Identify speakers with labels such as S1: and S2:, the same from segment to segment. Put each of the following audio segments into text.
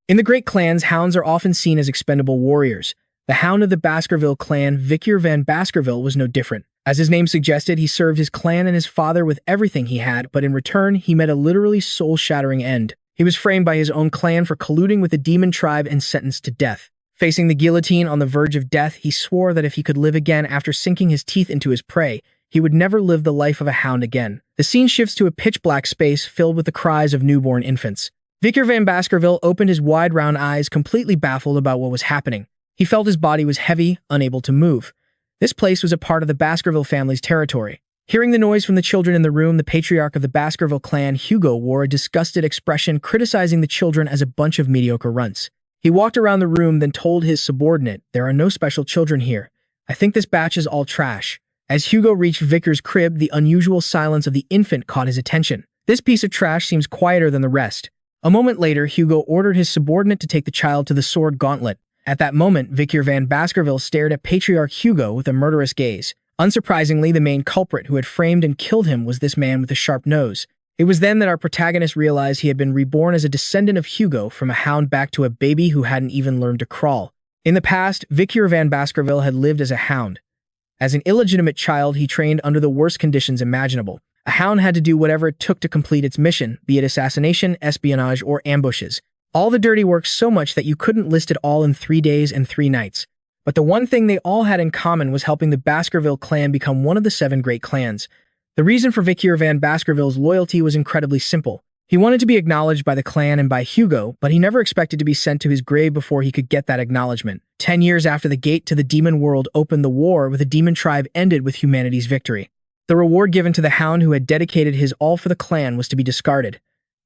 S1: In the great clans, hounds are often seen as expendable warriors. The Hound of the Baskerville clan, Vikir van Baskerville, was no different. As his name suggested, he served his clan and his father with everything he had, but in return, he met a literally soul-shattering end. He was framed by his own clan for colluding with the demon tribe and sentenced to death. Facing the guillotine on the verge of death, he swore that if he could live again after sinking his teeth into his prey, he would never live the life of a hound again. The scene shifts to a pitch-black space filled with the cries of newborn infants. Vikir van Baskerville opened his wide round eyes, completely baffled about what was happening. He felt his body was heavy, unable to move. This place was a part of the Baskerville family's territory. Hearing the noise from the children in the room, the patriarch of the Baskerville clan, Hugo, wore a disgusted expression, criticizing the children as a bunch of mediocre runts. He walked around the room, then told his subordinate, "There are no special children here. I think this batch is all trash." As Hugo reached Vikir's crib, the unusual silence of the infant caught his attention. This piece of trash seems quieter than the rest. A moment later, Hugo ordered his subordinate to take the child to the sword gauntlet. At that moment, Vikir van Baskerville stared at Patriarch Hugo with a murderous gaze. Unsurprisingly, the main culprit who had framed and killed him was this man with a sharp nose. It was then that our protagonist realized he had been reborn as a descendant of Hugo, from a hound back to a baby who hadn't even learned to crawl. In the past, Vikir van Baskerville had lived as a hound. As an illegitimate child, he trained under the worst conditions imaginable. A hound had to do whatever it took to complete its mission, be it assassination, espionage, or ambushes. All the dirty work so much that you couldn't list it all in 3 days and 3 nights. But the one thing they all had in common was helping the Baskerville clan become one of the 7 great clans. The reason for Vikir van Baskerville's loyalty was incredibly simple. He wanted to be acknowledged by the clan and by Hugo, but he never expected to be sent to his grave before he could get that acknowledgement. 10 years after the gate to the demon world opened, the war with the demon tribe ended with humanity's victory. The reward given to the hound who had dedicated his all for the clan was to be discarded.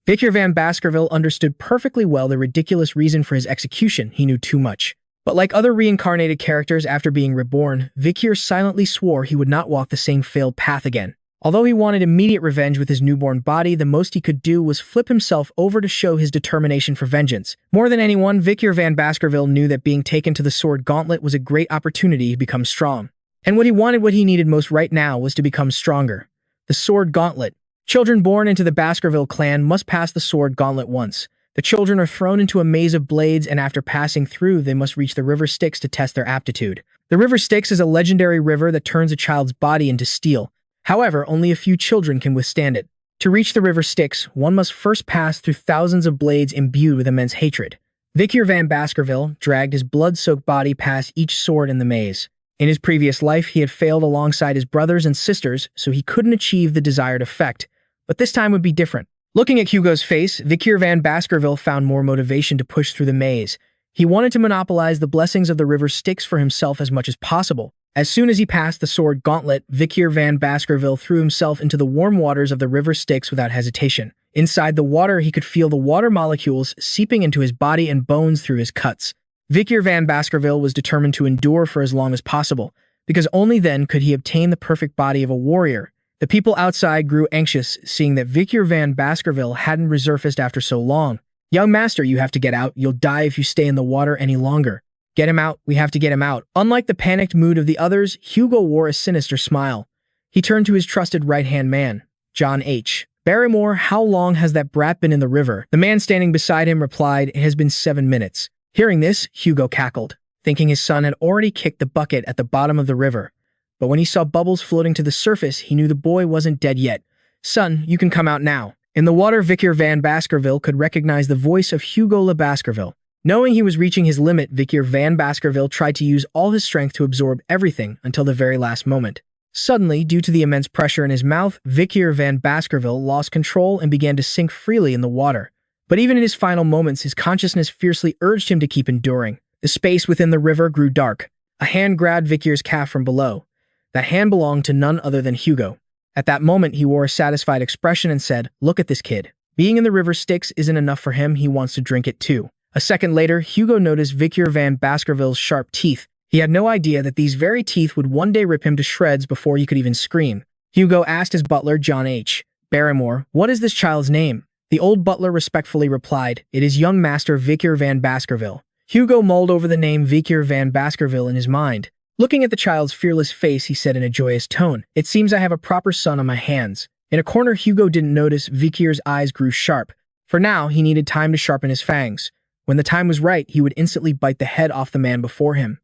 S1: Vikir van Baskerville understood perfectly well the ridiculous reason for his execution. He knew too much. But like other reincarnated characters after being reborn, Vikir silently swore he would not walk the same failed path again. Although he wanted immediate revenge with his newborn body, the most he could do was flip himself over to show his determination for vengeance. More than anyone, Vikir van Baskerville knew that being taken to the sword gauntlet was a great opportunity to become strong. And what he needed most right now was to become stronger. The sword gauntlet. Children born into the Baskerville clan must pass the sword gauntlet once. The children are thrown into a maze of blades, and after passing through, they must reach the River Styx to test their aptitude. The River Styx is a legendary river that turns a child's body into steel. However, only a few children can withstand it. To reach the River Styx, one must first pass through thousands of blades imbued with immense hatred. Vikir van Baskerville dragged his blood-soaked body past each sword in the maze. In his previous life, he had failed alongside his brothers and sisters, so he couldn't achieve the desired effect. But this time would be different. Looking at Hugo's face, Vikir van Baskerville found more motivation to push through the maze. He wanted to monopolize the blessings of the River Styx for himself as much as possible. As soon as he passed the sword gauntlet, Vikir van Baskerville threw himself into the warm waters of the River Styx without hesitation. Inside the water, he could feel the water molecules seeping into his body and bones through his cuts. Vikir van Baskerville was determined to endure for as long as possible, because only then could he obtain the perfect body of a warrior. The people outside grew anxious, seeing that Vikir van Baskerville hadn't resurfaced after so long. "Young master, you have to get out. You'll die if you stay in the water any longer." "Get him out. We have to get him out." Unlike the panicked mood of the others, Hugo wore a sinister smile. He turned to his trusted right-hand man, John H. Barrymore. "How long has that brat been in the river?" The man standing beside him replied, "It has been 7 minutes. Hearing this, Hugo cackled, thinking his son had already kicked the bucket at the bottom of the river. But when he saw bubbles floating to the surface, he knew the boy wasn't dead yet. "Son, you can come out now." In the water, Vikir van Baskerville could recognize the voice of Hugo Le Baskerville. Knowing he was reaching his limit, Vikir van Baskerville tried to use all his strength to absorb everything until the very last moment. Suddenly, due to the immense pressure in his mouth, Vikir van Baskerville lost control and began to sink freely in the water. But even in his final moments, his consciousness fiercely urged him to keep enduring. The space within the river grew dark. A hand grabbed Vikir's calf from below. That hand belonged to none other than Hugo. At that moment, he wore a satisfied expression and said, "Look at this kid. Being in the River Styx isn't enough for him, he wants to drink it too." A second later, Hugo noticed Vikir van Baskerville's sharp teeth. He had no idea that these very teeth would one day rip him to shreds before he could even scream. Hugo asked his butler, John H. Barrymore, "What is this child's name?" The old butler respectfully replied, "It is young master Vikir van Baskerville." Hugo mulled over the name Vikir van Baskerville in his mind. Looking at the child's fearless face, he said in a joyous tone, "It seems I have a proper son on my hands." In a corner Hugo didn't notice, Vikir's eyes grew sharp. For now, he needed time to sharpen his fangs. When the time was right, he would instantly bite the head off the man before him.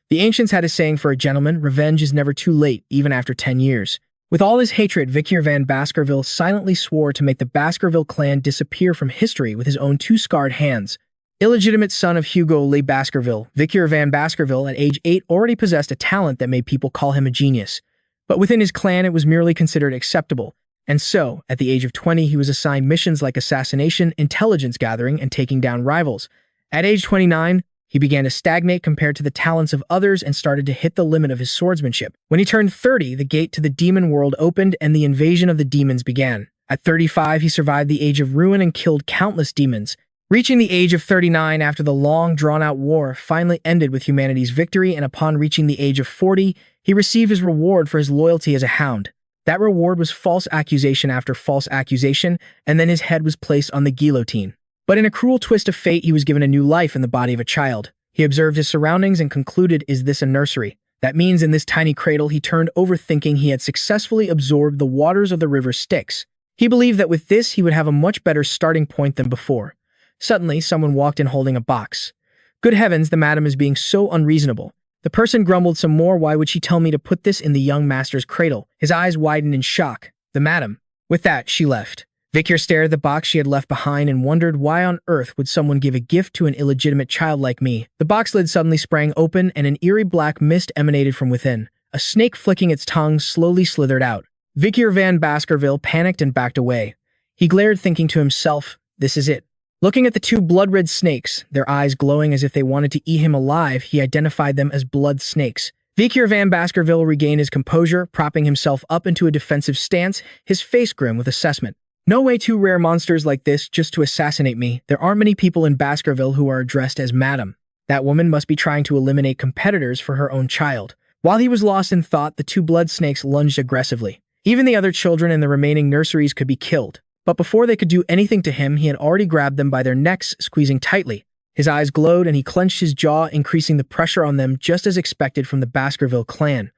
S1: The ancients had a saying for a gentleman: revenge is never too late, even after 10 years. With all his hatred, Vikir van Baskerville silently swore to make the Baskerville clan disappear from history with his own two scarred hands. Illegitimate son of Hugo Le Baskerville, Vikir van Baskerville at age 8 already possessed a talent that made people call him a genius. But within his clan it was merely considered acceptable. And so, at the age of 20, he was assigned missions like assassination, intelligence gathering, and taking down rivals. At age 29, he began to stagnate compared to the talents of others and started to hit the limit of his swordsmanship. When he turned 30, the gate to the demon world opened and the invasion of the demons began. At 35, he survived the age of ruin and killed countless demons. Reaching the age of 39 after the long, drawn-out war finally ended with humanity's victory, and upon reaching the age of 40, he received his reward for his loyalty as a hound. That reward was false accusation after false accusation, and then his head was placed on the guillotine. But in a cruel twist of fate, he was given a new life in the body of a child. He observed his surroundings and concluded, "Is this a nursery?" That means in this tiny cradle he turned over, thinking he had successfully absorbed the waters of the river Styx. He believed that with this he would have a much better starting point than before. Suddenly, someone walked in holding a box. "Good heavens, the madam is being so unreasonable." The person grumbled some more. "Why would she tell me to put this in the young master's cradle?" His eyes widened in shock. "The madam." With that, she left. Vikir stared at the box she had left behind and wondered, why on earth would someone give a gift to an illegitimate child like me? The box lid suddenly sprang open and an eerie black mist emanated from within. A snake flicking its tongue slowly slithered out. Vikir van Baskerville panicked and backed away. He glared, thinking to himself, "This is it." Looking at the two blood-red snakes, their eyes glowing as if they wanted to eat him alive, he identified them as blood snakes. Vikir van Baskerville regained his composure, propping himself up into a defensive stance, his face grim with assessment. "No way, two rare monsters like this just to assassinate me. There aren't many people in Baskerville who are addressed as madam. That woman must be trying to eliminate competitors for her own child." While he was lost in thought, the two blood snakes lunged aggressively. Even the other children in the remaining nurseries could be killed. But before they could do anything to him, he had already grabbed them by their necks, squeezing tightly. His eyes glowed and he clenched his jaw, increasing the pressure on them just as expected from the Baskerville clan.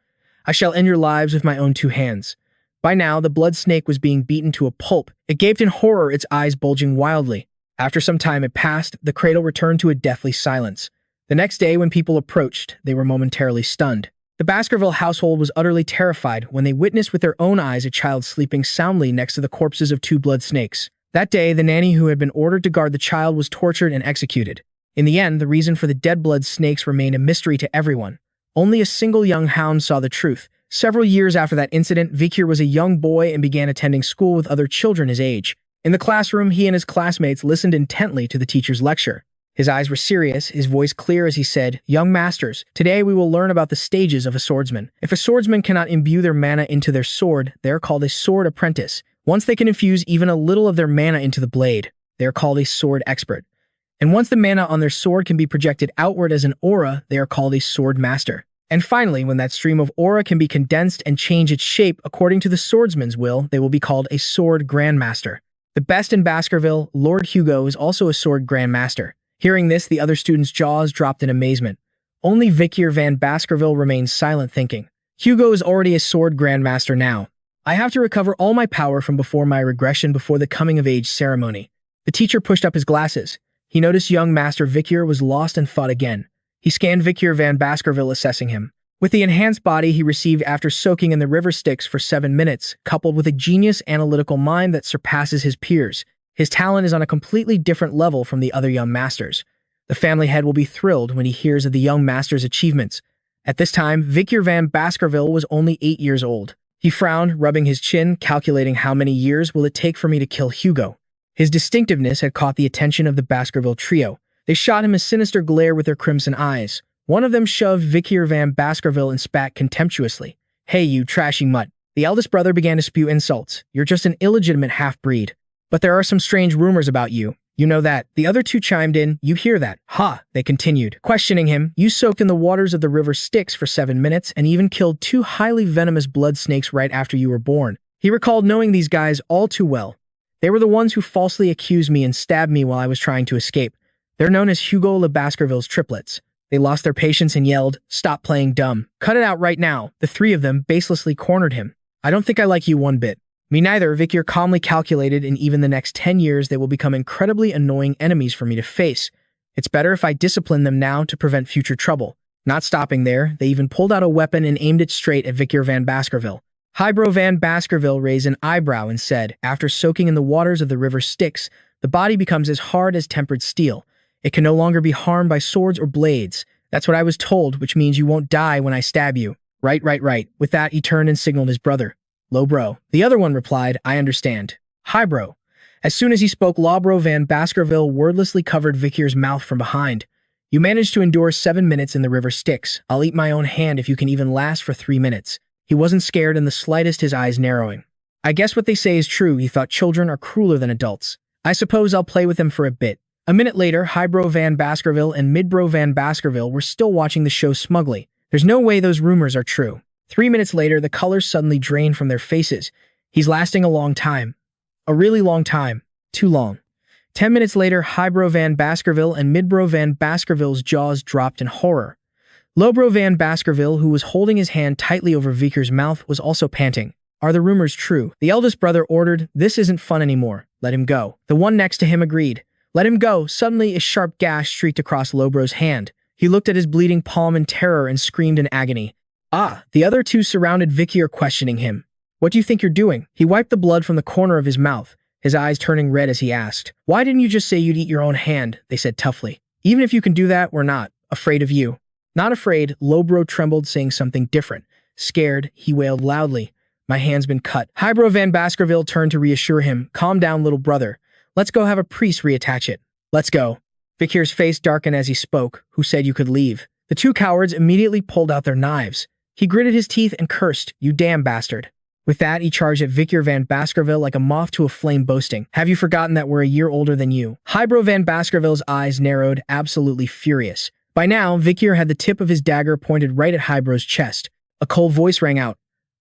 S1: "I shall end your lives with my own two hands." By now, the blood snake was being beaten to a pulp. It gaped in horror, its eyes bulging wildly. After some time had passed, the cradle returned to a deathly silence. The next day, when people approached, they were momentarily stunned. The Baskerville household was utterly terrified when they witnessed with their own eyes a child sleeping soundly next to the corpses of two blood snakes. That day, the nanny who had been ordered to guard the child was tortured and executed. In the end, the reason for the dead blood snakes remained a mystery to everyone. Only a single young hound saw the truth. Several years after that incident, Vikir was a young boy and began attending school with other children his age. In the classroom, he and his classmates listened intently to the teacher's lecture. His eyes were serious, his voice clear as he said, "Young masters, today we will learn about the stages of a swordsman. If a swordsman cannot imbue their mana into their sword, they are called a sword apprentice. Once they can infuse even a little of their mana into the blade, they are called a sword expert. And once the mana on their sword can be projected outward as an aura, they are called a sword master. And finally, when that stream of aura can be condensed and change its shape according to the swordsman's will, they will be called a sword grandmaster. The best in Baskerville, Lord Hugo, is also a sword grandmaster." Hearing this, the other students' jaws dropped in amazement. Only Vikir van Baskerville remained silent, thinking, "Hugo is already a sword grandmaster now. I have to recover all my power from before my regression before the coming-of-age ceremony." The teacher pushed up his glasses. He noticed young Master Vikir was lost and thought again. He scanned Vikir van Baskerville, assessing him. With the enhanced body he received after soaking in the river Styx for 7 minutes, coupled with a genius analytical mind that surpasses his peers, his talent is on a completely different level from the other young masters. The family head will be thrilled when he hears of the young master's achievements. At this time, Vikir van Baskerville was only 8 years old. He frowned, rubbing his chin, calculating how many years will it take for me to kill Hugo. His distinctiveness had caught the attention of the Baskerville trio. They shot him a sinister glare with their crimson eyes. One of them shoved Vikir van Baskerville and spat contemptuously. "Hey, you trashy mutt." The eldest brother began to spew insults. "You're just an illegitimate half-breed. But there are some strange rumors about you. You know that." The other two chimed in. "You hear that?" "Ha," they continued, questioning him. "You soaked in the waters of the river Styx for 7 minutes and even killed 2 highly venomous blood snakes right after you were born." He recalled knowing these guys all too well. They were the ones who falsely accused me and stabbed me while I was trying to escape. They're known as Hugo Le Baskerville's triplets. They lost their patience and yelled, "Stop playing dumb. Cut it out right now." The 3 of them baselessly cornered him. "I don't think I like you one bit." "Me neither," Vikir calmly calculated. "In even the next 10 years, they will become incredibly annoying enemies for me to face. It's better if I discipline them now to prevent future trouble. Not stopping there, they even pulled out a weapon and aimed it straight at Vikir van Baskerville. Hugo van Baskerville raised an eyebrow and said, after soaking in the waters of the river Styx, the body becomes as hard as tempered steel. It can no longer be harmed by swords or blades. That's what I was told, which means you won't die when I stab you. Right. With that, he turned and signaled his brother. Lo bro. The other one replied, I understand. Hi bro. As soon as he spoke, Lo van Baskerville wordlessly covered Vikir's mouth from behind. You managed to endure 7 minutes in the river Styx. I'll eat my own hand if you can even last for 3 minutes. He wasn't scared in the slightest, his eyes narrowing. I guess what they say is true. He thought children are crueler than adults. I suppose I'll play with him for a bit. A minute later, Hugo van Baskerville and Midbro van Baskerville were still watching the show smugly. There's no way those rumors are true. 3 minutes later, the colors suddenly drained from their faces. He's lasting a long time. A really long time. Too long. 10 minutes later, Hugo van Baskerville and Midbro van Baskerville's jaws dropped in horror. Lobro van Baskerville, who was holding his hand tightly over Vikir's mouth, was also panting. Are the rumors true? The eldest brother ordered, this isn't fun anymore. Let him go. The one next to him agreed. Let him go. Suddenly, a sharp gash streaked across Lobro's hand. He looked at his bleeding palm in terror and screamed in agony. Ah! The other two surrounded Vikir, questioning him. What do you think you're doing? He wiped the blood from the corner of his mouth, his eyes turning red as he asked. Why didn't you just say you'd eat your own hand? They said toughly. Even if you can do that, we're not afraid of you. Not afraid, Lobro trembled, saying something different. Scared, he wailed loudly. My hand's been cut. Hugo van Baskerville turned to reassure him. Calm down, little brother. Let's go have a priest reattach it. Let's go. Vikir's face darkened as he spoke. Who said you could leave? The two cowards immediately pulled out their knives. He gritted his teeth and cursed, you damn bastard. With that, he charged at Vikir van Baskerville like a moth to a flame, boasting, have you forgotten that we're a year older than you? Hugo van Baskerville's eyes narrowed, absolutely furious. By now, Vikir had the tip of his dagger pointed right at Hugo's chest. A cold voice rang out.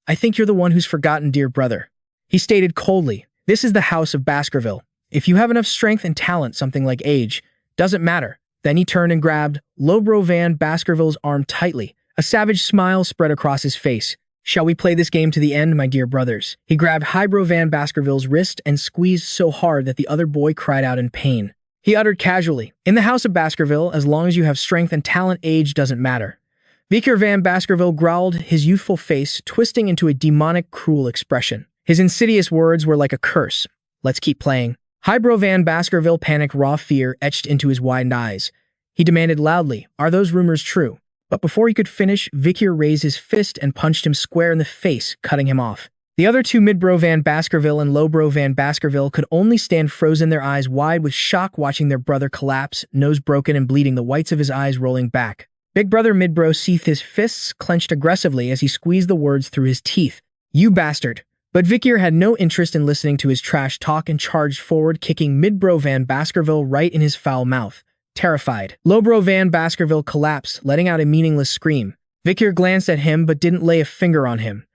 S1: I think you're the one who's forgotten, dear brother. He stated coldly, this is the house of Baskerville. If you have enough strength and talent, something like age, doesn't matter. Then he turned and grabbed Lobro van Baskerville's arm tightly. A savage smile spread across his face. Shall we play this game to the end, my dear brothers? He grabbed Hugo van Baskerville's wrist and squeezed so hard that the other boy cried out in pain. He uttered casually, in the house of Baskerville, as long as you have strength and talent, age doesn't matter. Vikir van Baskerville growled, his youthful face twisting into a demonic, cruel expression. His insidious words were like a curse. Let's keep playing. Hugo van Baskerville panicked, raw fear etched into his widened eyes. He demanded loudly, are those rumors true? But before he could finish, Vikir raised his fist and punched him square in the face, cutting him off. The other two, Midbro van Baskerville and Lobro van Baskerville, could only stand frozen, their eyes wide with shock, watching their brother collapse, nose broken and bleeding, the whites of his eyes rolling back. Big brother Midbro seethed, his fists clenched aggressively as he squeezed the words through his teeth. You bastard. But Vikir had no interest in listening to his trash talk and charged forward, kicking Midbro van Baskerville right in his foul mouth. Terrified, Lobro van Baskerville collapsed, letting out a meaningless scream. Vikir glanced at him but didn't lay a finger on him.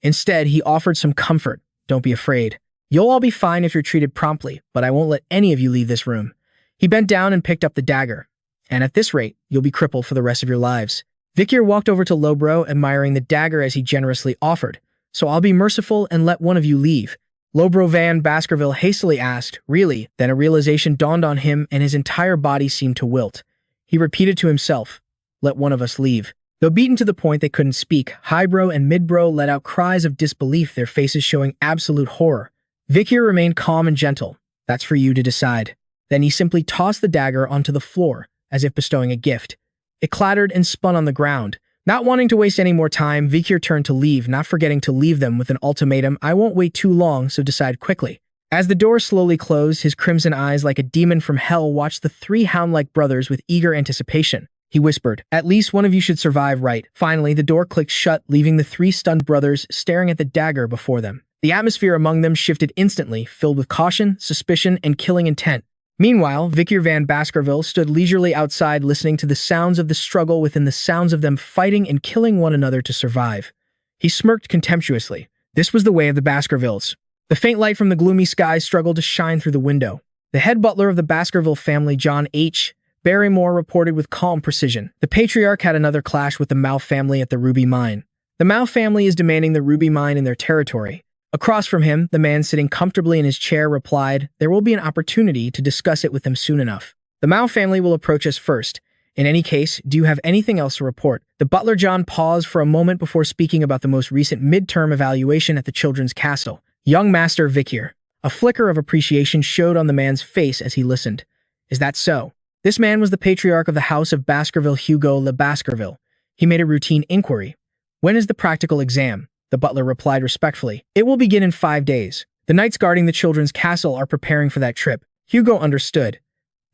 S1: Instead, he offered some comfort. Don't be afraid. You'll all be fine if you're treated promptly, but I won't let any of you leave this room. He bent down and picked up the dagger. And at this rate, you'll be crippled for the rest of your lives. Vikir walked over to Lobro, admiring the dagger as he generously offered. So I'll be merciful and let one of you leave. Lobro van Baskerville hastily asked, really? Then a realization dawned on him and his entire body seemed to wilt. He repeated to himself, let one of us leave. Though beaten to the point they couldn't speak, Hugo and Midbro let out cries of disbelief, their faces showing absolute horror. Vikir remained calm and gentle. That's for you to decide. Then he simply tossed the dagger onto the floor, as if bestowing a gift. It clattered and spun on the ground. Not wanting to waste any more time, Vikir turned to leave, not forgetting to leave them with an ultimatum. I won't wait too long, so decide quickly. As the door slowly closed, his crimson eyes like a demon from hell watched the three hound-like brothers with eager anticipation. He whispered, at least one of you should survive, right? Finally, the door clicked shut, leaving the three stunned brothers staring at the dagger before them. The atmosphere among them shifted instantly, filled with caution, suspicion, and killing intent. Meanwhile, Vikir van Baskerville stood leisurely outside, listening to the sounds of the struggle within, the sounds of them fighting and killing one another to survive. He smirked contemptuously. This was the way of the Baskervilles. The faint light from the gloomy sky struggled to shine through the window. The head butler of the Baskerville family, John H. Barrymore, reported with calm precision. The patriarch had another clash with the Mao family at the Ruby Mine. The Mao family is demanding the Ruby Mine in their territory. Across from him, the man sitting comfortably in his chair replied, there will be an opportunity to discuss it with them soon enough. The Mao family will approach us first. In any case, do you have anything else to report? The butler John paused for a moment before speaking about the most recent midterm evaluation at the children's castle. Young Master Vikir. A flicker of appreciation showed on the man's face as he listened. Is that so? This man was the patriarch of the House of Baskerville, Hugo Le Baskerville. He made a routine inquiry. When is the practical exam? The butler replied respectfully. It will begin in 5 days. The knights guarding the children's castle are preparing for that trip. Hugo understood.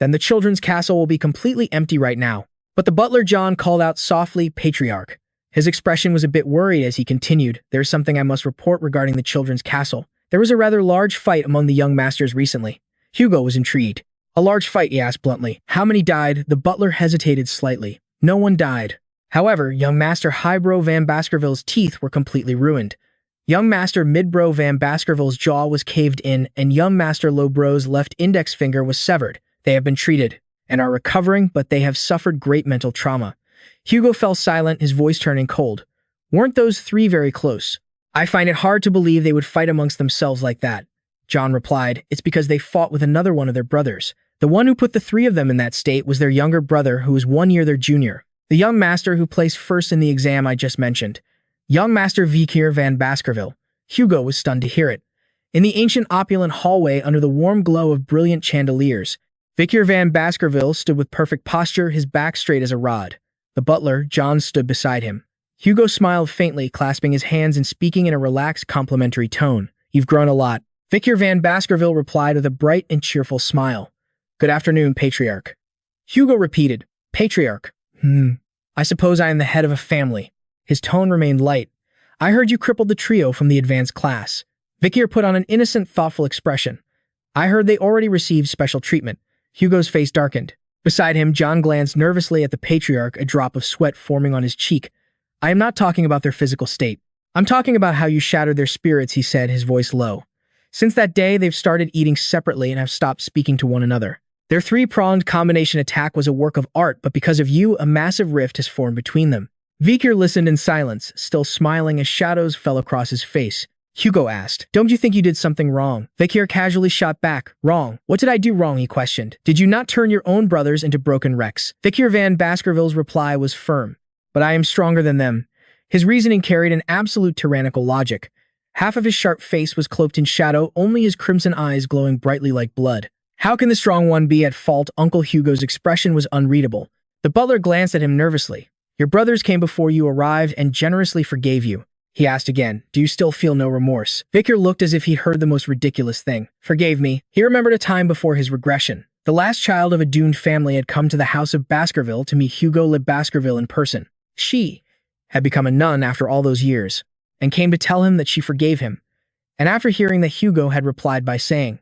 S1: Then the children's castle will be completely empty right now. But the butler John called out softly, Patriarch. His expression was a bit worried as he continued. There's something I must report regarding the children's castle. There was a rather large fight among the young masters recently. Hugo was intrigued. A large fight, he asked bluntly. How many died? The butler hesitated slightly. No one died. However, young Master Highbrow Van Baskerville's teeth were completely ruined. Young Master Midbrow Van Baskerville's jaw was caved in, and young Master Lowbrow's left index finger was severed. They have been treated and are recovering, but they have suffered great mental trauma. Hugo fell silent, his voice turning cold. Weren't those three very close? I find it hard to believe they would fight amongst themselves like that. John replied, it's because they fought with another one of their brothers. The one who put the three of them in that state was their younger brother, who was 1 year their junior. The young master who placed first in the exam I just mentioned. Young Master Vikir van Baskerville. Hugo was stunned to hear it. In the ancient opulent hallway under the warm glow of brilliant chandeliers, Vikir van Baskerville stood with perfect posture, his back straight as a rod. The butler, John, stood beside him. Hugo smiled faintly, clasping his hands and speaking in a relaxed, complimentary tone. You've grown a lot. Vikir van Baskerville replied with a bright and cheerful smile. Good afternoon, Patriarch. Hugo repeated, Patriarch. I suppose I am the head of a family. His tone remained light. I heard you crippled the trio from the advanced class. Vikir put on an innocent, thoughtful expression. I heard they already received special treatment. Hugo's face darkened. Beside him, John glanced nervously at the Patriarch, a drop of sweat forming on his cheek. I am not talking about their physical state. I'm talking about how you shattered their spirits, he said, his voice low. Since that day, they've started eating separately and have stopped speaking to one another. Their three-pronged combination attack was a work of art, but because of you, a massive rift has formed between them. Vikir listened in silence, still smiling as shadows fell across his face. Hugo asked, Don't you think you did something wrong? Vikir casually shot back. Wrong. What did I do wrong, he questioned. Did you not turn your own brothers into broken wrecks? Vikir van Baskerville's reply was firm. But I am stronger than them. His reasoning carried an absolute tyrannical logic. Half of his sharp face was cloaked in shadow, only his crimson eyes glowing brightly like blood. How can the strong one be at fault? Uncle Hugo's expression was unreadable. The butler glanced at him nervously. Your brothers came before you arrived and generously forgave you. He asked again, do you still feel no remorse? Vikir looked as if he heard the most ridiculous thing. Forgave me. He remembered a time before his regression. The last child of a doomed family had come to the House of Baskerville to meet Hugo Le Baskerville in person. She had become a nun after all those years, and came to tell him that she forgave him. And after hearing that, Hugo had replied by saying,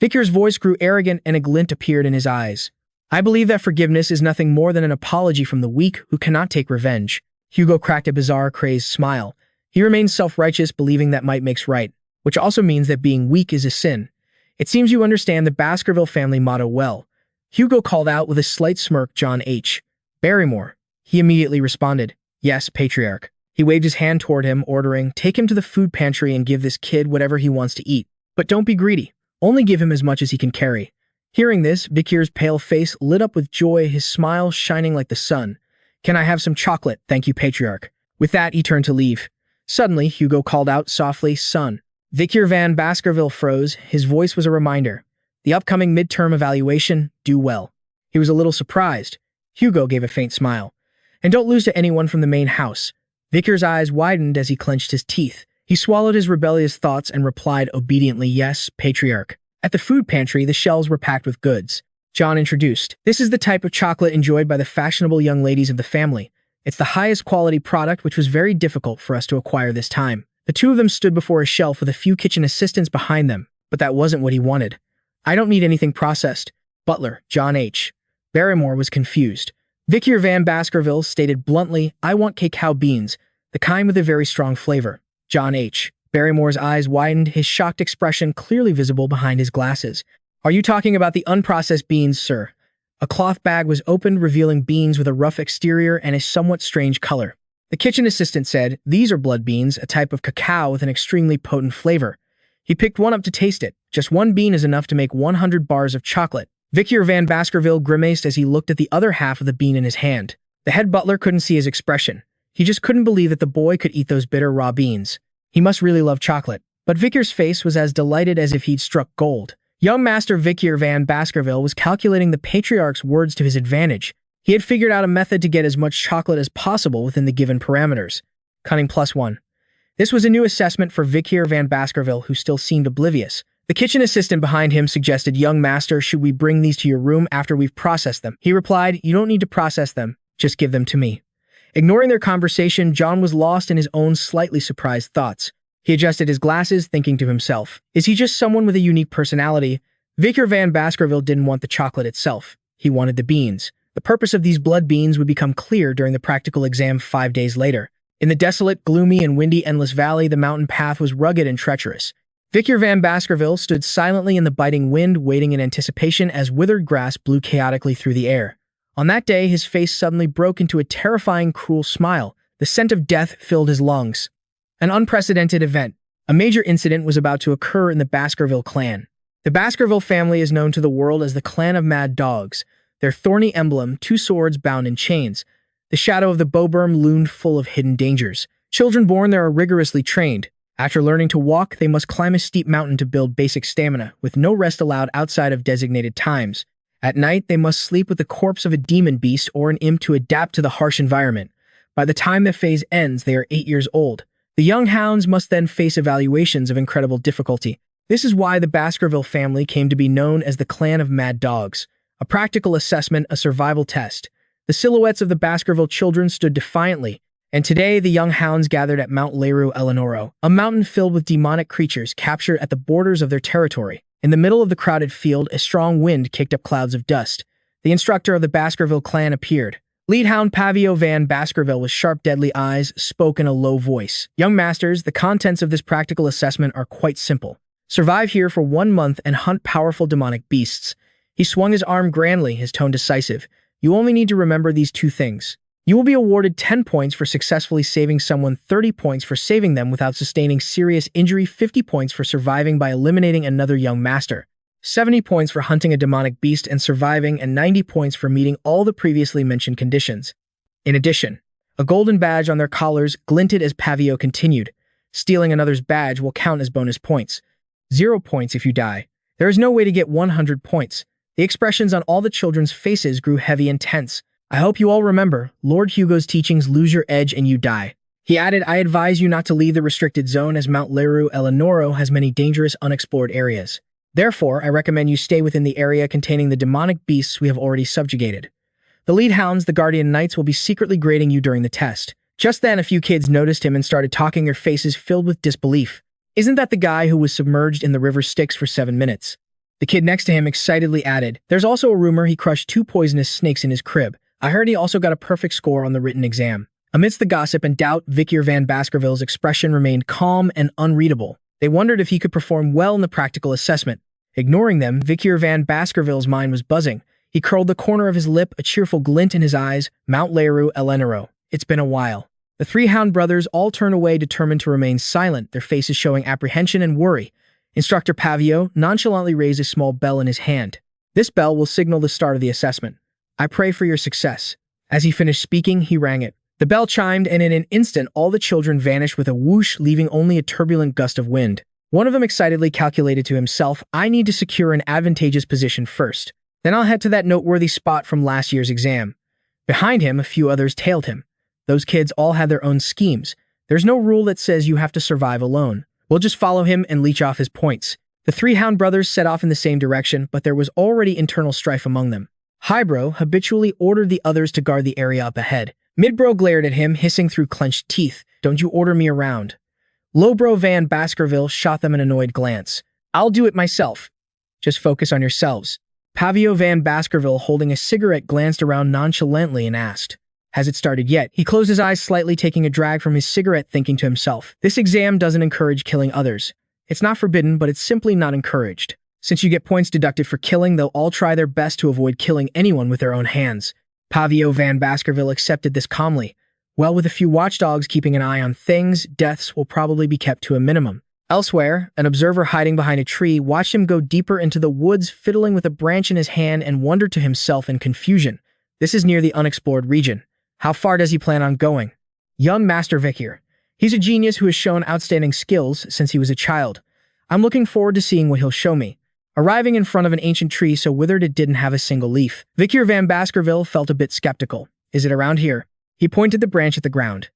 S1: Vikir's voice grew arrogant and a glint appeared in his eyes. I believe that forgiveness is nothing more than an apology from the weak who cannot take revenge. Hugo cracked a bizarre, crazed smile. He remained self-righteous, believing that might makes right, which also means that being weak is a sin. It seems you understand the Baskerville family motto well. Hugo called out with a slight smirk, John H. Barrymore. He immediately responded, Yes, Patriarch. He waved his hand toward him, ordering, Take him to the food pantry and give this kid whatever he wants to eat. But don't be greedy. Only give him as much as he can carry. Hearing this, Vikir's pale face lit up with joy, his smile shining like the sun. Can I have some chocolate? Thank you, Patriarch. With that, he turned to leave. Suddenly, Hugo called out softly, Son. Vikir van Baskerville froze. His voice was a reminder. The upcoming midterm evaluation, do well. He was a little surprised. Hugo gave a faint smile. And don't lose to anyone from the main house. Vikir's eyes widened as he clenched his teeth. He swallowed his rebellious thoughts and replied obediently, Yes, Patriarch. At the food pantry, the shelves were packed with goods. John introduced, This is the type of chocolate enjoyed by the fashionable young ladies of the family. It's the highest quality product, which was very difficult for us to acquire this time. The two of them stood before a shelf with a few kitchen assistants behind them, but that wasn't what he wanted. I don't need anything processed. Butler, John H. Barrymore was confused. Vikir van Baskerville stated bluntly, I want cacao beans, the kind with a very strong flavor. John H. Barrymore's eyes widened, his shocked expression clearly visible behind his glasses. Are you talking about the unprocessed beans, sir? A cloth bag was opened, revealing beans with a rough exterior and a somewhat strange color. The kitchen assistant said, These are blood beans, a type of cacao with an extremely potent flavor. He picked one up to taste it. Just one bean is enough to make 100 bars of chocolate. Vikir van Baskerville grimaced as he looked at the other half of the bean in his hand. The head butler couldn't see his expression. He just couldn't believe that the boy could eat those bitter raw beans. He must really love chocolate. But Vikir's face was as delighted as if he'd struck gold. Young Master Vikir van Baskerville was calculating the patriarch's words to his advantage. He had figured out a method to get as much chocolate as possible within the given parameters. Cunning +1. This was a new assessment for Vikir van Baskerville, who still seemed oblivious. The kitchen assistant behind him suggested, "Young master, should we bring these to your room after we've processed them?" He replied, "You don't need to process them, just give them to me." Ignoring their conversation, John was lost in his own slightly surprised thoughts. He adjusted his glasses, thinking to himself, is he just someone with a unique personality? Vikir van Baskerville didn't want the chocolate itself. He wanted the beans. The purpose of these blood beans would become clear during the practical exam 5 days later. In the desolate, gloomy, and windy Endless Valley, the mountain path was rugged and treacherous. Vikir van Baskerville stood silently in the biting wind, waiting in anticipation as withered grass blew chaotically through the air. On that day, his face suddenly broke into a terrifying, cruel smile. The scent of death filled his lungs. An unprecedented event. A major incident was about to occur in the Baskerville clan. The Baskerville family is known to the world as the Clan of Mad Dogs. Their thorny emblem, 2 swords bound in chains. The shadow of the Boberm loomed full of hidden dangers. Children born there are rigorously trained. After learning to walk, they must climb a steep mountain to build basic stamina, with no rest allowed outside of designated times. At night, they must sleep with the corpse of a demon beast or an imp to adapt to the harsh environment. By the time the phase ends, they are 8 years old. The young hounds must then face evaluations of incredible difficulty. This is why the Baskerville family came to be known as the Clan of Mad Dogs. A practical assessment, a survival test. The silhouettes of the Baskerville children stood defiantly, and today the young hounds gathered at Mount Leru Elenoro, a mountain filled with demonic creatures captured at the borders of their territory. In the middle of the crowded field, a strong wind kicked up clouds of dust. The instructor of the Baskerville clan appeared. Lead hound Pavio van Baskerville, with sharp, deadly eyes, spoke in a low voice. "Young masters, the contents of this practical assessment are quite simple. Survive here for 1 month and hunt powerful demonic beasts." He swung his arm grandly, his tone decisive. "You only need to remember these 2 things. You will be awarded 10 points for successfully saving someone, 30 points for saving them without sustaining serious injury, 50 points for surviving by eliminating another young master, 70 points for hunting a demonic beast and surviving, and 90 points for meeting all the previously mentioned conditions. In addition, a golden badge on their collars glinted as Pavio continued. Stealing another's badge will count as bonus points. 0 points if you die. There is no way to get 100 points. The expressions on all the children's faces grew heavy and tense. "I hope you all remember, Lord Hugo's teachings: lose your edge and you die." He added, "I advise you not to leave the restricted zone, as Mount Leru Elenoro has many dangerous unexplored areas. Therefore, I recommend you stay within the area containing the demonic beasts we have already subjugated. The lead hounds, the guardian knights, will be secretly grading you during the test." Just then, a few kids noticed him and started talking, their faces filled with disbelief. "Isn't that the guy who was submerged in the river Styx for 7 minutes? The kid next to him excitedly added, "There's also a rumor he crushed 2 poisonous snakes in his crib. I heard he also got a perfect score on the written exam." Amidst the gossip and doubt, Vikir van Baskerville's expression remained calm and unreadable. They wondered if he could perform well in the practical assessment. Ignoring them, Vikir van Baskerville's mind was buzzing. He curled the corner of his lip, a cheerful glint in his eyes. Mount Leru Elenoro. It's been a while. The 3 hound brothers all turned away, determined to remain silent, their faces showing apprehension and worry. Instructor Pavio nonchalantly raised a small bell in his hand. "This bell will signal the start of the assessment. I pray for your success." As he finished speaking, he rang it. The bell chimed, and in an instant, all the children vanished with a whoosh, leaving only a turbulent gust of wind. One of them excitedly calculated to himself, "I need to secure an advantageous position first. Then I'll head to that noteworthy spot from last year's exam." Behind him, a few others tailed him. Those kids all had their own schemes. There's no rule that says you have to survive alone. We'll just follow him and leech off his points. The 3 hound brothers set off in the same direction, but there was already internal strife among them. Highbrow habitually ordered the others to guard the area up ahead. Midbrow glared at him, hissing through clenched teeth, "Don't you order me around." Lowbrow van Baskerville shot them an annoyed glance. "I'll do it myself. Just focus on yourselves." Pavio van Baskerville, holding a cigarette, glanced around nonchalantly and asked, "Has it started yet?" He closed his eyes slightly, taking a drag from his cigarette, thinking to himself, "This exam doesn't encourage killing others. It's not forbidden, but it's simply not encouraged. Since you get points deducted for killing, they'll all try their best to avoid killing anyone with their own hands." Pavio van Baskerville accepted this calmly. Well, with a few watchdogs keeping an eye on things, deaths will probably be kept to a minimum. Elsewhere, an observer hiding behind a tree watched him go deeper into the woods, fiddling with a branch in his hand, and wondered to himself in confusion. This is near the unexplored region. How far does he plan on going? Young Master Vikir. He's a genius who has shown outstanding skills since he was a child. I'm looking forward to seeing what he'll show me. Arriving in front of an ancient tree so withered it didn't have a single leaf, Vikir van Baskerville felt a bit skeptical. Is it around here? He pointed the branch at the ground.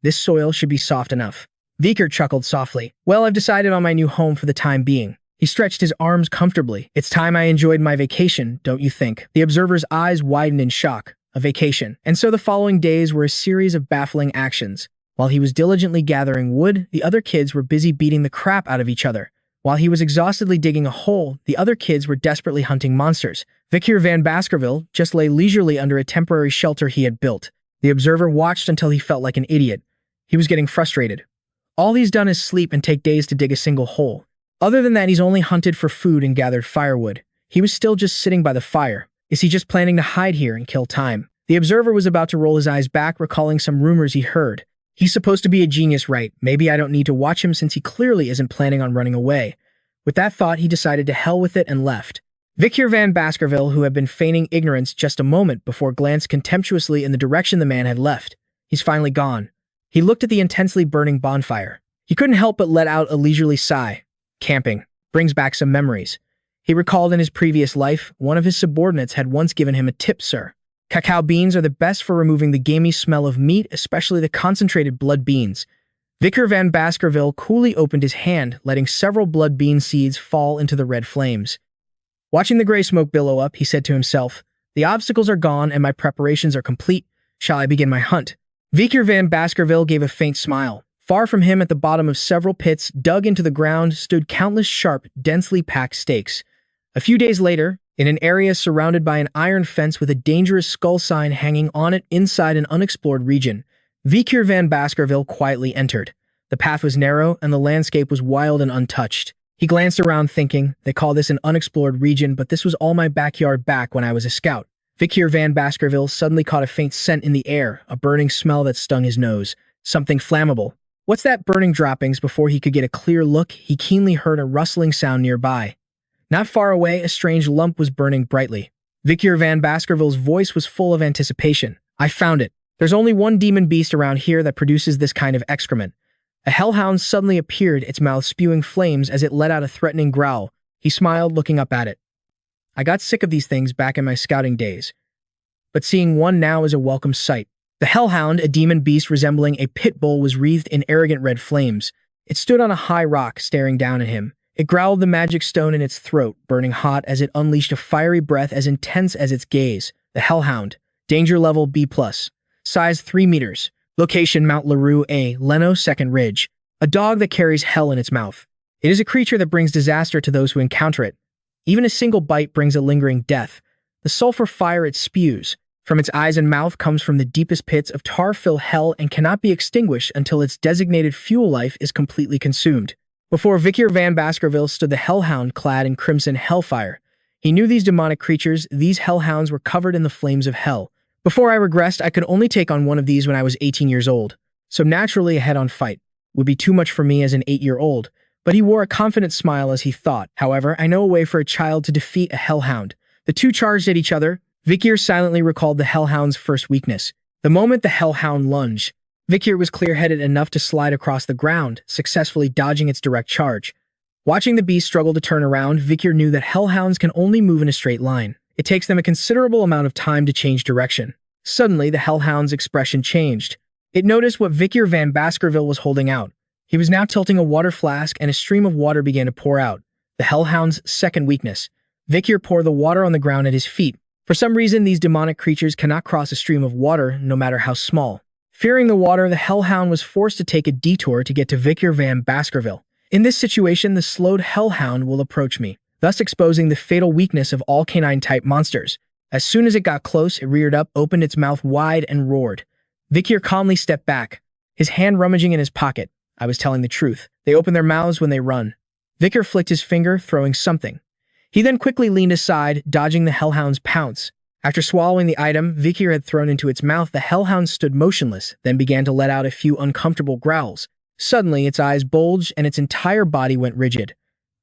S1: This soil should be soft enough. Vikir chuckled softly. Well, I've decided on my new home for the time being. He stretched his arms comfortably. It's time I enjoyed my vacation, don't you think? The observer's eyes widened in shock. A vacation. And so the following days were a series of baffling actions. While he was diligently gathering wood, the other kids were busy beating the crap out of each other. While he was exhaustedly digging a hole, the other kids were desperately hunting monsters. Vikir van Baskerville just lay leisurely under a temporary shelter he had built. The observer watched until he felt like an idiot. He was getting frustrated. All he's done is sleep and take days to dig a single hole. Other than that, he's only hunted for food and gathered firewood. He was still just sitting by the fire. Is he just planning to hide here and kill time? The observer was about to roll his eyes back, recalling some rumors he heard. He's supposed to be a genius, right? Maybe I don't need to watch him since he clearly isn't planning on running away. With that thought, he decided to hell with it and left. Vikir van Baskerville, who had been feigning ignorance just a moment before, glanced contemptuously in the direction the man had left. He's finally gone. He looked at the intensely burning bonfire. He couldn't help but let out a leisurely sigh. Camping brings back some memories. He recalled in his previous life, one of his subordinates had once given him a tip, sir. Cacao beans are the best for removing the gamey smell of meat, especially the concentrated blood beans. Vikir van Baskerville coolly opened his hand, letting several blood bean seeds fall into the red flames. Watching the gray smoke billow up, he said to himself, the obstacles are gone and my preparations are complete. Shall I begin my hunt? Vikir van Baskerville gave a faint smile. Far from him, at the bottom of several pits dug into the ground, stood countless sharp, densely packed stakes. A few days later, in an area surrounded by an iron fence with a dangerous skull sign hanging on it inside an unexplored region, Vikir van Baskerville quietly entered. The path was narrow and the landscape was wild and untouched. He glanced around thinking, they call this an unexplored region, but this was all my backyard back when I was a scout. Vikir van Baskerville suddenly caught a faint scent in the air, a burning smell that stung his nose. Something flammable. What's that? Burning droppings. Before he could get a clear look, he keenly heard a rustling sound nearby. Not far away, a strange lump was burning brightly. Vikir van Baskerville's voice was full of anticipation. I found it. There's only one demon beast around here that produces this kind of excrement. A hellhound suddenly appeared, its mouth spewing flames as it let out a threatening growl. He smiled, looking up at it. I got sick of these things back in my scouting days, but seeing one now is a welcome sight. The hellhound, a demon beast resembling a pit bull, was wreathed in arrogant red flames. It stood on a high rock, staring down at him. It growled the magic stone in its throat, burning hot as it unleashed a fiery breath as intense as its gaze. The hellhound. Danger level B+. Size 3 meters. Location Mount LaRue A, Leno 2nd Ridge. A dog that carries hell in its mouth. It is a creature that brings disaster to those who encounter it. Even a single bite brings a lingering death. The sulfur fire it spews from its eyes and mouth comes from the deepest pits of tar-filled hell and cannot be extinguished until its designated fuel life is completely consumed. Before Vikir van Baskerville stood the hellhound clad in crimson hellfire. He knew these demonic creatures, these hellhounds were covered in the flames of hell. Before I regressed, I could only take on one of these when I was 18 years old. So naturally a head-on fight would be too much for me as an 8-year-old. But he wore a confident smile as he thought. However, I know a way for a child to defeat a hellhound. The two charged at each other. Vikir silently recalled the hellhound's first weakness. The moment the hellhound lunged, Vikir was clear-headed enough to slide across the ground, successfully dodging its direct charge. Watching the beast struggle to turn around, Vikir knew that hellhounds can only move in a straight line. It takes them a considerable amount of time to change direction. Suddenly, the hellhound's expression changed. It noticed what Vikir van Baskerville was holding out. He was now tilting a water flask and a stream of water began to pour out. The hellhound's second weakness. Vikir poured the water on the ground at his feet. For some reason, these demonic creatures cannot cross a stream of water, no matter how small. Fearing the water, the hellhound was forced to take a detour to get to Vikir van Baskerville. In this situation, the slowed hellhound will approach me, thus exposing the fatal weakness of all canine-type monsters. As soon as it got close, it reared up, opened its mouth wide, and roared. Vikir calmly stepped back, his hand rummaging in his pocket. I was telling the truth. They open their mouths when they run. Vikir flicked his finger, throwing something. He then quickly leaned aside, dodging the hellhound's pounce. After swallowing the item Vikir had thrown into its mouth, the hellhound stood motionless, then began to let out a few uncomfortable growls. Suddenly, its eyes bulged and its entire body went rigid.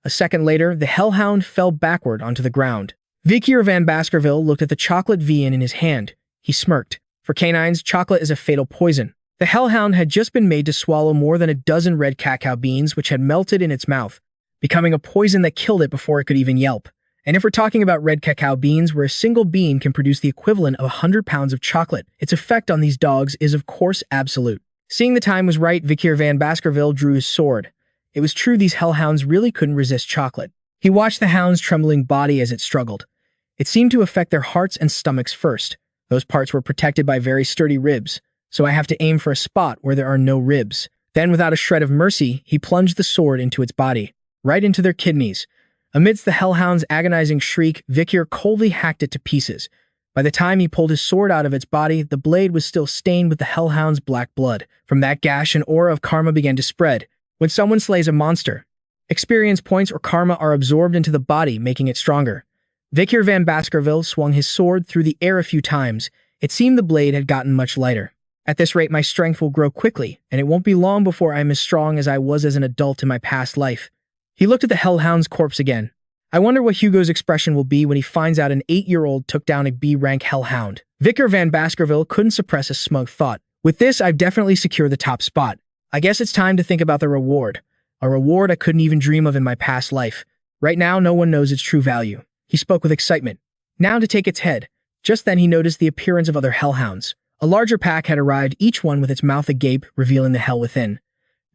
S1: A second later, the hellhound fell backward onto the ground. Vikir van Baskerville looked at the chocolate viand in his hand. He smirked. For canines, chocolate is a fatal poison. The hellhound had just been made to swallow more than a dozen red cacao beans which had melted in its mouth, becoming a poison that killed it before it could even yelp. And if we're talking about red cacao beans, where a single bean can produce the equivalent of 100 pounds of chocolate, its effect on these dogs is of course absolute. Seeing the time was right, Vikir van Baskerville drew his sword. It was true these hellhounds really couldn't resist chocolate. He watched the hound's trembling body as it struggled. It seemed to affect their hearts and stomachs first. Those parts were protected by very sturdy ribs, so I have to aim for a spot where there are no ribs. Then, without a shred of mercy, he plunged the sword into its body, right into their kidneys. Amidst the hellhound's agonizing shriek, Vikir coldly hacked it to pieces. By the time he pulled his sword out of its body, the blade was still stained with the hellhound's black blood. From that gash, an aura of karma began to spread. When someone slays a monster, experience points or karma are absorbed into the body, making it stronger. Vikir van Baskerville swung his sword through the air a few times. It seemed the blade had gotten much lighter. At this rate, my strength will grow quickly, and it won't be long before I am as strong as I was as an adult in my past life. He looked at the hellhound's corpse again. I wonder what Hugo's expression will be when he finds out an 8-year-old took down a B-rank hellhound. Vikir van Baskerville couldn't suppress a smug thought. With this, I've definitely secured the top spot. I guess it's time to think about the reward. A reward I couldn't even dream of in my past life. Right now, no one knows its true value. He spoke with excitement. Now to take its head. Just then he noticed the appearance of other hellhounds. A larger pack had arrived, each one with its mouth agape, revealing the hell within.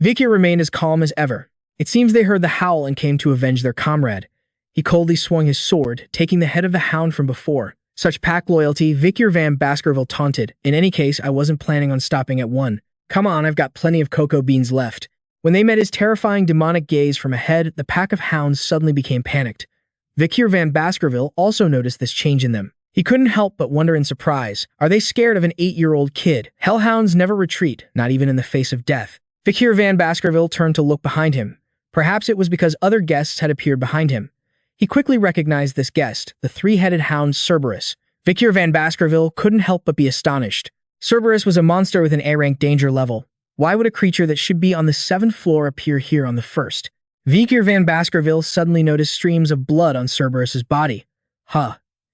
S1: Vikir remained as calm as ever. It seems they heard the howl and came to avenge their comrade. He coldly swung his sword, taking the head of the hound from before. Such pack loyalty, Vikir van Baskerville taunted. In any case, I wasn't planning on stopping at one. Come on, I've got plenty of cocoa beans left. When they met his terrifying demonic gaze from ahead, the pack of hounds suddenly became panicked. Vikir van Baskerville also noticed this change in them. He couldn't help but wonder in surprise. Are they scared of an 8-year-old kid? Hellhounds never retreat, not even in the face of death. Vikir van Baskerville turned to look behind him. Perhaps it was because other guests had appeared behind him. He quickly recognized this guest, the three-headed hound Cerberus. Vikir van Baskerville couldn't help but be astonished. Cerberus was a monster with an A-rank danger level. Why would a creature that should be on the 7th floor appear here on the 1st? Vikir van Baskerville suddenly noticed streams of blood on Cerberus's body.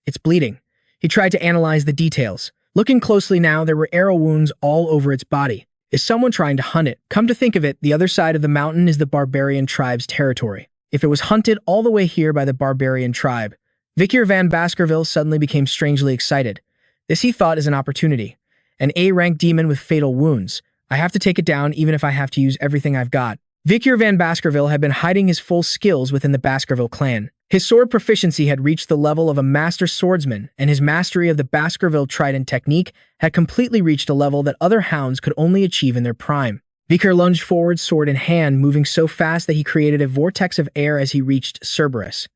S1: It's bleeding. He tried to analyze the details. Looking closely now, there were arrow wounds all over its body. Is someone trying to hunt it? Come to think of it, the other side of the mountain is the barbarian tribe's territory. If it was hunted all the way here by the barbarian tribe, Vikir van Baskerville suddenly became strangely excited. This he thought is an opportunity. An A-rank demon with fatal wounds. I have to take it down even if I have to use everything I've got. Vikir van Baskerville had been hiding his full skills within the Baskerville clan. His sword proficiency had reached the level of a master swordsman, and his mastery of the Baskerville trident technique had completely reached a level that other hounds could only achieve in their prime. Vikir lunged forward, sword in hand, moving so fast that he created a vortex of air as he reached Cerberus.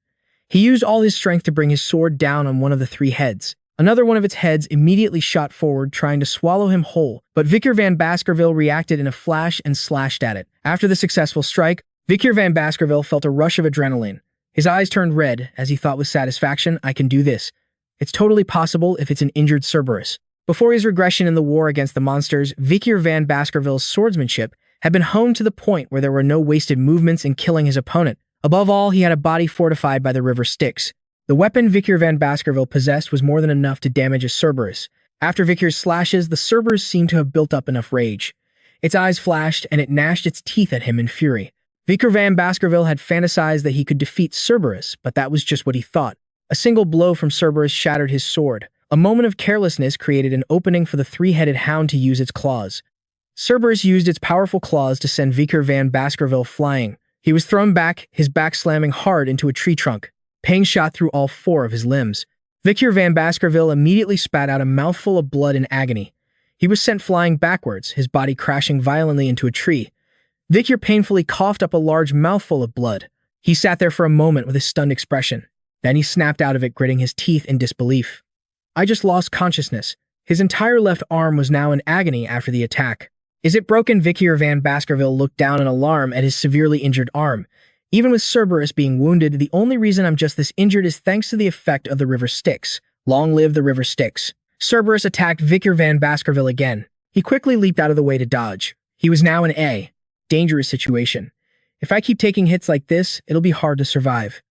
S1: He used all his strength to bring his sword down on one of the 3 heads. Another one of its heads immediately shot forward, trying to swallow him whole, but Vikir van Baskerville reacted in a flash and slashed at it. After the successful strike, Vikir van Baskerville felt a rush of adrenaline. His eyes turned red as he thought with satisfaction, I can do this. It's totally possible if it's an injured Cerberus. Before his regression in the war against the monsters, Vikir van Baskerville's swordsmanship had been honed to the point where there were no wasted movements in killing his opponent. Above all, he had a body fortified by the river Styx. The weapon Vikir van Baskerville possessed was more than enough to damage a Cerberus. After Vikir's slashes, the Cerberus seemed to have built up enough rage. Its eyes flashed, and it gnashed its teeth at him in fury. Vikir van Baskerville had fantasized that he could defeat Cerberus, but that was just what he thought. A single blow from Cerberus shattered his sword. A moment of carelessness created an opening for the 3-headed hound to use its claws. Cerberus used its powerful claws to send Vikir van Baskerville flying. He was thrown back, his back slamming hard into a tree trunk. Pain shot through all 4 of his limbs. Vikir van Baskerville immediately spat out a mouthful of blood in agony. He was sent flying backwards, his body crashing violently into a tree. Vikir painfully coughed up a large mouthful of blood. He sat there for a moment with a stunned expression. Then he snapped out of it, gritting his teeth in disbelief. I just lost consciousness. His entire left arm was now in agony after the attack. Is it broken? Vikir van Baskerville looked down in alarm at his severely injured arm. Even with Cerberus being wounded, the only reason I'm just this injured is thanks to the effect of the river Styx. Long live the river Styx. Cerberus attacked Vikir van Baskerville again. He quickly leaped out of the way to dodge. He was now an A. dangerous situation. If I keep taking hits like this, it'll be hard to survive.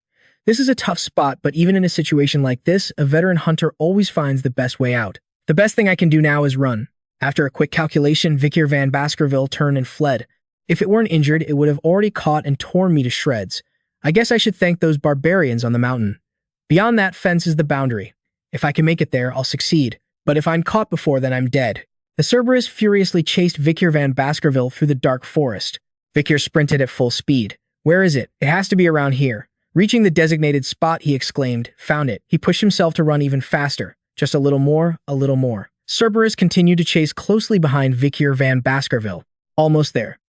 S1: This is a tough spot, but even in a situation like this, a veteran hunter always finds the best way out. The best thing I can do now is run. After a quick calculation, Vikir van Baskerville turned and fled. If it weren't injured, it would have already caught and torn me to shreds. I guess I should thank those barbarians on the mountain. Beyond that fence is the boundary. If I can make it there, I'll succeed. But if I'm caught before, then I'm dead. The Cerberus furiously chased Vikir van Baskerville through the dark forest. Vikir sprinted at full speed. Where is it? It has to be around here. Reaching the designated spot, he exclaimed, "Found it." He pushed himself to run even faster. Just a little more, a little more. Cerberus continued to chase closely behind Vikir van Baskerville. Almost there.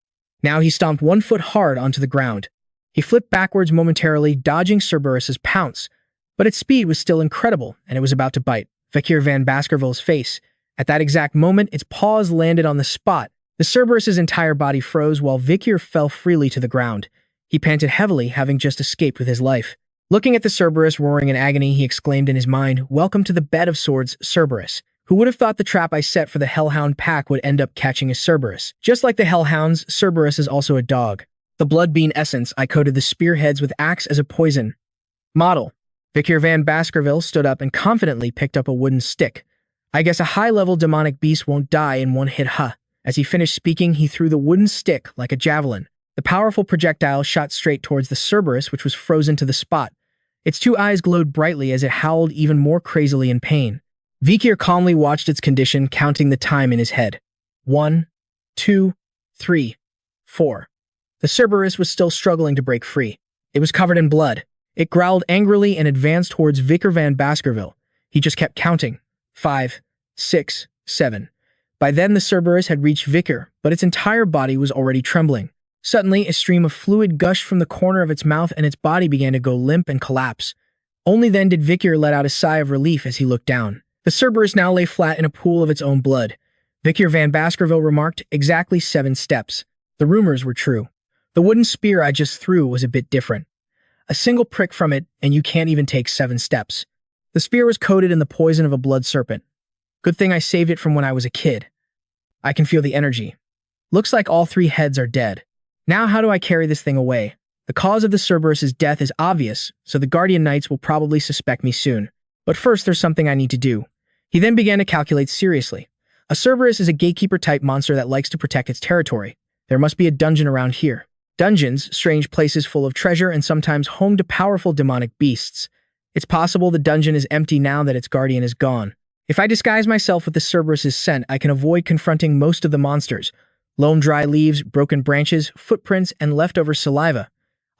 S1: Now he stomped 1 foot hard onto the ground. He flipped backwards momentarily, dodging Cerberus's pounce. But its speed was still incredible, and it was about to bite Vikir van Baskerville's face. At that exact moment, its paws landed on the spot. The Cerberus's entire body froze while Vikir fell freely to the ground. He panted heavily, having just escaped with his life. Looking at the Cerberus roaring in agony, he exclaimed in his mind, "Welcome to the bed of swords, Cerberus." Who would have thought the trap I set for the Hellhound pack would end up catching a Cerberus? Just like the Hellhounds, Cerberus is also a dog. The blood bean essence, I coated the spearheads with axe as a poison. Model. Vikir van Baskerville stood up and confidently picked up a wooden stick. I guess a high-level demonic beast won't die in one hit, huh? As he finished speaking, he threw the wooden stick like a javelin. The powerful projectile shot straight towards the Cerberus, which was frozen to the spot. Its 2 eyes glowed brightly as it howled even more crazily in pain. Vikir calmly watched its condition, counting the time in his head. 1, 2, 3, 4. The Cerberus was still struggling to break free. It was covered in blood. It growled angrily and advanced towards Vikir van Baskerville. He just kept counting. 5, 6, 7. By then, the Cerberus had reached Vikir, but its entire body was already trembling. Suddenly, a stream of fluid gushed from the corner of its mouth and its body began to go limp and collapse. Only then did Vikir let out a sigh of relief as he looked down. The Cerberus now lay flat in a pool of its own blood. Vikir van Baskerville remarked, "Exactly 7 steps. The rumors were true. The wooden spear I just threw was a bit different. A single prick from it, and you can't even take 7 steps. The spear was coated in the poison of a blood serpent. Good thing I saved it from when I was a kid. I can feel the energy. Looks like all 3 heads are dead. Now how do I carry this thing away? The cause of the Cerberus's death is obvious, so the Guardian Knights will probably suspect me soon. But first there's something I need to do." He then began to calculate seriously. A Cerberus is a gatekeeper-type monster that likes to protect its territory. There must be a dungeon around here. Dungeons, strange places full of treasure and sometimes home to powerful demonic beasts. It's possible the dungeon is empty now that its guardian is gone. If I disguise myself with the Cerberus's scent, I can avoid confronting most of the monsters. Loam dry leaves, broken branches, footprints, and leftover saliva.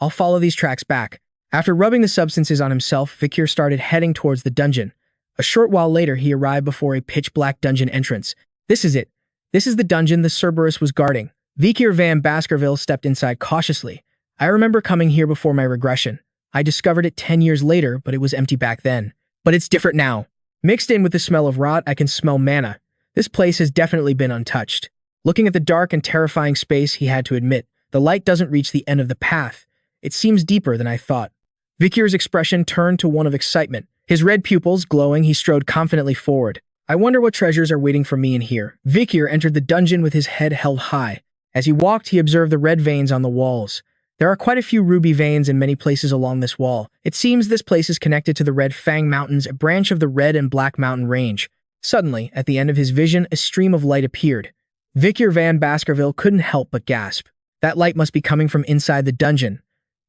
S1: I'll follow these tracks back. After rubbing the substances on himself, Vikir started heading towards the dungeon. A short while later, he arrived before a pitch-black dungeon entrance. This is it. This is the dungeon the Cerberus was guarding. Vikir van Baskerville stepped inside cautiously. I remember coming here before my regression. I discovered it 10 years later, but it was empty back then. But it's different now. Mixed in with the smell of rot, I can smell mana. This place has definitely been untouched. Looking at the dark and terrifying space, he had to admit, the light doesn't reach the end of the path. It seems deeper than I thought. Vikir's expression turned to one of excitement. His red pupils glowing, he strode confidently forward. I wonder what treasures are waiting for me in here. Vikir entered the dungeon with his head held high. As he walked, he observed the red veins on the walls. There are quite a few ruby veins in many places along this wall. It seems this place is connected to the Red Fang Mountains, a branch of the Red and Black Mountain Range. Suddenly, at the end of his vision, a stream of light appeared. Vikir van Baskerville couldn't help but gasp. That light must be coming from inside the dungeon.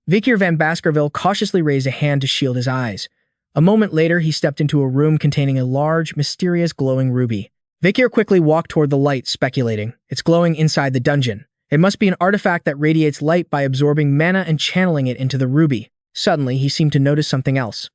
S1: Vikir van Baskerville cautiously raised a hand to shield his eyes. A moment later, he stepped into a room containing a large, mysterious, glowing ruby. Vikir quickly walked toward the light, speculating. It's glowing inside the dungeon. It must be an artifact that radiates light by absorbing mana and channeling it into the ruby. Suddenly, he seemed to notice something else.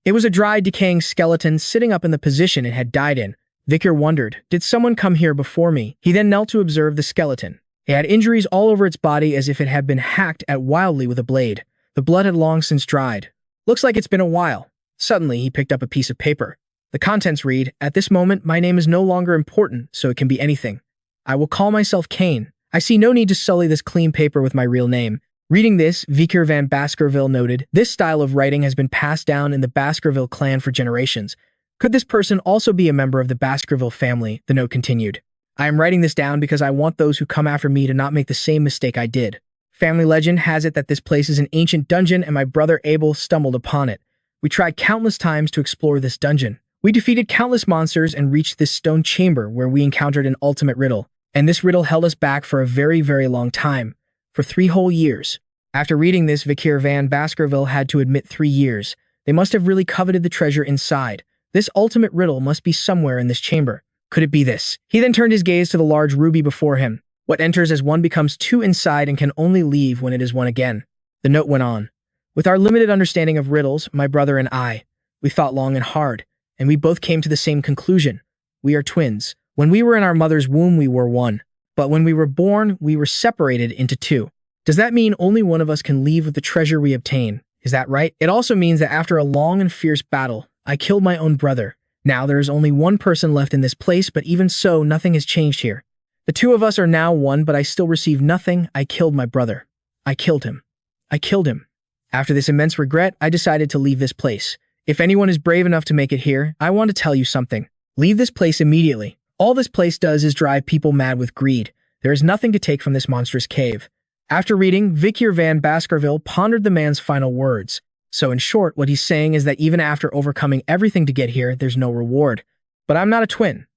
S1: It was a dry, decaying skeleton sitting up in the position it had died in. Vikir wondered, did someone come here before me? He then knelt to observe the skeleton. It had injuries all over its body as if it had been hacked at wildly with a blade. The blood had long since dried. Looks like it's been a while. Suddenly, he picked up a piece of paper. The contents read, "At this moment, my name is no longer important, so it can be anything. I will call myself Cain. I see no need to sully this clean paper with my real name." Reading this, Vikir van Baskerville noted, this style of writing has been passed down in the Baskerville clan for generations. Could this person also be a member of the Baskerville family? The note continued. I am writing this down because I want those who come after me to not make the same mistake I did. Family legend has it that this place is an ancient dungeon and my brother Abel stumbled upon it. We tried countless times to explore this dungeon. We defeated countless monsters and reached this stone chamber where we encountered an ultimate riddle. And this riddle held us back for a very, very long time. For 3 whole years. After reading this, Vikir van Baskerville had to admit 3 years. They must have really coveted the treasure inside. This ultimate riddle must be somewhere in this chamber. Could it be this? He then turned his gaze to the large ruby before him. What enters as 1 becomes 2 inside and can only leave when it is 1 again. The note went on. With our limited understanding of riddles, my brother and I, we thought long and hard, and we both came to the same conclusion. We are twins. When we were in our mother's womb, we were 1. But when we were born, we were separated into 2. Does that mean only one of us can leave with the treasure we obtain? Is that right? It also means that after a long and fierce battle, I killed my own brother. Now there is only 1 person left in this place, but even so, nothing has changed here. The 2 of us are now 1, but I still receive nothing. I killed my brother. I killed him. I killed him. After this immense regret, I decided to leave this place. If anyone is brave enough to make it here, I want to tell you something. Leave this place immediately. All this place does is drive people mad with greed. There is nothing to take from this monstrous cave. After reading, Vikir van Baskerville pondered the man's final words. So in short, what he's saying is that even after overcoming everything to get here, there's no reward. But I'm not a twin.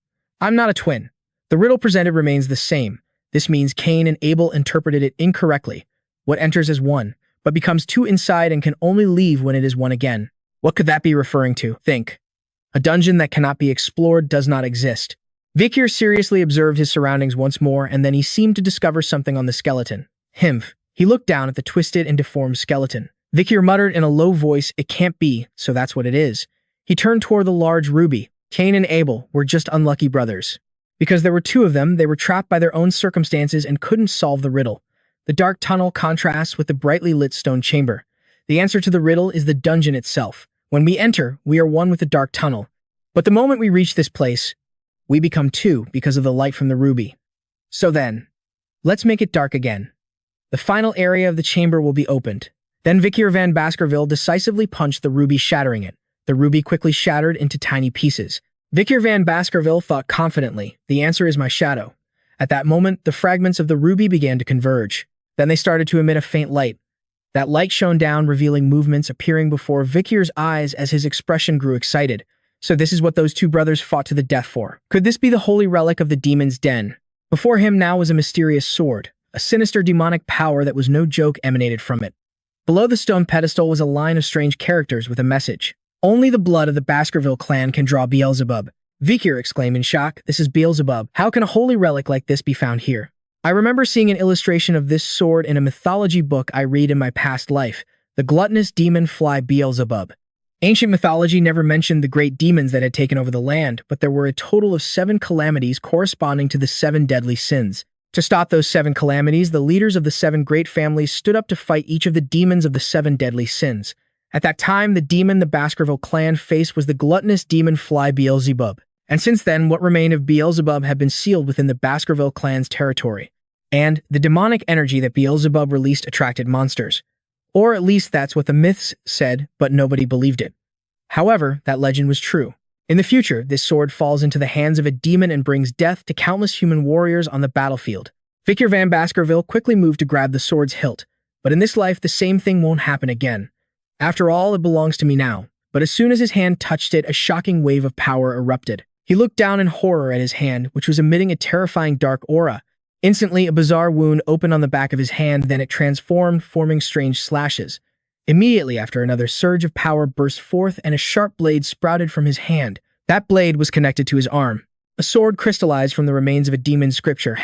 S1: I'm not a twin. The riddle presented remains the same. This means Cain and Abel interpreted it incorrectly. What enters as 1, but becomes 2 inside and can only leave when it is 1 again. What could that be referring to? Think. A dungeon that cannot be explored does not exist. Vikir seriously observed his surroundings once more, and then he seemed to discover something on the skeleton. Himph. He looked down at the twisted and deformed skeleton. Vikir muttered in a low voice, "It can't be, so that's what it is." He turned toward the large ruby. Cain and Abel were just unlucky brothers. Because there were 2 of them, they were trapped by their own circumstances and couldn't solve the riddle. The dark tunnel contrasts with the brightly lit stone chamber. The answer to the riddle is the dungeon itself. When we enter, we are 1 with the dark tunnel. But the moment we reach this place, we become 2 because of the light from the ruby. So then, let's make it dark again. The final area of the chamber will be opened. Then Vikir van Baskerville decisively punched the ruby, shattering it. The ruby quickly shattered into tiny pieces. Vikir van Baskerville thought confidently, "The answer is my shadow." At that moment, the fragments of the ruby began to converge. Then they started to emit a faint light. That light shone down, revealing movements appearing before Vikir's eyes as his expression grew excited. So this is what those 2 brothers fought to the death for. Could this be the holy relic of the demon's den? Before him now was a mysterious sword. A sinister demonic power that was no joke emanated from it. Below the stone pedestal was a line of strange characters with a message. "Only the blood of the Baskerville clan can draw Beelzebub." Vikir exclaimed in shock, "This is Beelzebub. How can a holy relic like this be found here?" I remember seeing an illustration of this sword in a mythology book I read in my past life, the gluttonous demon fly Beelzebub. Ancient mythology never mentioned the great demons that had taken over the land, but there were a total of 7 calamities corresponding to the 7 deadly sins. To stop those 7 calamities, the leaders of the 7 great families stood up to fight each of the demons of the 7 deadly sins. At that time, the demon the Baskerville clan faced was the gluttonous demon fly Beelzebub. And since then, what remained of Beelzebub had been sealed within the Baskerville clan's territory. And the demonic energy that Beelzebub released attracted monsters. Or at least that's what the myths said, but nobody believed it. However, that legend was true. In the future, this sword falls into the hands of a demon and brings death to countless human warriors on the battlefield. Vikir van Baskerville quickly moved to grab the sword's hilt, but in this life, the same thing won't happen again. After all, it belongs to me now. But as soon as his hand touched it, a shocking wave of power erupted. He looked down in horror at his hand, which was emitting a terrifying dark aura. Instantly, a bizarre wound opened on the back of his hand, then it transformed, forming strange slashes. Immediately after, another surge of power burst forth and a sharp blade sprouted from his hand. That blade was connected to his arm. A sword crystallized from the remains of a demon's scripture.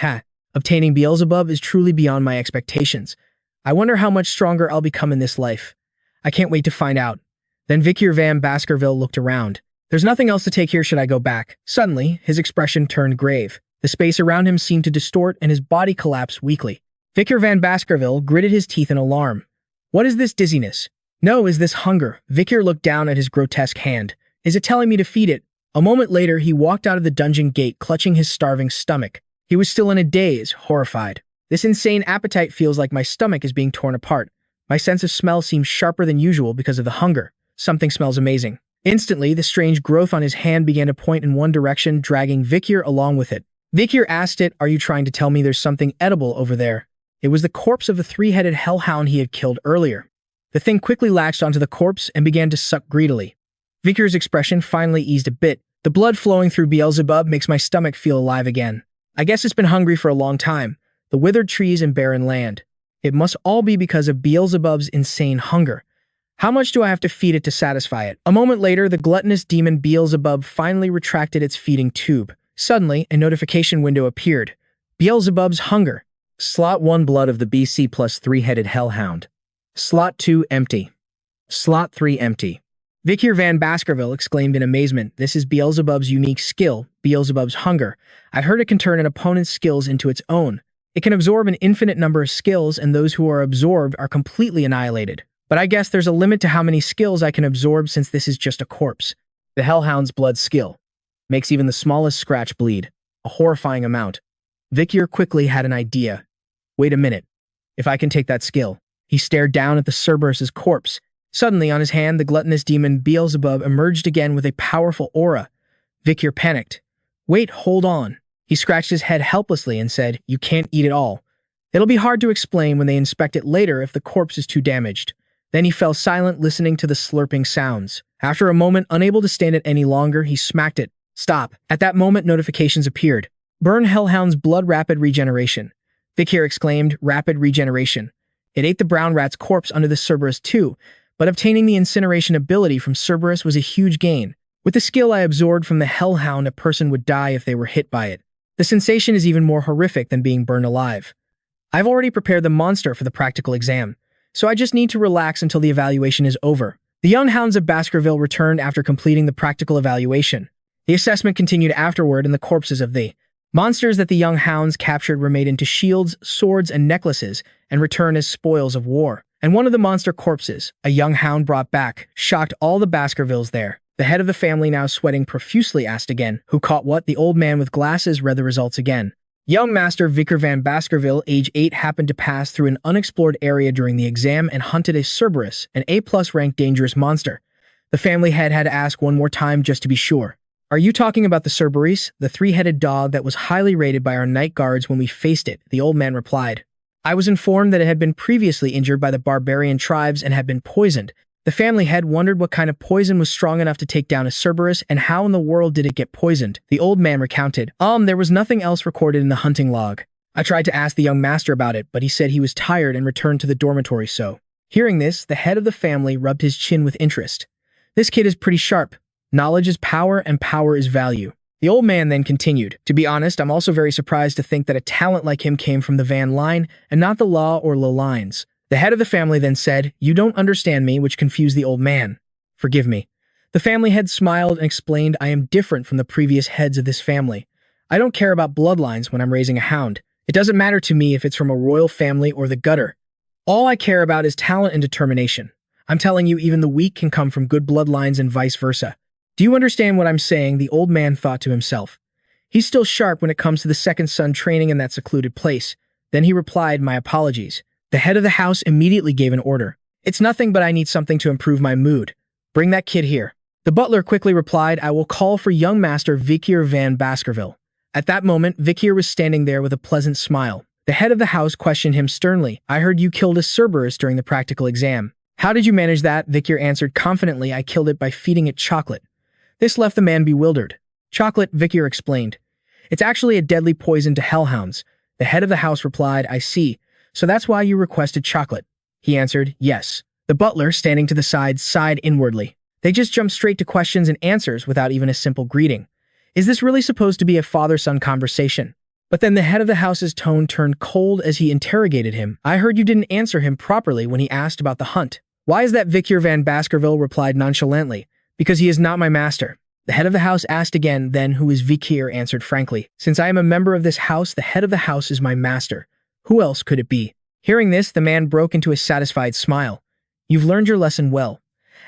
S1: Obtaining Beelzebub is truly beyond my expectations. I wonder how much stronger I'll become in this life. I can't wait to find out. Then Vikir van Baskerville looked around. There's nothing else to take here, should I go back? Suddenly, his expression turned grave. The space around him seemed to distort and his body collapsed weakly. Vikir van Baskerville gritted his teeth in alarm. What is this dizziness? No, is this hunger? Vikir looked down at his grotesque hand. Is it telling me to feed it? A moment later, he walked out of the dungeon gate, clutching his starving stomach. He was still in a daze, horrified. This insane appetite feels like my stomach is being torn apart. My sense of smell seems sharper than usual because of the hunger. Something smells amazing. Instantly, the strange growth on his hand began to point in one direction, dragging Vikir along with it. Vikir asked it, "Are you trying to tell me there's something edible over there?" It was the corpse of the three-headed hellhound he had killed earlier. The thing quickly latched onto the corpse and began to suck greedily. Vikir's expression finally eased a bit. "The blood flowing through Beelzebub makes my stomach feel alive again. I guess it's been hungry for a long time. The withered trees and barren land. It must all be because of Beelzebub's insane hunger. How much do I have to feed it to satisfy it?" A moment later, the gluttonous demon Beelzebub finally retracted its feeding tube. Suddenly, a notification window appeared. Beelzebub's hunger. Slot 1 blood of the BC plus three-headed hellhound. Slot 2 empty. Slot 3 empty. Vikir van Baskerville exclaimed in amazement. "This is Beelzebub's unique skill, Beelzebub's hunger. I've heard it can turn an opponent's skills into its own. It can absorb an infinite number of skills, and those who are absorbed are completely annihilated. But I guess there's a limit to how many skills I can absorb since this is just a corpse." The hellhound's blood skill makes even the smallest scratch bleed. A horrifying amount. Vikir quickly had an idea. "Wait a minute. If I can take that skill." He stared down at the Cerberus's corpse. Suddenly, on his hand, the gluttonous demon Beelzebub emerged again with a powerful aura. Vikir panicked. "Wait, hold on." He scratched his head helplessly and said, "You can't eat it all. It'll be hard to explain when they inspect it later if the corpse is too damaged." Then he fell silent, listening to the slurping sounds. After a moment, unable to stand it any longer, he smacked it. "Stop." At that moment, notifications appeared. "Burn Hellhound's blood rapid regeneration." Vikir exclaimed, "Rapid regeneration." It ate the brown rat's corpse under the Cerberus too, but obtaining the incineration ability from Cerberus was a huge gain. With the skill I absorbed from the Hellhound, a person would die if they were hit by it. The sensation is even more horrific than being burned alive. I've already prepared the monster for the practical exam, so I just need to relax until the evaluation is over. The young hounds of Baskerville returned after completing the practical evaluation. The assessment continued afterward, and the corpses of the monsters that the young hounds captured were made into shields, swords, and necklaces, and returned as spoils of war. And one of the monster corpses, a young hound brought back, shocked all the Baskervilles there. The head of the family, now sweating profusely, asked again, "Who caught what?" The old man with glasses read the results again. Young Master Vikir van Baskerville, age 8, happened to pass through an unexplored area during the exam and hunted a Cerberus, an A+ ranked dangerous monster. The family head had to ask one more time just to be sure. "Are you talking about the Cerberus, the three-headed dog that was highly rated by our night guards when we faced it?" The old man replied. "I was informed that it had been previously injured by the barbarian tribes and had been poisoned." The family head wondered what kind of poison was strong enough to take down a Cerberus and how in the world did it get poisoned. The old man recounted, There was nothing else recorded in the hunting log. I tried to ask the young master about it, but he said he was tired and returned to the dormitory so." Hearing this, the head of the family rubbed his chin with interest. "This kid is pretty sharp. Knowledge is power and power is value." The old man then continued, "To be honest, I'm also very surprised to think that a talent like him came from the Van line and not the Law or Le lines." The head of the family then said, "You don't understand me," which confused the old man. "Forgive me." The family head smiled and explained, "I am different from the previous heads of this family. I don't care about bloodlines when I'm raising a hound. It doesn't matter to me if it's from a royal family or the gutter. All I care about is talent and determination. I'm telling you, even the weak can come from good bloodlines and vice versa. Do you understand what I'm saying?" The old man thought to himself. He's still sharp when it comes to the second son training in that secluded place. Then he replied, "My apologies." The head of the house immediately gave an order. "It's nothing, but I need something to improve my mood. Bring that kid here." The butler quickly replied, "I will call for young Master Vikir van Baskerville." At that moment, Vikir was standing there with a pleasant smile. The head of the house questioned him sternly. "I heard you killed a Cerberus during the practical exam. How did you manage that?" Vikir answered confidently, "I killed it by feeding it chocolate." This left the man bewildered. "Chocolate," Vikir explained. "It's actually a deadly poison to hellhounds." The head of the house replied, "I see. So that's why you requested chocolate." He answered, "Yes." The butler, standing to the side, sighed inwardly. They just jumped straight to questions and answers without even a simple greeting. Is this really supposed to be a father-son conversation? But then the head of the house's tone turned cold as he interrogated him. "I heard you didn't answer him properly when he asked about the hunt." "Why is that?" Vikir van Baskerville replied nonchalantly. "Because he is not my master." The head of the house asked again, then "Who is Vikir?" answered frankly. "Since I am a member of this house, the head of the house is my master. Who else could it be?" Hearing this, the man broke into a satisfied smile. "You've learned your lesson well.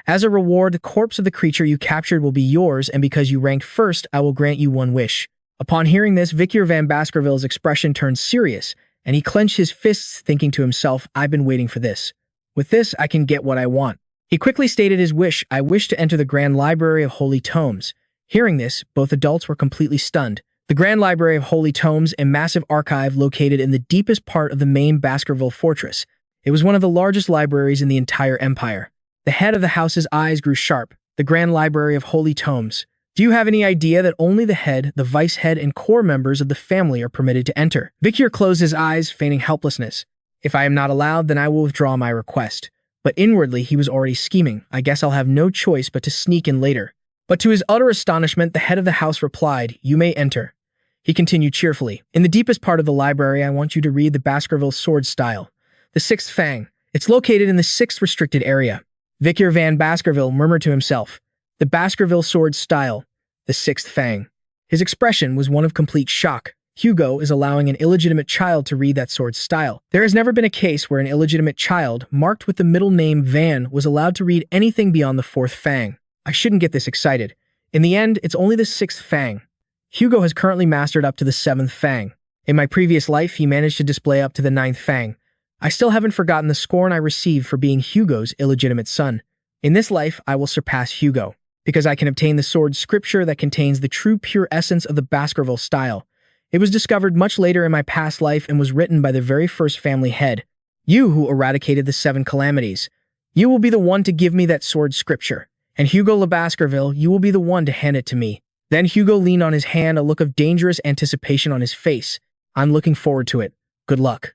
S1: As a reward, the corpse of the creature you captured will be yours, and because you ranked first, I will grant you one wish." Upon hearing this, Vikir van Baskerville's expression turned serious, and he clenched his fists, thinking to himself, "I've been waiting for this. With this, I can get what I want." He quickly stated his wish, "I wish to enter the Grand Library of Holy Tomes." Hearing this, both adults were completely stunned. The Grand Library of Holy Tomes, a massive archive located in the deepest part of the main Baskerville fortress. It was one of the largest libraries in the entire empire. The head of the house's eyes grew sharp. The Grand Library of Holy Tomes. Do you have any idea that only the head, the vice head, and core members of the family are permitted to enter? Vikir closed his eyes, feigning helplessness. If I am not allowed, then I will withdraw my request. But inwardly, he was already scheming. I guess I'll have no choice but to sneak in later. But to his utter astonishment, the head of the house replied, "You may enter." He continued cheerfully. "In the deepest part of the library, I want you to read the Baskerville sword style. The 6th Fang. It's located in the 6th restricted area." Vikir van Baskerville murmured to himself, "The Baskerville sword style. The 6th Fang." His expression was one of complete shock. Hugo is allowing an illegitimate child to read that sword style. There has never been a case where an illegitimate child, marked with the middle name Van, was allowed to read anything beyond the 4th Fang. I shouldn't get this excited. In the end, it's only the 6th Fang. Hugo has currently mastered up to the 7th Fang. In my previous life, he managed to display up to the 9th Fang. I still haven't forgotten the scorn I received for being Hugo's illegitimate son. In this life, I will surpass Hugo, because I can obtain the sword scripture that contains the true pure essence of the Baskerville style. It was discovered much later in my past life and was written by the very first family head. You who eradicated the 7 calamities. You will be the one to give me that sword scripture. And Hugo Le Baskerville, you will be the one to hand it to me. Then Hugo leaned on his hand, a look of dangerous anticipation on his face. I'm looking forward to it. Good luck.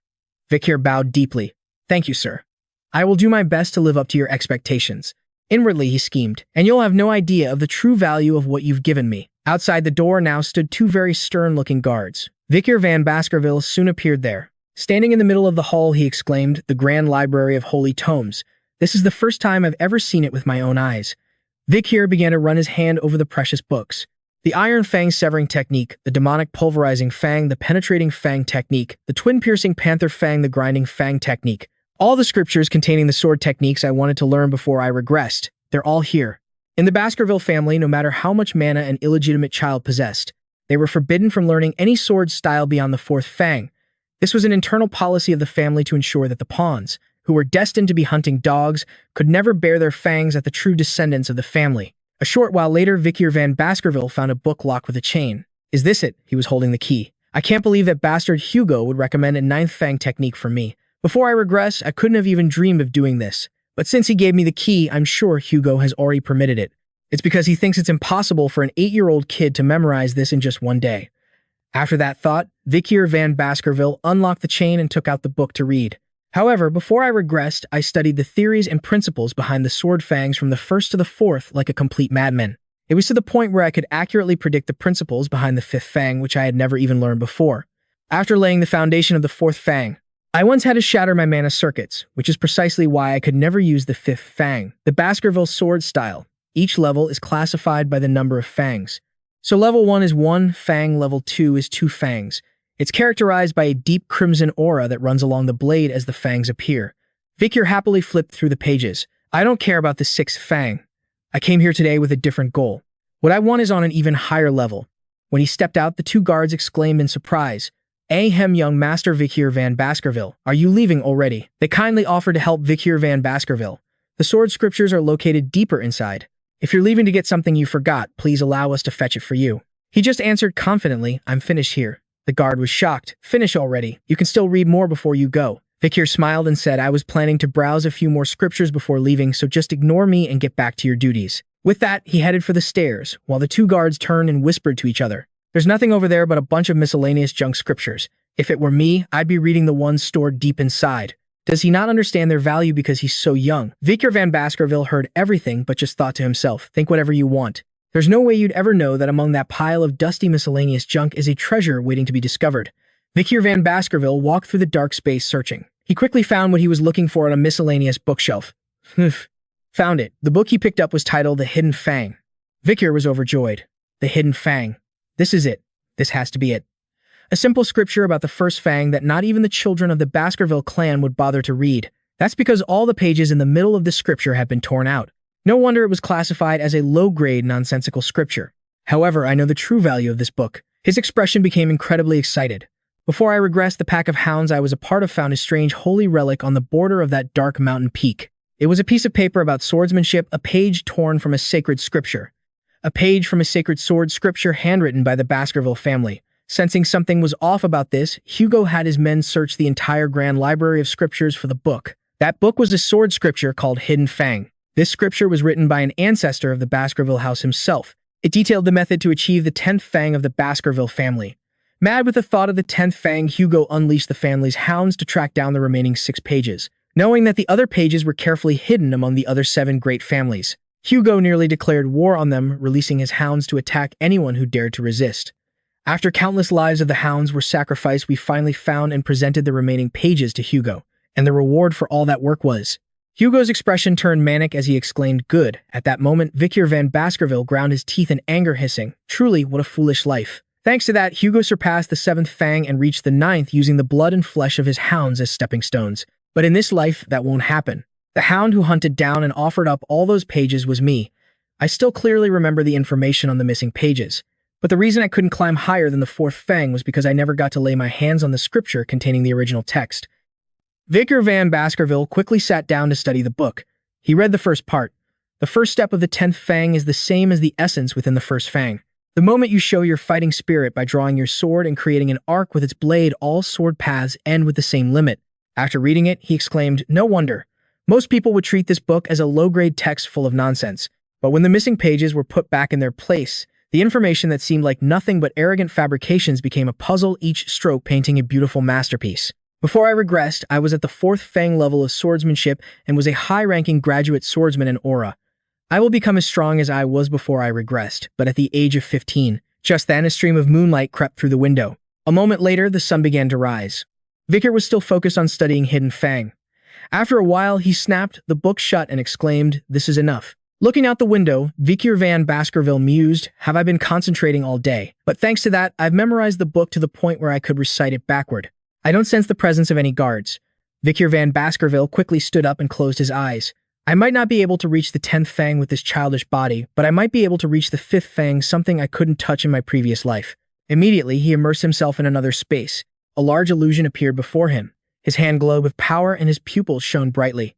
S1: Vikir bowed deeply. Thank you, sir. I will do my best to live up to your expectations. Inwardly, he schemed, and you'll have no idea of the true value of what you've given me. Outside the door now stood 2 very stern-looking guards. Vikir van Baskerville soon appeared there. Standing in the middle of the hall, he exclaimed, "The Grand Library of Holy Tomes. This is the first time I've ever seen it with my own eyes." Vikir began to run his hand over the precious books. The Iron Fang Severing Technique, the Demonic Pulverizing Fang, the Penetrating Fang Technique, the Twin Piercing Panther Fang, the Grinding Fang Technique. All the scriptures containing the sword techniques I wanted to learn before I regressed. They're all here. In the Baskerville family, no matter how much mana an illegitimate child possessed, they were forbidden from learning any sword style beyond the 4th Fang. This was an internal policy of the family to ensure that the pawns, who were destined to be hunting dogs, could never bear their fangs at the true descendants of the family. A short while later, Vikir van Baskerville found a book locked with a chain. Is this it? He was holding the key. I can't believe that bastard Hugo would recommend a 9th Fang technique for me. Before I regress, I couldn't have even dreamed of doing this. But since he gave me the key, I'm sure Hugo has already permitted it. It's because he thinks it's impossible for an 8-year-old kid to memorize this in just one day. After that thought, Vikir van Baskerville unlocked the chain and took out the book to read. However, before I regressed, I studied the theories and principles behind the sword fangs from the 1st to the 4th like a complete madman. It was to the point where I could accurately predict the principles behind the 5th Fang, which I had never even learned before. After laying the foundation of the 4th Fang, I once had to shatter my mana circuits, which is precisely why I could never use the 5th Fang. The Baskerville sword style. Each level is classified by the number of fangs. So level 1 is 1 Fang, level 2 is 2 Fangs. It's characterized by a deep crimson aura that runs along the blade as the fangs appear. Vikir happily flipped through the pages. I don't care about the 6th Fang. I came here today with a different goal. What I want is on an even higher level. When he stepped out, the 2 guards exclaimed in surprise, "Ahem, young Master Vikir van Baskerville, are you leaving already?" They kindly offered to help Vikir van Baskerville. The sword scriptures are located deeper inside. If you're leaving to get something you forgot, please allow us to fetch it for you. He just answered confidently, "I'm finished here." The guard was shocked. "Finish already. You can still read more before you go." Vikir smiled and said, "I was planning to browse a few more scriptures before leaving, so just ignore me and get back to your duties." With that, he headed for the stairs, while the 2 guards turned and whispered to each other. There's nothing over there but a bunch of miscellaneous junk scriptures. If it were me, I'd be reading the ones stored deep inside. Does he not understand their value because he's so young? Vikir van Baskerville heard everything but just thought to himself, think whatever you want. There's no way you'd ever know that among that pile of dusty miscellaneous junk is a treasure waiting to be discovered. Vikir van Baskerville walked through the dark space searching. He quickly found what he was looking for on a miscellaneous bookshelf. Found it. The book he picked up was titled The Hidden Fang. Vikir was overjoyed. The Hidden Fang. This is it. This has to be it. A simple scripture about the first Fang that not even the children of the Baskerville clan would bother to read. That's because all the pages in the middle of the scripture had been torn out. No wonder it was classified as a low-grade, nonsensical scripture. However, I know the true value of this book. His expression became incredibly excited. Before I regressed, the pack of hounds I was a part of found a strange holy relic on the border of that dark mountain peak. It was a piece of paper about swordsmanship, a page torn from a sacred scripture. a page from a sacred sword scripture handwritten by the Baskerville family. Sensing something was off about this, Hugo had his men search the entire grand library of scriptures for the book. That book was a sword scripture called Hidden Fang. This scripture was written by an ancestor of the Baskerville house himself. It detailed the method to achieve the 10th Fang of the Baskerville family. Mad with the thought of the 10th Fang, Hugo unleashed the family's hounds to track down the remaining 6 pages. Knowing that the other pages were carefully hidden among the other 7 great families, Hugo nearly declared war on them, releasing his hounds to attack anyone who dared to resist. After countless lives of the hounds were sacrificed, we finally found and presented the remaining pages to Hugo, and the reward for all that work was... Hugo's expression turned manic as he exclaimed, "Good." At that moment, Vikir van Baskerville ground his teeth in anger, hissing, "Truly, what a foolish life." Thanks to that, Hugo surpassed the 7th Fang and reached the 9th using the blood and flesh of his hounds as stepping stones. But in this life, that won't happen. The hound who hunted down and offered up all those pages was me. I still clearly remember the information on the missing pages. But the reason I couldn't climb higher than the 4th Fang was because I never got to lay my hands on the scripture containing the original text. Vikir van Baskerville quickly sat down to study the book. He read the first part. The first step of the 10th Fang is the same as the essence within the first Fang. The moment you show your fighting spirit by drawing your sword and creating an arc with its blade, all sword paths end with the same limit. After reading it, he exclaimed, "No wonder. Most people would treat this book as a low-grade text full of nonsense." But when the missing pages were put back in their place, the information that seemed like nothing but arrogant fabrications became a puzzle, each stroke painting a beautiful masterpiece. Before I regressed, I was at the 4th Fang level of swordsmanship and was a high-ranking graduate swordsman in Aura. I will become as strong as I was before I regressed, but at the age of 15. Just then, a stream of moonlight crept through the window. A moment later, the sun began to rise. Vikir was still focused on studying Hidden Fang. After a while, he snapped the book shut and exclaimed, "This is enough." Looking out the window, Vikir van Baskerville mused, "Have I been concentrating all day? But thanks to that, I've memorized the book to the point where I could recite it backward. I don't sense the presence of any guards." Vikir van Baskerville quickly stood up and closed his eyes. "I might not be able to reach the 10th Fang with this childish body, but I might be able to reach the 5th Fang, something I couldn't touch in my previous life." Immediately, he immersed himself in another space. A large illusion appeared before him. His hand glowed with power and his pupils shone brightly.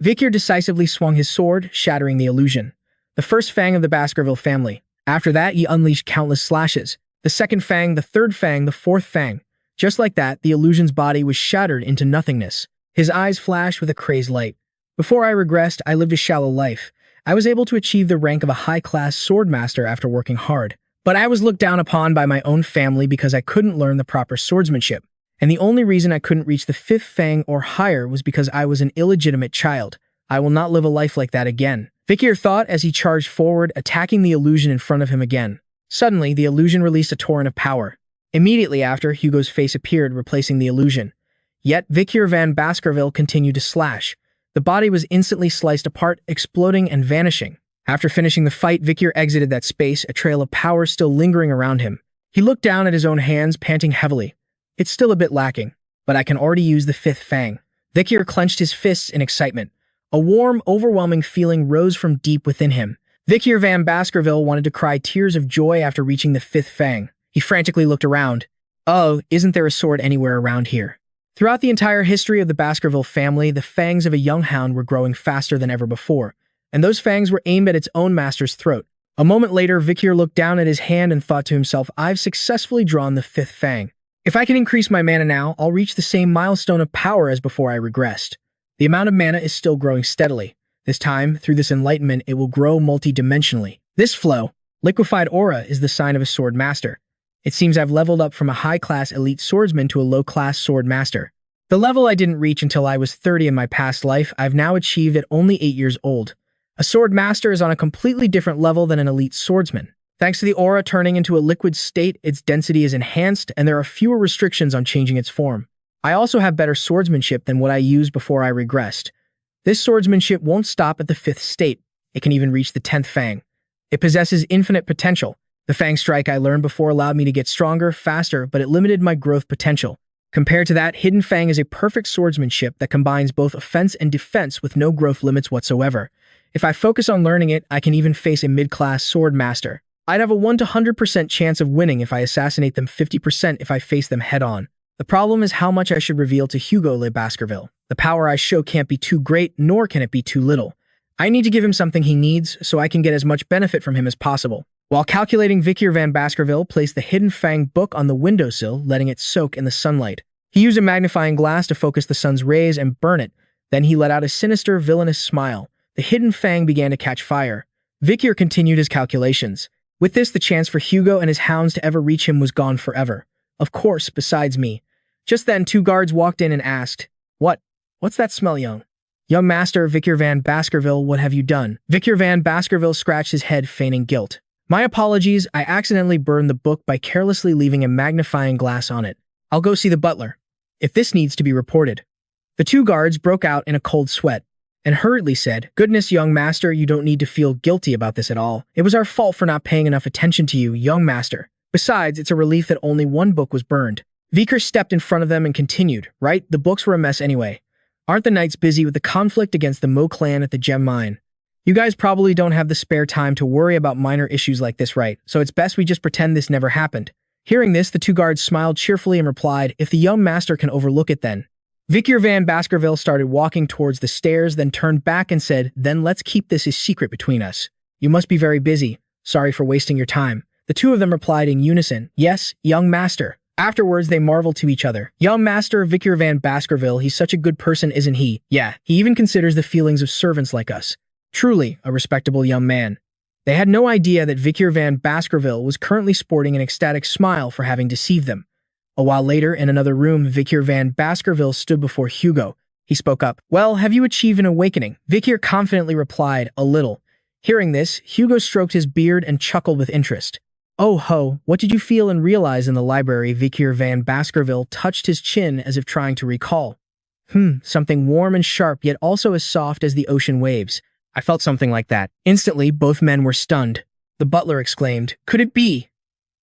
S1: Vikir decisively swung his sword, shattering the illusion. The 1st Fang of the Baskerville family. After that, he unleashed countless slashes. The 2nd Fang, the 3rd Fang, the 4th Fang. Just like that, the illusion's body was shattered into nothingness. His eyes flashed with a crazed light. Before I regressed, I lived a shallow life. I was able to achieve the rank of a high-class swordmaster after working hard. But I was looked down upon by my own family because I couldn't learn the proper swordsmanship. And the only reason I couldn't reach the 5th Fang or higher was because I was an illegitimate child. I will not live a life like that again. Vikir thought as he charged forward, attacking the illusion in front of him again. Suddenly, the illusion released a torrent of power. Immediately after, Hugo's face appeared, replacing the illusion. Yet, Vikir van Baskerville continued to slash. The body was instantly sliced apart, exploding and vanishing. After finishing the fight, Vikir exited that space, a trail of power still lingering around him. He looked down at his own hands, panting heavily. "It's still a bit lacking, but I can already use the 5th Fang." Vikir clenched his fists in excitement. A warm, overwhelming feeling rose from deep within him. Vikir van Baskerville wanted to cry tears of joy after reaching the 5th Fang. He frantically looked around. "Oh, isn't there a sword anywhere around here?" Throughout the entire history of the Baskerville family, the fangs of a young hound were growing faster than ever before, and those fangs were aimed at its own master's throat. A moment later, Vikir looked down at his hand and thought to himself, "I've successfully drawn the 5th Fang. If I can increase my mana now, I'll reach the same milestone of power as before I regressed." The amount of mana is still growing steadily. This time, through this enlightenment, it will grow multi-dimensionally. This flow, liquefied aura, is the sign of a sword master. It seems I've leveled up from a high-class elite swordsman to a low-class sword master. The level I didn't reach until I was 30 in my past life, I've now achieved at only 8 years old. A sword master is on a completely different level than an elite swordsman. Thanks to the aura turning into a liquid state, its density is enhanced, and there are fewer restrictions on changing its form. I also have better swordsmanship than what I used before I regressed. This swordsmanship won't stop at the 5th state. It can even reach the 10th Fang. It possesses infinite potential. The Fang strike I learned before allowed me to get stronger, faster, but it limited my growth potential. Compared to that, Hidden Fang is a perfect swordsmanship that combines both offense and defense with no growth limits whatsoever. If I focus on learning it, I can even face a mid-class sword master. I'd have a 1 to 100% chance of winning if I assassinate them, 50% if I face them head-on. The problem is how much I should reveal to Hugo Le Baskerville. The power I show can't be too great, nor can it be too little. I need to give him something he needs so I can get as much benefit from him as possible. While calculating, Vikir van Baskerville placed the hidden Fang book on the windowsill, letting it soak in the sunlight. He used a magnifying glass to focus the sun's rays and burn it. Then he let out a sinister, villainous smile. The hidden Fang began to catch fire. Vikir continued his calculations. With this, the chance for Hugo and his hounds to ever reach him was gone forever. Of course, besides me. Just then, 2 guards walked in and asked, What's that smell, young master? Vikir van Baskerville, what have you done? Vikir van Baskerville scratched his head, feigning guilt. My apologies, I accidentally burned the book by carelessly leaving a magnifying glass on it. I'll go see the butler, if this needs to be reported. The 2 guards broke out in a cold sweat and hurriedly said, Goodness, young master, you don't need to feel guilty about this at all. It was our fault for not paying enough attention to you, young master. Besides, it's a relief that only 1 book was burned. Vikir stepped in front of them and continued, Right, the books were a mess anyway. Aren't the knights busy with the conflict against the Mo clan at the gem mine? You guys probably don't have the spare time to worry about minor issues like this, right? So it's best we just pretend this never happened. Hearing this, the 2 guards smiled cheerfully and replied, If the young master can overlook it then. Vikir van Baskerville started walking towards the stairs, then turned back and said, Then let's keep this a secret between us. You must be very busy. Sorry for wasting your time. The 2 of them replied in unison, Yes, young master. Afterwards, they marveled to each other. Young master Vikir van Baskerville, he's such a good person, isn't he? Yeah, he even considers the feelings of servants like us. Truly, a respectable young man. They had no idea that Vikir van Baskerville was currently sporting an ecstatic smile for having deceived them. A while later, in another room, Vikir van Baskerville stood before Hugo. He spoke up. Well, have you achieved an awakening? Vikir confidently replied, A little. Hearing this, Hugo stroked his beard and chuckled with interest. Oh ho, what did you feel and realize in the library? Vikir van Baskerville touched his chin as if trying to recall. Something warm and sharp, yet also as soft as the ocean waves. I felt something like that. Instantly, both men were stunned. The butler exclaimed, Could it be?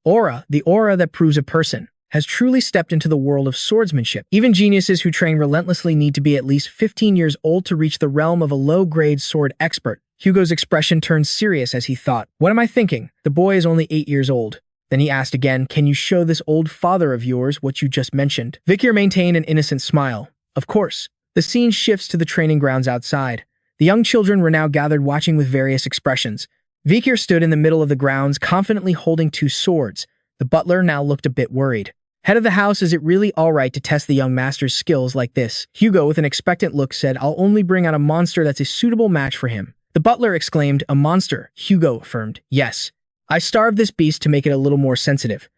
S1: Aura, the aura that proves a person, has truly stepped into the world of swordsmanship. Even geniuses who train relentlessly need to be at least 15 years old to reach the realm of a low-grade sword expert. Hugo's expression turned serious as he thought, What am I thinking? The boy is only 8 years old. Then he asked again, Can you show this old father of yours what you just mentioned? Vikir maintained an innocent smile. Of course. The scene shifts to the training grounds outside. The young children were now gathered watching with various expressions. Vikir stood in the middle of the grounds, confidently holding 2 swords. The butler now looked a bit worried. Head of the house, is it really all right to test the young master's skills like this? Hugo, with an expectant look, said, I'll only bring out a monster that's a suitable match for him. The butler exclaimed, A monster? Hugo affirmed, Yes. I starved this beast to make it a little more sensitive.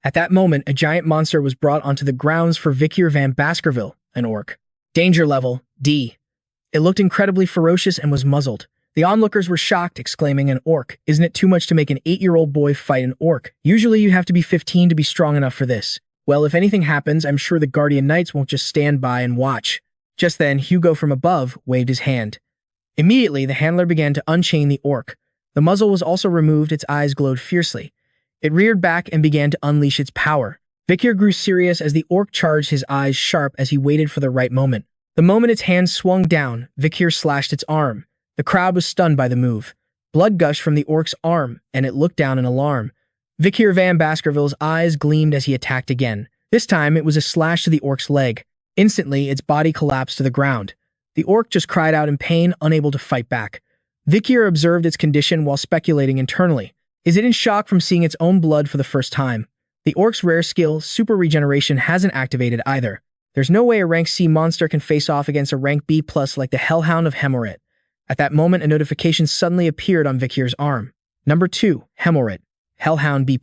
S1: At that moment, a giant monster was brought onto the grounds for Vikir van Baskerville, an orc. Danger level, D. It looked incredibly ferocious and was muzzled. The onlookers were shocked, exclaiming, An orc. Isn't it too much to make an 8-year-old boy fight an orc? Usually you have to be 15 to be strong enough for this. Well, if anything happens, I'm sure the Guardian Knights won't just stand by and watch. Just then, Hugo from above waved his hand. Immediately, the handler began to unchain the orc. The muzzle was also removed, its eyes glowed fiercely. It reared back and began to unleash its power. Vikir grew serious as the orc charged, his eyes sharp as he waited for the right moment. The moment its hand swung down, Vikir slashed its arm. The crowd was stunned by the move. Blood gushed from the orc's arm, and it looked down in alarm. Vikir van Baskerville's eyes gleamed as he attacked again. This time, it was a slash to the orc's leg. Instantly, its body collapsed to the ground. The orc just cried out in pain, unable to fight back. Vikir observed its condition while speculating internally. Is it in shock from seeing its own blood for the first time? The orc's rare skill, super regeneration, hasn't activated either. There's no way a rank C monster can face off against a rank B+ like the Hellhound of Hemorit. At that moment, a notification suddenly appeared on Vikir's arm. Number 2, Hemorit. Hellhound B+.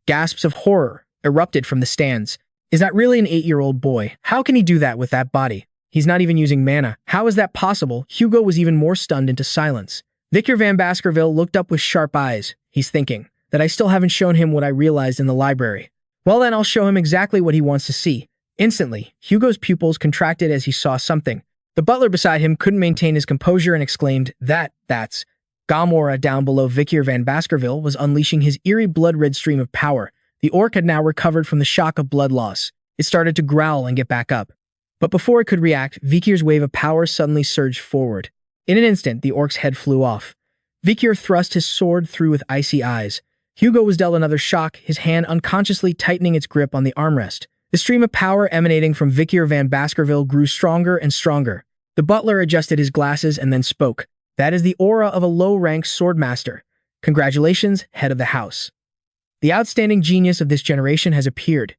S1: Gasps of horror erupted from the stands. Is that really an 8-year-old boy? How can he do that with that body? He's not even using mana. How is that possible? Hugo was even more stunned into silence. Vikir van Baskerville looked up with sharp eyes. He's thinking that I still haven't shown him what I realized in the library. Well then, I'll show him exactly what he wants to see. Instantly, Hugo's pupils contracted as he saw something. The butler beside him couldn't maintain his composure and exclaimed, That's Gamora down below Vikir van Baskerville was unleashing his eerie blood-red stream of power. The orc had now recovered from the shock of blood loss. It started to growl and get back up. But before it could react, Vikir's wave of power suddenly surged forward. In an instant, the orc's head flew off. Vikir thrust his sword through with icy eyes. Hugo was dealt another shock, his hand unconsciously tightening its grip on the armrest. The stream of power emanating from Vikir van Baskerville grew stronger and stronger. The butler adjusted his glasses and then spoke. That is the aura of a low-ranked swordmaster. Congratulations, head of the house. The outstanding genius of this generation has appeared.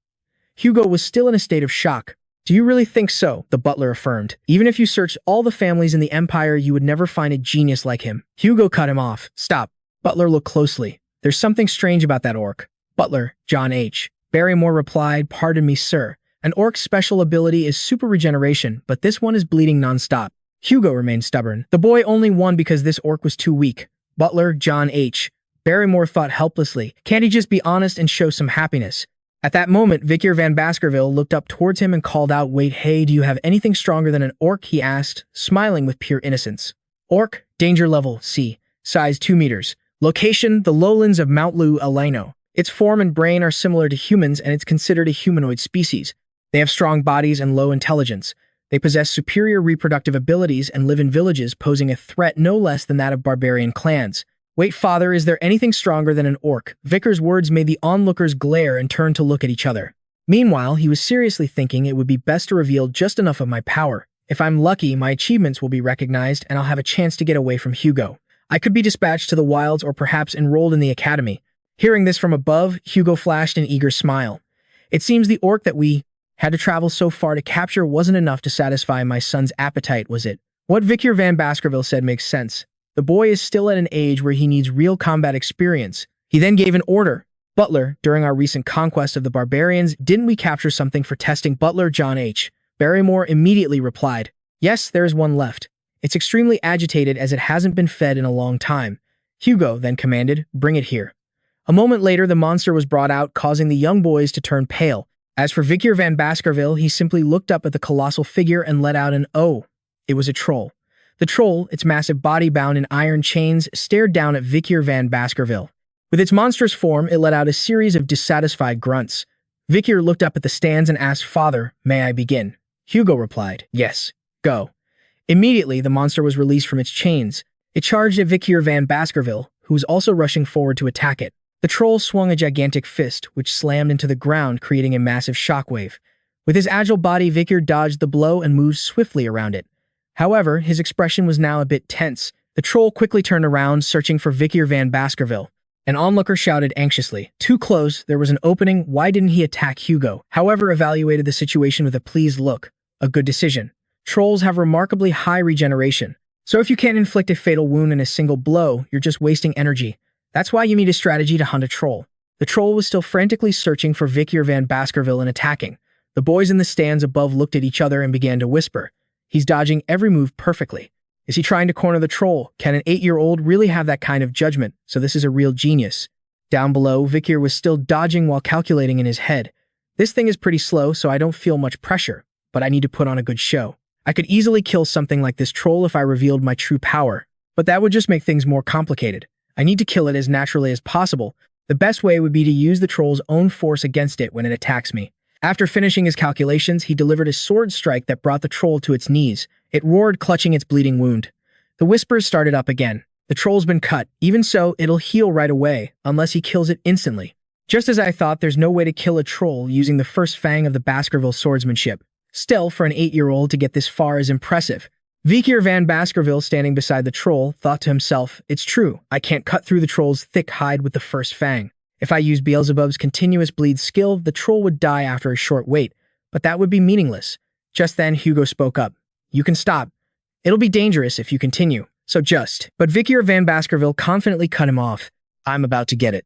S1: Hugo was still in a state of shock. Do you really think so? The butler affirmed. Even if you searched all the families in the empire, you would never find a genius like him. Hugo cut him off. Stop. Butler looked closely. There's something strange about that orc. Butler, John H. Barrymore replied, pardon me, sir. An orc's special ability is super regeneration, but this one is bleeding non-stop. Hugo remained stubborn. The boy only won because this orc was too weak. Butler, John H. Barrymore thought helplessly. Can't he just be honest and show some happiness? At that moment, Vikir van Baskerville looked up towards him and called out, wait, hey, do you have anything stronger than an orc? He asked, smiling with pure innocence. Orc, danger level, C. Size 2 meters. Location, the lowlands of Mount Lu Alino. Its form and brain are similar to humans and it's considered a humanoid species. They have strong bodies and low intelligence. They possess superior reproductive abilities and live in villages, posing a threat no less than that of barbarian clans. Wait, father, is there anything stronger than an orc? Vikir's words made the onlookers glare and turn to look at each other. Meanwhile, he was seriously thinking it would be best to reveal just enough of my power. If I'm lucky, my achievements will be recognized and I'll have a chance to get away from Hugo. I could be dispatched to the wilds or perhaps enrolled in the academy. Hearing this from above, Hugo flashed an eager smile. It seems the orc that we had to travel so far to capture wasn't enough to satisfy my son's appetite, was it? What Vikir van Baskerville said makes sense. The boy is still at an age where he needs real combat experience. He then gave an order. Butler, during our recent conquest of the barbarians, didn't we capture something for testing? Butler, John H. Barrymore immediately replied, yes, there is one left. It's extremely agitated as it hasn't been fed in a long time. Hugo then commanded, bring it here. A moment later, the monster was brought out, causing the young boys to turn pale. As for Vikir van Baskerville, he simply looked up at the colossal figure and let out an "oh." It was a troll. The troll, its massive body bound in iron chains, stared down at Vikir van Baskerville. With its monstrous form, it let out a series of dissatisfied grunts. Vikir looked up at the stands and asked, father, may I begin? Hugo replied, yes, go. Immediately, the monster was released from its chains. It charged at Vikir van Baskerville, who was also rushing forward to attack it. The troll swung a gigantic fist, which slammed into the ground, creating a massive shockwave. With his agile body, Vikir dodged the blow and moved swiftly around it. However, his expression was now a bit tense. The troll quickly turned around, searching for Vikir van Baskerville. An onlooker shouted anxiously, too close, there was an opening, why didn't he attack Hugo? However, evaluated the situation with a pleased look. A good decision. Trolls have remarkably high regeneration. So if you can't inflict a fatal wound in a single blow, you're just wasting energy. That's why you need a strategy to hunt a troll. The troll was still frantically searching for Vikir van Baskerville and attacking. The boys in the stands above looked at each other and began to whisper. He's dodging every move perfectly. Is he trying to corner the troll? Can an 8-year-old really have that kind of judgment? So this is a real genius. Down below, Vikir was still dodging while calculating in his head. This thing is pretty slow, so I don't feel much pressure, but I need to put on a good show. I could easily kill something like this troll if I revealed my true power, but that would just make things more complicated. I need to kill it as naturally as possible. The best way would be to use the troll's own force against it when it attacks me. After finishing his calculations, he delivered a sword strike that brought the troll to its knees. It roared, clutching its bleeding wound. The whispers started up again. The troll's been cut. Even so, it'll heal right away, unless he kills it instantly. Just as I thought, there's no way to kill a troll using the first Fang of the Baskerville swordsmanship. Still, for an 8-year-old to get this far is impressive. Vikir van Baskerville, standing beside the troll, thought to himself, it's true, I can't cut through the troll's thick hide with the first Fang. If I use Beelzebub's continuous bleed skill, the troll would die after a short wait, but that would be meaningless. Just then, Hugo spoke up. You can stop. It'll be dangerous if you continue, so just. But Vikir van Baskerville confidently cut him off. I'm about to get it.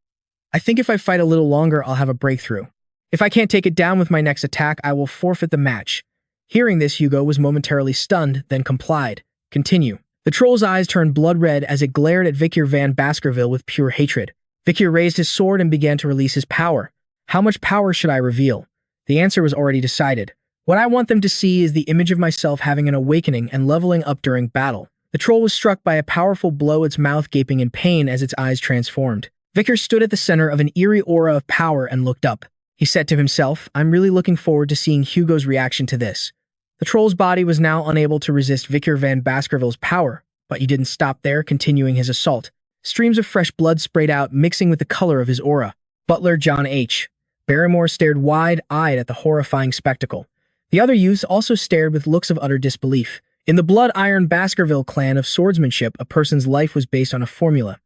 S1: I think if I fight a little longer, I'll have a breakthrough. If I can't take it down with my next attack, I will forfeit the match. Hearing this, Hugo was momentarily stunned, then complied. Continue. The troll's eyes turned blood red as it glared at Vikir van Baskerville with pure hatred. Vikir raised his sword and began to release his power. How much power should I reveal? The answer was already decided. What I want them to see is the image of myself having an awakening and leveling up during battle. The troll was struck by a powerful blow, its mouth gaping in pain as its eyes transformed. Vikir stood at the center of an eerie aura of power and looked up. He said to himself, I'm really looking forward to seeing Hugo's reaction to this. The troll's body was now unable to resist Vikir van Baskerville's power, but he didn't stop there, continuing his assault. Streams of fresh blood sprayed out, mixing with the color of his aura. Butler John H. Barrymore stared wide-eyed at the horrifying spectacle. The other youths also stared with looks of utter disbelief. In the blood-iron Baskerville clan of swordsmanship, a person's life was based on a formula.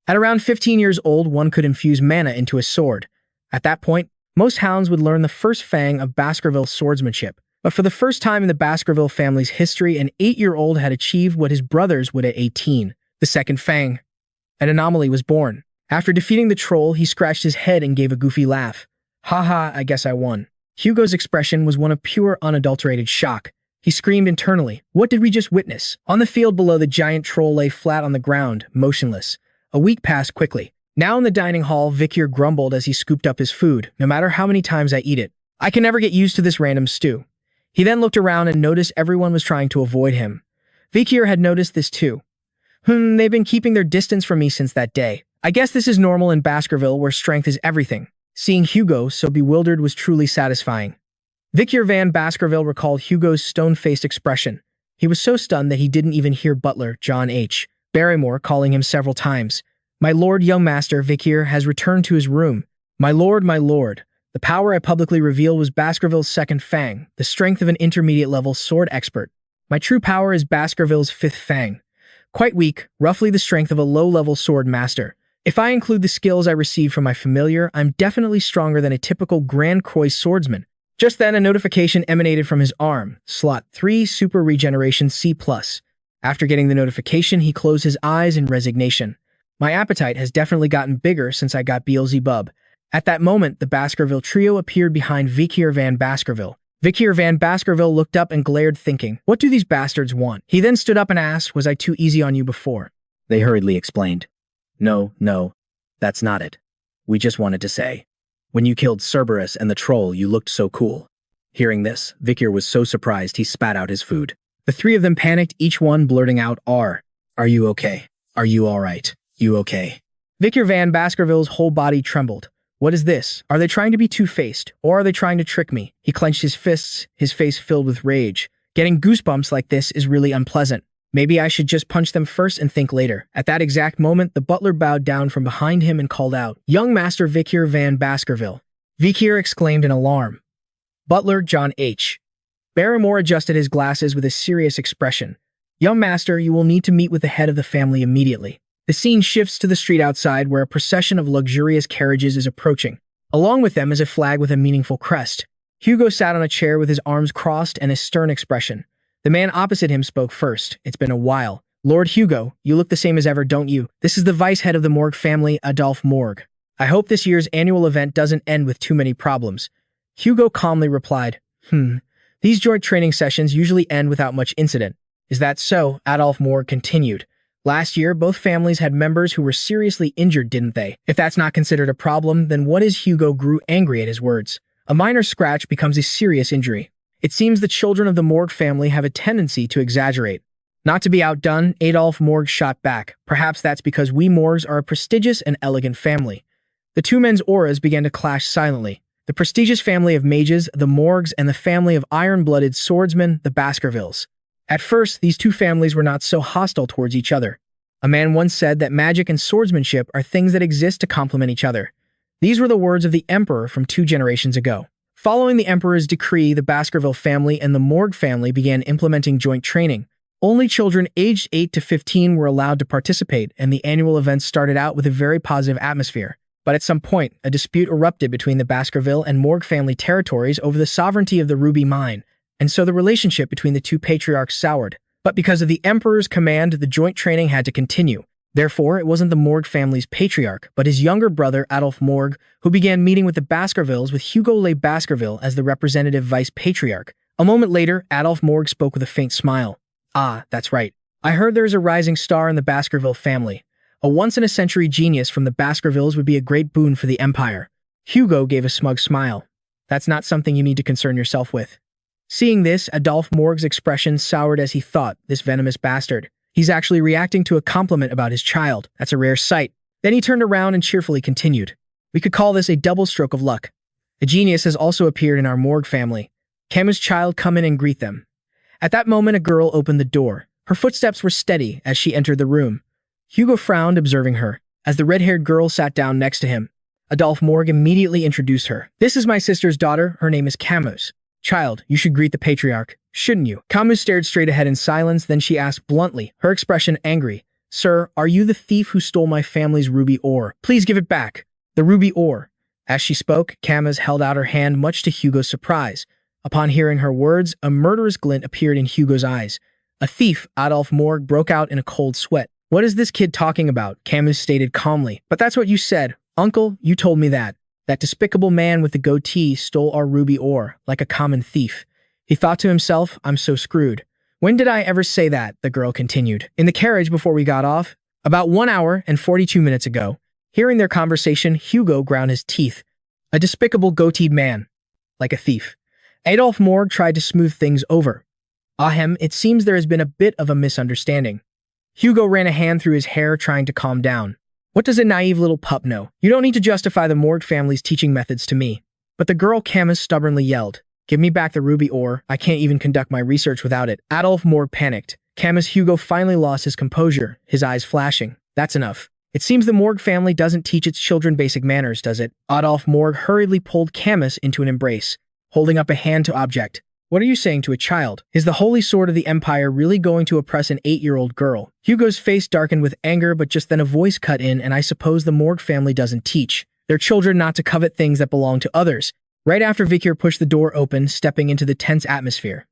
S1: At around 15 years old, one could infuse mana into a sword. At that point, most hounds would learn the first Fang of Baskerville swordsmanship. But for the first time in the Baskerville family's history, an 8-year-old had achieved what his brothers would at 18, the second Fang. An anomaly was born. After defeating the troll, he scratched his head and gave a goofy laugh. Haha, I guess I won. Hugo's expression was one of pure, unadulterated shock. He screamed internally, "What did we just witness?" On the field below, the giant troll lay flat on the ground, motionless. A week passed quickly. Now in the dining hall, Vikir grumbled as he scooped up his food. "No matter how many times I eat it, I can never get used to this random stew." He then looked around and noticed everyone was trying to avoid him. Vikir had noticed this too. They've been keeping their distance from me since that day. I guess this is normal in Baskerville, where strength is everything. Seeing Hugo so bewildered was truly satisfying. Vikir van Baskerville recalled Hugo's stone-faced expression. He was so stunned that he didn't even hear butler John H. Barrymore calling him several times. "My lord, young master," Vikir has returned to his room. My lord, my lord." The power I publicly revealed was Baskerville's second Fang, the strength of an intermediate-level sword expert. My true power is Baskerville's fifth Fang. Quite weak, roughly the strength of a low-level sword master. If I include the skills I received from my familiar, I'm definitely stronger than a typical Grand Croix swordsman. Just then, a notification emanated from his arm. Slot 3, Super Regeneration C+. After getting the notification, he closed his eyes in resignation. My appetite has definitely gotten bigger since I got Beelzebub. At that moment, the Baskerville trio appeared behind Vikir van Baskerville. Vikir van Baskerville looked up and glared, thinking, "What do these bastards want?" He then stood up and asked, "Was I too easy on you before?" They hurriedly explained, No, that's not it. We just wanted to say, when you killed Cerberus and the troll, you looked so cool." Hearing this, Vikir was so surprised he spat out his food. The three of them panicked, each one blurting out, Are you okay? Are you alright? You okay?" Vikir van Baskerville's whole body trembled. What is this? Are they trying to be two-faced, or are they trying to trick me? He clenched his fists, his face filled with rage. Getting goosebumps like this is really unpleasant. Maybe I should just punch them first and think later. At that exact moment, the butler bowed down from behind him and called out, "Young Master Vikir van Baskerville." Vikir exclaimed in alarm. Butler John H. Barrymore adjusted his glasses with a serious expression. "Young Master, you will need to meet with the head of the family immediately." The scene shifts to the street outside, where a procession of luxurious carriages is approaching. Along with them is a flag with a meaningful crest. Hugo sat on a chair with his arms crossed and a stern expression. The man opposite him spoke first. "It's been a while. Lord Hugo, you look the same as ever, don't you? This is the vice head of the Morgue family, Adolphe Morgue. I hope this year's annual event doesn't end with too many problems." Hugo calmly replied, These joint training sessions usually end without much incident." "Is that so?" Adolphe Morgue continued. "Last year, both families had members who were seriously injured, didn't they? If that's not considered a problem, then what is?" Hugo grew angry at his words. "A minor scratch becomes a serious injury. It seems the children of the Morgue family have a tendency to exaggerate." Not to be outdone, Adolphe Morgue shot back. "Perhaps that's because we Morgues are a prestigious and elegant family." The two men's auras began to clash silently. The prestigious family of mages, the Morgues, and the family of iron-blooded swordsmen, the Baskervilles. At first, these two families were not so hostile towards each other. A man once said that magic and swordsmanship are things that exist to complement each other. These were the words of the Emperor from 2 generations ago. Following the Emperor's decree, the Baskerville family and the Morgue family began implementing joint training. Only children aged 8 to 15 were allowed to participate, and the annual event started out with a very positive atmosphere. But at some point, a dispute erupted between the Baskerville and Morgue family territories over the sovereignty of the Ruby Mine, and so the relationship between the two patriarchs soured. But because of the Emperor's command, the joint training had to continue. Therefore, it wasn't the Morgue family's patriarch, but his younger brother, Adolphe Morgue, who began meeting with the Baskervilles with Hugo Le Baskerville as the representative vice-patriarch. A moment later, Adolphe Morgue spoke with a faint smile. "Ah, that's right. I heard there is a rising star in the Baskerville family. A once-in-a-century genius from the Baskervilles would be a great boon for the Empire." Hugo gave a smug smile. "That's not something you need to concern yourself with." Seeing this, Adolphe Morgue's expression soured as he thought, "This venomous bastard. He's actually reacting to a compliment about his child. That's a rare sight." Then he turned around and cheerfully continued. "We could call this a double stroke of luck. A genius has also appeared in our Morgue family. Camas' child, come in and greet them." At that moment, a girl opened the door. Her footsteps were steady as she entered the room. Hugo frowned, observing her. As the red-haired girl sat down next to him, Adolphe Morgue immediately introduced her. "This is my sister's daughter. Her name is Camas. Child, you should greet the patriarch, shouldn't you? Camus stared straight ahead in silence, then she asked bluntly, her expression angry. Sir, are you the thief who stole my family's ruby ore? Please give it back. The ruby ore. As she spoke, Camas held out her hand much to Hugo's surprise. Upon hearing her words, a murderous glint appeared in Hugo's eyes. A thief, Adolphe Morgue broke out in a cold sweat. What is this kid talking about? Camus stated calmly. But that's what you said. Uncle, you told me that. That despicable man with the goatee stole our ruby ore, like a common thief. He thought to himself, I'm so screwed. When did I ever say that? The girl continued. In the carriage before we got off. About 1 hour and 42 minutes ago. Hearing their conversation, Hugo ground his teeth. A despicable goateed man. Like a thief. Adolphe Morgue tried to smooth things over. Ahem, it seems there has been a bit of a misunderstanding. Hugo ran a hand through his hair, trying to calm down. What does a naive little pup know? You don't need to justify the Morgue family's teaching methods to me. But the girl Camas stubbornly yelled. Give me back the ruby ore. I can't even conduct my research without it. Adolphe Morgue panicked. Camas Hugo finally lost his composure, his eyes flashing. That's enough. It seems the Morgue family doesn't teach its children basic manners, does it? Adolphe Morgue hurriedly pulled Camas into an embrace, holding up a hand to object. What are you saying to a child? Is the holy sword of the Empire really going to oppress an 8-year-old girl? Hugo's face darkened with anger, but just then a voice cut in, and I suppose the Morgue family doesn't teach their children not to covet things that belong to others. Right after Vikir pushed the door open, stepping into the tense atmosphere.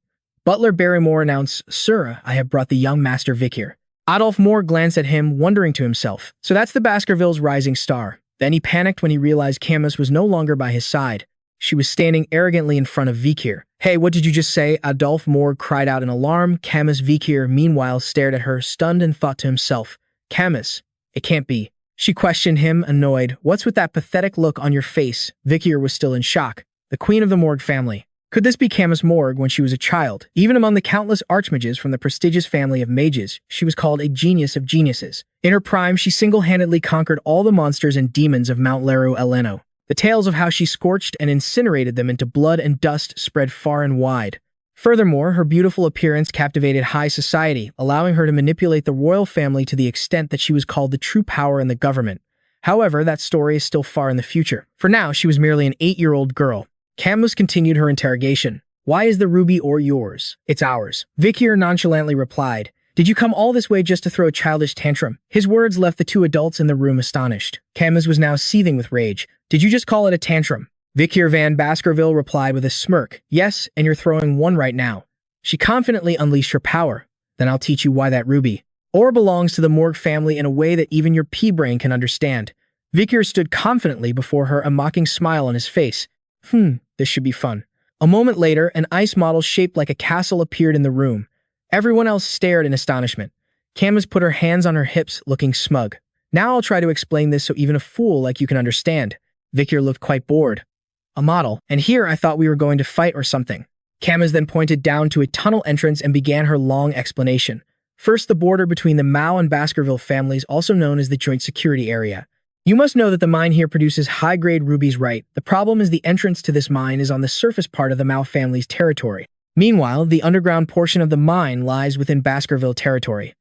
S1: Butler Barrymore announced, Sir, I have brought the young master Vikir. Adolphe Morgue glanced at him, wondering to himself. So that's the Baskervilles' rising star. Then he panicked when he realized Camas was no longer by his side. She was standing arrogantly in front of Vikir. Hey, what did you just say? Adolphe Morgue cried out in alarm. Camas Vikir, meanwhile, stared at her, stunned, and thought to himself, Camas, it can't be. She questioned him, annoyed. What's with that pathetic look on your face? Vikir was still in shock. The queen of the Morgue family. Could this be Camas Morgue when she was a child? Even among the countless archmages from the prestigious family of mages, she was called a genius of geniuses. In her prime, she single-handedly conquered all the monsters and demons of Mount Leru Eleno. The tales of how she scorched and incinerated them into blood and dust spread far and wide. Furthermore, her beautiful appearance captivated high society, allowing her to manipulate the royal family to the extent that she was called the true power in the government. However, that story is still far in the future. For now, she was merely an 8-year-old girl. Camus continued her interrogation. Why is the ruby ore yours? It's ours. Vikir nonchalantly replied. Did you come all this way just to throw a childish tantrum? His words left the two adults in the room astonished. Camus was now seething with rage. Did you just call it a tantrum? Vikir van Baskerville replied with a smirk. Yes, and you're throwing one right now. She confidently unleashed her power. Then I'll teach you why that ruby ore belongs to the Morgue family in a way that even your pea-brain can understand. Vikir stood confidently before her, a mocking smile on his face. This should be fun. A moment later, an ice model shaped like a castle appeared in the room. Everyone else stared in astonishment. Camas put her hands on her hips, looking smug. Now I'll try to explain this so even a fool like you can understand. Vikir looked quite bored. A model, and here I thought we were going to fight or something. Camas then pointed down to a tunnel entrance and began her long explanation. First, the border between the Mao and Baskerville families, also known as the Joint Security Area. You must know that the mine here produces high-grade rubies, right? The problem is the entrance to this mine is on the surface part of the Mao family's territory. Meanwhile, the underground portion of the mine lies within Baskerville territory.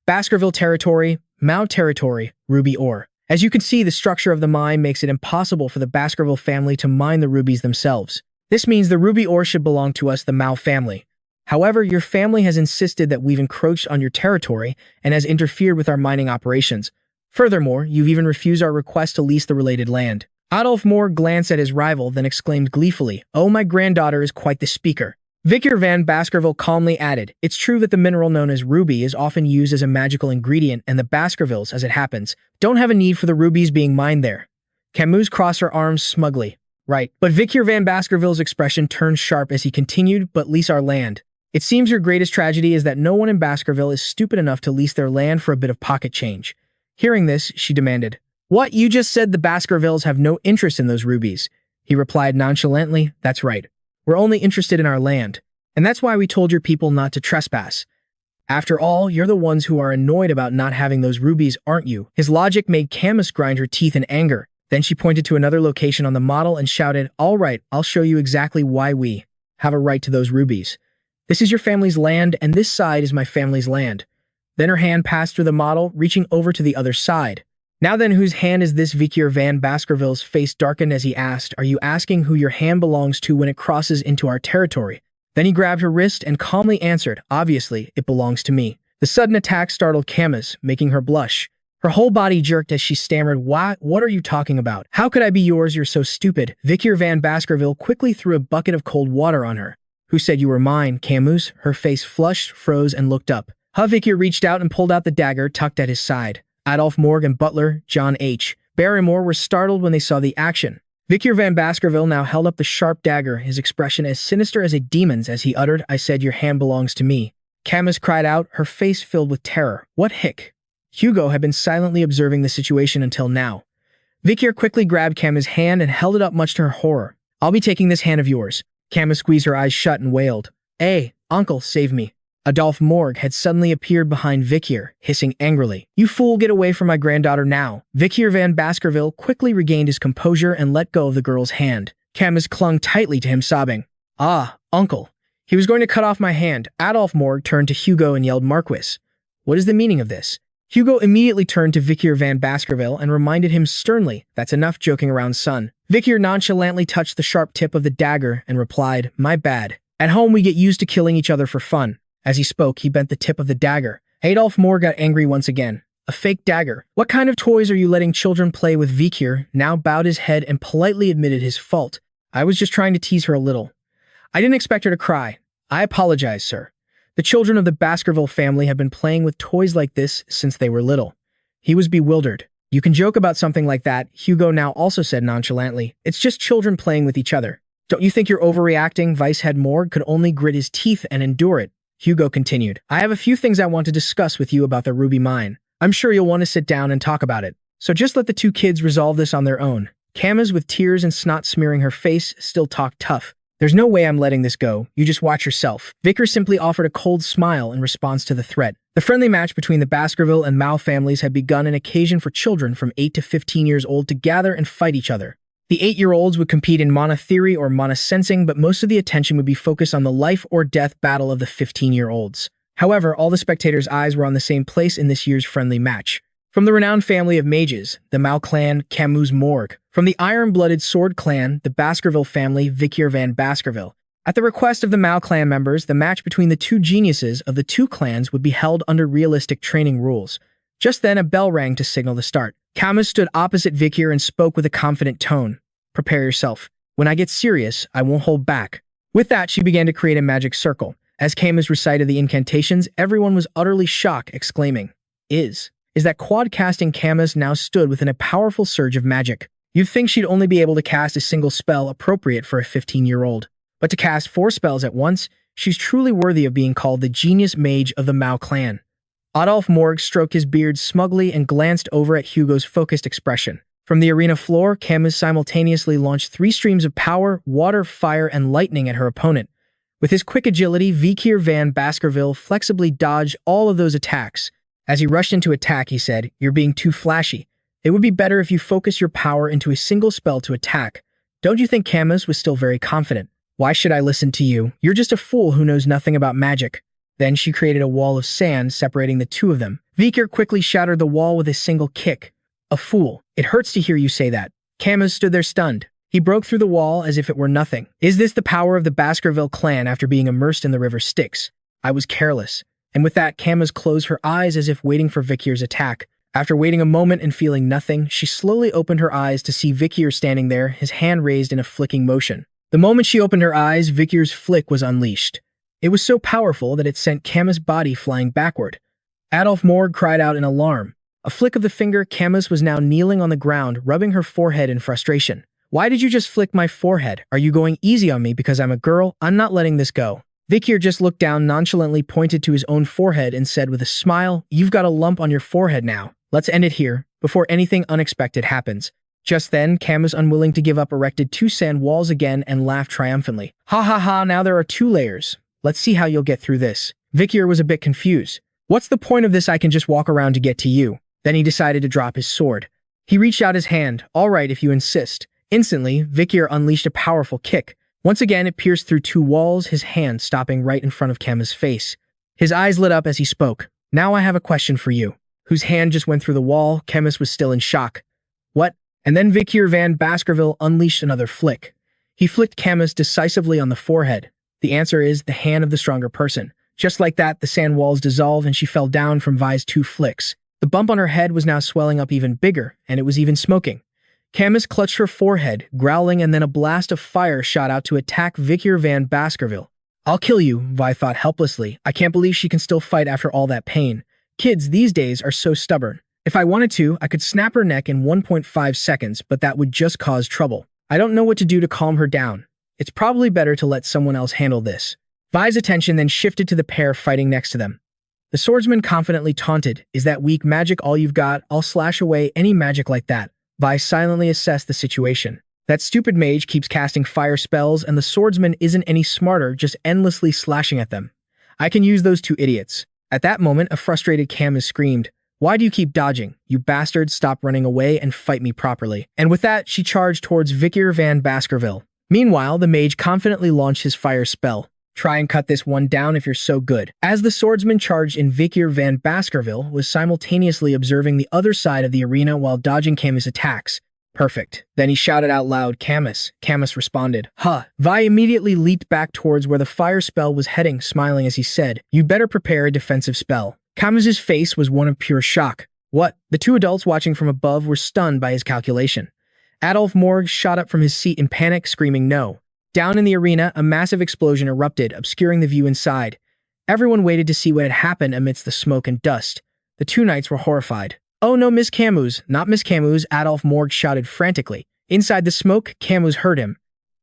S1: Baskerville territory, Mao territory, ruby ore. As you can see, the structure of the mine makes it impossible for the Baskerville family to mine the rubies themselves. This means the ruby ore should belong to us, the Mao family. However, your family has insisted that we've encroached on your territory and has interfered with our mining operations. Furthermore, you've even refused our request to lease the related land. Adolphe Morgue glanced at his rival, then exclaimed gleefully, Oh, my granddaughter is quite the speaker. Vikir van Baskerville calmly added, It's true that the mineral known as ruby is often used as a magical ingredient, and the Baskervilles, as it happens, don't have a need for the rubies being mined there. Camus crossed her arms smugly. Right. But Vikir van Baskerville's expression turned sharp as he continued, But lease our land. It seems your greatest tragedy is that no one in Baskerville is stupid enough to lease their land for a bit of pocket change. Hearing this, she demanded, What, you just said the Baskervilles have no interest in those rubies? He replied nonchalantly, That's right. We're only interested in our land. And that's why we told your people not to trespass. After all, you're the ones who are annoyed about not having those rubies, aren't you? His logic made Camas grind her teeth in anger. Then she pointed to another location on the model and shouted, All right, I'll show you exactly why we have a right to those rubies. This is your family's land, and this side is my family's land. Then her hand passed through the model, reaching over to the other side. Now then, whose hand is this? Vikir van Baskerville's face darkened as he asked, "Are you asking who your hand belongs to when it crosses into our territory?" Then he grabbed her wrist and calmly answered, "Obviously, it belongs to me." The sudden attack startled Camas, making her blush. Her whole body jerked as she stammered, What are you talking about? How could I be yours? You're so stupid." Vikir van Baskerville quickly threw a bucket of cold water on her. "Who said you were mine, Camus?" Her face flushed, froze, and looked up. Vikir reached out and pulled out the dagger tucked at his side. Adolph Morg and butler, John H. Barrymore, were startled when they saw the action. Vikir van Baskerville now held up the sharp dagger, his expression as sinister as a demon's as he uttered, "I said your hand belongs to me." Camas cried out, her face filled with terror. "What hick?" Hugo had been silently observing the situation until now. Vikir quickly grabbed Camas' hand and held it up, much to her horror. "I'll be taking this hand of yours." Camas squeezed her eyes shut and wailed, "Hey, uncle, save me." Adolph Morg had suddenly appeared behind Vikir, hissing angrily, "You fool, get away from my granddaughter now." Vikir van Baskerville quickly regained his composure and let go of the girl's hand. Camas clung tightly to him, sobbing, "Ah, uncle." He was going to cut off my hand. Adolph Morg turned to Hugo and yelled, "Marquis, what is the meaning of this?" Hugo immediately turned to Vikir van Baskerville and reminded him sternly, "That's enough joking around, son." Vikir nonchalantly touched the sharp tip of the dagger and replied, "My bad. At home we get used to killing each other for fun." As he spoke, he bent the tip of the dagger. Adolph Morg got angry once again. "A fake dagger? What kind of toys are you letting children play with?" Vikir now bowed his head and politely admitted his fault. "I was just trying to tease her a little. I didn't expect her to cry. I apologize, sir. The children of the Baskerville family have been playing with toys like this since they were little." He was bewildered. "You can joke about something like that," Hugo now also said nonchalantly. "It's just children playing with each other. Don't you think you're overreacting?" Vicehead Morg could only grit his teeth and endure it. Hugo continued, "I have a few things I want to discuss with you about the ruby mine. I'm sure you'll want to sit down and talk about it. So just let the two kids resolve this on their own." Camas, with tears and snot smearing her face, still talked tough. "There's no way I'm letting this go. You just watch yourself." Vikir simply offered a cold smile in response to the threat. The friendly match between the Baskerville and Mao families had begun, an occasion for children from 8 to 15 years old to gather and fight each other. The 8-year-olds would compete in mana theory or mana sensing, but most of the attention would be focused on the life or death battle of the 15-year-olds. However, all the spectators' eyes were on the same place in this year's friendly match. From the renowned family of mages, the Mao clan, Camus Morg. From the iron-blooded sword clan, the Baskerville family, Vikir van Baskerville. At the request of the Mao clan members, the match between the two geniuses of the two clans would be held under realistic training rules. Just then, a bell rang to signal the start. Camas stood opposite Vikir and spoke with a confident tone. "Prepare yourself. When I get serious, I won't hold back." With that, she began to create a magic circle. As Camas recited the incantations, everyone was utterly shocked, exclaiming, Is that quad-casting Camas now stood within a powerful surge of magic. You'd think she'd only be able to cast a single spell appropriate for a 15-year-old. But to cast 4 spells at once, she's truly worthy of being called the genius mage of the Mao clan. Adolph Morg stroked his beard smugly and glanced over at Hugo's focused expression. From the arena floor, Camas simultaneously launched 3 streams of power, water, fire, and lightning at her opponent. With his quick agility, Vikir van Baskerville flexibly dodged all of those attacks. As he rushed into attack, he said, "You're being too flashy. It would be better if you focus your power into a single spell to attack." Don't you think Camas was still very confident? "Why should I listen to you? You're just a fool who knows nothing about magic." Then she created a wall of sand separating the two of them. Vikir quickly shattered the wall with a single kick. "A fool. It hurts to hear you say that." Camas stood there stunned. He broke through the wall as if it were nothing. "Is this the power of the Baskerville clan after being immersed in the river Styx? I was careless." And with that, Camas closed her eyes as if waiting for Vikir's attack. After waiting a moment and feeling nothing, she slowly opened her eyes to see Vikir standing there, his hand raised in a flicking motion. The moment she opened her eyes, Vikir's flick was unleashed. It was so powerful that it sent Camas' body flying backward. Adolph Morg cried out in alarm. A flick of the finger, Camas was now kneeling on the ground, rubbing her forehead in frustration. "Why did you just flick my forehead? Are you going easy on me because I'm a girl? I'm not letting this go." Vikir just looked down, nonchalantly pointed to his own forehead and said with a smile, "You've got a lump on your forehead now. Let's end it here, before anything unexpected happens." Just then, Camas, unwilling to give up, erected 2 sand walls again and laughed triumphantly. "Ha ha ha, now there are 2 layers. Let's see how you'll get through this." Vikir was a bit confused. "What's the point of this? I can just walk around to get to you." Then he decided to drop his sword. He reached out his hand. "All right, if you insist." Instantly, Vikir unleashed a powerful kick. Once again, it pierced through 2 walls, his hand stopping right in front of Camas' face. His eyes lit up as he spoke. "Now I have a question for you. whose hand just went through the wall. Camas was still in shock. What? And then Vikir van Baskerville unleashed another flick. He flicked Camas decisively on the forehead. The answer is the hand of the stronger person. Just like that, the sand walls dissolved and she fell down from Vi's 2 flicks. The bump on her head was now swelling up even bigger, and it was even smoking. Camas clutched her forehead, growling, and then a blast of fire shot out to attack Vikir van Baskerville. I'll kill you, Vi thought helplessly. I can't believe she can still fight after all that pain. Kids these days are so stubborn. If I wanted to, I could snap her neck in 1.5 seconds, but that would just cause trouble. I don't know what to do to calm her down. It's probably better to let someone else handle this. Vi's attention then shifted to the pair fighting next to them. The swordsman confidently taunted, "Is that weak magic all you've got? I'll slash away any magic like that." Vi silently assessed the situation. That stupid mage keeps casting fire spells and the swordsman isn't any smarter, just endlessly slashing at them. I can use those 2 idiots. At that moment, a frustrated Camas screamed, "Why do you keep dodging? You bastards, stop running away and fight me properly." And with that, she charged towards Vikir van Baskerville. Meanwhile, the mage confidently launched his fire spell. "Try and cut this one down if you're so good." As the swordsman charged in, Vikir van Baskerville was simultaneously observing the other side of the arena while dodging Camas' attacks. Perfect. Then he shouted out loud, "Camas." Camas responded, "Huh." Vi immediately leaped back towards where the fire spell was heading, smiling as he said, "You'd better prepare a defensive spell." Camas' face was one of pure shock. What? The 2 adults watching from above were stunned by his calculation. Adolf Morg shot up from his seat in panic, screaming no. Down in the arena, a massive explosion erupted, obscuring the view inside. Everyone waited to see what had happened amidst the smoke and dust. The 2 knights were horrified. "Oh no, Miss Camus, not Miss Camus," Adolf Morg shouted frantically. Inside the smoke, Camus heard him.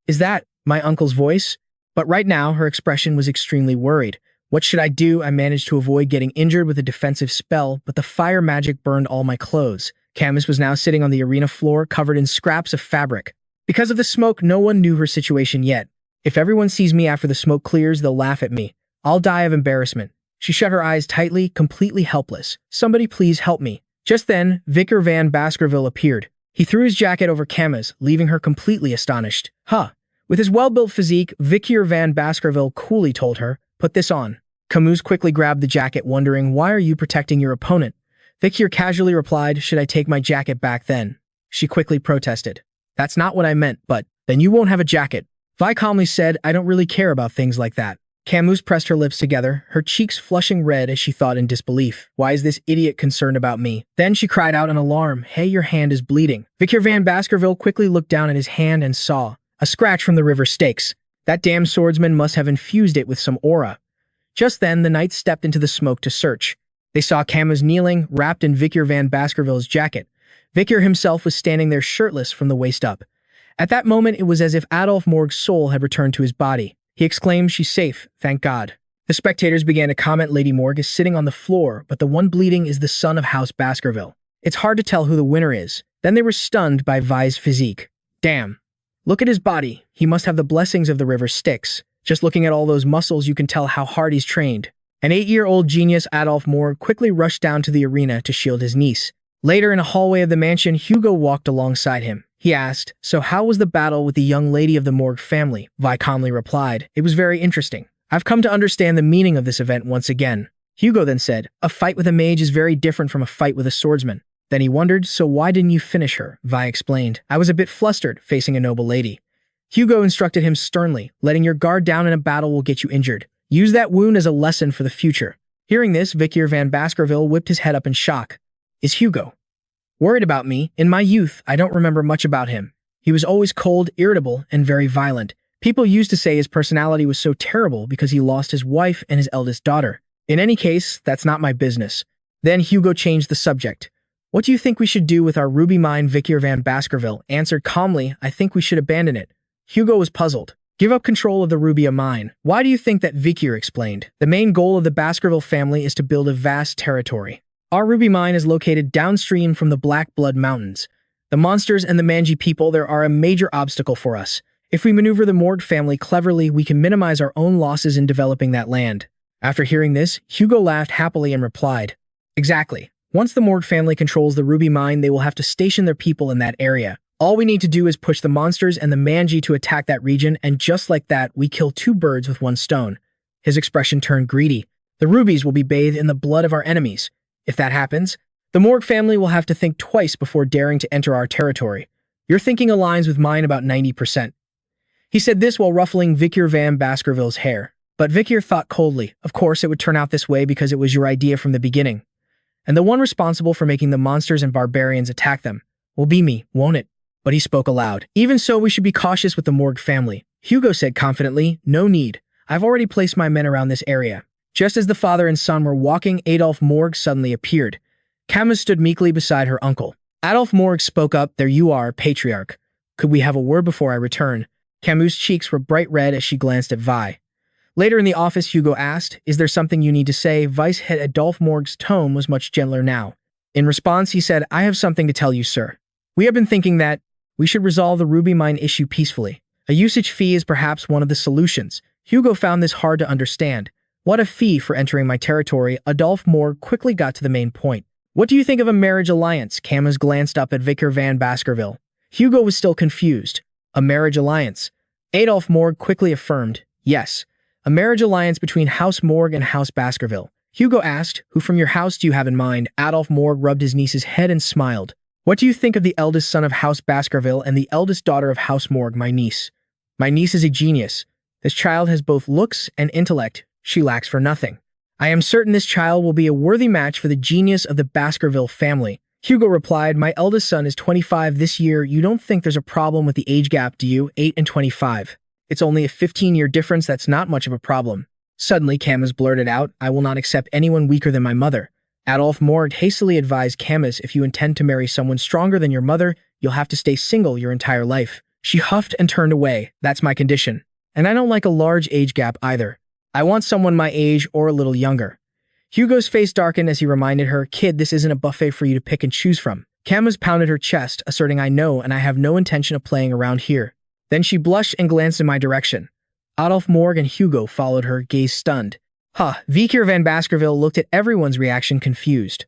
S1: "Is that my uncle's voice?" But right now, her expression was extremely worried. "What should I do? I managed to avoid getting injured with a defensive spell, but the fire magic burned all my clothes." Camus was now sitting on the arena floor, covered in scraps of fabric. Because of the smoke, no one knew her situation yet. "If everyone sees me after the smoke clears, they'll laugh at me. I'll die of embarrassment." She shut her eyes tightly, completely helpless. "Somebody please help me." Just then, Vikir van Baskerville appeared. He threw his jacket over Camas, leaving her completely astonished. "Huh." With his well-built physique, Vikir van Baskerville coolly told her, "Put this on." Camus quickly grabbed the jacket, wondering, "Why are you protecting your opponent?" Vikir casually replied, "Should I take my jacket back then?" She quickly protested. "That's not what I meant, but then you won't have a jacket." Vi calmly said, "I don't really care about things like that." Camus pressed her lips together, her cheeks flushing red as she thought in disbelief. "Why is this idiot concerned about me?" Then she cried out in alarm, "Hey, your hand is bleeding." Vikir van Baskerville quickly looked down at his hand and saw a scratch from the river Styx. That damn swordsman must have infused it with some aura. Just then, the knights stepped into the smoke to search. They saw Camas kneeling, wrapped in Vikir van Baskerville's jacket. Vikir himself was standing there shirtless from the waist up. At that moment, it was as if Adolf Morg's soul had returned to his body. He exclaimed, "She's safe, thank God." The spectators began to comment, "Lady Morg is sitting on the floor, but the one bleeding is the son of House Baskerville. It's hard to tell who the winner is." Then they were stunned by Vi's physique. "Damn. Look at his body. He must have the blessings of the river Styx. Just looking at all those muscles, you can tell how hard he's trained." An 8-year-old genius, Adolf Morg, quickly rushed down to the arena to shield his niece. Later, in a hallway of the mansion, Hugo walked alongside him. He asked, "So how was the battle with the young lady of the Morg family?" Vi calmly replied, "It was very interesting. I've come to understand the meaning of this event once again." Hugo then said, "A fight with a mage is very different from a fight with a swordsman." Then he wondered, "So why didn't you finish her?" Vi explained, "I was a bit flustered facing a noble lady." Hugo instructed him sternly, "Letting your guard down in a battle will get you injured. Use that wound as a lesson for the future." Hearing this, Vikir van Baskerville whipped his head up in shock. "Is Hugo worried about me? In my youth, I don't remember much about him. He was always cold, irritable, and very violent. People used to say his personality was so terrible because he lost his wife and his eldest daughter. In any case, that's not my business." Then Hugo changed the subject. "What do you think we should do with our ruby mine?" Vikir van Baskerville answered calmly, "I think we should abandon it." Hugo was puzzled. "Give up control of the ruby mine. Why do you think that?" Vikir explained. "The main goal of the Baskerville family is to build a vast territory. Our ruby mine is located downstream from the Black Blood Mountains. The monsters and the Manji people there are a major obstacle for us. If we maneuver the Morg family cleverly, we can minimize our own losses in developing that land." After hearing this, Hugo laughed happily and replied, "Exactly. Once the Morg family controls the ruby mine, they will have to station their people in that area. All we need to do is push the monsters and the Manji to attack that region, and just like that, we kill 2 birds with 1 stone." His expression turned greedy. "The rubies will be bathed in the blood of our enemies. If that happens, The Morgue family will have to think twice before daring to enter our territory. Your thinking aligns with mine about 90%. He said this while ruffling Vikir van Baskerville's hair. But Vikir thought coldly, of course it would turn out this way because it was your idea from the beginning. And the one responsible for making the monsters and barbarians attack them will be me, won't it? But he spoke aloud. Even so, we should be cautious with the Morgue family. Hugo said confidently, no need. I've already placed my men around this area. Just as the father and son were walking, Adolf Morgue suddenly appeared. Camas stood meekly beside her uncle. Adolf Morgue spoke up, there you are, patriarch. Could we have a word before I return? Camus' cheeks were bright red as she glanced at Vi. Later in the office, Hugo asked, is there something you need to say? Vice head Adolf Morgue's tone was much gentler now. In response, he said, I have something to tell you, sir. We have been thinking that we should resolve the ruby mine issue peacefully. A usage fee is perhaps one of the solutions. Hugo found this hard to understand. What a fee for entering my territory? Adolf Morgue quickly got to the main point. What do you think of a marriage alliance? Camas glanced up at Vikir van Baskerville. Hugo was still confused. A marriage alliance? Adolf Morgue quickly affirmed, yes. A marriage alliance between House Morgue and House Baskerville. Hugo asked, who from your house do you have in mind? Adolf Morgue rubbed his niece's head and smiled. What do you think of the eldest son of House Baskerville and the eldest daughter of House Morgue, my niece? My niece is a genius. This child has both looks and intellect. She lacks for nothing. I am certain this child will be a worthy match for the genius of the Baskerville family. Hugo replied, my eldest son is 25 this year. You don't think there's a problem with the age gap, do you? 8 and 25. It's only a 15-year difference. That's not much of a problem. Suddenly, Camas blurted out, I will not accept anyone weaker than my mother. Adolf Morgue hastily advised Camas, if you intend to marry someone stronger than your mother, you'll have to stay single your entire life. She huffed and turned away. That's my condition. And I don't like a large age gap either. I want someone my age or a little younger. Hugo's face darkened as he reminded her, kid, this isn't a buffet for you to pick and choose from. Camas pounded her chest, asserting, I know, and I have no intention of playing around here. Then she blushed and glanced in my direction. Adolf Morgue and Hugo followed her, gaze stunned. Vikir van Baskerville looked at everyone's reaction confused.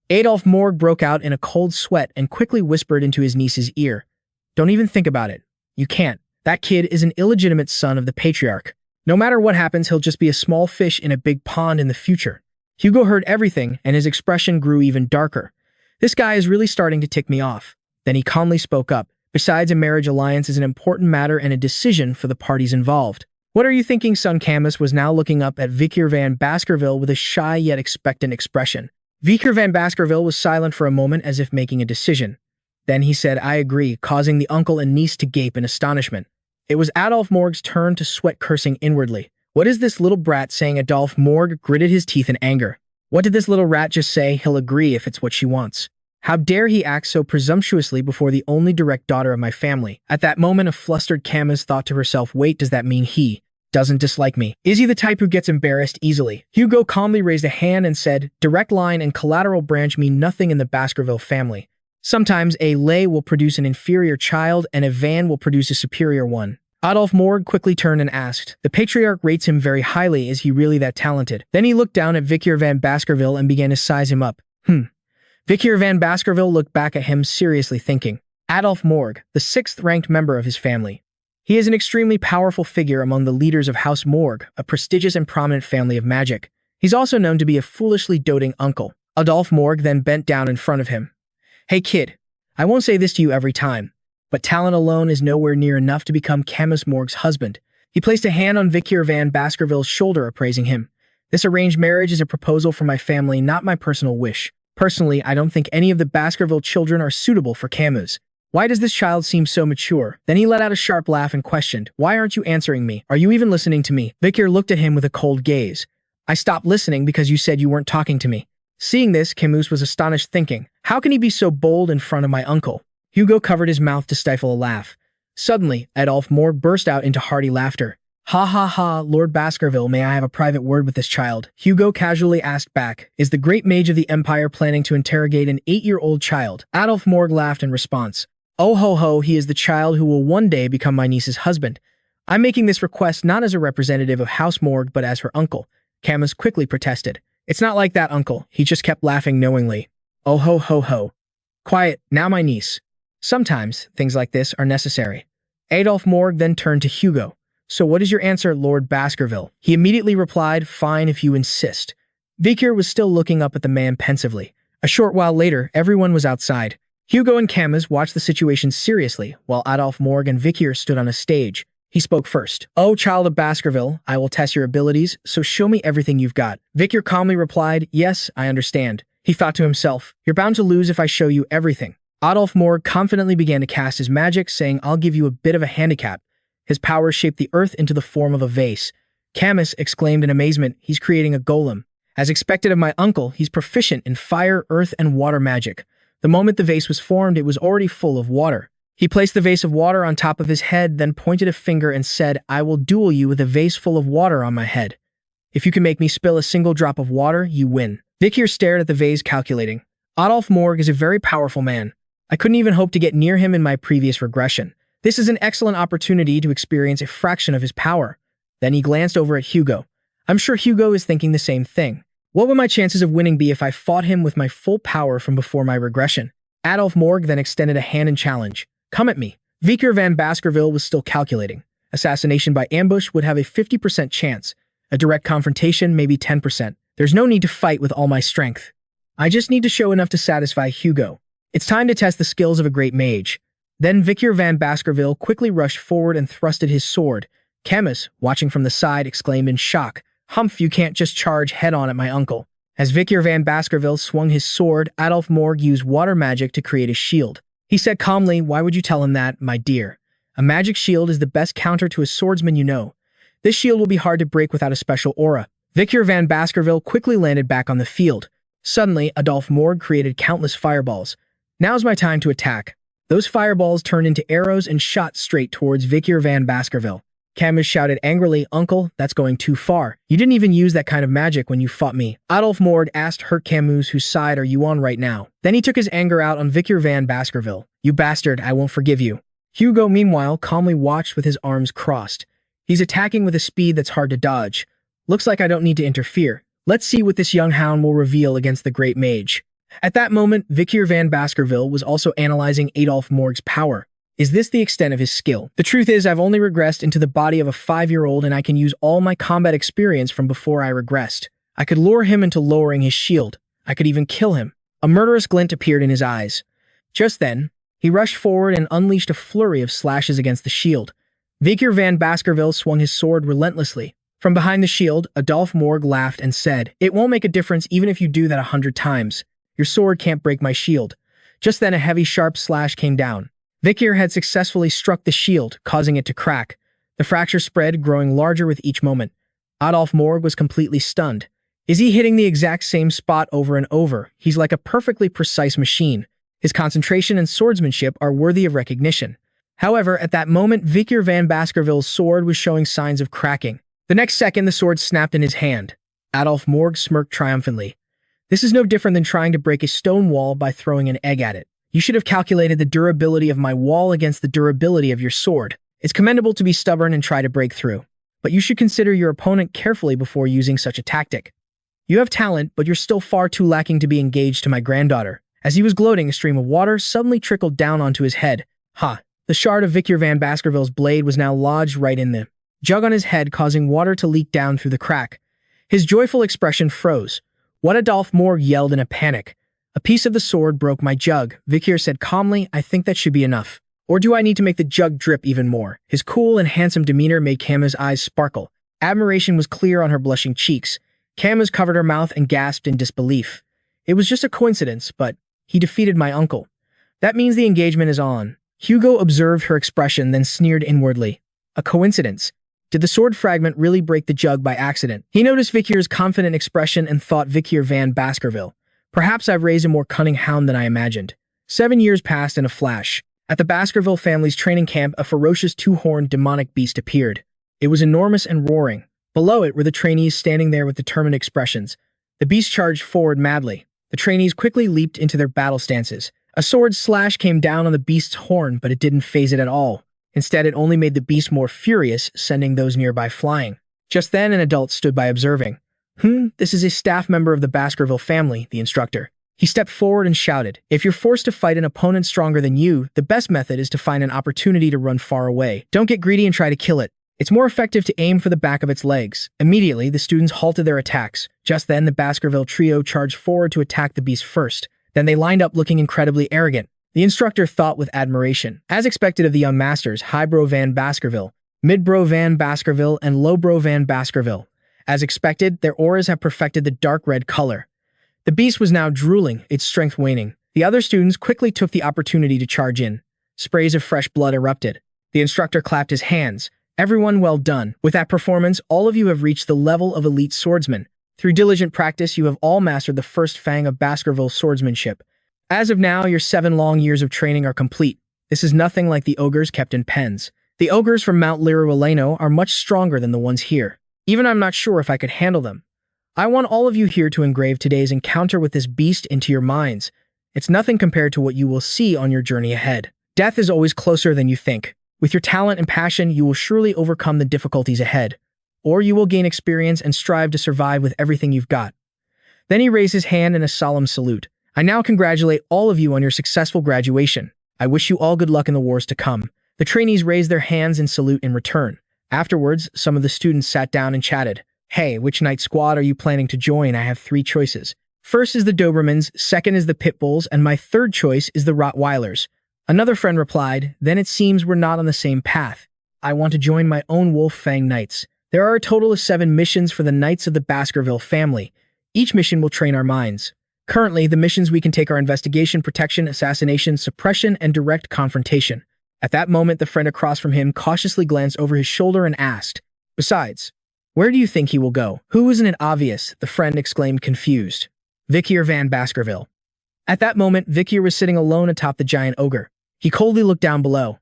S1: Adolf Morgue broke out in a cold sweat and quickly whispered into his niece's ear. Don't even think about it. You can't. That kid is an illegitimate son of the patriarch. No matter what happens, he'll just be a small fish in a big pond in the future. Hugo heard everything, and his expression grew even darker. This guy is really starting to tick me off. Then he calmly spoke up. Besides, a marriage alliance is an important matter and a decision for the parties involved. What are you thinking, son? Camas was now looking up at Vikir van Baskerville with a shy yet expectant expression. Vikir van Baskerville was silent for a moment as if making a decision. Then he said, I agree, causing the uncle and niece to gape in astonishment. It was Adolf Morgue's turn to sweat, cursing inwardly. What is this little brat saying? Adolf Morgue gritted his teeth in anger. What did this little rat just say? He'll agree if it's what she wants. How dare he act so presumptuously before the only direct daughter of my family? At that moment, a flustered Camas thought to herself, wait, does that mean he doesn't dislike me? Is he the type who gets embarrassed easily? Hugo calmly raised a hand and said, direct line and collateral branch mean nothing in the Baskerville family. Sometimes a lay will produce an inferior child and a van will produce a superior one. Adolf Morgue quickly turned and asked, the patriarch rates him very highly. Is he really that talented? Then he looked down at Vikir van Baskerville and began to size him up. Vikir van Baskerville looked back at him, seriously thinking. Adolf Morgue, the 6th-ranked member of his family. He is an extremely powerful figure among the leaders of House Morgue, a prestigious and prominent family of magic. He's also known to be a foolishly doting uncle. Adolf Morgue then bent down in front of him. Hey kid, I won't say this to you every time, but talent alone is nowhere near enough to become Camas Morgue's husband. He placed a hand on Vikir van Baskerville's shoulder, appraising him. This arranged marriage is a proposal from my family, not my personal wish. Personally, I don't think any of the Baskerville children are suitable for Camas. Why does this child seem so mature? Then he let out a sharp laugh and questioned, why aren't you answering me? Are you even listening to me? Vikir looked at him with a cold gaze. I stopped listening because you said you weren't talking to me. Seeing this, Camus was astonished, thinking, how can he be so bold in front of my uncle? Hugo covered his mouth to stifle a laugh. Suddenly, Adolf Morgue burst out into hearty laughter. Ha ha ha, Lord Baskerville, may I have a private word with this child? Hugo casually asked back, is the great mage of the Empire planning to interrogate an 8-year-old child? Adolf Morgue laughed in response. Oh ho ho, he is the child who will one day become my niece's husband. I'm making this request not as a representative of House Morgue but as her uncle. Camas quickly protested. It's not like that, uncle. He just kept laughing knowingly. Oh ho ho ho. Quiet, now my niece. Sometimes, things like this are necessary. Adolf Morgue then turned to Hugo. So what is your answer, Lord Baskerville? He immediately replied, fine if you insist. Vikir was still looking up at the man pensively. A short while later, everyone was outside. Hugo and Camas watched the situation seriously, while Adolphe Morgue and Vikir stood on a stage. He spoke first. "Oh, child of Baskerville, I will test your abilities, so show me everything you've got." Vikir calmly replied, "Yes, I understand." He thought to himself, "You're bound to lose if I show you everything." Adolphe Morgue confidently began to cast his magic, saying, "I'll give you a bit of a handicap." His power shaped the earth into the form of a vase. Camas exclaimed in amazement, "He's creating a golem." As expected of my uncle, he's proficient in fire, earth, and water magic. The moment the vase was formed, it was already full of water. He placed the vase of water on top of his head, then pointed a finger and said, "I will duel you with a vase full of water on my head. If you can make me spill a single drop of water, you win." Vikir stared at the vase, calculating. Adolphe Morgue is a very powerful man. I couldn't even hope to get near him in my previous regression. This is an excellent opportunity to experience a fraction of his power. Then he glanced over at Hugo. I'm sure Hugo is thinking the same thing. What would my chances of winning be if I fought him with my full power from before my regression? Adolphe Morgue then extended a hand in challenge. "Come at me." Vikir van Baskerville was still calculating. Assassination by ambush would have a 50% chance. A direct confrontation, maybe 10%. There's no need to fight with all my strength. I just need to show enough to satisfy Hugo. It's time to test the skills of a great mage. Then Vikir van Baskerville quickly rushed forward and thrusted his sword. Camas, watching from the side, exclaimed in shock, "Humph, you can't just charge head-on at my uncle." As Vikir van Baskerville swung his sword, Adolphe Morgue used water magic to create a shield. He said calmly, "Why would you tell him that, my dear? A magic shield is the best counter to a swordsman you know. This shield will be hard to break without a special aura." Vikir van Baskerville quickly landed back on the field. Suddenly, Adolphe Morgue created countless fireballs. "Now's my time to attack." Those fireballs turned into arrows and shot straight towards Vikir van Baskerville. Camas shouted angrily, "Uncle, that's going too far. You didn't even use that kind of magic when you fought me." Adolphe Morgue asked hurt Camus, "Whose side are you on right now?" Then he took his anger out on Vikir van Baskerville. "You bastard, I won't forgive you." Hugo, meanwhile, calmly watched with his arms crossed. He's attacking with a speed that's hard to dodge. Looks like I don't need to interfere. Let's see what this young hound will reveal against the great mage. At that moment, Vikir van Baskerville was also analyzing Adolphe Morgue's power. Is this the extent of his skill? The truth is, I've only regressed into the body of a 5-year-old and I can use all my combat experience from before I regressed. I could lure him into lowering his shield. I could even kill him. A murderous glint appeared in his eyes. Just then, he rushed forward and unleashed a flurry of slashes against the shield. Vikir van Baskerville swung his sword relentlessly. From behind the shield, Adolphe Morgue laughed and said, "It won't make a difference even if you do that 100 times. Your sword can't break my shield." Just then a heavy, sharp slash came down. Vikir had successfully struck the shield, causing it to crack. The fracture spread, growing larger with each moment. Adolphe Morgue was completely stunned. Is he hitting the exact same spot over and over? He's like a perfectly precise machine. His concentration and swordsmanship are worthy of recognition. However, at that moment, Vikir van Baskerville's sword was showing signs of cracking. The next second, the sword snapped in his hand. Adolphe Morgue smirked triumphantly. This is no different than trying to break a stone wall by throwing an egg at it. You should have calculated the durability of my wall against the durability of your sword. It's commendable to be stubborn and try to break through, but you should consider your opponent carefully before using such a tactic. You have talent, but you're still far too lacking to be engaged to my granddaughter. As he was gloating, a stream of water suddenly trickled down onto his head. Ha! The shard of Vikir van Baskerville's blade was now lodged right in the jug on his head, causing water to leak down through the crack. His joyful expression froze. What? Adolphe Morgue yelled in a panic. "A piece of the sword broke my jug," Vikir said calmly. "I think that should be enough. Or do I need to make the jug drip even more?" His cool and handsome demeanor made Camas' eyes sparkle. Admiration was clear on her blushing cheeks. Camas covered her mouth and gasped in disbelief. It was just a coincidence, but he defeated my uncle. That means the engagement is on. Hugo observed her expression, then sneered inwardly. A coincidence? Did the sword fragment really break the jug by accident? He noticed Vikir's confident expression and thought, Vikir van Baskerville. Perhaps I've raised a more cunning hound than I imagined. 7 years passed in a flash. At the Baskerville family's training camp, a ferocious two-horned demonic beast appeared. It was enormous and roaring. Below it were the trainees standing there with determined expressions. The beast charged forward madly. The trainees quickly leaped into their battle stances. A sword slash came down on the beast's horn, but it didn't faze it at all. Instead, it only made the beast more furious, sending those nearby flying. Just then, an adult stood by observing. This is a staff member of the Baskerville family, the instructor. He stepped forward and shouted, "If you're forced to fight an opponent stronger than you, the best method is to find an opportunity to run far away. Don't get greedy and try to kill it. It's more effective to aim for the back of its legs." Immediately, the students halted their attacks. Just then, the Baskerville trio charged forward to attack the beast first. Then they lined up looking incredibly arrogant. The instructor thought with admiration. As expected of the young masters, Highbrow van Baskerville, Midbrow van Baskerville, and Lowbrow van Baskerville. As expected, their auras have perfected the dark red color. The beast was now drooling, its strength waning. The other students quickly took the opportunity to charge in. Sprays of fresh blood erupted. The instructor clapped his hands. Everyone well done. With that performance, all of you have reached the level of elite swordsman. Through diligent practice, you have all mastered the first Fang of Baskerville swordsmanship. As of now, your 7 long years of training are complete. This is nothing like the ogres kept in pens. The ogres from Mount Liru are much stronger than the ones here. Even I'm not sure if I could handle them. I want all of you here to engrave today's encounter with this beast into your minds. It's nothing compared to what you will see on your journey ahead. Death is always closer than you think. With your talent and passion, you will surely overcome the difficulties ahead. Or you will gain experience and strive to survive with everything you've got. Then he raised his hand in a solemn salute. I now congratulate all of you on your successful graduation. I wish you all good luck in the wars to come. The trainees raised their hands in salute in return. Afterwards, some of the students sat down and chatted. Hey, which night squad are you planning to join? I have 3 choices. First is the Dobermans, second is the Pitbulls, and my third choice is the Rottweilers. Another friend replied, then it seems we're not on the same path. I want to join my own Wolf Fang Knights. There are a total of 7 missions for the Knights of the Baskerville family. Each mission will train our minds. Currently, the missions we can take are investigation, protection, assassination, suppression, and direct confrontation. At that moment, the friend across from him cautiously glanced over his shoulder and asked, besides, where do you think he will go? Who isn't it obvious? The friend exclaimed confused. Vikir van Baskerville. At that moment, Vikir was sitting alone atop the giant ogre. He coldly looked down below.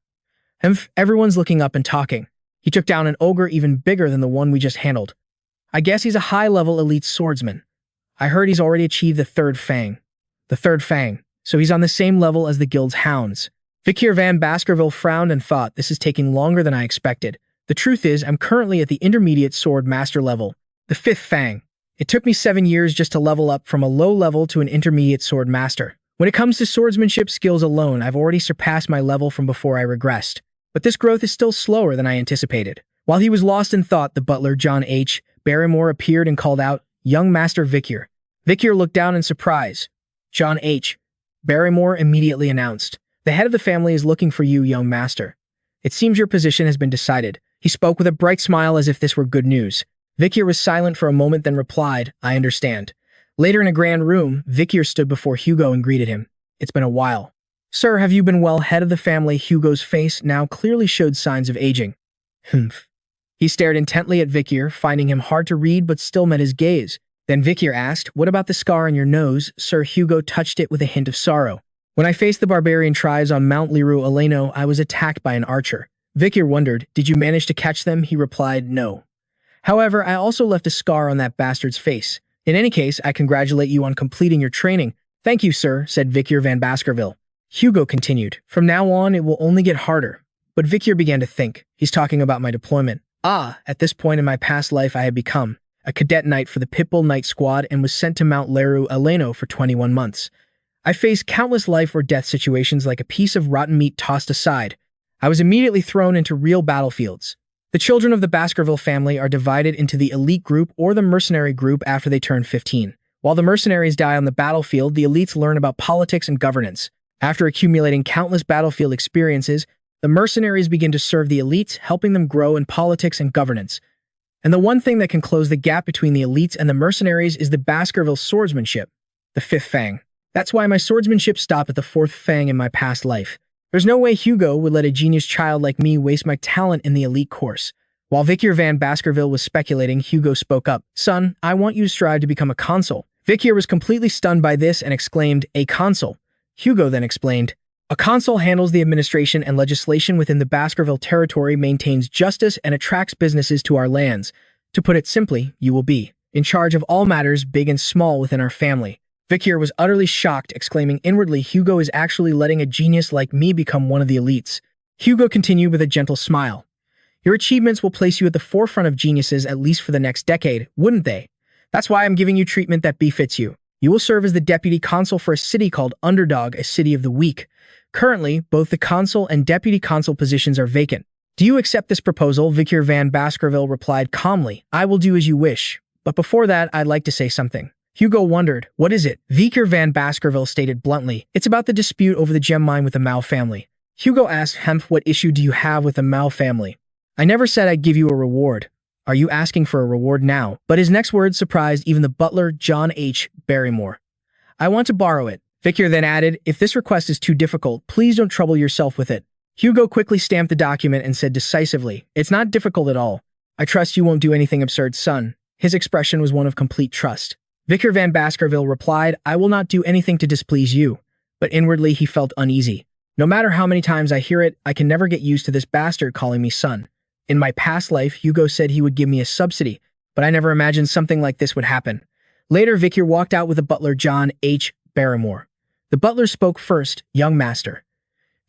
S1: Everyone's looking up and talking. He took down an ogre even bigger than the one we just handled. I guess he's a high-level elite swordsman. I heard he's already achieved the 3rd Fang. The 3rd Fang. So he's on the same level as the guild's hounds. Vikir van Baskerville frowned and thought, this is taking longer than I expected. The truth is, I'm currently at the intermediate sword master level, the 5th Fang. It took me 7 years just to level up from a low level to an intermediate sword master. When it comes to swordsmanship skills alone, I've already surpassed my level from before I regressed. But this growth is still slower than I anticipated. While he was lost in thought, the butler, John H. Barrymore, appeared and called out, young Master Vikir. Vikir looked down in surprise. John H. Barrymore immediately announced, the head of the family is looking for you, young master. It seems your position has been decided. He spoke with a bright smile as if this were good news. Vikir was silent for a moment, then replied, I understand. Later in a grand room, Vikir stood before Hugo and greeted him. It's been a while. Sir, have you been well? Head of the family, Hugo's face now clearly showed signs of aging. Humph. He stared intently at Vikir, finding him hard to read but still met his gaze. Then Vikir asked, what about the scar on your nose? Sir Hugo touched it with a hint of sorrow. When I faced the barbarian tribes on Mount Liru, I was attacked by an archer. Vikir wondered, did you manage to catch them? He replied, no. However, I also left a scar on that bastard's face. In any case, I congratulate you on completing your training. Thank you, sir, said Vikir van Baskerville. Hugo continued, from now on, it will only get harder. But Vikir began to think, he's talking about my deployment. At this point in my past life, I had become a cadet knight for the Pitbull Knight Squad and was sent to Mount Liru for 21 months. I faced countless life or death situations like a piece of rotten meat tossed aside. I was immediately thrown into real battlefields. The children of the Baskerville family are divided into the elite group or the mercenary group after they turn 15. While the mercenaries die on the battlefield, the elites learn about politics and governance. After accumulating countless battlefield experiences, the mercenaries begin to serve the elites, helping them grow in politics and governance. And the one thing that can close the gap between the elites and the mercenaries is the Baskerville swordsmanship, the 5th Fang. That's why my swordsmanship stopped at the 4th Fang in my past life. There's no way Hugo would let a genius child like me waste my talent in the elite course. While Vikir van Baskerville was speculating, Hugo spoke up. Son, I want you to strive to become a consul. Vikir was completely stunned by this and exclaimed, a consul. Hugo then explained, a consul handles the administration and legislation within the Baskerville territory, maintains justice, and attracts businesses to our lands. To put it simply, you will be in charge of all matters big and small within our family. Vikir was utterly shocked, exclaiming inwardly, Hugo is actually letting a genius like me become one of the elites. Hugo continued with a gentle smile. Your achievements will place you at the forefront of geniuses at least for the next decade, wouldn't they? That's why I'm giving you treatment that befits you. You will serve as the deputy consul for a city called Underdog, a city of the weak. Currently, both the consul and deputy consul positions are vacant. Do you accept this proposal? Vikir van Baskerville replied calmly. I will do as you wish. But before that, I'd like to say something. Hugo wondered, what is it? Vikir van Baskerville stated bluntly, it's about the dispute over the gem mine with the Mao family. Hugo asked Hemph, what issue do you have with the Mao family? I never said I'd give you a reward. Are you asking for a reward now? But his next words surprised even the butler, John H. Barrymore. I want to borrow it. Vikir then added, if this request is too difficult, please don't trouble yourself with it. Hugo quickly stamped the document and said decisively, it's not difficult at all. I trust you won't do anything absurd, son. His expression was one of complete trust. Vikir van Baskerville replied, I will not do anything to displease you. But inwardly he felt uneasy. No matter how many times I hear it, I can never get used to this bastard calling me son. In my past life, Hugo said he would give me a subsidy, but I never imagined something like this would happen. Later, Vikir walked out with the butler John H. Barrymore. The butler spoke first, young master.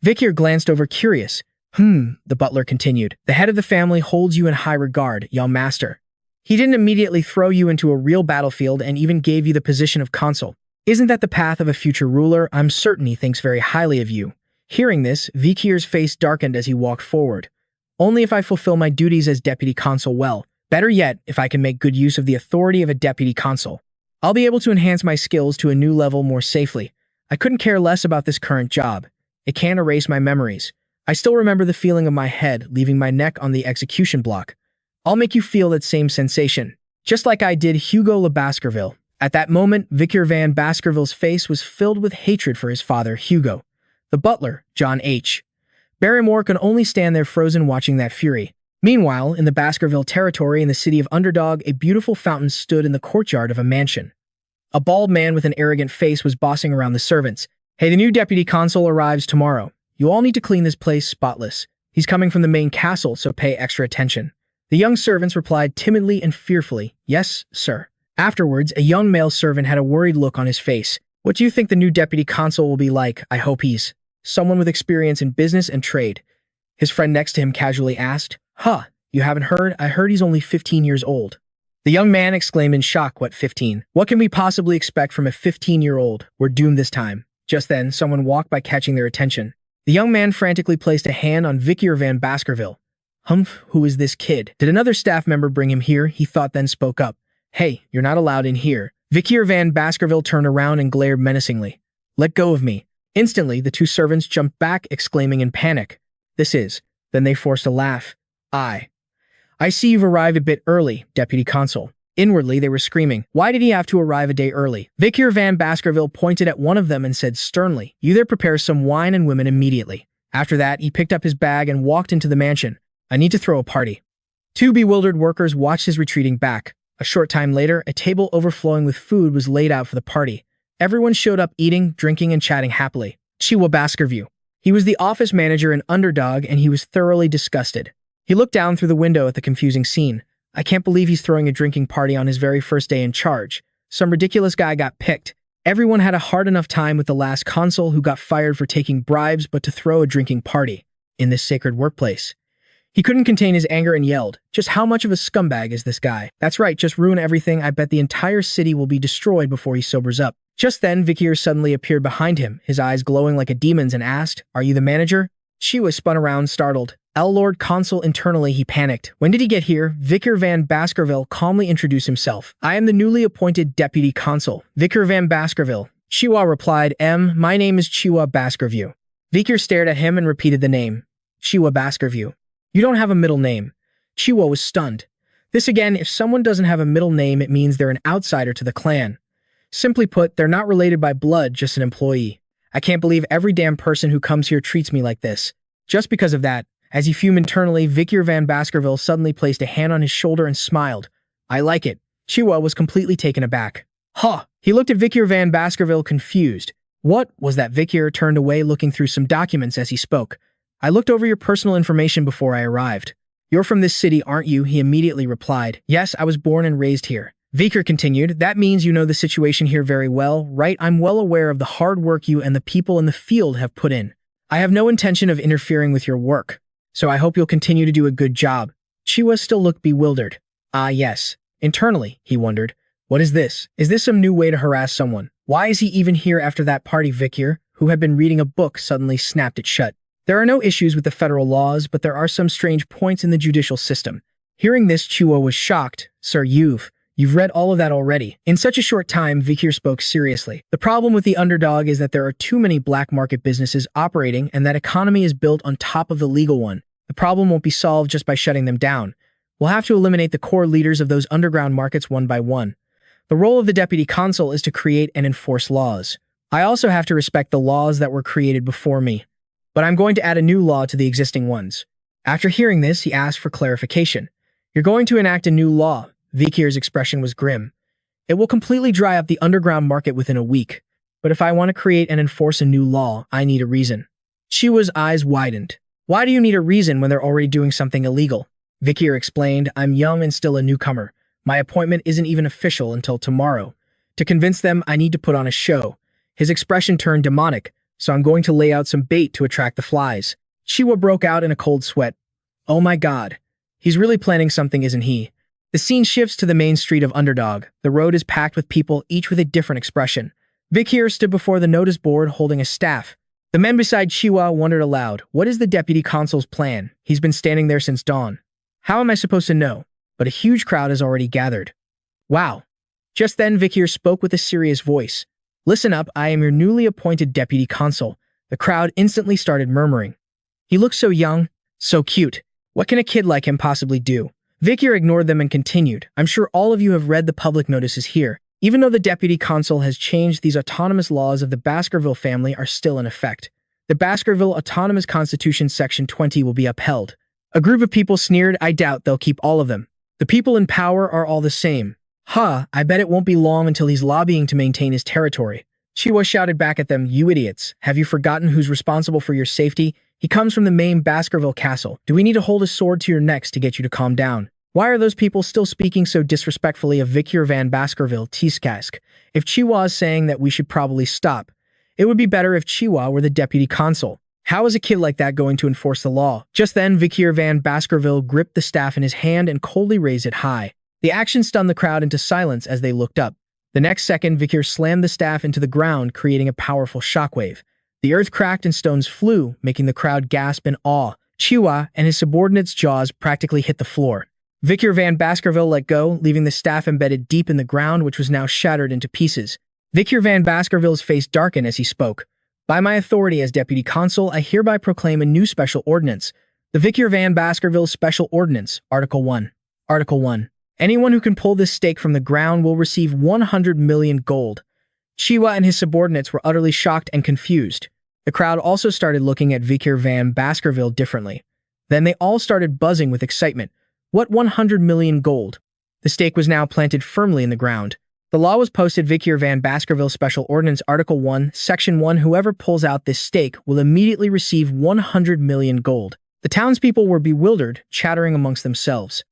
S1: Vikir glanced over curious. The butler continued. The head of the family holds you in high regard, young master. He didn't immediately throw you into a real battlefield and even gave you the position of consul. Isn't that the path of a future ruler? I'm certain he thinks very highly of you. Hearing this, Vikir's face darkened as he walked forward. Only if I fulfill my duties as deputy consul well. Better yet, if I can make good use of the authority of a deputy consul. I'll be able to enhance my skills to a new level more safely. I couldn't care less about this current job. It can't erase my memories. I still remember the feeling of my head leaving my neck on the execution block. I'll make you feel that same sensation, just like I did Hugo Le Baskerville. At that moment, Vikir van Baskerville's face was filled with hatred for his father, Hugo. The butler, John H. Barrymore could only stand there frozen watching that fury. Meanwhile, in the Baskerville territory in the city of Underdog, a beautiful fountain stood in the courtyard of a mansion. A bald man with an arrogant face was bossing around the servants. Hey, the new deputy consul arrives tomorrow. You all need to clean this place spotless. He's coming from the main castle, so pay extra attention. The young servants replied timidly and fearfully, yes, sir. Afterwards, a young male servant had a worried look on his face. What do you think the new deputy consul will be like? I hope he's someone with experience in business and trade. His friend next to him casually asked, you haven't heard? I heard he's only 15 years old. The young man exclaimed in shock, what 15? What can we possibly expect from a 15-year-old? We're doomed this time. Just then, someone walked by catching their attention. The young man frantically placed a hand on Vikir van Baskerville. Who is this kid? Did another staff member bring him here? He thought, then spoke up. Hey, you're not allowed in here. Vikir van Baskerville turned around and glared menacingly. Let go of me. Instantly, the two servants jumped back, exclaiming in panic. Then they forced a laugh. I see you've arrived a bit early, Deputy Consul. Inwardly, they were screaming. Why did he have to arrive a day early? Vikir van Baskerville pointed at one of them and said sternly, you there prepare some wine and women immediately. After that, he picked up his bag and walked into the mansion. I need to throw a party. Two bewildered workers watched his retreating back. A short time later, a table overflowing with food was laid out for the party. Everyone showed up eating, drinking, and chatting happily. Hugo Le Baskerville. He was the office manager in Underdog, and he was thoroughly disgusted. He looked down through the window at the confusing scene. I can't believe he's throwing a drinking party on his very first day in charge. Some ridiculous guy got picked. Everyone had a hard enough time with the last consul who got fired for taking bribes, but to throw a drinking party in this sacred workplace. He couldn't contain his anger and yelled, just how much of a scumbag is this guy? That's right, just ruin everything. I bet the entire city will be destroyed before he sobers up. Just then, Vikir suddenly appeared behind him, his eyes glowing like a demon's, and asked, are you the manager? Chiwa spun around, startled. Lord Consul. Internally, he panicked. When did he get here? Vikir van Baskerville calmly introduced himself. I am the newly appointed deputy consul, Vikir van Baskerville. Chiwa replied, my name is Chiwa Baskerville. Vikir stared at him and repeated the name. Chiwa Baskerville. You don't have a middle name. Chiwa was stunned. This again, if someone doesn't have a middle name, it means they're an outsider to the clan. Simply put, they're not related by blood, just an employee. I can't believe every damn person who comes here treats me like this. Just because of that, as he fumed internally, Vikir van Baskerville suddenly placed a hand on his shoulder and smiled. I like it. Chiwa was completely taken aback. He looked at Vikir van Baskerville confused. What was that? Vikir turned away, looking through some documents as he spoke. I looked over your personal information before I arrived. You're from this city, aren't you? He immediately replied. Yes, I was born and raised here. Vikir continued, that means you know the situation here very well, right? I'm well aware of the hard work you and the people in the field have put in. I have no intention of interfering with your work, so I hope you'll continue to do a good job. Chiwa still looked bewildered. Yes. Internally, he wondered, what is this? Is this some new way to harass someone? Why is he even here after that party? Vikir, who had been reading a book, suddenly snapped it shut. There are no issues with the federal laws, but there are some strange points in the judicial system. Hearing this, Chiwa was shocked. Sir, you've You've read all of that already. In such a short time, Vikir spoke seriously. The problem with the Underdog is that there are too many black market businesses operating, and that economy is built on top of the legal one. The problem won't be solved just by shutting them down. We'll have to eliminate the core leaders of those underground markets one by one. The role of the deputy consul is to create and enforce laws. I also have to respect the laws that were created before me. But I'm going to add a new law to the existing ones. After hearing this, he asked for clarification. You're going to enact a new law. Vikir's expression was grim. It will completely dry up the underground market within a week. But if I want to create and enforce a new law, I need a reason. Chiwa's eyes widened. Why do you need a reason when they're already doing something illegal? Vikir explained, I'm young and still a newcomer. My appointment isn't even official until tomorrow. To convince them, I need to put on a show. His expression turned demonic, so I'm going to lay out some bait to attract the flies. Chiwa broke out in a cold sweat. Oh my god. He's really planning something, isn't he? The scene shifts to the main street of Underdog. The road is packed with people, each with a different expression. Vikir stood before the notice board holding a staff. The men beside Chiwa wondered aloud, what is the deputy consul's plan? He's been standing there since dawn. How am I supposed to know? But a huge crowd has already gathered. Wow. Just then Vikir spoke with a serious voice. Listen up, I am your newly appointed deputy consul. The crowd instantly started murmuring. He looks so young, so cute. What can a kid like him possibly do? Vikir ignored them and continued. I'm sure all of you have read the public notices here. Even though the deputy consul has changed, these autonomous laws of the Baskerville family are still in effect. The Baskerville Autonomous Constitution Section 20 will be upheld. A group of people sneered, I doubt they'll keep all of them. The people in power are all the same. I bet it won't be long until he's lobbying to maintain his territory. Chiwa shouted back at them, you idiots. Have you forgotten who's responsible for your safety? He comes from the main Baskerville castle. Do we need to hold a sword to your necks to get you to calm down? Why are those people still speaking so disrespectfully of Vikir van Baskerville, Tiskask? If Chiwa is saying that we should probably stop, it would be better if Chiwa were the deputy consul. How is a kid like that going to enforce the law? Just then, Vikir van Baskerville gripped the staff in his hand and coldly raised it high. The action stunned the crowd into silence as they looked up. The next second, Vikir slammed the staff into the ground, creating a powerful shockwave. The earth cracked and stones flew, making the crowd gasp in awe. Chiwa and his subordinates' jaws practically hit the floor. Vikir van Baskerville let go, leaving the staff embedded deep in the ground, which was now shattered into pieces. Vikir van Baskerville's face darkened as he spoke. By my authority as deputy consul, I hereby proclaim a new special ordinance. The Vikir van Baskerville Special Ordinance, Article 1. Article 1. Anyone who can pull this stake from the ground will receive 100 million gold. Chiwa and his subordinates were utterly shocked and confused. The crowd also started looking at Vikir van Baskerville differently. Then they all started buzzing with excitement. What 100 million gold? The stake was now planted firmly in the ground. The law was posted, Vikir van Baskerville Special Ordinance Article 1, Section 1, whoever pulls out this stake will immediately receive 100 million gold. The townspeople were bewildered, chattering amongst themselves.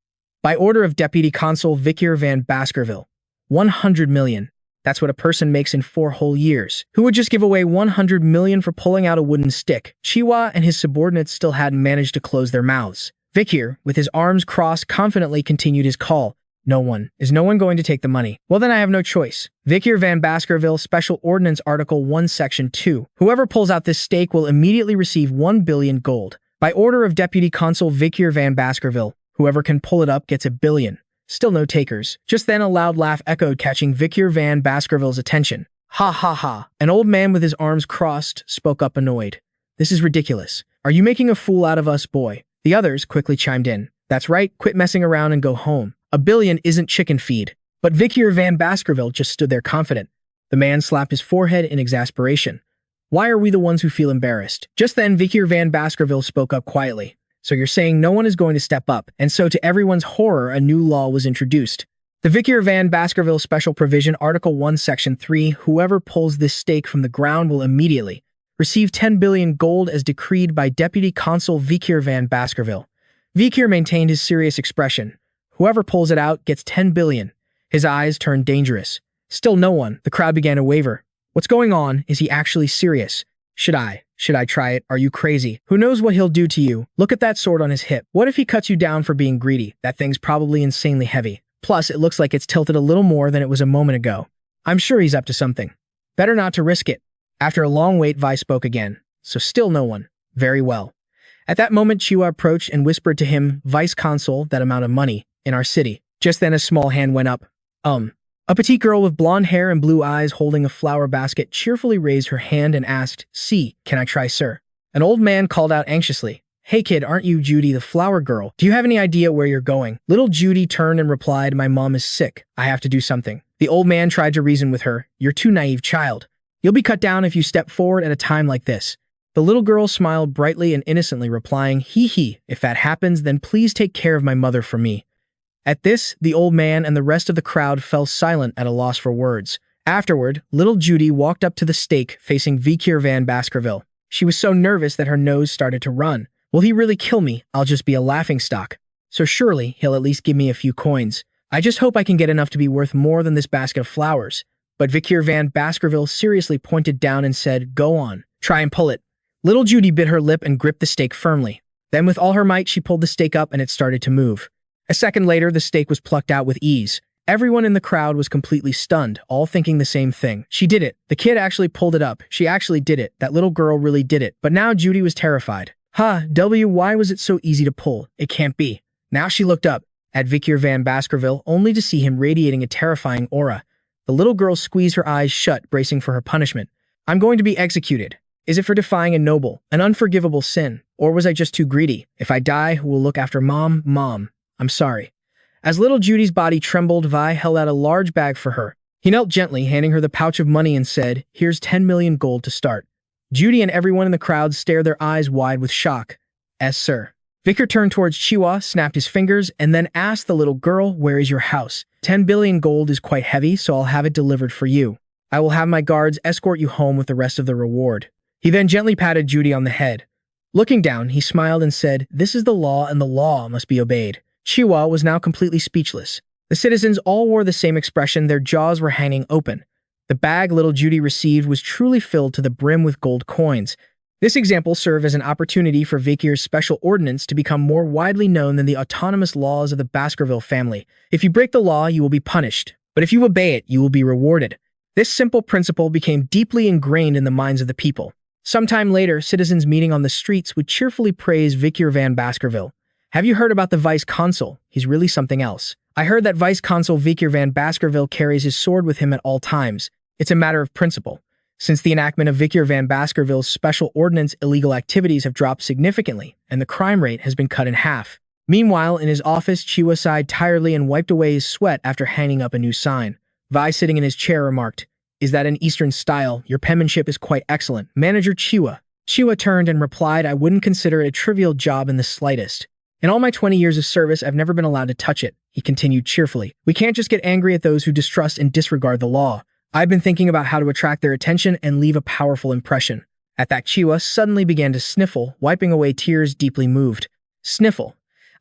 S1: By order of Deputy Consul Vikir van Baskerville. 100 million. That's what a person makes in 4 whole years. Who would just give away 100 million for pulling out a wooden stick? Chiwa and his subordinates still hadn't managed to close their mouths. Vikir, with his arms crossed, confidently continued his call. No one. Is no one going to take the money? Well, then I have no choice. Vikir van Baskerville Special Ordinance Article 1 Section 2. Whoever pulls out this stake will immediately receive 1 billion gold. By order of Deputy Consul Vikir van Baskerville, whoever can pull it up gets 1 billion. Still no takers. Just then a loud laugh echoed, catching Vikir van Baskerville's attention. Ha ha ha. An old man with his arms crossed spoke up annoyed. This is ridiculous. Are you making a fool out of us, boy? The others quickly chimed in. That's right, quit messing around and go home. 1 billion isn't chicken feed. But Vikir van Baskerville just stood there confident. The man slapped his forehead in exasperation. Why are we the ones who feel embarrassed? Just then Vikir van Baskerville spoke up quietly. So you're saying no one is going to step up, and so to everyone's horror, a new law was introduced. The Vikir van Baskerville Special Provision Article 1 Section 3, whoever pulls this stake from the ground will immediately receive 10 billion gold as decreed by Deputy Consul Vikir van Baskerville. Vikir maintained his serious expression. Whoever pulls it out gets 10 billion. His eyes turned dangerous. Still no one. The crowd began to waver. What's going on? Is he actually serious? Should I try it? Are you crazy? Who knows what he'll do to you? Look at that sword on his hip. What if he cuts you down for being greedy? That thing's probably insanely heavy. Plus, it looks like it's tilted a little more than it was a moment ago. I'm sure he's up to something. Better not to risk it. After a long wait, Vi spoke again. So still no one. Very well. At that moment, Chiwa approached and whispered to him, Vice Consul, that amount of money in our city. Just then a small hand went up. A petite girl with blonde hair and blue eyes holding a flower basket cheerfully raised her hand and asked, "See, can I try, sir?" An old man called out anxiously, "Hey kid, aren't you Judy the flower girl? Do you have any idea where you're going?" Little Judy turned and replied, "My mom is sick. I have to do something." The old man tried to reason with her. "You're too naive, child. You'll be cut down if you step forward at a time like this." The little girl smiled brightly and innocently, replying, "Hee hee, if that happens, then please take care of my mother for me." At this, the old man and the rest of the crowd fell silent at a loss for words. Afterward, little Judy walked up to the stake facing Vikir van Baskerville. She was so nervous that her nose started to run. "Will he really kill me? I'll just be a laughingstock. So surely he'll at least give me a few coins. I just hope I can get enough to be worth more than this basket of flowers." But Vikir van Baskerville seriously pointed down and said, "Go on, try and pull it." Little Judy bit her lip and gripped the stake firmly. Then with all her might, she pulled the stake up and it started to move. A second later, the stake was plucked out with ease. Everyone in the crowd was completely stunned, all thinking the same thing. She did it. The kid actually pulled it up. She actually did it. That little girl really did it. But now Judy was terrified. Why was it so easy to pull? It can't be. Now she looked up at Vikir van Baskerville, only to see him radiating a terrifying aura. The little girl squeezed her eyes shut, bracing for her punishment. "I'm going to be executed. Is it for defying a noble, an unforgivable sin? Or was I just too greedy? If I die, who will look after Mom? Mom, I'm sorry." As little Judy's body trembled, Vi held out a large bag for her. He knelt gently, handing her the pouch of money and said, "Here's 10 million gold to start." Judy and everyone in the crowd stared their eyes wide with shock. "Yes, sir." Vikir turned towards Chiwa, snapped his fingers, and then asked the little girl, "Where is your house? 10 billion gold is quite heavy, so I'll have it delivered for you. I will have my guards escort you home with the rest of the reward." He then gently patted Judy on the head. Looking down, he smiled and said, "This is the law and the law must be obeyed." Chiwa was now completely speechless. The citizens all wore the same expression, their jaws were hanging open. The bag little Judy received was truly filled to the brim with gold coins. This example served as an opportunity for Vikir's special ordinance to become more widely known than the autonomous laws of the Baskerville family. If you break the law, you will be punished. But if you obey it, you will be rewarded. This simple principle became deeply ingrained in the minds of the people. Sometime later, citizens meeting on the streets would cheerfully praise Vikir van Baskerville. "Have you heard about the Vice Consul? He's really something else. I heard that Vice Consul Vikir van Baskerville carries his sword with him at all times. It's a matter of principle. Since the enactment of Vikir van Baskerville's special ordinance, illegal activities have dropped significantly, and the crime rate has been cut in half." Meanwhile, in his office, Chiwa sighed tiredly and wiped away his sweat after hanging up a new sign. Vi, sitting in his chair, remarked, "Is that an Eastern style? Your penmanship is quite excellent. Manager Chiwa." Chiwa turned and replied, "I wouldn't consider it a trivial job in the slightest. In all my 20 years of service, I've never been allowed to touch it." He continued cheerfully. "We can't just get angry at those who distrust and disregard the law. I've been thinking about how to attract their attention and leave a powerful impression." At that, Chiwa suddenly began to sniffle, wiping away tears, deeply moved. "Sniffle.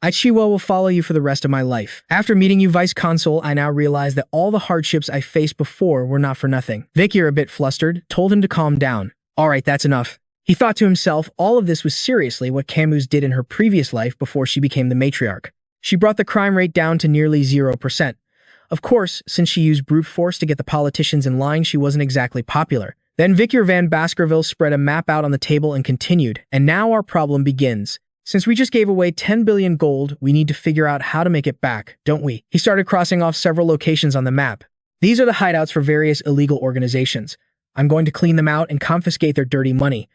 S1: Chiwa will follow you for the rest of my life. After meeting you, Vice Consul, I now realize that all the hardships I faced before were not for nothing." Vikir, a bit flustered, told him to calm down. "All right, that's enough." He thought to himself, all of this was seriously what Camus did in her previous life before she became the matriarch. She brought the crime rate down to nearly 0%. Of course, since she used brute force to get the politicians in line, she wasn't exactly popular. Then Vikir van Baskerville spread a map out on the table and continued, "And now our problem begins. Since we just gave away 10 billion gold, we need to figure out how to make it back, don't we?" He started crossing off several locations on the map. "These are the hideouts for various illegal organizations. I'm going to clean them out and confiscate their dirty money."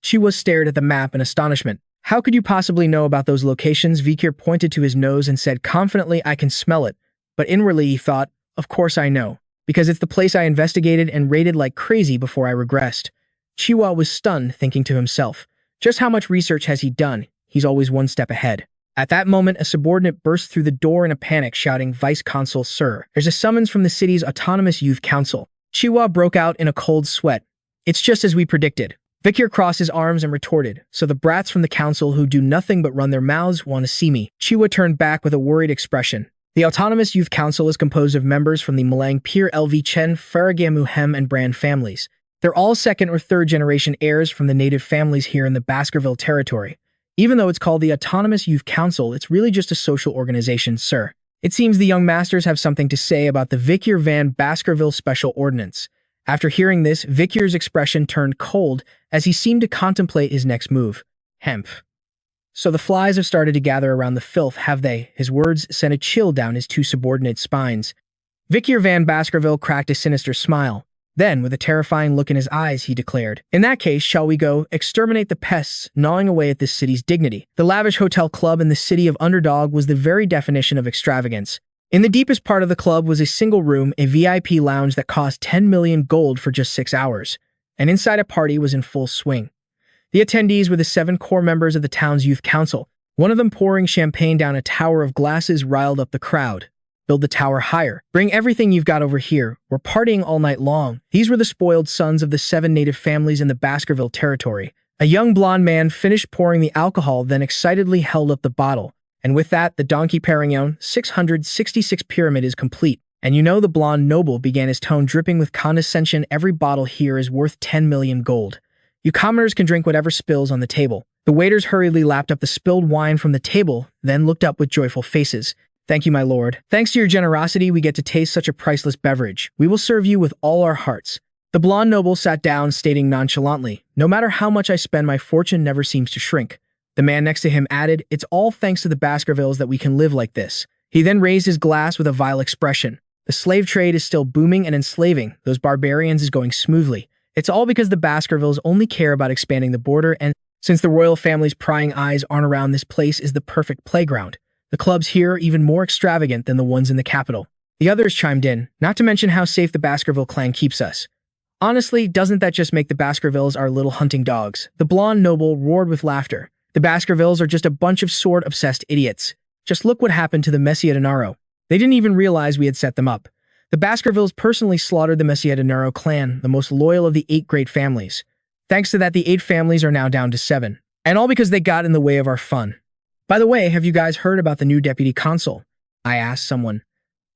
S1: Chiwa stared at the map in astonishment. "How could you possibly know about those locations?" Vikir pointed to his nose and said confidently, "I can smell it." But inwardly he thought, "Of course I know, because it's the place I investigated and raided like crazy before I regressed." Chiwa was stunned, thinking to himself, just how much research has he done? He's always one step ahead. At that moment, a subordinate burst through the door in a panic, shouting, "Vice Consul, sir, there's a summons from the city's autonomous youth council." Chiwa broke out in a cold sweat. "It's just as we predicted." Vikir crossed his arms and retorted, "So the brats from the council who do nothing but run their mouths want to see me." Chiwa turned back with a worried expression. The Autonomous Youth Council is composed of members from the Malang Pir LV Chen, Faragamu Hem, and Brand families. They're all second or third generation heirs from the native families here in the Baskerville territory. Even though it's called the Autonomous Youth Council, it's really just a social organization, sir. It seems the young masters have something to say about the Vikir van Baskerville Special Ordinance. After hearing this, Vikir's expression turned cold as he seemed to contemplate his next move. "Hemp. So the flies have started to gather around the filth, have they?" His words sent a chill down his two subordinate spines. Vikir van Baskerville cracked a sinister smile. Then, with a terrifying look in his eyes, he declared, "In that case, shall we go exterminate the pests gnawing away at this city's dignity?" The lavish hotel club in the city of Underdog was the very definition of extravagance. In the deepest part of the club was a single room, a VIP lounge that cost 10 million gold for just 6 hours. And inside a party was in full swing. The attendees were the 7 core members of the town's youth council. One of them pouring champagne down a tower of glasses riled up the crowd. "Build the tower higher. Bring everything you've got over here. We're partying all night long." These were the spoiled sons of the 7 native families in the Baskerville territory. A young blonde man finished pouring the alcohol, then excitedly held up the bottle. And with that, the Donkey Perignon 666 pyramid is complete. And you know the blonde noble began, his tone dripping with condescension. "Every bottle here is worth 10 million gold. You commoners can drink whatever spills on the table." The waiters hurriedly lapped up the spilled wine from the table, then looked up with joyful faces. "Thank you, my lord. Thanks to your generosity, we get to taste such a priceless beverage. We will serve you with all our hearts." The blonde noble sat down, stating nonchalantly, "No matter how much I spend, my fortune never seems to shrink." The man next to him added, "It's all thanks to the Baskervilles that we can live like this." He then raised his glass with a vile expression. "The slave trade is still booming and enslaving those barbarians is going smoothly. It's all because the Baskervilles only care about expanding the border, and since the royal family's prying eyes aren't around, this place is the perfect playground. The clubs here are even more extravagant than the ones in the capital." The others chimed in, "Not to mention how safe the Baskerville clan keeps us. Honestly, doesn't that just make the Baskervilles our little hunting dogs?" The blonde noble roared with laughter. "The Baskervilles are just a bunch of sword-obsessed idiots. Just look what happened to the Messiadinaro. They didn't even realize we had set them up. The Baskervilles personally slaughtered the Messiadinaro clan, the most loyal of the 8 great families. Thanks to that, the 8 families are now down to 7. And all because they got in the way of our fun. By the way, have you guys heard about the new deputy consul?" I asked someone.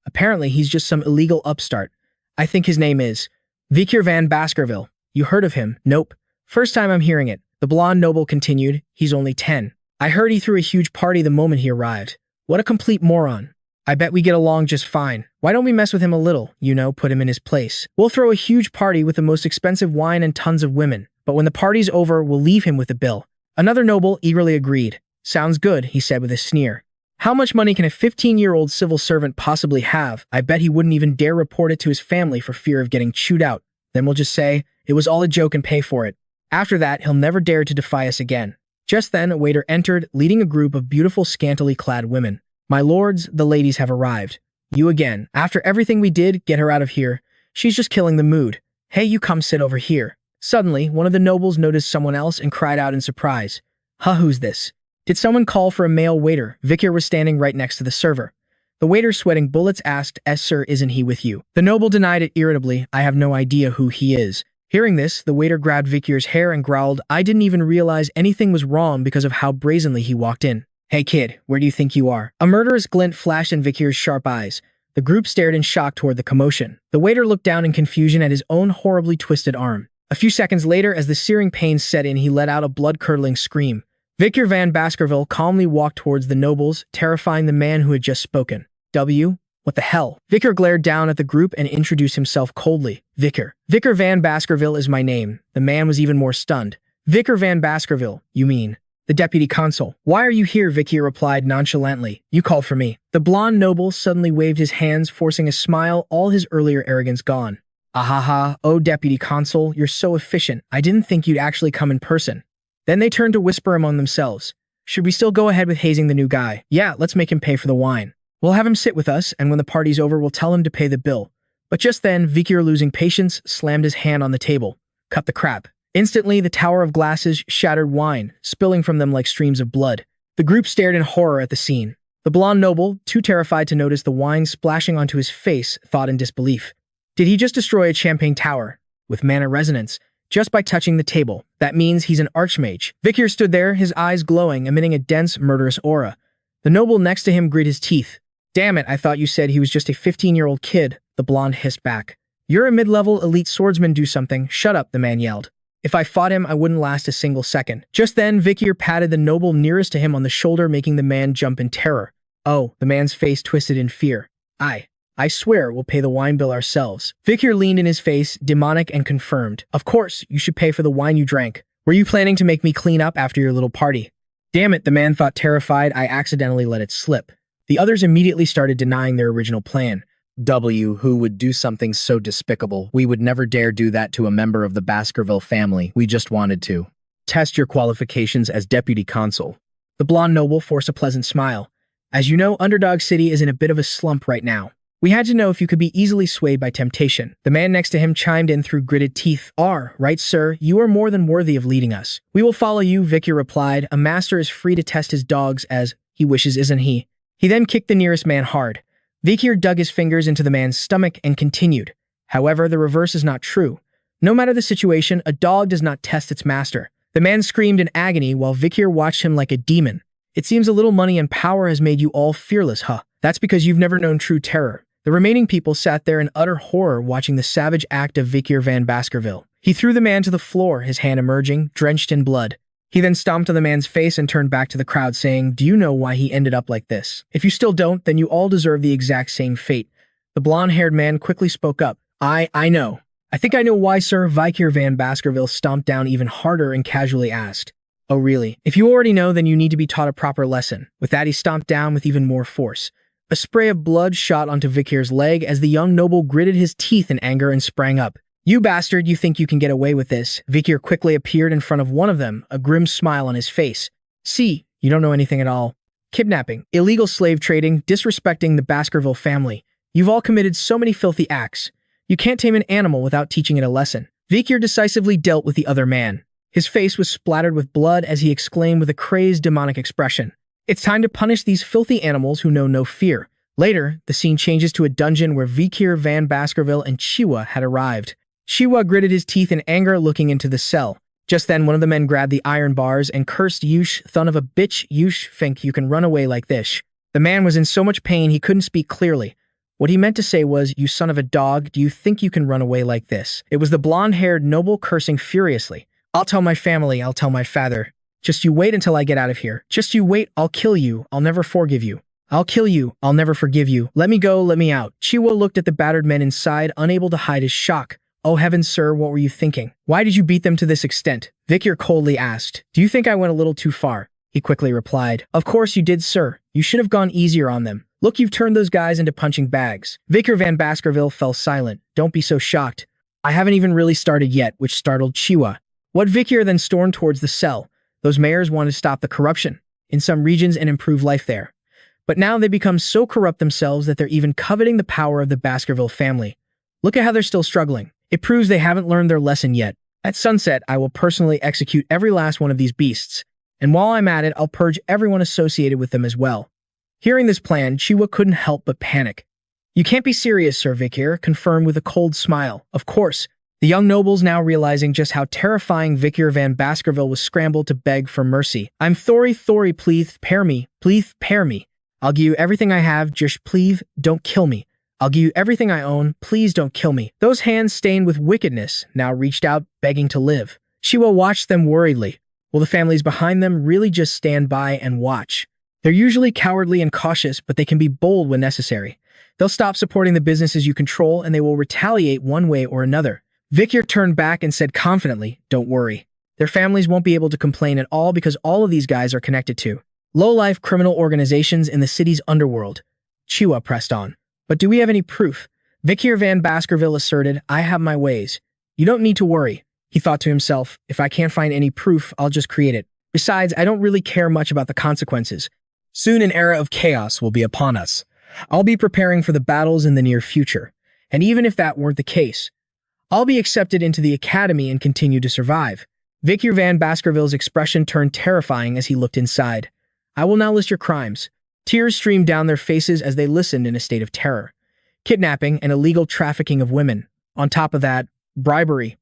S1: "Apparently, he's just some illegal upstart. I think his name is Vikir van Baskerville. You heard of him?" "Nope. First time I'm hearing it." The blonde noble continued, "He's only 10. I heard he threw a huge party the moment he arrived. What a complete moron. I bet we get along just fine. Why don't we mess with him a little, put him in his place? We'll throw a huge party with the most expensive wine and tons of women, but when the party's over, we'll leave him with the bill." Another noble eagerly agreed. "Sounds good," he said with a sneer. "How much money can a 15-year-old civil servant possibly have? I bet he wouldn't even dare report it to his family for fear of getting chewed out. Then we'll just say, it was all a joke and pay for it. After that, he'll never dare to defy us again." Just then, a waiter entered, leading a group of beautiful, scantily clad women. "My lords, the ladies have arrived. You again. After everything we did, get her out of here. She's just killing the mood. Hey, you come sit over here." Suddenly, one of the nobles noticed someone else and cried out in surprise. "Huh, who's this? Did someone call for a male waiter?" Vikir was standing right next to the server. The waiter, sweating bullets, asked, "Sir, isn't he with you?" The noble denied it irritably. "I have no idea who he is." Hearing this, the waiter grabbed Vikir's hair and growled, "I didn't even realize anything was wrong because of how brazenly he walked in. Hey kid, where do you think you are?" A murderous glint flashed in Vikir's sharp eyes. The group stared in shock toward the commotion. The waiter looked down in confusion at his own horribly twisted arm. A few seconds later, as the searing pains set in, he let out a blood-curdling scream. Vikir van Baskerville calmly walked towards the nobles, terrifying the man who had just spoken. What the hell?" Vikir glared down at the group and introduced himself coldly. Vikir van Baskerville is my name." The man was even more stunned. "Vikir van Baskerville, you mean? The deputy consul." "Why are you here?" Vikir replied nonchalantly. "You called for me." The blonde noble suddenly waved his hands, forcing a smile, all his earlier arrogance gone. "Ahaha, oh deputy consul, you're so efficient. I didn't think you'd actually come in person." Then they turned to whisper among themselves. "Should we still go ahead with hazing the new guy?" "Yeah, let's make him pay for the wine. We'll have him sit with us, and when the party's over, we'll tell him to pay the bill." But just then, Vikir, losing patience, slammed his hand on the table. "Cut the crap." Instantly, the tower of glasses shattered wine, spilling from them like streams of blood. The group stared in horror at the scene. The blonde noble, too terrified to notice the wine splashing onto his face, thought in disbelief. Did he just destroy a champagne tower? With mana resonance, just by touching the table. That means he's an archmage. Vikir stood there, his eyes glowing, emitting a dense, murderous aura. The noble next to him grit his teeth. "Damn it, I thought you said he was just a 15-year-old kid," the blonde hissed back. "You're a mid-level elite swordsman, do something." "Shut up," the man yelled. "If I fought him, I wouldn't last a single second." Just then, Vikir patted the noble nearest to him on the shoulder, making the man jump in terror. "Oh," the man's face twisted in fear. I swear we'll pay the wine bill ourselves." Vikir leaned in his face, demonic, and confirmed. "Of course, you should pay for the wine you drank. Were you planning to make me clean up after your little party?" "Damn it," the man thought, terrified. "I accidentally let it slip." The others immediately started denying their original plan. Who would do something so despicable? We would never dare do that to a member of the Baskerville family. We just wanted to test your qualifications as deputy consul. The blonde noble forced a pleasant smile. As you know, Underdog City is in a bit of a slump right now. We had to know if you could be easily swayed by temptation. The man next to him chimed in through gritted teeth. Right, sir. You are more than worthy of leading us. We will follow you, Vikir replied. A master is free to test his dogs as he wishes, isn't he? He then kicked the nearest man hard. Vikir dug his fingers into the man's stomach and continued. However, the reverse is not true. No matter the situation, a dog does not test its master. The man screamed in agony while Vikir watched him like a demon. It seems a little money and power has made you all fearless, huh? That's because you've never known true terror. The remaining people sat there in utter horror watching the savage act of Vikir van Baskerville. He threw the man to the floor, his hand emerging, drenched in blood. He then stomped on the man's face and turned back to the crowd saying, "Do you know why he ended up like this? If you still don't, then you all deserve the exact same fate." The blonde-haired man quickly spoke up. I know. I think I know why, sir." Vikir van Baskerville stomped down even harder and casually asked, "Oh really? If you already know, then you need to be taught a proper lesson." With that, he stomped down with even more force. A spray of blood shot onto Vikir's leg as the young noble gritted his teeth in anger and sprang up. "You bastard, you think you can get away with this?" Vikir quickly appeared in front of one of them, a grim smile on his face. "See, you don't know anything at all. Kidnapping, illegal slave trading, disrespecting the Baskerville family. You've all committed so many filthy acts. You can't tame an animal without teaching it a lesson." Vikir decisively dealt with the other man. His face was splattered with blood as he exclaimed with a crazed demonic expression, "It's time to punish these filthy animals who know no fear." Later, the scene changes to a dungeon where Vikir van Baskerville and Chiwa had arrived. Chiwa gritted his teeth in anger looking into the cell. Just then, one of the men grabbed the iron bars and cursed, "Yush, son of a bitch, Yush, think you can run away like this." The man was in so much pain he couldn't speak clearly. What he meant to say was, "You son of a dog, do you think you can run away like this?" It was the blonde-haired noble cursing furiously. "I'll tell my family, I'll tell my father. Just you wait until I get out of here. Just you wait, I'll kill you, I'll never forgive you. I'll kill you, I'll never forgive you. Let me go, let me out." Chiwa looked at the battered men inside, unable to hide his shock. "Oh heavens, sir, what were you thinking? Why did you beat them to this extent?" Vikir coldly asked. "Do you think I went a little too far?" He quickly replied. "Of course you did, sir. You should have gone easier on them. Look, you've turned those guys into punching bags." Vikir van Baskerville fell silent. "Don't be so shocked. I haven't even really started yet," which startled Chiwa. What Vikir then stormed towards the cell. Those mayors wanted to stop the corruption in some regions and improve life there. But now they become so corrupt themselves that they're even coveting the power of the Baskerville family. Look at how they're still struggling. It proves they haven't learned their lesson yet. At sunset, I will personally execute every last one of these beasts. And while I'm at it, I'll purge everyone associated with them as well. Hearing this plan, Chiwa couldn't help but panic. "You can't be serious, Sir Vikir," confirmed with a cold smile. Of course. The young nobles, now realizing just how terrifying Vikir van Baskerville was, scrambled to beg for mercy. "I'm Thori, please spare me. Please spare me. I'll give you everything I have, just please don't kill me. I'll give you everything I own, please don't kill me." Those hands stained with wickedness now reached out, begging to live. Chiwa watched them worriedly. Will the families behind them really just stand by and watch? They're usually cowardly and cautious, but they can be bold when necessary. They'll stop supporting the businesses you control, and they will retaliate one way or another. Vikir turned back and said confidently, "Don't worry. Their families won't be able to complain at all because all of these guys are connected to low-life criminal organizations in the city's underworld." Chiwa pressed on. "But do we have any proof?" Vikir van Baskerville asserted, "I have my ways. You don't need to worry." He thought to himself, "If I can't find any proof, I'll just create it. Besides, I don't really care much about the consequences. Soon an era of chaos will be upon us. I'll be preparing for the battles in the near future. And even if that weren't the case, I'll be accepted into the academy and continue to survive." Vikir van Baskerville's expression turned terrifying as he looked inside. "I will now list your crimes." Tears streamed down their faces as they listened in a state of terror. Kidnapping and illegal trafficking of women. On top of that, bribery,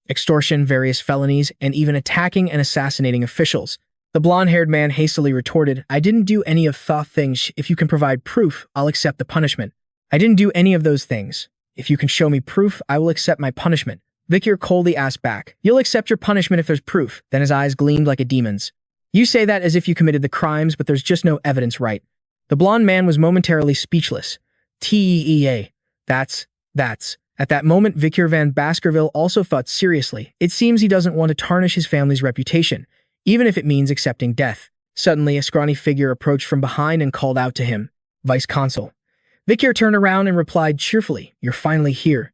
S1: extortion, various felonies, and even attacking and assassinating officials. The blonde-haired man hastily retorted, "I didn't do any of the things. If you can provide proof, I'll accept the punishment." "I didn't do any of those things. If you can show me proof, I will accept my punishment." Vikir coldly asked back, "You'll accept your punishment if there's proof?" Then his eyes gleamed like a demon's. "You say that as if you committed the crimes, but there's just no evidence, right?" The blonde man was momentarily speechless. That's. At that moment, Vikir van Baskerville also thought seriously. It seems he doesn't want to tarnish his family's reputation, even if it means accepting death. Suddenly, a scrawny figure approached from behind and called out to him, "Vice Consul." Vikir turned around and replied cheerfully, "You're finally here."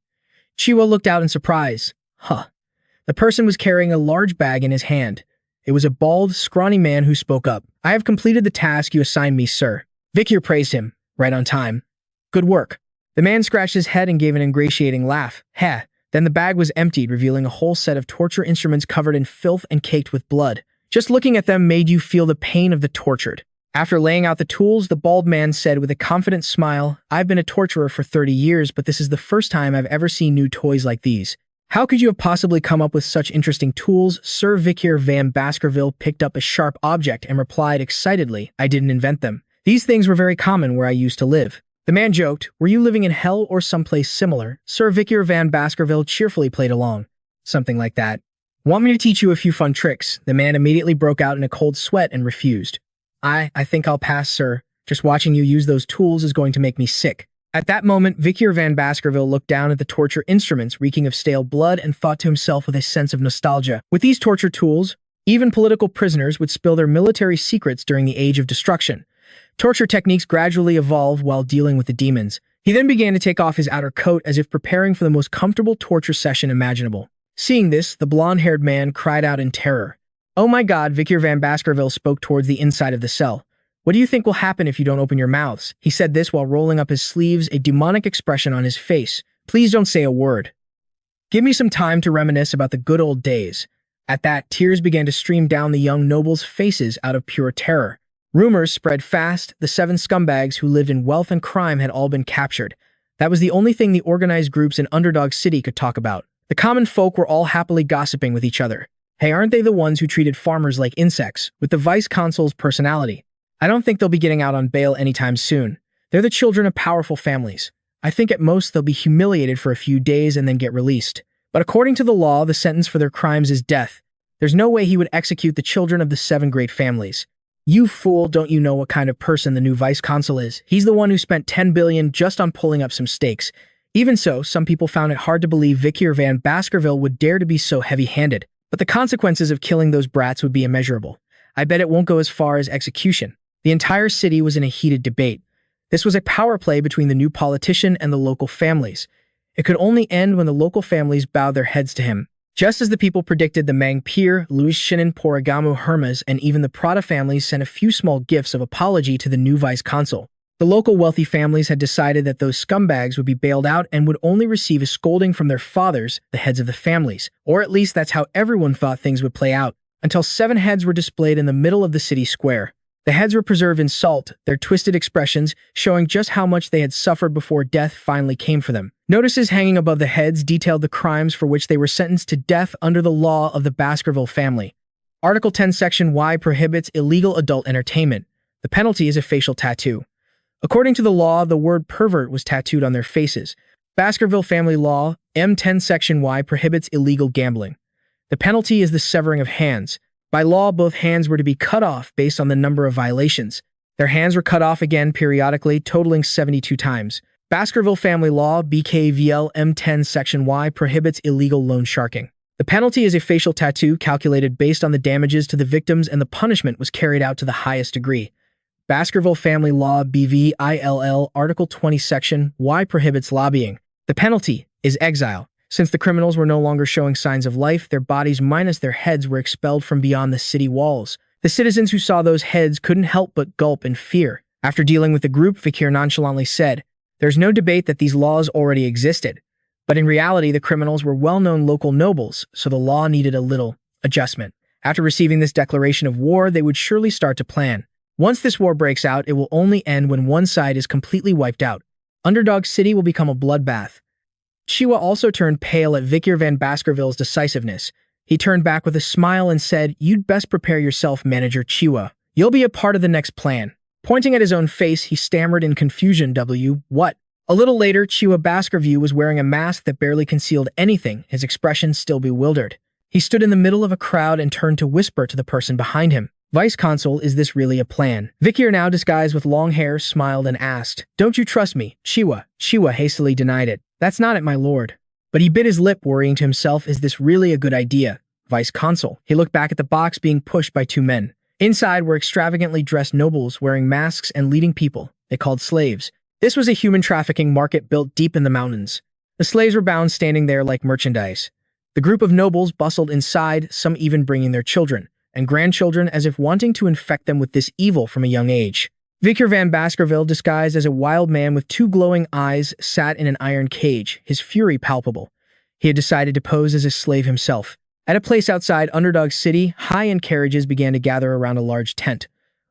S1: Chiwa looked out in surprise. Huh. The person was carrying a large bag in his hand. It was a bald, scrawny man who spoke up. "I have completed the task you assigned me, sir." Vikir praised him. "Right on time. Good work." The man scratched his head and gave an ingratiating laugh. Heh. Then the bag was emptied, revealing a whole set of torture instruments covered in filth and caked with blood. Just looking at them made you feel the pain of the tortured. After laying out the tools, the bald man said with a confident smile, "I've been a torturer for 30 years, but this is the first time I've ever seen new toys like these. How could you have possibly come up with such interesting tools?" Sir Vikir van Baskerville picked up a sharp object and replied excitedly, "I didn't invent them. These things were very common where I used to live." The man joked, "Were you living in hell or someplace similar?" Sir Vikir van Baskerville cheerfully played along. "Something like that." "Want me to teach you a few fun tricks?" The man immediately broke out in a cold sweat and refused. I think I'll pass, sir. Just watching you use those tools is going to make me sick." At that moment, Vikir van Baskerville looked down at the torture instruments reeking of stale blood and thought to himself with a sense of nostalgia. With these torture tools, even political prisoners would spill their military secrets during the Age of Destruction. Torture techniques gradually evolve while dealing with the demons. He then began to take off his outer coat as if preparing for the most comfortable torture session imaginable. Seeing this, the blonde-haired man cried out in terror. "Oh my God," Vikir van Baskerville spoke towards the inside of the cell. "What do you think will happen if you don't open your mouths?" He said this while rolling up his sleeves, a demonic expression on his face. "Please don't say a word. Give me some time to reminisce about the good old days." At that, tears began to stream down the young nobles' faces out of pure terror. Rumors spread fast. The 7 scumbags who lived in wealth and crime had all been captured. That was the only thing the organized groups in Underdog City could talk about. The common folk were all happily gossiping with each other. Hey, aren't they the ones who treated farmers like insects, with the vice consul's personality? I don't think they'll be getting out on bail anytime soon. They're the children of powerful families. I think at most they'll be humiliated for a few days and then get released. But according to the law, the sentence for their crimes is death. There's no way he would execute the children of the 7 great families. You fool, don't you know what kind of person the new vice consul is? He's the one who spent 10 billion just on pulling up some stakes. Even so, some people found it hard to believe Vikir van Baskerville would dare to be so heavy-handed. But the consequences of killing those brats would be immeasurable. I bet it won't go as far as execution. The entire city was in a heated debate. This was a power play between the new politician and the local families. It could only end when the local families bowed their heads to him. Just as the people predicted, the Mang Pier, Luishinen Poragamu Hermas, and even the Prada families sent a few small gifts of apology to the new vice consul. The local wealthy families had decided that those scumbags would be bailed out and would only receive a scolding from their fathers, the heads of the families. Or at least that's how everyone thought things would play out, until 7 heads were displayed in the middle of the city square. The heads were preserved in salt, their twisted expressions showing just how much they had suffered before death finally came for them. Notices hanging above the heads detailed the crimes for which they were sentenced to death under the law of the Baskerville family. Article 10, Section Y prohibits illegal adult entertainment. The penalty is a facial tattoo. According to the law, the word pervert was tattooed on their faces. Baskerville family law, M10 Section Y prohibits illegal gambling. The penalty is the severing of hands. By law, both hands were to be cut off based on the number of violations. Their hands were cut off again periodically, totaling 72 times. Baskerville family law, BKVL M10 Section Y prohibits illegal loan sharking. The penalty is a facial tattoo calculated based on the damages to the victims, and the punishment was carried out to the highest degree. Baskerville family law, BVILL Article 20 Section Y prohibits lobbying. The penalty is exile. Since the criminals were no longer showing signs of life, their bodies minus their heads were expelled from beyond the city walls. The citizens who saw those heads couldn't help but gulp in fear. After dealing with the group, Vikir nonchalantly said, "There's no debate that these laws already existed. But in reality, the criminals were well-known local nobles, so the law needed a little adjustment. After receiving this declaration of war, they would surely start to plan. Once this war breaks out, it will only end when one side is completely wiped out. Underdog City will become a bloodbath." Chiwa also turned pale at Vikir van Baskerville's decisiveness. He turned back with a smile and said, "You'd best prepare yourself, Manager Chiwa. You'll be a part of the next plan." Pointing at his own face, he stammered in confusion, What? A little later, Chiwa Baskerville was wearing a mask that barely concealed anything, his expression still bewildered. He stood in the middle of a crowd and turned to whisper to the person behind him. "Vice Consul, is this really a plan?" Vikir, now disguised with long hair, smiled and asked, "Don't you trust me, Chiwa?" Chiwa hastily denied it. "That's not it, my lord." But he bit his lip, worrying to himself, is this really a good idea? Vice Consul. He looked back at the box being pushed by 2 men. Inside were extravagantly dressed nobles wearing masks and leading people they called slaves. This was a human trafficking market built deep in the mountains. The slaves were bound standing there like merchandise. The group of nobles bustled inside, some even bringing their children and grandchildren as if wanting to infect them with this evil from a young age. Vikir van Baskerville, disguised as a wild man with two glowing eyes, sat in an iron cage, his fury palpable. He had decided to pose as a slave himself. At a place outside Underdog City, high-end carriages began to gather around a large tent.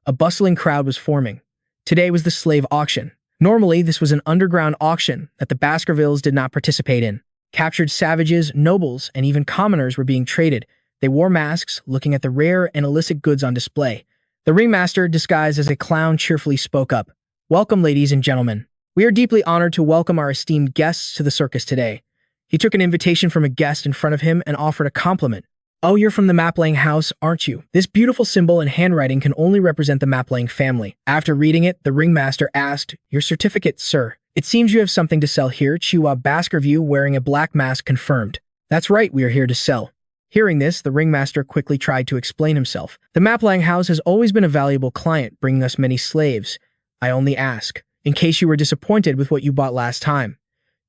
S1: A bustling crowd was forming. Today was the slave auction. Normally, this was an underground auction that the Baskervilles did not participate in. Captured savages, nobles, and even commoners were being traded. They wore masks, looking at the rare and illicit goods on display. The ringmaster, disguised as a clown, cheerfully spoke up. "Welcome, ladies and gentlemen. We are deeply honored to welcome our esteemed guests to the circus today." He took an invitation from a guest in front of him and offered a compliment. "Oh, you're from the Maplang house, aren't you? This beautiful symbol and handwriting can only represent the Maplang family." After reading it, the ringmaster asked, "Your certificate, sir. It seems you have something to sell here." Hugo Le Baskerville, wearing a black mask, confirmed. "That's right, we are here to sell." Hearing this, the ringmaster quickly tried to explain himself. "The Maplang house has always been a valuable client, bringing us many slaves. I only ask, in case you were disappointed with what you bought last time."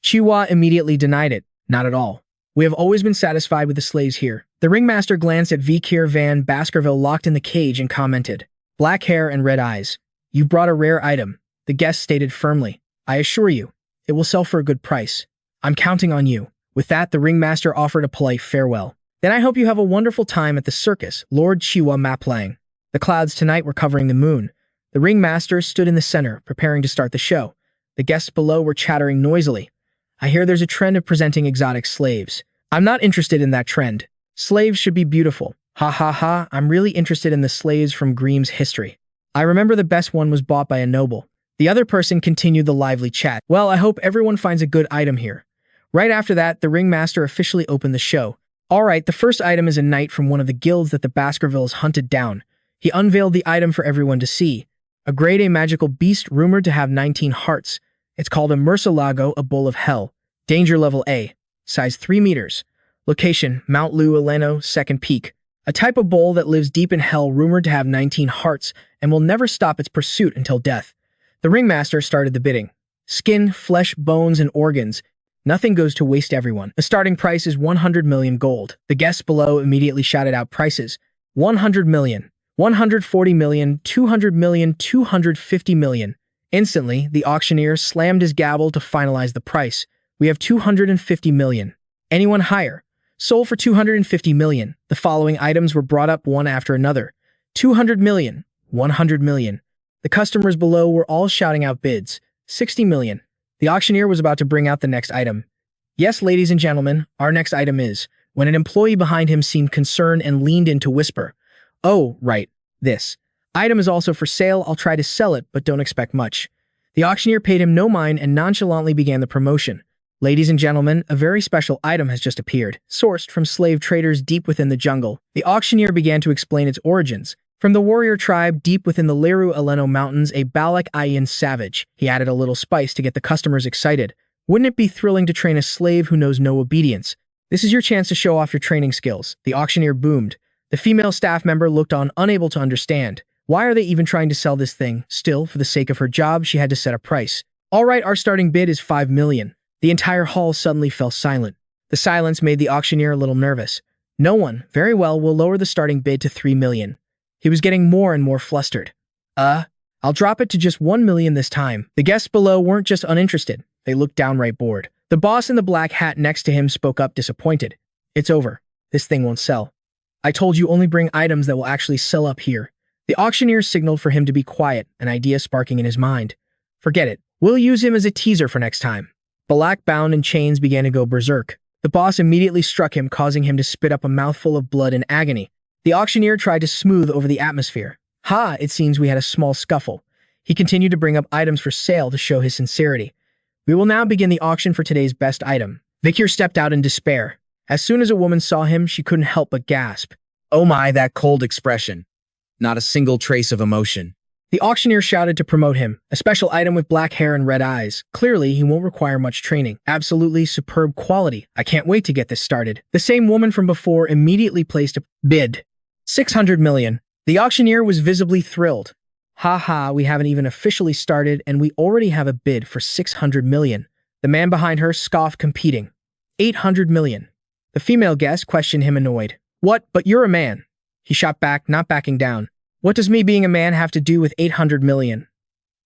S1: Hugo immediately denied it. "Not at all. We have always been satisfied with the slaves here." The ringmaster glanced at Vikir van Baskerville locked in the cage and commented, "Black hair and red eyes. You brought a rare item," the guest stated firmly. "I assure you, it will sell for a good price. I'm counting on you." With that, the ringmaster offered a polite farewell. "Then I hope you have a wonderful time at the circus, Lord Hugo Maplang." The clouds tonight were covering the moon. The ringmaster stood in the center, preparing to start the show. The guests below were chattering noisily. "I hear there's a trend of presenting exotic slaves. I'm not interested in that trend. Slaves should be beautiful. Ha ha ha, I'm really interested in the slaves from Grimm's history. I remember the best one was bought by a noble." The other person continued the lively chat. "Well, I hope everyone finds a good item here." Right after that, the ringmaster officially opened the show. "Alright, the first item is a knight from one of the guilds that the Baskervilles hunted down." He unveiled the item for everyone to see. A grade A magical beast rumored to have 19 hearts. It's called a Murcielago, a bull of hell. Danger level A. Size 3 meters. Location, Mount Lualeno, Second Peak. A type of bull that lives deep in hell rumored to have 19 hearts and will never stop its pursuit until death. The ringmaster started the bidding. Skin, flesh, bones, and organs. Nothing goes to waste, everyone. The starting price is 100 million gold. The guests below immediately shouted out prices. 100 million, 140 million, 200 million, 250 million. Instantly, the auctioneer slammed his gavel to finalize the price. "We have 250 million. Anyone higher?" "Sold for 250 million. The following items were brought up one after another. 200 million, 100 million. The customers below were all shouting out bids. 60 million. The auctioneer was about to bring out the next item. "Yes, ladies and gentlemen, our next item is," when an employee behind him seemed concerned and leaned in to whisper, "Oh, right, this item is also for sale. I'll try to sell it, but don't expect much." The auctioneer paid him no mind and nonchalantly began the promotion. "Ladies and gentlemen, a very special item has just appeared, sourced from slave traders deep within the jungle." The auctioneer began to explain its origins. From the warrior tribe deep within the Leru Aleno Mountains, a Balak Ayan savage. He added a little spice to get the customers excited. "Wouldn't it be thrilling to train a slave who knows no obedience? This is your chance to show off your training skills." The auctioneer boomed. The female staff member looked on, unable to understand. Why are they even trying to sell this thing? Still, for the sake of her job, she had to set a price. "Alright, our starting bid is 5 million. The entire hall suddenly fell silent. The silence made the auctioneer a little nervous. "No one. Very well, we'll lower the starting bid to 3 million. He was getting more and more flustered. I'll drop it to just 1 million this time." The guests below weren't just uninterested. They looked downright bored. The boss in the black hat next to him spoke up, disappointed. "It's over. This thing won't sell. I told you only bring items that will actually sell up here." The auctioneer signaled for him to be quiet, an idea sparking in his mind. "Forget it. We'll use him as a teaser for next time." Balak, bound in chains, began to go berserk. The boss immediately struck him, causing him to spit up a mouthful of blood in agony. The auctioneer tried to smooth over the atmosphere. "Ha, it seems we had a small scuffle." He continued to bring up items for sale to show his sincerity. "We will now begin the auction for today's best item." Vikir stepped out in despair. As soon as a woman saw him, she couldn't help but gasp.
S2: "Oh my, that cold expression. Not a single trace of emotion."
S1: The auctioneer shouted to promote him. "A special item with black hair and red eyes. Clearly, he won't require much training. Absolutely superb quality. I can't wait to get this started." The same woman from before immediately placed a bid. 600 million. The auctioneer was visibly thrilled. Haha, we haven't even officially started and we already have a bid for 600 million. The man behind her scoffed, competing. 800 million. The female guest questioned him, annoyed. What, but you're a man. He shot back, not backing down. What does me being a man have to do with 800 million?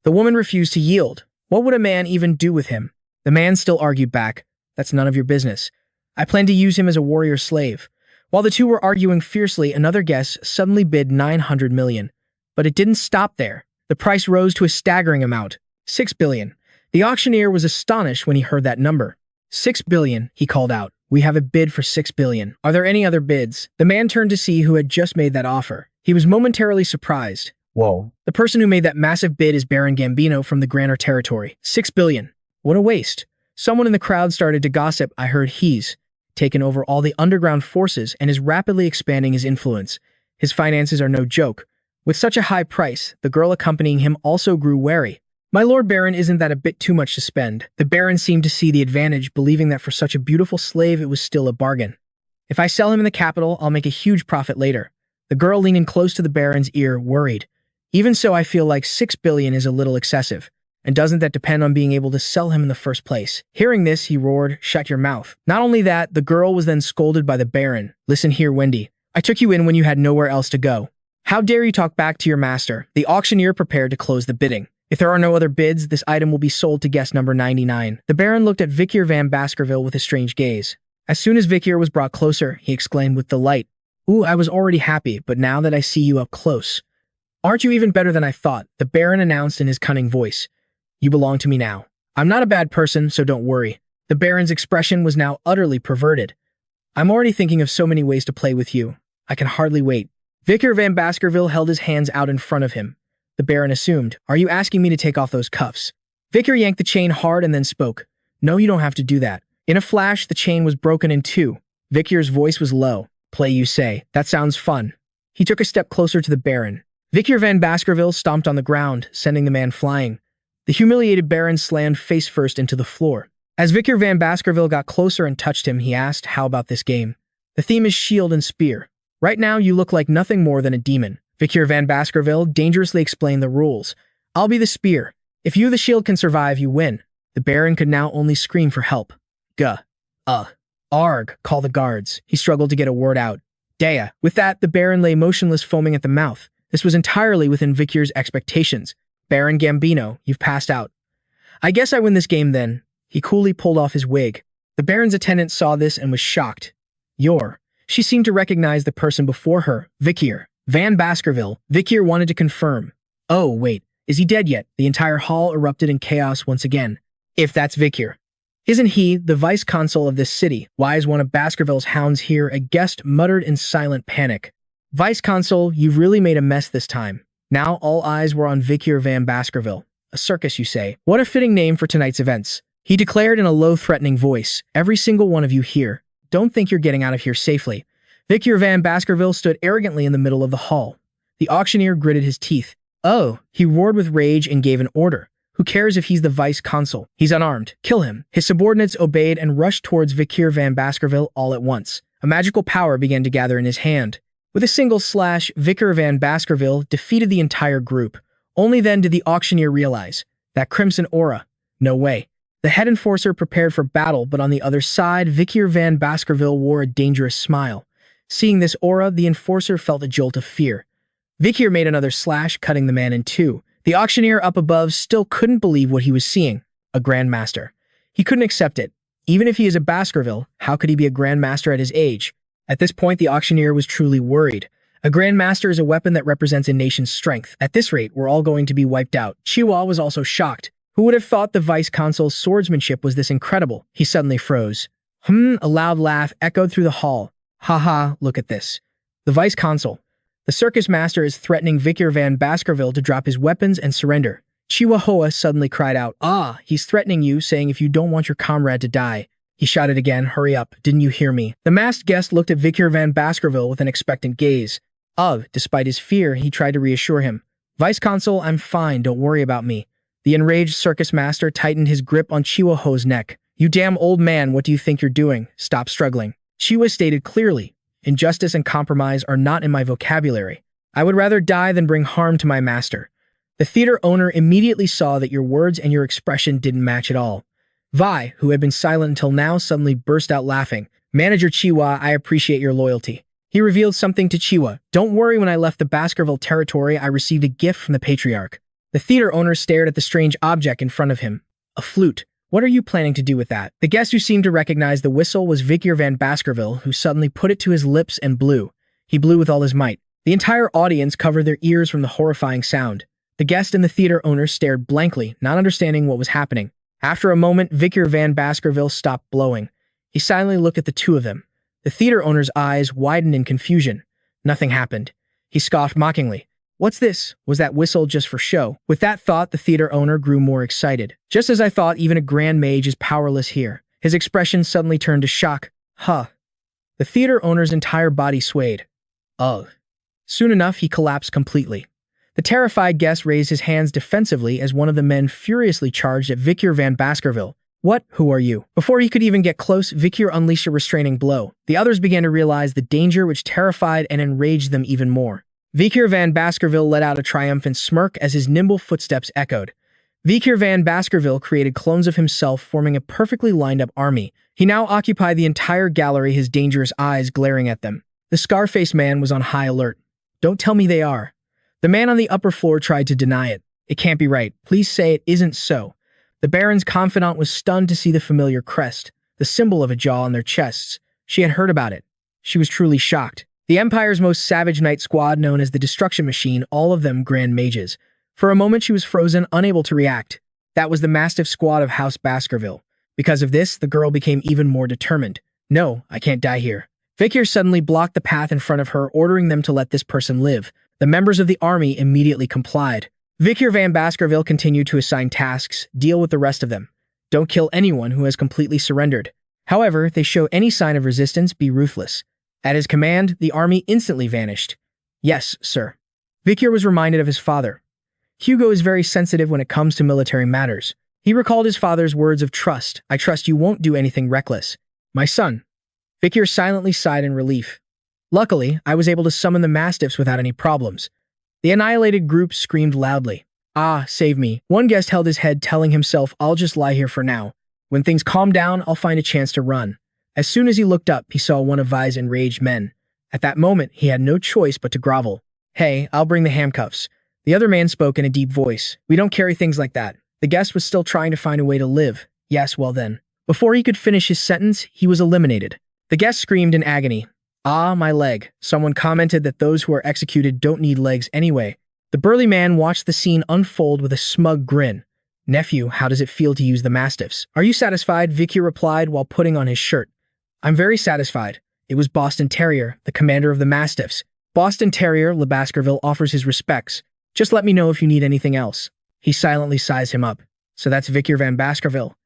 S1: The woman refused to yield. What would a man even do with him? The man still argued back. That's none of your business. I plan to use him as a warrior slave. While the two were arguing fiercely, another guest suddenly bid 900 million. But it didn't stop there. The price rose to a staggering amount. 6 billion. The auctioneer was astonished when he heard that number. 6 billion, he called out. We have a bid for 6 billion. Are there any other bids? The man turned to see who had just made that offer. He was momentarily surprised.
S2: Whoa.
S1: The person who made that massive bid is Baron Gambino from the Granor territory. 6 billion. What a waste. Someone in the crowd started to gossip. I heard he's taken over all the underground forces and is rapidly expanding his influence. His finances are no joke. With such a high price, the girl accompanying him also grew wary. My Lord Baron, isn't that a bit too much to spend? The Baron seemed to see the advantage, believing that for such a beautiful slave it was still a bargain. If I sell him in the capital, I'll make a huge profit later. The girl leaning close to the Baron's ear worried. Even so, I feel like 6 billion is a little excessive. And doesn't that depend on being able to sell him in the first place? Hearing this, he roared, shut your mouth. Not only that, the girl was then scolded by the Baron. Listen here, Wendy. I took you in when you had nowhere else to go. How dare you talk back to your master? The auctioneer prepared to close the bidding. If there are no other bids, this item will be sold to guest number 99. The Baron looked at Vikir van Baskerville with a strange gaze. As soon as Vikir was brought closer, he exclaimed with delight. Ooh, I was already happy, but now that I see you up close. Aren't you even better than I thought? The Baron announced in his cunning voice. You belong to me now. I'm not a bad person, so don't worry. The Baron's expression was now utterly perverted. I'm already thinking of so many ways to play with you. I can hardly wait. Vikir van Baskerville held his hands out in front of him. The Baron assumed, are you asking me to take off those cuffs? Vikir yanked the chain hard and then spoke. No, you don't have to do that. In a flash, the chain was broken in two. Vikir's voice was low. Play, you say. That sounds fun. He took a step closer to the Baron. Vikir van Baskerville stomped on the ground, sending the man flying. The humiliated Baron slammed face first into the floor. As Vikir van Baskerville got closer and touched him, he asked, how about this game? The theme is shield and spear. Right now, you look like nothing more than a demon. Vikir van Baskerville dangerously explained the rules. I'll be the spear. If you, the shield, can survive, you win. The Baron could now only scream for help. Arg, call the guards. He struggled to get a word out. Dea. With that, the Baron lay motionless, foaming at the mouth. This was entirely within Vikir's expectations. Baron Gambino, you've passed out. I guess I win this game then. He coolly pulled off his wig. The Baron's attendant saw this and was shocked. She seemed to recognize the person before her, Vikir van Baskerville. Vikir wanted to confirm. Oh, wait, is he dead yet? The entire hall erupted in chaos once again. If that's Vikir. Isn't he the vice-consul of this city? Why is one of Baskerville's hounds here? A guest muttered in silent panic. Vice-consul, you've really made a mess this time. Now all eyes were on Vikir van Baskerville. A circus, you say? What a fitting name for tonight's events. He declared in a low, threatening voice. Every single one of you here. Don't think you're getting out of here safely. Vikir van Baskerville stood arrogantly in the middle of the hall. The auctioneer gritted his teeth. Oh, he roared with rage and gave an order. Who cares if he's the vice-consul? He's unarmed. Kill him. His subordinates obeyed and rushed towards Vikir van Baskerville all at once. A magical power began to gather in his hand. With a single slash, Vikir van Baskerville defeated the entire group. Only then did the auctioneer realize. That crimson aura. No way. The head enforcer prepared for battle, but on the other side, Vikir van Baskerville wore a dangerous smile. Seeing this aura, the enforcer felt a jolt of fear. Vikir made another slash, cutting the man in two. The auctioneer up above still couldn't believe what he was seeing. A grandmaster. He couldn't accept it. Even if he is a Baskerville, how could he be a grandmaster at his age? At this point, the auctioneer was truly worried. A grandmaster is a weapon that represents a nation's strength. At this rate, we're all going to be wiped out. Chihuahua was also shocked. Who would have thought the vice-consul's swordsmanship was this incredible? He suddenly froze. A loud laugh echoed through the hall. Haha, look at this. The vice-consul. The circus master is threatening Vikir van Baskerville to drop his weapons and surrender. Chihuahua suddenly cried out, he's threatening you, saying if you don't want your comrade to die. He shouted again, hurry up, didn't you hear me? The masked guest looked at Vikir van Baskerville with an expectant gaze. Despite his fear, he tried to reassure him. Vice-consul, I'm fine, don't worry about me. The enraged circus master tightened his grip on Chihuahua's neck. You damn old man, what do you think you're doing? Stop struggling. Chihuahua stated clearly. Injustice and compromise are not in my vocabulary. I would rather die than bring harm to my master. The theater owner immediately saw that your words and your expression didn't match at all. Vi, who had been silent until now, suddenly burst out laughing. Manager Chiwa, I appreciate your loyalty. He revealed something to Chiwa. Don't worry, when I left the Baskerville territory, I received a gift from the patriarch. The theater owner stared at the strange object in front of him. A flute. What are you planning to do with that? The guest who seemed to recognize the whistle was Vikir van Baskerville, who suddenly put it to his lips and blew. He blew with all his might. The entire audience covered their ears from the horrifying sound. The guest and the theater owner stared blankly, not understanding what was happening. After a moment, Vikir van Baskerville stopped blowing. He silently looked at the two of them. The theater owner's eyes widened in confusion. Nothing happened. He scoffed mockingly. What's this? Was that whistle just for show? With that thought, the theater owner grew more excited. Just as I thought, even a grand mage is powerless here. His expression suddenly turned to shock. Huh. The theater owner's entire body swayed. Ugh. Soon enough, he collapsed completely. The terrified guest raised his hands defensively as one of the men furiously charged at Vikir van Baskerville. What? Who are you? Before he could even get close, Vikir unleashed a restraining blow. The others began to realize the danger, which terrified and enraged them even more. Vikir van Baskerville let out a triumphant smirk as his nimble footsteps echoed. Vikir van Baskerville created clones of himself, forming a perfectly lined-up army. He now occupied the entire gallery, his dangerous eyes glaring at them. The scar-faced man was on high alert. Don't tell me they are. The man on the upper floor tried to deny it. It can't be right. Please say it isn't so. The Baron's confidant was stunned to see the familiar crest, the symbol of a jaw on their chests. She had heard about it. She was truly shocked. The Empire's most savage knight squad, known as the Destruction Machine, all of them grand mages. For a moment she was frozen, unable to react. That was the Mastiff squad of House Baskerville. Because of this, the girl became even more determined. No, I can't die here. Vikir suddenly blocked the path in front of her, ordering them to let this person live. The members of the army immediately complied. Vikir van Baskerville continued to assign tasks, deal with the rest of them. Don't kill anyone who has completely surrendered. However, if they show any sign of resistance, be ruthless. At his command, the army instantly vanished. Yes, sir. Vikir was reminded of his father. Hugo is very sensitive when it comes to military matters. He recalled his father's words of trust. I trust you won't do anything reckless. My son. Vikir silently sighed in relief. Luckily, I was able to summon the Mastiffs without any problems. The annihilated group screamed loudly. Ah, save me. One guest held his head, telling himself, I'll just lie here for now. When things calm down, I'll find a chance to run. As soon as he looked up, he saw one of Vi's enraged men. At that moment, he had no choice but to grovel. Hey, I'll bring the handcuffs. The other man spoke in a deep voice. We don't carry things like that. The guest was still trying to find a way to live. Yes, well then. Before he could finish his sentence, he was eliminated. The guest screamed in agony. Ah, my leg. Someone commented that those who are executed don't need legs anyway. The burly man watched the scene unfold with a smug grin. Nephew, how does it feel to use the Mastiffs? Are you satisfied? Vikir replied while putting on his shirt. I'm very satisfied. It was Boston Terrier, the commander of the Mastiffs. Boston Terrier, Le Baskerville offers his respects. Just let me know if you need anything else. He silently sized him up. So that's Vikir van Baskerville.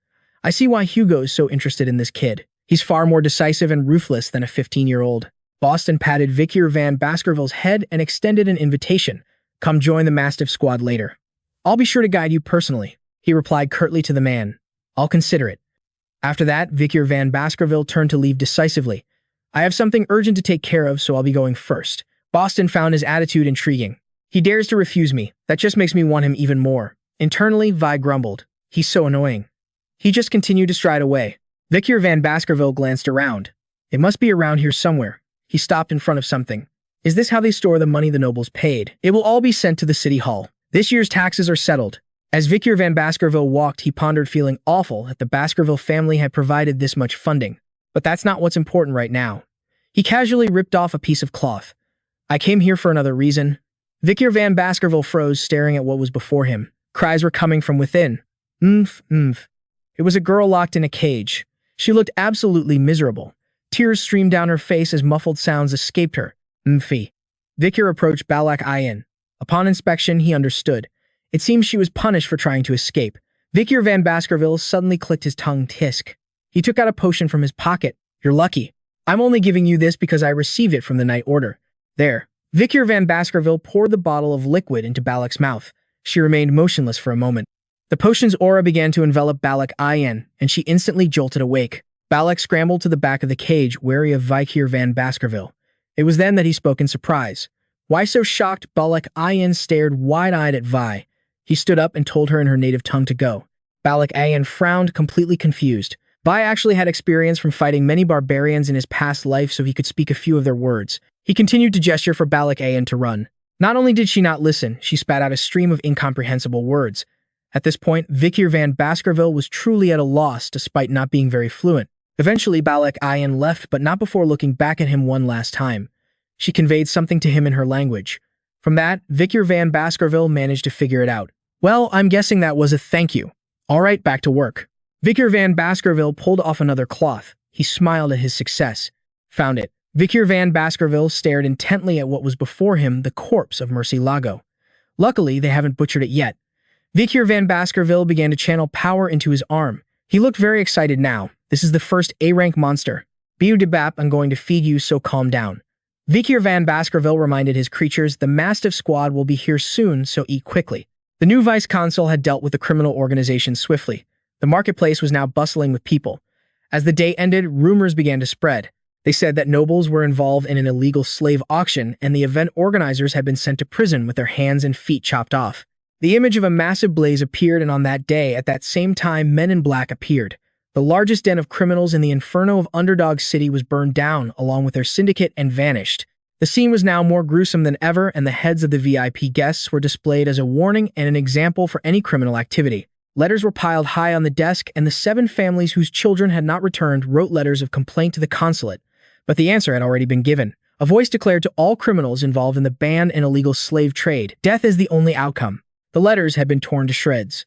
S1: I see why Hugo is so interested in this kid. He's far more decisive and ruthless than a 15-year-old. Boston patted Vikir van Baskerville's head and extended an invitation. Come join the Mastiff squad later. I'll be sure to guide you personally, he replied curtly to the man. I'll consider it. After that, Vikir van Baskerville turned to leave decisively. I have something urgent to take care of, so I'll be going first. Boston found his attitude intriguing. He dares to refuse me. That just makes me want him even more. Internally, Vi grumbled. He's so annoying. He just continued to stride away. Vikir van Baskerville glanced around. It must be around here somewhere. He stopped in front of something. Is this how they store the money the nobles paid? It will all be sent to the city hall. This year's taxes are settled. As Vikir van Baskerville walked, he pondered, feeling awful that the Baskerville family had provided this much funding. But that's not what's important right now. He casually ripped off a piece of cloth. I came here for another reason. Vikir van Baskerville froze, staring at what was before him. Cries were coming from within. It was a girl locked in a cage. She looked absolutely miserable. Tears streamed down her face as muffled sounds escaped her. Vikir approached Balak Ayin. Upon inspection, he understood. It seems she was punished for trying to escape. Vikir van Baskerville suddenly clicked his tongue. Tisk. He took out a potion from his pocket. You're lucky. I'm only giving you this because I received it from the Night Order. There. Vikir van Baskerville poured the bottle of liquid into Balak's mouth. She remained motionless for a moment. The potion's aura began to envelop Balak Ayin, and she instantly jolted awake. Balak scrambled to the back of the cage, wary of Vikir van Baskerville. It was then that he spoke in surprise. Why so shocked? Balak Ayin stared wide-eyed at Vi. He stood up and told her in her native tongue to go. Balak Ayan frowned, completely confused. Bai actually had experience from fighting many barbarians in his past life, so he could speak a few of their words. He continued to gesture for Balak Ayan to run. Not only did she not listen, she spat out a stream of incomprehensible words. At this point, Vikir van Baskerville was truly at a loss despite not being very fluent. Eventually, Balak Ayan left, but not before looking back at him one last time. She conveyed something to him in her language. From that, Vikir van Baskerville managed to figure it out. Well, I'm guessing that was a thank you. All right, back to work. Vikir van Baskerville pulled off another cloth. He smiled at his success. Found it. Vikir van Baskerville stared intently at what was before him, the corpse of Mercy Lago. Luckily, they haven't butchered it yet. Vikir van Baskerville began to channel power into his arm. He looked very excited now. This is the first A-rank monster. Beudebap, I'm going to feed you, so calm down. Vikir van Baskerville reminded his creatures the Mastiff squad will be here soon, so eat quickly. The new vice consul had dealt with the criminal organization swiftly. The marketplace was now bustling with people. As the day ended, rumors began to spread. They said that nobles were involved in an illegal slave auction, and the event organizers had been sent to prison with their hands and feet chopped off. The image of a massive blaze appeared, and on that day, at that same time, men in black appeared. The largest den of criminals in the inferno of Underdog City was burned down, along with their syndicate, and vanished. The scene was now more gruesome than ever, and the heads of the VIP guests were displayed as a warning and an example for any criminal activity. Letters were piled high on the desk, and the 7 families whose children had not returned wrote letters of complaint to the consulate. But the answer had already been given. A voice declared to all criminals involved in the banned and illegal slave trade, death is the only outcome. The letters had been torn to shreds.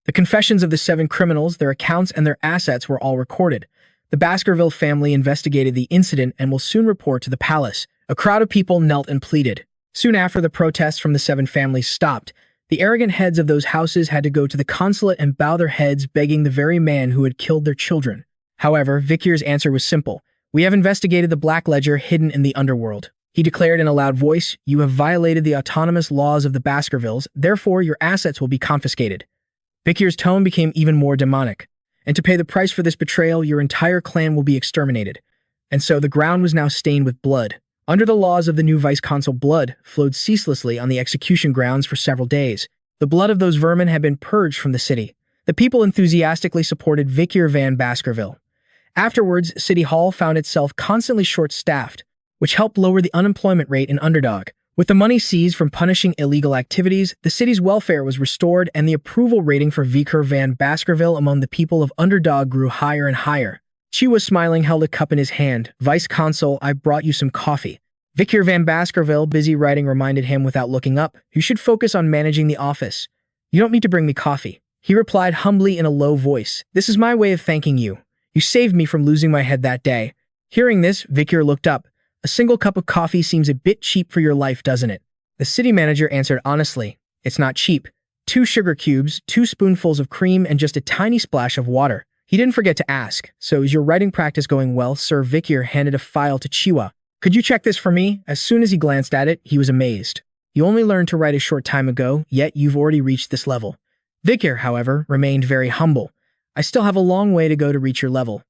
S1: The confessions of the 7 criminals, their accounts, and their assets were all recorded. The Baskerville family investigated the incident and will soon report to the palace. A crowd of people knelt and pleaded. Soon after the protests from the 7 families stopped, the arrogant heads of those houses had to go to the consulate and bow their heads, begging the very man who had killed their children. However, Vikir's answer was simple. We have investigated the Black Ledger hidden in the underworld. He declared in a loud voice, you have violated the autonomous laws of the Baskervilles, therefore your assets will be confiscated. Vikir's tone became even more demonic. And to pay the price for this betrayal, your entire clan will be exterminated. And so the ground was now stained with blood. Under the laws of the new vice consul, blood flowed ceaselessly on the execution grounds for several days. The blood of those vermin had been purged from the city. The people enthusiastically supported Vikir van Baskerville. Afterwards, City Hall found itself constantly short-staffed, which helped lower the unemployment rate in Underdog. With the money seized from punishing illegal activities, the city's welfare was restored and the approval rating for Vikir van Baskerville among the people of Underdog grew higher and higher. Chiwa, smiling, held a cup in his hand. Vice Consul, I brought you some coffee. Vikir van Baskerville, busy writing, reminded him without looking up, you should focus on managing the office. You don't need to bring me coffee. He replied humbly in a low voice. This is my way of thanking you. You saved me from losing my head that day. Hearing this, Vikir looked up. A single cup of coffee seems a bit cheap for your life, doesn't it? The city manager answered honestly. It's not cheap. 2 sugar cubes, 2 spoonfuls of cream, and just a tiny splash of water. He didn't forget to ask, so is your writing practice going well, sir? Vikir handed a file to Chiwa. Could you check this for me? As soon as he glanced at it, he was amazed. You only learned to write a short time ago, yet you've already reached this level. Vikir, however, remained very humble. I still have a long way to go to reach your level.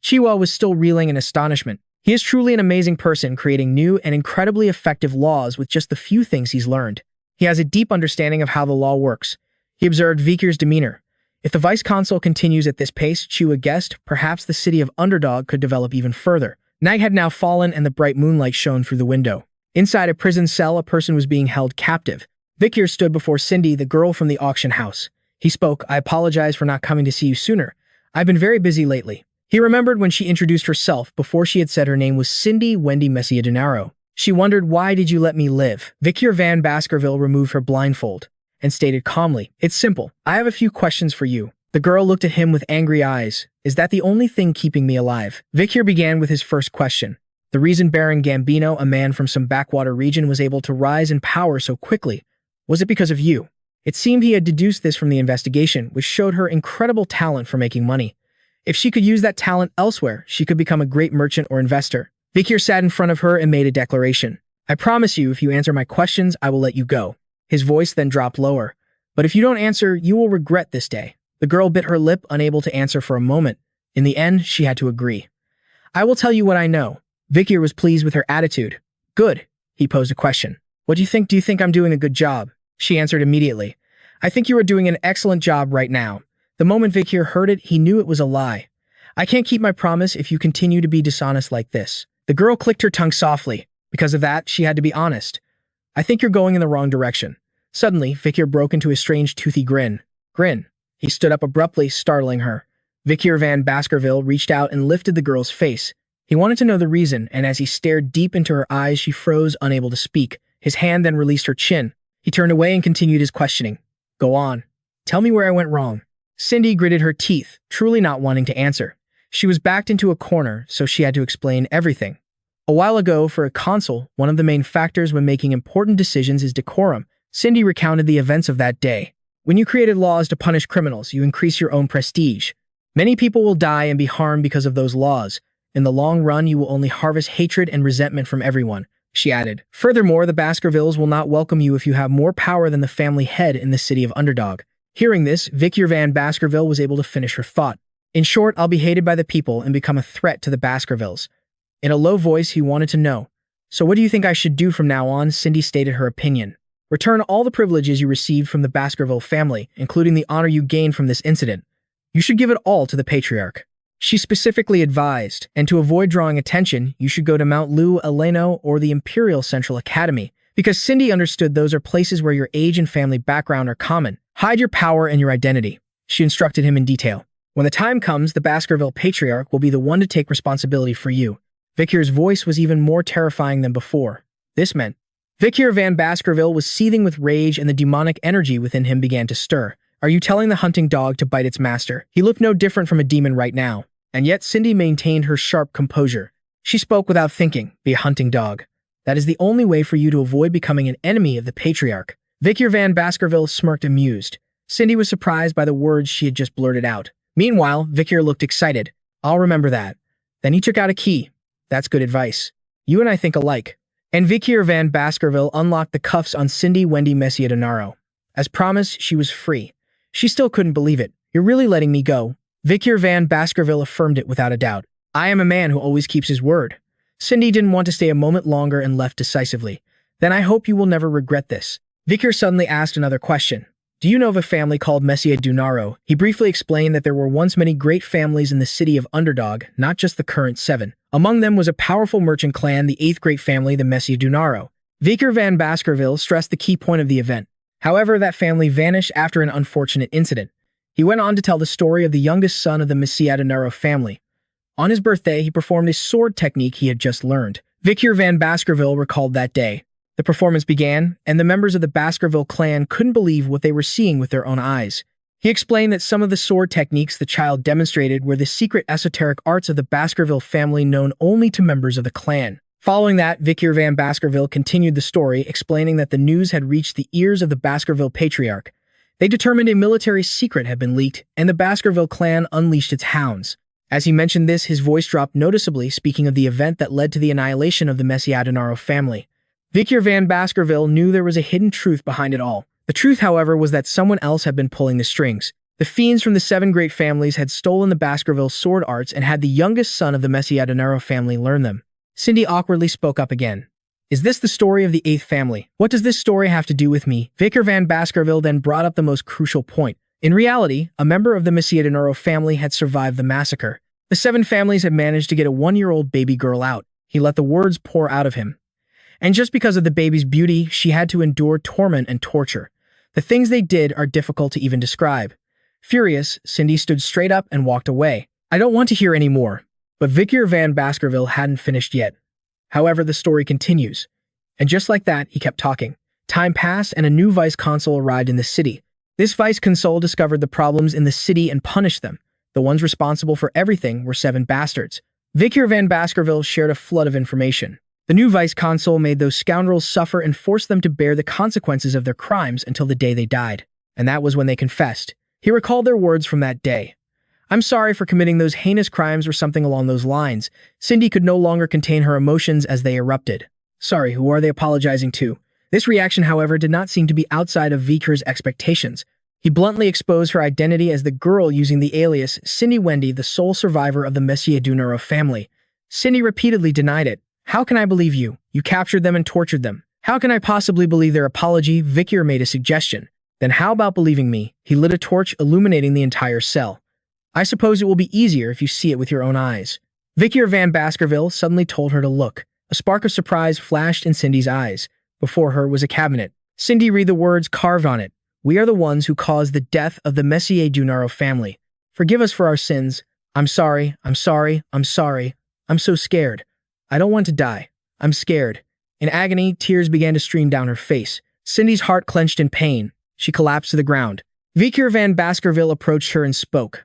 S1: Chiwa was still reeling in astonishment. He is truly an amazing person, creating new and incredibly effective laws with just the few things he's learned. He has a deep understanding of how the law works. He observed Vikir's demeanor. If the vice consul continues at this pace, Chiwa guessed, perhaps the city of Underdog could develop even further. Night had now fallen and the bright moonlight shone through the window. Inside a prison cell, a person was being held captive. Vikir stood before Cindy, the girl from the auction house. He spoke, I apologize for not coming to see you sooner. I've been very busy lately. He remembered when she introduced herself before she had said her name was Cindy Wendy Messiadinaro. She wondered, why did you let me live? Vikir van Baskerville removed her blindfold and stated calmly, it's simple. I have a few questions for you. The girl looked at him with angry eyes. Is that the only thing keeping me alive? Vikir began with his first question. The reason Baron Gambino, a man from some backwater region, was able to rise in power so quickly, was it because of you? It seemed he had deduced this from the investigation, which showed her incredible talent for making money. If she could use that talent elsewhere, she could become a great merchant or investor. Vikir sat in front of her and made a declaration. I promise you, if you answer my questions, I will let you go. His voice then dropped lower. But if you don't answer, you will regret this day. The girl bit her lip, unable to answer for a moment. In the end, she had to agree. I will tell you what I know. Vikir was pleased with her attitude. Good. He posed a question. What do you think? Do you think I'm doing a good job? She answered immediately. I think you are doing an excellent job right now. The moment Vikir heard it, he knew it was a lie. I can't keep my promise if you continue to be dishonest like this. The girl clicked her tongue softly. Because of that, she had to be honest. I think you're going in the wrong direction. Suddenly, Vikir broke into a strange toothy grin. He stood up abruptly, startling her. Vikir van Baskerville reached out and lifted the girl's face. He wanted to know the reason, and as he stared deep into her eyes, she froze, unable to speak. His hand then released her chin. He turned away and continued his questioning. Go on. Tell me where I went wrong. Cindy gritted her teeth, truly not wanting to answer. She was backed into a corner, so she had to explain everything. A while ago, for a consul, one of the main factors when making important decisions is decorum. Cindy recounted the events of that day. When you created laws to punish criminals, you increase your own prestige. Many people will die and be harmed because of those laws. In the long run, you will only harvest hatred and resentment from everyone, she added. Furthermore, the Baskervilles will not welcome you if you have more power than the family head in the city of Underdog. Hearing this, Vikir van Baskerville was able to finish her thought. In short, I'll be hated by the people and become a threat to the Baskervilles. In a low voice, he wanted to know. So what do you think I should do from now on? Cindy stated her opinion. Return all the privileges you received from the Baskerville family, including the honor you gained from this incident. You should give it all to the patriarch. She specifically advised, and to avoid drawing attention, you should go to Mount Lu Eleno or the Imperial Central Academy, because Cindy understood those are places where your age and family background are common. Hide your power and your identity. She instructed him in detail. When the time comes, the Baskerville patriarch will be the one to take responsibility for you. Vikir's voice was even more terrifying than before. This meant Vikir van Baskerville was seething with rage, and the demonic energy within him began to stir. Are you telling the hunting dog to bite its master? He looked no different from a demon right now. And yet Cindy maintained her sharp composure. She spoke without thinking. Be a hunting dog. That is the only way for you to avoid becoming an enemy of the patriarch. Vikir van Baskerville smirked, amused. Cindy was surprised by the words she had just blurted out. Meanwhile, Vikir looked excited. I'll remember that. Then he took out a key. That's good advice. You and I think alike. And Vikir van Baskerville unlocked the cuffs on Cindy Wendy Messiadonaro. As promised, she was free. She still couldn't believe it. You're really letting me go? Vikir van Baskerville affirmed it without a doubt. I am a man who always keeps his word. Cindy didn't want to stay a moment longer and left decisively. Then I hope you will never regret this. Vikir suddenly asked another question. Do you know of a family called Messiadonaro? He briefly explained that there were once many great families in the city of Underdog, not just the current 7. Among them was a powerful merchant clan, the 8th great family, the Messiadonaro. Vikir van Baskerville stressed the key point of the event. However, that family vanished after an unfortunate incident. He went on to tell the story of the youngest son of the Messiadonaro family. On his birthday, he performed a sword technique he had just learned. Vikir van Baskerville recalled that day. The performance began, and the members of the Baskerville clan couldn't believe what they were seeing with their own eyes. He explained that some of the sword techniques the child demonstrated were the secret esoteric arts of the Baskerville family known only to members of the clan. Following that, Vikir van Baskerville continued the story, explaining that the news had reached the ears of the Baskerville patriarch. They determined a military secret had been leaked, and the Baskerville clan unleashed its hounds. As he mentioned this, his voice dropped noticeably, speaking of the event that led to the annihilation of the Messiadonaro family. Vikir van Baskerville knew there was a hidden truth behind it all. The truth, however, was that someone else had been pulling the strings. The fiends from the 7 great families had stolen the Baskerville sword arts and had the youngest son of the Messiadonaro family learn them. Cindy awkwardly spoke up again. Is this the story of the 8th family? What does this story have to do with me? Vikir van Baskerville then brought up the most crucial point. In reality, a member of the Messiadonaro family had survived the massacre. The 7 families had managed to get a 1-year-old baby girl out. He let the words pour out of him. And just because of the baby's beauty, she had to endure torment and torture. The things they did are difficult to even describe. Furious, Cindy stood straight up and walked away. I don't want to hear any more. But Vikir van Baskerville hadn't finished yet. However, the story continues. And just like that, he kept talking. Time passed and a new vice-consul arrived in the city. This vice-consul discovered the problems in the city and punished them. The ones responsible for everything were 7 bastards. Vikir van Baskerville shared a flood of information. The new vice-consul made those scoundrels suffer and forced them to bear the consequences of their crimes until the day they died. And that was when they confessed. He recalled their words from that day. I'm sorry for committing those heinous crimes or something along those lines. Cindy could no longer contain her emotions as they erupted. Sorry, who are they apologizing to? This reaction, however, did not seem to be outside of Vikir's expectations. He bluntly exposed her identity as the girl using the alias Cindy Wendy, the sole survivor of the Messiadonaro family. Cindy repeatedly denied it. How can I believe you? You captured them and tortured them. How can I possibly believe their apology? Vikir made a suggestion. Then how about believing me? He lit a torch, illuminating the entire cell. I suppose it will be easier if you see it with your own eyes. Vikir van Baskerville suddenly told her to look. A spark of surprise flashed in Cindy's eyes. Before her was a cabinet. Cindy read the words carved on it. We are the ones who caused the death of the Messier Dunaro family. Forgive us for our sins. I'm sorry, I'm sorry, I'm sorry. I'm so scared. I don't want to die. I'm scared. In agony, tears began to stream down her face. Cindy's heart clenched in pain. She collapsed to the ground. Vikir van Baskerville approached her and spoke.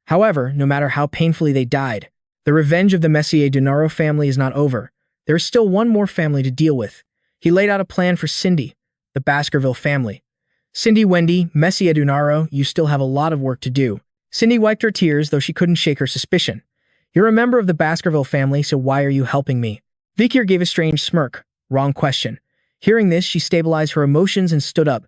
S1: However, no matter how painfully they died, the revenge of the Messier Dunaro family is not over. There is still one more family to deal with. He laid out a plan for Cindy, the Baskerville family. Cindy Wendy, Messier Dunaro, you still have a lot of work to do. Cindy wiped her tears, though she couldn't shake her suspicion. You're a member of the Baskerville family, so why are you helping me? Vikir gave a strange smirk. Wrong question. Hearing this, she stabilized her emotions and stood up.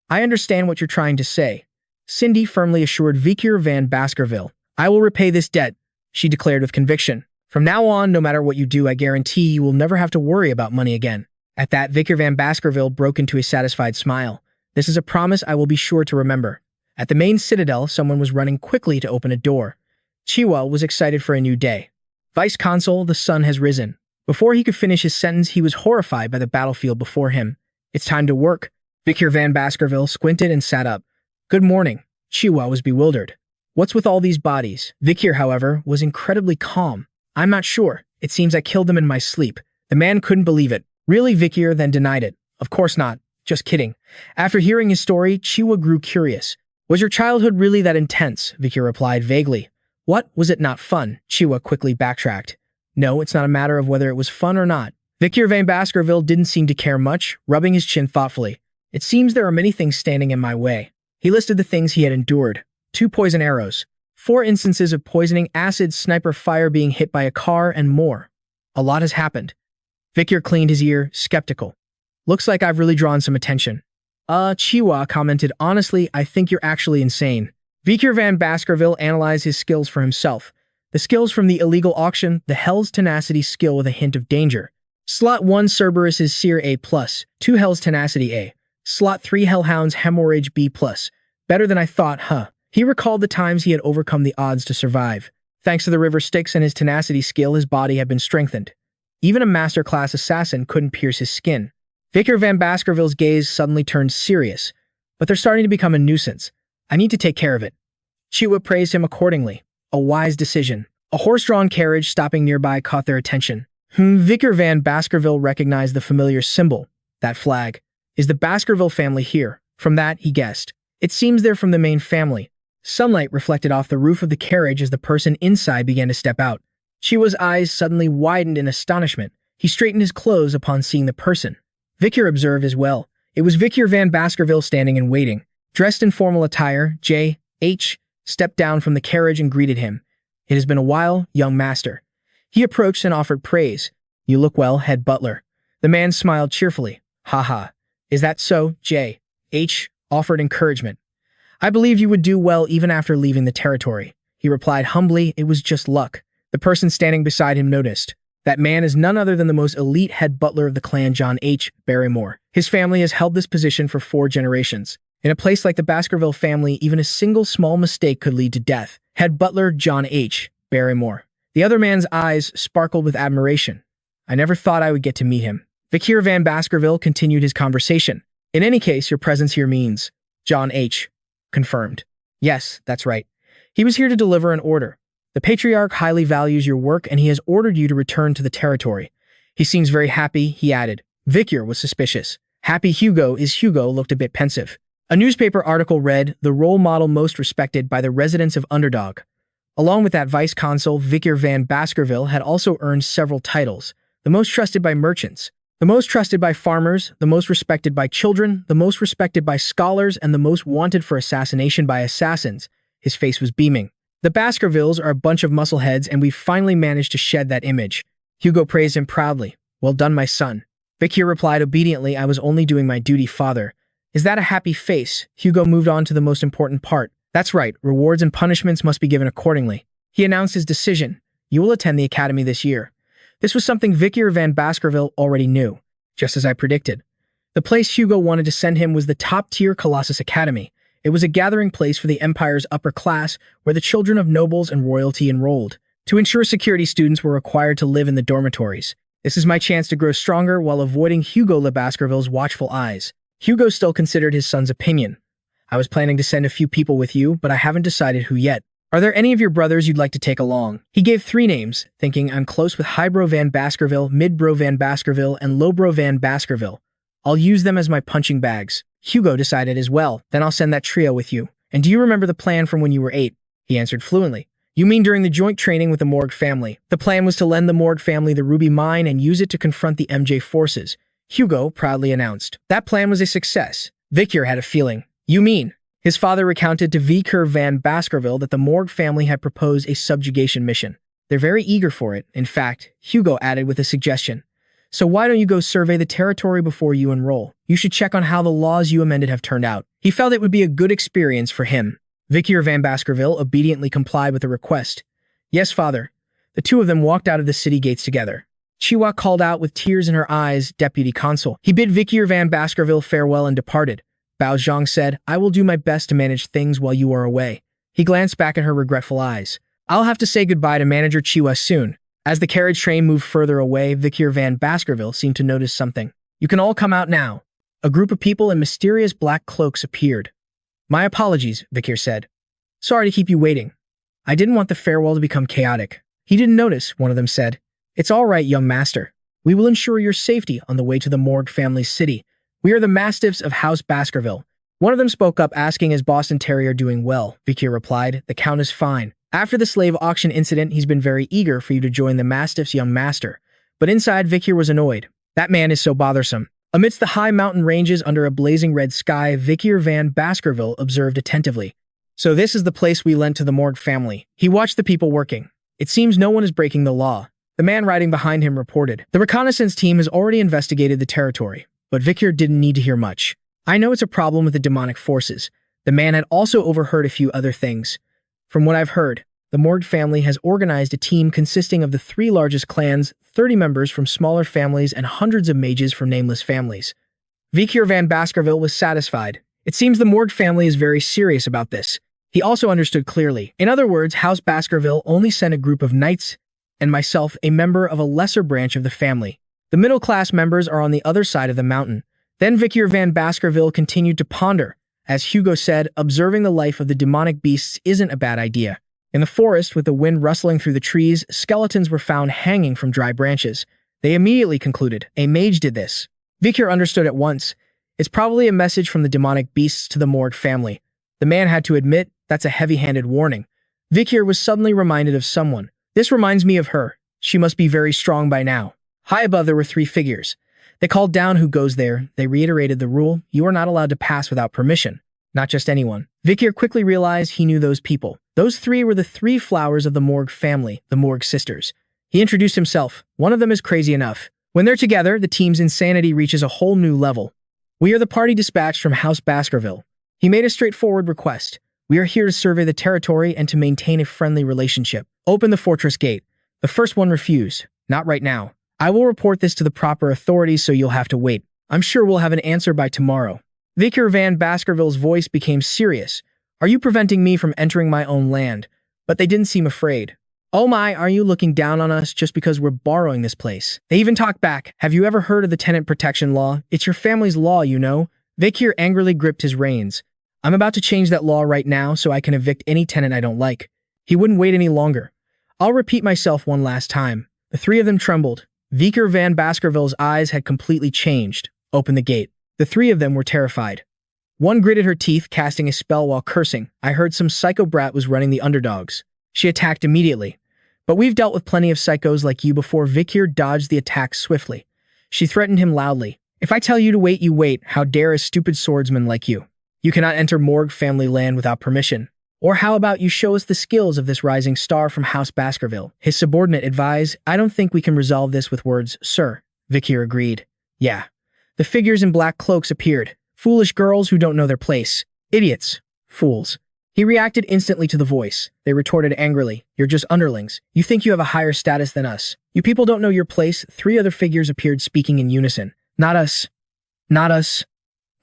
S1: I understand what you're trying to say. Cindy firmly assured Vikir van Baskerville. I will repay this debt, she declared with conviction. From now on, no matter what you do, I guarantee you will never have to worry about money again. At that, Vikir van Baskerville broke into a satisfied smile. This is a promise I will be sure to remember. At the main citadel, someone was running quickly to open a door. Chiwa was excited for a new day. Vice Consul, the sun has risen. Before he could finish his sentence, he was horrified by the battlefield before him. It's time to work. Vikir van Baskerville squinted and sat up. Good morning. Chiwa was bewildered. What's with all these bodies? Vikir, however, was incredibly calm. I'm not sure. It seems I killed them in my sleep. The man couldn't believe it. Really, Vikir then denied it. Of course not. Just kidding. After hearing his story, Chiwa grew curious. Was your childhood really that intense? Vikir replied vaguely. What? Was it not fun? Chiwa quickly backtracked. No, it's not a matter of whether it was fun or not. Vikir van Baskerville didn't seem to care much, rubbing his chin thoughtfully. It seems there are many things standing in my way. He listed the things he had endured. 2 poison arrows, 4 instances of poisoning, acid, sniper fire, being hit by a car, and more. A lot has happened. Vikir cleaned his ear, skeptical. Looks like I've really drawn some attention. Chiwa commented, honestly, I think you're actually insane. Vikir van Baskerville analyzed his skills for himself. The skills from the illegal auction, the Hell's Tenacity skill with a hint of danger. Slot 1 Cerberus is Seer A+, 2 Hell's Tenacity A. Slot 3 Hellhound's Hemorrhage B+. Better than I thought, huh? He recalled the times he had overcome the odds to survive. Thanks to the river sticks and his tenacity skill, his body had been strengthened. Even a master-class assassin couldn't pierce his skin. Vikir van Baskerville's gaze suddenly turned serious. But they're starting to become a nuisance. I need to take care of it. Chiwa praised him accordingly. A wise decision. A horse-drawn carriage stopping nearby caught their attention. Vikir van Baskerville recognized the familiar symbol. That flag. Is the Baskerville family here? From that, he guessed. It seems they're from the main family. Sunlight reflected off the roof of the carriage as the person inside began to step out. Chiwa's eyes suddenly widened in astonishment. He straightened his clothes upon seeing the person. Vikir observed as well. It was Vikir van Baskerville standing and waiting. Dressed in formal attire, J.H. stepped down from the carriage and greeted him. It has been a while, young master. He approached and offered praise. You look well, head butler. The man smiled cheerfully. Haha. Is that so? J.H. offered encouragement. I believe you would do well even after leaving the territory. He replied humbly, it was just luck. The person standing beside him noticed. That man is none other than the most elite head butler of the clan, John H. Barrymore. His family has held this position for 4 generations. In a place like the Baskerville family, even a single small mistake could lead to death. Head butler John H. Barrymore. The other man's eyes sparkled with admiration. I never thought I would get to meet him. Vikir van Baskerville continued his conversation. In any case, your presence here means. John H. confirmed. Yes, that's right. He was here to deliver an order. The Patriarch highly values your work and he has ordered you to return to the territory. He seems very happy, he added. Vikir was suspicious. Happy Hugo looked a bit pensive. A newspaper article read, the role model most respected by the residents of Underdog. Along with that vice consul, Vikir van Baskerville had also earned several titles. The most trusted by merchants, the most trusted by farmers, the most respected by children, the most respected by scholars, and the most wanted for assassination by assassins. His face was beaming. The Baskervilles are a bunch of muscleheads and we've finally managed to shed that image. Hugo praised him proudly. Well done, my son. Vikir replied obediently, I was only doing my duty, father. Is that a happy face? Hugo moved on to the most important part. That's right, rewards and punishments must be given accordingly. He announced his decision. You will attend the academy this year. This was something Vikir van Baskerville already knew, just as I predicted. The place Hugo wanted to send him was the top-tier Colossus Academy. It was a gathering place for the Empire's upper class, where the children of nobles and royalty enrolled. To ensure security, students were required to live in the dormitories. This is my chance to grow stronger while avoiding Hugo Le Baskerville's watchful eyes. Hugo still considered his son's opinion. I was planning to send a few people with you, but I haven't decided who yet. Are there any of your brothers you'd like to take along? He gave 3 names, thinking I'm close with Highbro Van Baskerville, Midbro Van Baskerville, and Lowbro Van Baskerville. I'll use them as my punching bags. Hugo decided as well. Then I'll send that trio with you. And do you remember the plan from when you were 8? He answered fluently. You mean during the joint training with the Morgue family? The plan was to lend the Morgue family the ruby mine and use it to confront the MJ forces. Hugo proudly announced. That plan was a success. Vikir had a feeling. You mean? His father recounted to Vikir van Baskerville that the Morgue family had proposed a subjugation mission. They're very eager for it. In fact, Hugo added with a suggestion. So why don't you go survey the territory before you enroll? You should check on how the laws you amended have turned out. He felt it would be a good experience for him. Vikir van Baskerville obediently complied with the request. Yes, father. The 2 of them walked out of the city gates together. Chiwa called out with tears in her eyes, Deputy Consul. He bid Vikir van Baskerville farewell and departed. Bao Zhang said, I will do my best to manage things while you are away. He glanced back at her regretful eyes. I'll have to say goodbye to Manager Chiwa soon. As the carriage train moved further away, Vikir van Baskerville seemed to notice something. You can all come out now. A group of people in mysterious black cloaks appeared. My apologies, Vikir said. Sorry to keep you waiting. I didn't want the farewell to become chaotic. He didn't notice, one of them said. It's all right, young master. We will ensure your safety on the way to the Morgue family's city. We are the Mastiffs of House Baskerville. One of them spoke up, asking, is Boston Terrier doing well? Vikir replied, the Count is fine. After the slave auction incident, he's been very eager for you to join the Mastiff's young master. But inside, Vikir was annoyed. That man is so bothersome. Amidst the high mountain ranges under a blazing red sky, Vikir van Baskerville observed attentively. So this is the place we lent to the Morgue family. He watched the people working. It seems no one is breaking the law. The man riding behind him reported. The reconnaissance team has already investigated the territory. But Vikir didn't need to hear much. I know it's a problem with the demonic forces. The man had also overheard a few other things. From what I've heard, the Morgue family has organized a team consisting of the 3 largest clans, 30 members from smaller families, and hundreds of mages from nameless families. Vikir van Baskerville was satisfied. It seems the Morgue family is very serious about this. He also understood clearly. In other words, House Baskerville only sent a group of knights, and myself, a member of a lesser branch of the family. The middle-class members are on the other side of the mountain. Then Vikir van Baskerville continued to ponder. As Hugo said, observing the life of the demonic beasts isn't a bad idea. In the forest, with the wind rustling through the trees, skeletons were found hanging from dry branches. They immediately concluded, a mage did this. Vikir understood at once. It's probably a message from the demonic beasts to the Morgue family. The man had to admit, that's a heavy-handed warning. Vikir was suddenly reminded of someone. This reminds me of her. She must be very strong by now. High above there were 3 figures. They called down who goes there. They reiterated the rule, you are not allowed to pass without permission. Not just anyone. Vikir quickly realized he knew those people. Those 3 were the 3 flowers of the Morgue family, the Morgue sisters. He introduced himself. One of them is crazy enough. When they're together, the team's insanity reaches a whole new level. We are the party dispatched from House Baskerville. He made a straightforward request. We are here to survey the territory and to maintain a friendly relationship. Open the fortress gate. The first one refused. Not right now. I will report this to the proper authorities, so you'll have to wait. I'm sure we'll have an answer by tomorrow. Vikir van Baskerville's voice became serious. Are you preventing me from entering my own land? But they didn't seem afraid. Oh my, are you looking down on us just because we're borrowing this place? They even talked back. Have you ever heard of the tenant protection law? It's your family's law, you know. Vikir angrily gripped his reins. I'm about to change that law right now so I can evict any tenant I don't like. He wouldn't wait any longer. I'll repeat myself one last time. The 3 of them trembled. Vikir van Baskerville's eyes had completely changed. Open the gate. The 3 of them were terrified. One gritted her teeth, casting a spell while cursing. I heard some psycho brat was running the Underdogs. She attacked immediately. But we've dealt with plenty of psychos like you before. Vikir dodged the attack swiftly. She threatened him loudly. If I tell you to wait, you wait. How dare a stupid swordsman like you? You cannot enter Morgue family land without permission. Or how about you show us the skills of this rising star from House Baskerville? His subordinate advised, I don't think we can resolve this with words, sir. Vikir agreed. Yeah. The figures in black cloaks appeared. Foolish girls who don't know their place. Idiots. Fools. He reacted instantly to the voice. They retorted angrily, you're just underlings. You think you have a higher status than us. You people don't know your place. 3 other figures appeared speaking in unison. Not us. Not us.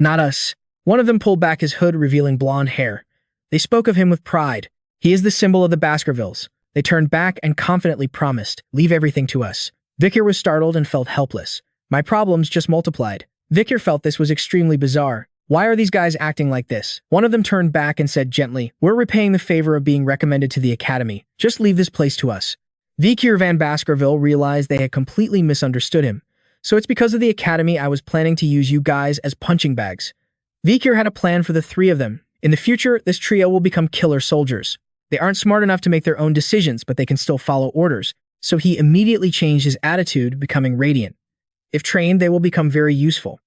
S1: Not us. One of them pulled back his hood, revealing blonde hair. They spoke of him with pride. He is the symbol of the Baskervilles. They turned back and confidently promised, leave everything to us. Vikir was startled and felt helpless. My problems just multiplied. Vikir felt this was extremely bizarre. Why are these guys acting like this? One of them turned back and said gently, we're repaying the favor of being recommended to the academy. Just leave this place to us. Vikir van Baskerville realized they had completely misunderstood him. So it's because of the academy I was planning to use you guys as punching bags. Vikir had a plan for the three of them. In the future, this trio will become killer soldiers. They aren't smart enough to make their own decisions, but they can still follow orders. So he immediately changed his attitude, becoming radiant. If trained, they will become very useful.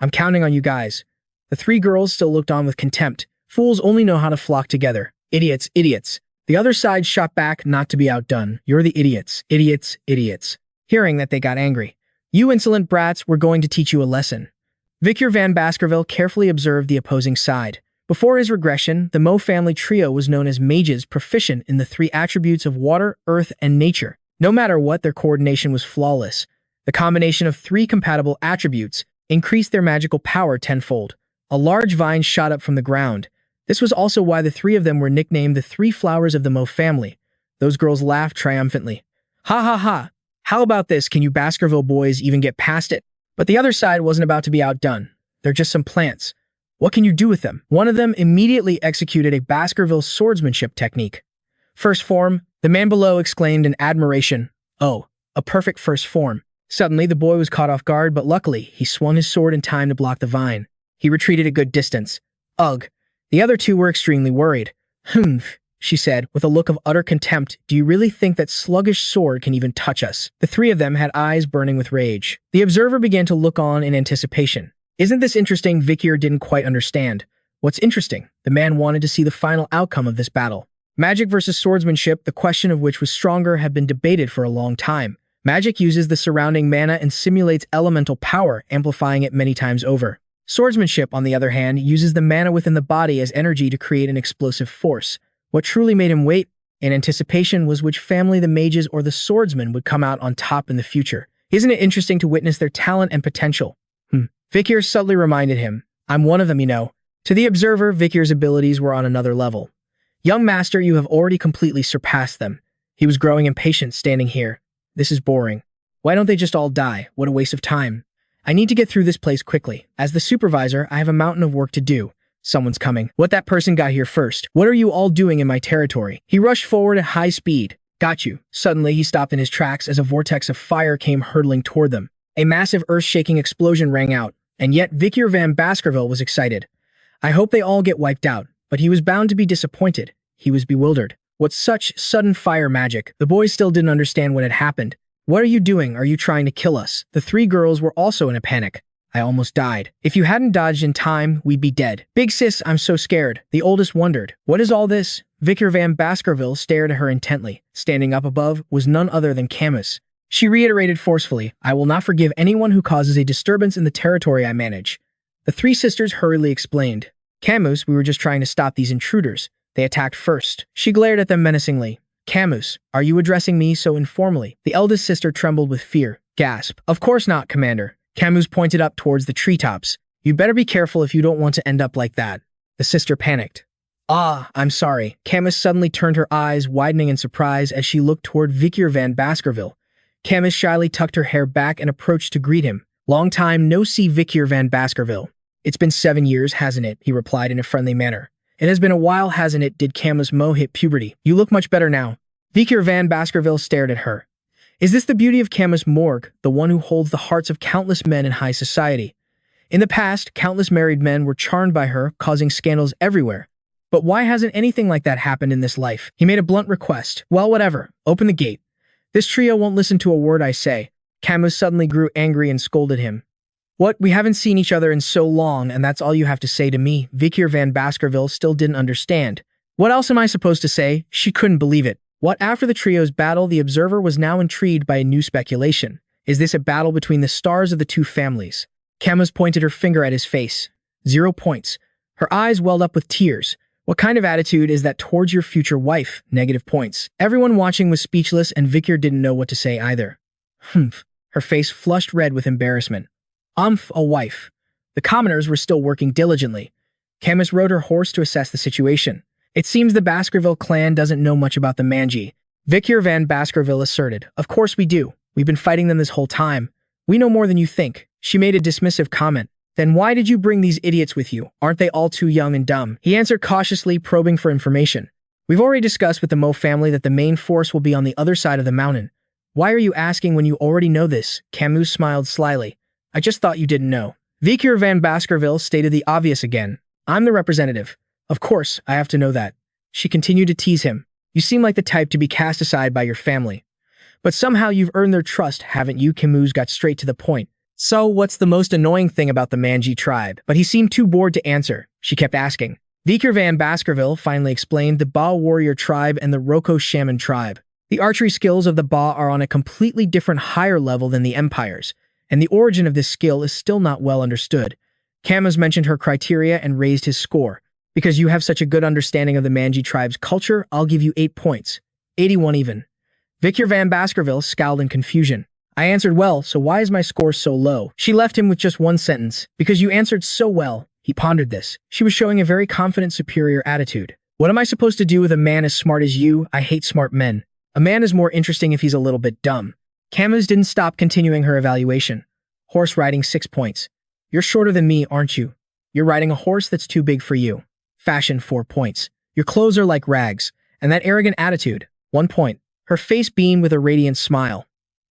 S1: I'm counting on you guys. The three girls still looked on with contempt. Fools only know how to flock together. Idiots, idiots. The other side shot back, not to be outdone. You're the idiots, idiots, idiots. Hearing that, they got angry. You insolent brats, we're going to teach you a lesson. Vikir van Baskerville carefully observed the opposing side. Before his regression, the Mo family trio was known as mages proficient in the three attributes of water, earth, and nature. No matter what, their coordination was flawless. The combination of three compatible attributes increased their magical power tenfold. A large vine shot up from the ground. This was also why the three of them were nicknamed the three flowers of the Mo family. Those girls laughed triumphantly. Ha ha ha! How about this? Can you Baskerville boys even get past it? But the other side wasn't about to be outdone. They're just some plants. What can you do with them? One of them immediately executed a Baskerville swordsmanship technique. First form, the man below exclaimed in admiration. Oh, a perfect first form. Suddenly, the boy was caught off guard, but luckily, he swung his sword in time to block the vine. He retreated a good distance. Ugh. The other two were extremely worried. Humph, she said, with a look of utter contempt. Do you really think that sluggish sword can even touch us? The three of them had eyes burning with rage. The observer began to look on in anticipation. Isn't this interesting? Vikir didn't quite understand. What's interesting? The man wanted to see the final outcome of this battle. Magic versus swordsmanship, the question of which was stronger, had been debated for a long time. Magic uses the surrounding mana and simulates elemental power, amplifying it many times over. Swordsmanship, on the other hand, uses the mana within the body as energy to create an explosive force. What truly made him wait in anticipation was which family the mages or the swordsmen would come out on top in the future. Isn't it interesting to witness their talent and potential? Vikir subtly reminded him, I'm one of them, you know. To the observer, Vikir's abilities were on another level. Young master, you have already completely surpassed them. He was growing impatient standing here. This is boring. Why don't they just all die? What a waste of time. I need to get through this place quickly. As the supervisor, I have a mountain of work to do. Someone's coming. What, that person got here first? What are you all doing in my territory? He rushed forward at high speed. Got you. Suddenly, he stopped in his tracks as a vortex of fire came hurtling toward them. A massive earth-shaking explosion rang out, and yet Vikir van Baskerville was excited. I hope they all get wiped out, but he was bound to be disappointed. He was bewildered. What's such sudden fire magic? The boys still didn't understand what had happened. What are you doing? Are you trying to kill us? The three girls were also in a panic. I almost died. If you hadn't dodged in time, we'd be dead. Big sis, I'm so scared. The oldest wondered. What is all this? Vikir van Baskerville stared at her intently. Standing up above was none other than Camas. She reiterated forcefully, I will not forgive anyone who causes a disturbance in the territory I manage. The three sisters hurriedly explained. Camus, we were just trying to stop these intruders. They attacked first. She glared at them menacingly. Camus, are you addressing me so informally? The eldest sister trembled with fear. Gasp. Of course not, Commander. Camus pointed up towards the treetops. You better be careful if you don't want to end up like that. The sister panicked. Ah, I'm sorry. Camus suddenly turned her eyes, widening in surprise as she looked toward Vikir van Baskerville. Camus shyly tucked her hair back and approached to greet him. Long time no see, Vikir van Baskerville. It's been 7 years, hasn't it? He replied in a friendly manner. It has been a while, hasn't it? Did Camus Mo hit puberty? You look much better now. Vikir van Baskerville stared at her. Is this the beauty of Camas Morgue, the one who holds the hearts of countless men in high society? In the past, countless married men were charmed by her, causing scandals everywhere. But why hasn't anything like that happened in this life? He made a blunt request. Well, whatever. Open the gate. This trio won't listen to a word I say. Camus suddenly grew angry and scolded him. What? We haven't seen each other in so long, and that's all you have to say to me? Vikir van Baskerville still didn't understand. What else am I supposed to say? She couldn't believe it. What? After the trio's battle, the observer was now intrigued by a new speculation. Is this a battle between the stars of the two families? Camas pointed her finger at his face. 0 points. Her eyes welled up with tears. What kind of attitude is that towards your future wife? Negative points. Everyone watching was speechless, and Vikir didn't know what to say either. Humph. Her face flushed red with embarrassment. A wife. The commoners were still working diligently. Camas rode her horse to assess the situation. It seems the Baskerville clan doesn't know much about the Manji. Vikir van Baskerville asserted. Of course we do. We've been fighting them this whole time. We know more than you think. She made a dismissive comment. Then why did you bring these idiots with you? Aren't they all too young and dumb? He answered cautiously, probing for information. We've already discussed with the Mo family that the main force will be on the other side of the mountain. Why are you asking when you already know this? Camus smiled slyly. I just thought you didn't know. Vikir van Baskerville stated the obvious again. I'm the representative. Of course, I have to know that. She continued to tease him. You seem like the type to be cast aside by your family. But somehow you've earned their trust, haven't you? Camus got straight to the point. So, what's the most annoying thing about the Manji tribe? But he seemed too bored to answer. She kept asking. Vikir van Baskerville finally explained the Ba warrior tribe and the Roko shaman tribe. The archery skills of the Ba are on a completely different higher level than the Empire's, and the origin of this skill is still not well understood. Camas mentioned her criteria and raised his score. Because you have such a good understanding of the Manji tribe's culture, I'll give you 8 points. 81 even. Vikir van Baskerville scowled in confusion. I answered well, so why is my score so low? She left him with just one sentence. Because you answered so well. He pondered this. She was showing a very confident, superior attitude. What am I supposed to do with a man as smart as you? I hate smart men. A man is more interesting if he's a little bit dumb. Camas didn't stop continuing her evaluation. Horse riding 6 points. You're shorter than me, aren't you? You're riding a horse that's too big for you. Fashion 4 points. Your clothes are like rags. And that arrogant attitude, 1 point. Her face beamed with a radiant smile.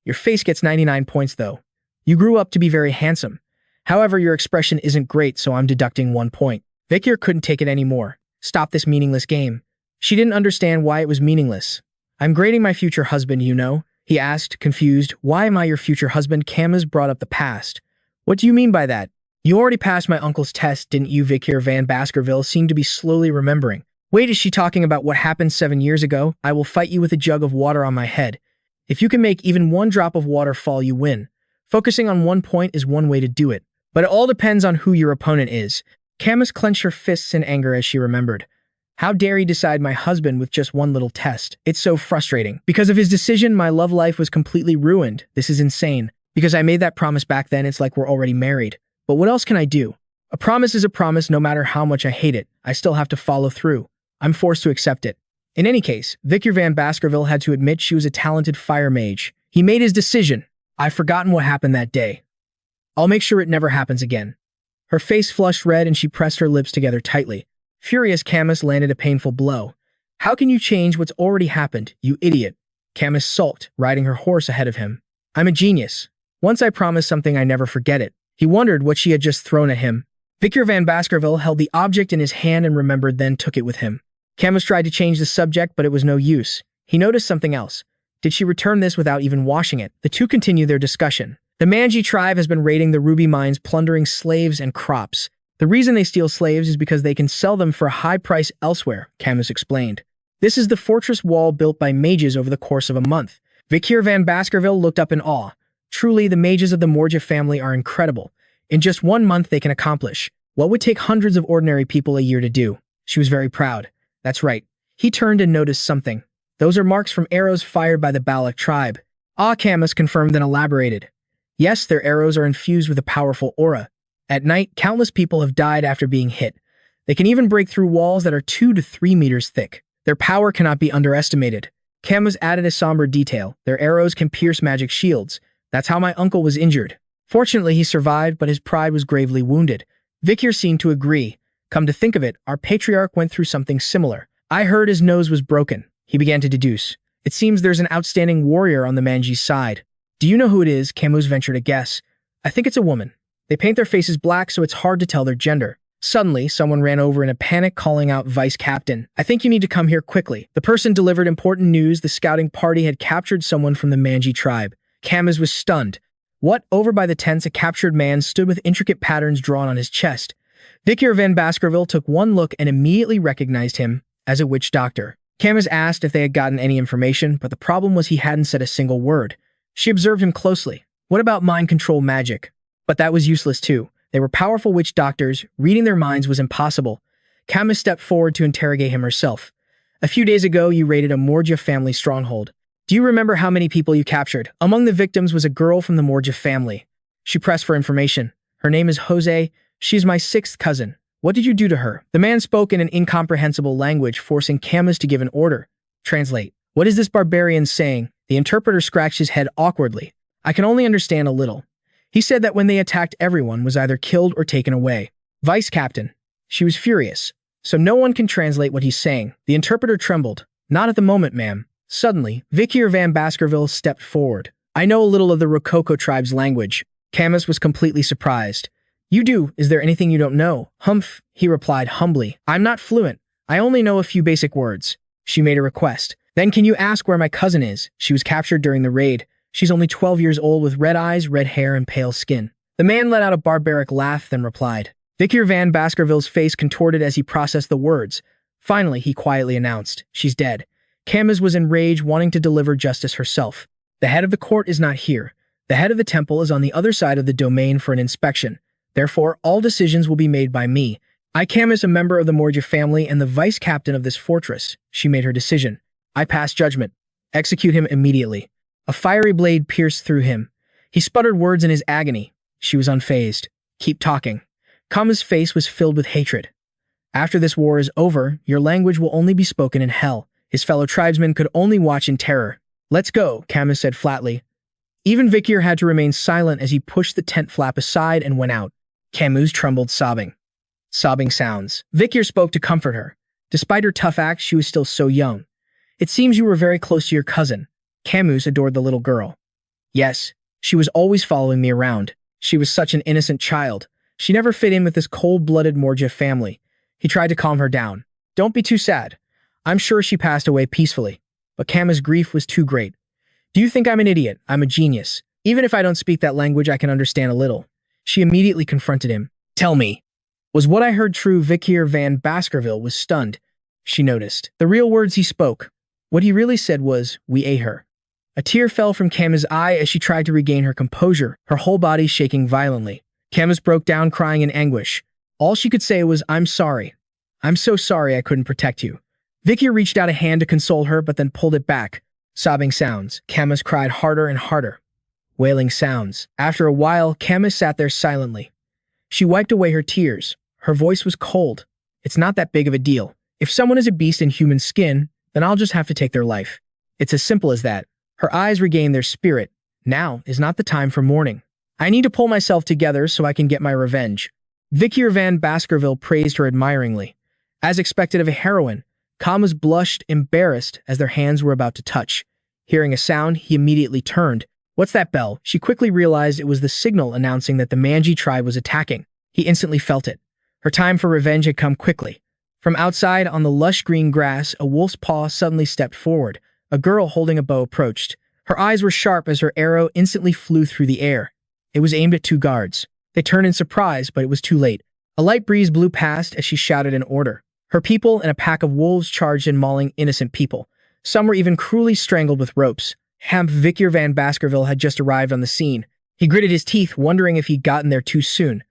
S1: Your face gets 99 points though. You grew up to be very handsome. However, your expression isn't great, so I'm deducting 1 point. Vikir couldn't take it anymore. Stop this meaningless game. She didn't understand why it was meaningless. I'm grading my future husband, you know? He asked, confused. Why am I your future husband? Camas brought up the past. What do you mean by that? You already passed my uncle's test, didn't you? Vikir van Baskerville seemed to be slowly remembering. Wait, is she talking about what happened 7 years ago? I will fight you with a jug of water on my head. If you can make even 1 drop of water fall, you win. Focusing on 1 point is one way to do it. But it all depends on who your opponent is. Camas clenched her fists in anger as she remembered. How dare he decide my husband with just one little test? It's so frustrating. Because of his decision, my love life was completely ruined. This is insane. Because I made that promise back then, it's like we're already married. But what else can I do? A promise is a promise no matter how much I hate it. I still have to follow through. I'm forced to accept it. In any case, Vikir van Baskerville had to admit she was a talented fire mage. He made his decision. I've forgotten what happened that day. I'll make sure it never happens again. Her face flushed red and she pressed her lips together tightly. Furious, Camas landed a painful blow. How can you change what's already happened, you idiot? Camas sulked, riding her horse ahead of him. I'm a genius. Once I promise something, I never forget it. He wondered what she had just thrown at him. Vikir van Baskerville held the object in his hand and remembered, then took it with him. Camas tried to change the subject, but it was no use. He noticed something else. Did she return this without even washing it? The two continued their discussion. The Manji tribe has been raiding the ruby mines, plundering slaves and crops. The reason they steal slaves is because they can sell them for a high price elsewhere, Camas explained. This is the fortress wall built by mages over the course of a month. Vikir van Baskerville looked up in awe. Truly, the mages of the Morja family are incredible. In just 1 month they can accomplish what would take hundreds of ordinary people a year to do. She was very proud. That's right. He turned and noticed something. Those are marks from arrows fired by the Balak tribe. Camas confirmed and elaborated. Yes, their arrows are infused with a powerful aura. At night, countless people have died after being hit. They can even break through walls that are 2 to 3 meters thick. Their power cannot be underestimated. Camas added a somber detail. Their arrows can pierce magic shields. That's how my uncle was injured. Fortunately, he survived, but his pride was gravely wounded. Vikir seemed to agree. Come to think of it, our patriarch went through something similar. I heard his nose was broken. He began to deduce. It seems there's an outstanding warrior on the Manji's side. Do you know who it is? Camus ventured a guess. I think it's a woman. They paint their faces black, so it's hard to tell their gender. Suddenly, someone ran over in a panic, calling out, Vice Captain, I think you need to come here quickly. The person delivered important news. The scouting party had captured someone from the Manji tribe. Camas was stunned. What? Over by the tents, a captured man stood with intricate patterns drawn on his chest. Vikir van Baskerville took one look and immediately recognized him as a witch doctor. Camas asked if they had gotten any information, but the problem was he hadn't said a single word. She observed him closely. What about mind control magic? But that was useless too. They were powerful witch doctors. Reading their minds was impossible. Camas stepped forward to interrogate him herself. A few days ago, you raided a Morja family stronghold. Do you remember how many people you captured? Among the victims was a girl from the Morja family. She pressed for information. Her name is Jose. She's my sixth cousin. What did you do to her? The man spoke in an incomprehensible language, forcing Camas to give an order. Translate. What is this barbarian saying? The interpreter scratched his head awkwardly. I can only understand a little. He said that when they attacked, everyone was either killed or taken away. Vice Captain. She was furious. So no one can translate what he's saying. The interpreter trembled. Not at the moment, ma'am. Suddenly, Vikir van Baskerville stepped forward. I know a little of the Rococo tribe's language. Camas was completely surprised. You do? Is there anything you don't know? Humph, he replied humbly. I'm not fluent. I only know a few basic words. She made a request. Then can you ask where my cousin is? She was captured during the raid. She's only 12 years old with red eyes, red hair, and pale skin. The man let out a barbaric laugh, then replied. Vikir van Baskerville's face contorted as he processed the words. Finally, he quietly announced, she's dead. Camas was enraged, wanting to deliver justice herself. The head of the court is not here. The head of the temple is on the other side of the domain for an inspection. Therefore, all decisions will be made by me. I, Camas, a member of the Morja family and the vice captain of this fortress. She made her decision. I pass judgment. Execute him immediately. A fiery blade pierced through him. He sputtered words in his agony. She was unfazed. Keep talking. Camas' face was filled with hatred. After this war is over, your language will only be spoken in hell. His fellow tribesmen could only watch in terror. Let's go, Camas said flatly. Even Vikir had to remain silent as he pushed the tent flap aside and went out. Camus trembled, sobbing. Sobbing sounds. Vikir spoke to comfort her. Despite her tough act, she was still so young. It seems you were very close to your cousin. Camus adored the little girl. Yes, she was always following me around. She was such an innocent child. She never fit in with this cold-blooded Morja family. He tried to calm her down. Don't be too sad. I'm sure she passed away peacefully. But Camas' grief was too great. Do you think I'm an idiot? I'm a genius. Even if I don't speak that language, I can understand a little. She immediately confronted him. Tell me, was what I heard true? Vikir van Baskerville was stunned. She noticed the real words he spoke. What he really said was, we ate her. A tear fell from Camas' eye as she tried to regain her composure, her whole body shaking violently. Camas broke down, crying in anguish. All she could say was, I'm sorry. I'm so sorry I couldn't protect you. Vikir reached out a hand to console her, but then pulled it back. Sobbing sounds. Camas cried harder and harder. Wailing sounds. After a while, Camas sat there silently. She wiped away her tears. Her voice was cold. It's not that big of a deal. If someone is a beast in human skin, then I'll just have to take their life. It's as simple as that. Her eyes regained their spirit. Now is not the time for mourning. I need to pull myself together so I can get my revenge. Vikir van Baskerville praised her admiringly. As expected of a heroine, Camas blushed, embarrassed, as their hands were about to touch. Hearing a sound, he immediately turned. What's that bell? She quickly realized it was the signal announcing that the Manji tribe was attacking. He instantly felt it. Her time for revenge had come quickly. From outside, on the lush green grass, a wolf's paw suddenly stepped forward. A girl holding a bow approached. Her eyes were sharp as her arrow instantly flew through the air. It was aimed at two guards. They turned in surprise, but it was too late. A light breeze blew past as she shouted an order. Her people and a pack of wolves charged in, mauling innocent people. Some were even cruelly strangled with ropes. Vikir van Baskerville had just arrived on the scene. He gritted his teeth, wondering if he'd gotten there too soon.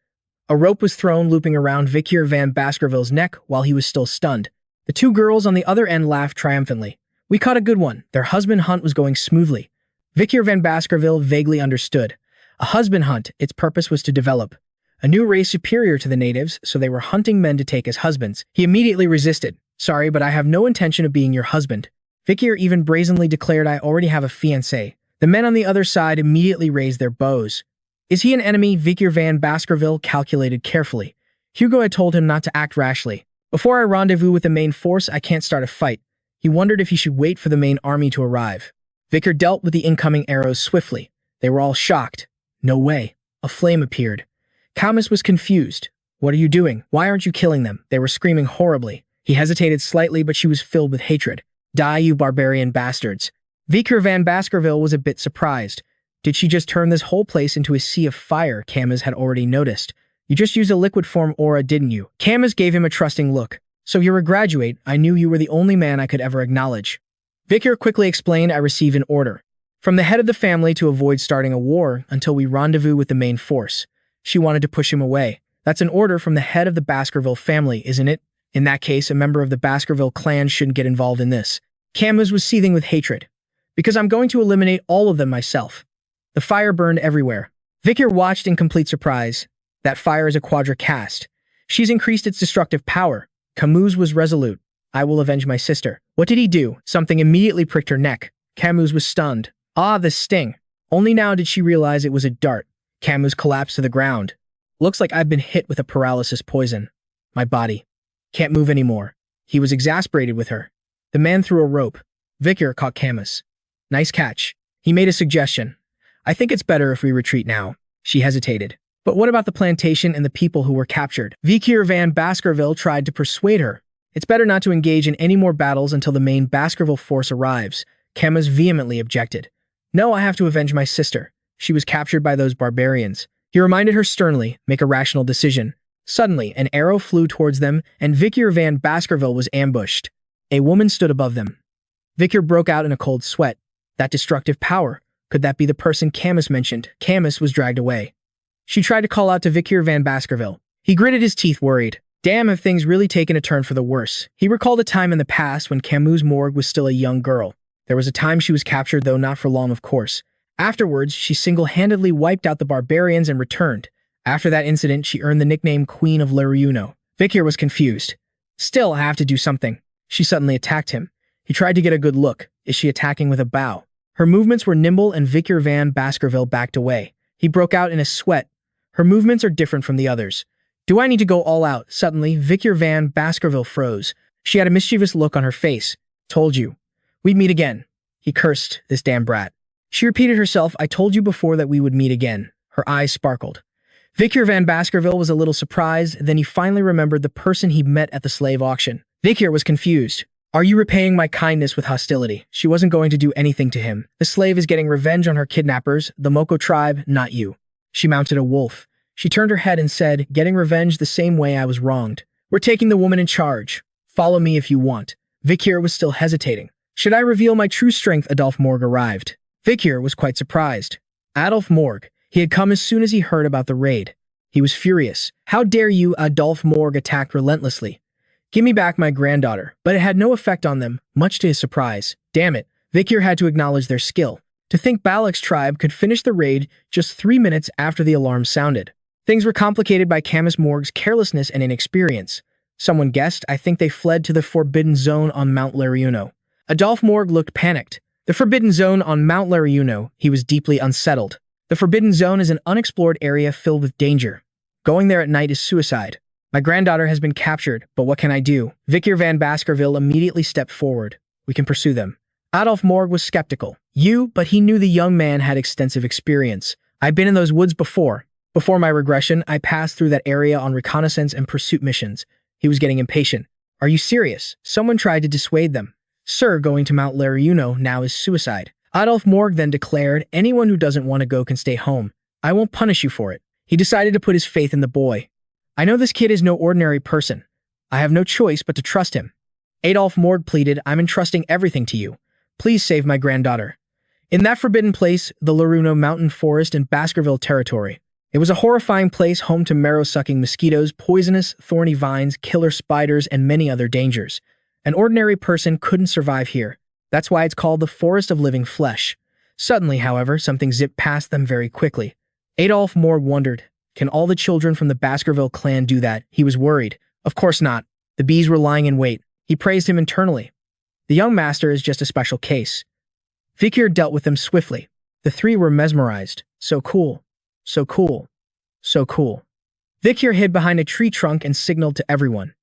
S1: A rope was thrown, looping around Vikir van Baskerville's neck while he was still stunned. The two girls on the other end laughed triumphantly. We caught a good one. Their husband hunt was going smoothly. Vikir van Baskerville vaguely understood. A husband hunt, its purpose was to develop a new race superior to the natives, so they were hunting men to take as husbands. He immediately resisted. Sorry, but I have no intention of being your husband. Vikir even brazenly declared, I already have a fiancé. The men on the other side immediately raised their bows. Is he an enemy? Vikir van Baskerville calculated carefully. Hugo had told him not to act rashly. Before I rendezvous with the main force, I can't start a fight. He wondered if he should wait for the main army to arrive. Vikir dealt with the incoming arrows swiftly. They were all shocked. No way. A flame appeared. Camas was confused. What are you doing? Why aren't you killing them? They were screaming horribly. He hesitated slightly, but she was filled with hatred. Die, you barbarian bastards. Vikir van Baskerville was a bit surprised. Did she just turn this whole place into a sea of fire? Camas had already noticed. You just used a liquid form aura, didn't you? Camas gave him a trusting look. So you're a graduate. I knew you were the only man I could ever acknowledge. Vikir quickly explained, I received an order from the head of the family to avoid starting a war until we rendezvous with the main force. She wanted to push him away. That's an order from the head of the Baskerville family, isn't it? In that case, a member of the Baskerville clan shouldn't get involved in this. Camas was seething with hatred. Because I'm going to eliminate all of them myself. The fire burned everywhere. Vikir watched in complete surprise. That fire is a quadra-cast. She's increased its destructive power. Camus was resolute. I will avenge my sister. What did he do? Something immediately pricked her neck. Camus was stunned. Ah, the sting. Only now did she realize it was a dart. Camus collapsed to the ground. Looks like I've been hit with a paralysis poison. My body can't move anymore. He was exasperated with her. The man threw a rope. Vikir caught Camas. Nice catch. He made a suggestion. I think it's better if we retreat now. She hesitated. But what about the plantation and the people who were captured? Vikir van Baskerville tried to persuade her. It's better not to engage in any more battles until the main Baskerville force arrives. Camas vehemently objected. No, I have to avenge my sister. She was captured by those barbarians. He reminded her sternly, make a rational decision. Suddenly, an arrow flew towards them, and Vikir van Baskerville was ambushed. A woman stood above them. Vikir broke out in a cold sweat. That destructive power. Could that be the person Camas mentioned? Camas was dragged away. She tried to call out to Vikir van Baskerville. He gritted his teeth, worried. Damn, have things really taken a turn for the worse. He recalled a time in the past when Camus' Morgue was still a young girl. There was a time she was captured, though not for long, of course. Afterwards, she single-handedly wiped out the barbarians and returned. After that incident, she earned the nickname Queen of Lereuno. Vikir was confused. Still, I have to do something. She suddenly attacked him. He tried to get a good look. Is she attacking with a bow? Her movements were nimble and Vikir van Baskerville backed away. He broke out in a sweat. Her movements are different from the others. Do I need to go all out? Suddenly, Vikir van Baskerville froze. She had a mischievous look on her face. Told you. We'd meet again. He cursed, this damn brat. She repeated herself, I told you before that we would meet again. Her eyes sparkled. Vikir van Baskerville was a little surprised, then he finally remembered the person he met at the slave auction. Vikir was confused. Are you repaying my kindness with hostility? She wasn't going to do anything to him. The slave is getting revenge on her kidnappers, the Moko tribe, not you. She mounted a wolf. She turned her head and said, getting revenge the same way I was wronged. We're taking the woman in charge. Follow me if you want. Vikir was still hesitating. Should I reveal my true strength? Adolphe Morgue arrived. Vikir was quite surprised. Adolphe Morgue. He had come as soon as he heard about the raid. He was furious. How dare you? Adolphe Morgue attacked relentlessly. Give me back my granddaughter. But it had no effect on them, much to his surprise. Damn it. Vikir had to acknowledge their skill. To think Balak's tribe could finish the raid just 3 minutes after the alarm sounded. Things were complicated by Camas Morgue's carelessness and inexperience. Someone guessed, I think they fled to the Forbidden Zone on Mount Lereuno. Adolphe Morgue looked panicked. The Forbidden Zone on Mount Lereuno, he was deeply unsettled. The Forbidden Zone is an unexplored area filled with danger. Going there at night is suicide. My granddaughter has been captured, but what can I do? Vikir van Baskerville immediately stepped forward. We can pursue them. Adolphe Morgue was skeptical. But he knew the young man had extensive experience. I've been in those woods before. Before my regression, I passed through that area on reconnaissance and pursuit missions. He was getting impatient. Are you serious? Someone tried to dissuade them. Sir, going to Mount Lereuno now is suicide. Adolphe Morgue then declared, anyone who doesn't want to go can stay home. I won't punish you for it. He decided to put his faith in the boy. I know this kid is no ordinary person. I have no choice but to trust him. Adolphe Morgue pleaded, I'm entrusting everything to you. Please save my granddaughter. In that forbidden place, the Lereuno mountain forest in Baskerville territory. It was a horrifying place home to marrow-sucking mosquitoes, poisonous, thorny vines, killer spiders, and many other dangers. An ordinary person couldn't survive here. That's why it's called the Forest of Living Flesh. Suddenly, however, something zipped past them very quickly. Adolphe Morgue wondered, can all the children from the Baskerville clan do that? He was worried. Of course not. The bees were lying in wait. He praised him internally. The young master is just a special case. Vikir dealt with them swiftly. The three were mesmerized. So cool. So cool. So cool. Vikir hid behind a tree trunk and signaled to everyone.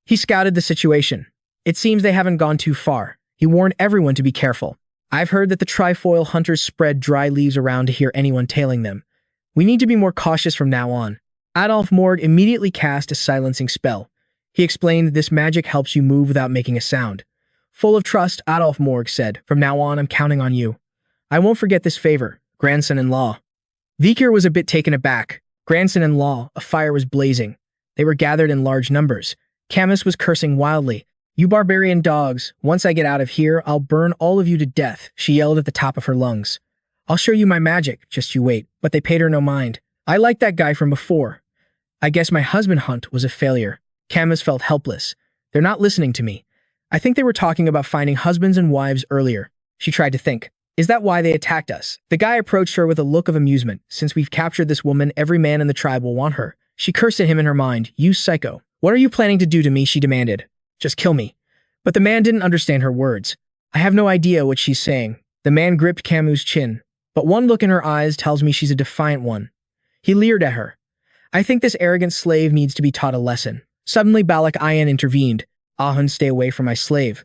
S1: He scouted the situation. It seems they haven't gone too far. He warned everyone to be careful. I've heard that the trifoil hunters spread dry leaves around to hear anyone tailing them. We need to be more cautious from now on. Adolphe Morgue immediately cast a silencing spell. He explained this magic helps you move without making a sound. Full of trust, Adolphe Morgue said, from now on, I'm counting on you. I won't forget this favor, grandson-in-law. Vikir was a bit taken aback. Grandson-in-law, a fire was blazing. They were gathered in large numbers. Camas was cursing wildly. You barbarian dogs, once I get out of here, I'll burn all of you to death, she yelled at the top of her lungs. I'll show you my magic, just you wait. But they paid her no mind. I liked that guy from before. I guess my husband hunt was a failure. Camas felt helpless. They're not listening to me. I think they were talking about finding husbands and wives earlier. She tried to think. Is that why they attacked us? The guy approached her with a look of amusement. Since we've captured this woman, every man in the tribe will want her. She cursed at him in her mind. "You psycho. What are you planning to do to me?" she demanded. "Just kill me." But the man didn't understand her words. "I have no idea what she's saying." The man gripped Camus' chin. "But one look in her eyes tells me she's a defiant one." He leered at her. "I think this arrogant slave needs to be taught a lesson." Suddenly Balak Ayan intervened. "Ahun, stay away from my slave."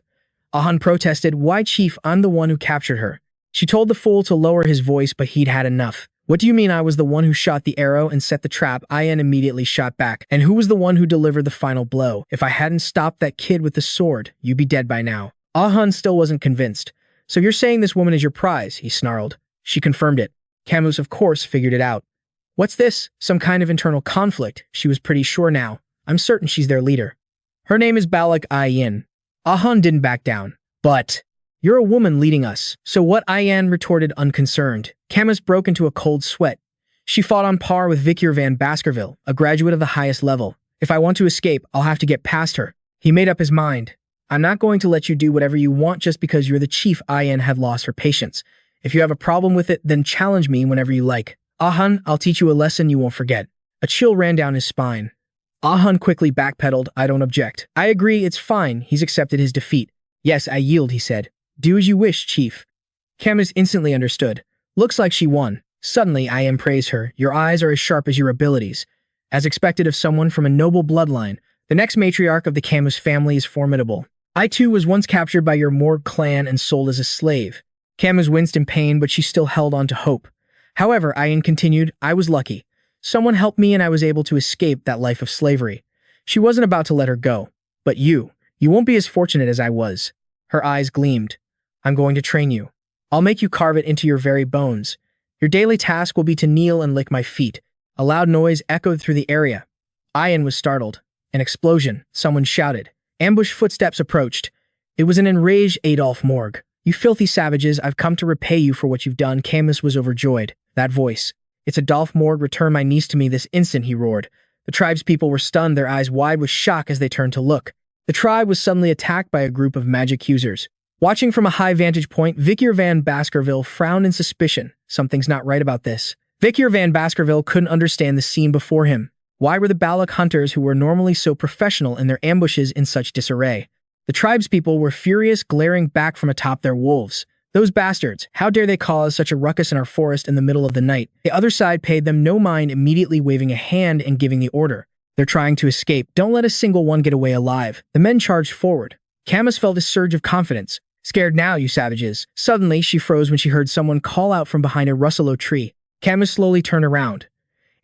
S1: Ahun protested. "Why, chief? I'm the one who captured her." She told the fool to lower his voice, but he'd had enough. "What do you mean I was the one who shot the arrow and set the trap?" Ayan immediately shot back. "And who was the one who delivered the final blow? If I hadn't stopped that kid with the sword, you'd be dead by now." Ahun still wasn't convinced. "So you're saying this woman is your prize?" he snarled. She confirmed it. Camus, of course, figured it out. "What's this? Some kind of internal conflict?" She was pretty sure now. "I'm certain she's their leader. Her name is Balak Ayan." Ahun didn't back down. "But you're a woman leading us." "So what?" Ayan retorted unconcerned. Camus broke into a cold sweat. She fought on par with Vikir van Baskerville, a graduate of the highest level. "If I want to escape, I'll have to get past her." He made up his mind. "I'm not going to let you do whatever you want just because you're the chief." Ayan had lost her patience. "If you have a problem with it, then challenge me whenever you like." "Ahun, I'll teach you a lesson you won't forget." A chill ran down his spine. Ahun quickly backpedaled. "I don't object." "I agree, it's fine." He's accepted his defeat. "Yes, I yield," he said. "Do as you wish, chief." Camus instantly understood. "Looks like she won." Suddenly, Ayan praised her. "Your eyes are as sharp as your abilities." As expected of someone from a noble bloodline, the next matriarch of the Camus family is formidable. "I too was once captured by your Morg clan and sold as a slave." Camus winced in pain, but she still held on to hope. However, Ayan continued, "I was lucky. Someone helped me and I was able to escape that life of slavery." She wasn't about to let her go. "But you won't be as fortunate as I was." Her eyes gleamed. "I'm going to train you. I'll make you carve it into your very bones. Your daily task will be to kneel and lick my feet." A loud noise echoed through the area. Ayan was startled. An explosion. Someone shouted. Ambush footsteps approached. It was an enraged Adolphe Morg. "You filthy savages, I've come to repay you for what you've done." Camus was overjoyed. That voice. "It's Adolphe Morg, return my niece to me this instant," he roared. The tribespeople were stunned, their eyes wide with shock as they turned to look. The tribe was suddenly attacked by a group of magic users. Watching from a high vantage point, Vikir van Baskerville frowned in suspicion. Something's not right about this. Vikir van Baskerville couldn't understand the scene before him. Why were the Balak hunters who were normally so professional in their ambushes in such disarray? The tribespeople were furious, glaring back from atop their wolves. "Those bastards, how dare they cause such a ruckus in our forest in the middle of the night?" The other side paid them no mind, immediately waving a hand and giving the order. "They're trying to escape. Don't let a single one get away alive." The men charged forward. Camus felt a surge of confidence. "Scared now, you savages." Suddenly, she froze when she heard someone call out from behind a rusalo tree. Camus slowly turned around.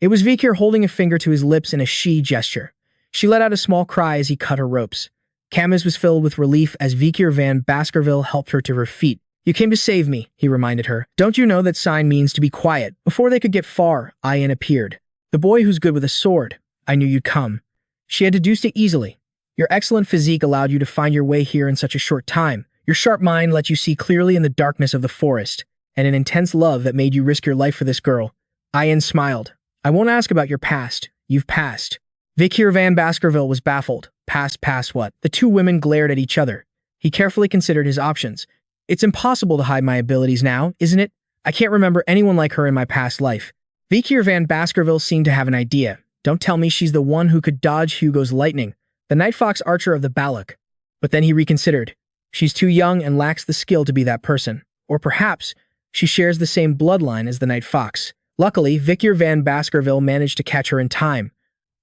S1: It was Vikir holding a finger to his lips in a she gesture. She let out a small cry as he cut her ropes. Camus was filled with relief as Vikir van Baskerville helped her to her feet. "You came to save me," he reminded her. "Don't you know that sign means to be quiet?" Before they could get far, Ayan appeared. "The boy who's good with a sword. I knew you'd come." She had deduced it easily. "Your excellent physique allowed you to find your way here in such a short time. Your sharp mind let you see clearly in the darkness of the forest, and an intense love that made you risk your life for this girl." Ayan smiled. "I won't ask about your past. You've passed." Vikir van Baskerville was baffled. Past what? The two women glared at each other. He carefully considered his options. "It's impossible to hide my abilities now, isn't it? I can't remember anyone like her in my past life." Vikir van Baskerville seemed to have an idea. "Don't tell me she's the one who could dodge Hugo's lightning, the Night Fox archer of the Balak." But then he reconsidered. "She's too young and lacks the skill to be that person. Or perhaps she shares the same bloodline as the Night Fox." Luckily, Vikir van Baskerville managed to catch her in time.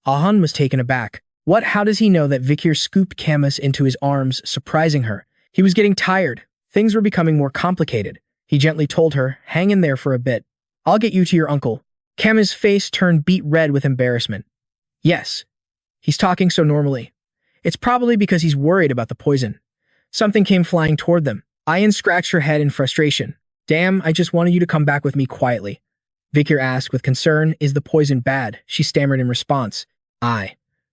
S1: Ahun was taken aback. What? How does he know that Vikir scooped Camus into his arms, surprising her? He was getting tired. Things were becoming more complicated. He gently told her, "Hang in there for a bit. I'll get you to your uncle." Camus' face turned beet red with embarrassment. "Yes. He's talking so normally. It's probably because he's worried about the poison." Something came flying toward them. Ayan scratched her head in frustration. "Damn, I just wanted you to come back with me quietly." Vikir asked with concern, "Is the poison bad?" She stammered in response.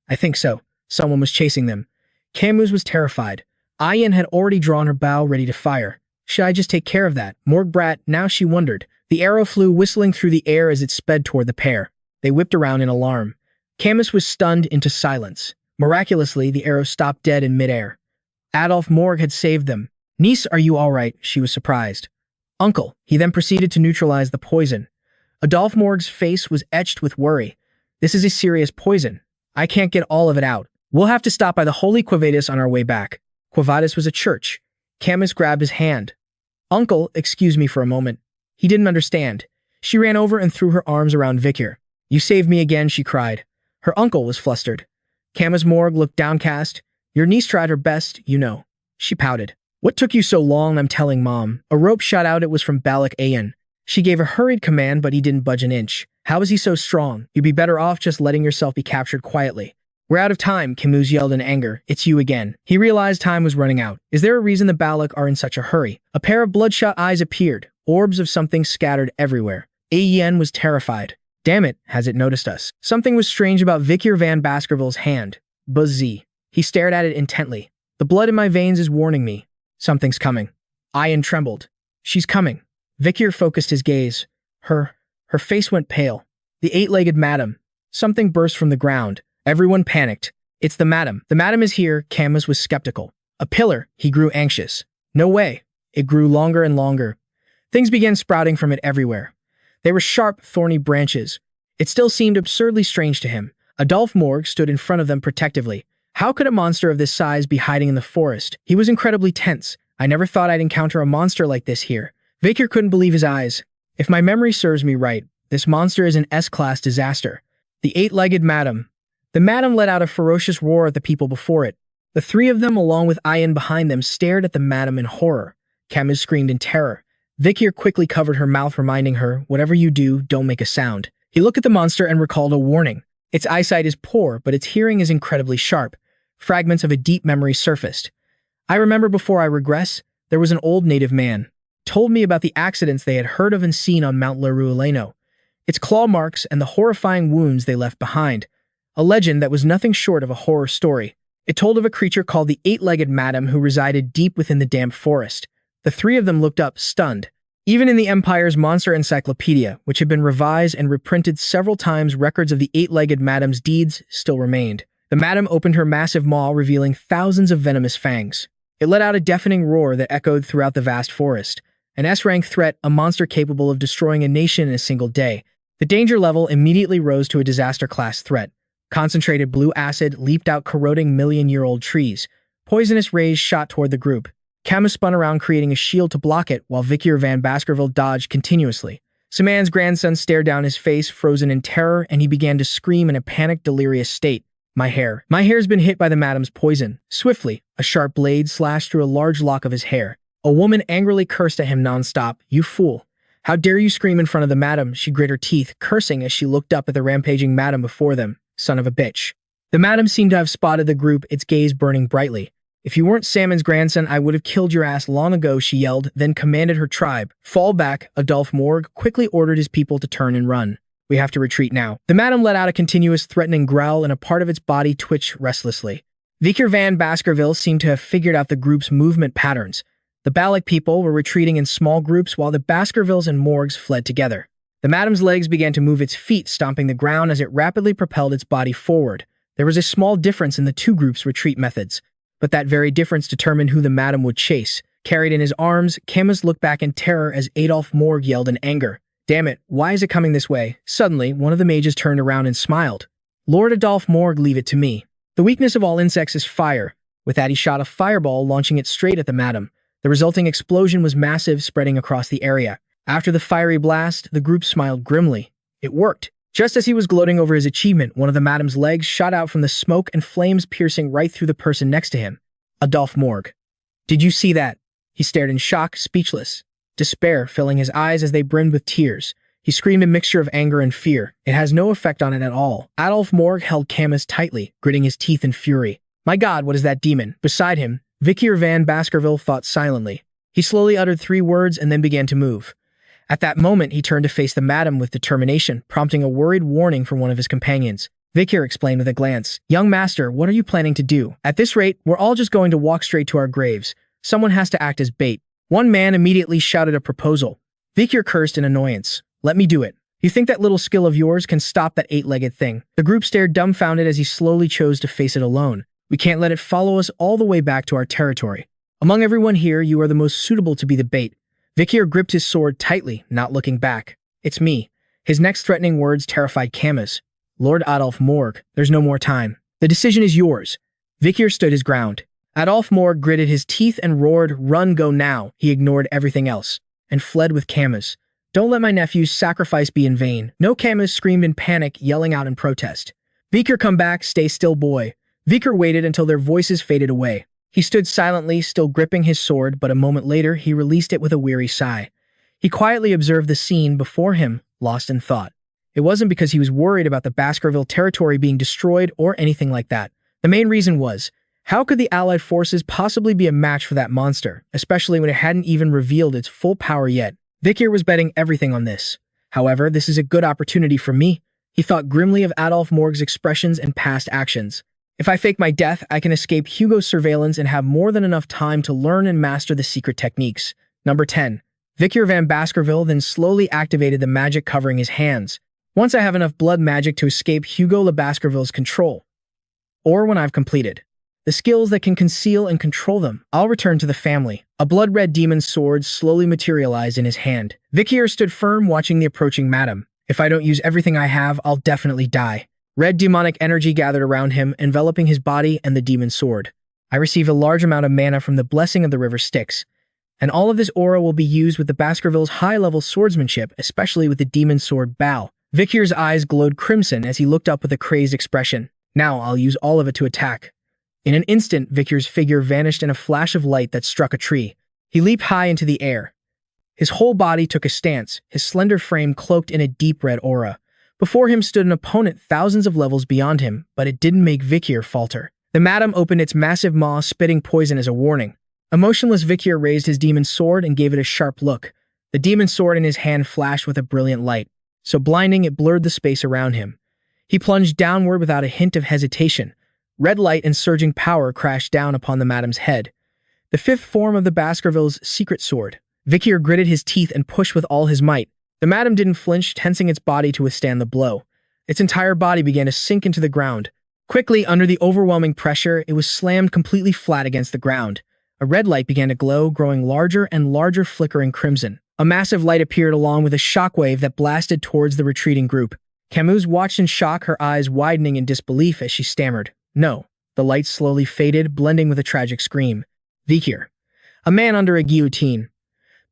S1: I think so. Someone was chasing them." Camus was terrified. Ayan had already drawn her bow ready to fire. Should I just take care of that? Morg brat, now she wondered. The arrow flew whistling through the air as it sped toward the pair. They whipped around in alarm. Camus was stunned into silence. Miraculously, the arrow stopped dead in midair. Adolphe Morg had saved them. "Niece, are you all right?" She was surprised. "Uncle." He then proceeded to neutralize the poison. Adolphe Morg's face was etched with worry. This is a serious poison. I can't get all of it out. We'll have to stop by the Holy Quavatus on our way back. Quavatus was a church. Camas grabbed his hand. Uncle, excuse me for a moment. He didn't understand. She ran over and threw her arms around Vikir. You saved me again, she cried. Her uncle was flustered. Camas Morg looked downcast. Your niece tried her best, you know. She pouted. What took you so long? I'm telling Mom. A rope shot out. It was from Balak Ayan. She gave a hurried command, but he didn't budge an inch. How is he so strong? You'd be better off just letting yourself be captured quietly. We're out of time, Camus yelled in anger. It's you again. He realized time was running out. Is there a reason the Balak are in such a hurry? A pair of bloodshot eyes appeared. Orbs of something scattered everywhere. Ayen was terrified. Damn it, has it noticed us? Something was strange about Vikir van Baskerville's hand. Buzzy. He stared at it intently. The blood in my veins is warning me. Something's coming. Ayen trembled. She's coming. Vikir focused his gaze. Her face went pale. The eight-legged madam. Something burst from the ground. Everyone panicked. It's the madam. The madam is here, Camas was skeptical. A pillar. He grew anxious. No way. It grew longer and longer. Things began sprouting from it everywhere. They were sharp, thorny branches. It still seemed absurdly strange to him. Adolphe Morg stood in front of them protectively. How could a monster of this size be hiding in the forest? He was incredibly tense. I never thought I'd encounter a monster like this here. Vikir couldn't believe his eyes. If my memory serves me right, this monster is an S-class disaster. The eight-legged madam. The madam let out a ferocious roar at the people before it. The three of them, along with Ayen behind them, stared at the madam in horror. Camus screamed in terror. Vikir quickly covered her mouth, reminding her, whatever you do, don't make a sound. He looked at the monster and recalled a warning. Its eyesight is poor, but its hearing is incredibly sharp. Fragments of a deep memory surfaced. I remember before I regress, there was an old native man. Told me about the accidents they had heard of and seen on Mount Lerueleno. Its claw marks and the horrifying wounds they left behind. A legend that was nothing short of a horror story. It told of a creature called the eight-legged madam who resided deep within the damp forest. The three of them looked up, stunned. Even in the Empire's Monster Encyclopedia, which had been revised and reprinted several times, records of the eight-legged madam's deeds still remained. The madam opened her massive maw, revealing thousands of venomous fangs. It let out a deafening roar that echoed throughout the vast forest. An S-rank threat, a monster capable of destroying a nation in a single day. The danger level immediately rose to a disaster-class threat. Concentrated blue acid leaped out, corroding million-year-old trees. Poisonous rays shot toward the group. Camas spun around, creating a shield to block it, while Vikir van Baskerville dodged continuously. Saman's grandson stared down, his face frozen in terror, and he began to scream in a panicked, delirious state. My hair's been hit by the madam's poison. Swiftly, a sharp blade slashed through a large lock of his hair. A woman angrily cursed at him nonstop. You fool. How dare you scream in front of the madam? She grit her teeth, cursing as she looked up at the rampaging madam before them. Son of a bitch. The madam seemed to have spotted the group, its gaze burning brightly. If you weren't Salmon's grandson, I would have killed your ass long ago, she yelled, then commanded her tribe. Fall back. Adolphe Morg quickly ordered his people to turn and run. We have to retreat now. The madam let out a continuous threatening growl, and a part of its body twitched restlessly. Vikir van Baskerville seemed to have figured out the group's movement patterns. The Balak people were retreating in small groups while the Baskervilles and Morgs fled together. The madam's legs began to move, its feet stomping the ground as it rapidly propelled its body forward. There was a small difference in the two groups' retreat methods, but that very difference determined who the madam would chase. Carried in his arms, Camas looked back in terror as Adolphe Morg yelled in anger. Damn it, why is it coming this way? Suddenly, one of the mages turned around and smiled. Lord Adolphe Morg, leave it to me. The weakness of all insects is fire. With that, he shot a fireball, launching it straight at the madam. The resulting explosion was massive, spreading across the area. After the fiery blast, the group smiled grimly. It worked. Just as he was gloating over his achievement, one of the madam's legs shot out from the smoke and flames, piercing right through the person next to him. Adolphe Morg. Did you see that? He stared in shock, speechless. Despair filling his eyes as they brimmed with tears. He screamed a mixture of anger and fear. It has no effect on it at all. Adolphe Morg held Camas tightly, gritting his teeth in fury. My God, what is that demon? Beside him, Vikir van Baskerville thought silently. He slowly uttered 3 words and then began to move. At that moment, he turned to face the madam with determination, prompting a worried warning from one of his companions. Vikir explained with a glance. Young master, what are you planning to do? At this rate, we're all just going to walk straight to our graves. Someone has to act as bait. One man immediately shouted a proposal. Vikir cursed in annoyance. Let me do it. You think that little skill of yours can stop that 8-legged thing? The group stared dumbfounded as he slowly chose to face it alone. We can't let it follow us all the way back to our territory. Among everyone here, you are the most suitable to be the bait. Vikir gripped his sword tightly, not looking back. It's me. His next threatening words terrified Camas. Lord Adolf Morg, there's no more time. The decision is yours. Vikir stood his ground. Adolf Morg gritted his teeth and roared, "Run, go now." He ignored everything else and fled with Camas. "Don't let my nephew's sacrifice be in vain." No, Camas screamed in panic, yelling out in protest. "Vikir, come back, stay still, boy." Vikir waited until their voices faded away. He stood silently, still gripping his sword, but a moment later he released it with a weary sigh. He quietly observed the scene before him, lost in thought. It wasn't because he was worried about the Baskerville territory being destroyed or anything like that. The main reason was, how could the Allied forces possibly be a match for that monster, especially when it hadn't even revealed its full power yet? Vikir was betting everything on this. However, this is a good opportunity for me. He thought grimly of Adolf Morg's expressions and past actions. If I fake my death, I can escape Hugo's surveillance and have more than enough time to learn and master the secret techniques. Number 10. Vikir van Baskerville then slowly activated the magic covering his hands. Once I have enough blood magic to escape Hugo Le Baskerville's control, or when I've completed the skills that can conceal and control them, I'll return to the family. A blood-red demon's sword slowly materialized in his hand. Vikir stood firm, watching the approaching madam. If I don't use everything I have, I'll definitely die. Red demonic energy gathered around him, enveloping his body and the demon's sword. I received a large amount of mana from the blessing of the river Styx, and all of this aura will be used with the Baskerville's high-level swordsmanship, especially with the demon's sword bow. Vikir's eyes glowed crimson as he looked up with a crazed expression. Now I'll use all of it to attack. In an instant, Vikir's figure vanished in a flash of light that struck a tree. He leaped high into the air. His whole body took a stance, his slender frame cloaked in a deep red aura. Before him stood an opponent thousands of levels beyond him, but it didn't make Vikir falter. The madam opened its massive maw, spitting poison as a warning. A motionless Vikir raised his demon's sword and gave it a sharp look. The demon's sword in his hand flashed with a brilliant light, so blinding it blurred the space around him. He plunged downward without a hint of hesitation. Red light and surging power crashed down upon the madam's head. The fifth form of the Baskerville's secret sword. Vikir gritted his teeth and pushed with all his might. The madam didn't flinch, tensing its body to withstand the blow. Its entire body began to sink into the ground. Quickly, under the overwhelming pressure, it was slammed completely flat against the ground. A red light began to glow, growing larger and larger, flickering crimson. A massive light appeared along with a shockwave that blasted towards the retreating group. Camus watched in shock, her eyes widening in disbelief as she stammered, "No." The light slowly faded, blending with a tragic scream. Vikir, a man under a guillotine,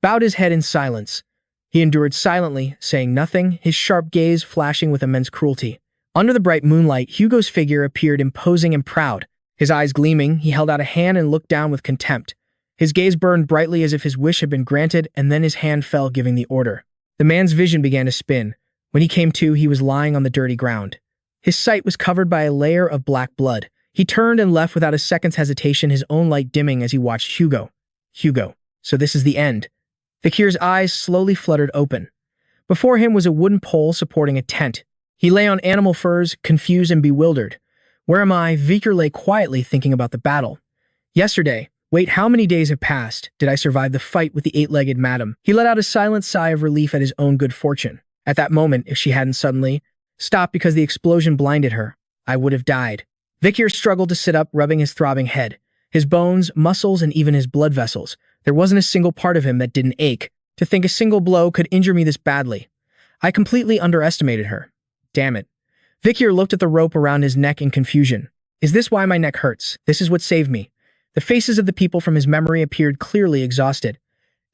S1: bowed his head in silence. He endured silently, saying nothing, his sharp gaze flashing with immense cruelty. Under the bright moonlight, Hugo's figure appeared imposing and proud. His eyes gleaming, he held out a hand and looked down with contempt. His gaze burned brightly as if his wish had been granted, and then his hand fell, giving the order. The man's vision began to spin. When he came to, he was lying on the dirty ground. His sight was covered by a layer of black blood. He turned and left without a second's hesitation, his own light dimming as he watched Hugo. Hugo. So this is the end. Vikir's eyes slowly fluttered open. Before him was a wooden pole supporting a tent. He lay on animal furs, confused and bewildered. Where am I? Vikir lay quietly thinking about the battle. Yesterday. Wait, how many days have passed? Did I survive the fight with the eight-legged madam? He let out a silent sigh of relief at his own good fortune. At that moment, if she hadn't suddenly stopped because the explosion blinded her, I would have died. Vikir struggled to sit up, rubbing his throbbing head. His bones, muscles, and even his blood vessels. There wasn't a single part of him that didn't ache. To think a single blow could injure me this badly. I completely underestimated her. Damn it. Vikir looked at the rope around his neck in confusion. Is this why my neck hurts? This is what saved me. The faces of the people from his memory appeared clearly exhausted.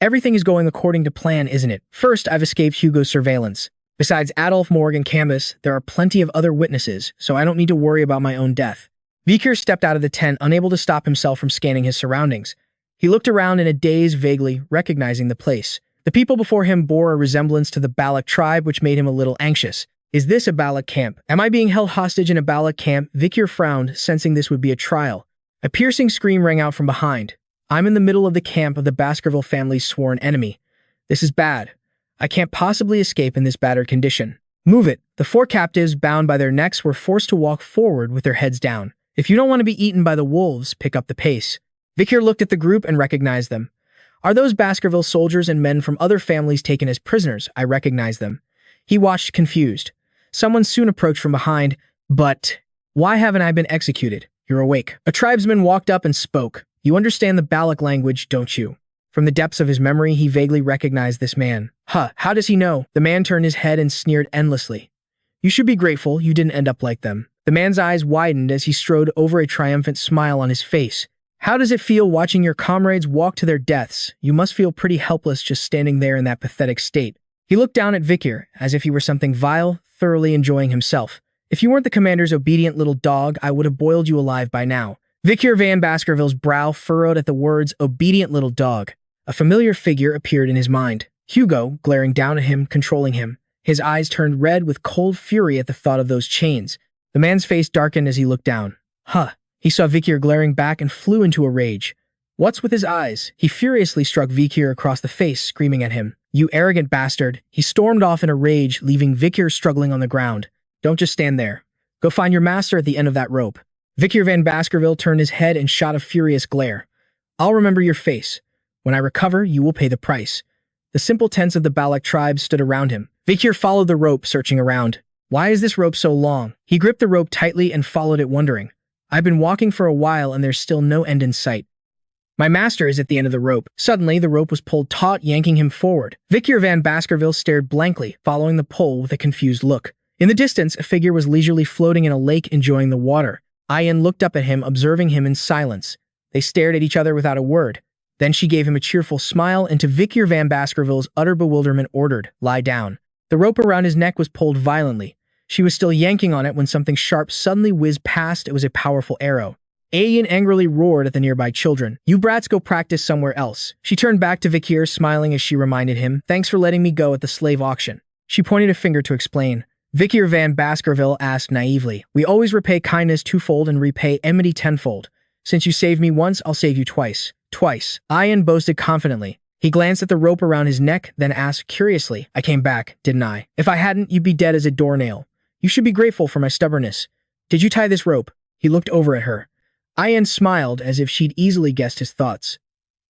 S1: Everything is going according to plan, isn't it? First, I've escaped Hugo's surveillance. Besides Adolf Morg and Camas, there are plenty of other witnesses, so I don't need to worry about my own death. Vikir stepped out of the tent, unable to stop himself from scanning his surroundings. He looked around in a daze, vaguely recognizing the place. The people before him bore a resemblance to the Balak tribe, which made him a little anxious. Is this a Balak camp? Am I being held hostage in a Balak camp? Vikir frowned, sensing this would be a trial. A piercing scream rang out from behind. I'm in the middle of the camp of the Baskerville family's sworn enemy. This is bad. I can't possibly escape in this battered condition. Move it. The four captives, bound by their necks, were forced to walk forward with their heads down. If you don't want to be eaten by the wolves, pick up the pace. Vikir looked at the group and recognized them. Are those Baskerville soldiers and men from other families taken as prisoners? I recognize them. He watched, confused. Someone soon approached from behind. But why haven't I been executed? You're awake. A tribesman walked up and spoke. You understand the Balak language, don't you? From the depths of his memory, he vaguely recognized this man. Huh, how does he know? The man turned his head and sneered endlessly. You should be grateful you didn't end up like them. The man's eyes widened as he strode over, a triumphant smile on his face. How does it feel watching your comrades walk to their deaths? You must feel pretty helpless just standing there in that pathetic state. He looked down at Vikir, as if he were something vile, thoroughly enjoying himself. If you weren't the commander's obedient little dog, I would have boiled you alive by now. Vikir van Baskerville's brow furrowed at the words obedient little dog. A familiar figure appeared in his mind. Hugo, glaring down at him, controlling him. His eyes turned red with cold fury at the thought of those chains. The man's face darkened as he looked down. Huh. He saw Vikir glaring back and flew into a rage. What's with his eyes? He furiously struck Vikir across the face, screaming at him. You arrogant bastard. He stormed off in a rage, leaving Vikir struggling on the ground. Don't just stand there. Go find your master at the end of that rope. Vikir van Baskerville turned his head and shot a furious glare. I'll remember your face. When I recover, you will pay the price. The simple tents of the Balak tribe stood around him. Vikir followed the rope, searching around. Why is this rope so long? He gripped the rope tightly and followed it, wondering. I've been walking for a while and there's still no end in sight. My master is at the end of the rope. Suddenly, the rope was pulled taut, yanking him forward. Vikir van Baskerville stared blankly, following the pull with a confused look. In the distance, a figure was leisurely floating in a lake, enjoying the water. Ayan looked up at him, observing him in silence. They stared at each other without a word. Then she gave him a cheerful smile, and to Vikir van Baskerville's utter bewilderment ordered, lie down. The rope around his neck was pulled violently. She was still yanking on it when something sharp suddenly whizzed past. It was a powerful arrow. Ayan angrily roared at the nearby children. You brats go practice somewhere else. She turned back to Vikir, smiling as she reminded him, thanks for letting me go at the slave auction. She pointed a finger to explain. Vikir van Baskerville asked naively, we always repay kindness twofold and repay enmity tenfold. Since you saved me once, I'll save you twice. Twice. Ayan boasted confidently. He glanced at the rope around his neck, then asked curiously, I came back, didn't I? If I hadn't, you'd be dead as a doornail. You should be grateful for my stubbornness. Did you tie this rope? He looked over at her. Ayan smiled as if she'd easily guessed his thoughts.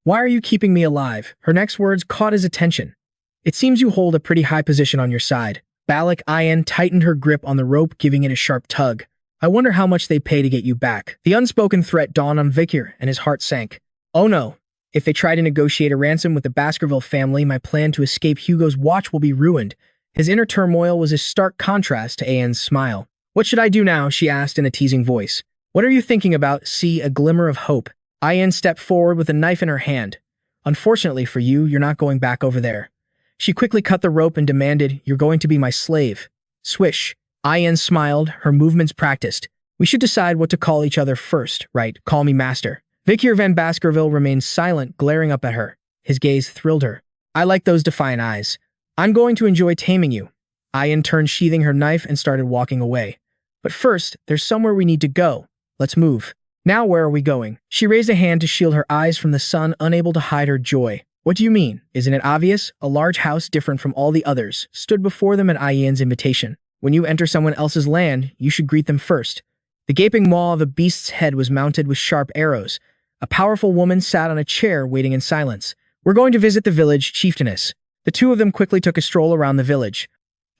S1: Why are you keeping me alive? Her next words caught his attention. It seems you hold a pretty high position on your side. Balak Ayan tightened her grip on the rope, giving it a sharp tug. I wonder how much they pay to get you back. The unspoken threat dawned on Vikir, and his heart sank. Oh no. If they try to negotiate a ransom with the Baskerville family, my plan to escape Hugo's watch will be ruined. His inner turmoil was a stark contrast to Ayan's smile. What should I do now? She asked in a teasing voice. What are you thinking about? See a glimmer of hope. Ayan stepped forward with a knife in her hand. Unfortunately for you, you're not going back over there. She quickly cut the rope and demanded, you're going to be my slave. Swish. Ayan smiled, her movements practiced. We should decide what to call each other first, right? Call me master. Vikir van Baskerville remained silent, glaring up at her. His gaze thrilled her. I like those defiant eyes. I'm going to enjoy taming you. Ayan turned, sheathing her knife, and started walking away. But first, there's somewhere we need to go. Let's move. Now where are we going? She raised a hand to shield her eyes from the sun, unable to hide her joy. What do you mean? Isn't it obvious? A large house different from all the others stood before them at Ayan's invitation. When you enter someone else's land, you should greet them first. The gaping maw of a beast's head was mounted with sharp arrows. A powerful woman sat on a chair, waiting in silence. We're going to visit the village chieftainess. The two of them quickly took a stroll around the village.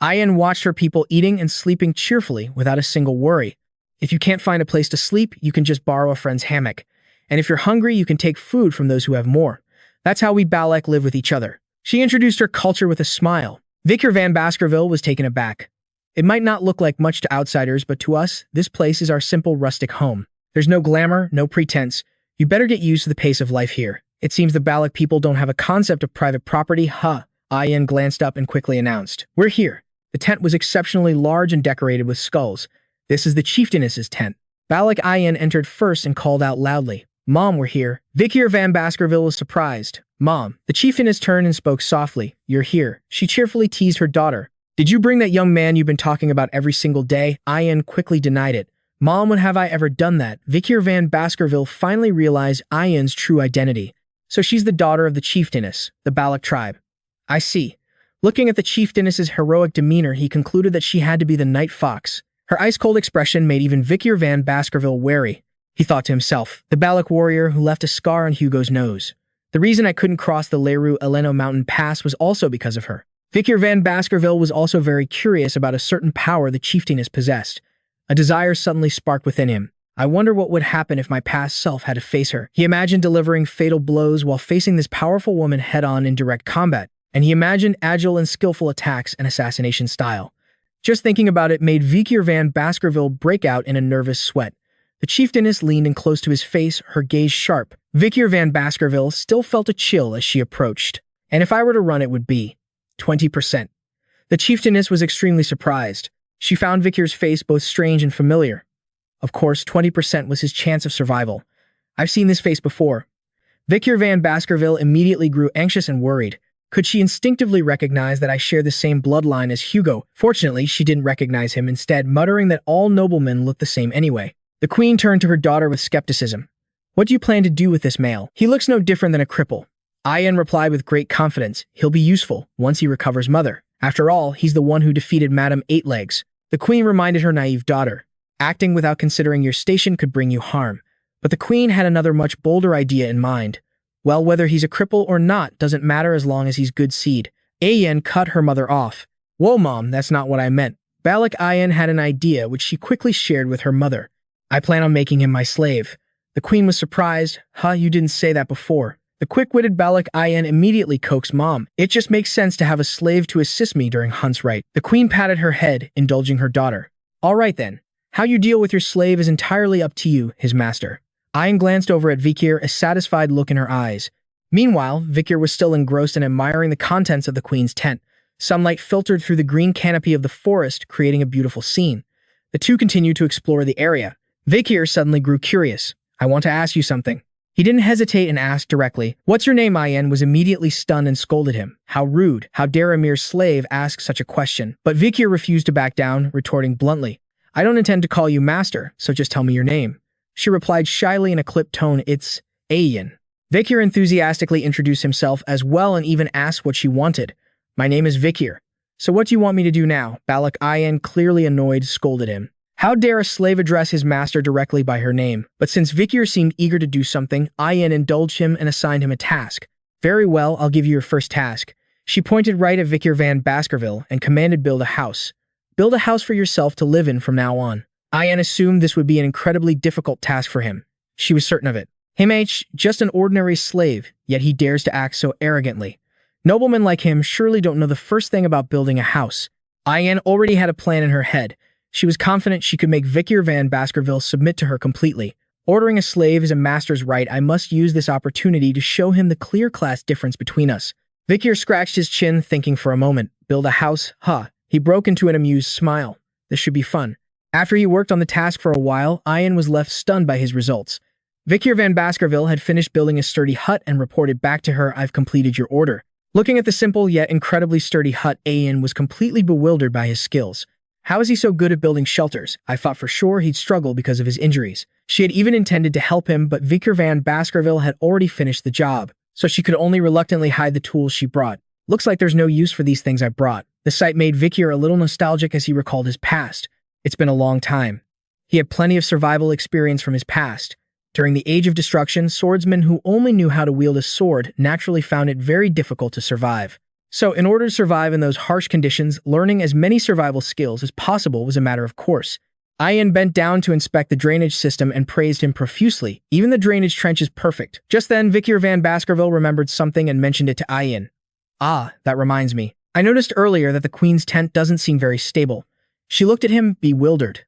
S1: Ayan watched her people eating and sleeping cheerfully without a single worry. If you can't find a place to sleep, you can just borrow a friend's hammock. And if you're hungry, you can take food from those who have more. That's how we Balak live with each other. She introduced her culture with a smile. Vikir van Baskerville was taken aback. It might not look like much to outsiders, but to us, this place is our simple rustic home. There's no glamour, no pretense. You better get used to the pace of life here. It seems the Balak people don't have a concept of private property, huh? Ayan glanced up and quickly announced, we're here. The tent was exceptionally large and decorated with skulls. This is the chieftainess's tent. Balak Ayan entered first and called out loudly, Mom, we're here. Vikir van Baskerville was surprised. Mom. The chieftainess turned and spoke softly. You're here. She cheerfully teased her daughter. Did you bring that young man you've been talking about every single day? Ayan quickly denied it. Mom, when have I ever done that? Vikir van Baskerville finally realized Ayan's true identity. So she's the daughter of the chieftainess, the Balak tribe. I see. Looking at the chieftainess's heroic demeanor, he concluded that she had to be the night fox. Her ice-cold expression made even Vikir van Baskerville wary. He thought to himself, the Balak warrior who left a scar on Hugo's nose. The reason I couldn't cross the Leru Eleno mountain pass was also because of her. Vikir van Baskerville was also very curious about a certain power the chieftainess possessed. A desire suddenly sparked within him. I wonder what would happen if my past self had to face her. He imagined delivering fatal blows while facing this powerful woman head-on in direct combat, and he imagined agile and skillful attacks and assassination style. Just thinking about it made Vikir van Baskerville break out in a nervous sweat. The chieftainess leaned in close to his face, her gaze sharp. Vikir van Baskerville still felt a chill as she approached. And if I were to run, it would be 20%. The chieftainess was extremely surprised. She found Vikir's face both strange and familiar. Of course, 20% was his chance of survival. I've seen this face before. Vikir van Baskerville immediately grew anxious and worried. Could she instinctively recognize that I share the same bloodline as Hugo? Fortunately, she didn't recognize him, instead muttering that all noblemen look the same anyway. The queen turned to her daughter with skepticism. What do you plan to do with this male? He looks no different than a cripple. Ayan replied with great confidence. He'll be useful once he recovers mother. After all, he's the one who defeated Madame Eightlegs. The queen reminded her naive daughter. Acting without considering your station could bring you harm. But the queen had another much bolder idea in mind. Well, whether he's a cripple or not doesn't matter as long as he's good seed. Ayan cut her mother off. Whoa, Mom, that's not what I meant. Balak Ayan had an idea which she quickly shared with her mother. I plan on making him my slave. The queen was surprised. You didn't say that before. The quick-witted Balak Ayan immediately coaxed Mom. It just makes sense to have a slave to assist me during hunts, right? The queen patted her head, indulging her daughter. All right then. How you deal with your slave is entirely up to you, his master. Ayan glanced over at Vikir, a satisfied look in her eyes. Meanwhile, Vikir was still engrossed in admiring the contents of the queen's tent. Sunlight filtered through the green canopy of the forest, creating a beautiful scene. The two continued to explore the area. Vikir suddenly grew curious. I want to ask you something. He didn't hesitate and asked directly. What's your name? Ayan was immediately stunned and scolded him. How rude. How dare a mere slave ask such a question? But Vikir refused to back down, retorting bluntly. I don't intend to call you master, so just tell me your name. She replied shyly in a clipped tone. It's Ayan. Vikir enthusiastically introduced himself as well and even asked what she wanted. My name is Vikir. So what do you want me to do now? Balak Ayan, clearly annoyed, scolded him. How dare a slave address his master directly by her name? But since Vikir seemed eager to do something, Ayan indulged him and assigned him a task. Very well, I'll give you your first task. She pointed right at Vikir van Baskerville and commanded build a house. Build a house for yourself to live in from now on. Ayan assumed this would be an incredibly difficult task for him. She was certain of it. Just an ordinary slave, yet he dares to act so arrogantly. Noblemen like him surely don't know the first thing about building a house. Ayan already had a plan in her head. She was confident she could make Vikir van Baskerville submit to her completely. Ordering a slave is a master's right. I must use this opportunity to show him the clear class difference between us. Vikir scratched his chin, thinking for a moment. Build a house? He broke into an amused smile. This should be fun. After he worked on the task for a while, Ayan was left stunned by his results. Vikir van Baskerville had finished building a sturdy hut and reported back to her, I've completed your order. Looking at the simple yet incredibly sturdy hut, Ayan was completely bewildered by his skills. How is he so good at building shelters? I thought for sure he'd struggle because of his injuries. She had even intended to help him, but Vikir van Baskerville had already finished the job, so she could only reluctantly hide the tools she brought. Looks like there's no use for these things I brought. The sight made Vikir a little nostalgic as he recalled his past. It's been a long time. He had plenty of survival experience from his past. During the Age of Destruction, swordsmen who only knew how to wield a sword naturally found it very difficult to survive. So, in order to survive in those harsh conditions, learning as many survival skills as possible was a matter of course. Ayan bent down to inspect the drainage system and praised him profusely. Even the drainage trench is perfect. Just then, Vikir van Baskerville remembered something and mentioned it to Ayan. That reminds me. I noticed earlier that the queen's tent doesn't seem very stable. She looked at him, bewildered.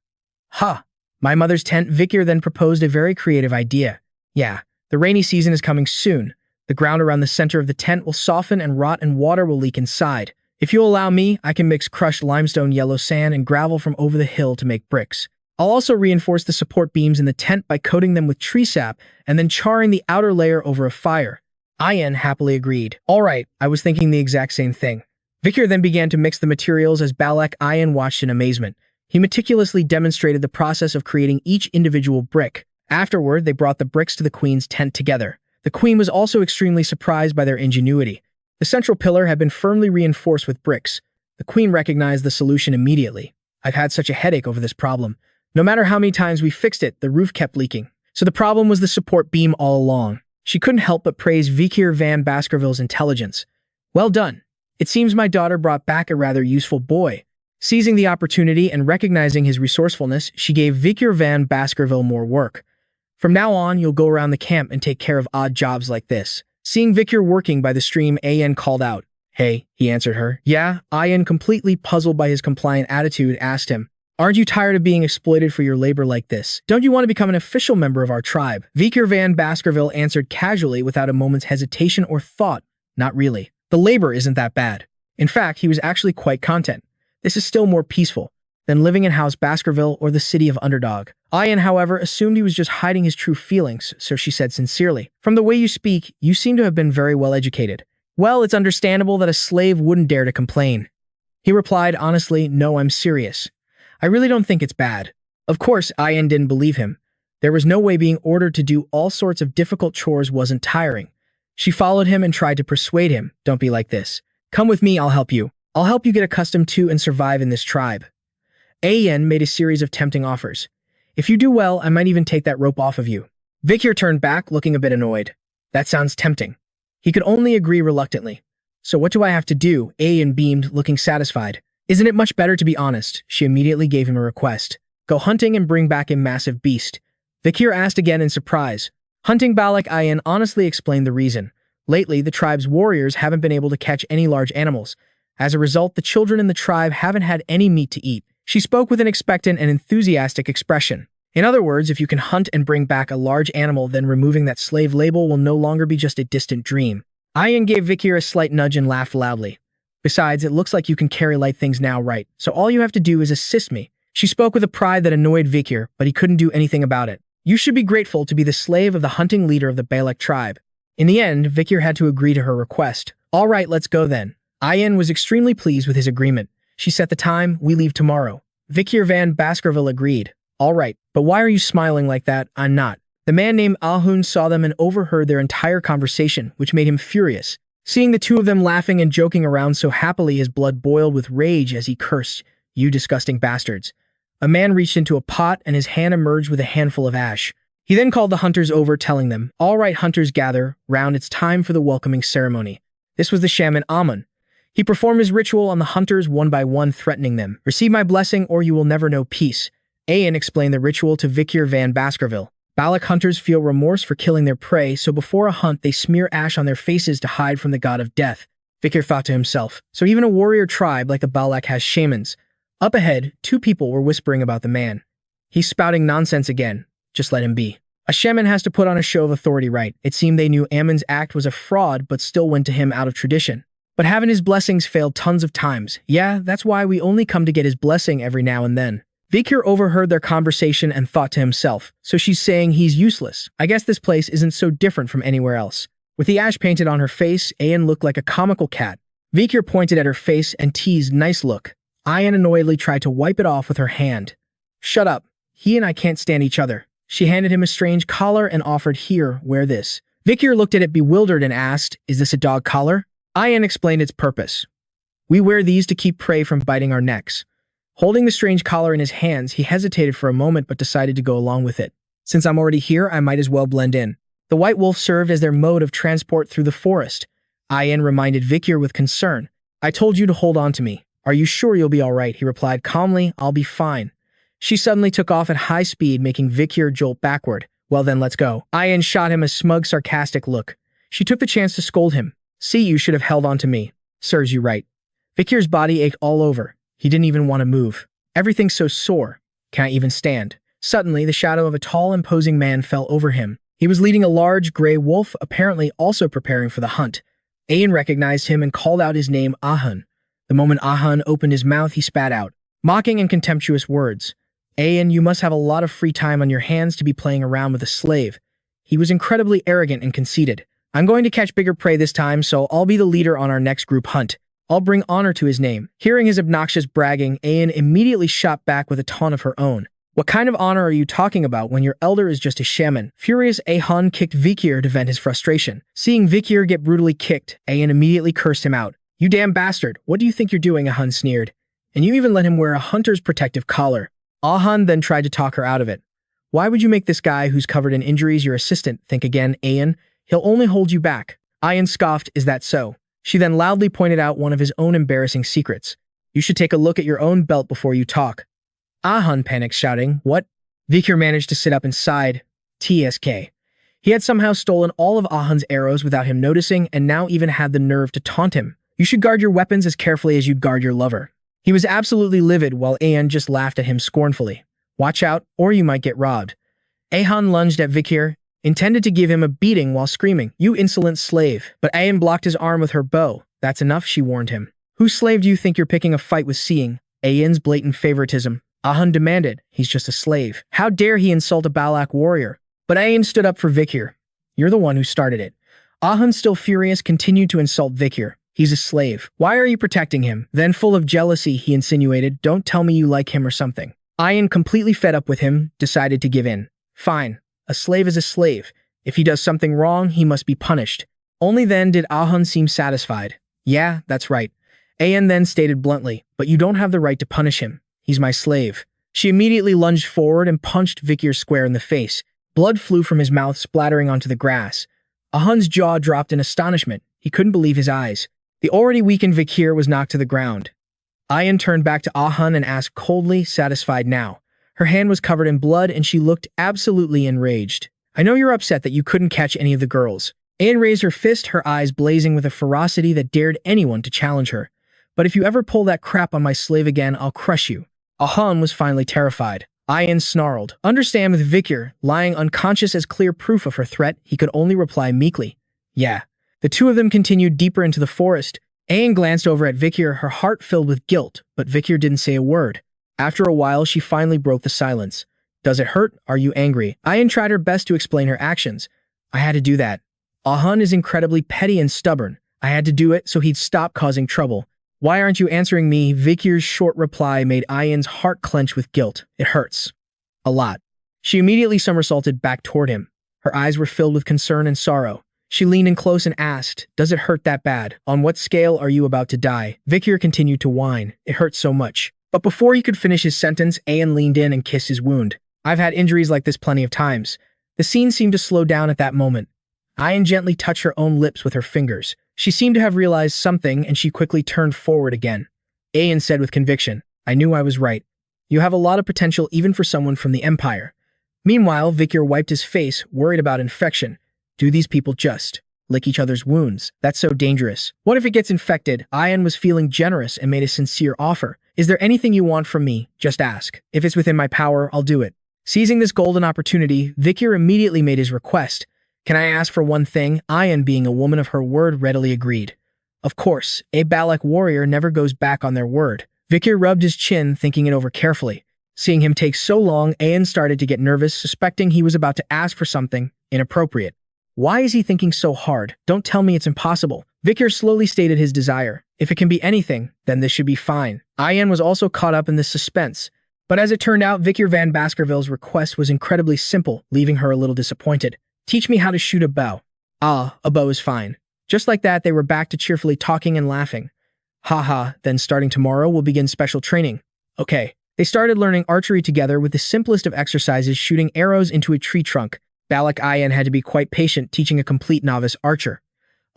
S1: My mother's tent. Vikir then proposed a very creative idea. Yeah, the rainy season is coming soon. The ground around the center of the tent will soften and rot and water will leak inside. If you'll allow me, I can mix crushed limestone, yellow sand, and gravel from over the hill to make bricks. I'll also reinforce the support beams in the tent by coating them with tree sap and then charring the outer layer over a fire. Ayan happily agreed. All right, I was thinking the exact same thing. Vikir then began to mix the materials as Balak Ayan watched in amazement. He meticulously demonstrated the process of creating each individual brick. Afterward, they brought the bricks to the queen's tent together. The queen was also extremely surprised by their ingenuity. The central pillar had been firmly reinforced with bricks. The queen recognized the solution immediately. I've had such a headache over this problem. No matter how many times we fixed it, the roof kept leaking. So the problem was the support beam all along. She couldn't help but praise Vikir van Baskerville's intelligence. Well done. It seems my daughter brought back a rather useful boy. Seizing the opportunity and recognizing his resourcefulness, she gave Vikir van Baskerville more work. From now on, you'll go around the camp and take care of odd jobs like this. Seeing Vikir working by the stream, Ayan called out, Hey, he answered her. Yeah, Ayan, completely puzzled by his compliant attitude, asked him, aren't you tired of being exploited for your labor like this? Don't you want to become an official member of our tribe? Vikir van Baskerville answered casually without a moment's hesitation or thought. Not really. The labor isn't that bad. In fact, he was actually quite content. This is still more peaceful than living in House Baskerville or the city of Underdog. Ayan, however, assumed he was just hiding his true feelings, so she said sincerely, from the way you speak, you seem to have been very well educated. Well, it's understandable that a slave wouldn't dare to complain. He replied honestly, no, I'm serious. I really don't think it's bad. Of course, Ayan didn't believe him. There was no way being ordered to do all sorts of difficult chores wasn't tiring. She followed him and tried to persuade him, don't be like this. Come with me, I'll help you. I'll help you get accustomed to and survive in this tribe. Ayan made a series of tempting offers. If you do well, I might even take that rope off of you. Vikir turned back, looking a bit annoyed. That sounds tempting. He could only agree reluctantly. So what do I have to do? Ayan beamed, looking satisfied. Isn't it much better to be honest? She immediately gave him a request. Go hunting and bring back a massive beast. Vikir asked again in surprise. Hunting Balak. Ayan honestly explained the reason. Lately, the tribe's warriors haven't been able to catch any large animals. As a result, the children in the tribe haven't had any meat to eat. She spoke with an expectant and enthusiastic expression. In other words, if you can hunt and bring back a large animal, then removing that slave label will no longer be just a distant dream. Ayan gave Vikir a slight nudge and laughed loudly. Besides, it looks like you can carry light things now, right? So all you have to do is assist me. She spoke with a pride that annoyed Vikir, but he couldn't do anything about it. You should be grateful to be the slave of the hunting leader of the Balak tribe. In the end, Vikir had to agree to her request. All right, let's go then. Ayan was extremely pleased with his agreement. She set the time, we leave tomorrow. Vikir van Baskerville agreed. All right, but why are you smiling like that? I'm not. The man named Hound saw them and overheard their entire conversation, which made him furious. Seeing the two of them laughing and joking around so happily, his blood boiled with rage as he cursed, You disgusting bastards. A man reached into a pot and his hand emerged with a handful of ash. He then called the hunters over, telling them, All right, hunters, gather round, it's time for the welcoming ceremony. This was the shaman Amun. He performed his ritual on the hunters one by one, threatening them. Receive my blessing or you will never know peace. Ayan explained the ritual to Vikir van Baskerville. Balak hunters feel remorse for killing their prey, so before a hunt they smear ash on their faces to hide from the god of death. Vikir thought to himself, so even a warrior tribe like the Balak has shamans. Up ahead, two people were whispering about the man. He's spouting nonsense again. Just let him be. A shaman has to put on a show of authority, right? It seemed they knew Amun's act was a fraud but still went to him out of tradition. But having his blessings failed tons of times. Yeah, that's why we only come to get his blessing every now and then. Vikir overheard their conversation and thought to himself, so she's saying he's useless. I guess this place isn't so different from anywhere else. With the ash painted on her face, Ayan looked like a comical cat. Vikir pointed at her face and teased, Nice look. Ayan annoyedly tried to wipe it off with her hand. Shut up. He and I can't stand each other. She handed him a strange collar and offered, Here, wear this. Vikir looked at it bewildered and asked, Is this a dog collar? Ayan explained its purpose. We wear these to keep prey from biting our necks. Holding the strange collar in his hands, he hesitated for a moment but decided to go along with it. Since I'm already here, I might as well blend in. The white wolf served as their mode of transport through the forest. Ayan reminded Vikir with concern. I told you to hold on to me. Are you sure you'll be all right? He replied calmly, I'll be fine. She suddenly took off at high speed, making Vikir jolt backward. Well then, let's go. Ayan shot him a smug, sarcastic look. She took the chance to scold him. See, you should have held on to me. Serves you right. Vikir's body ached all over. He didn't even want to move. Everything's so sore. Can't even stand. Suddenly, the shadow of a tall, imposing man fell over him. He was leading a large, gray wolf, apparently also preparing for the hunt. Ayan recognized him and called out his name, Ahun. The moment Ahun opened his mouth, he spat out, mocking and contemptuous words. Ayan, you must have a lot of free time on your hands to be playing around with a slave. He was incredibly arrogant and conceited. I'm going to catch bigger prey this time, so I'll be the leader on our next group hunt. I'll bring honor to his name. Hearing his obnoxious bragging, Ayan immediately shot back with a taunt of her own. What kind of honor are you talking about when your elder is just a shaman? Furious, Ahun kicked Vikir to vent his frustration. Seeing Vikir get brutally kicked, Ayan immediately cursed him out. You damn bastard, what do you think you're doing? Ahun sneered. And you even let him wear a hunter's protective collar. Ahun then tried to talk her out of it. Why would you make this guy who's covered in injuries your assistant? Think again, Ayan. He'll only hold you back. Ayan scoffed, Is that so? She then loudly pointed out one of his own embarrassing secrets. You should take a look at your own belt before you talk. Ahun panicked, shouting, What? Vikir managed to sit up and sighed. TSK. He had somehow stolen all of Ahun's arrows without him noticing and now even had the nerve to taunt him. You should guard your weapons as carefully as you'd guard your lover. He was absolutely livid while Ayan just laughed at him scornfully. Watch out, or you might get robbed. Ahan lunged at Vikir, intended to give him a beating while screaming, "You insolent slave!" But Ayan blocked his arm with her bow. "That's enough," she warned him. "Whose slave do you think you're picking a fight with?" Seeing Ayan's blatant favoritism, Ahan demanded, "He's just a slave. How dare he insult a Balak warrior?" But Ayan stood up for Vikir. "You're the one who started it." Ahan, still furious, continued to insult Vikir. "He's a slave. Why are you protecting him?" Then, full of jealousy, he insinuated, "Don't tell me you like him or something." Ayan, completely fed up with him, decided to give in. Fine. A slave is a slave. If he does something wrong, he must be punished. Only then did Ahan seem satisfied. "Yeah, that's right." Ayan then stated bluntly, "But you don't have the right to punish him. He's my slave." She immediately lunged forward and punched Vikir square in the face. Blood flew from his mouth, splattering onto the grass. Ahan's jaw dropped in astonishment. He couldn't believe his eyes. The already weakened Vikir was knocked to the ground. Ayan turned back to Ahan and asked coldly, satisfied now. Her hand was covered in blood and she looked absolutely enraged. "I know you're upset that you couldn't catch any of the girls." Ayan raised her fist, her eyes blazing with a ferocity that dared anyone to challenge her. "But if you ever pull that crap on my slave again, I'll crush you." Ahan was finally terrified. Ayan snarled. Understand, with Vikir lying unconscious as clear proof of her threat, he could only reply meekly, "Yeah." The two of them continued deeper into the forest. Ayan glanced over at Vikir, her heart filled with guilt, but Vikir didn't say a word. After a while, she finally broke the silence. "Does it hurt? Are you angry?" Ayan tried her best to explain her actions. "I had to do that. Ahan is incredibly petty and stubborn. I had to do it so he'd stop causing trouble." "Why aren't you answering me?" Vikir's short reply made Ayan's heart clench with guilt. "It hurts. A lot." She immediately somersaulted back toward him. Her eyes were filled with concern and sorrow. She leaned in close and asked, "Does it hurt that bad? On what scale are you about to die?" Vikir continued to whine. "It hurts so much." But before he could finish his sentence, Ayan leaned in and kissed his wound. "I've had injuries like this plenty of times." The scene seemed to slow down at that moment. Ayan gently touched her own lips with her fingers. She seemed to have realized something, and she quickly turned forward again. Ayan said with conviction, "I knew I was right. You have a lot of potential even for someone from the Empire." Meanwhile, Vikir wiped his face, worried about infection. Do these people just lick each other's wounds? That's so dangerous. What if it gets infected? Ayan was feeling generous and made a sincere offer. "Is there anything you want from me? Just ask. If it's within my power, I'll do it." Seizing this golden opportunity, Vikir immediately made his request. "Can I ask for one thing?" Ayan, being a woman of her word, readily agreed. Of course, a Balak warrior never goes back on their word. Vikir rubbed his chin, thinking it over carefully. Seeing him take so long, Ayan started to get nervous, suspecting he was about to ask for something inappropriate. Why is he thinking so hard? Don't tell me it's impossible. Vikir slowly stated his desire. If it can be anything, then this should be fine. Ayan was also caught up in this suspense. But as it turned out, Vikir van Baskerville's request was incredibly simple, leaving her a little disappointed. "Teach me how to shoot a bow." "Ah, a bow is fine." Just like that, they were back to cheerfully talking and laughing. "Haha, then starting tomorrow, we'll begin special training." "Okay." They started learning archery together with the simplest of exercises, shooting arrows into a tree trunk. Balak Ayan had to be quite patient, teaching a complete novice archer.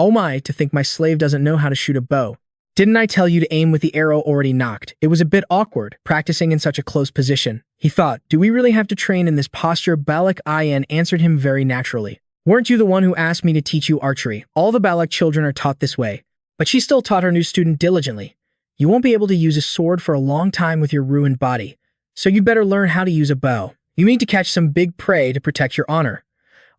S1: "Oh my, to think my slave doesn't know how to shoot a bow. Didn't I tell you to aim with the arrow already knocked?" It was a bit awkward, practicing in such a close position. He thought, "Do we really have to train in this posture?" Balak Ayan answered him very naturally. "Weren't you the one who asked me to teach you archery? All the Balak children are taught this way." But she still taught her new student diligently. "You won't be able to use a sword for a long time with your ruined body, so you better learn how to use a bow. You need to catch some big prey to protect your honor.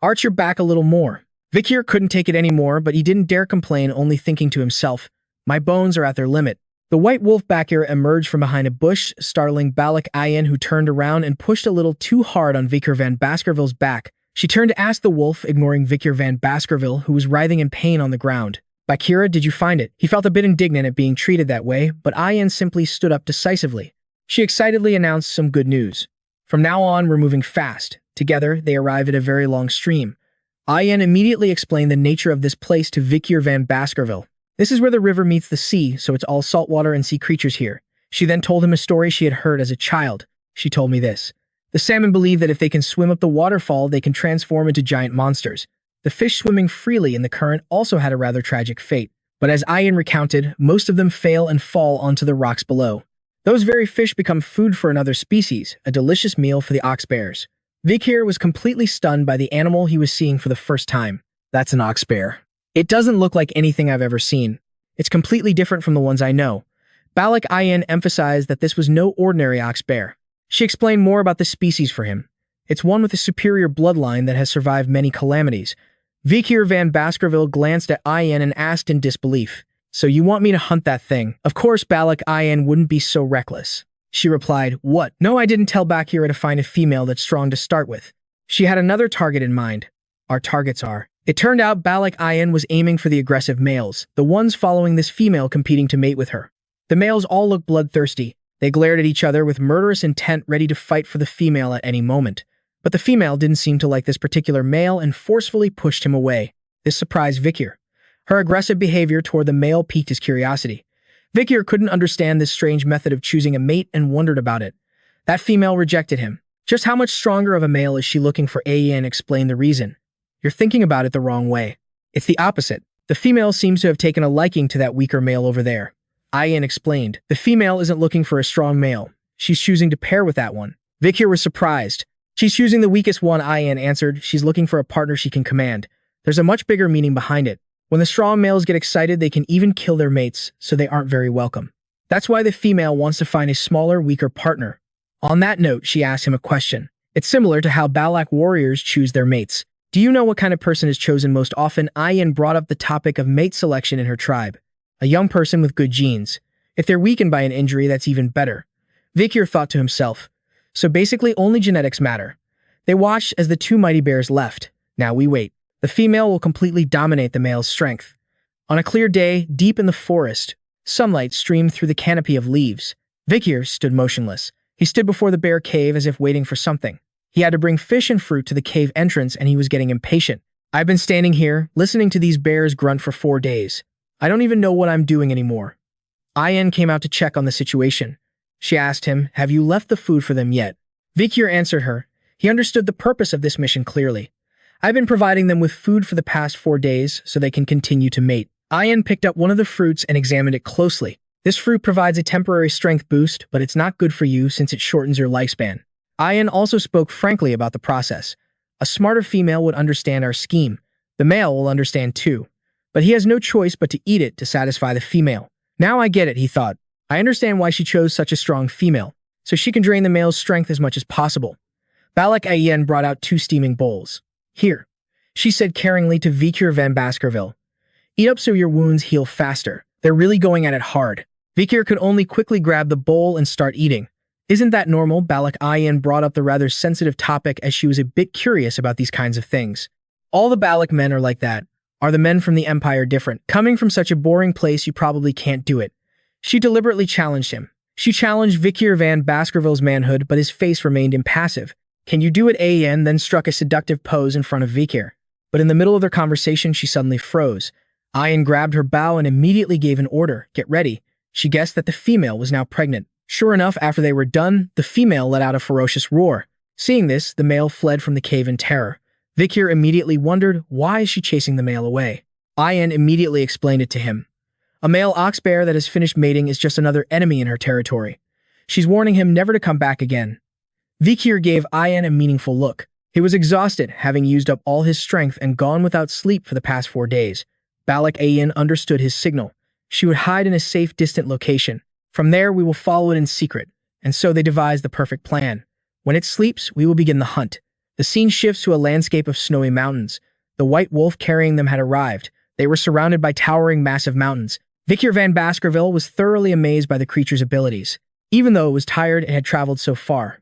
S1: Arch your back a little more." Vikir couldn't take it anymore, but he didn't dare complain, only thinking to himself, "My bones are at their limit." The white wolf Bakir emerged from behind a bush, startling Balak Ayan, who turned around and pushed a little too hard on Vikir van Baskerville's back. She turned to ask the wolf, ignoring Vikir van Baskerville, who was writhing in pain on the ground. "Bakira, did you find it?" He felt a bit indignant at being treated that way, but Ayan simply stood up decisively. She excitedly announced some good news. "From now on, we're moving fast." Together, they arrived at a very long stream. Ayan immediately explained the nature of this place to Vikir van Baskerville. "This is where the river meets the sea, so it's all saltwater and sea creatures here." She then told him a story she had heard as a child. "She told me this. The salmon believe that if they can swim up the waterfall, they can transform into giant monsters. The fish swimming freely in the current also had a rather tragic fate. But as Ayan recounted, most of them fail and fall onto the rocks below. Those very fish become food for another species, a delicious meal for the ox bears." Vikir was completely stunned by the animal he was seeing for the first time. "That's an ox bear. It doesn't look like anything I've ever seen." It's completely different from the ones I know. Balak Ayan emphasized that this was no ordinary ox bear. She explained more about the species for him. It's one with a superior bloodline that has survived many calamities. Vikir van Baskerville glanced at Ayan and asked in disbelief, "So you want me to hunt that thing?" Of course Balak Ayan wouldn't be so reckless. She replied, "What? No, I didn't tell Bakira to find a female that's strong to start with. She had another target in mind. Our targets are." It turned out Balak Ayan was aiming for the aggressive males, the ones following this female competing to mate with her. The males all looked bloodthirsty. They glared at each other with murderous intent, ready to fight for the female at any moment. But the female didn't seem to like this particular male and forcefully pushed him away. This surprised Vikir. Her aggressive behavior toward the male piqued his curiosity. Vikir couldn't understand this strange method of choosing a mate and wondered about it. That female rejected him. Just how much stronger of a male is she looking for? Ayan explained the reason. You're thinking about it the wrong way. It's the opposite. The female seems to have taken a liking to that weaker male over there. Ayan explained. The female isn't looking for a strong male. She's choosing to pair with that one. Vikir was surprised. She's choosing the weakest one, Ayan answered. She's looking for a partner she can command. There's a much bigger meaning behind it. When the strong males get excited, they can even kill their mates, so they aren't very welcome. That's why the female wants to find a smaller, weaker partner. On that note, she asked him a question. It's similar to how Balak warriors choose their mates. Do you know what kind of person is chosen most often? Ayan brought up the topic of mate selection in her tribe. A young person with good genes. If they're weakened by an injury, that's even better. Vikir thought to himself. So basically only genetics matter. They watched as the two mighty bears left. Now we wait. The female will completely dominate the male's strength. On a clear day, deep in the forest, sunlight streamed through the canopy of leaves. Vikir stood motionless. He stood before the bear cave as if waiting for something. He had to bring fish and fruit to the cave entrance and he was getting impatient. I've been standing here, listening to these bears grunt for 4 days. I don't even know what I'm doing anymore. Ayan came out to check on the situation. She asked him, have you left the food for them yet? Vikir answered her. He understood the purpose of this mission clearly. I've been providing them with food for the past 4 days so they can continue to mate. Ayan picked up one of the fruits and examined it closely. This fruit provides a temporary strength boost, but it's not good for you since it shortens your lifespan. Ayan also spoke frankly about the process. A smarter female would understand our scheme. The male will understand too. But he has no choice but to eat it to satisfy the female. Now I get it, he thought. I understand why she chose such a strong female, so she can drain the male's strength as much as possible. Balak Ayan brought out 2 steaming bowls. Here, she said caringly to Vikir van Baskerville. Eat up so your wounds heal faster. They're really going at it hard. Vikir could only quickly grab the bowl and start eating. Isn't that normal? Balak Ayan brought up the rather sensitive topic as she was a bit curious about these kinds of things. All the Balak men are like that. Are the men from the Empire different? Coming from such a boring place, you probably can't do it. She deliberately challenged him. She challenged Vikir van Baskerville's manhood, but his face remained impassive. Can you do it? Ayan then struck a seductive pose in front of Vikir. But in the middle of their conversation, she suddenly froze. Ayan grabbed her bow and immediately gave an order. Get ready. She guessed that the female was now pregnant. Sure enough, after they were done, the female let out a ferocious roar. Seeing this, the male fled from the cave in terror. Vikir immediately wondered, why is she chasing the male away? Ayan immediately explained it to him. A male ox bear that has finished mating is just another enemy in her territory. She's warning him never to come back again. Vikir gave Ayan a meaningful look. He was exhausted, having used up all his strength and gone without sleep for the past 4 days. Balak Ayan understood his signal. She would hide in a safe, distant location. From there, we will follow it in secret. And so they devised the perfect plan. When it sleeps, we will begin the hunt. The scene shifts to a landscape of snowy mountains. The white wolf carrying them had arrived. They were surrounded by towering, massive mountains. Vikir van Baskerville was thoroughly amazed by the creature's abilities, even though it was tired and had traveled so far.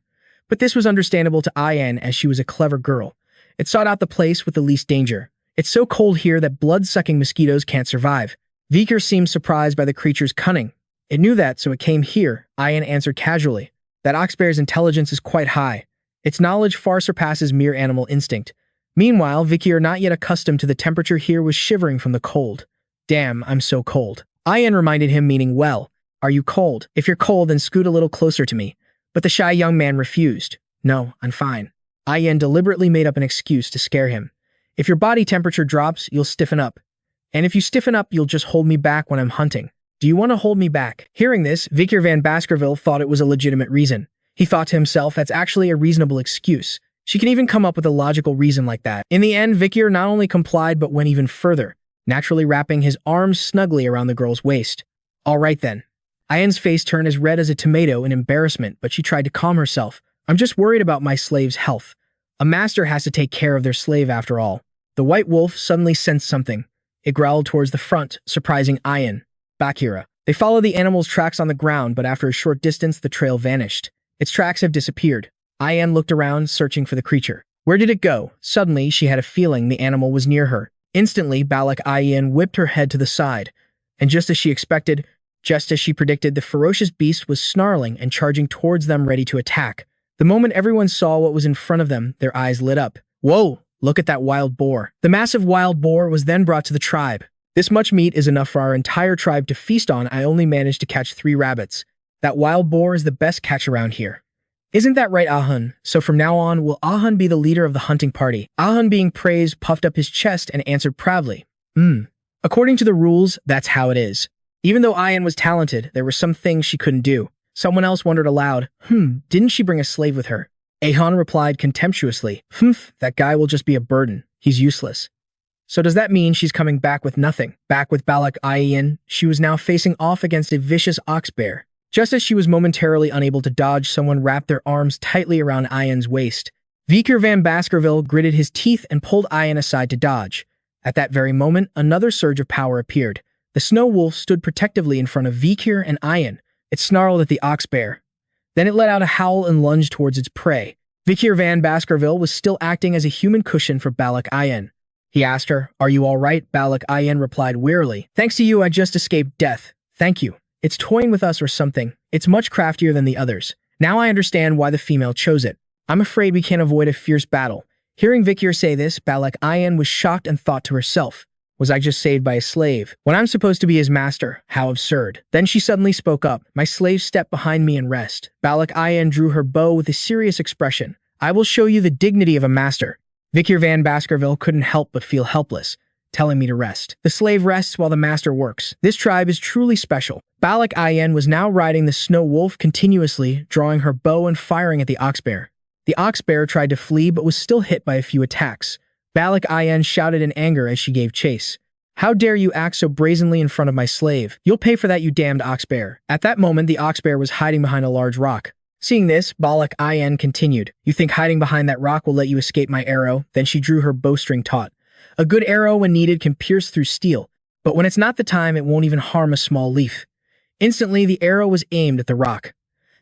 S1: But this was understandable to Ayan as she was a clever girl. It sought out the place with the least danger. It's so cold here that blood-sucking mosquitoes can't survive. Vikir seemed surprised by the creature's cunning. It knew that, so it came here, Ayan answered casually. That oxbear's intelligence is quite high. Its knowledge far surpasses mere animal instinct. Meanwhile, Vikir, not yet accustomed to the temperature here, was shivering from the cold. Damn, I'm so cold. Ayan reminded him, meaning, well, are you cold? If you're cold, then scoot a little closer to me. But the shy young man refused. No, I'm fine. Ayan deliberately made up an excuse to scare him. If your body temperature drops, you'll stiffen up. And if you stiffen up, you'll just hold me back when I'm hunting. Do you want to hold me back? Hearing this, Vikir van Baskerville thought it was a legitimate reason. He thought to himself, that's actually a reasonable excuse. She can even come up with a logical reason like that. In the end, Vikir not only complied but went even further. naturally wrapping his arms snugly around the girl's waist. All right then. Ayan's face turned as red as a tomato in embarrassment, but she tried to calm herself. I'm just worried about my slave's health. A master has to take care of their slave after all. The white wolf suddenly sensed something. It growled towards the front, surprising Ayan. Bakira. They followed the animal's tracks on the ground, but after a short distance, the trail vanished. Its tracks have disappeared. Ayan looked around, searching for the creature. Where did it go? Suddenly, she had a feeling the animal was near her. Instantly, Balak Ayan whipped her head to the side. And just as she predicted, the ferocious beast was snarling and charging towards them, ready to attack. The moment everyone saw what was in front of them, their eyes lit up. Whoa! Look at that wild boar. The massive wild boar was then brought to the tribe. This much meat is enough for our entire tribe to feast on. I only managed to catch 3 rabbits. That wild boar is the best catch around here. Isn't that right, Ahun? So from now on, will Ahun be the leader of the hunting party? Ahun, being praised, puffed up his chest and answered proudly. According to the rules, that's how it is. Even though Ayan was talented, there were some things she couldn't do. Someone else wondered aloud, didn't she bring a slave with her? Ahun replied contemptuously, that guy will just be a burden. He's useless. So does that mean she's coming back with nothing? Back with Balak Ayan, she was now facing off against a vicious ox bear. Just as she was momentarily unable to dodge, someone wrapped their arms tightly around Ayan's waist. Vikir van Baskerville gritted his teeth and pulled Ayan aside to dodge. At that very moment, another surge of power appeared. The snow wolf stood protectively in front of Vikir and Ayan. It snarled at the ox bear. Then it let out a howl and lunged towards its prey. Vikir van Baskerville was still acting as a human cushion for Balak Ayan. He asked her, "Are you all right?" Balak Ayan replied wearily, "Thanks to you, I just escaped death. Thank you. It's toying with us or something. It's much craftier than the others. Now I understand why the female chose it. I'm afraid we can't avoid a fierce battle." Hearing Vikir say this, Balak Ayan was shocked and thought to herself, was I just saved by a slave? When I'm supposed to be his master? How absurd. Then she suddenly spoke up. "My slave, step behind me and rest." Balak Ayan drew her bow with a serious expression. "I will show you the dignity of a master." Vikir van Baskerville couldn't help but feel helpless, telling me to rest. The slave rests while the master works. This tribe is truly special. Balak Ayan was now riding the snow wolf continuously, drawing her bow and firing at the ox bear. The ox bear tried to flee but was still hit by a few attacks. Balak Ayan shouted in anger as she gave chase. "How dare you act so brazenly in front of my slave? You'll pay for that, you damned ox bear." At that moment, the ox bear was hiding behind a large rock. Seeing this, Balak Ayan continued, "You think hiding behind that rock will let you escape my arrow?" Then she drew her bowstring taut. "A good arrow, when needed, can pierce through steel, but when it's not the time, it won't even harm a small leaf." Instantly, the arrow was aimed at the rock.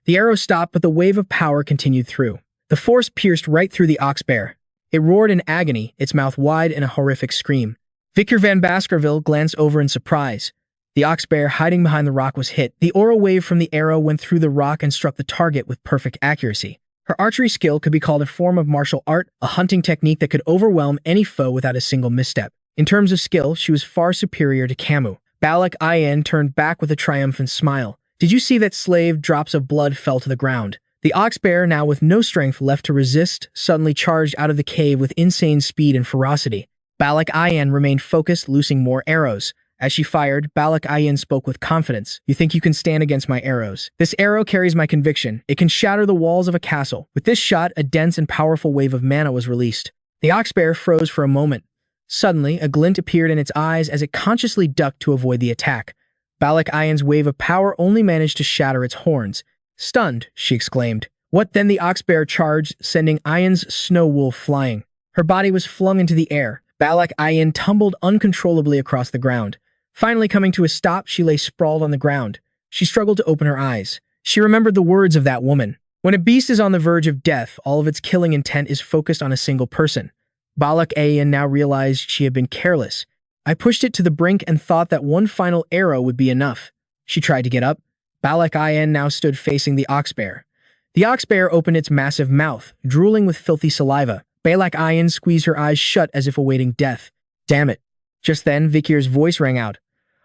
S1: The arrow stopped, but the wave of power continued through. The force pierced right through the ox bear. It roared in agony, its mouth wide in a horrific scream. Vikir van Baskerville glanced over in surprise. The ox bear hiding behind the rock was hit. The aura wave from the arrow went through the rock and struck the target with perfect accuracy. Her archery skill could be called a form of martial art, a hunting technique that could overwhelm any foe without a single misstep. In terms of skill, she was far superior to Camus. Balak Ayan turned back with a triumphant smile. "Did you see that slave?" Drops of blood fell to the ground. The ox bear, now with no strength left to resist, suddenly charged out of the cave with insane speed and ferocity. Balak Ayan remained focused, loosing more arrows. As she fired, Balak Ayan spoke with confidence. "You think you can stand against my arrows? This arrow carries my conviction. It can shatter the walls of a castle." With this shot, a dense and powerful wave of mana was released. The ox bear froze for a moment. Suddenly, a glint appeared in its eyes as it consciously ducked to avoid the attack. Balak Ayan's wave of power only managed to shatter its horns. "Stunned," she exclaimed. "What?" Then the ox bear charged, sending Ayan's snow wolf flying. Her body was flung into the air. Balak Ayan tumbled uncontrollably across the ground. Finally coming to a stop, she lay sprawled on the ground. She struggled to open her eyes. She remembered the words of that woman. When a beast is on the verge of death, all of its killing intent is focused on a single person. Balak Ayan now realized she had been careless. "I pushed it to the brink and thought that one final arrow would be enough." She tried to get up. Balak Ayan now stood facing the ox bear. The ox bear opened its massive mouth, drooling with filthy saliva. Balak Ayan squeezed her eyes shut as if awaiting death. "Damn it." Just then, Vikir's voice rang out.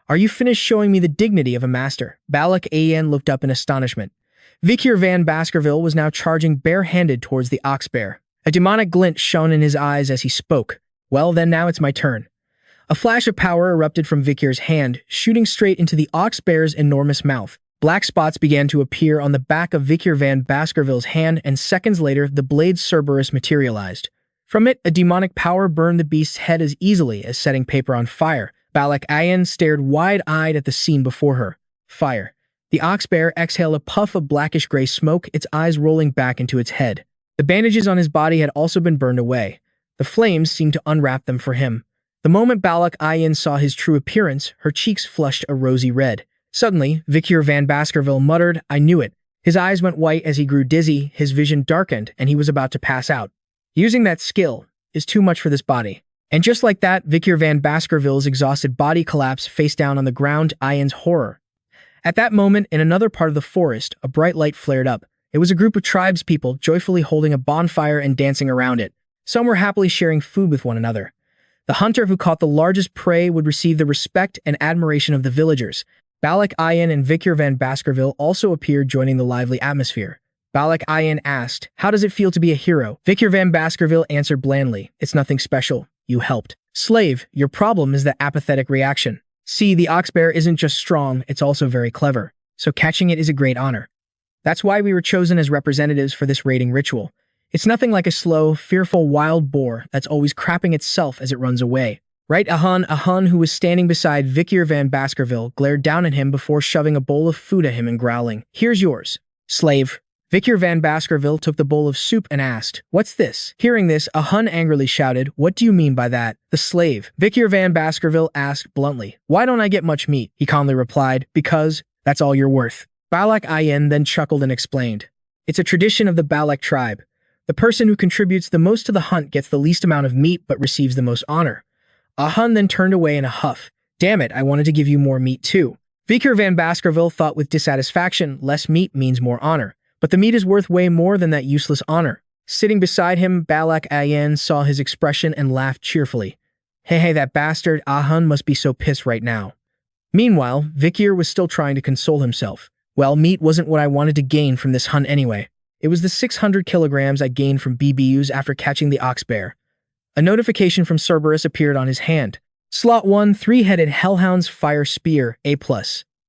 S1: "Are you finished showing me the dignity of a master?" Balak Ayan looked up in astonishment. Vikir van Baskerville was now charging bare-handed towards the ox bear. A demonic glint shone in his eyes as he spoke. "Well, then now it's my turn." A flash of power erupted from Vikir's hand, shooting straight into the ox bear's enormous mouth. Black spots began to appear on the back of Vikir van Baskerville's hand, and seconds later, the blade Cerberus materialized. From it, a demonic power burned the beast's head as easily as setting paper on fire. Balak Ayan stared wide-eyed at the scene before her. Fire. The ox bear exhaled a puff of blackish-gray smoke, its eyes rolling back into its head. The bandages on his body had also been burned away. The flames seemed to unwrap them for him. The moment Balak Ayan saw his true appearance, her cheeks flushed a rosy red. Suddenly, Vikir van Baskerville muttered, "I knew it." His eyes went white as he grew dizzy, his vision darkened, and he was about to pass out. Using that skill is too much for this body. And just like that, Vikir van Baskerville's exhausted body collapsed face down on the ground, Ayan's horror. At that moment, in another part of the forest, a bright light flared up. It was a group of tribespeople joyfully holding a bonfire and dancing around it. Some were happily sharing food with one another. The hunter who caught the largest prey would receive the respect and admiration of the villagers. Balak Ayan and Vikir van Baskerville also appeared, joining the lively atmosphere. Balak Ayan asked, "How does it feel to be a hero?" Vikir van Baskerville answered blandly, "It's nothing special. You helped." "Slave, your problem is that apathetic reaction. See, the ox bear isn't just strong, it's also very clever. So catching it is a great honor. That's why we were chosen as representatives for this raiding ritual. It's nothing like a slow, fearful wild boar that's always crapping itself as it runs away." Right? A Hun who was standing beside Vikir van Baskerville glared down at him before shoving a bowl of food at him and growling, "Here's yours." "Slave." Vikir van Baskerville took the bowl of soup and asked, "What's this?" Hearing this, a Hun angrily shouted, "What do you mean by that?" "The slave." Vikir van Baskerville asked bluntly, "Why don't I get much meat?" He calmly replied, "Because that's all you're worth." Balak Ayan then chuckled and explained, "It's a tradition of the Balak tribe. The person who contributes the most to the hunt gets the least amount of meat but receives the most honor." A Hun then turned away in a huff. "Damn it, I wanted to give you more meat too." Vikir van Baskerville thought with dissatisfaction, less meat means more honor. But the meat is worth way more than that useless honor. Sitting beside him, Balak Ayan saw his expression and laughed cheerfully. Hey, that bastard Ahun must be so pissed right now. Meanwhile, Vikir was still trying to console himself. Well, meat wasn't what I wanted to gain from this hunt anyway. It was the 600 kilograms I gained from BBUs after catching the ox bear. A notification from Cerberus appeared on his hand. Slot 1, 3-headed Hellhound's Fire Spear, A+.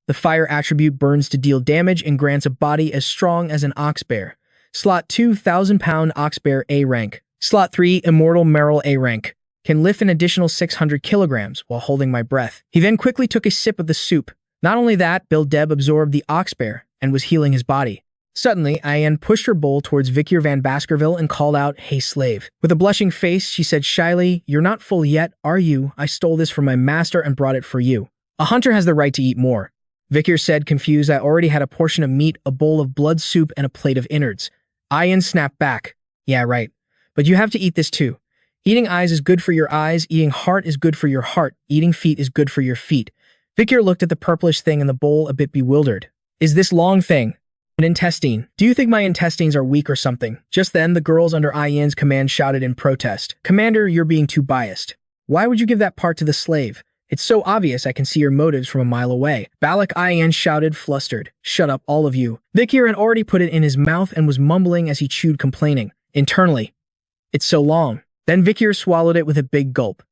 S1: The fire attribute burns to deal damage and grants a body as strong as an ox bear. Slot 2, 1,000-pound Ox Bear, A rank. Slot 3, Immortal Merrill, A rank. Can lift an additional 600 kilograms while holding my breath. He then quickly took a sip of the soup. Not only that, Bildeb absorbed the ox bear and was healing his body. Suddenly, Ayan pushed her bowl towards Vikir van Baskerville and called out, "Hey, slave." With a blushing face, she said shyly, "You're not full yet, are you? I stole this from my master and brought it for you." "A hunter has the right to eat more." Vikir said, confused. "I already had a portion of meat, a bowl of blood soup, and a plate of innards." Ayan snapped back. "Yeah, right. But you have to eat this too. Eating eyes is good for your eyes, eating heart is good for your heart, eating feet is good for your feet." Vikir looked at the purplish thing in the bowl, a bit bewildered. "Is this long thing an intestine? Do you think my intestines are weak or something?" Just then, the girls under Ayan's command shouted in protest, "Commander, you're being too biased. Why would you give that part to the slave? It's so obvious I can see your motives from a mile away." Balak Ayan shouted, flustered, "Shut up, all of you." Vikir had already put it in his mouth and was mumbling as he chewed, complaining internally, "It's so long." Then Vikir swallowed it with a big gulp.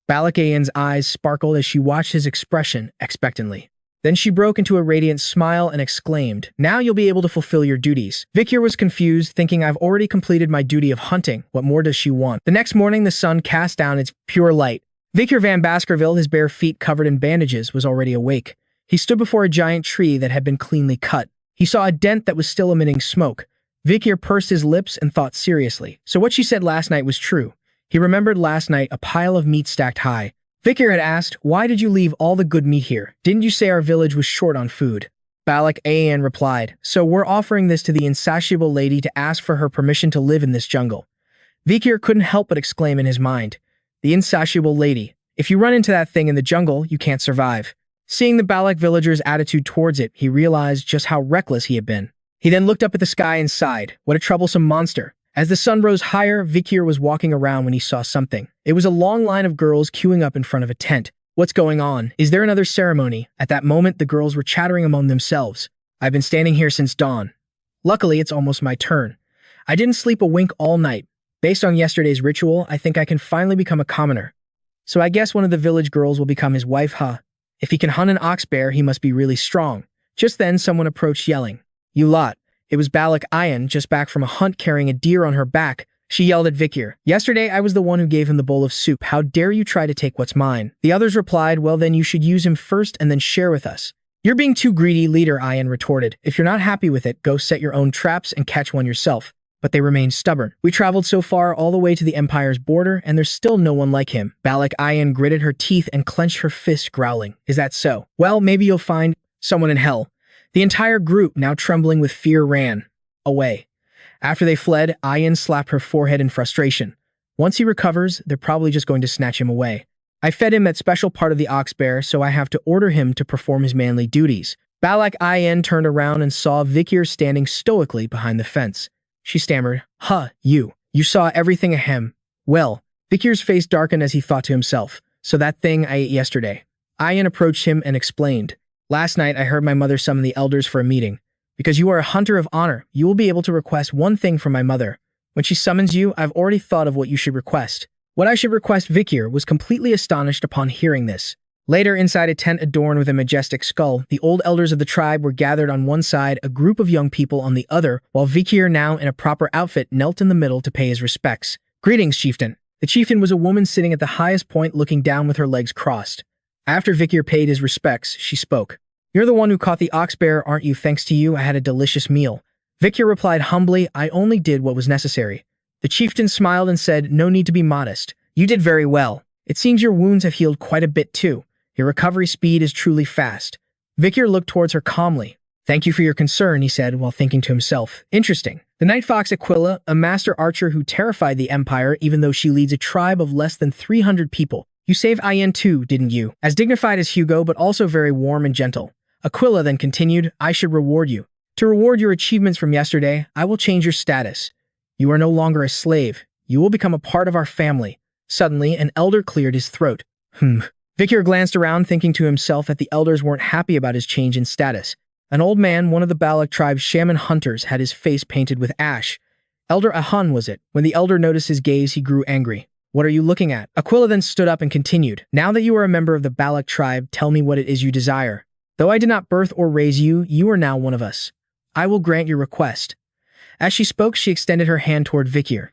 S1: Balak Ayan's eyes sparkled as she watched his expression expectantly. Then she broke into a radiant smile and exclaimed, "Now you'll be able to fulfill your duties." Vikir was confused, thinking, "I've already completed my duty of hunting. What more does she want?" The next morning, the sun cast down its pure light. Vikir van Baskerville, his bare feet covered in bandages, was already awake. He stood before a giant tree that had been cleanly cut. He saw a dent that was still emitting smoke. Vikir pursed his lips and thought seriously. So what she said last night was true. He remembered last night a pile of meat stacked high. Vikir had asked, "Why did you leave all the good meat here? Didn't you say our village was short on food?" Balak Ayan replied, "So we're offering this to the insatiable lady to ask for her permission to live in this jungle." Vikir couldn't help but exclaim in his mind, "The insatiable lady. If you run into that thing in the jungle, you can't survive." Seeing the Balak villagers' attitude towards it, he realized just how reckless he had been. He then looked up at the sky and sighed, "What a troublesome monster." As the sun rose higher, Vikir was walking around when he saw something. It was a long line of girls queuing up in front of a tent. "What's going on? Is there another ceremony?" At that moment, the girls were chattering among themselves. "I've been standing here since dawn. Luckily, it's almost my turn. I didn't sleep a wink all night. Based on yesterday's ritual, I think I can finally become a commoner. So I guess one of the village girls will become his wife, huh? If he can hunt an ox bear, he must be really strong." Just then, someone approached yelling, "You lot." It was Balak Ayan, just back from a hunt carrying a deer on her back. She yelled at Vikir. Yesterday, I was the one who gave him the bowl of soup. How dare you try to take what's mine? The others replied, well, then you should use him first and then share with us. You're being too greedy, leader, Ian retorted. If you're not happy with it, go set your own traps and catch one yourself. But they remained stubborn. We traveled so far all the way to the Empire's border, and there's still no one like him. Balak Ian gritted her teeth and clenched her fist, growling. Is that so? Well, maybe you'll find someone in hell. The entire group, now trembling with fear, ran away. After they fled, Ian slapped her forehead in frustration. Once he recovers, they're probably just going to snatch him away. I fed him that special part of the ox bear, so I have to order him to perform his manly duties. Balak Ian turned around and saw Vikir standing stoically behind the fence. She stammered, huh, you saw everything ahem. Well, Vikir's face darkened as he thought to himself, so that thing I ate yesterday. Ian approached him and explained, last night I heard my mother summon the elders for a meeting. Because you are a hunter of honor, you will be able to request one thing from my mother. When she summons you, I've already thought of what you should request. What I should request. Vikir was completely astonished upon hearing this. Later, inside a tent adorned with a majestic skull, the old elders of the tribe were gathered on one side, a group of young people on the other, while Vikir, now in a proper outfit, knelt in the middle to pay his respects. Greetings, chieftain. The chieftain was a woman sitting at the highest point looking down with her legs crossed. After Vikir paid his respects, she spoke. You're the one who caught the ox bear, aren't you? Thanks to you, I had a delicious meal. Vikir replied humbly, I only did what was necessary. The chieftain smiled and said, no need to be modest. You did very well. It seems your wounds have healed quite a bit too. Your recovery speed is truly fast. Vikir looked towards her calmly. Thank you for your concern, he said while thinking to himself. Interesting. The Night Fox Aquila, a master archer who terrified the Empire even though she leads a tribe of less than 300 people. You saved Ian too, didn't you? As dignified as Hugo, but also very warm and gentle. Aquila then continued, I should reward you. To reward your achievements from yesterday, I will change your status. You are no longer a slave. You will become a part of our family. Suddenly, an elder cleared his throat. Vikir glanced around, thinking to himself that the elders weren't happy about his change in status. An old man, one of the Balak tribe's shaman hunters, had his face painted with ash. Elder Ahun was it. When the elder noticed his gaze, he grew angry. What are you looking at? Aquila then stood up and continued. Now that you are a member of the Balak tribe, tell me what it is you desire. Though I did not birth or raise you, you are now one of us. I will grant your request. As she spoke, she extended her hand toward Vikir.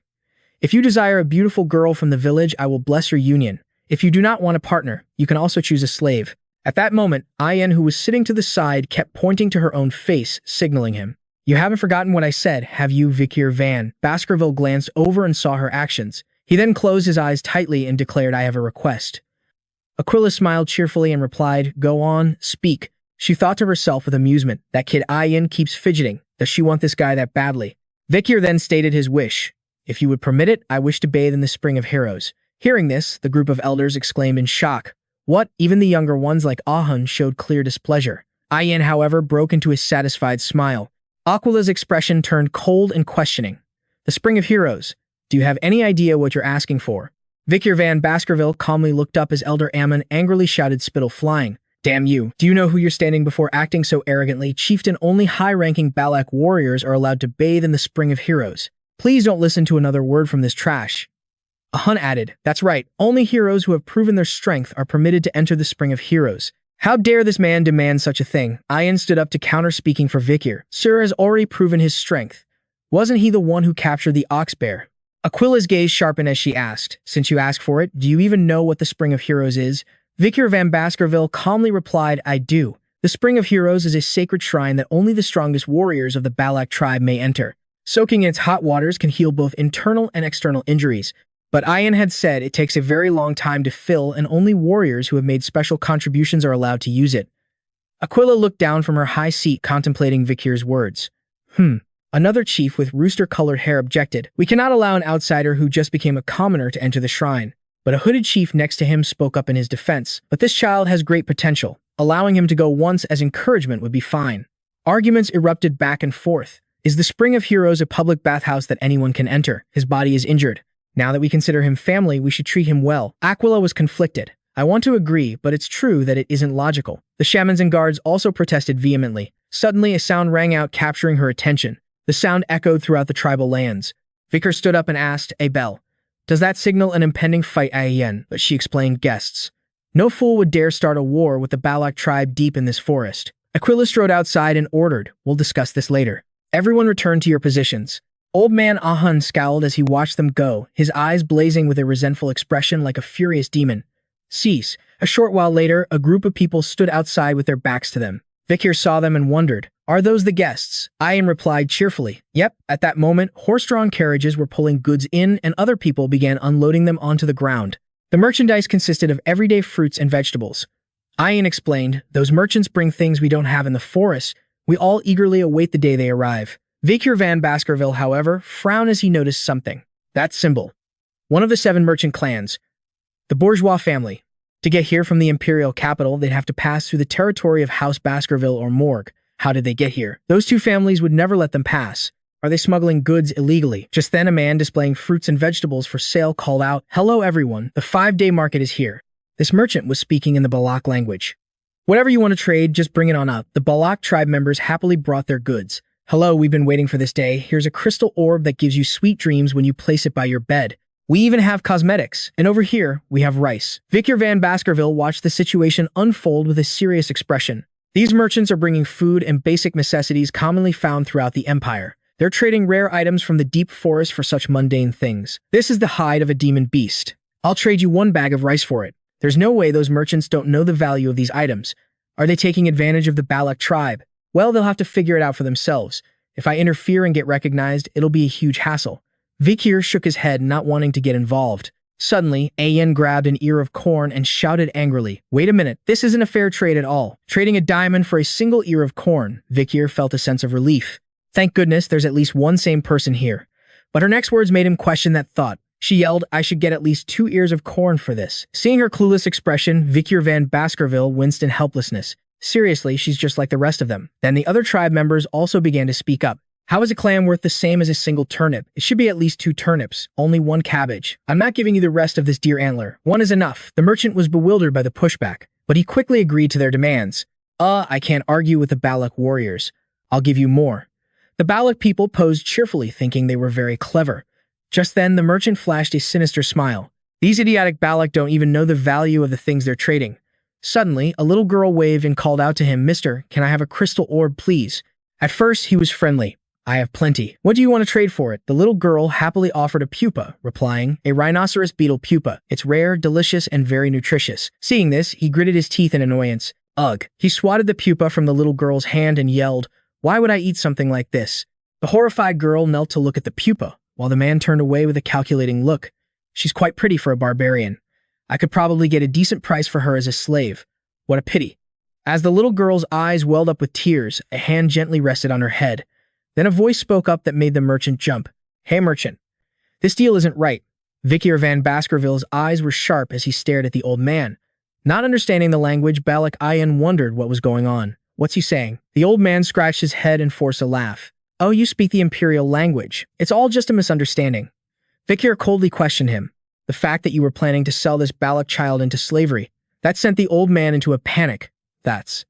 S1: If you desire a beautiful girl from the village, I will bless your union. If you do not want a partner, you can also choose a slave. At that moment, Ian, who was sitting to the side, kept pointing to her own face, signaling him. You haven't forgotten what I said, have you? Vikir van Baskerville glanced over and saw her actions. He then closed his eyes tightly and declared, I have a request. Aquila smiled cheerfully and replied, go on, speak. She thought to herself with amusement, that kid Ian keeps fidgeting. Does she want this guy that badly? Vikir then stated his wish. If you would permit it, I wish to bathe in the Spring of Heroes. Hearing this, the group of elders exclaimed in shock. What? Even the younger ones like Ahun showed clear displeasure. Ian, however, broke into a satisfied smile. Aquila's expression turned cold and questioning. The Spring of Heroes. Do you have any idea what you're asking for? Vikir van Baskerville calmly looked up as Elder Ammon angrily shouted, spittle flying. Damn you. Do you know who you're standing before acting so arrogantly? Chieftain, only high-ranking Balak warriors are allowed to bathe in the Spring of Heroes. Please don't listen to another word from this trash. Ahun added, that's right, only heroes who have proven their strength are permitted to enter the Spring of Heroes. How dare this man demand such a thing? Ian stood up to counter, speaking for Vikir. Sir has already proven his strength. Wasn't he the one who captured the ox bear? Aquila's gaze sharpened as she asked, since you asked for it, do you even know what the Spring of Heroes is? Vikir van Baskerville calmly replied, I do. The Spring of Heroes is a sacred shrine that only the strongest warriors of the Balak tribe may enter. Soaking in its hot waters can heal both internal and external injuries. But Ian had said it takes a very long time to fill and only warriors who have made special contributions are allowed to use it. Aquila looked down from her high seat contemplating Vikir's words. Another chief with rooster-colored hair objected. We cannot allow an outsider who just became a commoner to enter the shrine. But a hooded chief next to him spoke up in his defense. But this child has great potential. Allowing him to go once as encouragement would be fine. Arguments erupted back and forth. Is the Spring of Heroes a public bathhouse that anyone can enter? His body is injured. Now that we consider him family, we should treat him well. Aquila was conflicted. I want to agree, but it's true that it isn't logical. The shamans and guards also protested vehemently. Suddenly, a sound rang out, capturing her attention. The sound echoed throughout the tribal lands. Vikir stood up and asked, a bell. Does that signal an impending fight, Ian? But she explained, guests. No fool would dare start a war with the Balak tribe deep in this forest. Aquila strode outside and ordered, we'll discuss this later. Everyone returned to your positions. Old man Ahun scowled as he watched them go, his eyes blazing with a resentful expression like a furious demon. Cease. A short while later, a group of people stood outside with their backs to them. Vikir saw them and wondered, "Are those the guests?" Ian replied cheerfully, "Yep." At that moment, horse-drawn carriages were pulling goods in and other people began unloading them onto the ground. The merchandise consisted of everyday fruits and vegetables. Ian explained, "Those merchants bring things we don't have in the forest. We all eagerly await the day they arrive." Vikir van Baskerville, however, frowned as he noticed something. That symbol. One of the 7 merchant clans. The bourgeois family. To get here from the imperial capital, they'd have to pass through the territory of House Baskerville or Morgue. How did they get here? Those 2 families would never let them pass. Are they smuggling goods illegally? Just then a man displaying fruits and vegetables for sale called out, "Hello everyone, the 5-day market is here." This merchant was speaking in the Balak language. "Whatever you want to trade, just bring it on up." The Balak tribe members happily brought their goods. "Hello, we've been waiting for this day. Here's a crystal orb that gives you sweet dreams when you place it by your bed. We even have cosmetics, and over here, we have rice." Vikir van Baskerville watched the situation unfold with a serious expression. These merchants are bringing food and basic necessities commonly found throughout the empire. They're trading rare items from the deep forest for such mundane things. This is the hide of a demon beast. I'll trade you 1 bag of rice for it. There's no way those merchants don't know the value of these items. Are they taking advantage of the Balak tribe? Well, they'll have to figure it out for themselves. If I interfere and get recognized, it'll be a huge hassle. Vikir shook his head, not wanting to get involved. Suddenly, Ayen grabbed an ear of corn and shouted angrily, "Wait a minute, this isn't a fair trade at all. Trading a diamond for a single ear of corn." Vikir felt a sense of relief. Thank goodness there's at least one sane person here. But her next words made him question that thought. She yelled, "I should get at least 2 ears of corn for this." Seeing her clueless expression, Vikir van Baskerville winced in helplessness. Seriously, she's just like the rest of them. Then the other tribe members also began to speak up. "How is a clam worth the same as a single turnip? It should be at least 2 turnips, only 1 cabbage. I'm not giving you the rest of this deer antler. 1 is enough." The merchant was bewildered by the pushback, but he quickly agreed to their demands. I can't argue with the Balak warriors. I'll give you more." The Balak people posed cheerfully, thinking they were very clever. Just then, the merchant flashed a sinister smile. These idiotic Balak don't even know the value of the things they're trading. Suddenly, a little girl waved and called out to him, "Mister, can I have a crystal orb, please?" At first, he was friendly. "I have plenty. What do you want to trade for it?" The little girl happily offered a pupa, replying, "A rhinoceros beetle pupa. It's rare, delicious, and very nutritious." Seeing this, he gritted his teeth in annoyance. Ugh. He swatted the pupa from the little girl's hand and yelled, "Why would I eat something like this?" The horrified girl knelt to look at the pupa, while the man turned away with a calculating look. "She's quite pretty for a barbarian. I could probably get a decent price for her as a slave. What a pity." As the little girl's eyes welled up with tears, a hand gently rested on her head. Then a voice spoke up that made the merchant jump. "Hey merchant, this deal isn't right." Vikir van Baskerville's eyes were sharp as he stared at the old man. Not understanding the language, Balak Ayan wondered what was going on. "What's he saying?" The old man scratched his head and forced a laugh. "Oh, you speak the imperial language. It's all just a misunderstanding." Vikir coldly questioned him. "The fact that you were planning to sell this Balak child into slavery." That sent the old man into a panic. That's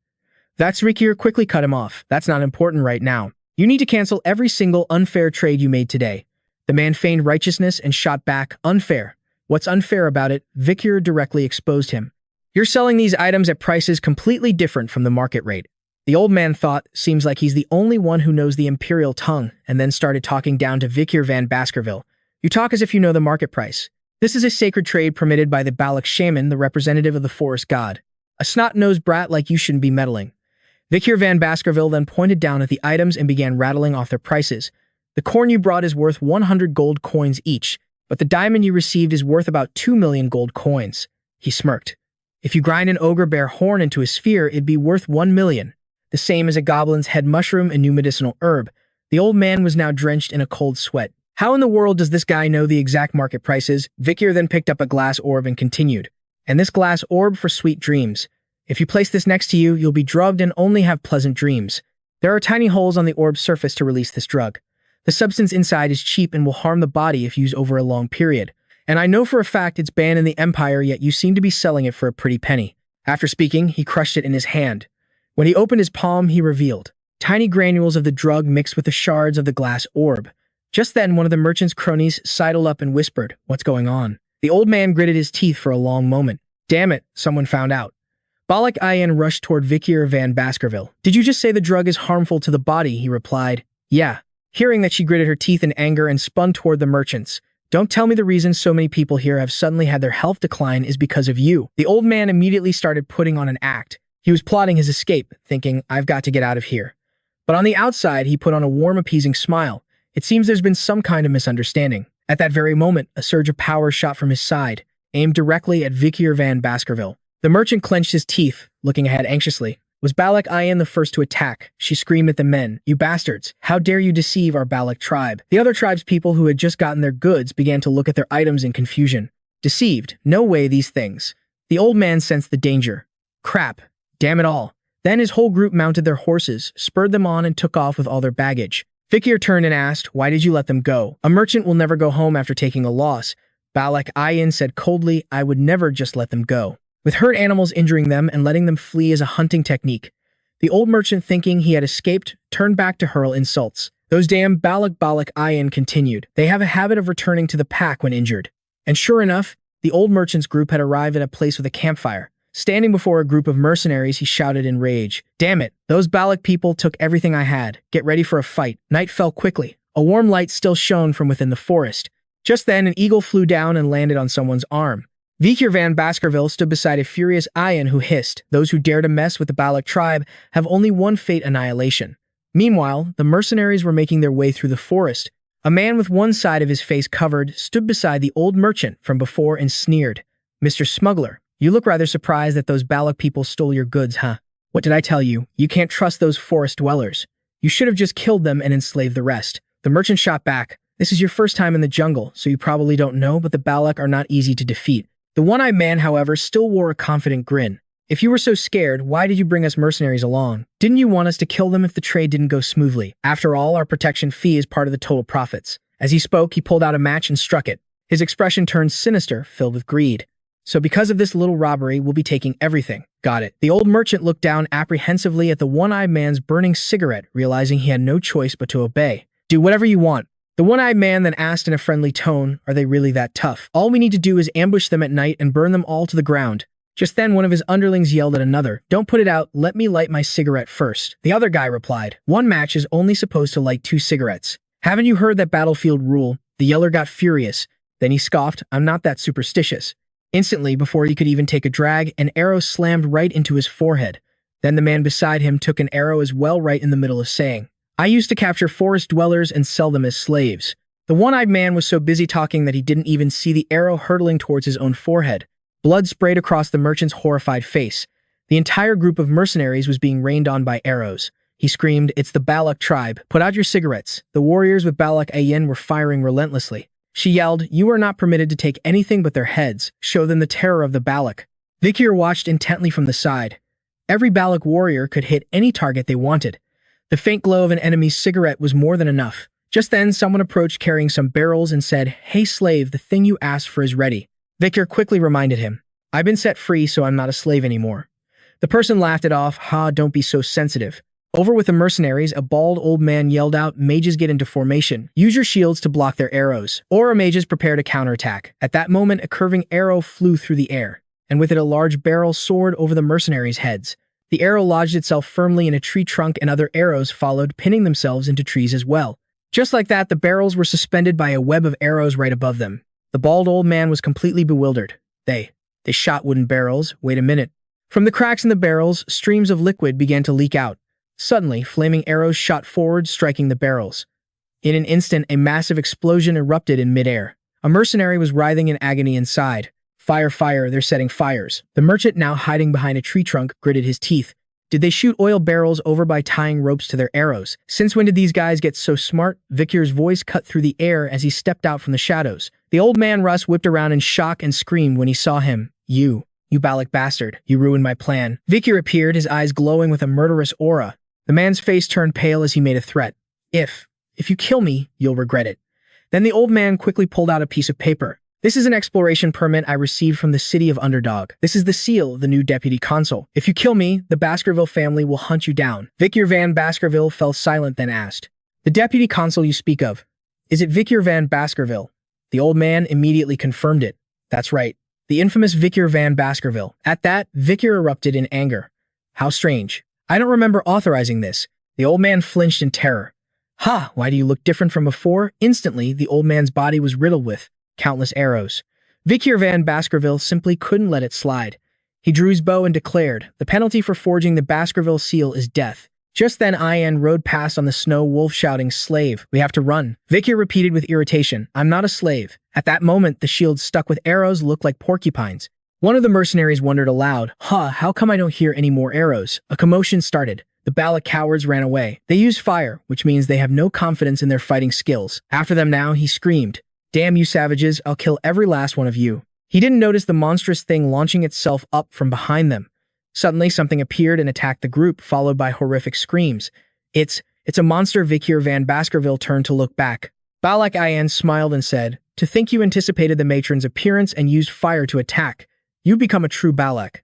S1: Vikir quickly cut him off. "That's not important right now. You need to cancel every single unfair trade you made today." The man feigned righteousness and shot back, "Unfair? What's unfair about it?" Vikir directly exposed him. "You're selling these items at prices completely different from the market rate." The old man thought, seems like he's the only one who knows the imperial tongue, and then started talking down to Vikir van Baskerville. "You talk as if you know the market price. This is a sacred trade permitted by the Balak shaman, the representative of the forest god. A snot-nosed brat like you shouldn't be meddling." Vikir van Baskerville then pointed down at the items and began rattling off their prices. "The corn you brought is worth 100 gold coins each, but the diamond you received is worth about 2 million gold coins." He smirked. "If you grind an ogre bear horn into a sphere, it'd be worth 1 million. The same as a goblin's head mushroom and new medicinal herb." The old man was now drenched in a cold sweat. How in the world does this guy know the exact market prices? Vikir then picked up a glass orb and continued. "And this glass orb for sweet dreams. If you place this next to you, you'll be drugged and only have pleasant dreams. There are tiny holes on the orb's surface to release this drug. The substance inside is cheap and will harm the body if used over a long period. And I know for a fact it's banned in the Empire, yet you seem to be selling it for a pretty penny." After speaking, he crushed it in his hand. When he opened his palm, he revealed tiny granules of the drug mixed with the shards of the glass orb. Just then, one of the merchant's cronies sidled up and whispered, "What's going on?" The old man gritted his teeth for a long moment. "Damn it, someone found out." Balak Ayan rushed toward Vikir van Baskerville. "Did you just say the drug is harmful to the body?" He replied, "Yeah. Hearing that, she gritted her teeth in anger and spun toward the merchants. Don't tell me the reason so many people here have suddenly had their health decline is because of you. The old man immediately started putting on an act. He was plotting his escape, thinking, I've got to get out of here. But on the outside, he put on a warm, appeasing smile. It seems there's been some kind of misunderstanding. At that very moment, a surge of power shot from his side, aimed directly at Vikir van Baskerville. The merchant clenched his teeth, looking ahead anxiously. Was Balak Ayan the first to attack? She screamed at the men. You bastards! How dare you deceive our Balak tribe? The other tribe's people who had just gotten their goods began to look at their items in confusion. Deceived? No way, these things. The old man sensed the danger. Crap. Damn it all. Then his whole group mounted their horses, spurred them on, and took off with all their baggage. Vikir turned and asked, why did you let them go? A merchant will never go home after taking a loss. Balak Ayan said coldly, I would never just let them go. With hurt animals injuring them and letting them flee as a hunting technique. The old merchant, thinking he had escaped, turned back to hurl insults. Those damn Balak Ayan continued. They have a habit of returning to the pack when injured. And sure enough, the old merchant's group had arrived at a place with a campfire. Standing before a group of mercenaries, he shouted in rage. Damn it, those Balak people took everything I had. Get ready for a fight. Night fell quickly. A warm light still shone from within the forest. Just then, an eagle flew down and landed on someone's arm. Vikir van Baskerville stood beside a furious Ayan who hissed, those who dare to mess with the Balak tribe have only one fate: annihilation. Meanwhile, the mercenaries were making their way through the forest. A man with one side of his face covered stood beside the old merchant from before and sneered. Mr. Smuggler, you look rather surprised that those Balak people stole your goods, huh? What did I tell you? You can't trust those forest dwellers. You should have just killed them and enslaved the rest. The merchant shot back. This is your first time in the jungle, so you probably don't know, but the Balak are not easy to defeat. The one-eyed man, however, still wore a confident grin. If you were so scared, why did you bring us mercenaries along? Didn't you want us to kill them if the trade didn't go smoothly? After all, our protection fee is part of the total profits. As he spoke, he pulled out a match and struck it. His expression turned sinister, filled with greed. So because of this little robbery, we'll be taking everything. Got it. The old merchant looked down apprehensively at the one-eyed man's burning cigarette, realizing he had no choice but to obey. Do whatever you want. The one-eyed man then asked in a friendly tone, are they really that tough? All we need to do is ambush them at night and burn them all to the ground. Just then, one of his underlings yelled at another, don't put it out, let me light my cigarette first. The other guy replied, one match is only supposed to light 2 cigarettes. Haven't you heard that battlefield rule? The yeller got furious. Then he scoffed, I'm not that superstitious. Instantly, before he could even take a drag, an arrow slammed right into his forehead. Then the man beside him took an arrow as well, right in the middle of saying, I used to capture forest dwellers and sell them as slaves. The one-eyed man was so busy talking that he didn't even see the arrow hurtling towards his own forehead. Blood sprayed across the merchant's horrified face. The entire group of mercenaries was being rained on by arrows. He screamed, it's the Balak tribe. Put out your cigarettes. The warriors with Balak Ayan were firing relentlessly. She yelled, you are not permitted to take anything but their heads. Show them the terror of the Balak. Vikir watched intently from the side. Every Balak warrior could hit any target they wanted. The faint glow of an enemy's cigarette was more than enough. Just then, someone approached carrying some barrels and said, hey slave, the thing you asked for is ready. Vikir quickly reminded him, I've been set free, so I'm not a slave anymore. The person laughed it off, don't be so sensitive. Over with the mercenaries, a bald old man yelled out, mages get into formation. Use your shields to block their arrows. Or mages prepare to counterattack. At that moment, a curving arrow flew through the air, and with it a large barrel soared over the mercenaries' heads. The arrow lodged itself firmly in a tree trunk and other arrows followed, pinning themselves into trees as well. Just like that, the barrels were suspended by a web of arrows right above them. The bald old man was completely bewildered. They shot wooden barrels. Wait a minute. From the cracks in the barrels, streams of liquid began to leak out. Suddenly, flaming arrows shot forward, striking the barrels. In an instant, a massive explosion erupted in midair. A mercenary was writhing in agony inside. Fire, fire, they're setting fires. The merchant, now hiding behind a tree trunk, gritted his teeth. Did they shoot oil barrels over by tying ropes to their arrows? Since when did these guys get so smart? Vikir's voice cut through the air as he stepped out from the shadows. The old man Russ whipped around in shock and screamed when he saw him. You Balak bastard, you ruined my plan. Vikir appeared, his eyes glowing with a murderous aura. The man's face turned pale as he made a threat. If you kill me, you'll regret it. Then the old man quickly pulled out a piece of paper. This is an exploration permit I received from the city of Underdog. This is the seal of the new deputy consul. If you kill me, the Baskerville family will hunt you down. Vikir van Baskerville fell silent, then asked, the deputy consul you speak of, is it Vikir van Baskerville? The old man immediately confirmed it. That's right, the infamous Vikir van Baskerville. At that, Vikir erupted in anger. How strange. I don't remember authorizing this. The old man flinched in terror. Ha! Why do you look different from before? Instantly, the old man's body was riddled with countless arrows. Vikir van Baskerville simply couldn't let it slide. He drew his bow and declared, "The penalty for forging the Baskerville seal is death." Just then, Ian rode past on the snow wolf shouting, "Slave, we have to run." Vikir repeated with irritation, "I'm not a slave." At that moment, the shield stuck with arrows looked like porcupines. One of the mercenaries wondered aloud, how come I don't hear any more arrows? A commotion started. The Balak cowards ran away. They used fire, which means they have no confidence in their fighting skills. After them now, he screamed, "Damn you savages, I'll kill every last one of you." He didn't notice the monstrous thing launching itself up from behind them. Suddenly, something appeared and attacked the group, followed by horrific screams. It's a monster." Vikir van Baskerville turned to look back. Balak Ian smiled and said, "To think you anticipated the matron's appearance and used fire to attack. You've become a true Balak."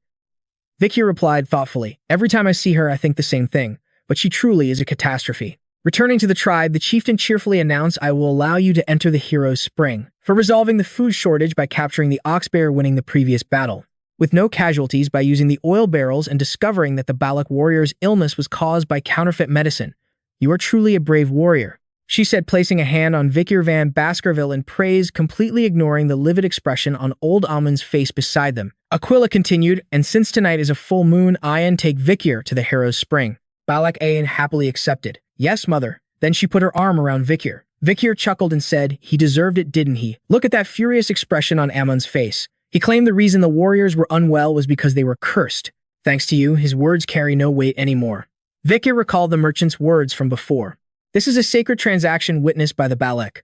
S1: Vikir replied thoughtfully, "Every time I see her, I think the same thing, but she truly is a catastrophe." Returning to the tribe, the chieftain cheerfully announced, "I will allow you to enter the hero's spring for resolving the food shortage by capturing the ox bear winning the previous battle, with no casualties by using the oil barrels and discovering that the Balak warrior's illness was caused by counterfeit medicine. You are truly a brave warrior," she said, placing a hand on Vikir van Baskerville in praise, completely ignoring the livid expression on old Amun's face beside them. Aquila continued, "And since tonight is a full moon, Ian take Vikir to the hero's spring." Balak Ian happily accepted. "Yes, mother." Then she put her arm around Vikir. Vikir chuckled and said, "He deserved it, didn't he? Look at that furious expression on Amun's face." He claimed the reason the warriors were unwell was because they were cursed. "Thanks to you, his words carry no weight anymore." Vikir recalled the merchant's words from before. "This is a sacred transaction witnessed by the Balak,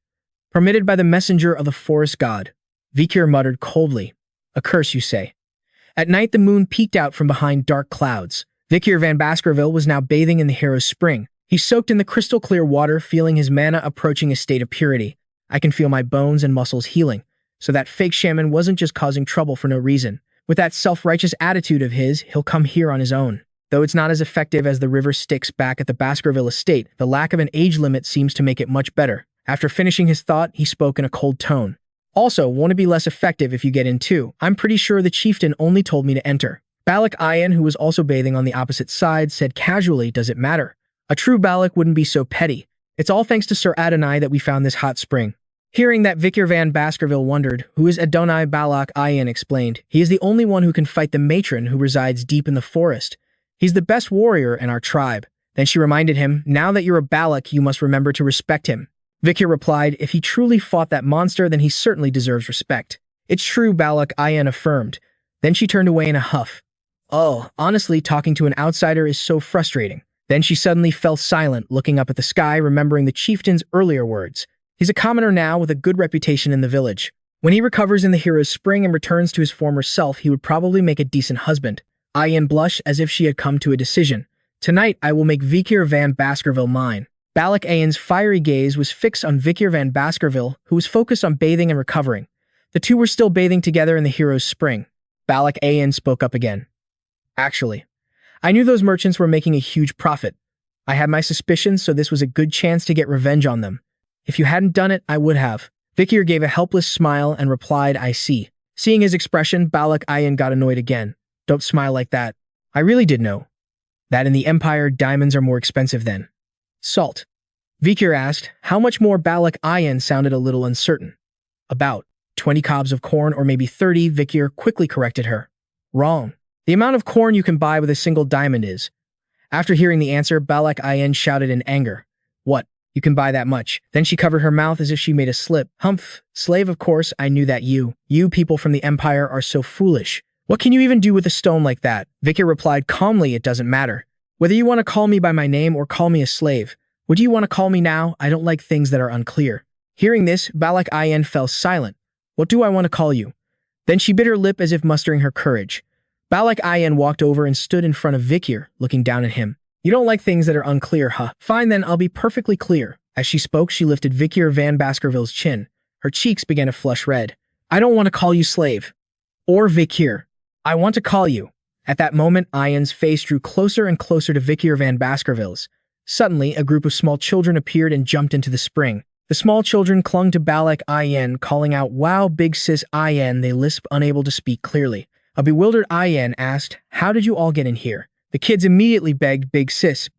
S1: permitted by the messenger of the forest god." Vikir muttered coldly, "A curse, you say?" At night, the moon peeked out from behind dark clouds. Vikir van Baskerville was now bathing in the hero's spring. He soaked in the crystal-clear water, feeling his mana approaching a state of purity. "I can feel my bones and muscles healing." So that fake shaman wasn't just causing trouble for no reason. With that self-righteous attitude of his, he'll come here on his own. Though it's not as effective as the river Styx back at the Baskerville estate, the lack of an age limit seems to make it much better. After finishing his thought, he spoke in a cold tone. "Also, won't it be less effective if you get in too? I'm pretty sure the chieftain only told me to enter." Balak Ian, who was also bathing on the opposite side, said casually, "Does it matter? A true Balak wouldn't be so petty. It's all thanks to Sir Adonai that we found this hot spring." Hearing that, Vikir van Baskerville wondered, "Who is Adonai?" Balak Ian explained, "He is the only one who can fight the matron who resides deep in the forest. He's the best warrior in our tribe." Then she reminded him, "Now that you're a Balak, you must remember to respect him." Vikir replied, "If he truly fought that monster, then he certainly deserves respect." "It's true," Balak Ian affirmed. Then she turned away in a huff. "Oh, honestly, talking to an outsider is so frustrating." Then she suddenly fell silent, looking up at the sky, remembering the chieftain's earlier words. He's a commoner now with a good reputation in the village. When he recovers in the hero's spring and returns to his former self, he would probably make a decent husband. Ian blushed as if she had come to a decision. "Tonight, I will make Vikir van Baskerville mine." Balak Ian's fiery gaze was fixed on Vikir van Baskerville, who was focused on bathing and recovering. The two were still bathing together in the hero's spring. Balak Ian spoke up again. "Actually, I knew those merchants were making a huge profit. I had my suspicions, so this was a good chance to get revenge on them. If you hadn't done it, I would have." Vikir gave a helpless smile and replied, "I see." Seeing his expression, Balak Ian got annoyed again. "Don't smile like that. I really did know that in the Empire, diamonds are more expensive than salt." Vikir asked, "How much more?" Balak Ian sounded a little uncertain. "About 20 cobs of corn, or maybe 30, Vikir quickly corrected her. "Wrong. The amount of corn you can buy with a single diamond is." After hearing the answer, Balak Ian shouted in anger, "What? You can buy that much?" Then she covered her mouth as if she made a slip. "Humph, slave, of course I knew that you people from the Empire are so foolish. What can you even do with a stone like that?" Vikir replied calmly, "It doesn't matter. Whether you want to call me by my name or call me a slave. What do you want to call me now? I don't like things that are unclear." Hearing this, Balak Ian fell silent. "What do I want to call you?" Then she bit her lip as if mustering her courage. Balak Ian walked over and stood in front of Vikir, looking down at him. "You don't like things that are unclear, huh? Fine then, I'll be perfectly clear." As she spoke, she lifted Vikir van Baskerville's chin. Her cheeks began to flush red. "I don't want to call you slave. Or Vikir. I want to call you." At that moment, Ian's face drew closer and closer to Vikir van Baskerville's. Suddenly, a group of small children appeared and jumped into the spring. The small children clung to Balak Ian, calling out, "Wow, big sis Ian," they lisped, unable to speak clearly. A bewildered Ian asked, "How did you all get in here?" The kids immediately begged, big sis,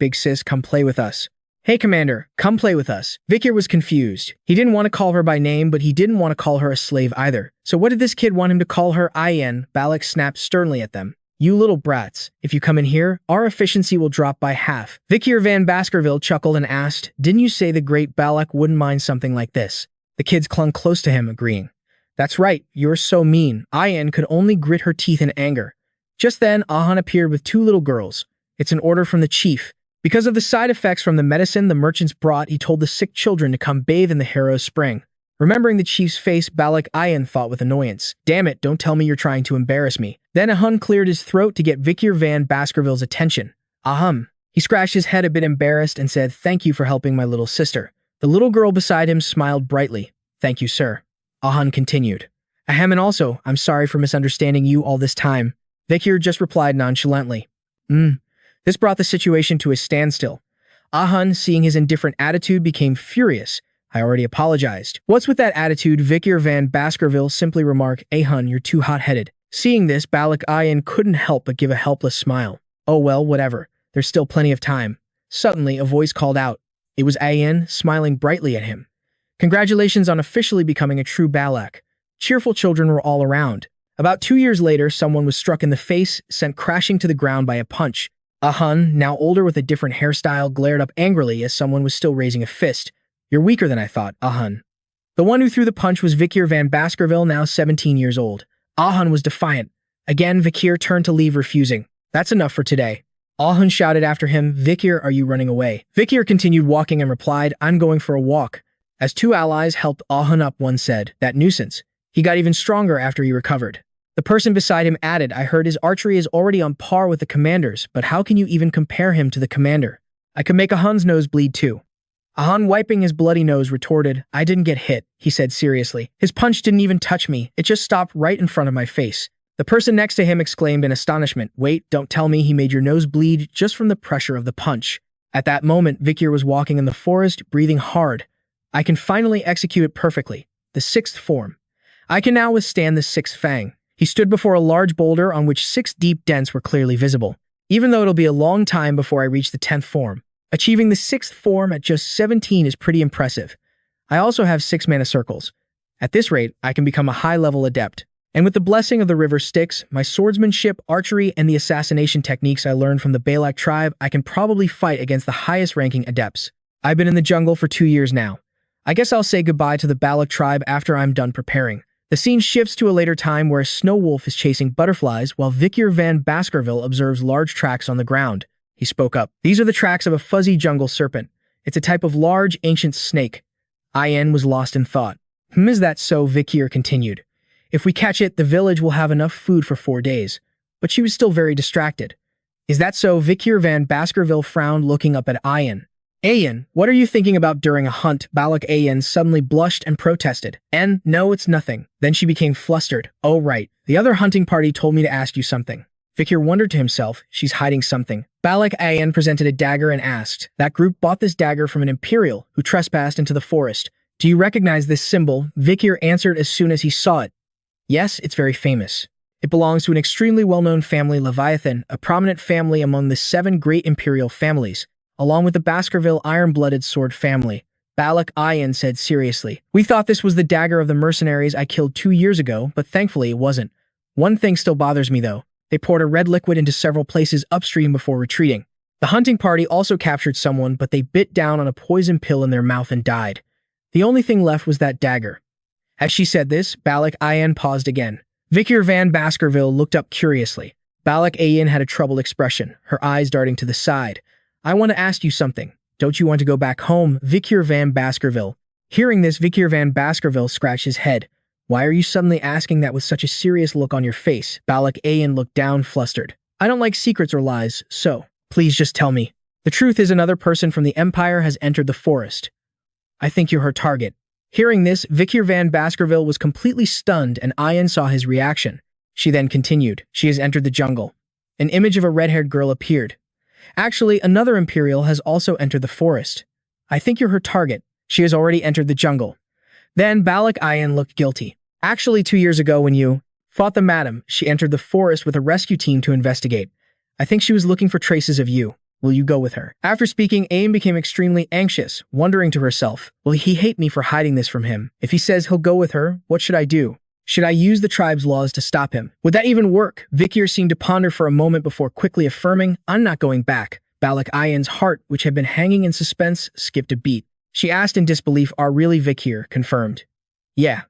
S1: come play with us." Hey, Commander, come play with us. Vikir was confused. He didn't want to call her by name, but he didn't want to call her a slave either. So what did this kid want him to call her? In. Balak snapped sternly at them. You little brats. If you come in here, our efficiency will drop by half. Vikir van Baskerville chuckled and asked, didn't you say the great Balak wouldn't mind something like this? The kids clung close to him, agreeing. That's right, you're so mean. In could only grit her teeth in anger. Just then, Ahan appeared with two little girls. It's an order from the chief. Because of the side effects from the medicine the merchants brought, he told the sick children to come bathe in the Harrow's spring. Remembering the chief's face, Balak thought with annoyance. Damn it, don't tell me you're trying to embarrass me. Then Ahun cleared his throat to get Vikir van Baskerville's attention. Ahem. He scratched his head a bit embarrassed and said, thank you for helping my little sister. The little girl beside him smiled brightly. Thank you, sir. Ahun continued. Ahem, and also, I'm sorry for misunderstanding you all this time. Vikir just replied nonchalantly. This brought the situation to a standstill. Ahun, seeing his indifferent attitude, became furious. I already apologized. What's with that attitude? Vikir van Baskerville simply remarked, Ahun, you're too hot-headed. Seeing this, Balak couldn't help but give a helpless smile. Oh well, whatever. There's still plenty of time. Suddenly, a voice called out. It was Ayan, smiling brightly at him. Congratulations on officially becoming a true Balak. Cheerful children were all around. About 2 years later, someone was struck in the face, sent crashing to the ground by a punch. Ahun, now older with a different hairstyle, glared up angrily as someone was still raising a fist. You're weaker than I thought, Ahun. The one who threw the punch was Vikir van Baskerville, now 17 years old. Ahun was defiant. Again, Vikir turned to leave, refusing. That's enough for today. Ahun shouted after him, Vikir, are you running away? Vikir continued walking and replied, I'm going for a walk. As two allies helped Ahun up, one said, that nuisance. He got even stronger after he recovered. The person beside him added, I heard his archery is already on par with the commander's, but how can you even compare him to the commander? I could make Ahun's nose bleed too. Ahun, wiping his bloody nose, retorted, I didn't get hit, he said seriously. His punch didn't even touch me, it just stopped right in front of my face. The person next to him exclaimed in astonishment, wait, don't tell me he made your nose bleed just from the pressure of the punch. At that moment, Vikir was walking in the forest, breathing hard. I can finally execute it perfectly. The sixth form. I can now withstand the sixth Fang. He stood before a large boulder on which 6 deep dents were clearly visible. Even though it'll be a long time before I reach the 10th form. Achieving the 6th form at just 17 is pretty impressive. I also have 6 mana circles. At this rate, I can become a high-level adept. And with the blessing of the river Styx, my swordsmanship, archery, and the assassination techniques I learned from the Balak tribe, I can probably fight against the highest-ranking adepts. I've been in the jungle for 2 years now. I guess I'll say goodbye to the Balak tribe after I'm done preparing. The scene shifts to a later time where a snow wolf is chasing butterflies while Vikir van Baskerville observes large tracks on the ground. He spoke up. These are the tracks of a fuzzy jungle serpent. It's a type of large, ancient snake. In was lost in thought. Is that so? Vikir continued. If we catch it, the village will have enough food for 4 days. But she was still very distracted. Is that so? Vikir van Baskerville frowned, looking up at Ayan. Ayan, what are you thinking about during a hunt? Balak Ayan suddenly blushed and protested. No, it's nothing. Then she became flustered. Oh, right. The other hunting party told me to ask you something. Vikir wondered to himself, she's hiding something. Balak Ayan presented a dagger and asked, that group bought this dagger from an Imperial who trespassed into the forest. Do you recognize this symbol? Vikir answered as soon as he saw it. Yes, it's very famous. It belongs to an extremely well-known family, Leviathan, a prominent family among the 7 great Imperial families, along with the Baskerville iron-blooded sword family. Balak Ayan said seriously. We thought this was the dagger of the mercenaries I killed 2 years ago, but thankfully it wasn't. One thing still bothers me though. They poured a red liquid into several places upstream before retreating. The hunting party also captured someone, but they bit down on a poison pill in their mouth and died. The only thing left was that dagger. As she said this, Balak Ayan paused again. Vikir van Baskerville looked up curiously. Balak Ayan had a troubled expression, her eyes darting to the side. I want to ask you something. Don't you want to go back home? Vikir van Baskerville. Hearing this, Vikir van Baskerville scratched his head. Why are you suddenly asking that with such a serious look on your face? Balak Ayan looked down, flustered. I don't like secrets or lies, so please just tell me. The truth is another person from the Empire has entered the forest. I think you're her target. Hearing this, Vikir van Baskerville was completely stunned and Ayan saw his reaction. She then continued, she has entered the jungle. An image of a red-haired girl appeared. Actually, another Imperial has also entered the forest. I think you're her target. She has already entered the jungle. Then Balak Ayan looked guilty. Actually, 2 years ago when you fought the madam, she entered the forest with a rescue team to investigate. I think she was looking for traces of you. Will you go with her? After speaking, Aim became extremely anxious, wondering to herself, will he hate me for hiding this from him? If he says he'll go with her, what should I do? Should I use the tribe's laws to stop him? Would that even work? Vikir seemed to ponder for a moment before quickly affirming, I'm not going back. Balak Ayan's heart, which had been hanging in suspense, skipped a beat. She asked in disbelief, are really Vikir confirmed? Yeah.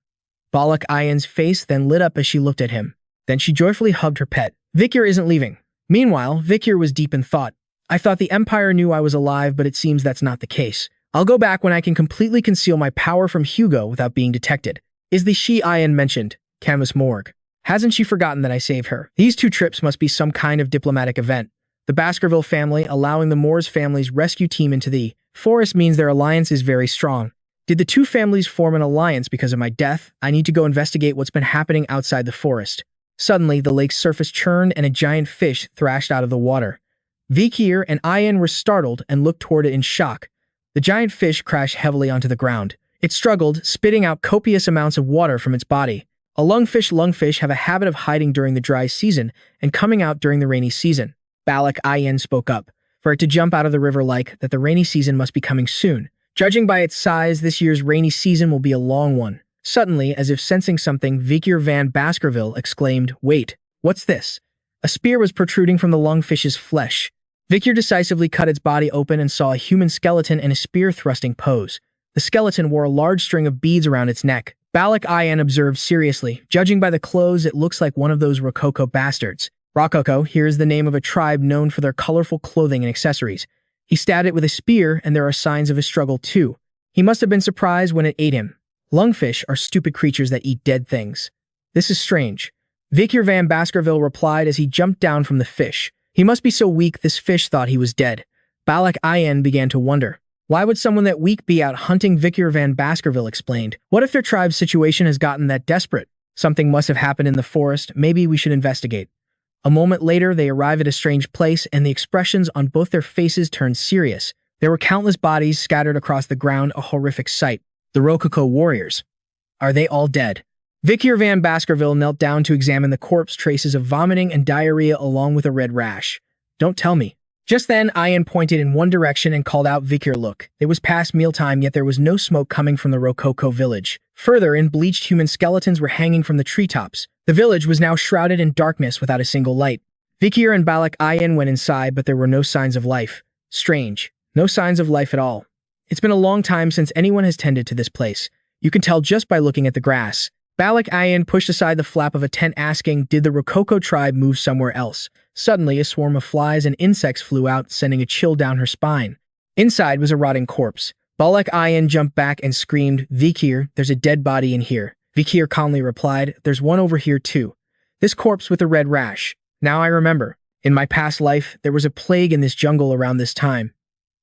S1: Balak Ayan's face then lit up as she looked at him. Then she joyfully hugged her pet. Vikir isn't leaving. Meanwhile, Vikir was deep in thought. I thought the Empire knew I was alive, but it seems that's not the case. I'll go back when I can completely conceal my power from Hugo without being detected. Is the she Ayan mentioned? Camas morgue. Hasn't she forgotten that I saved her? These 2 trips must be some kind of diplomatic event. The Baskerville family allowing the Moores family's rescue team into the forest means their alliance is very strong. Did the 2 families form an alliance because of my death? I need to go investigate what's been happening outside the forest. Suddenly, the lake's surface churned and a giant fish thrashed out of the water. Vikir and Ayan were startled and looked toward it in shock. The giant fish crashed heavily onto the ground. It struggled, spitting out copious amounts of water from its body. A lungfish have a habit of hiding during the dry season and coming out during the rainy season. Balak Ayan spoke up. For it to jump out of the river like that, the rainy season must be coming soon. Judging by its size, this year's rainy season will be a long one. Suddenly, as if sensing something, Vikir van Baskerville exclaimed, wait, what's this? A spear was protruding from the lungfish's flesh. Vikir decisively cut its body open and saw a human skeleton in a spear-thrusting pose. The skeleton wore a large string of beads around its neck. Balak Ayan observed seriously. Judging by the clothes, it looks like one of those Rococo bastards. Rococo, here is the name of a tribe known for their colorful clothing and accessories. He stabbed it with a spear, and there are signs of a struggle too. He must have been surprised when it ate him. Lungfish are stupid creatures that eat dead things. This is strange. Vikir van Baskerville replied as he jumped down from the fish. He must be so weak this fish thought he was dead. Balak Ayan began to wonder. Why would someone that weak be out hunting? Vikir van Baskerville explained. What if their tribe's situation has gotten that desperate? Something must have happened in the forest. Maybe we should investigate. A moment later, they arrive at a strange place, and the expressions on both their faces turned serious. There were countless bodies scattered across the ground, a horrific sight. The Rococo warriors. Are they all dead? Vikir van Baskerville knelt down to examine the corpse, traces of vomiting and diarrhea along with a red rash. Don't tell me. Just then, Ayan pointed in one direction and called out, Vikir, look. It was past mealtime, yet there was no smoke coming from the Rococo village. Further in, bleached human skeletons were hanging from the treetops. The village was now shrouded in darkness without a single light. Vikir and Balak Ayan went inside, but there were no signs of life. Strange. No signs of life at all. It's been a long time since anyone has tended to this place. You can tell just by looking at the grass. Balak Ayan pushed aside the flap of a tent, asking, did the Rococo tribe move somewhere else? Suddenly, a swarm of flies and insects flew out, sending a chill down her spine. Inside was a rotting corpse. Balak Ayan jumped back and screamed, Vikir, there's a dead body in here. Vikir calmly replied, there's one over here too. This corpse with a red rash. Now I remember. In my past life, there was a plague in this jungle around this time.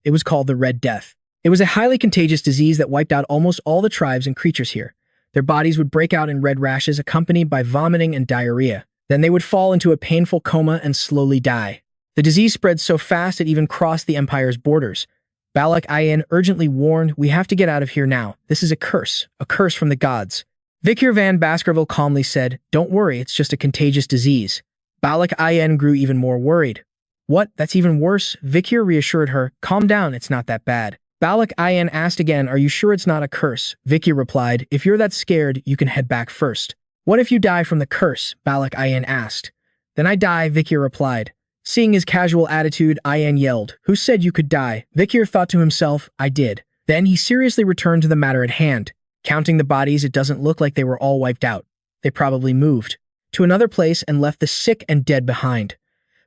S1: It was called the Red Death. It was a highly contagious disease that wiped out almost all the tribes and creatures here. Their bodies would break out in red rashes accompanied by vomiting and diarrhea. Then they would fall into a painful coma and slowly die. The disease spread so fast it even crossed the Empire's borders. Balak Ayan urgently warned, we have to get out of here now. This is a curse from the gods. Vikir van Baskerville calmly said, don't worry, it's just a contagious disease. Balak Ayan grew even more worried. What? That's even worse? Vikir reassured her, calm down, it's not that bad. Balak Ayan asked again, are you sure it's not a curse? Vikir replied, if you're that scared, you can head back first. What if you die from the curse? Balak Ayan asked. Then I die, Vikir replied. Seeing his casual attitude, Ayan yelled, who said you could die? Vikir thought to himself, I did. Then he seriously returned to the matter at hand. Counting the bodies, it doesn't look like they were all wiped out. They probably moved to another place and left the sick and dead behind.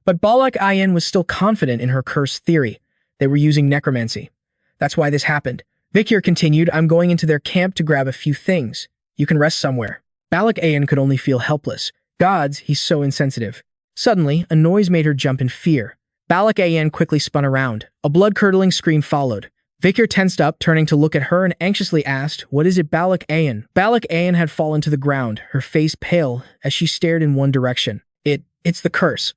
S1: But Balak Ayan was still confident in her curse theory. They were using necromancy. That's why this happened. Vikir continued, I'm going into their camp to grab a few things. You can rest somewhere. Balak Ayan could only feel helpless. Gods, he's so insensitive. Suddenly, a noise made her jump in fear. Balak Ayan quickly spun around. A blood-curdling scream followed. Vikir tensed up, turning to look at her and anxiously asked, what is it, Balak Ayan? Balak Ayan had fallen to the ground, her face pale, as she stared in one direction. It's the curse.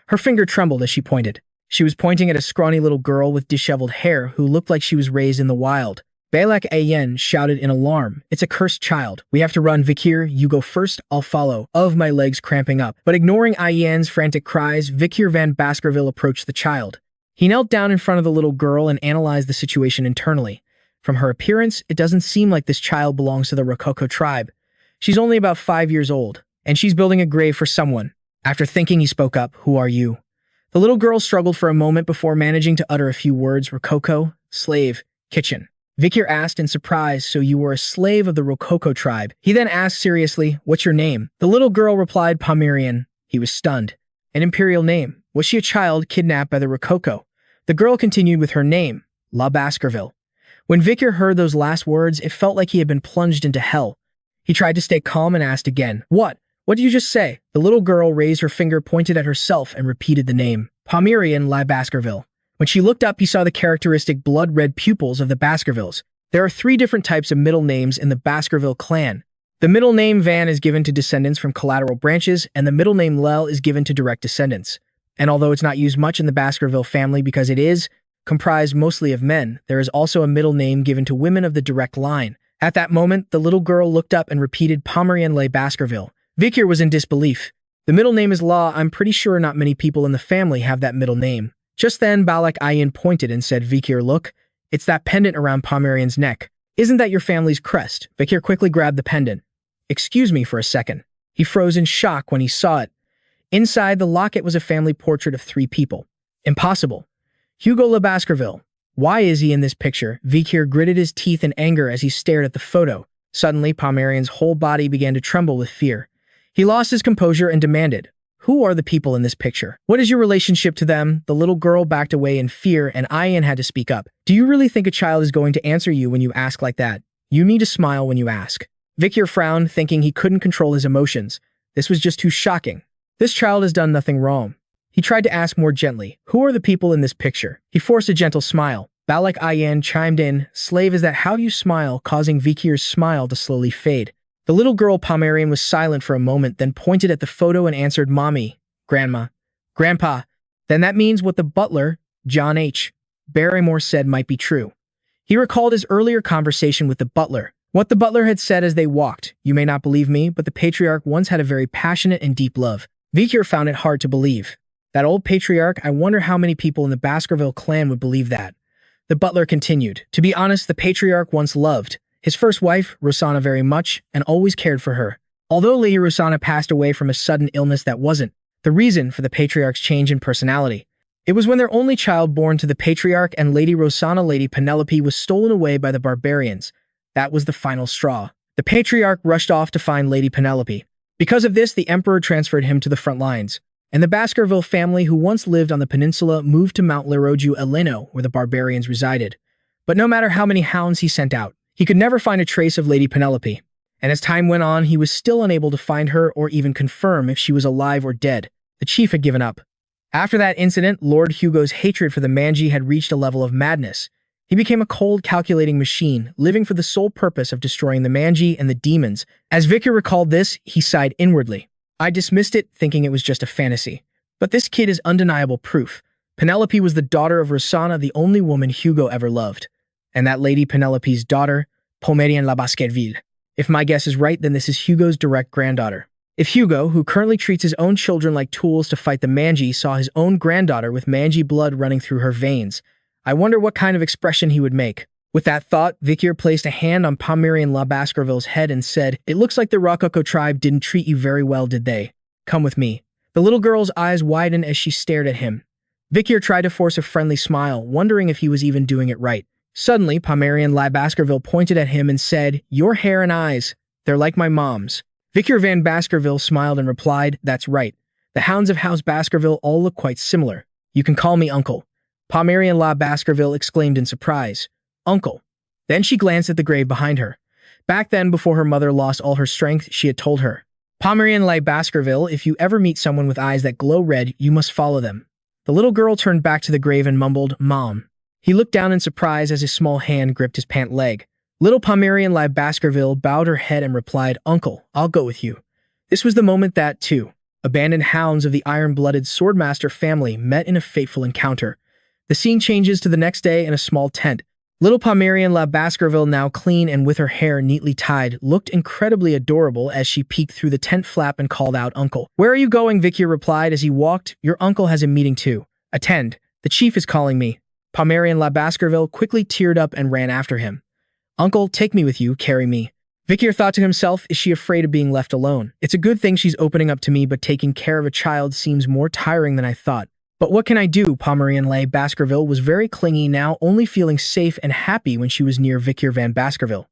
S1: Her finger trembled as she pointed. She was pointing at a scrawny little girl with disheveled hair who looked like she was raised in the wild. Balak Ayan shouted in alarm, it's a cursed child. We have to run, Vikir, you go first, I'll follow. Of my legs cramping up. But ignoring Ayan's frantic cries, Vikir van Baskerville approached the child. He knelt down in front of the little girl and analyzed the situation internally. From her appearance, it doesn't seem like this child belongs to the Rococo tribe. She's only about 5 years old, and she's building a grave for someone. After thinking, he spoke up, "Who are you?" The little girl struggled for a moment before managing to utter a few words: Rococo, slave, kitchen. Vikir asked in surprise, "So you were a slave of the Rococo tribe?" He then asked seriously, "What's your name?" The little girl replied, "Pomerian." He was stunned. An imperial name. Was she a child kidnapped by the Rococo? The girl continued with her name, Le Baskerville. When Vikir heard those last words, it felt like he had been plunged into hell. He tried to stay calm and asked again, "What? What did you just say?" The little girl raised her finger, pointed at herself, and repeated the name, Pomerian Le Baskerville. When she looked up, he saw the characteristic blood-red pupils of the Baskervilles. There are 3 different types of middle names in the Baskerville clan. The middle name Van is given to descendants from collateral branches, and the middle name Lel is given to direct descendants. And although it's not used much in the Baskerville family because it is comprised mostly of men, there is also a middle name given to women of the direct line. At that moment, the little girl looked up and repeated Pomerian Le Baskerville. Vikir was in disbelief. The middle name is La. I'm pretty sure not many people in the family have that middle name. Just then, Balak Ayin pointed and said, "Vikir, look. It's that pendant around Pomerian's neck. Isn't that your family's crest?" Vikir quickly grabbed the pendant. "Excuse me for a second." He froze in shock when he saw it. Inside the locket was a family portrait of 3 people. Impossible. Hugo Le Baskerville. Why is he in this picture? Vikir gritted his teeth in anger as he stared at the photo. Suddenly, Pomerian's whole body began to tremble with fear. He lost his composure and demanded, "Who are the people in this picture? What is your relationship to them?" The little girl backed away in fear, and Ayan had to speak up. "Do you really think a child is going to answer you when you ask like that? You need to smile when you ask." Vikir frowned, thinking he couldn't control his emotions. This was just too shocking. This child has done nothing wrong. He tried to ask more gently, "Who are the people in this picture?" He forced a gentle smile. Balak Ayan chimed in, "Slave, is that how you smile?" causing Vikir's smile to slowly fade. The little girl Pomerian was silent for a moment, then pointed at the photo and answered, "Mommy, Grandma, Grandpa." Then that means what the butler, John H. Barrymore, said might be true. He recalled his earlier conversation with the butler. What the butler had said as they walked, "You may not believe me, but the patriarch once had a very passionate and deep love." Vikir found it hard to believe. That old patriarch, I wonder how many people in the Baskerville clan would believe that. The butler continued, "To be honest, the patriarch once loved his first wife, Rosanna, very much, and always cared for her. Although Lady Rosanna passed away from a sudden illness, that wasn't the reason for the patriarch's change in personality. It was when their only child born to the patriarch and Lady Rosanna, Lady Penelope, was stolen away by the barbarians. That was the final straw. The patriarch rushed off to find Lady Penelope. Because of this, the emperor transferred him to the front lines. And the Baskerville family, who once lived on the peninsula, moved to Mount Leroju Eleno, where the barbarians resided. But no matter how many hounds he sent out, he could never find a trace of Lady Penelope. And as time went on, he was still unable to find her or even confirm if she was alive or dead. The chief had given up. After that incident, Lord Hugo's hatred for the Manji had reached a level of madness. He became a cold, calculating machine, living for the sole purpose of destroying the Manji and the demons. As Vikir recalled this, he sighed inwardly. I dismissed it, thinking it was just a fantasy. But this kid is undeniable proof. Penelope was the daughter of Rosanna, the only woman Hugo ever loved. And that Lady Penelope's daughter, Pomerian Le Baskerville. If my guess is right, then this is Hugo's direct granddaughter. If Hugo, who currently treats his own children like tools to fight the Manji, saw his own granddaughter with Manji blood running through her veins, I wonder what kind of expression he would make. With that thought, Vikir placed a hand on Pomerian Le Baskerville's head and said, "It looks like the Rococo tribe didn't treat you very well, did they? Come with me." The little girl's eyes widened as she stared at him. Vikir tried to force a friendly smile, wondering if he was even doing it right. Suddenly, Pomerian Le Baskerville pointed at him and said, "Your hair and eyes, they're like my mom's." Vikir van Baskerville smiled and replied, "That's right. The hounds of House Baskerville all look quite similar. You can call me Uncle." Pomerian Le Baskerville exclaimed in surprise, "Uncle." Then she glanced at the grave behind her. Back then, before her mother lost all her strength, she had told her, "Pomerian Le Baskerville, if you ever meet someone with eyes that glow red, you must follow them." The little girl turned back to the grave and mumbled, "Mom." He looked down in surprise as his small hand gripped his pant leg. Little Pomerian Le Baskerville bowed her head and replied, "Uncle, I'll go with you." This was the moment that, two abandoned hounds of the iron-blooded swordmaster family met in a fateful encounter. The scene changes to the next day in a small tent. Little Pomerian Le Baskerville, now clean and with her hair neatly tied, looked incredibly adorable as she peeked through the tent flap and called out, "Uncle." "Where are you going?" Vikir replied as he walked. "Your uncle has a meeting to attend." The chief is calling me. Pomeranian Le Baskerville quickly teared up and ran after him. Uncle, take me with you, carry me. Vikir thought to himself, is she afraid of being left alone? It's a good thing she's opening up to me, but taking care of a child seems more tiring than I thought. But what can I do? Pomeranian Le Baskerville was very clingy now, only feeling safe and happy when she was near Vikir van Baskerville.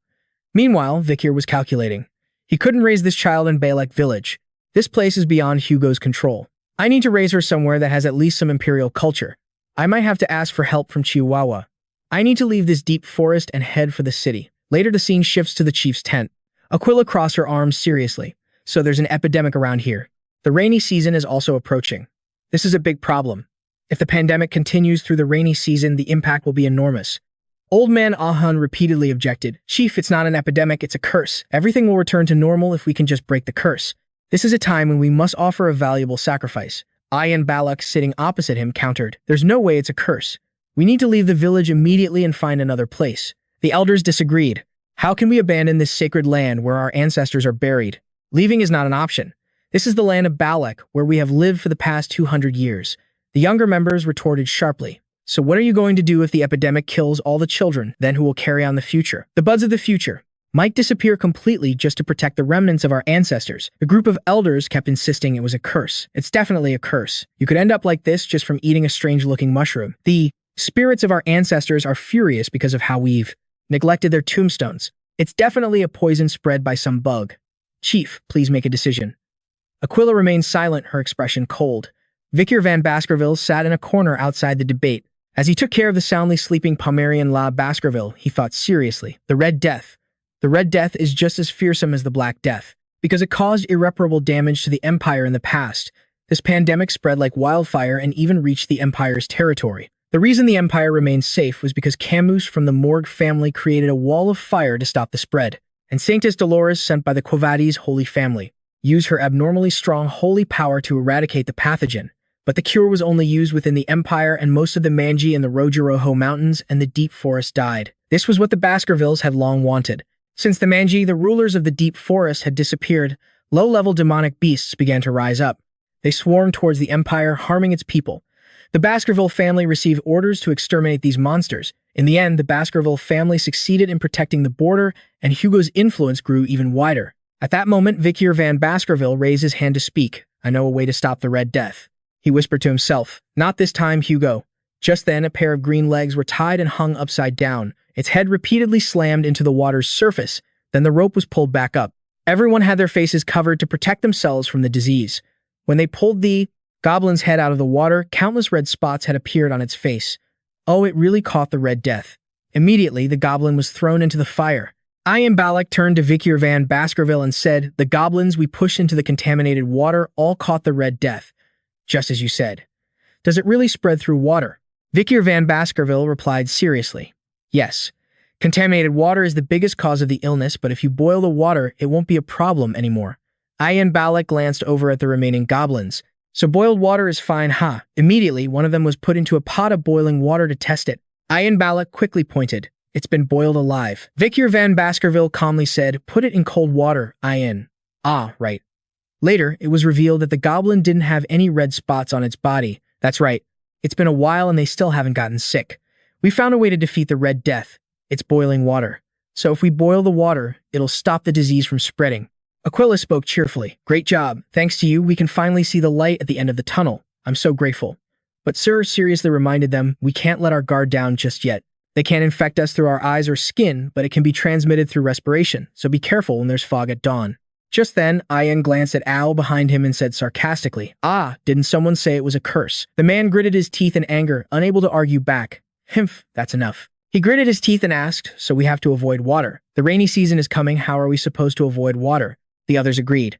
S1: Meanwhile, Vikir was calculating. He couldn't raise this child in Balek village. This place is beyond Hugo's control. I need to raise her somewhere that has at least some imperial culture. I might have to ask for help from Chihuahua. I need to leave this deep forest and head for the city. Later, the scene shifts to the chief's tent. Aquila crossed her arms seriously. So there's an epidemic around here. The rainy season is also approaching. This is a big problem. If the pandemic continues through the rainy season, the impact will be enormous. Old man Ahun repeatedly objected. Chief, it's not an epidemic, it's a curse. Everything will return to normal if we can just break the curse. This is a time when we must offer a valuable sacrifice. Ayan Balak, sitting opposite him, countered. There's no way it's a curse. We need to leave the village immediately and find another place. The elders disagreed. How can we abandon this sacred land where our ancestors are buried? Leaving is not an option. This is the land of Balak, where we have lived for the past 200 years. The younger members retorted sharply. So what are you going to do if the epidemic kills all the children? Then who will carry on the future? The buds of the future might disappear completely just to protect the remnants of our ancestors. The group of elders kept insisting it was a curse. It's definitely a curse. You could end up like this just from eating a strange-looking mushroom. The spirits of our ancestors are furious because of how we've neglected their tombstones. It's definitely a poison spread by some bug. Chief, please make a decision. Aquila remained silent, her expression cold. Vikir van Baskerville sat in a corner outside the debate. As he took care of the soundly sleeping Pomeranian Le Baskerville, he thought seriously. The Red Death. The Red Death is just as fearsome as the Black Death, because it caused irreparable damage to the Empire in the past. This pandemic spread like wildfire and even reached the Empire's territory. The reason the Empire remained safe was because Camus from the Morgue family created a wall of fire to stop the spread, and Sanctus Dolores, sent by the Quavades Holy Family, used her abnormally strong holy power to eradicate the pathogen. But the cure was only used within the Empire, and most of the Manji in the Rojiroho Mountains and the Deep Forest died. This was what the Baskervilles had long wanted. Since the Manji, the rulers of the Deep Forest, had disappeared, low-level demonic beasts began to rise up. They swarmed towards the Empire, harming its people. The Baskerville family received orders to exterminate these monsters. In the end, the Baskerville family succeeded in protecting the border, and Hugo's influence grew even wider. At that moment, Vikir van Baskerville raised his hand to speak. I know a way to stop the Red Death. He whispered to himself. Not this time, Hugo. Just then, a pair of green legs were tied and hung upside down. Its head repeatedly slammed into the water's surface. Then the rope was pulled back up. Everyone had their faces covered to protect themselves from the disease. When they pulled the goblin's head out of the water, countless red spots had appeared on its face. Oh, it really caught the Red Death. Immediately, the goblin was thrown into the fire. Ayan Balak turned to Vikir van Baskerville and said, the goblins we pushed into the contaminated water all caught the Red Death. Just as you said. Does it really spread through water? Vikir van Baskerville replied seriously. Yes. Contaminated water is the biggest cause of the illness, but if you boil the water, it won't be a problem anymore. Ayan Balak glanced over at the remaining goblins. So boiled water is fine, huh? Immediately, one of them was put into a pot of boiling water to test it. Ayan Balak quickly pointed. It's been boiled alive. Vikir van Baskerville calmly said, put it in cold water, Ayan. Ah, right. Later, it was revealed that the goblin didn't have any red spots on its body. That's right. It's been a while and they still haven't gotten sick. We found a way to defeat the Red Death. It's boiling water. So if we boil the water, it'll stop the disease from spreading. Aquila spoke cheerfully. Great job. Thanks to you, we can finally see the light at the end of the tunnel. I'm so grateful. But Sir seriously reminded them, we can't let our guard down just yet. They can't infect us through our eyes or skin, but it can be transmitted through respiration, so be careful when there's fog at dawn. Just then, Ayan glanced at Al behind him and said sarcastically, ah, didn't someone say it was a curse? The man gritted his teeth in anger, unable to argue back. Himph, that's enough. He gritted his teeth and asked, so we have to avoid water. The rainy season is coming, how are we supposed to avoid water? The others agreed.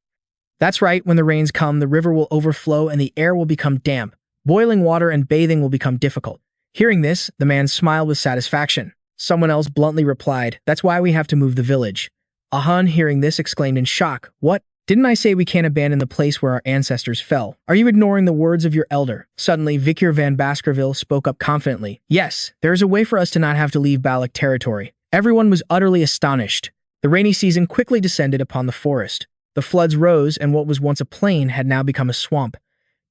S1: That's right, when the rains come, the river will overflow and the air will become damp. Boiling water and bathing will become difficult. Hearing this, the man smiled with satisfaction. Someone else bluntly replied, that's why we have to move the village. Ahun, hearing this, exclaimed in shock, what? Didn't I say we can't abandon the place where our ancestors fell? Are you ignoring the words of your elder? Suddenly, Vikir van Baskerville spoke up confidently. Yes, there is a way for us to not have to leave Balak territory. Everyone was utterly astonished. The rainy season quickly descended upon the forest. The floods rose, and what was once a plain had now become a swamp.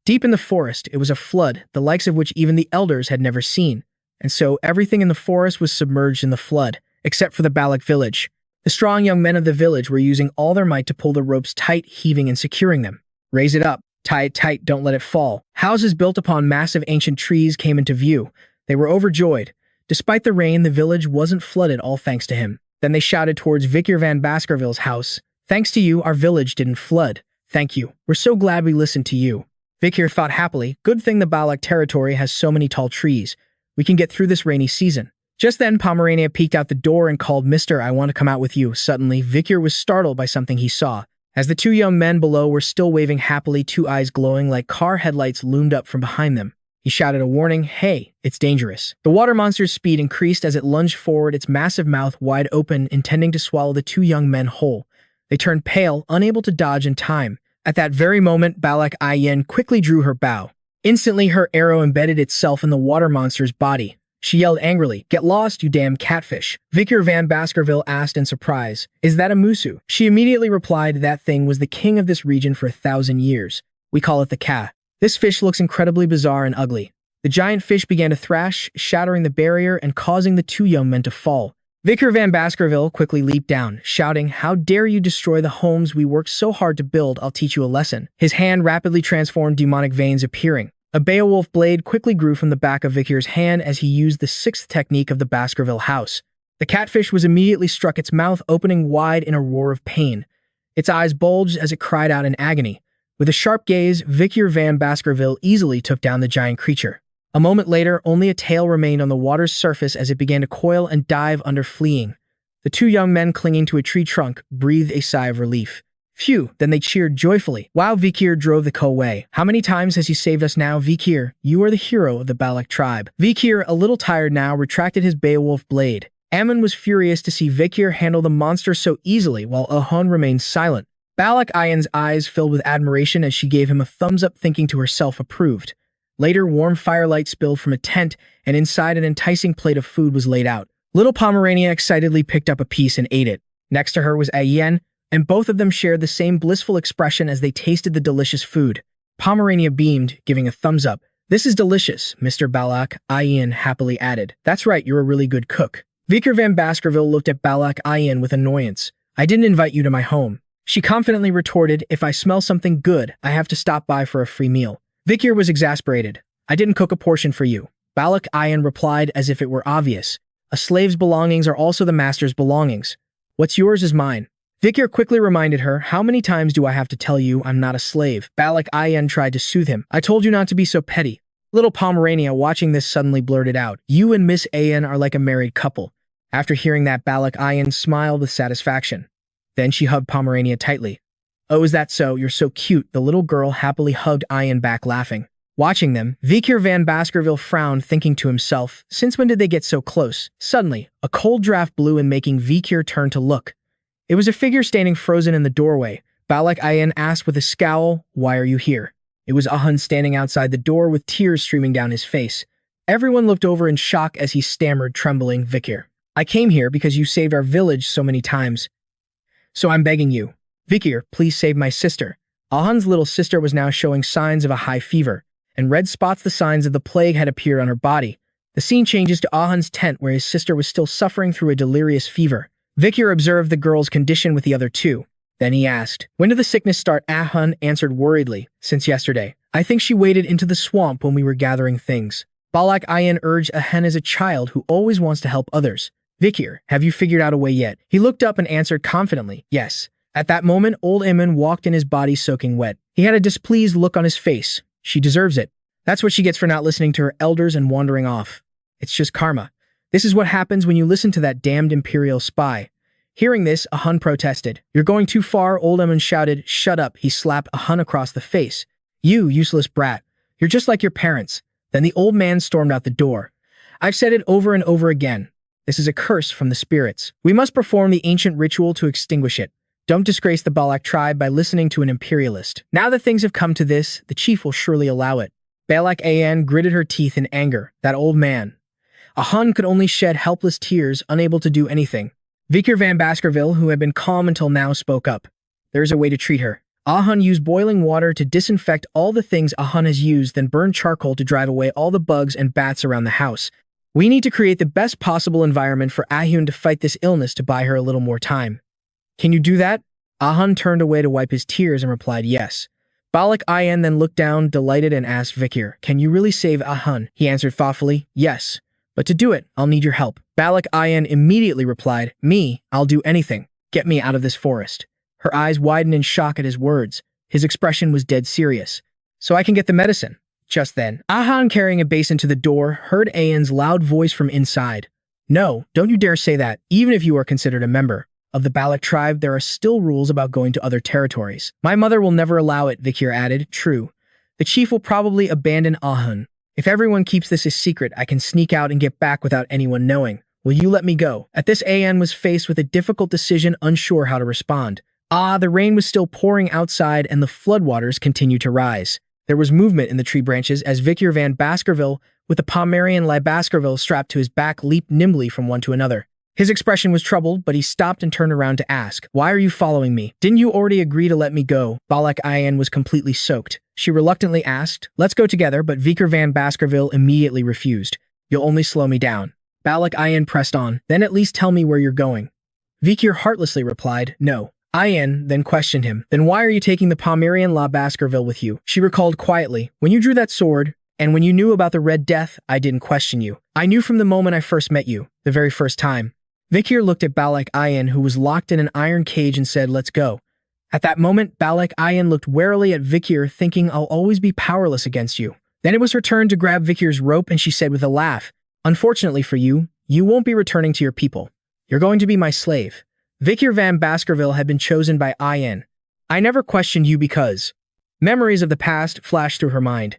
S1: Deep in the forest, it was a flood, the likes of which even the elders had never seen. And so everything in the forest was submerged in the flood, except for the Balak village. The strong young men of the village were using all their might to pull the ropes tight, heaving and securing them. Raise it up. Tie it tight, don't let it fall. Houses built upon massive ancient trees came into view. They were overjoyed. Despite the rain, the village wasn't flooded, all thanks to him. Then they shouted towards Vikir van Baskerville's house. Thanks to you, our village didn't flood. Thank you. We're so glad we listened to you. Vikir thought happily, good thing the Balak territory has so many tall trees. We can get through this rainy season. Just then, Pomerania peeked out the door and called, Mister, I want to come out with you. Suddenly, Vikir was startled by something he saw. As the two young men below were still waving happily, two eyes glowing like car headlights loomed up from behind them. He shouted a warning, hey, it's dangerous. The water monster's speed increased as it lunged forward, its massive mouth wide open, intending to swallow the two young men whole. They turned pale, unable to dodge in time. At that very moment, Balak Ayen quickly drew her bow. Instantly, her arrow embedded itself in the water monster's body. She yelled angrily, get lost, you damn catfish. Vikir van Baskerville asked in surprise, is that a musu? She immediately replied, that thing was the king of this region for 1,000 years. We call it the Ka. This fish looks incredibly bizarre and ugly. The giant fish began to thrash, shattering the barrier and causing the two young men to fall. Vikir van Baskerville quickly leaped down, shouting, how dare you destroy the homes we worked so hard to build, I'll teach you a lesson. His hand rapidly transformed, demonic veins appearing. A Beowulf blade quickly grew from the back of Vikir's hand as he used the sixth technique of the Baskerville house. The catfish was immediately struck, its mouth opening wide in a roar of pain. Its eyes bulged as it cried out in agony. With a sharp gaze, Vikir van Baskerville easily took down the giant creature. A moment later, only a tail remained on the water's surface as it began to coil and dive under, fleeing. The two young men clinging to a tree trunk breathed a sigh of relief. Phew, then they cheered joyfully. Wow, Vikir drove the Ko away. How many times has he saved us now, Vikir? You are the hero of the Balak tribe. Vikir, a little tired now, retracted his Beowulf blade. Ammon was furious to see Vikir handle the monster so easily while Ahun remained silent. Balak Ayen's eyes filled with admiration as she gave him a thumbs up, thinking to herself, approved. Later, warm firelight spilled from a tent, and inside an enticing plate of food was laid out. Little Pomerania excitedly picked up a piece and ate it. Next to her was Ayen, and both of them shared the same blissful expression as they tasted the delicious food. Pomerania beamed, giving a thumbs up. This is delicious, Mr. Balak, Ayen happily added. That's right, you're a really good cook. Vikir van Baskerville looked at Balak Ayen with annoyance. I didn't invite you to my home. She confidently retorted, if I smell something good, I have to stop by for a free meal. Vikir was exasperated. I didn't cook a portion for you. Balak Ayen replied as if it were obvious. A slave's belongings are also the master's belongings. What's yours is mine. Vikir quickly reminded her, how many times do I have to tell you I'm not a slave? Balak Ayen tried to soothe him. I told you not to be so petty. Little Pomerania, watching this, suddenly blurted out, you and Miss Ayen are like a married couple. After hearing that, Balak Ayen smiled with satisfaction. Then she hugged Pomerania tightly. Oh, is that so? You're so cute. The little girl happily hugged Ayen back, laughing. Watching them, Vikir van Baskerville frowned, thinking to himself, since when did they get so close? Suddenly, a cold draft blew in, making Vikir turn to look. It was a figure standing frozen in the doorway. Balak Ayen asked with a scowl, why are you here? It was Ahun standing outside the door with tears streaming down his face. Everyone looked over in shock as he stammered, trembling, Vikir. I came here because you saved our village so many times. So I'm begging you. Vikir, please save my sister. Ahun's little sister was now showing signs of a high fever, and red spots, the signs of the plague, had appeared on her body. The scene changes to Ahun's tent where his sister was still suffering through a delirious fever. Vikir observed the girl's condition with the other two. Then he asked, when did the sickness start? Ahun answered worriedly, since yesterday. I think she waded into the swamp when we were gathering things. Balak Ayen urged Ahun as a child who always wants to help others. Vikir, have you figured out a way yet? He looked up and answered confidently, yes. At that moment, old Iman walked in, his body soaking wet. He had a displeased look on his face. She deserves it. That's what she gets for not listening to her elders and wandering off. It's just karma. This is what happens when you listen to that damned imperial spy. Hearing this, Ahun protested. You're going too far, old Iman shouted. Shut up. He slapped Ahun across the face. You useless brat. You're just like your parents. Then the old man stormed out the door. I've said it over and over again. This is a curse from the spirits. We must perform the ancient ritual to extinguish it. Don't disgrace the Balak tribe by listening to an imperialist. Now that things have come to this, the chief will surely allow it. Balak Ayen gritted her teeth in anger. That old man. Ahun could only shed helpless tears, unable to do anything. Vikir van Baskerville, who had been calm until now, spoke up. There is a way to treat her. Ahun used boiling water to disinfect all the things Ahun has used, then burned charcoal to drive away all the bugs and bats around the house. We need to create the best possible environment for Ahun to fight this illness to buy her a little more time. Can you do that? Ahun turned away to wipe his tears and replied yes. Balak Ayan then looked down, delighted, and asked Vikir, can you really save Ahun? He answered thoughtfully, yes. But to do it, I'll need your help. Balak Ayan immediately replied, me, I'll do anything. Get me out of this forest. Her eyes widened in shock at his words. His expression was dead serious. So I can get the medicine. Just then, Ahun, carrying a basin to the door, heard Ayan's loud voice from inside. No, don't you dare say that. Even if you are considered a member of the Balak tribe, there are still rules about going to other territories. My mother will never allow it, Vikir added. True. The chief will probably abandon Ahun. If everyone keeps this a secret, I can sneak out and get back without anyone knowing. Will you let me go? At this, Ayan was faced with a difficult decision, unsure how to respond. The rain was still pouring outside and the floodwaters continued to rise. There was movement in the tree branches as Vikir van Baskerville, with the Pomeranian Le Baskerville strapped to his back, leaped nimbly from one to another. His expression was troubled, but he stopped and turned around to ask, why are you following me? Didn't you already agree to let me go? Balak Ayan was completely soaked. She reluctantly asked, let's go together, but Vikir van Baskerville immediately refused. You'll only slow me down. Balak Ayan pressed on, then at least tell me where you're going. Vikir heartlessly replied, no. Ayan then questioned him, then why are you taking the Pomeranian Le Baskerville with you? She recalled quietly, when you drew that sword, and when you knew about the Red Death, I didn't question you. I knew from the moment I first met you, the very first time. Vikir looked at Balak Ayan, who was locked in an iron cage, and said, let's go. At that moment, Balak Ayan looked warily at Vikir, thinking, I'll always be powerless against you. Then it was her turn to grab Vikir's rope, and she said with a laugh, unfortunately for you, you won't be returning to your people. You're going to be my slave. Vikir van Baskerville had been chosen by Ayan. I never questioned you because... Memories of the past flashed through her mind.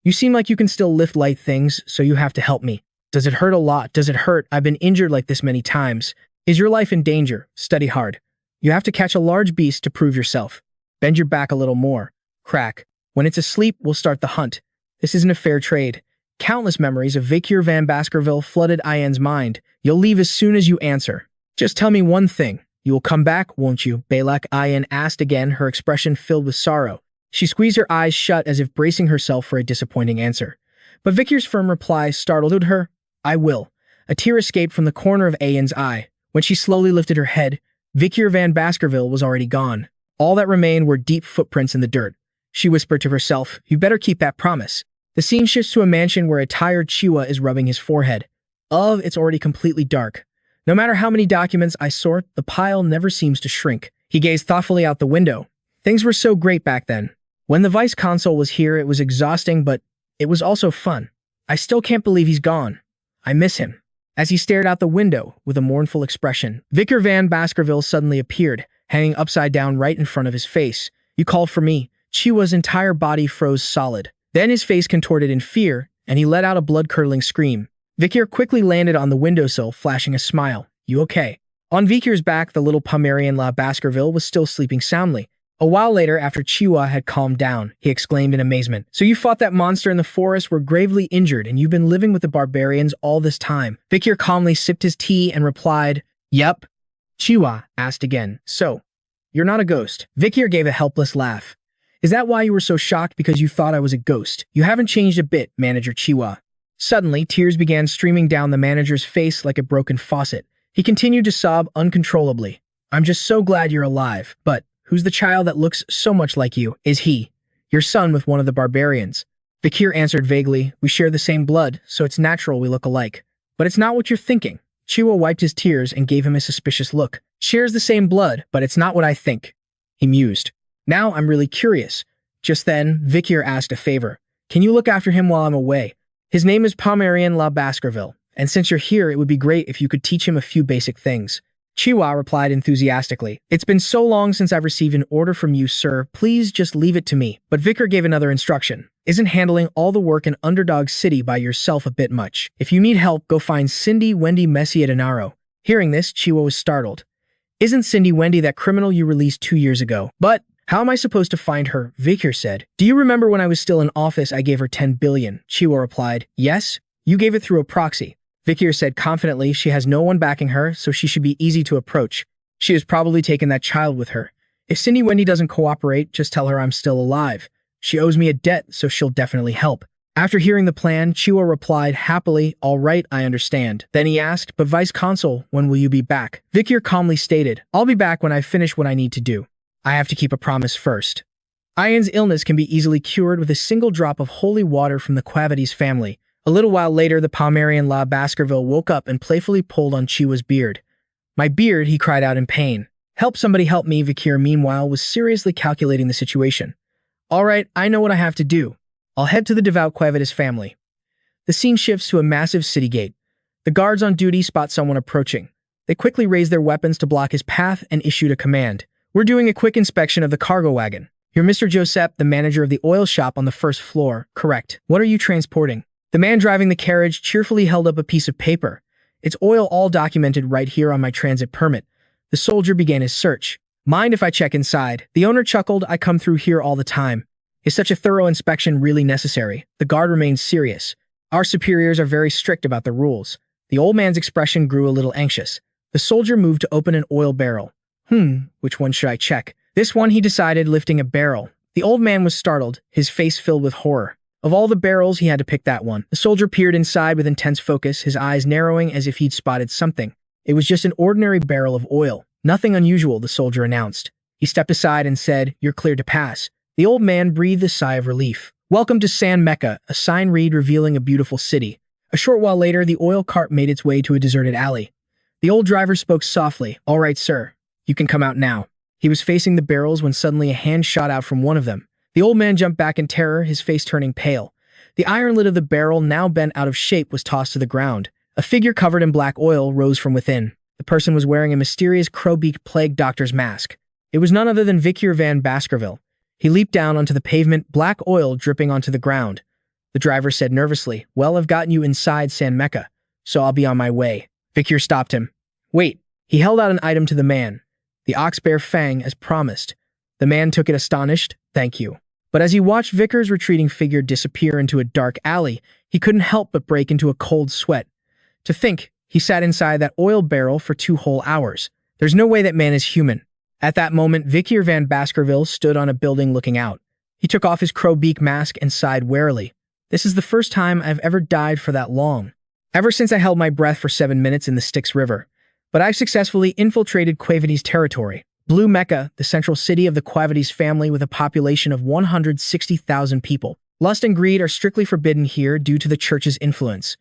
S1: You seem like you can still lift light things, so you have to help me. Does it hurt a lot? Does it hurt? I've been injured like this many times. Is your life in danger? Study hard. You have to catch a large beast to prove yourself. Bend your back a little more. Crack. When it's asleep, we'll start the hunt. This isn't a fair trade. Countless memories of Vikir van Baskerville flooded Ayan's mind. You'll leave as soon as you answer. Just tell me one thing. You will come back, won't you? Balak Ayan asked again, her expression filled with sorrow. She squeezed her eyes shut as if bracing herself for a disappointing answer. But Vikir's firm reply startled her. I will. A tear escaped from the corner of Ayan's eye. When she slowly lifted her head, Vikir van Baskerville was already gone. All that remained were deep footprints in the dirt. She whispered to herself, you better keep that promise. The scene shifts to a mansion where a tired Chiwa is rubbing his forehead. It's already completely dark. No matter how many documents I sort, the pile never seems to shrink. He gazed thoughtfully out the window. Things were so great back then. When the vice consul was here, it was exhausting, but it was also fun. I still can't believe he's gone. I miss him. As he stared out the window with a mournful expression, Vikir van Baskerville suddenly appeared, hanging upside down right in front of his face. You called for me. Chiwa's entire body froze solid. Then his face contorted in fear, and he let out a blood-curdling scream. Vikir quickly landed on the windowsill, flashing a smile. You okay? On Vikir's back, the little Pomeranian Le Baskerville was still sleeping soundly. A while later, after Chiwa had calmed down, he exclaimed in amazement. So you fought that monster in the forest, were gravely injured, and you've been living with the barbarians all this time? Vikir calmly sipped his tea and replied, Yep. Chiwa asked again, So, you're not a ghost? Vikir gave a helpless laugh. Is that why you were so shocked, because you thought I was a ghost? You haven't changed a bit, Manager Chiwa. Suddenly, tears began streaming down the manager's face like a broken faucet. He continued to sob uncontrollably. I'm just so glad you're alive, but who's the child that looks so much like you? Is he your son with one of the barbarians? Vikir answered vaguely, We share the same blood, so it's natural we look alike. But it's not what you're thinking. Chiwa wiped his tears and gave him a suspicious look. Shares the same blood, but it's not what I think. He mused. Now I'm really curious. Just then, Vikir asked a favor. Can you look after him while I'm away? His name is Pomeranian Le Baskerville, and since you're here, it would be great if you could teach him a few basic things. Chiwa replied enthusiastically. It's been so long since I've received an order from you, sir. Please just leave it to me. But Vikir gave another instruction. Isn't handling all the work in Underdog City by yourself a bit much? If you need help, go find Cindy Wendy Messi at Inaro. Hearing this, Chiwa was startled. Isn't Cindy Wendy that criminal you released 2 years ago? But how am I supposed to find her? Vikir said. Do you remember when I was still in office I gave her 10 billion? Chiwa replied. Yes, you gave it through a proxy. Vikir said confidently she has no one backing her, so she should be easy to approach. She has probably taken that child with her. If Cindy Wendy doesn't cooperate, just tell her I'm still alive. She owes me a debt, so she'll definitely help. After hearing the plan, Chiwa replied happily, all right, I understand. Then he asked, but Vice Consul, when will you be back? Vikir calmly stated, I'll be back when I finish what I need to do. I have to keep a promise first. Ian's illness can be easily cured with a single drop of holy water from the Quavities family. A little while later, the Palmerian Le Baskerville woke up and playfully pulled on Chiwa's beard. My beard, he cried out in pain. Help somebody help me, Vikir meanwhile was seriously calculating the situation. All right, I know what I have to do. I'll head to the devout Quavities family. The scene shifts to a massive city gate. The guards on duty spot someone approaching. They quickly raise their weapons to block his path and issued a command. We're doing a quick inspection of the cargo wagon. You're Mr. Joseph, the manager of the oil shop on the first floor, correct? What are you transporting? The man driving the carriage cheerfully held up a piece of paper. It's oil all documented right here on my transit permit. The soldier began his search. Mind if I check inside? The owner chuckled, I come through here all the time. Is such a thorough inspection really necessary? The guard remained serious. Our superiors are very strict about the rules. The old man's expression grew a little anxious. The soldier moved to open an oil barrel. Which one should I check? This one, he decided, lifting a barrel. The old man was startled, his face filled with horror. Of all the barrels, he had to pick that one. The soldier peered inside with intense focus, his eyes narrowing as if he'd spotted something. It was just an ordinary barrel of oil. Nothing unusual, the soldier announced. He stepped aside and said, You're clear to pass. The old man breathed a sigh of relief. Welcome to San Mecca, a sign read revealing a beautiful city. A short while later, the oil cart made its way to a deserted alley. The old driver spoke softly. All right, sir. You can come out now. He was facing the barrels when suddenly a hand shot out from one of them. The old man jumped back in terror, his face turning pale. The iron lid of the barrel, now bent out of shape, was tossed to the ground. A figure covered in black oil rose from within. The person was wearing a mysterious crow-beaked plague doctor's mask. It was none other than Vikir van Baskerville. He leaped down onto the pavement, black oil dripping onto the ground. The driver said nervously, Well, I've gotten you inside San Mecca, so I'll be on my way. Vikir stopped him. Wait. He held out an item to the man. The ox bear Fang, as promised. The man took it astonished. Thank you. But as he watched Vikir's retreating figure disappear into a dark alley, he couldn't help but break into a cold sweat. To think, he sat inside that oil barrel for 2 whole hours. There's no way that man is human. At that moment, Vikir van Baskerville stood on a building looking out. He took off his crow-beak mask and sighed warily. This is the first time I've ever died for that long. Ever since I held my breath for 7 minutes in the Styx River. But I've successfully infiltrated Quavities territory. Blue Mecca, the central city of the Quavities family with a population of 160,000 people. Lust and greed are strictly forbidden here due to the church's influence.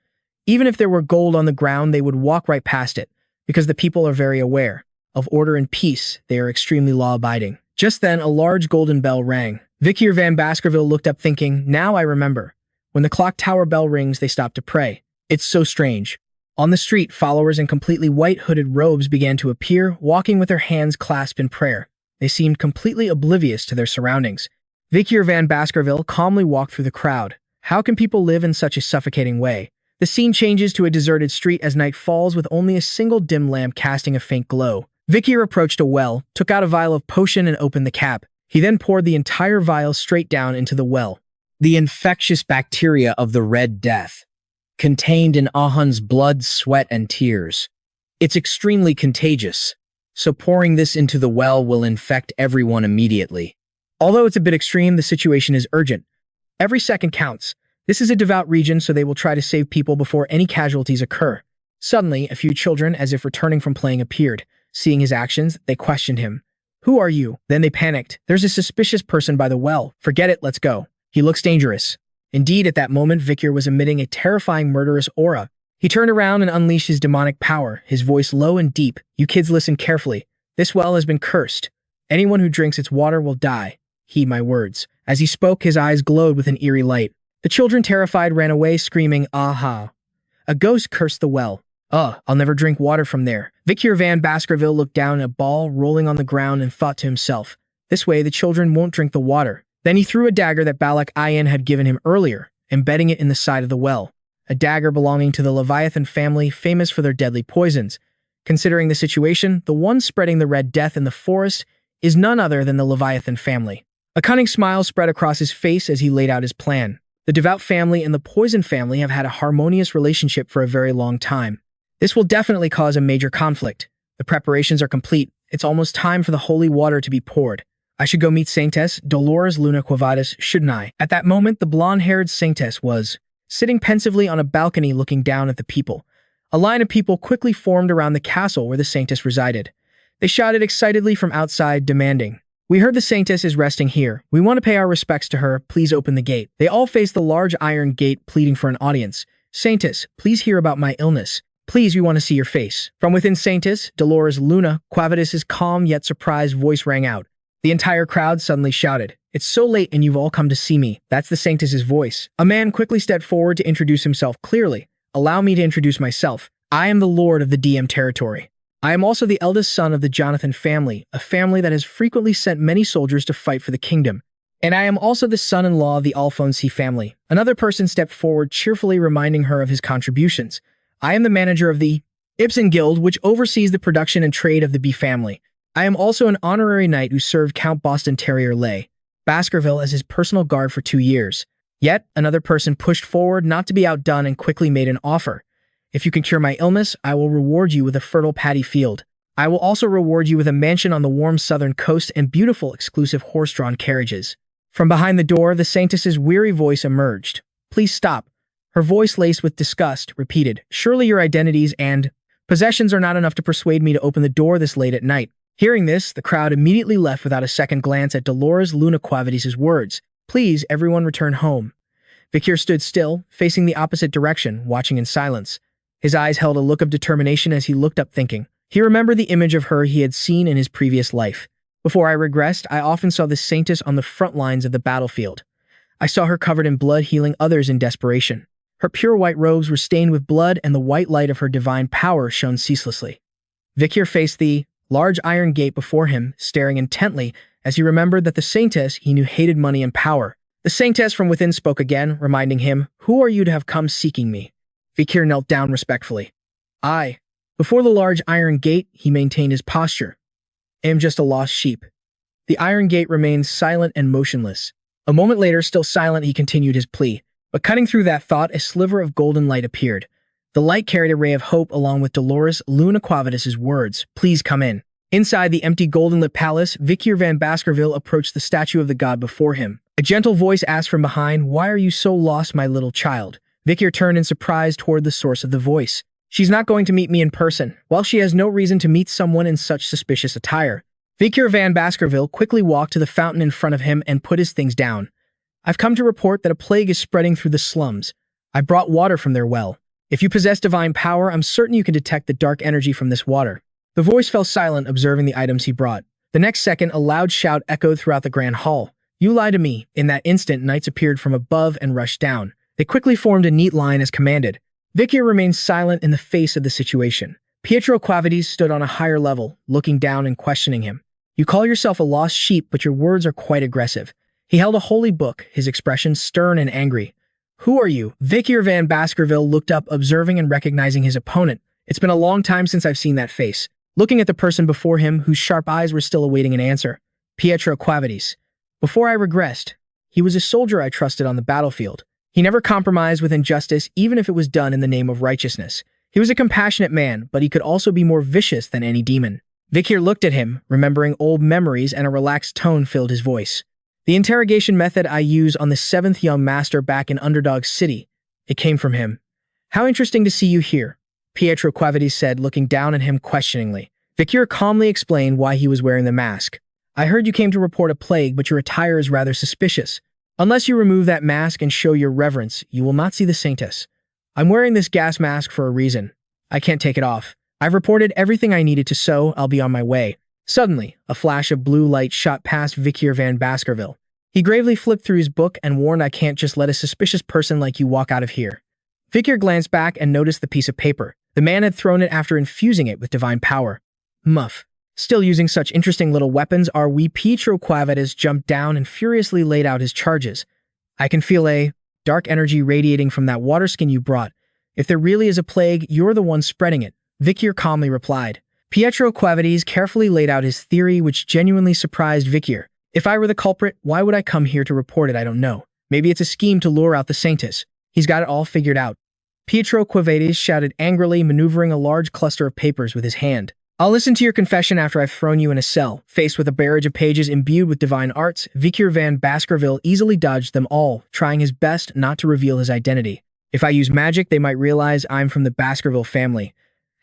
S1: Even if there were gold on the ground, they would walk right past it, because the people are very aware. Of order and peace, they are extremely law-abiding. Just then, a large golden bell rang. Vikir van Baskerville looked up thinking, now I remember. When the clock tower bell rings, they stop to pray. It's so strange. On the street, followers in completely white hooded robes began to appear, walking with their hands clasped in prayer. They seemed completely oblivious to their surroundings. Vikir van Baskerville calmly walked through the crowd. How can people live in such a suffocating way? The scene changes to a deserted street as night falls with only a single dim lamp casting a faint glow. Vikir approached a well, took out a vial of potion and opened the cap. He then poured the entire vial straight down into the well.
S2: The infectious bacteria of the Red Death, contained in Ahun's blood, sweat, and tears. It's extremely contagious, so pouring this into the well will infect everyone immediately.
S1: Although it's a bit extreme, the situation is urgent. Every second counts. This is a devout region, so they will try to save people before any casualties occur. Suddenly, a few children, as if returning from playing, appeared. Seeing his actions, they questioned him. Who are you? Then they panicked. There's a suspicious person by the well. Forget it, let's go. He looks dangerous. Indeed, at that moment, Vikir was emitting a terrifying murderous aura. He turned around and unleashed his demonic power, his voice low and deep. You kids listen carefully. This well has been cursed. Anyone who drinks its water will die. Heed my words. As he spoke, his eyes glowed with an eerie light. The children, terrified, ran away, screaming, Aha! A ghost cursed the well. I'll never drink water from there. Vikir van Baskerville looked down at a ball rolling on the ground and thought to himself, this way the children won't drink the water. Then he threw a dagger that Balak Ayan had given him earlier, embedding it in the side of the well. A dagger belonging to the Leviathan family, famous for their deadly poisons. Considering the situation, the one spreading the Red Death in the forest is none other than the Leviathan family. A cunning smile spread across his face as he laid out his plan. The devout family and the poison family have had a harmonious relationship for a very long time. This will definitely cause a major conflict. The preparations are complete. It's almost time for the holy water to be poured. I should go meet Saintess Dolores Luna Quavadis, shouldn't I? At that moment, the blonde-haired Saintess was sitting pensively on a balcony looking down at the people. A line of people quickly formed around the castle where the Saintess resided. They shouted excitedly from outside, demanding, "We heard the Saintess is resting here. We want to pay our respects to her. Please open the gate." They all faced the large iron gate, pleading for an audience. "Saintess, please hear about my illness. Please, we want to see your face." From within Saintess Dolores Luna Quavadis's calm yet surprised voice rang out. The entire crowd suddenly shouted, "It's so late and you've all come to see me." That's the Saintess's voice. A man quickly stepped forward to introduce himself clearly. "Allow me to introduce myself. I am the Lord of the DM territory. I am also the eldest son of the Jonathan family, a family that has frequently sent many soldiers to fight for the kingdom. And I am also the son-in-law of the Alphonse family." Another person stepped forward, cheerfully reminding her of his contributions. "I am the manager of the Ibsen Guild, which oversees the production and trade of the B family. I am also an honorary knight who served Count Boston Terrier Le Baskerville as his personal guard for 2 years." Yet, another person pushed forward, not to be outdone, and quickly made an offer. "If you can cure my illness, I will reward you with a fertile paddy field. I will also reward you with a mansion on the warm southern coast and beautiful exclusive horse-drawn carriages." From behind the door, the Saintess's weary voice emerged. "Please stop." Her voice, laced with disgust, repeated, "Surely your identities and possessions are not enough to persuade me to open the door this late at night." Hearing this, the crowd immediately left without a second glance at Dolores Luna Quavadis's words. "Please, everyone return home." Vikir stood still, facing the opposite direction, watching in silence. His eyes held a look of determination as he looked up, thinking. He remembered the image of her he had seen in his previous life. "Before I regressed, I often saw this Saintess on the front lines of the battlefield. I saw her covered in blood, healing others in desperation. Her pure white robes were stained with blood, and the white light of her divine power shone ceaselessly." Vikir faced the large iron gate before him, staring intently as he remembered that the Saintess he knew hated money and power. The Saintess from within spoke again, reminding him, "Who are you to have come seeking me?" Vikir knelt down respectfully. "I." Before the large iron gate, he maintained his posture. "I am just a lost sheep." The iron gate remained silent and motionless. A moment later, still silent, he continued his plea. But cutting through that thought, a sliver of golden light appeared. The light carried a ray of hope along with Dolores Luna Quavadis's words, "Please come in." Inside the empty golden-lit palace, Vikir van Baskerville approached the statue of the god before him. A gentle voice asked from behind, "Why are you so lost, my little child?" Vikir turned in surprise toward the source of the voice. "She's not going to meet me in person. Well, she has no reason to meet someone in such suspicious attire." Vikir van Baskerville quickly walked to the fountain in front of him and put his things down. "I've come to report that a plague is spreading through the slums. I brought water from their well. If you possess divine power, I'm certain you can detect the dark energy from this water." The voice fell silent, observing the items he brought. The next second, a loud shout echoed throughout the grand hall. "You lie to me." In that instant, knights appeared from above and rushed down. They quickly formed a neat line as commanded. Vikir remained silent in the face of the situation. Pietro Quavadis stood on a higher level, looking down and questioning him. "You call yourself a lost sheep, but your words are quite aggressive." He held a holy book, his expression stern and angry. "Who are you?" Vikir van Baskerville looked up, observing and recognizing his opponent. "It's been a long time since I've seen that face." Looking at the person before him, whose sharp eyes were still awaiting an answer. "Pietro Quavadis. Before I regressed, he was a soldier I trusted on the battlefield. He never compromised with injustice, even if it was done in the name of righteousness. He was a compassionate man, but he could also be more vicious than any demon." Vikir looked at him, remembering old memories, and a relaxed tone filled his voice. "The interrogation method I use on the 7th young master back in Underdog City, it came from him." "How interesting to see you here," Pietro Quavadis said, looking down at him questioningly. Vikir calmly explained why he was wearing the mask. "I heard you came to report a plague, but your attire is rather suspicious. Unless you remove that mask and show your reverence, you will not see the Saintess. I'm wearing this gas mask for a reason. I can't take it off. I've reported everything I needed to, so I'll be on my way." Suddenly, a flash of blue light shot past Vikir van Baskerville. He gravely flipped through his book and warned, "I can't just let a suspicious person like you walk out of here." Vikir glanced back and noticed the piece of paper. The man had thrown it after infusing it with divine power. "Muff. Still using such interesting little weapons are we?" Pietro Quavadis jumped down and furiously laid out his charges. "I can feel a dark energy radiating from that water skin you brought. If there really is a plague, you're the one spreading it," Vikir calmly replied. Pietro Quavadis carefully laid out his theory, which genuinely surprised Vikir. "If I were the culprit, why would I come here to report it? I don't know. Maybe it's a scheme to lure out the Saintess. He's got it all figured out." Pietro Quavadis shouted angrily, maneuvering a large cluster of papers with his hand. I'll listen to your confession after I've thrown you in a cell. Faced with a barrage of pages imbued with divine arts, Vikir van Baskerville easily dodged them all, trying his best not to reveal his identity. If I use magic, they might realize I'm from the Baskerville family.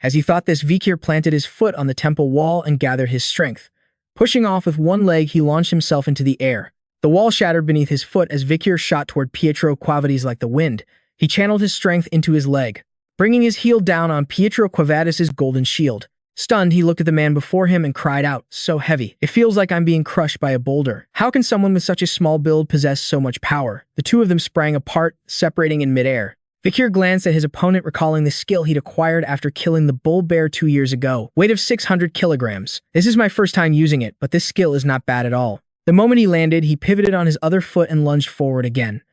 S1: As he thought this, Vikir planted his foot on the temple wall and gathered his strength. Pushing off with one leg, he launched himself into the air. The wall shattered beneath his foot as Vikir shot toward Pietro Quavadis like the wind. He channeled his strength into his leg, bringing his heel down on Pietro Quavadis's golden shield. Stunned, he looked at the man before him and cried out, "So heavy. It feels like I'm being crushed by a boulder. How can someone with such a small build possess so much power?" The two of them sprang apart, separating in midair. Vikir glanced at his opponent, recalling the skill he'd acquired after killing the bull bear 2 years ago. Weight of 600 kilograms. This is my first time using it, but this skill is not bad at all. The moment he landed, he pivoted on his other foot and lunged forward again.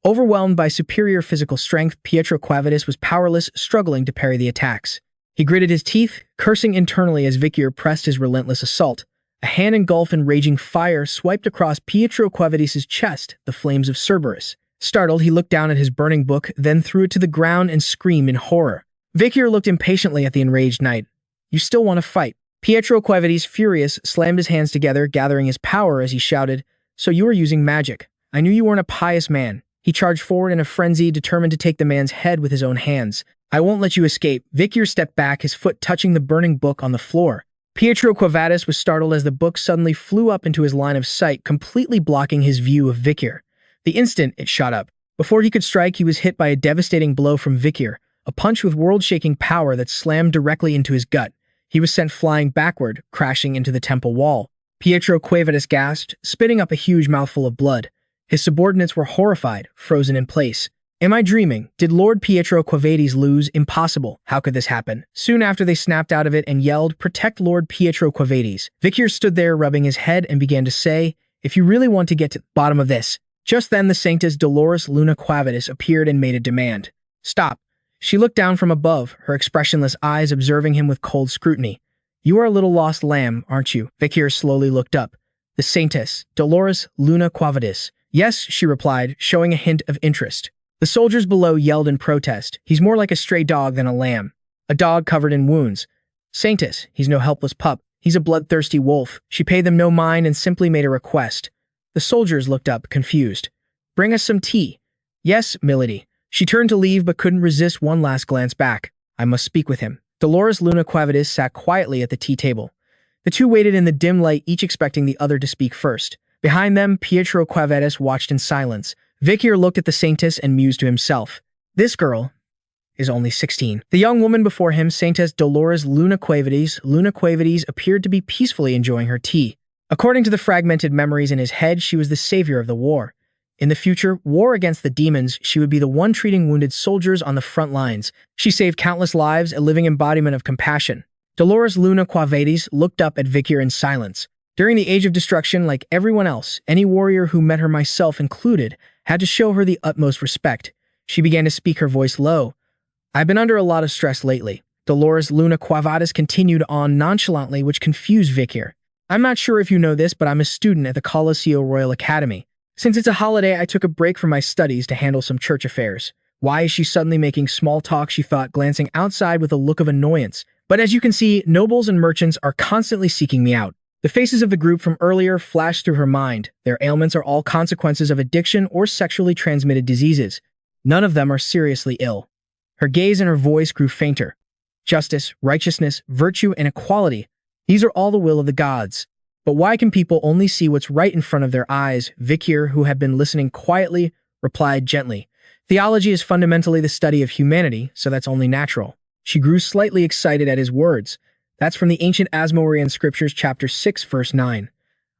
S1: Overwhelmed by superior physical strength, Pietro Quavadis was powerless, struggling to parry the attacks. He gritted his teeth, cursing internally as Vikir pressed his relentless assault. A hand engulfed in raging fire swiped across Pietro Quavadis's chest, the flames of Cerberus. Startled, he looked down at his burning book, then threw it to the ground and screamed in horror. Vikir looked impatiently at the enraged knight. "You still want to fight?" Pietro Quavadis, furious, slammed his hands together, gathering his power as he shouted, "So you are using magic. I knew you weren't a pious man." He charged forward in a frenzy, determined to take the man's head with his own hands. "I won't let you escape." Vikir stepped back, his foot touching the burning book on the floor. Pietro Quavadis was startled as the book suddenly flew up into his line of sight, completely blocking his view of Vikir. The instant it shot up. Before he could strike, he was hit by a devastating blow from Vikir, a punch with world-shaking power that slammed directly into his gut. He was sent flying backward, crashing into the temple wall. Pietro Quavadis gasped, spitting up a huge mouthful of blood. His subordinates were horrified, frozen in place. "Am I dreaming? Did Lord Pietro Quavadis lose? Impossible. How could this happen?" Soon after, they snapped out of it and yelled, "Protect Lord Pietro Quavadis." Vikir stood there, rubbing his head, and began to say, "If you really want to get to the bottom of this." Just then, the Saintess Dolores Luna Quavadis appeared and made a demand. "Stop." She looked down from above, her expressionless eyes observing him with cold scrutiny. "You are a little lost lamb, aren't you?" Vikir slowly looked up. The Saintess, Dolores Luna Quavadis. "Yes," she replied, showing a hint of interest. The soldiers below yelled in protest. "He's more like a stray dog than a lamb. A dog covered in wounds." "Saintess, he's no helpless pup. He's a bloodthirsty wolf." She paid them no mind and simply made a request. The soldiers looked up, confused. "Bring us some tea." "Yes, milady." She turned to leave but couldn't resist one last glance back. "I must speak with him." Dolores Luna Quavadis sat quietly at the tea table. The two waited in the dim light, each expecting the other to speak first. Behind them, Pietro Quavadis watched in silence. Vikir looked at the Saintess and mused to himself. This girl is only 16. The young woman before him, Saintess Dolores Luna Quavadis, appeared to be peacefully enjoying her tea. According to the fragmented memories in his head, she was the savior of the war. In the future, war against the demons, she would be the one treating wounded soldiers on the front lines. She saved countless lives, a living embodiment of compassion. Dolores Luna Quavadis looked up at Vikir in silence. During the Age of Destruction, like everyone else, any warrior who met her, myself included, had to show her the utmost respect. She began to speak, her voice low. "I've been under a lot of stress lately." Dolores Luna Quavadis continued on nonchalantly, which confused Vikir. "I'm not sure if you know this, but I'm a student at the Coliseo Royal Academy. Since it's a holiday, I took a break from my studies to handle some church affairs." Why is she suddenly making small talk, she thought, glancing outside with a look of annoyance. But as you can see, nobles and merchants are constantly seeking me out. The faces of the group from earlier flashed through her mind. Their ailments are all consequences of addiction or sexually transmitted diseases. None of them are seriously ill. Her gaze and her voice grew fainter. Justice, righteousness, virtue, and equality. These are all the will of the gods. But why can people only see what's right in front of their eyes? Vikir, who had been listening quietly, replied gently. Theology is fundamentally the study of humanity, so that's only natural. She grew slightly excited at his words. That's from the ancient Asmorean scriptures, chapter 6, verse 9.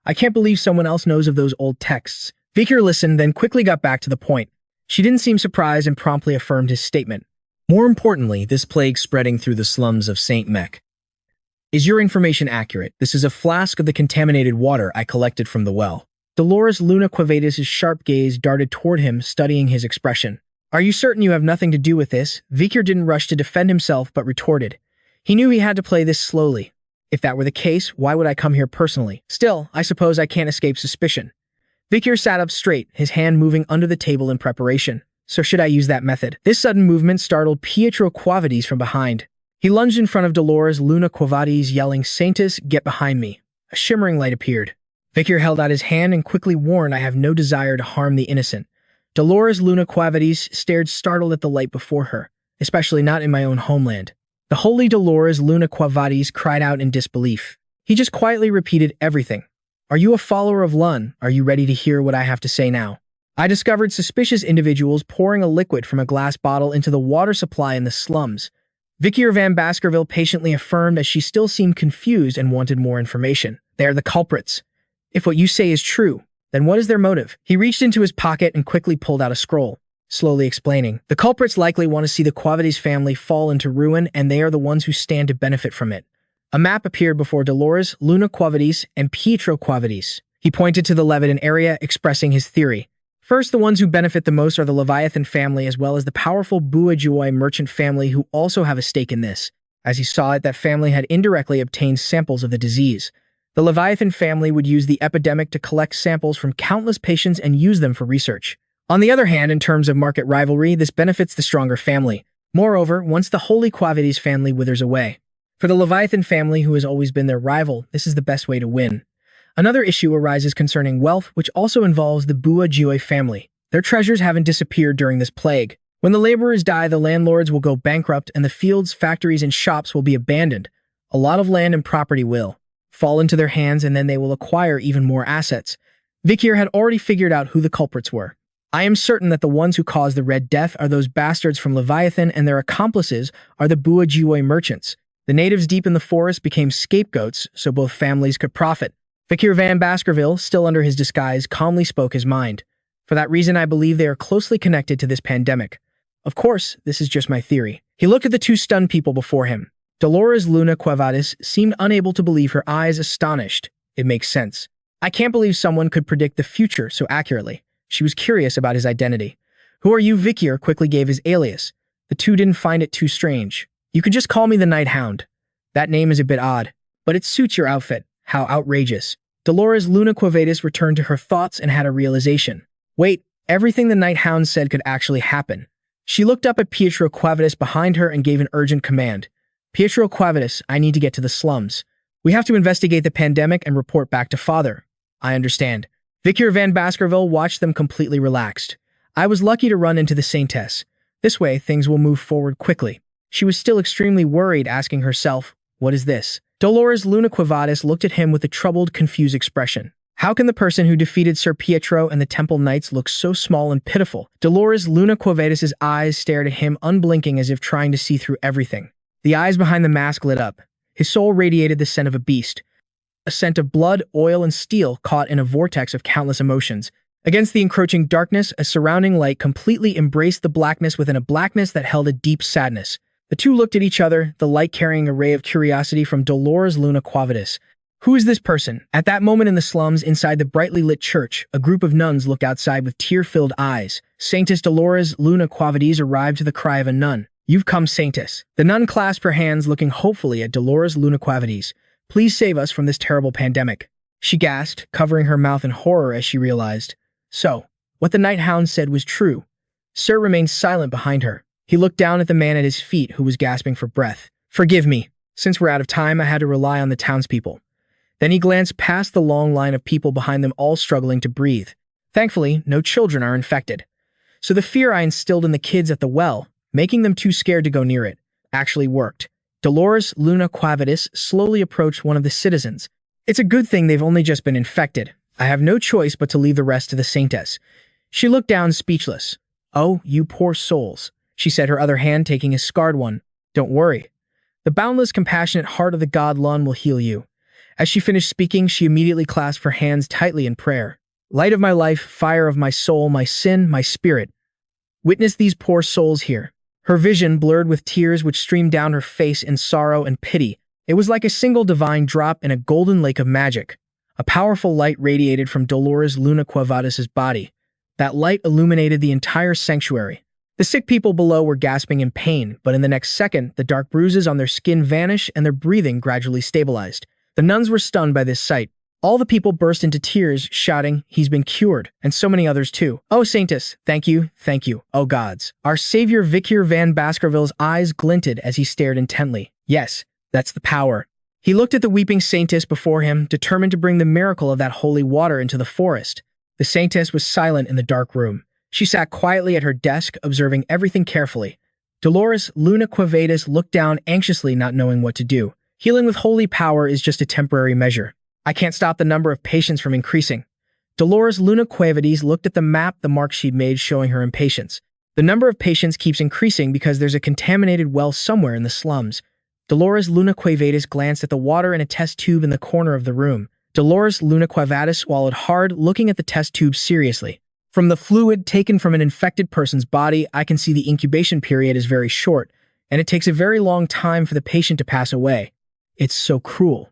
S1: I can't believe someone else knows of those old texts. Vikir listened, then quickly got back to the point. She didn't seem surprised and promptly affirmed his statement. More importantly, this plague spreading through the slums of St. Mek. Is your information accurate? This is a flask of the contaminated water I collected from the well. Dolores Luna Quavadis' sharp gaze darted toward him, studying his expression. Are you certain you have nothing to do with this? Vikir didn't rush to defend himself, but retorted. He knew he had to play this slowly. If that were the case, why would I come here personally? Still, I suppose I can't escape suspicion. Vikir sat up straight, his hand moving under the table in preparation. So should I use that method? This sudden movement startled Pietro Quavadis from behind. He lunged in front of Dolores Luna Quavades, yelling, "Saintus, get behind me." A shimmering light appeared. Vikir held out his hand and quickly warned, "I have no desire to harm the innocent." Dolores Luna Quavades stared startled at the light before her, especially not in my own homeland. The holy Dolores Luna Quavades cried out in disbelief. He just quietly repeated everything. "Are you a follower of Lun? Are you ready to hear what I have to say now?" I discovered suspicious individuals pouring a liquid from a glass bottle into the water supply in the slums. Vikir van Baskerville patiently affirmed as she still seemed confused and wanted more information. "They are the culprits. If what you say is true, then what is their motive?" He reached into his pocket and quickly pulled out a scroll, slowly explaining. "The culprits likely want to see the Quavades family fall into ruin, and they are the ones who stand to benefit from it." A map appeared before Dolores Luna Quavades and Pietro Quavades. He pointed to the Levitan area, expressing his theory. First, the ones who benefit the most are the Leviathan family as well as the powerful Buajoy merchant family who also have a stake in this. As he saw it, that family had indirectly obtained samples of the disease. The Leviathan family would use the epidemic to collect samples from countless patients and use them for research. On the other hand, in terms of market rivalry, this benefits the stronger family. Moreover, once the Holy Quavades family withers away. For the Leviathan family, who has always been their rival, this is the best way to win. Another issue arises concerning wealth, which also involves the Buajoy family. Their treasures haven't disappeared during this plague. When the laborers die, the landlords will go bankrupt and the fields, factories, and shops will be abandoned. A lot of land and property will fall into their hands, and then they will acquire even more assets. Vikir had already figured out who the culprits were. I am certain that the ones who caused the Red Death are those bastards from Leviathan, and their accomplices are the Buajoy merchants. The natives deep in the forest became scapegoats, so both families could profit. Vikir van Baskerville, still under his disguise, calmly spoke his mind. For that reason, I believe they are closely connected to this pandemic. Of course, this is just my theory. He looked at the two stunned people before him. Dolores Luna Quavades seemed unable to believe, her eyes astonished. It makes sense. I can't believe someone could predict the future so accurately. She was curious about his identity. "Who are you?" Vikir quickly gave his alias. The two didn't find it too strange. "You can just call me the Night Hound." That name is a bit odd, but it suits your outfit. How outrageous. Dolores Luna Quavades returned to her thoughts and had a realization. Wait, everything the Night Hound said could actually happen. She looked up at Pietro Quavades behind her and gave an urgent command. "Pietro Quavades, I need to get to the slums. We have to investigate the pandemic and report back to Father." "I understand." Vikir van Baskerville watched them completely relaxed. "I was lucky to run into the Saintess. This way, things will move forward quickly." She was still extremely worried, asking herself, "What is this?" Dolores Luna Quavades looked at him with a troubled, confused expression. How can the person who defeated Sir Pietro and the Temple Knights look so small and pitiful? Dolores Luna Quavades' eyes stared at him, unblinking as if trying to see through everything. The eyes behind the mask lit up. His soul radiated the scent of a beast. A scent of blood, oil, and steel caught in a vortex of countless emotions. Against the encroaching darkness, a surrounding light completely embraced the blackness within a blackness that held a deep sadness. The two looked at each other, the light carrying a ray of curiosity from Dolores Luna Quavades. Who is this person? At that moment in the slums inside the brightly lit church, a group of nuns looked outside with tear-filled eyes. Saintess Dolores Luna Quavades arrived to the cry of a nun. "You've come, Saintess." The nun clasped her hands, looking hopefully at Dolores Luna Quavades. "Please save us from this terrible pandemic." She gasped, covering her mouth in horror as she realized. So, what the Night Hound said was true. Sir remained silent behind her. He looked down at the man at his feet who was gasping for breath. "Forgive me. Since we're out of time, I had to rely on the townspeople." Then he glanced past the long line of people behind them, all struggling to breathe. Thankfully, no children are infected. So the fear I instilled in the kids at the well, making them too scared to go near it, actually worked. Dolores Luna Quavades slowly approached one of the citizens. "It's a good thing they've only just been infected. I have no choice but to leave the rest to the Saintess." She looked down, speechless. "Oh, you poor souls," she said, her other hand taking a scarred one. "Don't worry. The boundless, compassionate heart of the god Lun will heal you." As she finished speaking, she immediately clasped her hands tightly in prayer. "Light of my life, fire of my soul, my sin, my spirit. Witness these poor souls here." Her vision blurred with tears which streamed down her face in sorrow and pity. It was like a single divine drop in a golden lake of magic. A powerful light radiated from Dolores Luna Quavades' body. That light illuminated the entire sanctuary. The sick people below were gasping in pain, but in the next second, the dark bruises on their skin vanished and their breathing gradually stabilized. The nuns were stunned by this sight. All the people burst into tears, shouting, "He's been cured," and so many others too. "Oh, Saintess, thank you, oh gods." Our savior Vikir van Baskerville's eyes glinted as he stared intently. Yes, that's the power. He looked at the weeping Saintess before him, determined to bring the miracle of that holy water into the forest. The Saintess was silent in the dark room. She sat quietly at her desk, observing everything carefully. Dolores Luna Quevedas looked down anxiously, not knowing what to do. Healing with holy power is just a temporary measure. I can't stop the number of patients from increasing. Dolores Luna Quevedas looked at the map the mark she'd made, showing her impatience. The number of patients keeps increasing because there's a contaminated well somewhere in the slums. Dolores Luna Quevedas glanced at the water in a test tube in the corner of the room. Dolores Luna Quevedas swallowed hard, looking at the test tube seriously. From the fluid taken from an infected person's body, I can see the incubation period is very short, and it takes a very long time for the patient to pass away. It's so cruel.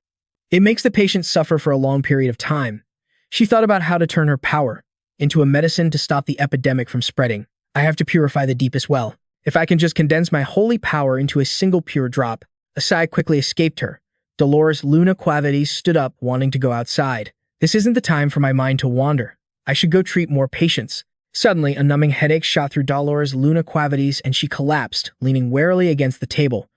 S1: It makes the patient suffer for a long period of time. She thought about how to turn her power into a medicine to stop the epidemic from spreading. I have to purify the deepest well. If I can just condense my holy power into a single pure drop. A sigh quickly escaped her. Dolores Luna Quevedas stood up, wanting to go outside. This isn't the time for my mind to wander. I should go treat more patients. Suddenly, a numbing headache shot through Dolores Luna Quevedas and she collapsed, leaning warily against the table.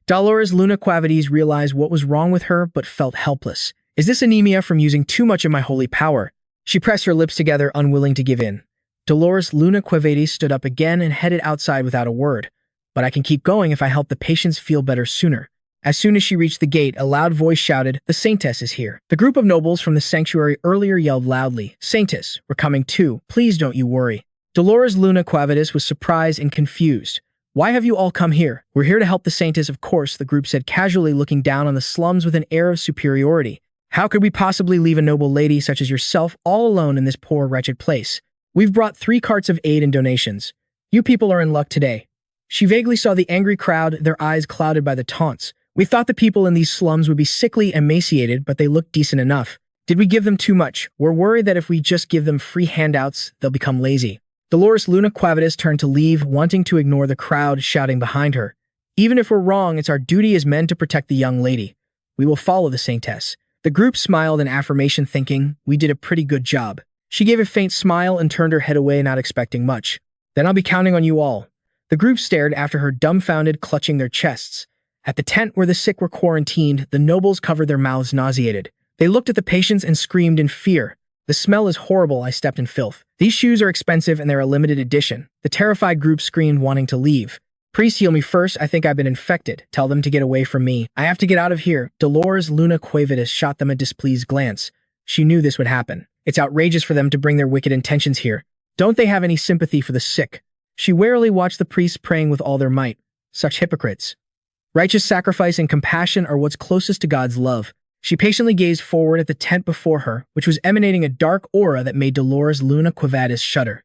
S1: Dolores Luna Quevedas realized what was wrong with her, but felt helpless. Is this anemia from using too much of my holy power? She pressed her lips together, unwilling to give in. Dolores Luna Quevedas stood up again and headed outside without a word. But I can keep going if I help the patients feel better sooner. As soon as she reached the gate, a loud voice shouted, "The Saintess is here." The group of nobles from the sanctuary earlier yelled loudly, "Saintess, we're coming too. Please don't you worry." Dolores Luna Quevedas was surprised and confused. "Why have you all come here?" "We're here to help the Saintess, of course," the group said casually, looking down on the slums with an air of superiority. "How could we possibly leave a noble lady such as yourself all alone in this poor, wretched place? We've brought 3 carts of aid and donations. You people are in luck today." She vaguely saw the angry crowd, their eyes clouded by the taunts. "We thought the people in these slums would be sickly, emaciated, but they look decent enough. Did we give them too much? We're worried that if we just give them free handouts, they'll become lazy." Dolores Luna Quevedas turned to leave, wanting to ignore the crowd shouting behind her. "Even if we're wrong, it's our duty as men to protect the young lady. We will follow the Saintess." The group smiled in affirmation, thinking, "We did a pretty good job." She gave a faint smile and turned her head away, not expecting much. "Then I'll be counting on you all." The group stared after her, dumbfounded, clutching their chests. At the tent where the sick were quarantined, the nobles covered their mouths, nauseated. They looked at the patients and screamed in fear. "The smell is horrible," I stepped in filth. "These shoes are expensive and they're a limited edition." The terrified group screamed, wanting to leave. "Priest, heal me first. I think I've been infected. Tell them to get away from me. I have to get out of here." Dolores Luna Quevedas shot them a displeased glance. She knew this would happen. It's outrageous for them to bring their wicked intentions here. Don't they have any sympathy for the sick? She warily watched the priests praying with all their might. Such hypocrites. Righteous sacrifice and compassion are what's closest to God's love. She patiently gazed forward at the tent before her, which was emanating a dark aura that made Dolores Luna Quevedas shudder.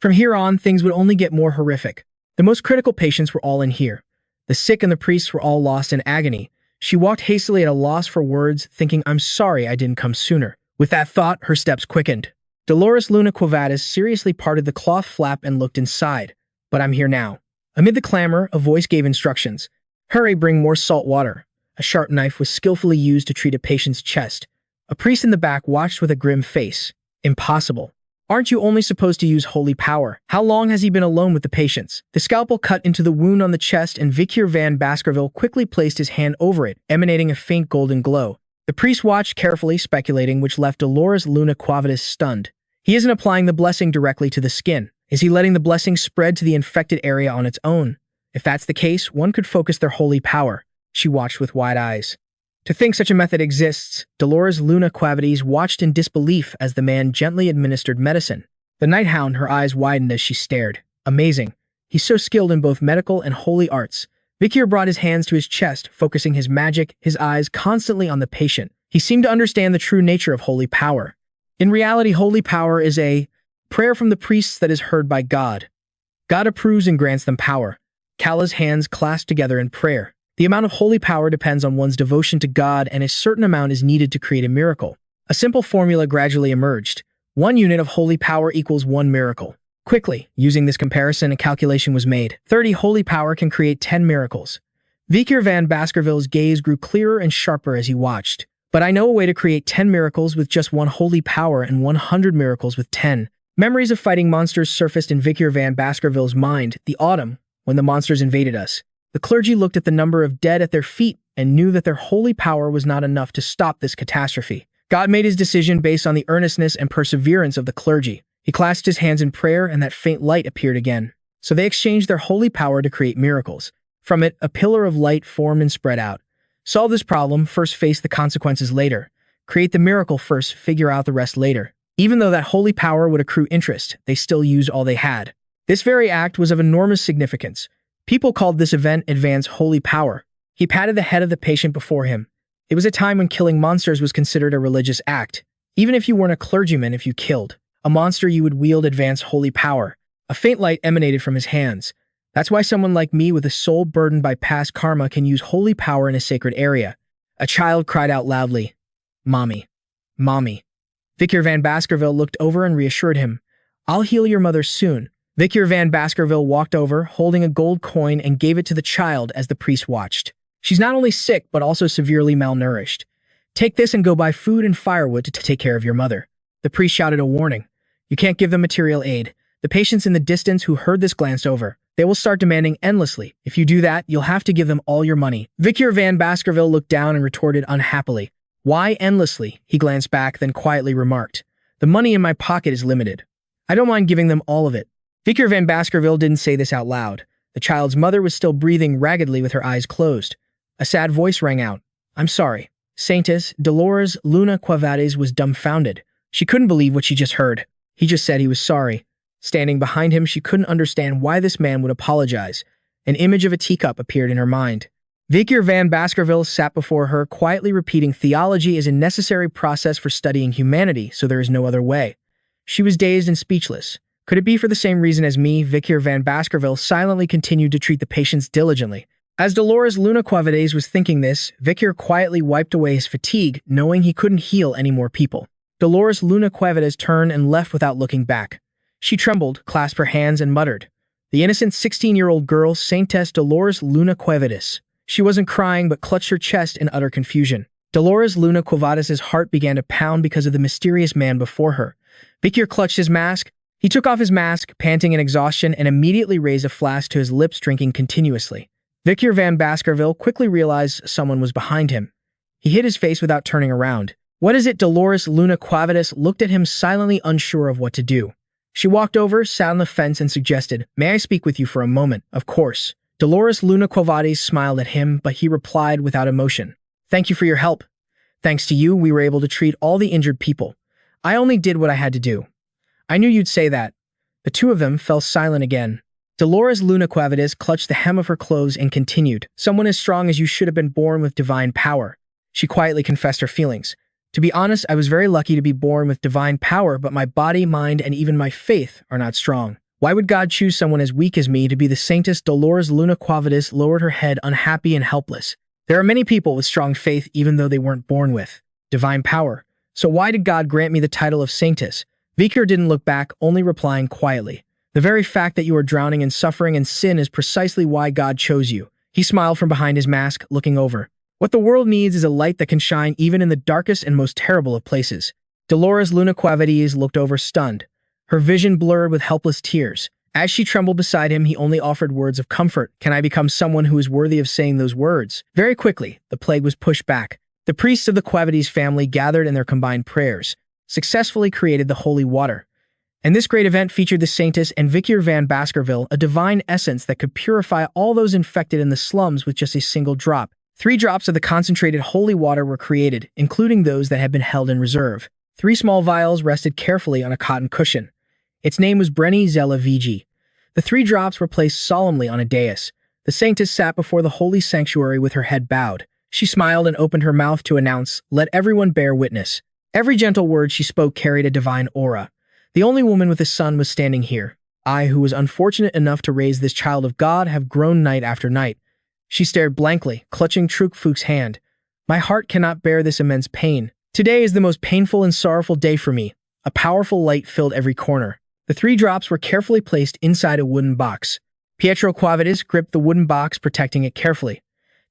S1: From here on, things would only get more horrific. The most critical patients were all in here. The sick and the priests were all lost in agony. She walked hastily at a loss for words, thinking, "I'm sorry I didn't come sooner." With that thought, her steps quickened. Dolores Luna Quevedas seriously parted the cloth flap and looked inside. "But I'm here now." Amid the clamor, a voice gave instructions. "Hurry, bring more salt water." A sharp knife was skillfully used to treat a patient's chest. A priest in the back watched with a grim face. "Impossible. Aren't you only supposed to use holy power? How long has he been alone with the patients?" The scalpel cut into the wound on the chest and Vikir van Baskerville quickly placed his hand over it, emanating a faint golden glow. The priest watched carefully, speculating, which left Dolores Luna Quevedas stunned. He isn't applying the blessing directly to the skin. Is he letting the blessing spread to the infected area on its own? If that's the case, one could focus their holy power. She watched with wide eyes. To think such a method exists, Dolores Luna Quevedas watched in disbelief as the man gently administered medicine. The night hound, her eyes widened as she stared. Amazing. He's so skilled in both medical and holy arts. Vikir brought his hands to his chest, focusing his magic, his eyes constantly on the patient. He seemed to understand the true nature of holy power. In reality, holy power is a prayer from the priests that is heard by God. God approves and grants them power. Kala's hands clasped together in prayer. The amount of holy power depends on one's devotion to God, and a certain amount is needed to create a miracle. A simple formula gradually emerged. 1 unit of holy power equals 1 miracle. Quickly, using this comparison, a calculation was made. 30 holy power can create 10 miracles. Vikir van Baskerville's gaze grew clearer and sharper as he watched. But I know a way to create 10 miracles with just 1 holy power and 100 miracles with 10. Memories of fighting monsters surfaced in Vikir van Baskerville's mind the autumn when the monsters invaded us. The clergy looked at the number of dead at their feet and knew that their holy power was not enough to stop this catastrophe. God made his decision based on the earnestness and perseverance of the clergy. He clasped his hands in prayer and that faint light appeared again. So they exchanged their holy power to create miracles. From it, a pillar of light formed and spread out. Solve this problem, first face the consequences later. Create the miracle first, figure out the rest later. Even though that holy power would accrue interest, they still used all they had. This very act was of enormous significance. People called this event Advance Holy Power. He patted the head of the patient before him. It was a time when killing monsters was considered a religious act. Even if you weren't a clergyman, if you killed a monster, you would wield Advance Holy Power. A faint light emanated from his hands. That's why someone like me with a soul burdened by past karma can use holy power in a sacred area. A child cried out loudly, "Mommy. Mommy." Vikir van Baskerville looked over and reassured him. "I'll heal your mother soon." Vikir van Baskerville walked over, holding a gold coin, and gave it to the child as the priest watched. "She's not only sick, but also severely malnourished. Take this and go buy food and firewood to take care of your mother." The priest shouted a warning. "You can't give them material aid." The patients in the distance who heard this glanced over. "They will start demanding endlessly. If you do that, you'll have to give them all your money." Vikir van Baskerville looked down and retorted unhappily. "Why endlessly?" He glanced back, then quietly remarked. "The money in my pocket is limited. I don't mind giving them all of it." Vikir van Baskerville didn't say this out loud. The child's mother was still breathing raggedly with her eyes closed. A sad voice rang out. "I'm sorry." Saintess Dolores Luna Quavades was dumbfounded. She couldn't believe what she just heard. He just said he was sorry. Standing behind him, she couldn't understand why this man would apologize. An image of a teacup appeared in her mind. Vikir van Baskerville sat before her, quietly repeating, "Theology is a necessary process for studying humanity, so there is no other way." She was dazed and speechless. Could it be for the same reason as me? Vikir van Baskerville silently continued to treat the patients diligently. As Dolores Luna Quavades was thinking this, Vikir quietly wiped away his fatigue, knowing he couldn't heal any more people. Dolores Luna Quavades turned and left without looking back. She trembled, clasped her hands, and muttered, "The innocent 16-year-old girl, Saintess Dolores Luna Quavades." She wasn't crying, but clutched her chest in utter confusion. Dolores Luna Quavades' heart began to pound because of the mysterious man before her. Vikir clutched his mask. He took off his mask, panting in exhaustion, and immediately raised a flask to his lips, drinking continuously. Vikir van Baskerville quickly realized someone was behind him. He hid his face without turning around. "What is it?" Dolores Luna Quavades looked at him, silently unsure of what to do. She walked over, sat on the fence, and suggested, "May I speak with you for a moment?" "Of course." Dolores Luna Quavades smiled at him, but he replied without emotion, "Thank you for your help. Thanks to you, we were able to treat all the injured people. I only did what I had to do." "I knew you'd say that." The two of them fell silent again. Dolores Luna Quavades clutched the hem of her clothes and continued, "Someone as strong as you should have been born with divine power." She quietly confessed her feelings. "To be honest, I was very lucky to be born with divine power, but my body, mind, and even my faith are not strong. Why would God choose someone as weak as me to be the Saintess?" Dolores Luna Quavades lowered her head, unhappy and helpless. "There are many people with strong faith even though they weren't born with divine power. So why did God grant me the title of Saintess?" Vikir didn't look back, only replying quietly, "The very fact that you are drowning in suffering and sin is precisely why God chose you." He smiled from behind his mask, looking over. "What the world needs is a light that can shine even in the darkest and most terrible of places." Dolores Luna Quavades looked over stunned, her vision blurred with helpless tears. As she trembled beside him, he only offered words of comfort. "Can I become someone who is worthy of saying those words?" Very quickly, the plague was pushed back. The priests of the Quavades family gathered in their combined prayers, successfully created the holy water. And this great event featured the Saintess and Vikir van Baskerville, a divine essence that could purify all those infected in the slums with just a single drop. 3 drops of the concentrated holy water were created, including those that had been held in reserve. 3 small vials rested carefully on a cotton cushion. Its name was Breni Zella Vigi. The 3 drops were placed solemnly on a dais. The Saintess sat before the holy sanctuary with her head bowed. She smiled and opened her mouth to announce, "Let everyone bear witness." Every gentle word she spoke carried a divine aura. The only woman with a son was standing here. I, who was unfortunate enough to raise this child of God, have grown night after night. She stared blankly, clutching Truk Fook's hand. "My heart cannot bear this immense pain. Today is the most painful and sorrowful day for me." A powerful light filled every corner. The 3 drops were carefully placed inside a wooden box. Pietro Quavades gripped the wooden box, protecting it carefully.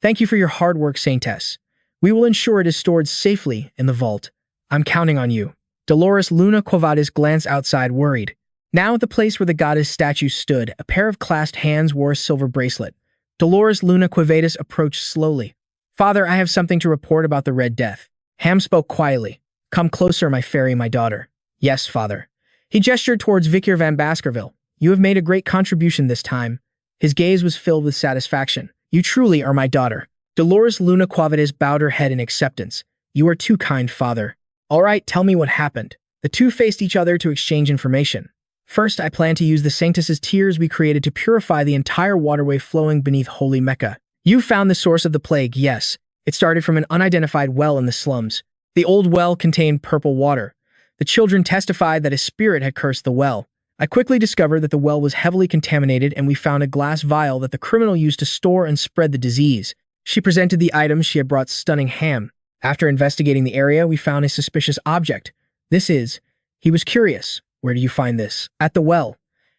S1: "Thank you for your hard work, Saintess. We will ensure it is stored safely in the vault. I'm counting on you. Dolores Luna Quavadis glanced outside, worried. Now at the place where the goddess statue stood, a pair of clasped hands wore a silver bracelet. Dolores Luna Quavadis approached slowly. Father, I have something to report about the Red Death. Ham spoke quietly. Come closer, my fairy, my daughter. Yes, father. He gestured towards Vikir van Baskerville. You have made a great contribution this time. His gaze was filled with satisfaction. You truly are my daughter. Dolores Luna Quavadis bowed her head in acceptance. You are too kind, father. All right, tell me what happened. The two faced each other to exchange information. First, I plan to use the Sanctus's tears we created to purify the entire waterway flowing beneath Holy Mecca. You found the source of the plague, yes. It started from an unidentified well in the slums. The old well contained purple water. The children testified that a spirit had cursed the well. I quickly discovered that the well was heavily contaminated, and we found a glass vial that the criminal used to store and spread the disease. She presented the items she had brought, stunning Ham. After investigating the area, we found a suspicious object. He was curious. Where do you find this? At the well.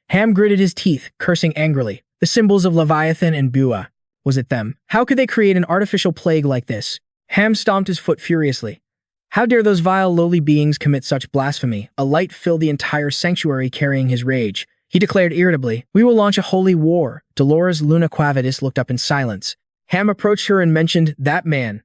S1: Ham gritted his teeth, cursing angrily. The symbols of Leviathan and Bua. Was it them? How could they create an artificial plague like this? Ham stomped his foot furiously. How dare those vile, lowly beings commit such blasphemy? A light filled the entire sanctuary, carrying his rage. He declared irritably, We will launch a holy war. Dolores Luna Quavadis looked up in silence. Ham approached her and mentioned, That man.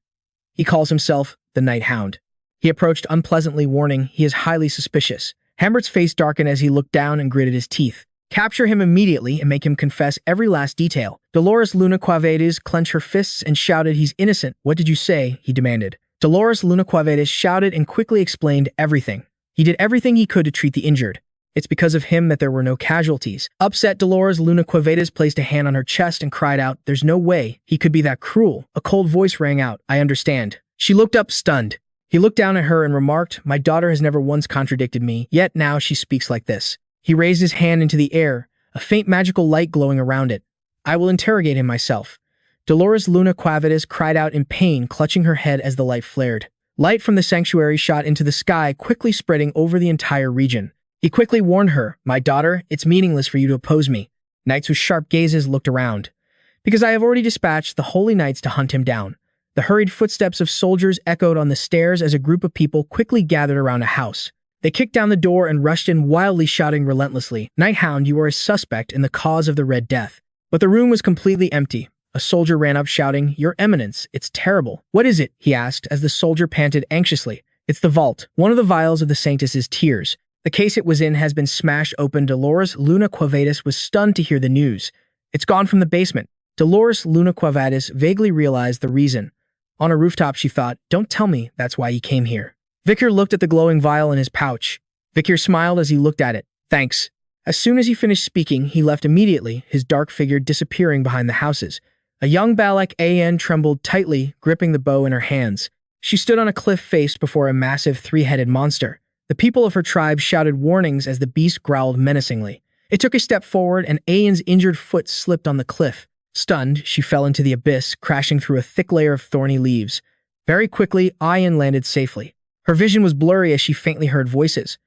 S1: He calls himself the Night Hound. He approached unpleasantly, warning, He is highly suspicious. Hambert's face darkened as he looked down and gritted his teeth. Capture him immediately and make him confess every last detail. Dolores Luna Quavadis clenched her fists and shouted, He's innocent. What did you say? He demanded. Dolores Luna Quavadis shouted and quickly explained everything. He did everything he could to treat the injured. It's because of him that there were no casualties. Upset, Dolores Luna Quavadis placed a hand on her chest and cried out, There's no way he could be that cruel. A cold voice rang out, I understand. She looked up, stunned. He looked down at her and remarked, My daughter has never once contradicted me, yet now she speaks like this. He raised his hand into the air, a faint magical light glowing around it. I will interrogate him myself. Dolores Luna Quavadis cried out in pain, clutching her head as the light flared. Light from the sanctuary shot into the sky, quickly spreading over the entire region. He quickly warned her, My daughter, it's meaningless for you to oppose me. Knights with sharp gazes looked around. Because I have already dispatched the holy knights to hunt him down. The hurried footsteps of soldiers echoed on the stairs as a group of people quickly gathered around a house. They kicked down the door and rushed in, wildly shouting relentlessly, Night Hound, you are a suspect in the cause of the Red Death. But the room was completely empty. A soldier ran up shouting, Your Eminence, it's terrible. What is it? He asked as the soldier panted anxiously. It's the vault, one of the vials of the Sanctus's tears. The case it was in has been smashed open. Dolores Luna Quavadis was stunned to hear the news. It's gone from the basement. Dolores Luna Quavadis vaguely realized the reason. On a rooftop, she thought, Don't tell me that's why he came here. Vikir looked at the glowing vial in his pouch. Vikir smiled as he looked at it. Thanks. As soon as he finished speaking, he left immediately, his dark figure disappearing behind the houses. A young Balak An trembled tightly, gripping the bow in her hands. She stood on a cliff face before a massive three-headed monster. The people of her tribe shouted warnings as the beast growled menacingly. It took a step forward, and An's injured foot slipped on the cliff. Stunned, she fell into the abyss, crashing through a thick layer of thorny leaves. Very quickly, An landed safely. Her vision was blurry as she faintly heard voices.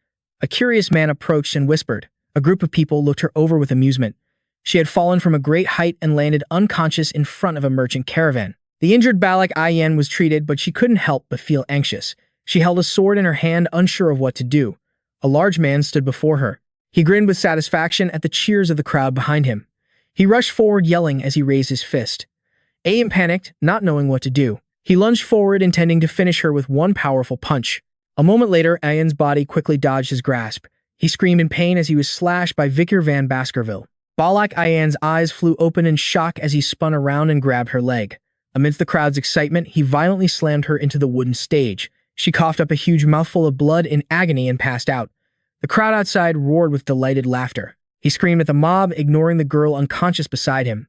S1: A curious man approached and whispered. A group of people looked her over with amusement. She had fallen from a great height and landed unconscious in front of a merchant caravan. The injured Balak An was treated, but she couldn't help but feel anxious. She held a sword in her hand, unsure of what to do. A large man stood before her. He grinned with satisfaction at the cheers of the crowd behind him. He rushed forward, yelling as he raised his fist. An panicked, not knowing what to do. He lunged forward, intending to finish her with one powerful punch. A moment later, An's body quickly dodged his grasp. He screamed in pain as he was slashed by Vikir van Baskerville. Balak An's eyes flew open in shock as he spun around and grabbed her leg. Amidst the crowd's excitement, he violently slammed her into the wooden stage. She coughed up a huge mouthful of blood in agony and passed out. The crowd outside roared with delighted laughter. He screamed at the mob, ignoring the girl unconscious beside him.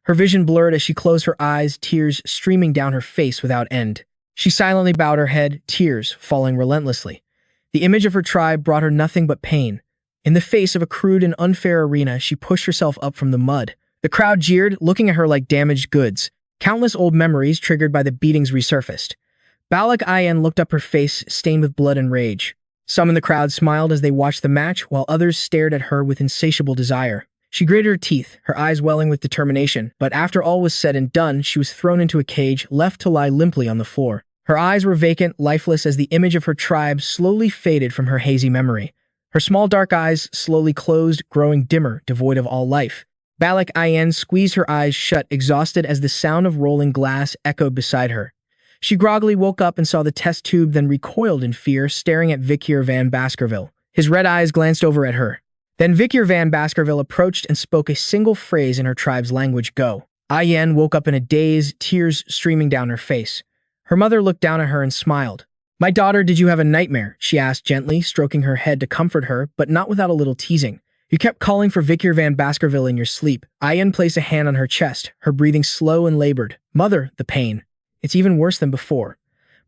S1: Her vision blurred as she closed her eyes, tears streaming down her face without end. She silently bowed her head, tears falling relentlessly. The image of her tribe brought her nothing but pain. In the face of a crude and unfair arena, she pushed herself up from the mud. The crowd jeered, looking at her like damaged goods. Countless old memories triggered by the beatings resurfaced. Balak An looked up, her face stained with blood and rage. Some in the crowd smiled as they watched the match, while others stared at her with insatiable desire. She gritted her teeth, her eyes welling with determination, but after all was said and done, she was thrown into a cage, left to lie limply on the floor. Her eyes were vacant, lifeless as the image of her tribe slowly faded from her hazy memory. Her small dark eyes slowly closed, growing dimmer, devoid of all life. Balak Ayen squeezed her eyes shut, exhausted as the sound of rolling glass echoed beside her. She groggily woke up and saw the test tube, then recoiled in fear, staring at Vikir van Baskerville. His red eyes glanced over at her. Then Vikir van Baskerville approached and spoke a single phrase in her tribe's language, "Go." Ayen woke up in a daze, tears streaming down her face. Her mother looked down at her and smiled. "My daughter, did you have a nightmare?" she asked gently, stroking her head to comfort her, but not without a little teasing. "You kept calling for Vikir van Baskerville in your sleep." Ayen placed a hand on her chest, her breathing slow and labored. "Mother, the pain. It's even worse than before.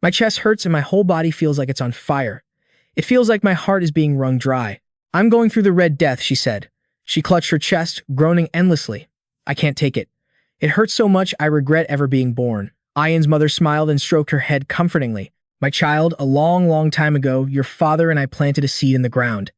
S1: My chest hurts and my whole body feels like it's on fire. It feels like my heart is being wrung dry. I'm going through the Red Death," she said. She clutched her chest, groaning endlessly. "I can't take it. It hurts so much I regret ever being born." Ayen's mother smiled and stroked her head comfortingly. "My child, a long, long time ago, your father and I planted a seed in the ground."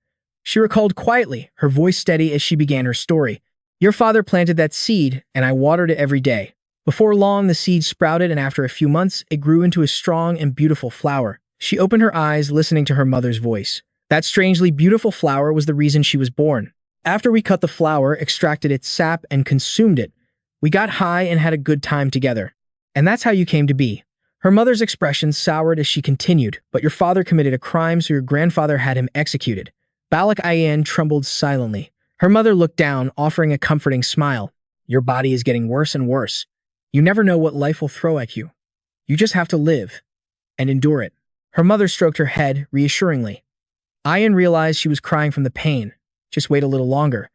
S1: She recalled quietly, her voice steady as she began her story. "Your father planted that seed, and I watered it every day. Before long, the seed sprouted, and after a few months, it grew into a strong and beautiful flower." She opened her eyes, listening to her mother's voice. "That strangely beautiful flower was the reason she was born. After we cut the flower, extracted its sap, and consumed it, we got high and had a good time together. And that's how you came to be." Her mother's expression soured as she continued, "But your father committed a crime, so your grandfather had him executed." Balak Ayen trembled silently. Her mother looked down, offering a comforting smile. "Your body is getting worse and worse. You never know what life will throw at you. You just have to live and endure it." Her mother stroked her head reassuringly. Ayen realized she was crying from the pain. "Just wait a little longer.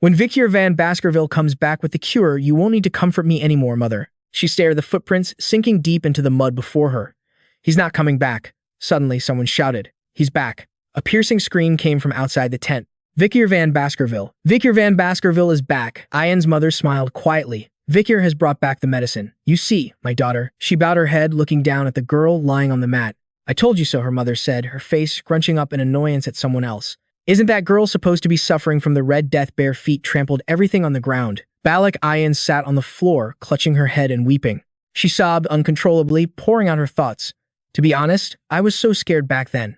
S1: When Vikir van Baskerville comes back with the cure, you won't need to comfort me anymore, mother." She stared at the footprints, sinking deep into the mud before her. "He's not coming back." Suddenly, someone shouted, "He's back." A piercing scream came from outside the tent. "Vikir van Baskerville. Vikir van Baskerville is back." Ayen's mother smiled quietly. "Vikir has brought back the medicine. You see, my daughter." She bowed her head, looking down at the girl lying on the mat. "I told you so," her mother said, her face scrunching up in annoyance at someone else. "Isn't that girl supposed to be suffering from the Red Death? Bare feet trampled everything on the ground." Balak Ayen sat on the floor, clutching her head and weeping. She sobbed uncontrollably, pouring out her thoughts. "To be honest, I was so scared back then."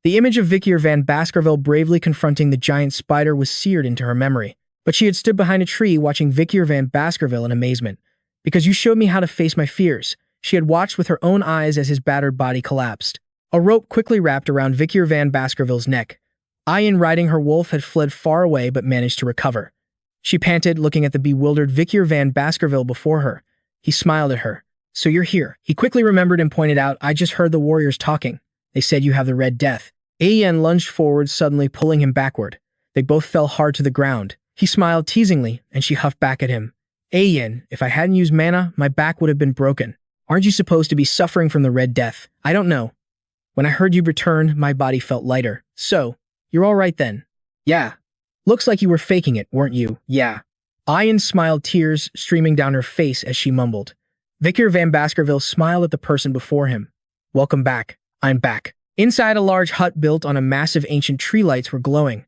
S1: The image of Vikir van Baskerville bravely confronting the giant spider was seared into her memory. But she had stood behind a tree watching Vikir van Baskerville in amazement. "Because you showed me how to face my fears." She had watched with her own eyes as his battered body collapsed. A rope quickly wrapped around Vikir van Baskerville's neck. Ayen, riding her wolf, had fled far away but managed to recover. She panted, looking at the bewildered Vikir van Baskerville before her. He smiled at her. "So you're here." He quickly remembered and pointed out, "I just heard the warriors talking. They said you have the Red Death." Ayen lunged forward, suddenly pulling him backward. They both fell hard to the ground. He smiled teasingly, and she huffed back at him. "Ayen, if I hadn't used mana, my back would have been broken. Aren't you supposed to be suffering from the Red Death?" "I don't know. When I heard you returned, my body felt lighter." "So, you're all right then?" "Yeah. Looks like you were faking it, weren't you?" "Yeah." Ayen smiled, tears streaming down her face as she mumbled. Vikir van Baskerville smiled at the person before him. "Welcome back. I'm back." Inside a large hut built on a massive ancient tree, lights were glowing.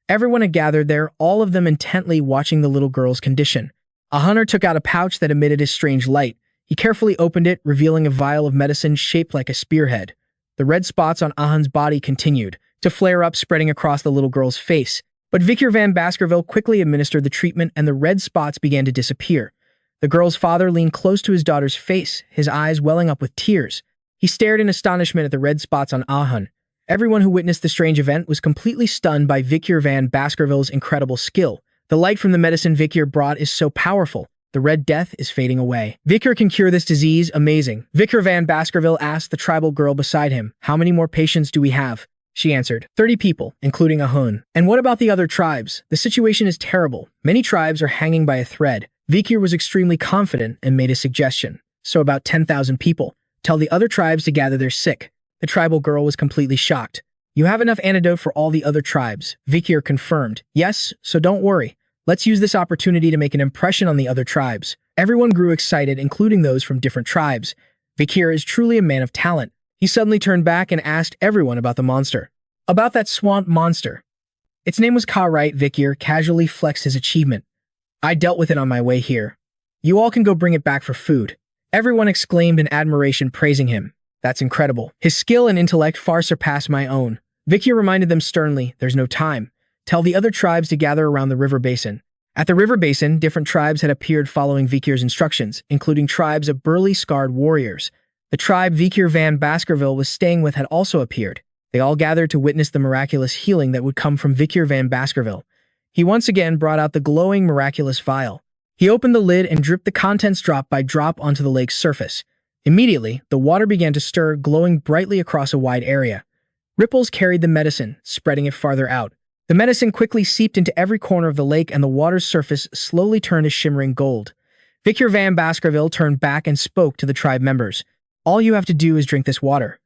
S1: Everyone had gathered there, all of them intently watching the little girl's condition. A hunter took out a pouch that emitted a strange light. He carefully opened it, revealing a vial of medicine shaped like a spearhead. The red spots on Ahan's body continued to flare up, spreading across the little girl's face. But Vikir van Baskerville quickly administered the treatment, and the red spots began to disappear. The girl's father leaned close to his daughter's face, his eyes welling up with tears. He stared in astonishment at the red spots on Ahan. Everyone who witnessed the strange event was completely stunned by Vikir van Baskerville's incredible skill. "The light from the medicine Vikir brought is so powerful. The Red Death is fading away. Vikir can cure this disease. Amazing." Vikir van Baskerville asked the tribal girl beside him, "How many more patients do we have?" She answered, 30 people, including Ahun. "And what about the other tribes? The situation is terrible. Many tribes are hanging by a thread." Vikir was extremely confident and made a suggestion. "So about 10,000 people. Tell the other tribes to gather their sick." The tribal girl was completely shocked. "You have enough antidote for all the other tribes," Vikir confirmed. "Yes, so don't worry. Let's use this opportunity to make an impression on the other tribes." Everyone grew excited, including those from different tribes. Vikir is truly a man of talent. He suddenly turned back and asked everyone about the monster. "About that swamp monster. Its name was Ka, right?" Vikir casually flexed his achievement. "I dealt with it on my way here. You all can go bring it back for food." Everyone exclaimed in admiration, praising him. That's incredible. His skill and intellect far surpass my own. Vikir reminded them sternly, there's no time. Tell the other tribes to gather around the river basin. At the river basin, different tribes had appeared following Vikir's instructions, including tribes of burly, scarred warriors. The tribe Vikir van Baskerville was staying with had also appeared. They all gathered to witness the miraculous healing that would come from Vikir van Baskerville. He once again brought out the glowing, miraculous vial. He opened the lid and dripped the contents drop by drop onto the lake's surface. Immediately, the water began to stir, glowing brightly across a wide area. Ripples carried the medicine, spreading it farther out. The medicine quickly seeped into every corner of the lake, and the water's surface slowly turned to shimmering gold. Vikir van Baskerville turned back and spoke to the tribe members. All you have to do is drink this water.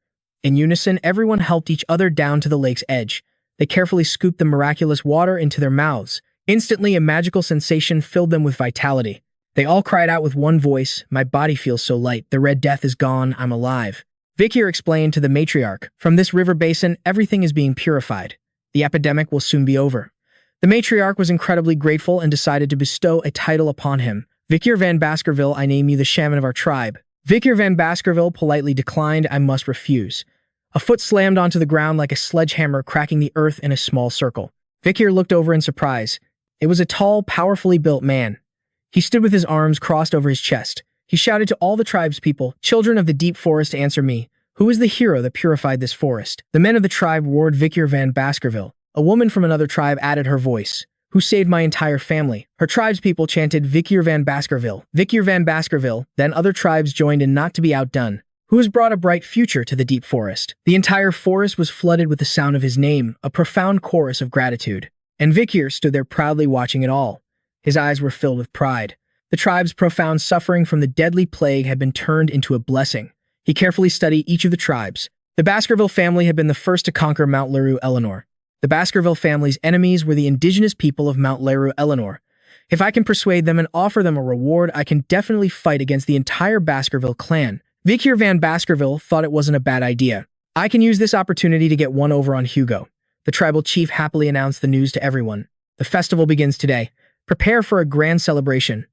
S1: In unison, everyone helped each other down to the lake's edge. They carefully scooped the miraculous water into their mouths. Instantly, a magical sensation filled them with vitality. They all cried out with one voice, my body feels so light, the Red Death is gone, I'm alive. Vikir explained to the matriarch, from this river basin, everything is being purified. The epidemic will soon be over. The matriarch was incredibly grateful and decided to bestow a title upon him. Vikir van Baskerville, I name you the shaman of our tribe. Vikir van Baskerville politely declined, I must refuse. A foot slammed onto the ground like a sledgehammer, cracking the earth in a small circle. Vikir looked over in surprise. It was a tall, powerfully built man. He stood with his arms crossed over his chest. He shouted to all the tribe's people, children of the deep forest, answer me. Who is the hero that purified this forest? The men of the tribe roared Vikir van Baskerville. A woman from another tribe added her voice. Who saved my entire family? Her tribe's people chanted Vikir van Baskerville. Vikir van Baskerville. Then other tribes joined in, not to be outdone. Who has brought a bright future to the deep forest? The entire forest was flooded with the sound of his name, a profound chorus of gratitude. And Vikir stood there proudly watching it all. His eyes were filled with pride. The tribe's profound suffering from the deadly plague had been turned into a blessing. He carefully studied each of the tribes. The Baskerville family had been the first to conquer Mount Leru Eleanor. The Baskerville family's enemies were the indigenous people of Mount Leru Eleanor. If I can persuade them and offer them a reward, I can definitely fight against the entire Baskerville clan. Vikir van Baskerville thought it wasn't a bad idea. I can use this opportunity to get one over on Hugo. The tribal chief happily announced the news to everyone. The festival begins today. Prepare for a grand celebration.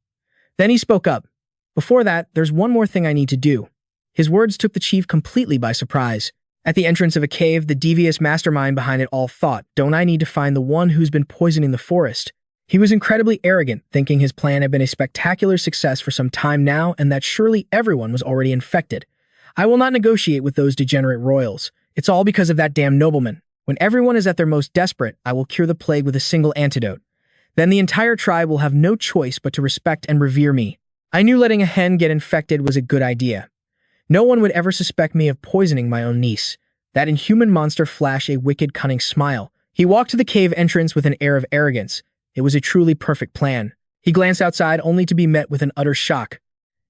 S1: Then he spoke up. Before that, there's one more thing I need to do. His words took the chief completely by surprise. At the entrance of a cave, the devious mastermind behind it all thought, don't I need to find the one who's been poisoning the forest? He was incredibly arrogant, thinking his plan had been a spectacular success for some time now and that surely everyone was already infected. I will not negotiate with those degenerate royals. It's all because of that damn nobleman. When everyone is at their most desperate, I will cure the plague with a single antidote. Then the entire tribe will have no choice but to respect and revere me. I knew letting a hen get infected was a good idea. No one would ever suspect me of poisoning my own niece. That inhuman monster flashed a wicked, cunning smile. He walked to the cave entrance with an air of arrogance. It was a truly perfect plan. He glanced outside only to be met with an utter shock.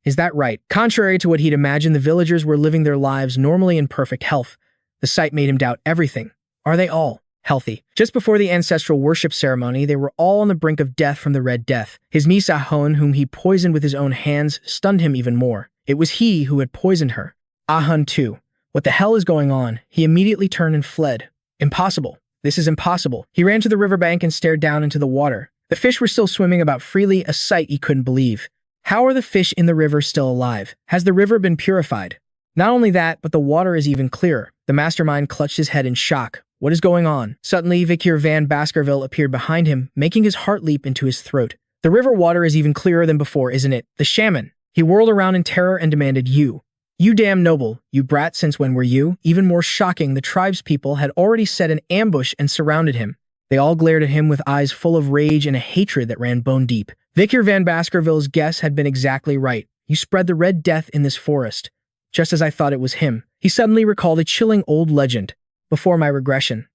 S1: Is that right? Contrary to what he'd imagined, the villagers were living their lives normally in perfect health. The sight made him doubt everything. Are they all healthy? Just before the ancestral worship ceremony, they were all on the brink of death from the Red Death. His niece Ahun, whom he poisoned with his own hands, stunned him even more. It was he who had poisoned her. Ahun too. What the hell is going on? He immediately turned and fled. Impossible. This is impossible. He ran to the riverbank and stared down into the water. The fish were still swimming about freely, a sight he couldn't believe. How are the fish in the river still alive? Has the river been purified? Not only that, but the water is even clearer. The mastermind clutched his head in shock. What is going on? Suddenly, Vikir van Baskerville appeared behind him, making his heart leap into his throat. The river water is even clearer than before, isn't it? The shaman. He whirled around in terror and demanded, You damn noble, you brat, since when were you? Even more shocking, the tribe's people had already set an ambush and surrounded him. They all glared at him with eyes full of rage and a hatred that ran bone deep. Vikir van Baskerville's guess had been exactly right. You spread the Red Death in this forest. Just as I thought it was him. He suddenly recalled a chilling old legend. Before my regression.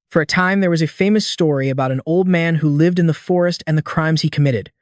S1: For a time, there was a famous story about an old man who lived in the forest and the crimes he committed.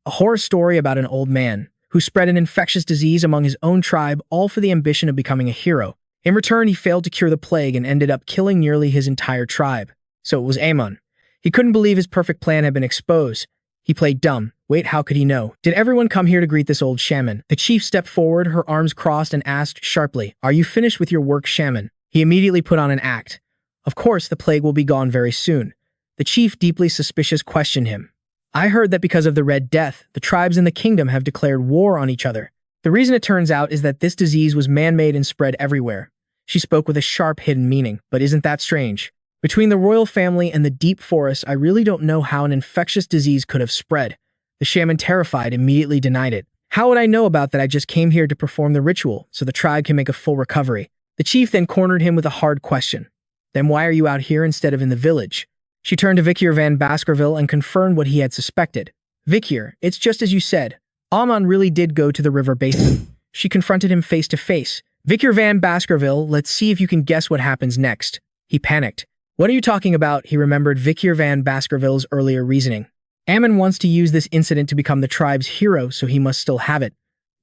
S1: A horror story about an old man who spread an infectious disease among his own tribe, all for the ambition of becoming a hero. In return, he failed to cure the plague and ended up killing nearly his entire tribe. So it was Amon. He couldn't believe his perfect plan had been exposed. He played dumb. Wait, how could he know? Did everyone come here to greet this old shaman? The chief stepped forward, her arms crossed, and asked sharply, Are you finished with your work, shaman? He immediately put on an act. Of course, the plague will be gone very soon. The chief, deeply suspicious, questioned him. I heard that because of the Red Death, the tribes in the kingdom have declared war on each other. The reason it turns out is that this disease was man-made and spread everywhere. She spoke with a sharp hidden meaning, but isn't that strange? Between the royal family and the deep forest, I really don't know how an infectious disease could have spread. The shaman, terrified, immediately denied it. How would I know about that? I just came here to perform the ritual, so the tribe can make a full recovery. The chief then cornered him with a hard question. Then why are you out here instead of in the village? She turned to Vikir van Baskerville and confirmed what he had suspected. Vikir, it's just as you said. Amon really did go to the river basin. She confronted him face to face. Vikir van Baskerville, let's see if you can guess what happens next. He panicked. What are you talking about? He remembered Vikir van Baskerville's earlier reasoning. Amon wants to use this incident to become the tribe's hero, so he must still have it.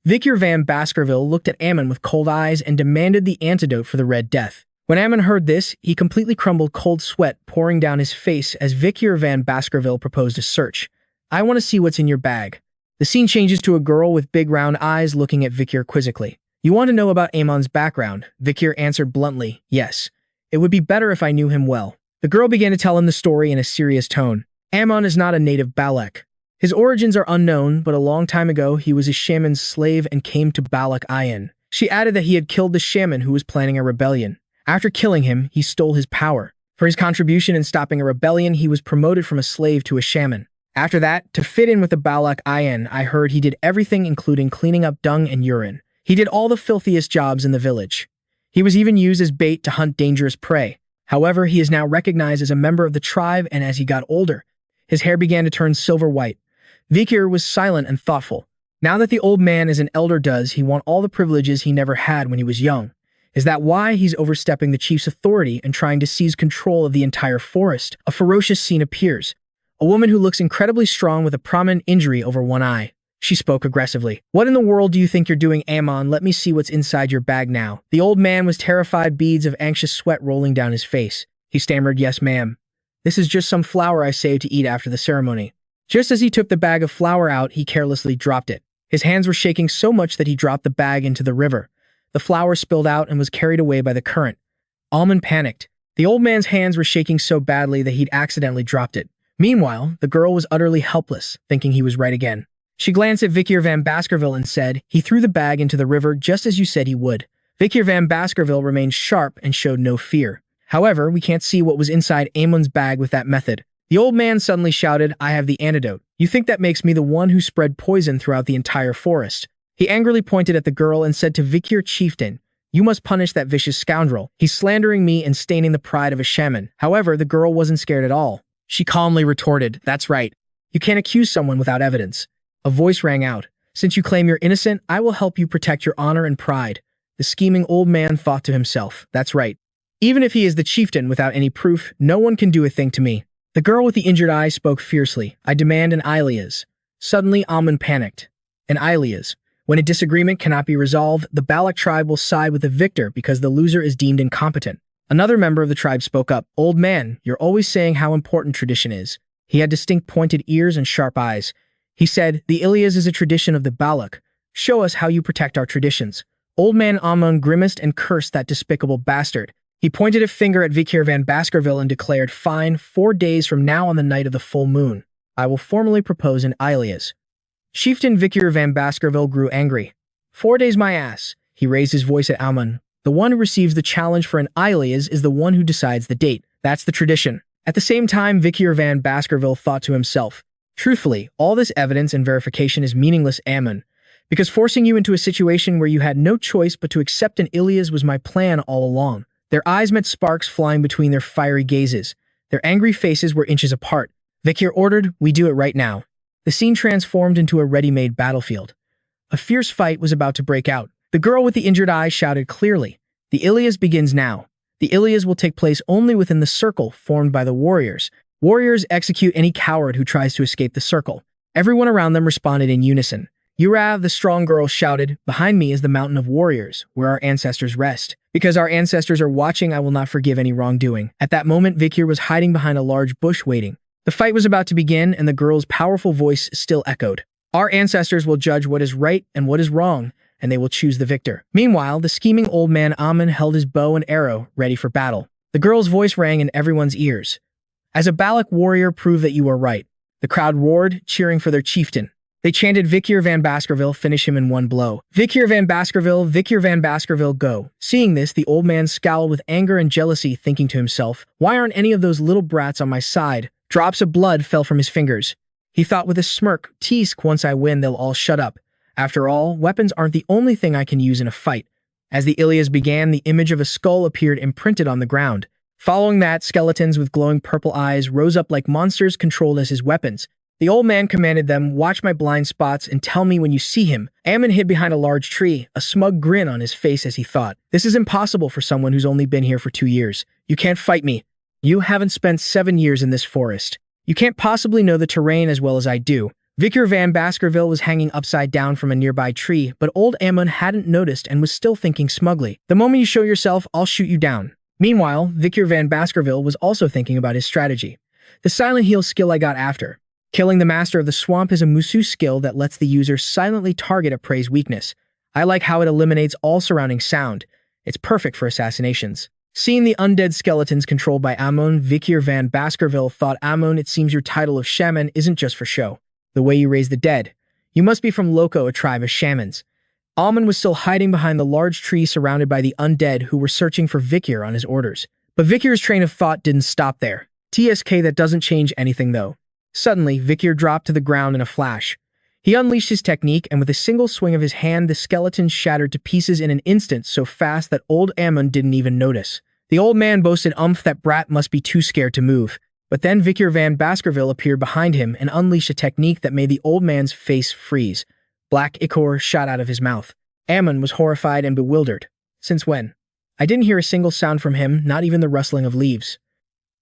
S1: Vikir van Baskerville looked at Amon with cold eyes and demanded the antidote for the Red Death. When Amon heard this, he completely crumbled, cold sweat pouring down his face as Vikir van Baskerville proposed a search. I want to see what's in your bag. The scene changes to a girl with big round eyes looking at Vikir quizzically. You want to know about Amon's background? Vikir answered bluntly, yes. It would be better if I knew him well. The girl began to tell him the story in a serious tone. Amon is not a native Balak. His origins are unknown, but a long time ago he was a shaman's slave and came to Balak Ayan. She added that he had killed the shaman who was planning a rebellion. After killing him, he stole his power. For his contribution in stopping a rebellion, he was promoted from a slave to a shaman. After that, to fit in with the Balak Ayan, I heard he did everything including cleaning up dung and urine. He did all the filthiest jobs in the village. He was even used as bait to hunt dangerous prey. However, he is now recognized as a member of the tribe, and as he got older, his hair began to turn silver white. Vikir was silent and thoughtful. Now that the old man is an elder, does he want all the privileges he never had when he was young? Is that why he's overstepping the chief's authority and trying to seize control of the entire forest? A ferocious scene appears. A woman who looks incredibly strong with a prominent injury over one eye. She spoke aggressively. What in the world do you think you're doing, Amon? Let me see what's inside your bag now. The old man was terrified, beads of anxious sweat rolling down his face. He stammered, yes, ma'am. This is just some flour I saved to eat after the ceremony. Just as he took the bag of flour out, he carelessly dropped it. His hands were shaking so much that he dropped the bag into the river. The flour spilled out and was carried away by the current. Amon panicked. The old man's hands were shaking so badly that he'd accidentally dropped it. Meanwhile, the girl was utterly helpless, thinking he was right again. She glanced at Vikir van Baskerville and said, he threw the bag into the river just as you said he would. Vikir van Baskerville remained sharp and showed no fear. However, we can't see what was inside Amon's bag with that method. The old man suddenly shouted, I have the antidote. You think that makes me the one who spread poison throughout the entire forest? He angrily pointed at the girl and said to Vikir, chieftain, you must punish that vicious scoundrel. He's slandering me and staining the pride of a shaman. However, the girl wasn't scared at all. She calmly retorted, that's right. You can't accuse someone without evidence. A voice rang out. Since you claim you're innocent, I will help you protect your honor and pride. The scheming old man thought to himself, that's right. Even if he is the chieftain without any proof, no one can do a thing to me. The girl with the injured eye spoke fiercely. I demand an Ilias. Suddenly, Amon panicked. An Ilias. When a disagreement cannot be resolved, the Balak tribe will side with the victor because the loser is deemed incompetent. Another member of the tribe spoke up. Old man, you're always saying how important tradition is. He had distinct pointed ears and sharp eyes. He said, the Ilias is a tradition of the Balak. Show us how you protect our traditions. Old man Amon grimaced and cursed that despicable bastard. He pointed a finger at Vikir van Baskerville and declared, fine, 4 days from now on the night of the full moon, I will formally propose an Ilias. Chieftain Vikir van Baskerville grew angry. 4 days my ass. He raised his voice at Amon. The one who receives the challenge for an Ilias is the one who decides the date. That's the tradition. At the same time, Vikir van Baskerville thought to himself, truthfully, all this evidence and verification is meaningless, Amon, because forcing you into a situation where you had no choice but to accept an Ilias was my plan all along. Their eyes met, sparks flying between their fiery gazes. Their angry faces were inches apart. Vikir ordered, we do it right now. The scene transformed into a ready-made battlefield. A fierce fight was about to break out. The girl with the injured eye shouted clearly, the Ilias begins now. The Ilias will take place only within the circle formed by the warriors. Warriors execute any coward who tries to escape the circle. Everyone around them responded in unison. Urav, the strong girl, shouted, behind me is the mountain of warriors, where our ancestors rest. Because our ancestors are watching, I will not forgive any wrongdoing. At that moment, Vikir was hiding behind a large bush waiting. The fight was about to begin, and the girl's powerful voice still echoed. Our ancestors will judge what is right and what is wrong, and they will choose the victor. Meanwhile, the scheming old man Amon held his bow and arrow, ready for battle. The girl's voice rang in everyone's ears. As a Balak warrior, prove that you are right. The crowd roared, cheering for their chieftain. They chanted, Vikir van Baskerville, finish him in one blow. Vikir van Baskerville, go. Seeing this, the old man scowled with anger and jealousy, thinking to himself, why aren't any of those little brats on my side? Drops of blood fell from his fingers. He thought with a smirk, Teask, once I win, they'll all shut up. After all, weapons aren't the only thing I can use in a fight. As the Ilias began, the image of a skull appeared imprinted on the ground. Following that, skeletons with glowing purple eyes rose up like monsters controlled as his weapons. The old man commanded them, watch my blind spots and tell me when you see him. Ammon hid behind a large tree, a smug grin on his face as he thought, this is impossible for someone who's only been here for 2 years. You can't fight me. You haven't spent 7 years in this forest. You can't possibly know the terrain as well as I do. Vikir van Baskerville was hanging upside down from a nearby tree, but old Ammon hadn't noticed and was still thinking smugly, the moment you show yourself, I'll shoot you down. Meanwhile, Vikir van Baskerville was also thinking about his strategy. The silent heal skill I got after. Killing the master of the swamp is a Musu skill that lets the user silently target a prey's weakness. I like how it eliminates all surrounding sound. It's perfect for assassinations. Seeing the undead skeletons controlled by Ammon, Vikir van Baskerville thought, Ammon, it seems your title of shaman isn't just for show. The way you raise the dead. You must be from Loco, a tribe of shamans. Ammon was still hiding behind the large tree surrounded by the undead who were searching for Vikir on his orders. But Vikir's train of thought didn't stop there. TSK, that doesn't change anything though. Suddenly, Vikir dropped to the ground in a flash. He unleashed his technique, and with a single swing of his hand, the skeleton shattered to pieces in an instant so fast that old Ammon didn't even notice. The old man boasted, that brat must be too scared to move. But then Vikir van Baskerville appeared behind him and unleashed a technique that made the old man's face freeze. Black ichor shot out of his mouth. Ammon was horrified and bewildered. Since when? I didn't hear a single sound from him, not even the rustling of leaves.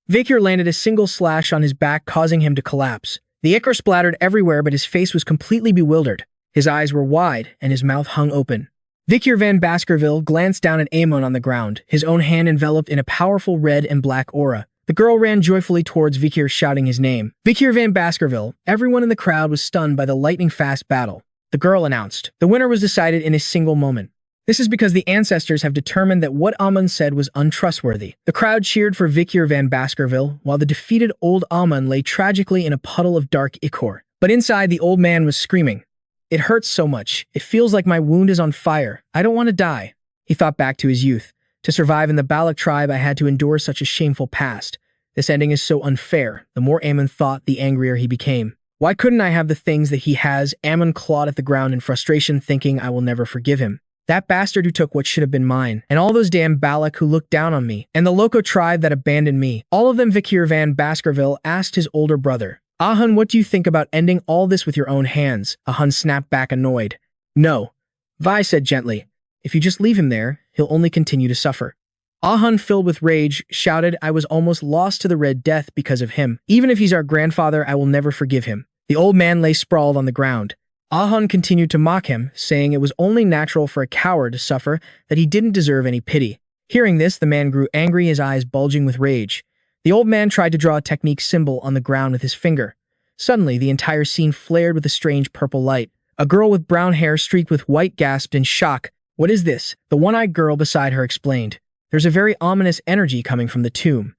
S1: Vikir landed a single slash on his back, causing him to collapse. The ichor splattered everywhere, but his face was completely bewildered. His eyes were wide, and his mouth hung open. Vikir van Baskerville glanced down at Ammon on the ground, his own hand enveloped in a powerful red and black aura. The girl ran joyfully towards Vikir, shouting his name. Vikir van Baskerville. Everyone in the crowd was stunned by the lightning-fast battle. The girl announced. The winner was decided in a single moment. This is because the ancestors have determined that what Ammon said was untrustworthy. The crowd cheered for Vikir van Baskerville, while the defeated old Ammon lay tragically in a puddle of dark ichor. But inside, the old man was screaming. It hurts so much. It feels like my wound is on fire. I don't want to die. He thought back to his youth. To survive in the Balak tribe, I had to endure such a shameful past. This ending is so unfair. The more Ammon thought, the angrier he became. Why couldn't I have the things that he has? Ammon clawed at the ground in frustration, thinking I will never forgive him. That bastard who took what should have been mine, and all those damn Balak who looked down on me, and the Loco tribe that abandoned me. All of them. Vikir van Baskerville asked his older brother. Ahun, what do you think about ending all this with your own hands? Ahun snapped back, annoyed. No. Vi said gently. If you just leave him there, he'll only continue to suffer. Ahun, filled with rage, shouted, I was almost lost to the Red Death because of him. Even if he's our grandfather, I will never forgive him. The old man lay sprawled on the ground. Ahun continued to mock him, saying it was only natural for a coward to suffer, that he didn't deserve any pity. Hearing this, the man grew angry, his eyes bulging with rage. The old man tried to draw a technique symbol on the ground with his finger. Suddenly, the entire scene flared with a strange purple light. A girl with brown hair streaked with white gasped in shock. What is this? The one-eyed girl beside her explained. There's a very ominous energy coming from the tomb.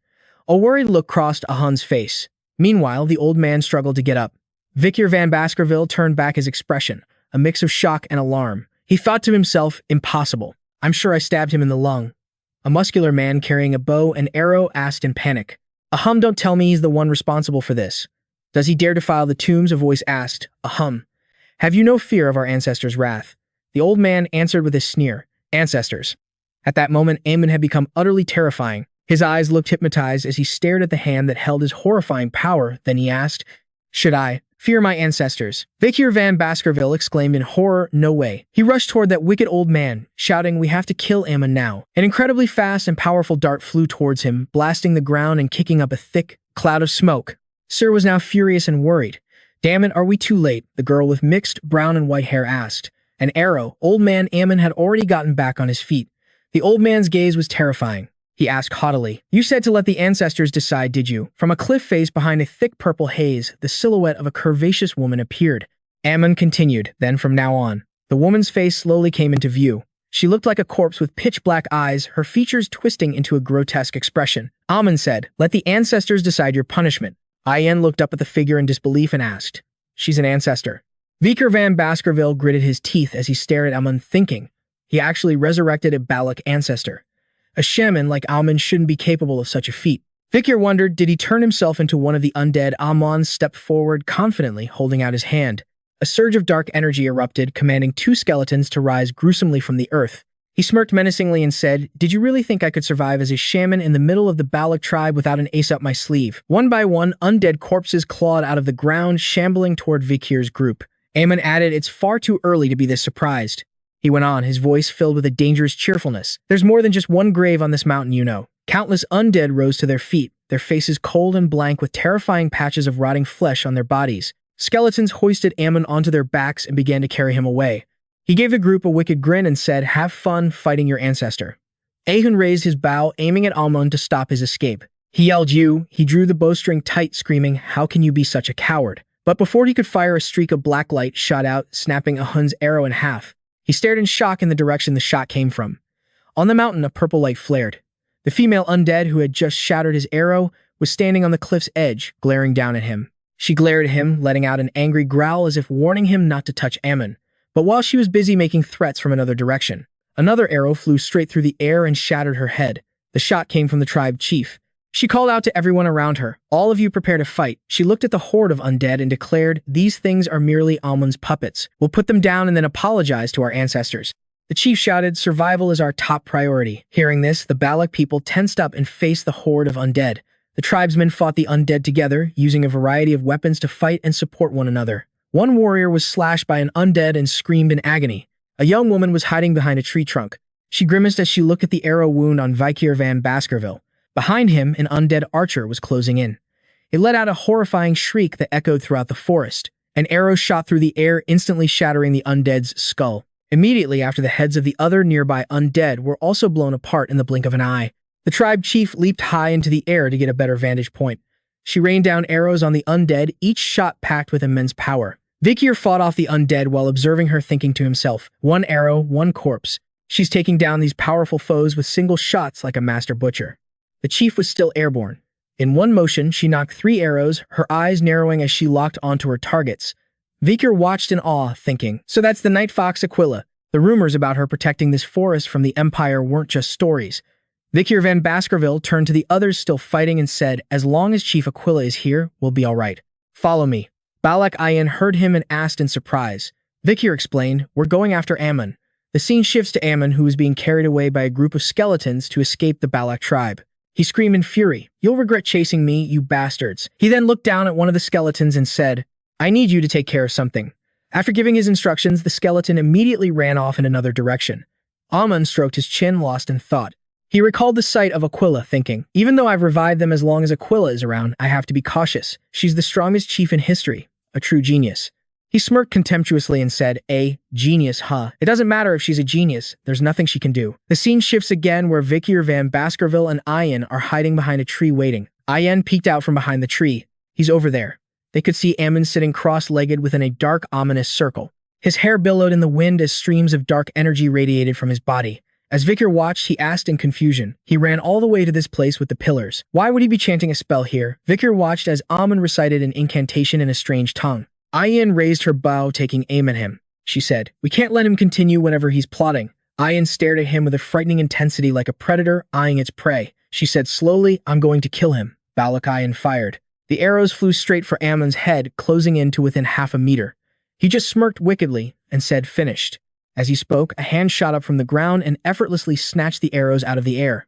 S1: A worried look crossed Ahun's face. Meanwhile, the old man struggled to get up. Vikir van Baskerville turned back his expression, a mix of shock and alarm. He thought to himself, impossible. I'm sure I stabbed him in the lung. A muscular man carrying a bow and arrow asked in panic. Ahum, don't tell me he's the one responsible for this. Does he dare defile the tombs? A voice asked. Ahum. Have you no fear of our ancestors' wrath? The old man answered with a sneer. Ancestors. At that moment, Ammon had become utterly terrifying. His eyes looked hypnotized as he stared at the hand that held his horrifying power. Then he asked, should I fear my ancestors? Vikir van Baskerville exclaimed in horror, no way. He rushed toward that wicked old man, shouting, we have to kill Ammon now. An incredibly fast and powerful dart flew towards him, blasting the ground and kicking up a thick cloud of smoke. Sir was now furious and worried. Damn it, are we too late? The girl with mixed brown and white hair asked. An arrow. Old man Ammon had already gotten back on his feet. The old man's gaze was terrifying. He asked haughtily, you said to let the ancestors decide, did you? From a cliff face behind a thick purple haze, the silhouette of a curvaceous woman appeared. Ammon continued, then from now on. The woman's face slowly came into view. She looked like a corpse with pitch-black eyes, her features twisting into a grotesque expression. Ammon said, let the ancestors decide your punishment. Ayen looked up at the figure in disbelief and asked, she's an ancestor. Vikir van Baskerville gritted his teeth as he stared at Amon, thinking he actually resurrected a Balak ancestor. A shaman like Amon shouldn't be capable of such a feat. Vikir wondered, did he turn himself into one of the undead? Amon stepped forward confidently, holding out his hand. A surge of dark energy erupted, commanding two skeletons to rise gruesomely from the earth. He smirked menacingly and said, "Did you really think I could survive as a shaman in the middle of the Balak tribe without an ace up my sleeve?" One by one, undead corpses clawed out of the ground, shambling toward Vikir's group. Amon added, "It's far too early to be this surprised." He went on, his voice filled with a dangerous cheerfulness. "There's more than just one grave on this mountain, you know." Countless undead rose to their feet, their faces cold and blank with terrifying patches of rotting flesh on their bodies. Skeletons hoisted Amon onto their backs and began to carry him away. He gave the group a wicked grin and said, "Have fun fighting your ancestor." Ahun raised his bow, aiming at Amon to stop his escape. He yelled, "You!" He drew the bowstring tight, screaming, "How can you be such a coward?" But before he could fire, a streak of black light shot out, snapping Ahun's arrow in half. He stared in shock in the direction the shot came from. On the mountain, a purple light flared. The female undead who had just shattered his arrow was standing on the cliff's edge, glaring down at him. She glared at him, letting out an angry growl as if warning him not to touch Amon. But while she was busy making threats from another direction, another arrow flew straight through the air and shattered her head. The shot came from the tribe chief. She called out to everyone around her, "All of you prepare to fight." She looked at the horde of undead and declared, "These things are merely Amon's puppets. We'll put them down and then apologize to our ancestors." The chief shouted, "Survival is our top priority." Hearing this, the Balak people tensed up and faced the horde of undead. The tribesmen fought the undead together, using a variety of weapons to fight and support one another. One warrior was slashed by an undead and screamed in agony. A young woman was hiding behind a tree trunk. She grimaced as she looked at the arrow wound on Vikir van Baskerville. Behind him, an undead archer was closing in. It let out a horrifying shriek that echoed throughout the forest. An arrow shot through the air, instantly shattering the undead's skull. Immediately after, the heads of the other nearby undead were also blown apart in the blink of an eye. The tribe chief leaped high into the air to get a better vantage point. She rained down arrows on the undead, each shot packed with immense power. Vikir fought off the undead while observing her, thinking to himself, "One arrow, one corpse. She's taking down these powerful foes with single shots like a master butcher." The chief was still airborne. In one motion, she knocked 3 arrows, her eyes narrowing as she locked onto her targets. Vikir watched in awe, thinking, "So that's the Night Fox Aquila." The rumors about her protecting this forest from the Empire weren't just stories. Vikir van Baskerville turned to the others still fighting and said, "As long as Chief Aquila is here, we'll be all right. Follow me." Balak Ayan heard him and asked in surprise. Vikir explained, "We're going after Amon." The scene shifts to Amon, who is being carried away by a group of skeletons to escape the Balak tribe. He screamed in fury, "You'll regret chasing me, you bastards." He then looked down at one of the skeletons and said, "I need you to take care of something." After giving his instructions, the skeleton immediately ran off in another direction. Amon stroked his chin, lost in thought. He recalled the sight of Aquila, thinking, "Even though I've revived them, as long as Aquila is around, I have to be cautious. She's the strongest chief in history, a true genius." He smirked contemptuously and said, "A genius, huh? It doesn't matter if she's a genius. There's nothing she can do." The scene shifts again, where Vikir van Baskerville and Ayan are hiding behind a tree waiting. Ayan peeked out from behind the tree. "He's over there." They could see Amon sitting cross-legged within a dark, ominous circle. His hair billowed in the wind as streams of dark energy radiated from his body. As Vikir watched, he asked in confusion. He ran all the way to this place with the pillars. Why would he be chanting a spell here? Vikir watched as Amon recited an incantation in a strange tongue. Ayan raised her bow, taking aim at him. She said, "We can't let him continue whenever he's plotting." Ayan stared at him with a frightening intensity, like a predator eyeing its prey. She said slowly, "I'm going to kill him." Balak Ayan fired. The arrows flew straight for Amon's head, closing in to within half a meter. He just smirked wickedly and said, "Finished." As he spoke, a hand shot up from the ground and effortlessly snatched the arrows out of the air.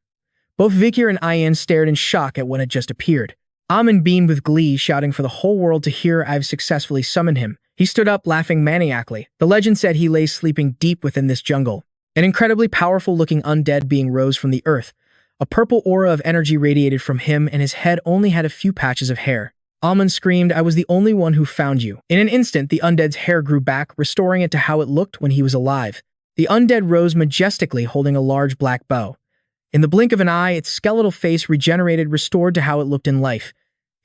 S1: Both Vikir and Ayan stared in shock at what had just appeared. Amon beamed with glee, shouting for the whole world to hear, "I've successfully summoned him." He stood up, laughing maniacally. The legend said he lay sleeping deep within this jungle. An incredibly powerful-looking undead being rose from the earth. A purple aura of energy radiated from him, and his head only had a few patches of hair. Amon screamed, "I was the only one who found you." In an instant, the undead's hair grew back, restoring it to how it looked when he was alive. The undead rose majestically, holding a large black bow. In the blink of an eye, its skeletal face regenerated, restored to how it looked in life.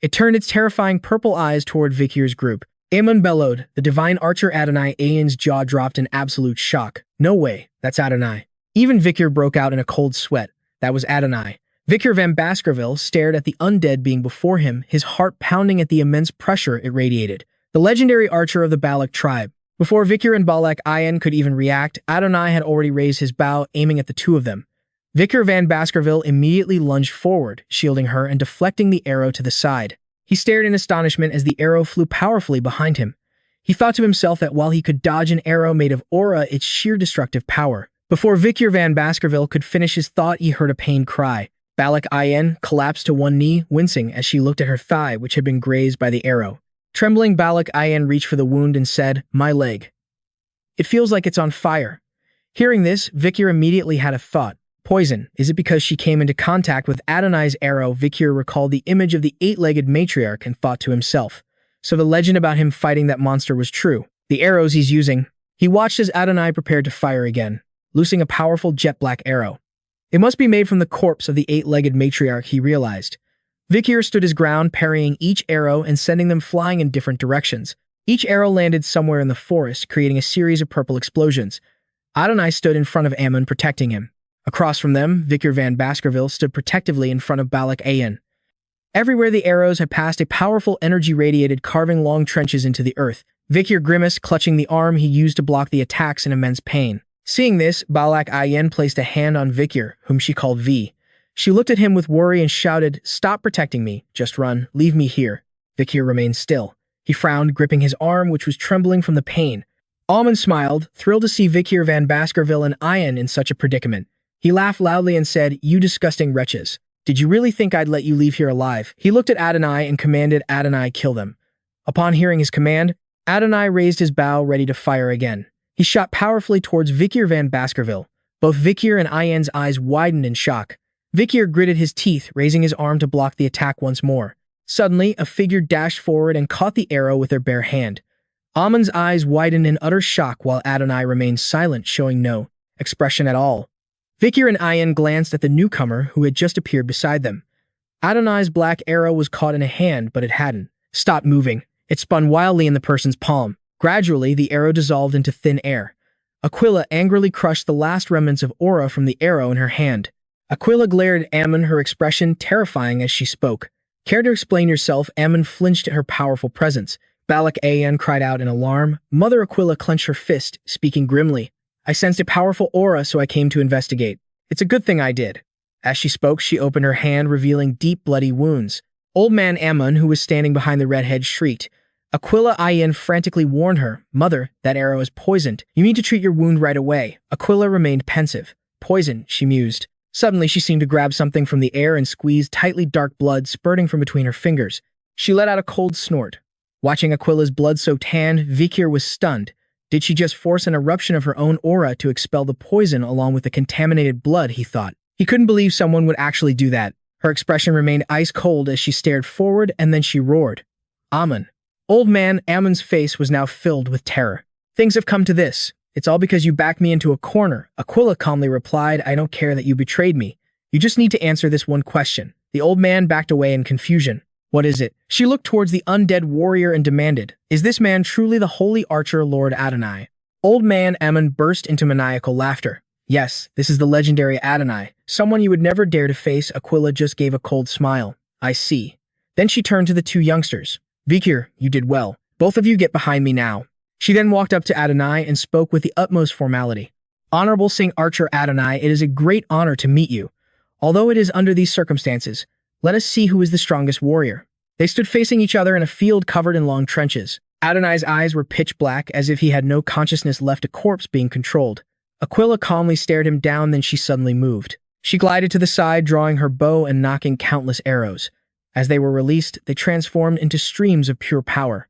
S1: It turned its terrifying purple eyes toward Vikir's group. Amon bellowed. The divine archer Adonai. Ayan's jaw dropped in absolute shock. "No way, that's Adonai." Even Vikir broke out in a cold sweat. That was Adonai. Vikir van Baskerville stared at the undead being before him, his heart pounding at the immense pressure it radiated. The legendary archer of the Balak tribe. Before Vikir and Balak Ayan could even react, Adonai had already raised his bow, aiming at the two of them. Vikir van Baskerville immediately lunged forward, shielding her and deflecting the arrow to the side. He stared in astonishment as the arrow flew powerfully behind him. He thought to himself that while he could dodge an arrow made of aura, its sheer destructive power. Before Vikir van Baskerville could finish his thought, he heard a pained cry. Balak Ayan collapsed to one knee, wincing as she looked at her thigh, which had been grazed by the arrow. Trembling, Balak Ayan reached for the wound and said, "My leg. It feels like it's on fire." Hearing this, Vikir immediately had a thought. Poison. Is it because she came into contact with Adonai's arrow? Vikir recalled the image of the eight-legged matriarch and thought to himself. So the legend about him fighting that monster was true. The arrows he's using. He watched as Adonai prepared to fire again, loosing a powerful jet-black arrow. It must be made from the corpse of the eight-legged matriarch, he realized. Vikir stood his ground, parrying each arrow and sending them flying in different directions. Each arrow landed somewhere in the forest, creating a series of purple explosions. Adonai stood in front of Ammon, protecting him. Across from them, Vikir van Baskerville stood protectively in front of Balak Ayan. Everywhere the arrows had passed, a powerful energy radiated, carving long trenches into the earth. Vikir grimaced, clutching the arm he used to block the attacks in immense pain. Seeing this, Balak Ayan placed a hand on Vikir, whom she called V. She looked at him with worry and shouted, "Stop protecting me. Just run. Leave me here." Vikir remained still. He frowned, gripping his arm, which was trembling from the pain. Ammon smiled, thrilled to see Vikir van Baskerville and Ayan in such a predicament. He laughed loudly and said, "You disgusting wretches. Did you really think I'd let you leave here alive?" He looked at Adonai and commanded Adonai kill them. Upon hearing his command, Adonai raised his bow, ready to fire again. He shot powerfully towards Vikir van Baskerville. Both Vikir and Ayan's eyes widened in shock. Vikir gritted his teeth, raising his arm to block the attack once more. Suddenly, a figure dashed forward and caught the arrow with their bare hand. Ammon's eyes widened in utter shock while Adonai remained silent, showing no expression at all. Vikir and Ayan glanced at the newcomer who had just appeared beside them. Adonai's black arrow was caught in a hand, but it hadn't stopped moving. It spun wildly in the person's palm. Gradually, the arrow dissolved into thin air. Aquila angrily crushed the last remnants of aura from the arrow in her hand. Aquila glared at Ammon, her expression terrifying as she spoke. "Care to explain yourself?" Ammon flinched at her powerful presence. Balak Ayan cried out in alarm. Mother Aquila clenched her fist, speaking grimly. "I sensed a powerful aura, so I came to investigate. It's a good thing I did." As she spoke, she opened her hand, revealing deep, bloody wounds. Old man Ammon, who was standing behind the redhead, shrieked. Aquila Ayan frantically warned her, "Mother, that arrow is poisoned. You need to treat your wound right away." Aquila remained pensive. "Poison," she mused. Suddenly, she seemed to grab something from the air and squeezed tightly, dark blood spurting from between her fingers. She let out a cold snort. Watching Aquila's blood-soaked hand, Vikir was stunned. Did she just force an eruption of her own aura to expel the poison along with the contaminated blood, he thought. He couldn't believe someone would actually do that. Her expression remained ice-cold as she stared forward, and then she roared. Ammon. Old man Ammon's face was now filled with terror. "Things have come to this. It's all because you backed me into a corner." Aquila calmly replied, "I don't care that you betrayed me. You just need to answer this one question." The old man backed away in confusion. "What is it?" She looked towards the undead warrior and demanded, "Is this man truly the holy archer Lord Adonai?" Old man Ammon burst into maniacal laughter. "Yes, this is the legendary Adonai, someone you would never dare to face." Aquila just gave a cold smile. "I see." Then she turned to the two youngsters. "Vikir, you did well. Both of you get behind me now." She then walked up to Adonai and spoke with the utmost formality. "Honorable Saint Archer Adonai, it is a great honor to meet you. Although it is under these circumstances, let us see who is the strongest warrior." They stood facing each other in a field covered in long trenches. Adonai's eyes were pitch black, as if he had no consciousness left, a corpse being controlled. Aquila calmly stared him down, then she suddenly moved. She glided to the side, drawing her bow and knocking countless arrows. As they were released, they transformed into streams of pure power.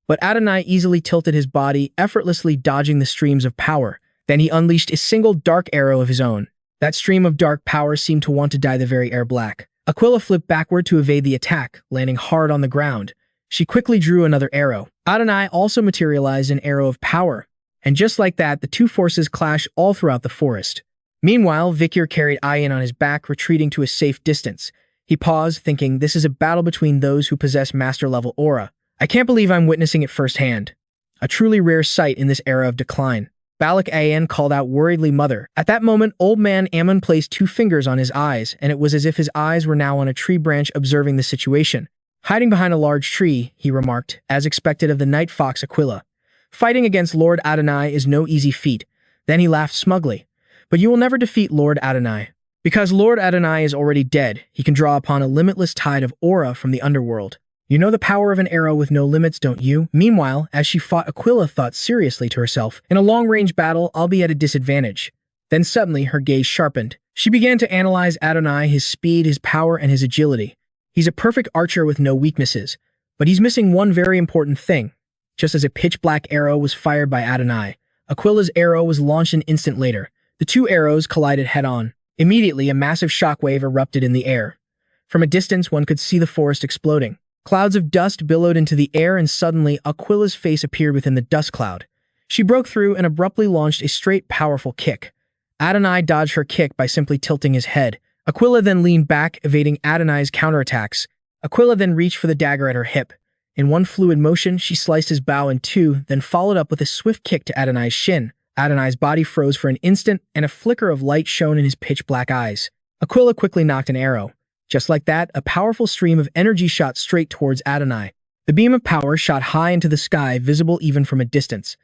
S1: But Adonai easily tilted his body, effortlessly dodging the streams of power. Then he unleashed a single dark arrow of his own. That stream of dark power seemed to want to dye the very air black. Aquila flipped backward to evade the attack, landing hard on the ground. She quickly drew another arrow. Adonai also materialized an arrow of power, and just like that, the two forces clashed all throughout the forest. Meanwhile, Vikir carried Ayan on his back, retreating to a safe distance. He paused, thinking, this is a battle between those who possess master-level aura. I can't believe I'm witnessing it firsthand. A truly rare sight in this era of decline. Balak Ayan called out worriedly, "Mother." At that moment, old man Ammon placed 2 fingers on his eyes, and it was as if his eyes were now on a tree branch observing the situation. Hiding behind a large tree, he remarked, as expected of the night fox Aquila. Fighting against Lord Adonai is no easy feat. Then he laughed smugly. But you will never defeat Lord Adonai. Because Lord Adonai is already dead, he can draw upon a limitless tide of aura from the underworld. You know the power of an arrow with no limits, don't you? Meanwhile, as she fought, Aquila thought seriously to herself, in a long-range battle, I'll be at a disadvantage. Then suddenly, her gaze sharpened. She began to analyze Adonai, his speed, his power, and his agility. He's a perfect archer with no weaknesses, but he's missing one very important thing. Just as a pitch-black arrow was fired by Adonai, Aquila's arrow was launched an instant later. The two arrows collided head-on. Immediately, a massive shockwave erupted in the air. From a distance, one could see the forest exploding. Clouds of dust billowed into the air, and suddenly, Aquila's face appeared within the dust cloud. She broke through and abruptly launched a straight, powerful kick. Adonai dodged her kick by simply tilting his head. Aquila then leaned back, evading Adonai's counterattacks. Aquila then reached for the dagger at her hip. In one fluid motion, she sliced his bow in two, then followed up with a swift kick to Adonai's shin. Adonai's body froze for an instant, and a flicker of light shone in his pitch-black eyes. Aquila quickly nocked an arrow. Just like that, a powerful stream of energy shot straight towards Adonai. The beam of power shot high into the sky, visible even from a distance.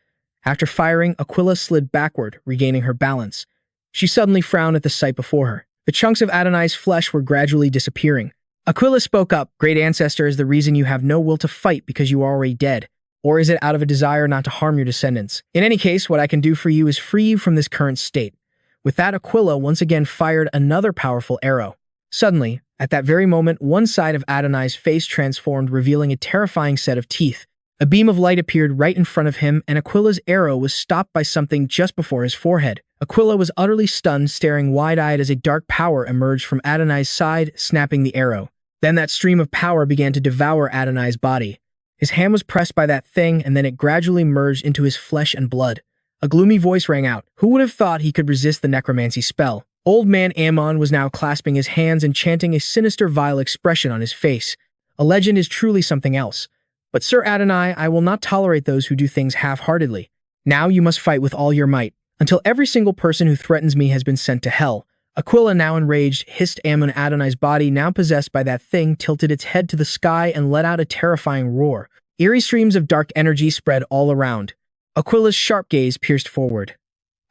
S1: After firing, Aquila slid backward, regaining her balance. She suddenly frowned at the sight before her. The chunks of Adonai's flesh were gradually disappearing. Aquila spoke up. Great ancestor is the reason you have no will to fight because you are already dead. Or is it out of a desire not to harm your descendants? In any case, what I can do for you is free you from this current state. With that, Aquila once again fired another powerful arrow. Suddenly, at that very moment, one side of Adonai's face transformed, revealing a terrifying set of teeth. A beam of light appeared right in front of him, and Aquila's arrow was stopped by something just before his forehead. Aquila was utterly stunned, staring wide-eyed as a dark power emerged from Adonai's side, snapping the arrow. Then that stream of power began to devour Adonai's body. His hand was pressed by that thing, and then it gradually merged into his flesh and blood. A gloomy voice rang out. Who would have thought he could resist the necromancy spell? Old man Ammon was now clasping his hands and chanting, a sinister, vile expression on his face. A legend is truly something else. But Sir Adonai, I will not tolerate those who do things half-heartedly. Now you must fight with all your might, until every single person who threatens me has been sent to hell. Aquila, now enraged, hissed. Ammon. Adonai's body, now possessed by that thing, tilted its head to the sky and let out a terrifying roar. Eerie streams of dark energy spread all around. Aquila's sharp gaze pierced forward.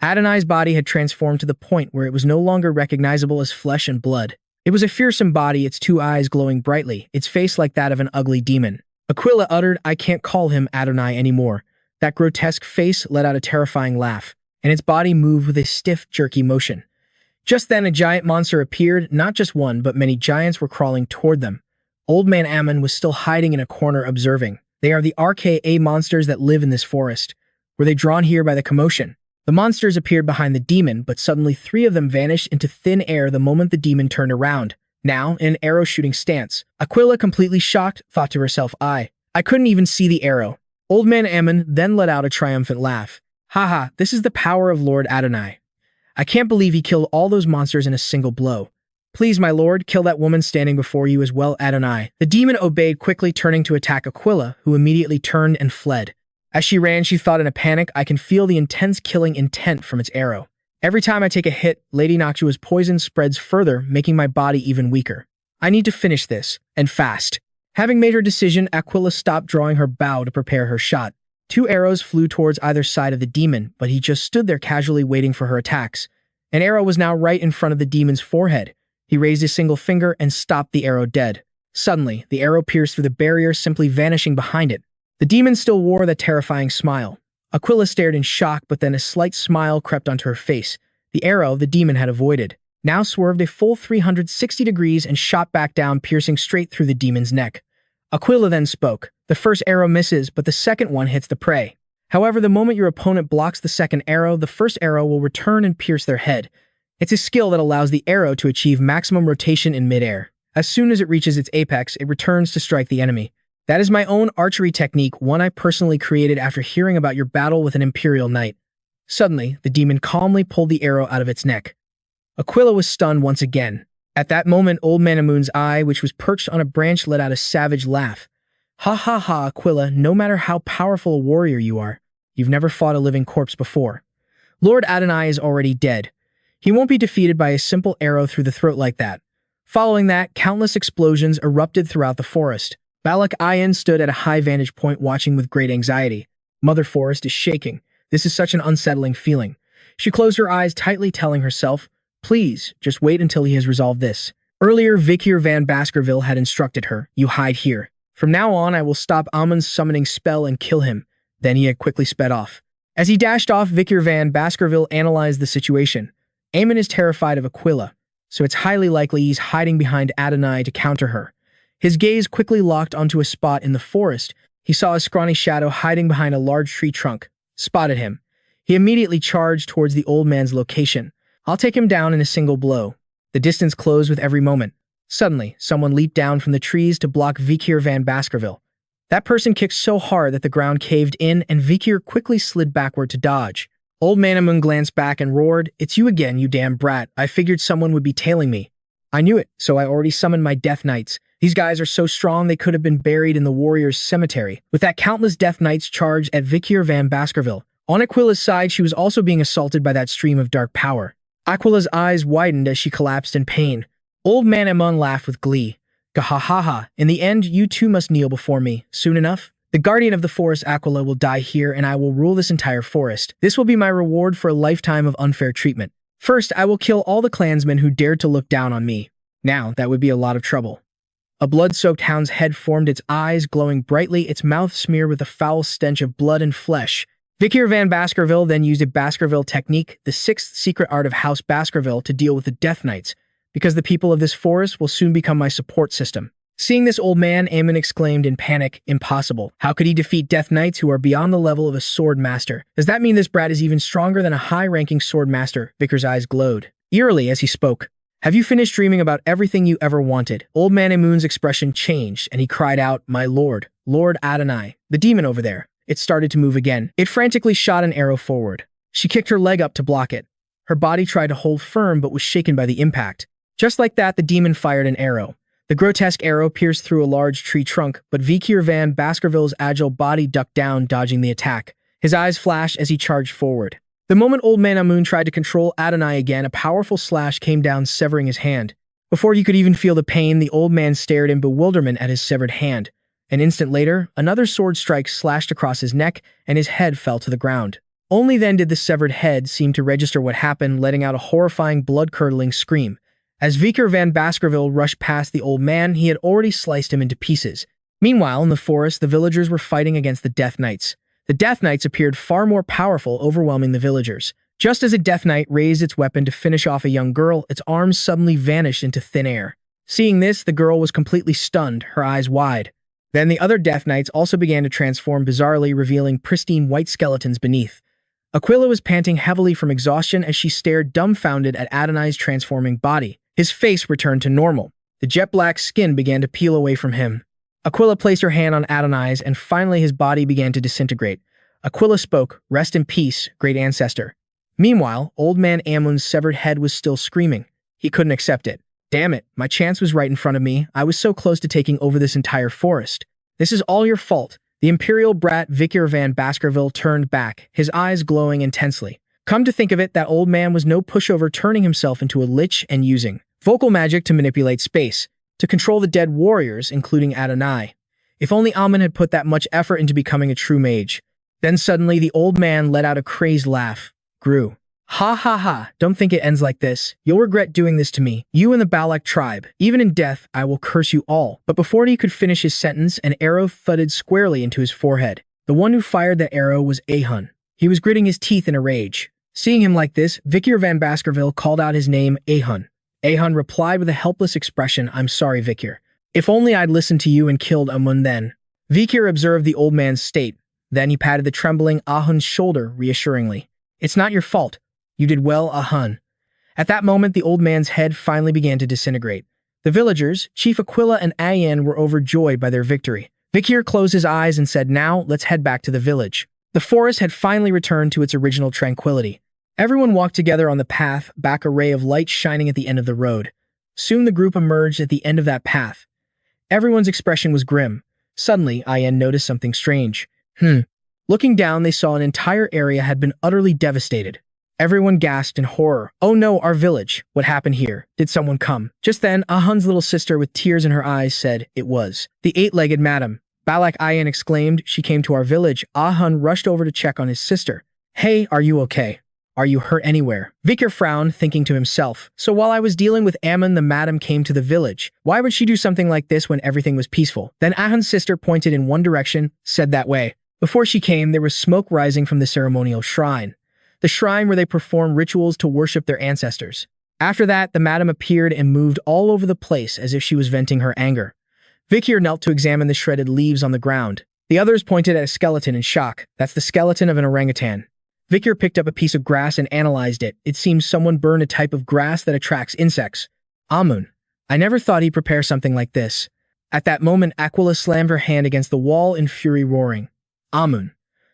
S1: Adonai's body had transformed to the point where it was no longer recognizable as flesh and blood. It was a fearsome body, its two eyes glowing brightly, its face like that of an ugly demon. Aquila uttered, I can't call him Adonai anymore. That grotesque face let out a terrifying laugh, and its body moved with a stiff, jerky motion. Just then, a giant monster appeared. Not just one, but many giants were crawling toward them. Old man Ammon was still hiding in a corner, observing. They are the RKA monsters that live in this forest. Were they drawn here by the commotion? The monsters appeared behind the demon, but suddenly 3 of them vanished into thin air the moment the demon turned around. Now, in an arrow-shooting stance, Aquila, completely shocked, thought to herself, I couldn't even see the arrow. Old man Ammon then let out a triumphant laugh. Haha, this is the power of Lord Adonai. I can't believe he killed all those monsters in a single blow. Please, my lord, kill that woman standing before you as well, Adonai. The demon obeyed, quickly turning to attack Aquila, who immediately turned and fled. As she ran, she thought in a panic, I can feel the intense killing intent from its arrow. Every time I take a hit, Lady Noctua's poison spreads further, making my body even weaker. I need to finish this, and fast. Having made her decision, Aquila stopped drawing her bow to prepare her shot. 2 arrows flew towards either side of the demon, but he just stood there casually waiting for her attacks. An arrow was now right in front of the demon's forehead. He raised a single finger and stopped the arrow dead. Suddenly, the arrow pierced through the barrier, simply vanishing behind it. The demon still wore that terrifying smile. Aquila stared in shock, but then a slight smile crept onto her face. The arrow the demon had avoided now swerved a full 360 degrees and shot back down, piercing straight through the demon's neck. Aquila then spoke. The first arrow misses, but the second one hits the prey. However, the moment your opponent blocks the second arrow, the first arrow will return and pierce their head. It's a skill that allows the arrow to achieve maximum rotation in midair. As soon as it reaches its apex, it returns to strike the enemy. That is my own archery technique, one I personally created after hearing about your battle with an Imperial Knight. Suddenly, the demon calmly pulled the arrow out of its neck. Aquila was stunned once again. At that moment, old man Amun's eye, which was perched on a branch, let out a savage laugh. Ha ha ha, Aquila, no matter how powerful a warrior you are, you've never fought a living corpse before. Lord Adonai is already dead. He won't be defeated by a simple arrow through the throat like that. Following that, countless explosions erupted throughout the forest. Balak Ayan stood at a high vantage point watching with great anxiety. Mother Forest is shaking. This is such an unsettling feeling. She closed her eyes tightly, telling herself, please, just wait until he has resolved this. Earlier, Vikir van Baskerville had instructed her, you hide here. From now on, I will stop Amun's summoning spell and kill him. Then he had quickly sped off. As he dashed off, Vikir van Baskerville analyzed the situation. Amun is terrified of Aquila, so it's highly likely he's hiding behind Adonai to counter her. His gaze quickly locked onto a spot in the forest. He saw a scrawny shadow hiding behind a large tree trunk. Spotted him. He immediately charged towards the old man's location. I'll take him down in a single blow. The distance closed with every moment. Suddenly, someone leaped down from the trees to block Vikir van Baskerville. That person kicked so hard that the ground caved in and Vikir quickly slid backward to dodge. Old Man Amun glanced back and roared, it's you again, you damn brat. I figured someone would be tailing me. I knew it, so I already summoned my Death Knights. These guys are so strong they could have been buried in the warrior's cemetery. With that, countless Death Knights charged at Vikir van Baskerville. On Aquila's side, she was also being assaulted by that stream of dark power. Aquila's eyes widened as she collapsed in pain. Old Man Amun laughed with glee. Gahahaha, in the end, you too must kneel before me. Soon enough? The guardian of the forest, Aquila, will die here and I will rule this entire forest. This will be my reward for a lifetime of unfair treatment. First, I will kill all the clansmen who dared to look down on me. Now, that would be a lot of trouble. A blood-soaked hound's head formed, its eyes glowing brightly, its mouth smeared with a foul stench of blood and flesh. Vikir van Baskerville then used a Baskerville technique, the sixth secret art of House Baskerville, to deal with the Death Knights, because the people of this forest will soon become my support system. Seeing this, old man, Amun exclaimed in panic, impossible. How could he defeat Death Knights who are beyond the level of a sword master? Does that mean this brat is even stronger than a high-ranking sword master? Vikir's eyes glowed eerily as he spoke. Have you finished dreaming about everything you ever wanted? Old Man Amun's expression changed, and he cried out, my lord, Lord Adonai, the demon over there. It started to move again. It frantically shot an arrow forward. She kicked her leg up to block it. Her body tried to hold firm but was shaken by the impact. Just like that, the demon fired an arrow. The grotesque arrow pierced through a large tree trunk, but Vikir van Baskerville's agile body ducked down, dodging the attack. His eyes flashed as he charged forward. The moment Old Man Amun tried to control Adonai again, a powerful slash came down, severing his hand. Before he could even feel the pain, the old man stared in bewilderment at his severed hand. An instant later, another sword strike slashed across his neck, and his head fell to the ground. Only then did the severed head seem to register what happened, letting out a horrifying, blood-curdling scream. As Vikir van Baskerville rushed past the old man, he had already sliced him into pieces. Meanwhile, in the forest, the villagers were fighting against the Death Knights. The Death Knights appeared far more powerful, overwhelming the villagers. Just as a Death Knight raised its weapon to finish off a young girl, its arms suddenly vanished into thin air. Seeing this, the girl was completely stunned, her eyes wide. Then the other Death Knights also began to transform bizarrely, revealing pristine white skeletons beneath. Aquila was panting heavily from exhaustion as she stared dumbfounded at Adonai's transforming body. His face returned to normal. The jet-black skin began to peel away from him. Aquila placed her hand on Adonai's, and finally his body began to disintegrate. Aquila spoke, rest in peace, great ancestor. Meanwhile, Old Man Amun's severed head was still screaming. He couldn't accept it. Damn it, my chance was right in front of me. I was so close to taking over this entire forest. This is all your fault. The imperial brat Vikir van Baskerville turned back, his eyes glowing intensely. Come to think of it, that old man was no pushover, turning himself into a lich and using vocal magic to manipulate space, to control the dead warriors, including Adonai. If only Amun had put that much effort into becoming a true mage. Then suddenly the old man let out a crazed laugh. Grew. Ha ha ha, don't think it ends like this. You'll regret doing this to me, you and the Balak tribe. Even in death, I will curse you all. But before he could finish his sentence, an arrow thudded squarely into his forehead. The one who fired that arrow was Ahun. He was gritting his teeth in a rage. Seeing him like this, Vikir van Baskerville called out his name, Ahun. Ahun replied with a helpless expression, I'm sorry, Vikir. If only I'd listened to you and killed Amun then. Vikir observed the old man's state. Then he patted the trembling Ahun's shoulder reassuringly. It's not your fault. You did well, Ahun. At that moment, the old man's head finally began to disintegrate. The villagers, Chief Aquila and Ayan, were overjoyed by their victory. Vikir closed his eyes and said, now, let's head back to the village. The forest had finally returned to its original tranquility. Everyone walked together on the path, back a ray of light shining at the end of the road. Soon the group emerged at the end of that path. Everyone's expression was grim. Suddenly, Ayan noticed something strange. Looking down, they saw an entire area had been utterly devastated. Everyone gasped in horror. Oh no, our village. What happened here? Did someone come? Just then, Ahun's little sister with tears in her eyes said, it was the eight-legged madam. Balak Ayan exclaimed. She came to our village. Ahun rushed over to check on his sister. Hey, are you okay? Are you hurt anywhere? Vikir frowned, thinking to himself. So while I was dealing with Ammon, the madam came to the village. Why would she do something like this when everything was peaceful? Then Ahun's sister pointed in one direction, said that way. Before she came, there was smoke rising from the ceremonial shrine. The shrine where they perform rituals to worship their ancestors. After that, the madam appeared and moved all over the place as if she was venting her anger. Vikir knelt to examine the shredded leaves on the ground. The others pointed at a skeleton in shock. That's the skeleton of an orangutan. Vikir picked up a piece of grass and analyzed it. It seems someone burned a type of grass that attracts insects. Amun. I never thought he'd prepare something like this. At that moment, Aquila slammed her hand against the wall in fury, roaring. Amun.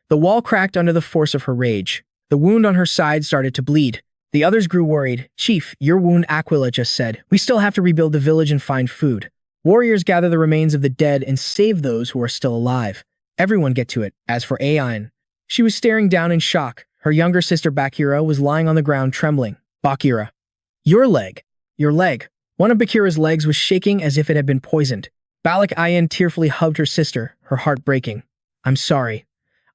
S1: The wall cracked under the force of her rage. The wound on her side started to bleed. The others grew worried. Chief, your wound, Aquila just said. We still have to rebuild the village and find food. Warriors gather the remains of the dead and save those who are still alive. Everyone get to it. As for Ayan, she was staring down in shock. Her younger sister Bakira was lying on the ground trembling. Bakira. Your leg. Your leg. One of Bakira's legs was shaking as if it had been poisoned. Balak Ayan tearfully hugged her sister, her heart breaking. I'm sorry.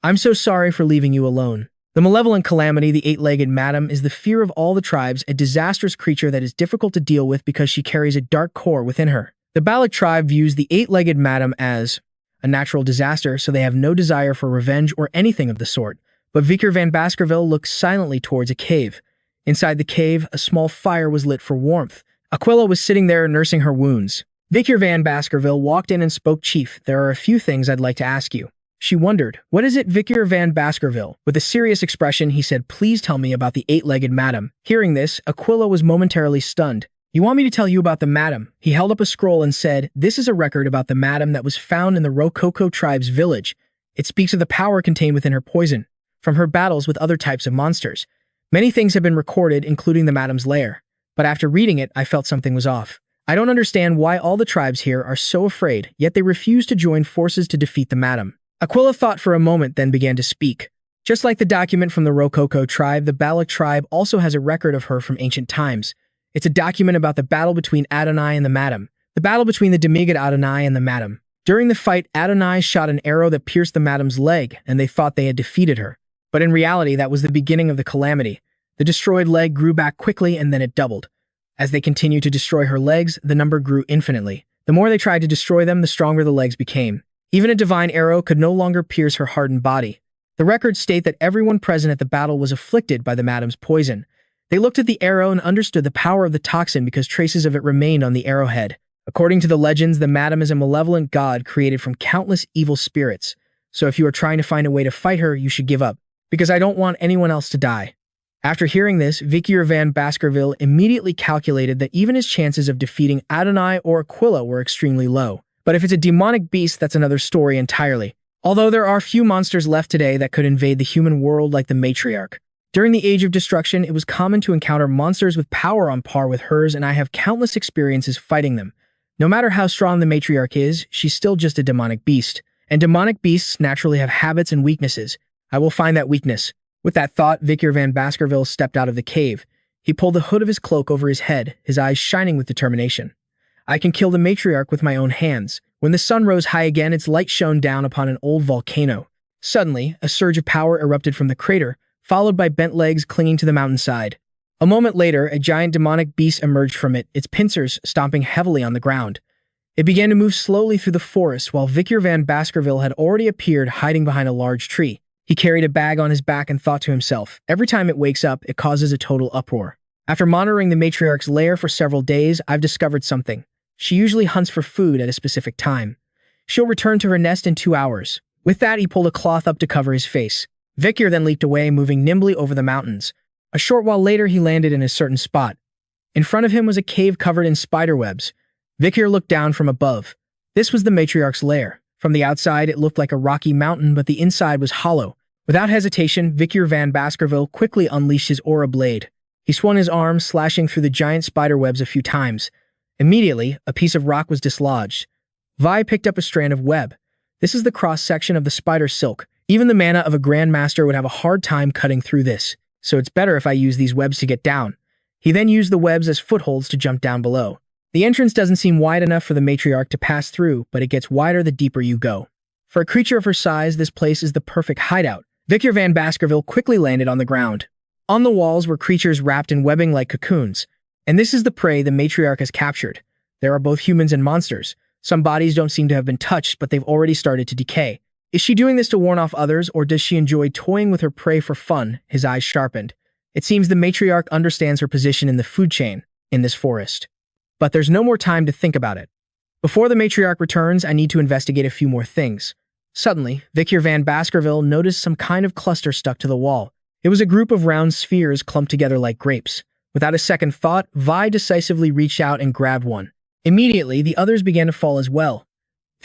S1: I'm so sorry for leaving you alone. The malevolent calamity, the eight-legged madam, is the fear of all the tribes, a disastrous creature that is difficult to deal with because she carries a dark core within her. The Balak tribe views the eight-legged madam as a natural disaster, so they have no desire for revenge or anything of the sort. But Vikir van Baskerville looked silently towards a cave. Inside the cave, a small fire was lit for warmth. Aquila was sitting there nursing her wounds. Vikir van Baskerville walked in and spoke. Chief, there are a few things I'd like to ask you. She wondered, what is it, Vikir van Baskerville? With a serious expression, he said, please tell me about the eight-legged madam. Hearing this, Aquila was momentarily stunned. You want me to tell you about the madam? He held up a scroll and said, this is a record about the madam that was found in the Rococo tribe's village. It speaks of the power contained within her poison, from her battles with other types of monsters. Many things have been recorded, including the madam's lair. But after reading it, I felt something was off. I don't understand why all the tribes here are so afraid, yet they refuse to join forces to defeat the madam. Aquila thought for a moment, then began to speak. Just like the document from the Rococo tribe, the Balak tribe also has a record of her from ancient times. It's a document about the battle between Adonai and the madam. The battle between the demigod Adonai and the madam. During the fight, Adonai shot an arrow that pierced the madam's leg, and they thought they had defeated her. But in reality, that was the beginning of the calamity. The destroyed leg grew back quickly, and then it doubled. As they continued to destroy her legs, the number grew infinitely. The more they tried to destroy them, the stronger the legs became. Even a divine arrow could no longer pierce her hardened body. The records state that everyone present at the battle was afflicted by the madam's poison. They looked at the arrow and understood the power of the toxin because traces of it remained on the arrowhead. According to the legends, the madam is a malevolent god created from countless evil spirits. So if you are trying to find a way to fight her, you should give up, because I don't want anyone else to die. After hearing this, Vikir van Baskerville immediately calculated that even his chances of defeating Adonai or Aquila were extremely low. But if it's a demonic beast, that's another story entirely. Although there are few monsters left today that could invade the human world like the matriarch. During the Age of Destruction, it was common to encounter monsters with power on par with hers, and I have countless experiences fighting them. No matter how strong the matriarch is, she's still just a demonic beast. And demonic beasts naturally have habits and weaknesses. I will find that weakness. With that thought, Vikir van Baskerville stepped out of the cave. He pulled the hood of his cloak over his head, his eyes shining with determination. I can kill the matriarch with my own hands. When the sun rose high again, its light shone down upon an old volcano. Suddenly, a surge of power erupted from the crater, followed by bent legs clinging to the mountainside. A moment later, a giant demonic beast emerged from it, its pincers stomping heavily on the ground. It began to move slowly through the forest, while Vikir van Baskerville had already appeared hiding behind a large tree. He carried a bag on his back and thought to himself, every time it wakes up, it causes a total uproar. After monitoring the matriarch's lair for several days, I've discovered something. She usually hunts for food at a specific time. She'll return to her nest in 2 hours. With that, he pulled a cloth up to cover his face. Vikir then leaped away, moving nimbly over the mountains. A short while later, he landed in a certain spot. In front of him was a cave covered in spider webs. Vikir looked down from above. This was the matriarch's lair. From the outside, it looked like a rocky mountain, but the inside was hollow. Without hesitation, Vikir van Baskerville quickly unleashed his aura blade. He swung his arm, slashing through the giant spider webs a few times. Immediately, a piece of rock was dislodged. Vi picked up a strand of web. This is the cross-section of the spider silk. Even the mana of a grandmaster would have a hard time cutting through this, so it's better if I use these webs to get down. He then used the webs as footholds to jump down below. The entrance doesn't seem wide enough for the matriarch to pass through, but it gets wider the deeper you go. For a creature of her size, this place is the perfect hideout. Vikir van Baskerville quickly landed on the ground. On the walls were creatures wrapped in webbing like cocoons, and this is the prey the matriarch has captured. There are both humans and monsters. Some bodies don't seem to have been touched, but they've already started to decay. Is she doing this to warn off others, or does she enjoy toying with her prey for fun? His eyes sharpened. It seems the matriarch understands her position in the food chain in this forest. But there's no more time to think about it. Before the matriarch returns, I need to investigate a few more things. Suddenly, Vikir van Baskerville noticed some kind of cluster stuck to the wall. It was a group of round spheres clumped together like grapes. Without a second thought, Vi decisively reached out and grabbed one. Immediately, the others began to fall as well.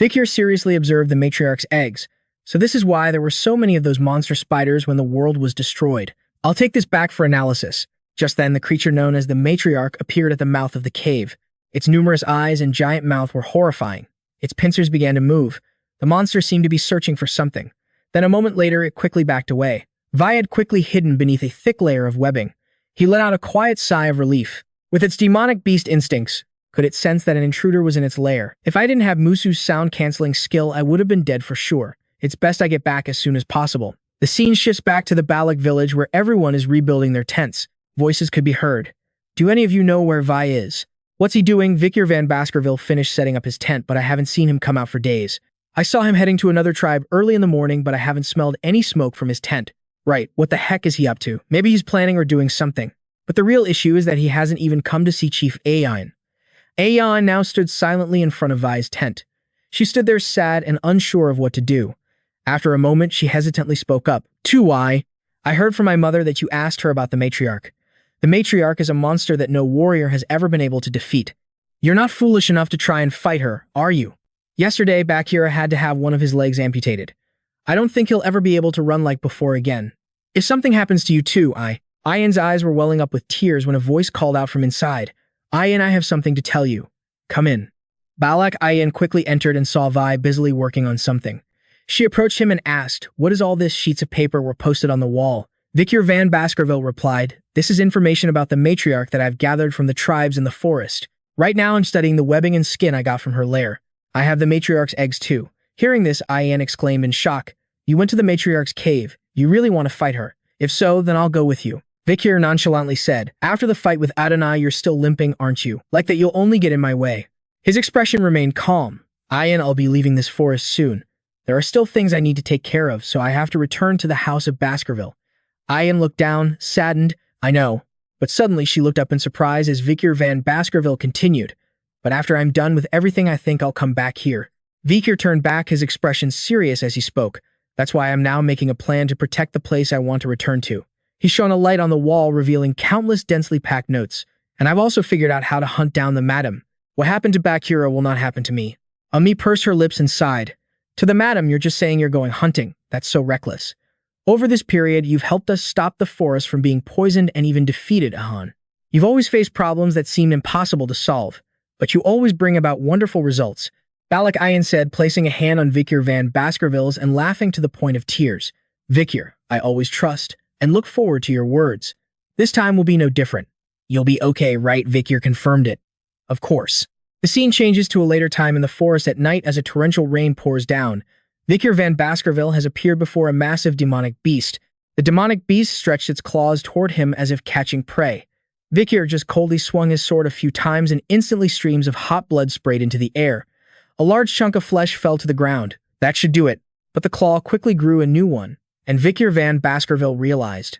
S1: Vikir seriously observed the matriarch's eggs, so this is why there were so many of those monster spiders when the world was destroyed. I'll take this back for analysis. Just then, the creature known as the matriarch appeared at the mouth of the cave. Its numerous eyes and giant mouth were horrifying. Its pincers began to move. The monster seemed to be searching for something. Then a moment later, it quickly backed away. Vi had quickly hidden beneath a thick layer of webbing. He let out a quiet sigh of relief. With its demonic beast instincts, could it sense that an intruder was in its lair? If I didn't have Musu's sound-canceling skill, I would have been dead for sure. It's best I get back as soon as possible. The scene shifts back to the Balak village where everyone is rebuilding their tents. Voices could be heard. Do any of you know where Vi is? What's he doing? Vikir van Baskerville finished setting up his tent, but I haven't seen him come out for days. I saw him heading to another tribe early in the morning, but I haven't smelled any smoke from his tent. Right, what the heck is he up to? Maybe he's planning or doing something. But the real issue is that he hasn't even come to see Chief Ayan. Ayan now stood silently in front of Vi's tent. She stood there sad and unsure of what to do. After a moment, she hesitantly spoke up. I heard from my mother that you asked her about the matriarch. The matriarch is a monster that no warrior has ever been able to defeat. You're not foolish enough to try and fight her, are you? Yesterday, Bakura had to have one of his legs amputated. I don't think he'll ever be able to run like before again. If something happens to you too, Ayan's eyes were welling up with tears when a voice called out from inside. Ayan, I have something to tell you. Come in. Balak Ayan quickly entered and saw Vi busily working on something. She approached him and asked, what is all this? Sheets of paper were posted on the wall. Vikir van Baskerville replied, this is information about the matriarch that I've gathered from the tribes in the forest. Right now I'm studying the webbing and skin I got from her lair. I have the matriarch's eggs too. Hearing this, Ayan exclaimed in shock. You went to the matriarch's cave. You really want to fight her? If so, then I'll go with you. Vikir nonchalantly said, after the fight with Adonai, you're still limping, aren't you? Like that you'll only get in my way. His expression remained calm. Ayan, I'll be leaving this forest soon. There are still things I need to take care of, so I have to return to the house of Baskerville. Ayan looked down, saddened. I know. But suddenly she looked up in surprise as Vikir van Baskerville continued. But after I'm done with everything, I think I'll come back here. Vikir turned back, his expression serious as he spoke. That's why I'm now making a plan to protect the place I want to return to. He shone a light on the wall, revealing countless densely packed notes. And I've also figured out how to hunt down the madam. What happened to Bakura will not happen to me. Ami pursed her lips and sighed. To the madam, you're just saying you're going hunting. That's so reckless. Over this period, you've helped us stop the forest from being poisoned and even defeated Ahan. You've always faced problems that seem impossible to solve, but you always bring about wonderful results. Balak Ayan said, placing a hand on Vikir van Baskerville's and laughing to the point of tears. Vikir, I always trust and look forward to your words. This time will be no different. You'll be okay, right? Vikir confirmed it. Of course. The scene changes to a later time in the forest at night as a torrential rain pours down. Vikir van Baskerville has appeared before a massive demonic beast. The demonic beast stretched its claws toward him as if catching prey. Vikir just coldly swung his sword a few times and instantly streams of hot blood sprayed into the air. A large chunk of flesh fell to the ground. That should do it. But the claw quickly grew a new one, and Vikir van Baskerville realized.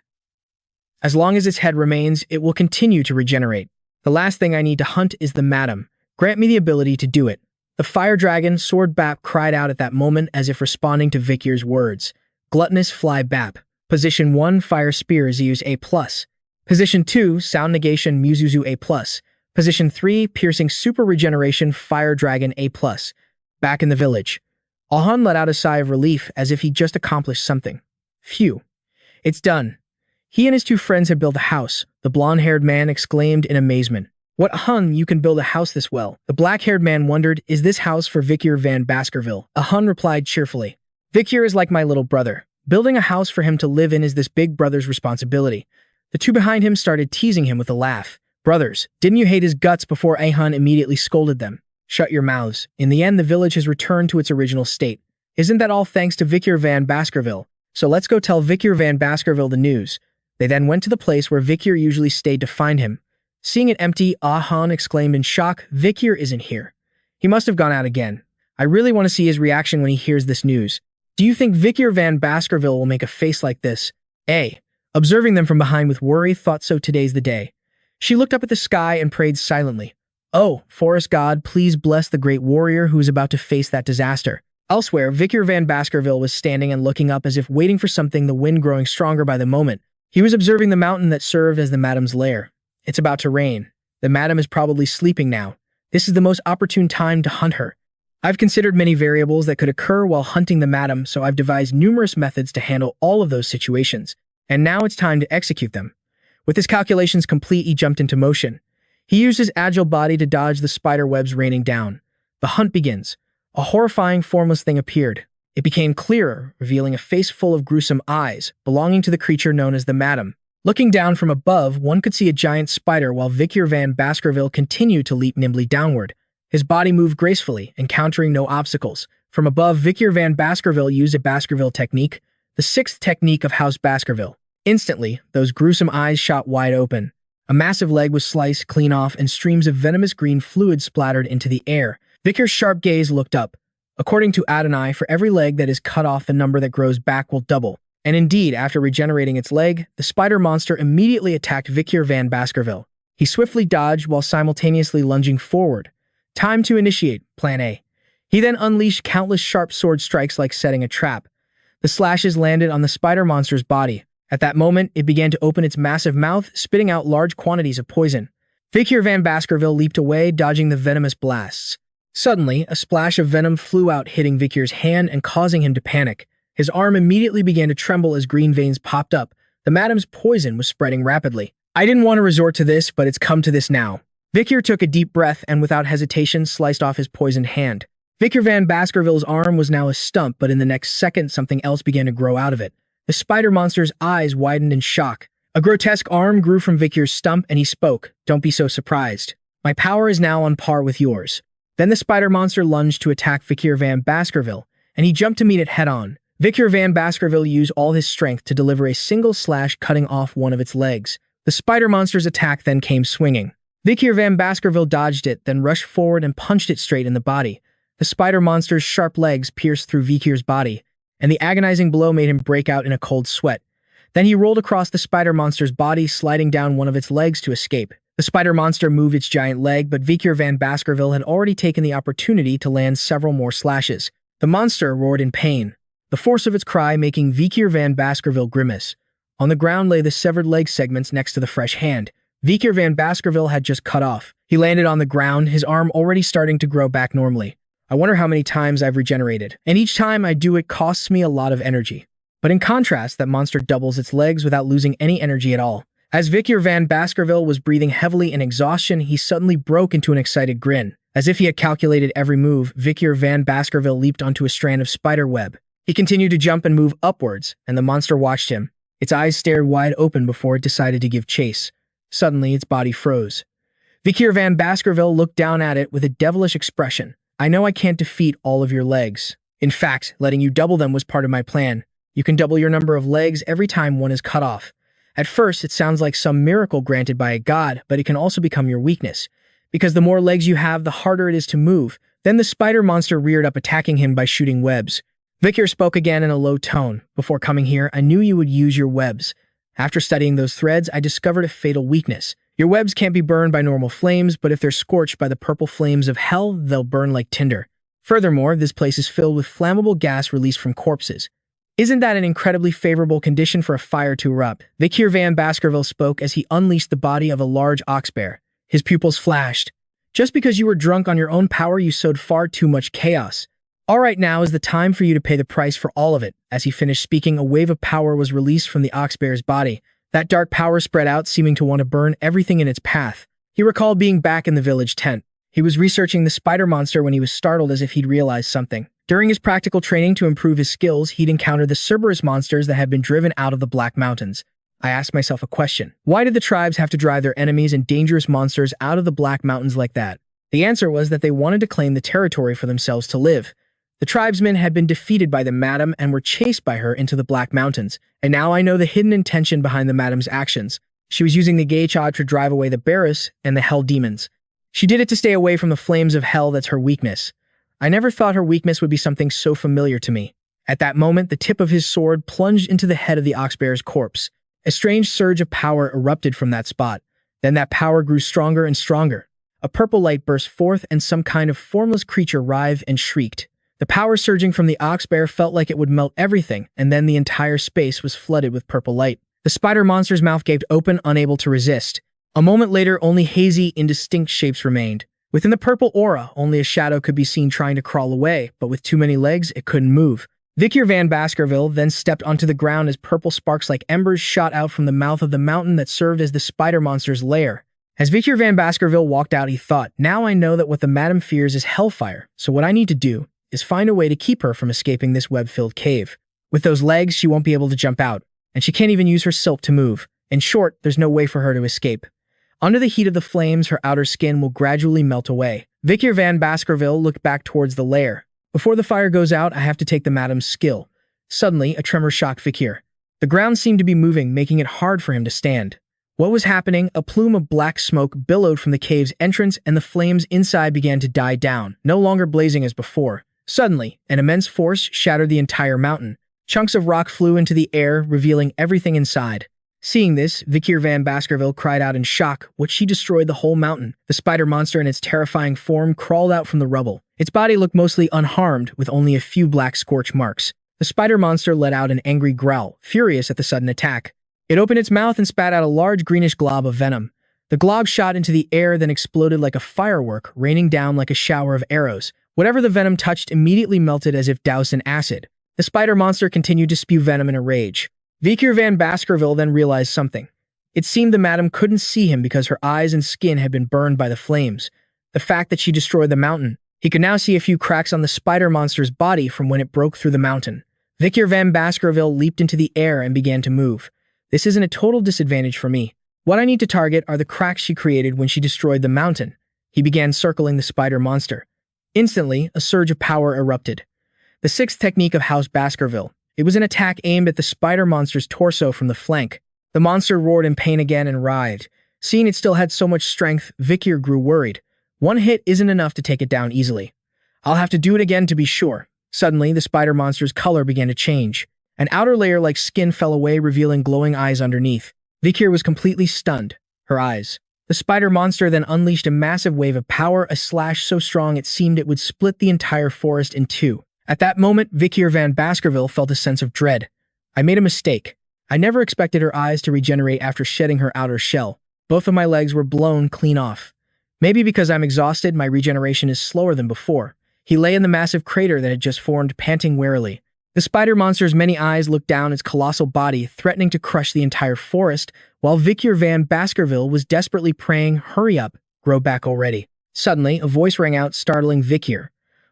S1: As long as its head remains, it will continue to regenerate. The last thing I need to hunt is the madam. Grant me the ability to do it. The fire dragon, Sword Bap, cried out at that moment as if responding to Vikir's words. Gluttonous Fly Bap. Position 1, Fire Spear, Zeus A+. Position 2, Sound Negation, Muzuzu A+. Position 3, Piercing Super Regeneration, Fire Dragon A+. Back in the village. Ahan let out a sigh of relief as if he'd just accomplished something. Phew. It's done. He and his two friends had built a house, the blonde-haired man exclaimed in amazement. What Ahan, you can build a house this well? The black-haired man wondered, is this house for Vikir van Baskerville? Ahan replied cheerfully. Vikir is like my little brother. Building a house for him to live in is this big brother's responsibility. The two behind him started teasing him with a laugh. Brothers, didn't you hate his guts? Before Ahan immediately scolded them. Shut your mouths. In the end, the village has returned to its original state. Isn't that all thanks to Vikir van Baskerville? So let's go tell Vikir van Baskerville the news. They then went to the place where Vikir usually stayed to find him. Seeing it empty, Ahan exclaimed in shock, "Vikir isn't here. He must have gone out again. I really want to see his reaction when he hears this news. Do you think Vikir van Baskerville will make a face like this?" Observing them from behind with worry, thought so today's the day. She looked up at the sky and prayed silently. "Oh, forest god, please bless the great warrior who is about to face that disaster." Elsewhere, Vikir van Baskerville was standing and looking up as if waiting for something, the wind growing stronger by the moment. He was observing the mountain that served as the madam's lair. It's about to rain. The madam is probably sleeping now. This is the most opportune time to hunt her. I've considered many variables that could occur while hunting the madam, so I've devised numerous methods to handle all of those situations. And now it's time to execute them. With his calculations complete, he jumped into motion. He used his agile body to dodge the spider webs raining down. The hunt begins. A horrifying, formless thing appeared. It became clearer, revealing a face full of gruesome eyes, belonging to the creature known as the madam. Looking down from above, one could see a giant spider while Vikir van Baskerville continued to leap nimbly downward. His body moved gracefully, encountering no obstacles. From above, Vikir van Baskerville used a Baskerville technique, the sixth technique of House Baskerville. Instantly, those gruesome eyes shot wide open. A massive leg was sliced clean off and streams of venomous green fluid splattered into the air. Vikir's sharp gaze looked up. According to Adonai, for every leg that is cut off, the number that grows back will double. And indeed, after regenerating its leg, the spider monster immediately attacked Vikir van Baskerville. He swiftly dodged while simultaneously lunging forward. Time to initiate Plan A. He then unleashed countless sharp sword strikes like setting a trap. The slashes landed on the spider monster's body. At that moment, it began to open its massive mouth, spitting out large quantities of poison. Vikir van Baskerville leaped away, dodging the venomous blasts. Suddenly, a splash of venom flew out, hitting Vikir's hand and causing him to panic. His arm immediately began to tremble as green veins popped up. The madam's poison was spreading rapidly. "I didn't want to resort to this, but it's come to this now." Vikir took a deep breath and without hesitation sliced off his poisoned hand. Vikir van Baskerville's arm was now a stump, but in the next second something else began to grow out of it. The spider monster's eyes widened in shock. A grotesque arm grew from Vikir's stump and he spoke, "Don't be so surprised. My power is now on par with yours." Then the spider monster lunged to attack Vikir van Baskerville, and he jumped to meet it head-on. Vikir van Baskerville used all his strength to deliver a single slash, cutting off one of its legs. The spider monster's attack then came swinging. Vikir van Baskerville dodged it, then rushed forward and punched it straight in the body. The spider monster's sharp legs pierced through Vikir's body, and the agonizing blow made him break out in a cold sweat. Then he rolled across the spider monster's body, sliding down one of its legs to escape. The spider monster moved its giant leg, but Vikir van Baskerville had already taken the opportunity to land several more slashes. The monster roared in pain, the force of its cry making Vikir van Baskerville grimace. On the ground lay the severed leg segments next to the fresh hand Vikir van Baskerville had just cut off. He landed on the ground, his arm already starting to grow back normally. "I wonder how many times I've regenerated, and each time I do it costs me a lot of energy." But in contrast, that monster doubles its legs without losing any energy at all. As Vikir van Baskerville was breathing heavily in exhaustion, he suddenly broke into an excited grin. As if he had calculated every move, Vikir van Baskerville leaped onto a strand of spider web. He continued to jump and move upwards, and the monster watched him. Its eyes stared wide open before it decided to give chase. Suddenly, its body froze. Vikir van Baskerville looked down at it with a devilish expression. "I know I can't defeat all of your legs. In fact, letting you double them was part of my plan. You can double your number of legs every time one is cut off. At first, it sounds like some miracle granted by a god, but it can also become your weakness. Because the more legs you have, the harder it is to move." Then the spider monster reared up, attacking him by shooting webs. Vikir spoke again in a low tone. "Before coming here, I knew you would use your webs. After studying those threads, I discovered a fatal weakness. Your webs can't be burned by normal flames, but if they're scorched by the purple flames of hell, they'll burn like tinder. Furthermore, this place is filled with flammable gas released from corpses. Isn't that an incredibly favorable condition for a fire to erupt?" Vikir van Baskerville spoke as he unleashed the body of a large ox bear. His pupils flashed. "Just because you were drunk on your own power, you sowed far too much chaos. All right, now is the time for you to pay the price for all of it." As he finished speaking, a wave of power was released from the ox bear's body. That dark power spread out, seeming to want to burn everything in its path. He recalled being back in the village tent. He was researching the spider monster when he was startled as if he'd realized something. During his practical training to improve his skills, he'd encountered the Cerberus monsters that had been driven out of the Black Mountains. I asked myself a question. Why did the tribes have to drive their enemies and dangerous monsters out of the Black Mountains like that? The answer was that they wanted to claim the territory for themselves to live. The tribesmen had been defeated by the madam and were chased by her into the Black Mountains, and now I know the hidden intention behind the madam's actions. She was using the guillotine to drive away the Cerberus and the hell demons. She did it to stay away from the flames of hell. That's her weakness. I never thought her weakness would be something so familiar to me. At that moment, the tip of his sword plunged into the head of the oxbear's corpse. A strange surge of power erupted from that spot. Then that power grew stronger and stronger. A purple light burst forth and some kind of formless creature writhed and shrieked. The power surging from the oxbear felt like it would melt everything, and then the entire space was flooded with purple light. The spider monster's mouth gaped open, unable to resist. A moment later, only hazy, indistinct shapes remained. Within the purple aura, only a shadow could be seen trying to crawl away, but with too many legs, it couldn't move. Vikir van Baskerville then stepped onto the ground as purple sparks like embers shot out from the mouth of the mountain that served as the spider monster's lair. As Vikir van Baskerville walked out, he thought, now I know that what the madam fears is hellfire, so what I need to do is find a way to keep her from escaping this web-filled cave. With those legs, she won't be able to jump out, and she can't even use her silk to move. In short, there's no way for her to escape. Under the heat of the flames, her outer skin will gradually melt away. Vikir van Baskerville looked back towards the lair. Before the fire goes out, I have to take the madam's skill. Suddenly, a tremor shocked Vikir. The ground seemed to be moving, making it hard for him to stand. What was happening? A plume of black smoke billowed from the cave's entrance, and the flames inside began to die down, no longer blazing as before. Suddenly, an immense force shattered the entire mountain. Chunks of rock flew into the air, revealing everything inside. Seeing this, Vikir van Baskerville cried out in shock. What she destroyed the whole mountain. The spider monster in its terrifying form crawled out from the rubble. Its body looked mostly unharmed, with only a few black scorch marks. The spider monster let out an angry growl, furious at the sudden attack. It opened its mouth and spat out a large greenish glob of venom. The glob shot into the air, then exploded like a firework, raining down like a shower of arrows. Whatever the venom touched immediately melted as if doused in acid. The spider monster continued to spew venom in a rage. Vikir van Baskerville then realized something. It seemed the madam couldn't see him because her eyes and skin had been burned by the flames. The fact that she destroyed the mountain. He could now see a few cracks on the spider monster's body from when it broke through the mountain. Vikir van Baskerville leaped into the air and began to move. This isn't a total disadvantage for me. What I need to target are the cracks she created when she destroyed the mountain. He began circling the spider monster. Instantly, a surge of power erupted. The sixth technique of House Baskerville. It was an attack aimed at the spider monster's torso from the flank. The monster roared in pain again and writhed. Seeing it still had so much strength, Vikir grew worried. One hit isn't enough to take it down easily. I'll have to do it again to be sure. Suddenly, the spider monster's color began to change. An outer layer like skin fell away, revealing glowing eyes underneath. Vikir was completely stunned. Her eyes. The spider monster then unleashed a massive wave of power, a slash so strong it seemed it would split the entire forest in two. At that moment, Vikir van Baskerville felt a sense of dread. I made a mistake. I never expected her eyes to regenerate after shedding her outer shell. Both of my legs were blown clean off. Maybe because I'm exhausted, my regeneration is slower than before. He lay in the massive crater that had just formed, panting warily. The spider monster's many eyes looked down its colossal body, threatening to crush the entire forest, while Vikir van Baskerville was desperately praying, hurry up, grow back already. Suddenly, a voice rang out, startling Vikir.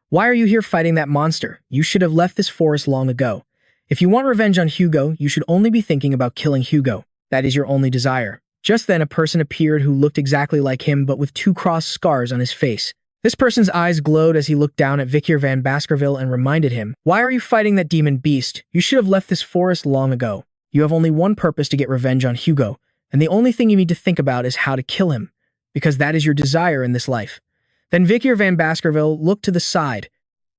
S1: Why are you here fighting that monster? You should have left this forest long ago. If you want revenge on Hugo, you should only be thinking about killing Hugo. That is your only desire. Just then, a person appeared who looked exactly like him, but with two crossed scars on his face. This person's eyes glowed as he looked down at Vikir van Baskerville and reminded him, why are you fighting that demon beast? You should have left this forest long ago. You have only one purpose to get revenge on Hugo, and the only thing you need to think about is how to kill him, because that is your desire in this life. Then Vikir van Baskerville looked to the side.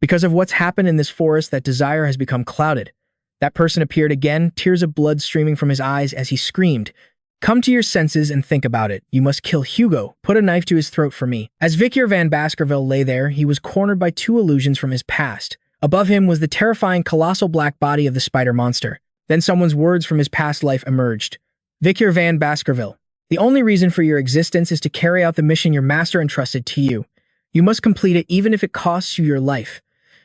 S1: Because of what's happened in this forest, that desire has become clouded. That person appeared again, tears of blood streaming from his eyes as he screamed, come to your senses and think about it. You must kill Hugo. Put a knife to his throat for me. As Vikir van Baskerville lay there, he was cornered by two illusions from his past. Above him was the terrifying colossal black body of the spider monster. Then someone's words from his past life emerged. Vikir van Baskerville, the only reason for your existence is to carry out the mission your master entrusted to you. You must complete it even if it costs you your life.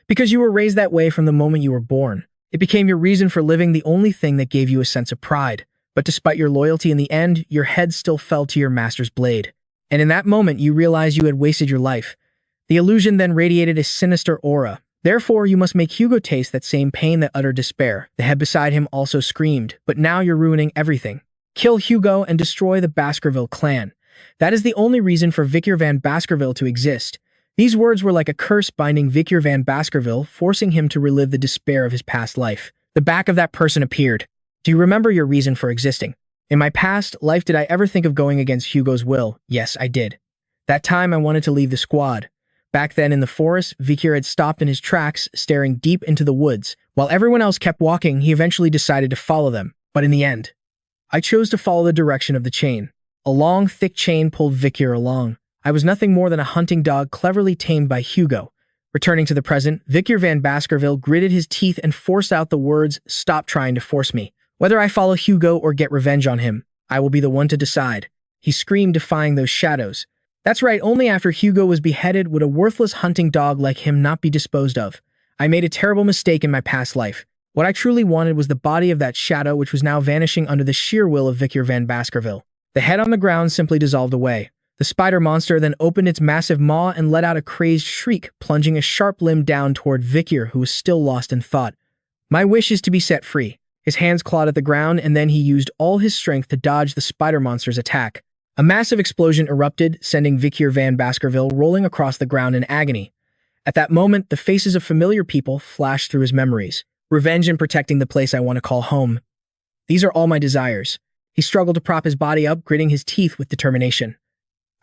S1: Because you were raised that way from the moment you were born. It became your reason for living, the only thing that gave you a sense of pride. But despite your loyalty in the end, your head still fell to your master's blade. And in that moment, you realized you had wasted your life. The illusion then radiated a sinister aura. Therefore, you must make Hugo taste that same pain, that utter despair. The head beside him also screamed, but now you're ruining everything. Kill Hugo and destroy the Baskerville clan. That is the only reason for Vikir van Baskerville to exist. These words were like a curse binding Vikir van Baskerville, forcing him to relive the despair of his past life. The back of that person appeared. Do you remember your reason for existing? In my past life, did I ever think of going against Hugo's will? Yes, I did. That time I wanted to leave the squad. Back then in the forest, Vikir had stopped in his tracks, staring deep into the woods. While everyone else kept walking, he eventually decided to follow them. But in the end, I chose to follow the direction of the chain. A long, thick chain pulled Vikir along. I was nothing more than a hunting dog cleverly tamed by Hugo. Returning to the present, Vikir van Baskerville gritted his teeth and forced out the words, "Stop trying to force me. Whether I follow Hugo or get revenge on him, I will be the one to decide." He screamed, defying those shadows. That's right, only after Hugo was beheaded would a worthless hunting dog like him not be disposed of. I made a terrible mistake in my past life. What I truly wanted was the body of that shadow which was now vanishing under the sheer will of Vikir van Baskerville. The head on the ground simply dissolved away. The spider monster then opened its massive maw and let out a crazed shriek, plunging a sharp limb down toward Vikir, who was still lost in thought. My wish is to be set free. His hands clawed at the ground, and then he used all his strength to dodge the spider monster's attack. A massive explosion erupted, sending Vikir van Baskerville rolling across the ground in agony. At that moment, the faces of familiar people flashed through his memories. Revenge and protecting the place I want to call home. These are all my desires. He struggled to prop his body up, gritting his teeth with determination.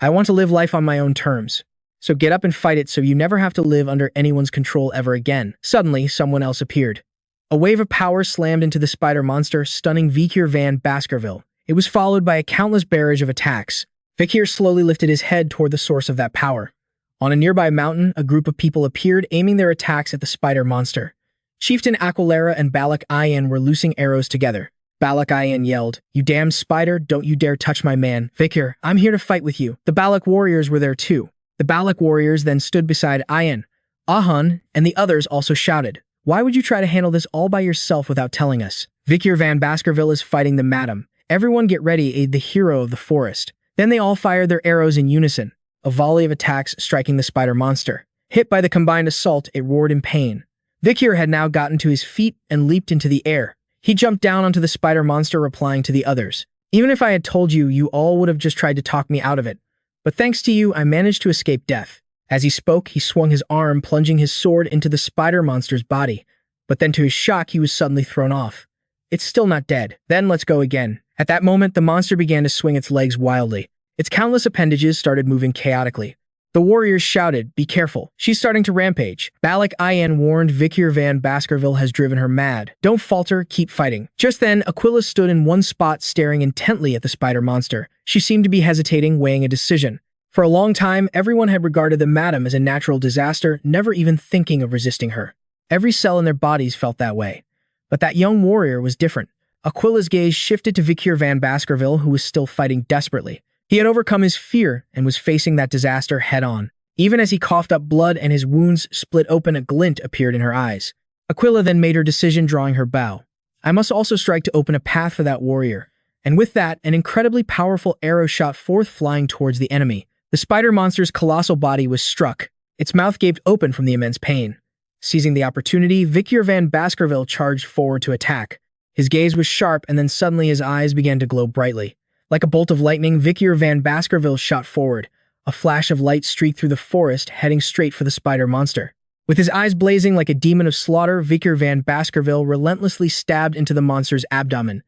S1: I want to live life on my own terms. So get up and fight it so you never have to live under anyone's control ever again. Suddenly, someone else appeared. A wave of power slammed into the spider monster, stunning Vikir van Baskerville. It was followed by a countless barrage of attacks. Vikir slowly lifted his head toward the source of that power. On a nearby mountain, a group of people appeared, aiming their attacks at the spider monster. Chieftain Aquilera and Balak Ayan were loosing arrows together. Balak Ayan yelled, "You damned spider, don't you dare touch my man. Vikir, I'm here to fight with you." The Balak warriors were there too. The Balak warriors then stood beside Ayan. Ahun and the others also shouted, "Why would you try to handle this all by yourself without telling us? Vikir van Baskerville is fighting the madam. Everyone get ready, aid the hero of the forest." Then they all fired their arrows in unison, a volley of attacks striking the spider monster. Hit by the combined assault, it roared in pain. Vikir had now gotten to his feet and leaped into the air. He jumped down onto the spider monster, replying to the others. "Even if I had told you, you all would have just tried to talk me out of it. But thanks to you, I managed to escape death." As he spoke, he swung his arm, plunging his sword into the spider monster's body. But then to his shock, he was suddenly thrown off. "It's still not dead. Then let's go again." At that moment, the monster began to swing its legs wildly. Its countless appendages started moving chaotically. The warriors shouted, "Be careful. She's starting to rampage." Balak Ayan warned Vikir van Baskerville has driven her mad. "Don't falter, keep fighting." Just then, Aquila stood in one spot staring intently at the spider monster. She seemed to be hesitating, weighing a decision. For a long time, everyone had regarded the madam as a natural disaster, never even thinking of resisting her. Every cell in their bodies felt that way. But that young warrior was different. Aquila's gaze shifted to Vikir van Baskerville, who was still fighting desperately. He had overcome his fear and was facing that disaster head-on. Even as he coughed up blood and his wounds split open, a glint appeared in her eyes. Aquila then made her decision, drawing her bow. "I must also strike to open a path for that warrior." And with that, an incredibly powerful arrow shot forth, flying towards the enemy. The spider monster's colossal body was struck. Its mouth gaped open from the immense pain. Seizing the opportunity, Vikir van Baskerville charged forward to attack. His gaze was sharp, and then suddenly his eyes began to glow brightly. Like a bolt of lightning, Vikir van Baskerville shot forward. A flash of light streaked through the forest, heading straight for the spider monster. With his eyes blazing like a demon of slaughter, Vikir van Baskerville relentlessly stabbed into the monster's abdomen.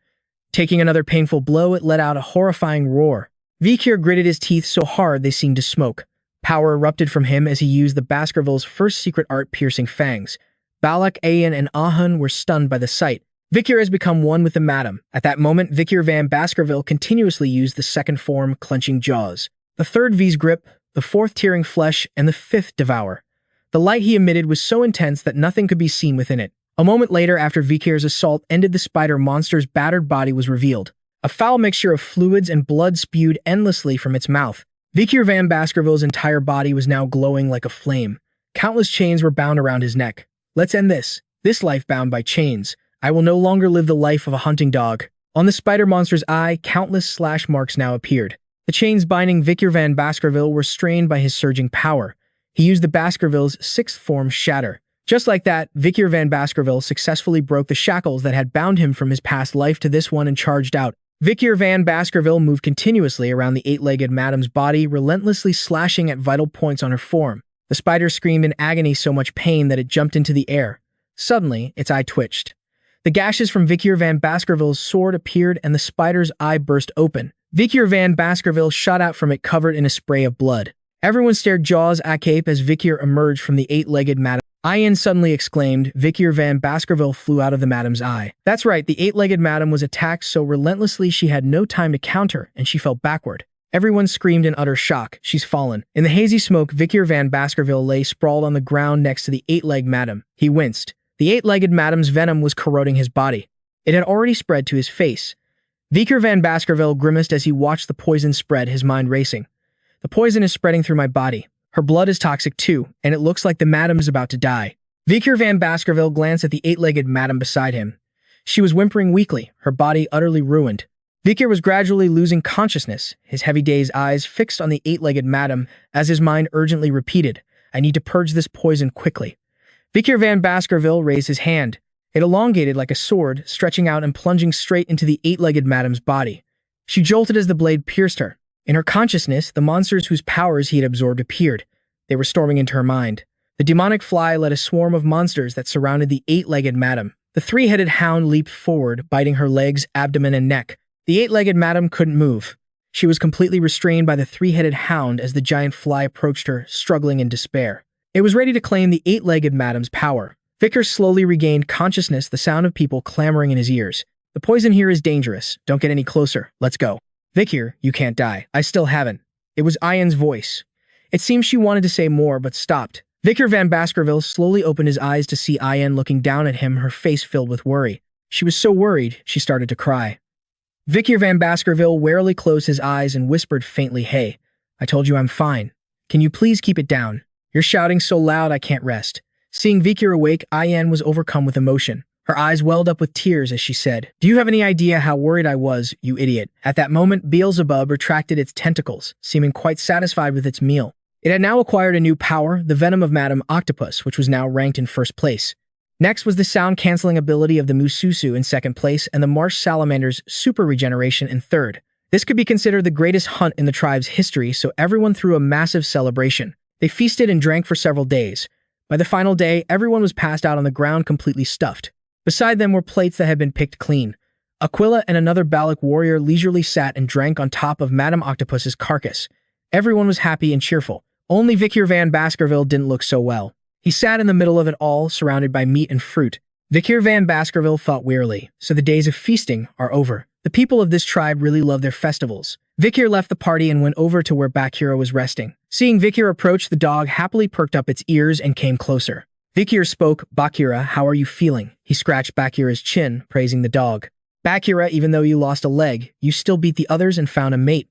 S1: Taking another painful blow, it let out a horrifying roar. Vikir gritted his teeth so hard they seemed to smoke. Power erupted from him as he used the Baskerville's first secret art, piercing fangs. Balak, Ayan, and Ahun were stunned by the sight. Vikir has become one with the madam. At that moment, Vikir van Baskerville continuously used the second form, clenching jaws. The third V's grip, the fourth tearing flesh, and the fifth devour. The light he emitted was so intense that nothing could be seen within it. A moment later, after Vikir's assault ended, the spider monster's battered body was revealed. A foul mixture of fluids and blood spewed endlessly from its mouth. Vikir van Baskerville's entire body was now glowing like a flame. Countless chains were bound around his neck. "Let's end this. This life bound by chains. I will no longer live the life of a hunting dog." On the spider monster's eye, countless slash marks now appeared. The chains binding Vikir van Baskerville were strained by his surging power. He used the Baskerville's sixth form, Shatter. Just like that, Vikir van Baskerville successfully broke the shackles that had bound him from his past life to this one and charged out. Vikir van Baskerville moved continuously around the eight-legged madam's body, relentlessly slashing at vital points on her form. The The spider screamed in agony, so much pain that it jumped into the air. Suddenly, its eye twitched. The gashes from Vikir van Baskerville's sword appeared and the spider's eye burst open. Vikir van Baskerville shot out from it covered in a spray of blood. Everyone stared jaws agape as Vikir emerged from the eight-legged madam. Ian suddenly exclaimed. Vikir van Baskerville flew out of the madam's eye. That's right, the eight-legged madam was attacked so relentlessly she had no time to counter, and she fell backward. Everyone screamed in utter shock. She's fallen. In the hazy smoke, Vikir van Baskerville lay sprawled on the ground next to the eight-legged madam. He winced. The eight-legged madam's venom was corroding his body. It had already spread to his face. Vikir van Baskerville grimaced as he watched the poison spread, his mind racing. The poison is spreading through my body. Her blood is toxic too, and it looks like the madam is about to die. Vikir van Baskerville glanced at the eight-legged madam beside him. She was whimpering weakly, her body utterly ruined. Vikir was gradually losing consciousness, his heavy dazed eyes fixed on the eight-legged madam as his mind urgently repeated, I need to purge this poison quickly. Vikir van Baskerville raised his hand. It elongated like a sword, stretching out and plunging straight into the eight-legged madam's body. She jolted as the blade pierced her. In her consciousness, the monsters whose powers he had absorbed appeared. They were storming into her mind. The demonic fly led a swarm of monsters that surrounded the eight-legged madam. The three-headed hound leaped forward, biting her legs, abdomen, and neck. The eight-legged madam couldn't move. She was completely restrained by the three-headed hound as the giant fly approached her, struggling in despair. It was ready to claim the eight-legged madam's power. Vikir slowly regained consciousness, the sound of people clamoring in his ears. The poison here is dangerous. Don't get any closer. Let's go. Vikir, you can't die. I still haven't. It was Ian's voice. It seemed she wanted to say more, but stopped. Vikir van Baskerville slowly opened his eyes to see Ian looking down at him, her face filled with worry. She was so worried, she started to cry. Vikir van Baskerville warily closed his eyes and whispered faintly, Hey, I told you I'm fine. Can you please keep it down? You're shouting so loud I can't rest. Seeing Vikir awake, Ian was overcome with emotion. Her eyes welled up with tears as she said, Do you have any idea how worried I was, you idiot? At that moment, Beelzebub retracted its tentacles, seeming quite satisfied with its meal. It had now acquired a new power, the venom of Madame Octopus, which was now ranked in first place. Next was the sound-canceling ability of the Mususu in second place and the Marsh Salamander's super regeneration in third. This could be considered the greatest hunt in the tribe's history, so everyone threw a massive celebration. They feasted and drank for several days. By the final day, everyone was passed out on the ground completely stuffed. Beside them were plates that had been picked clean. Aquila and another Balak warrior leisurely sat and drank on top of Madame Octopus's carcass. Everyone was happy and cheerful. Only Vikir van Baskerville didn't look so well. He sat in the middle of it all, surrounded by meat and fruit. Vikir van Baskerville thought wearily, so the days of feasting are over. The people of this tribe really love their festivals. Vikir left the party and went over to where Bakira was resting. Seeing Vikir approach, the dog happily perked up its ears and came closer. Vikir spoke, Bakira, how are you feeling? He scratched Bakira's chin, praising the dog. Bakira, even though you lost a leg, you still beat the others and found a mate.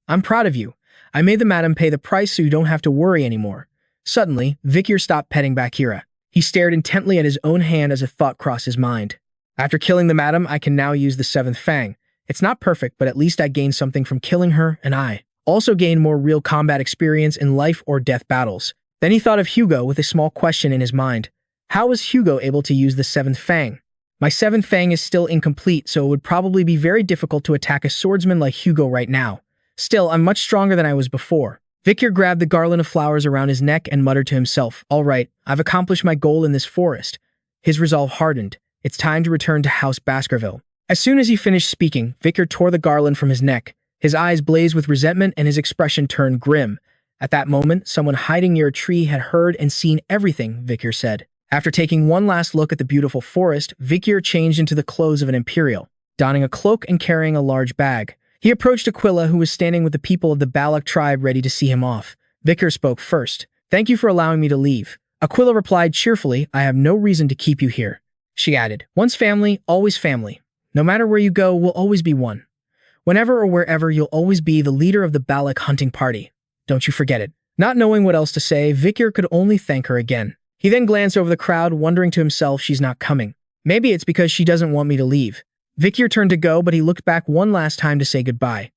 S1: I'm proud of you. I made the madam pay the price so you don't have to worry anymore. Suddenly, Vikir stopped petting Bakira. He stared intently at his own hand as a thought crossed his mind. After killing the madam, I can now use the seventh Fang. It's not perfect, but at least I gained something from killing her, and I also gained more real combat experience in life or death battles. Then he thought of Hugo with a small question in his mind. How was Hugo able to use the seventh Fang? My seventh Fang is still incomplete, so it would probably be very difficult to attack a swordsman like Hugo right now. Still, I'm much stronger than I was before. Vikir grabbed the garland of flowers around his neck and muttered to himself, All right, I've accomplished my goal in this forest. His resolve hardened. It's time to return to House Baskerville. As soon as he finished speaking, Vikir tore the garland from his neck. His eyes blazed with resentment and his expression turned grim. At that moment, someone hiding near a tree had heard and seen everything, Vikir said. After taking one last look at the beautiful forest, Vikir changed into the clothes of an imperial, donning a cloak and carrying a large bag. He approached Aquila, who was standing with the people of the Balak tribe ready to see him off. Vikir spoke first. Thank you for allowing me to leave. Aquila replied cheerfully, I have no reason to keep you here. She added, Once family, always family. No matter where you go, we'll always be one. Whenever or wherever, you'll always be the leader of the Balak hunting party. Don't you forget it. Not knowing what else to say, Vikir could only thank her again. He then glanced over the crowd, wondering to himself she's not coming. Maybe it's because she doesn't want me to leave. Vikir turned to go, but he looked back one last time to say goodbye.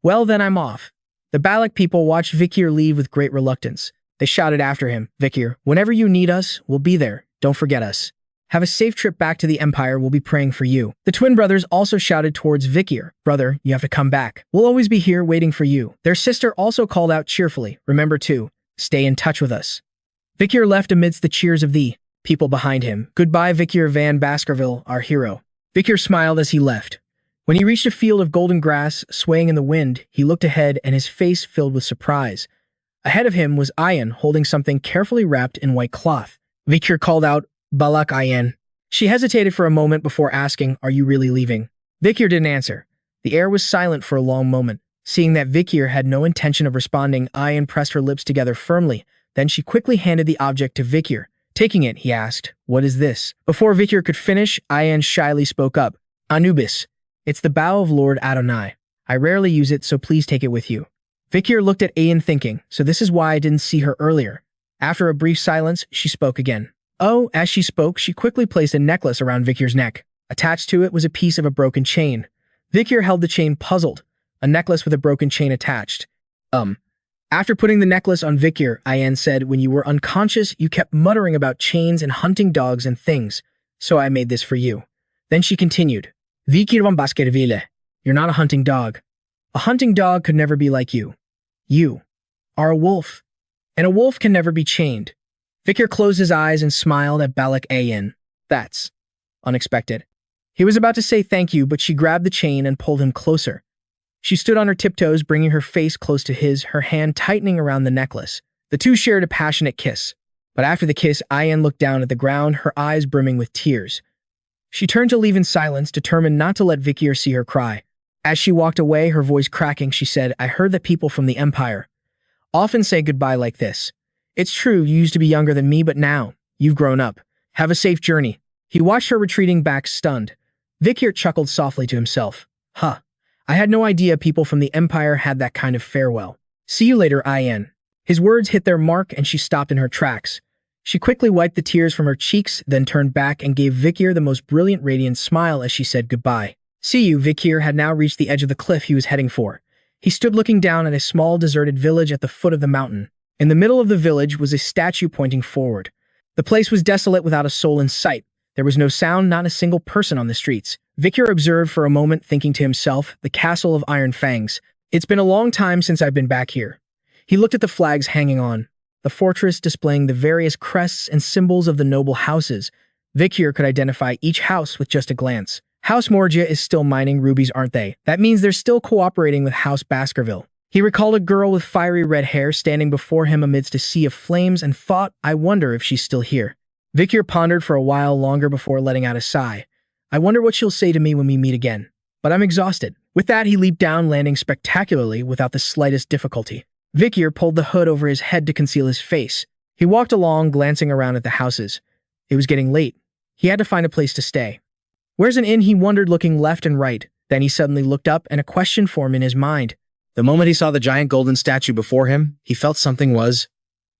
S1: Well, then I'm off. The Balak people watched Vikir leave with great reluctance. They shouted after him, Vikir, whenever you need us, we'll be there. Don't forget us. Have a safe trip back to the Empire. We'll be praying for you. The twin brothers also shouted towards Vikir, Brother, you have to come back. We'll always be here waiting for you. Their sister also called out cheerfully, Remember to stay in touch with us. Vikir left amidst the cheers of the people behind him. Goodbye, Vikir van Baskerville, our hero. Vikir smiled as he left. When he reached a field of golden grass swaying in the wind, he looked ahead and his face filled with surprise. Ahead of him was Ayan holding something carefully wrapped in white cloth. Vikir called out, "Balak Ayan." She hesitated for a moment before asking, "Are you really leaving?" Vikir didn't answer. The air was silent for a long moment. Seeing that Vikir had no intention of responding, Ayan pressed her lips together firmly. Then she quickly handed the object to Vikir. Taking it, he asked, "What is this?" Before Vikir could finish, Ayan shyly spoke up, "Anubis. It's the bow of Lord Adonai. I rarely use it, so please take it with you." Vikir looked at Ayan thinking, so this is why I didn't see her earlier. After a brief silence, she spoke again. Oh, as she spoke, she quickly placed a necklace around Vikir's neck. Attached to it was a piece of a broken chain. Vikir held the chain puzzled. A necklace with a broken chain attached. After putting the necklace on Vikir, Ayan said, "When you were unconscious, you kept muttering about chains and hunting dogs and things, so I made this for you." Then she continued, "Vikir van Baskerville, you're not a hunting dog. A hunting dog could never be like you. You are a wolf, and a wolf can never be chained." Vikir closed his eyes and smiled at Balak Ayan. That's unexpected. He was about to say thank you, but she grabbed the chain and pulled him closer. She stood on her tiptoes, bringing her face close to his, her hand tightening around the necklace. The two shared a passionate kiss. But after the kiss, Ayan looked down at the ground, her eyes brimming with tears. She turned to leave in silence, determined not to let Vikir see her cry. As she walked away, her voice cracking, she said, "I heard that people from the Empire often say goodbye like this. It's true, you used to be younger than me, but now, you've grown up. Have a safe journey." He watched her retreating back, stunned. Vikir chuckled softly to himself. Huh. I had no idea people from the Empire had that kind of farewell. "See you later, Ayan." His words hit their mark and she stopped in her tracks. She quickly wiped the tears from her cheeks, then turned back and gave Vikir the most brilliant radiant smile as she said goodbye. "See you." Vikir had now reached the edge of the cliff he was heading for. He stood looking down at a small deserted village at the foot of the mountain. In the middle of the village was a statue pointing forward. The place was desolate without a soul in sight. There was no sound, not a single person on the streets. Vikir observed for a moment, thinking to himself, the castle of Iron Fangs. It's been a long time since I've been back here. He looked at the flags hanging on, the fortress displaying the various crests and symbols of the noble houses. Vikir could identify each house with just a glance. House Morgia is still mining rubies, aren't they? That means they're still cooperating with House Baskerville. He recalled a girl with fiery red hair standing before him amidst a sea of flames and thought, I wonder if she's still here. Vikir pondered for a while longer before letting out a sigh. I wonder what she'll say to me when we meet again. But I'm exhausted. With that, he leaped down, landing spectacularly without the slightest difficulty. Vikir pulled the hood over his head to conceal his face. He walked along, glancing around at the houses. It was getting late. He had to find a place to stay. Where's an inn, he wondered, looking left and right. Then he suddenly looked up and a question formed in his mind.
S2: The moment he saw the giant golden statue before him, he felt something was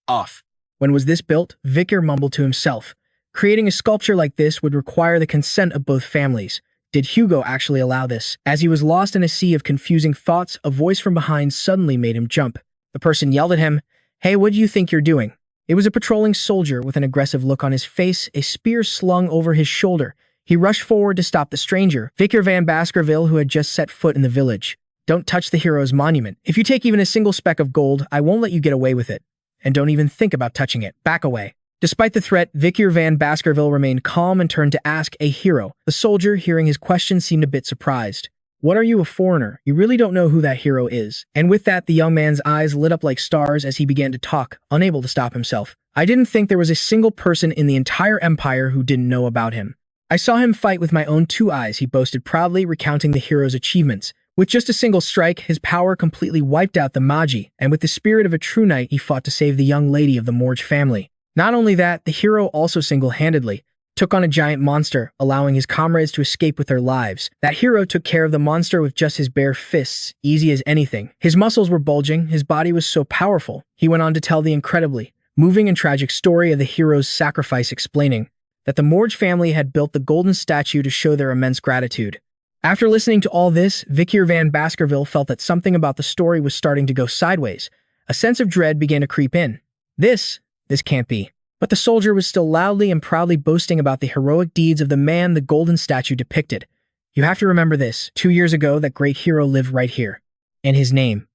S2: off.
S1: When was this built? Vikir mumbled to himself. Creating a sculpture like this would require the consent of both families. Did Hugo actually allow this? As he was lost in a sea of confusing thoughts, a voice from behind suddenly made him jump. The person yelled at him, Hey, what do you think you're doing? It was a patrolling soldier with an aggressive look on his face, a spear slung over his shoulder. He rushed forward to stop the stranger, Vikir van Baskerville, who had just set foot in the village. Don't touch the hero's monument. If you take even a single speck of gold, I won't let you get away with it. And don't even think about touching it. Back away. Despite the threat, Vikir van Baskerville remained calm and turned to ask a hero. The soldier, hearing his question, seemed a bit surprised. What are you, a foreigner? You really don't know who that hero is. And with that, the young man's eyes lit up like stars as he began to talk, unable to stop himself. I didn't think there was a single person in the entire empire who didn't know about him. I saw him fight with my own 2 eyes, he boasted proudly, recounting the hero's achievements. With just a single strike, his power completely wiped out the Magi, and with the spirit of a true knight, he fought to save the young lady of the Morge family. Not only that, the hero also single-handedly took on a giant monster, allowing his comrades to escape with their lives. That hero took care of the monster with just his bare fists, easy as anything. His muscles were bulging, his body was so powerful. He went on to tell the incredibly moving and tragic story of the hero's sacrifice, explaining that the Morge family had built the golden statue to show their immense gratitude. After listening to all this, Vikir van Baskerville felt that something about the story was starting to go sideways. A sense of dread began to creep in. This can't be. But the soldier was still loudly and proudly boasting about the heroic deeds of the man the golden statue depicted. You have to remember this. 2 years ago, that great hero lived right here. And his name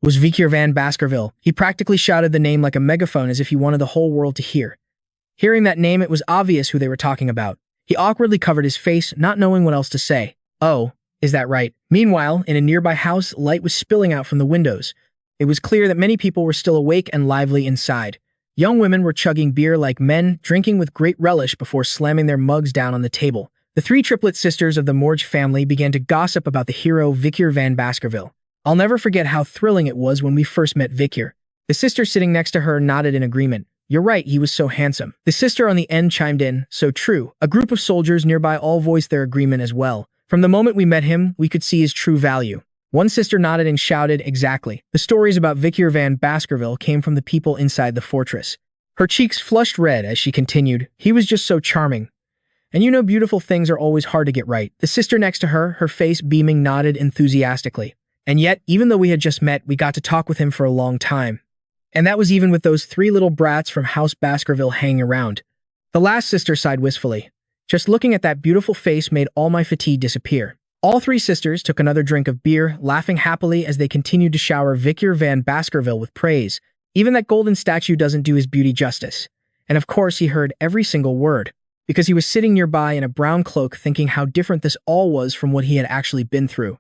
S1: was Vikir van Baskerville. He practically shouted the name like a megaphone as if he wanted the whole world to hear. Hearing that name, it was obvious who they were talking about. He awkwardly covered his face, not knowing what else to say. Oh, is that right? Meanwhile, in a nearby house, light was spilling out from the windows. It was clear that many people were still awake and lively inside. Young women were chugging beer like men, drinking with great relish before slamming their mugs down on the table. The three triplet sisters of the Morge family began to gossip about the hero Vikir van Baskerville. I'll never forget how thrilling it was when we first met Vikir. The sister sitting next to her nodded in agreement. You're right, he was so handsome. The sister on the end chimed in, so true. A group of soldiers nearby all voiced their agreement as well. From the moment we met him, we could see his true value. One sister nodded and shouted, exactly. The stories about Vikir van Baskerville came from the people inside the fortress. Her cheeks flushed red as she continued, he was just so charming. And you know beautiful things are always hard to get right. The sister next to her, her face beaming, nodded enthusiastically. And yet, even though we had just met, we got to talk with him for a long time. And that was even with those three little brats from House Baskerville hanging around. The last sister sighed wistfully. Just looking at that beautiful face made all my fatigue disappear. All three sisters took another drink of beer, laughing happily as they continued to shower Vikir van Baskerville with praise. Even that golden statue doesn't do his beauty justice. And of course he heard every single word, because he was sitting nearby in a brown cloak thinking how different this all was from what he had actually been through.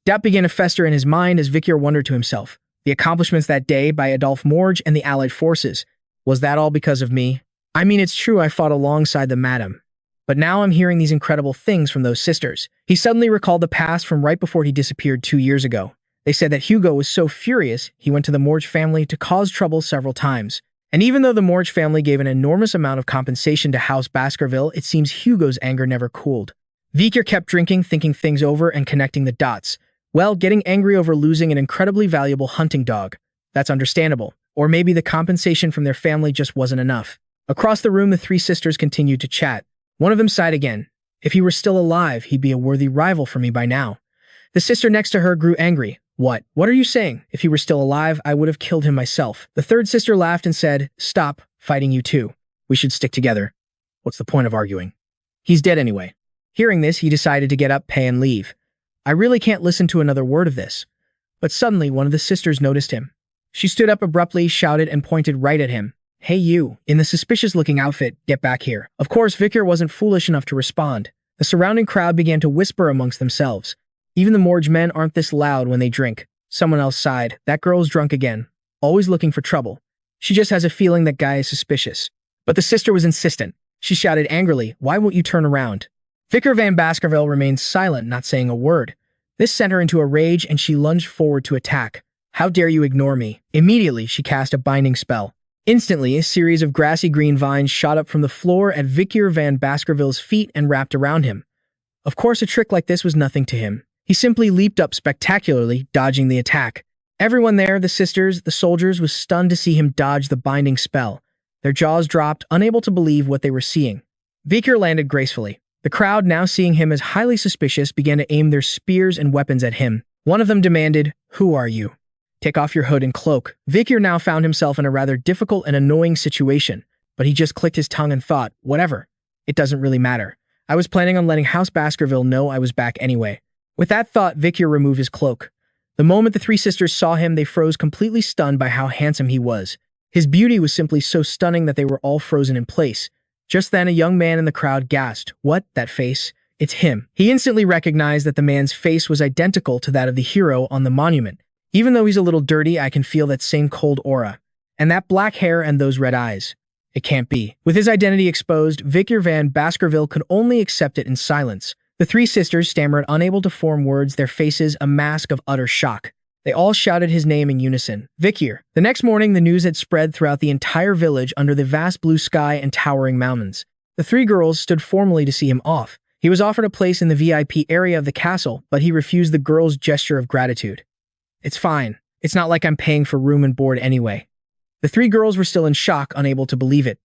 S1: Doubt began to fester in his mind as Vikir wondered to himself. The accomplishments that day by Adolphe Morge and the Allied forces. Was that all because of me? I mean, it's true I fought alongside the madam. But now I'm hearing these incredible things from those sisters. He suddenly recalled the past from right before he disappeared 2 years ago. They said that Hugo was so furious, he went to the Morge family to cause trouble several times. And even though the Morge family gave an enormous amount of compensation to House Baskerville, it seems Hugo's anger never cooled. Vikir kept drinking, thinking things over and connecting the dots. Well, getting angry over losing an incredibly valuable hunting dog. That's understandable. Or maybe the compensation from their family just wasn't enough. Across the room, the three sisters continued to chat. One of them sighed again. If he were still alive, he'd be a worthy rival for me by now. The sister next to her grew angry. What? What are you saying? If he were still alive, I would have killed him myself. The third sister laughed and said, stop fighting, you two. We should stick together. What's the point of arguing? He's dead anyway. Hearing this, he decided to get up, pay, and leave. I really can't listen to another word of this. But suddenly, one of the sisters noticed him. She stood up abruptly, shouted, and pointed right at him. Hey you, in the suspicious-looking outfit, get back here. Of course, Vikir wasn't foolish enough to respond. The surrounding crowd began to whisper amongst themselves. Even the Morge men aren't this loud when they drink. Someone else sighed. That girl's drunk again. Always looking for trouble. She just has a feeling that guy is suspicious. But the sister was insistent. She shouted angrily, why won't you turn around? Vikir van Baskerville remained silent, not saying a word. This sent her into a rage and she lunged forward to attack. How dare you ignore me? Immediately, she cast a binding spell. Instantly, a series of grassy green vines shot up from the floor at Vikir van Baskerville's feet and wrapped around him. Of course, a trick like this was nothing to him. He simply leaped up spectacularly, dodging the attack. Everyone there, the sisters, the soldiers, was stunned to see him dodge the binding spell. Their jaws dropped, unable to believe what they were seeing. Vikir landed gracefully. The crowd, now seeing him as highly suspicious, began to aim their spears and weapons at him. One of them demanded, who are you? Take off your hood and cloak. Vikir now found himself in a rather difficult and annoying situation, but he just clicked his tongue and thought, whatever. It doesn't really matter. I was planning on letting House Baskerville know I was back anyway. With that thought, Vikir removed his cloak. The moment the three sisters saw him, they froze, completely stunned by how handsome he was. His beauty was simply so stunning that they were all frozen in place. Just then, a young man in the crowd gasped, what, that face? It's him. He instantly recognized that the man's face was identical to that of the hero on the monument. Even though he's a little dirty, I can feel that same cold aura. And that black hair and those red eyes. It can't be. With his identity exposed, Vikir van Baskerville could only accept it in silence. The three sisters stammered, unable to form words, their faces a mask of utter shock. They all shouted his name in unison. Vikir. The next morning, the news had spread throughout the entire village under the vast blue sky and towering mountains. The three girls stood formally to see him off. He was offered a place in the VIP area of the castle, but he refused the girls' gesture of gratitude. It's fine. It's not like I'm paying for room and board anyway. The three girls were still in shock, unable to believe it.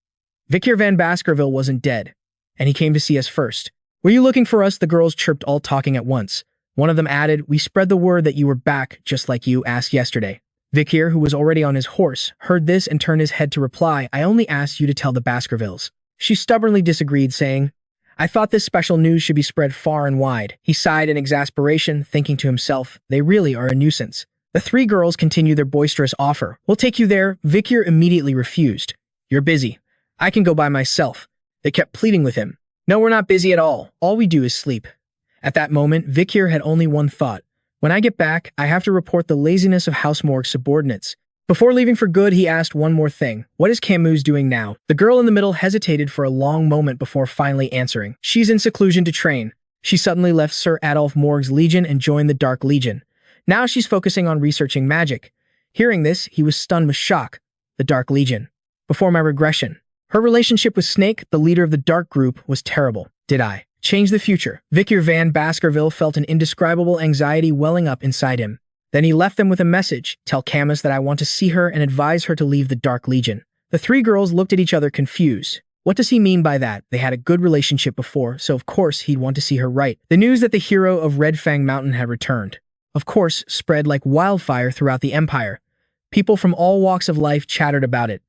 S1: Vikir van Baskerville wasn't dead, and he came to see us first. Were you looking for us? The girls chirped, all talking at once. One of them added, we spread the word that you were back, just like you asked yesterday. Vikir, who was already on his horse, heard this and turned his head to reply, I only asked you to tell the Baskervilles. She stubbornly disagreed, saying, I thought this special news should be spread far and wide. He sighed in exasperation, thinking to himself, they really are a nuisance. The three girls continue their boisterous offer. We'll take you there. Vikir immediately refused. You're busy. I can go by myself. They kept pleading with him. No, we're not busy at all. All we do is sleep. At that moment, Vikir had only one thought. When I get back, I have to report the laziness of House Morgue's subordinates. Before leaving for good, he asked one more thing. What is Camus doing now? The girl in the middle hesitated for a long moment before finally answering. She's in seclusion to train. She suddenly left Sir Adolphe Morgue's legion and joined the Dark Legion. Now she's focusing on researching magic. Hearing this, he was stunned with shock. The Dark Legion. Before my regression. Her relationship with Snake, the leader of the Dark Group, was terrible. Did I change the future? Vikir van Baskerville felt an indescribable anxiety welling up inside him. Then he left them with a message. Tell Camas that I want to see her and advise her to leave the Dark Legion. The three girls looked at each other confused. What does he mean by that? They had a good relationship before, so of course he'd want to see her right. The news that the hero of Red Fang Mountain had returned, of course, spread like wildfire throughout the empire. People from all walks of life chattered about it.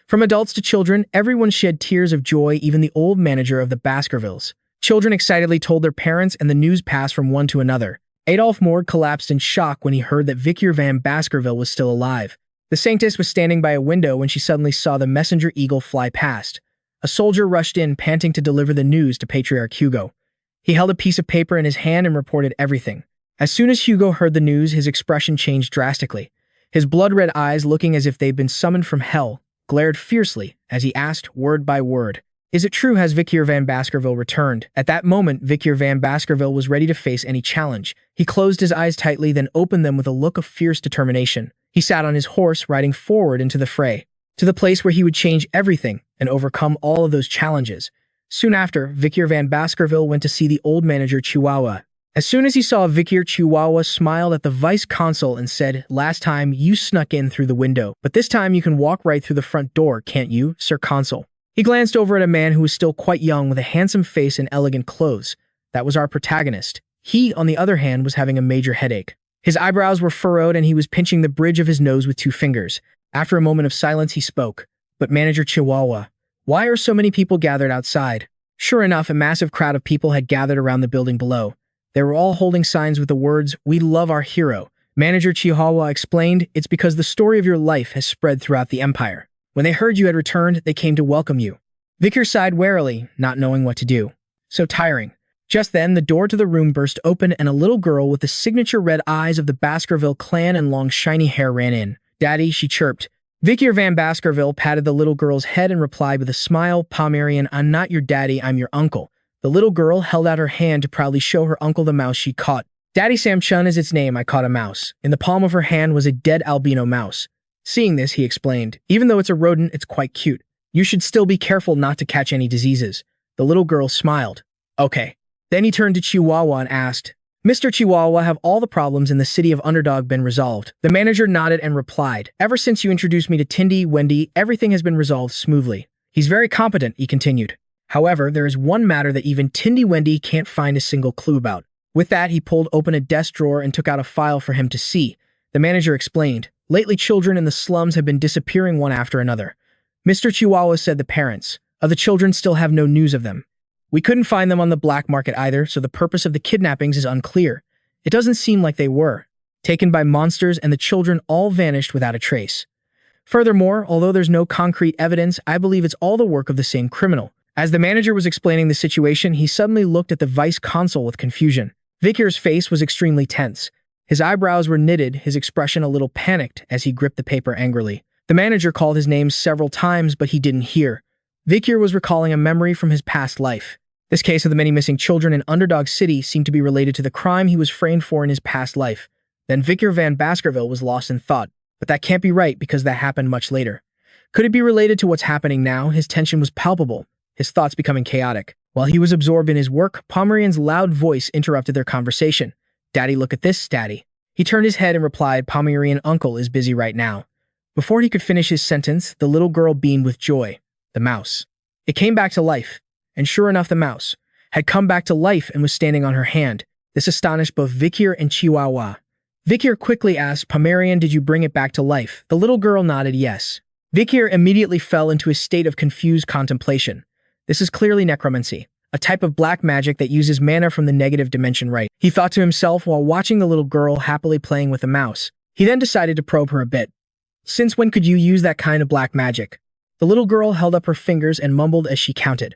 S1: From adults to children, everyone shed tears of joy, even the old manager of the Baskervilles. Children excitedly told their parents, and the news passed from one to another. Adolphe Morgue collapsed in shock when he heard that Vikir van Baskerville was still alive. The Sanctus was standing by a window when she suddenly saw the messenger eagle fly past. A soldier rushed in, panting to deliver the news to Patriarch Hugo. He held a piece of paper in his hand and reported everything. As soon as Hugo heard the news, his expression changed drastically. His blood-red eyes, looking as if they'd been summoned from hell, glared fiercely as he asked word by word, "Is it true? Has Vikir van Baskerville returned?" At that moment, Vikir van Baskerville was ready to face any challenge. He closed his eyes tightly, then opened them with a look of fierce determination. He sat on his horse, riding forward into the fray, to the place where he would change everything and overcome all of those challenges. Soon after, Vikir van Baskerville went to see the old manager Chihuahua. As soon as he saw Vikir, Chihuahua smiled at the vice-consul and said, "Last time you snuck in through the window, but this time you can walk right through the front door, can't you, Sir Consul?" He glanced over at a man who was still quite young with a handsome face and elegant clothes. That was our protagonist. He, on the other hand, was having a major headache. His eyebrows were furrowed and he was pinching the bridge of his nose with 2 fingers. After a moment of silence, he spoke. "But Manager Chihuahua, why are so many people gathered outside?" Sure enough, a massive crowd of people had gathered around the building below. They were all holding signs with the words, "We love our hero." Manager Chihuahua explained, "It's because the story of your life has spread throughout the empire. When they heard you had returned, they came to welcome you." Vikir sighed warily, not knowing what to do. So tiring. Just then, the door to the room burst open and a little girl with the signature red eyes of the Baskerville clan and long shiny hair ran in. "Daddy," she chirped. Vikir van Baskerville patted the little girl's head and replied with a smile, "Pomeranian, I'm not your daddy, I'm your uncle." The little girl held out her hand to proudly show her uncle the mouse she caught. "Daddy Samchun is its name, I caught a mouse." In the palm of her hand was a dead albino mouse. Seeing this, he explained, "Even though it's a rodent, it's quite cute. You should still be careful not to catch any diseases." The little girl smiled. "Okay." Then he turned to Chihuahua and asked, "Mr. Chihuahua, have all the problems in the city of Underdog been resolved?" The manager nodded and replied, "Ever since you introduced me to Tindy, Wendy, everything has been resolved smoothly." "He's very competent," he continued. "However, there is one matter that even Tindy Wendy can't find a single clue about." With that, he pulled open a desk drawer and took out a file for him to see. The manager explained, "Lately, children in the slums have been disappearing one after another. Mr. Chihuahua said the parents of the children still have no news of them. We couldn't find them on the black market either, so the purpose of the kidnappings is unclear. It doesn't seem like they were taken by monsters, and the children all vanished without a trace. Furthermore, although there's no concrete evidence, I believe it's all the work of the same criminal." As the manager was explaining the situation, he suddenly looked at the vice-consul with confusion. Vikir's face was extremely tense. His eyebrows were knitted, his expression a little panicked as he gripped the paper angrily. The manager called his name several times, but he didn't hear. Vikir was recalling a memory from his past life. This case of the many missing children in Underdog City seemed to be related to the crime he was framed for in his past life. Then Vikir van Baskerville was lost in thought. But that can't be right because that happened much later. Could it be related to what's happening now? His tension was palpable, his thoughts becoming chaotic. While he was absorbed in his work, Pomeranian's loud voice interrupted their conversation. "Daddy, look at this, Daddy." He turned his head and replied, "Pomeranian uncle is busy right now." Before he could finish his sentence, the little girl beamed with joy. The mouse. It came back to life. And sure enough, the mouse had come back to life and was standing on her hand. This astonished both Vikir and Chihuahua. Vikir quickly asked, "Pomeranian, did you bring it back to life?" The little girl nodded yes. Vikir immediately fell into a state of confused contemplation. This is clearly necromancy, a type of black magic that uses mana from the negative dimension, right? He thought to himself while watching the little girl happily playing with the mouse. He then decided to probe her a bit. Since when could you use that kind of black magic? The little girl held up her fingers and mumbled as she counted.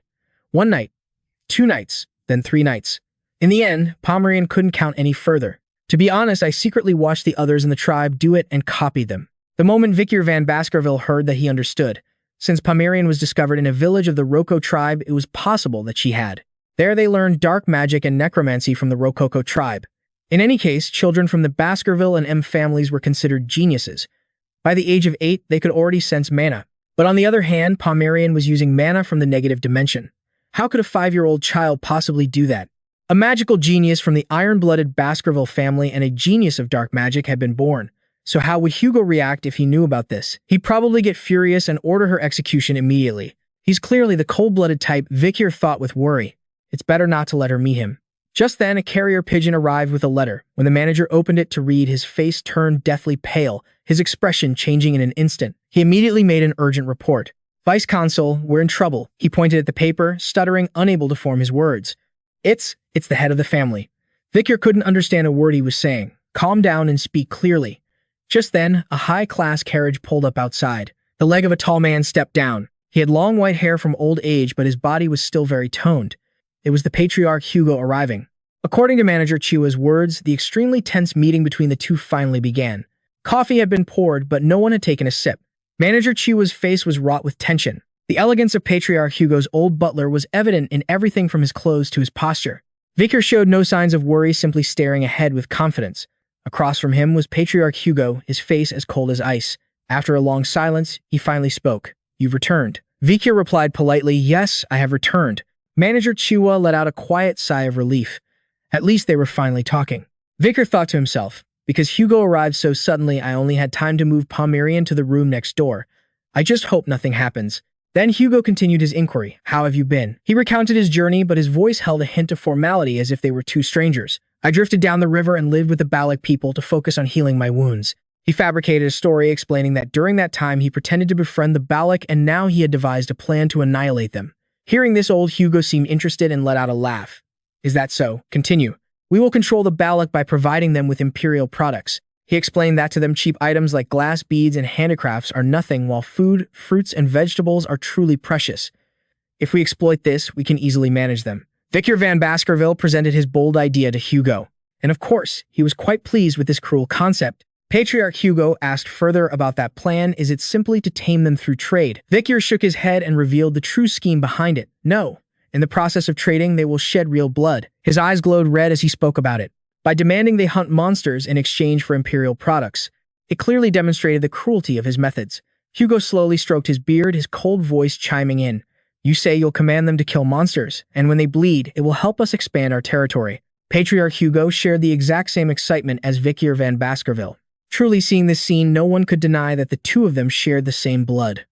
S1: 1 night, 2 nights, then 3 nights. In the end, Pomeranian couldn't count any further. To be honest, I secretly watched the others in the tribe do it and copied them. The moment Vikir van Baskerville heard that, he understood. Since Pomeranian was discovered in a village of the Rococo tribe, it was possible that she had. There they learned dark magic and necromancy from the Rococo tribe. In any case, children from the Baskerville and M families were considered geniuses. By the age of 8, they could already sense mana. But on the other hand, Pomeranian was using mana from the negative dimension. How could a 5-year-old child possibly do that? A magical genius from the iron-blooded Baskerville family and a genius of dark magic had been born. So how would Hugo react if he knew about this? He'd probably get furious and order her execution immediately. He's clearly the cold-blooded type, Vikir thought with worry. It's better not to let her meet him. Just then, a carrier pigeon arrived with a letter. When the manager opened it to read, his face turned deathly pale, his expression changing in an instant. He immediately made an urgent report. Vice Consul, we're in trouble. He pointed at the paper, stuttering, unable to form his words. It's the head of the family. Vikir couldn't understand a word he was saying. Calm down and speak clearly. Just then, a high-class carriage pulled up outside. The leg of a tall man stepped down. He had long white hair from old age, but his body was still very toned. It was the patriarch Hugo arriving. According to manager Chiwa's words, the extremely tense meeting between the two finally began. Coffee had been poured, but no one had taken a sip. Manager Chiwa's face was wrought with tension. The elegance of Patriarch Hugo's old butler was evident in everything from his clothes to his posture. Vikir showed no signs of worry, simply staring ahead with confidence. Across from him was Patriarch Hugo, his face as cold as ice. After a long silence, he finally spoke. You've returned. Vikir replied politely, yes, I have returned. Manager Chiwa let out a quiet sigh of relief. At least they were finally talking. Vikir thought to himself, because Hugo arrived so suddenly, I only had time to move Pomeranian to the room next door. I just hope nothing happens. Then Hugo continued his inquiry. How have you been? He recounted his journey, but his voice held a hint of formality as if they were two strangers. I drifted down the river and lived with the Balak people to focus on healing my wounds. He fabricated a story explaining that during that time he pretended to befriend the Balak and now he had devised a plan to annihilate them. Hearing this, old Hugo seemed interested and let out a laugh. Is that so? Continue. We will control the Balak by providing them with imperial products. He explained that to them cheap items like glass beads and handicrafts are nothing, while food, fruits, and vegetables are truly precious. If we exploit this, we can easily manage them. Vikir van Baskerville presented his bold idea to Hugo. And of course, he was quite pleased with this cruel concept. Patriarch Hugo asked further about that plan. Is it simply to tame them through trade? Vikir shook his head and revealed the true scheme behind it. No. In the process of trading, they will shed real blood. His eyes glowed red as he spoke about it. By demanding they hunt monsters in exchange for imperial products, it clearly demonstrated the cruelty of his methods. Hugo slowly stroked his beard, his cold voice chiming in. You say you'll command them to kill monsters, and when they bleed, it will help us expand our territory. Patriarch Hugo shared the exact same excitement as Vikir van Baskerville. Truly, seeing this scene, no one could deny that the two of them shared the same blood.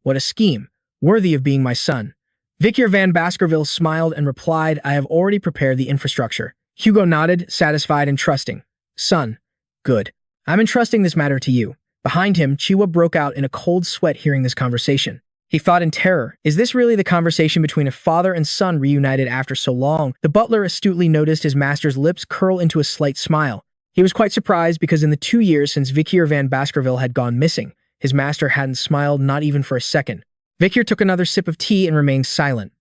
S1: What a scheme, worthy of being my son. Vikir van Baskerville smiled and replied, I have already prepared the infrastructure. Hugo nodded, satisfied and trusting. Son, good. I'm entrusting this matter to you. Behind him, Chiwa broke out in a cold sweat hearing this conversation. He thought in terror, is this really the conversation between a father and son reunited after so long? The butler astutely noticed his master's lips curl into a slight smile. He was quite surprised because in the 2 years since Vikir van Baskerville had gone missing, his master hadn't smiled not even for a second. Vikir took another sip of tea and remained silent.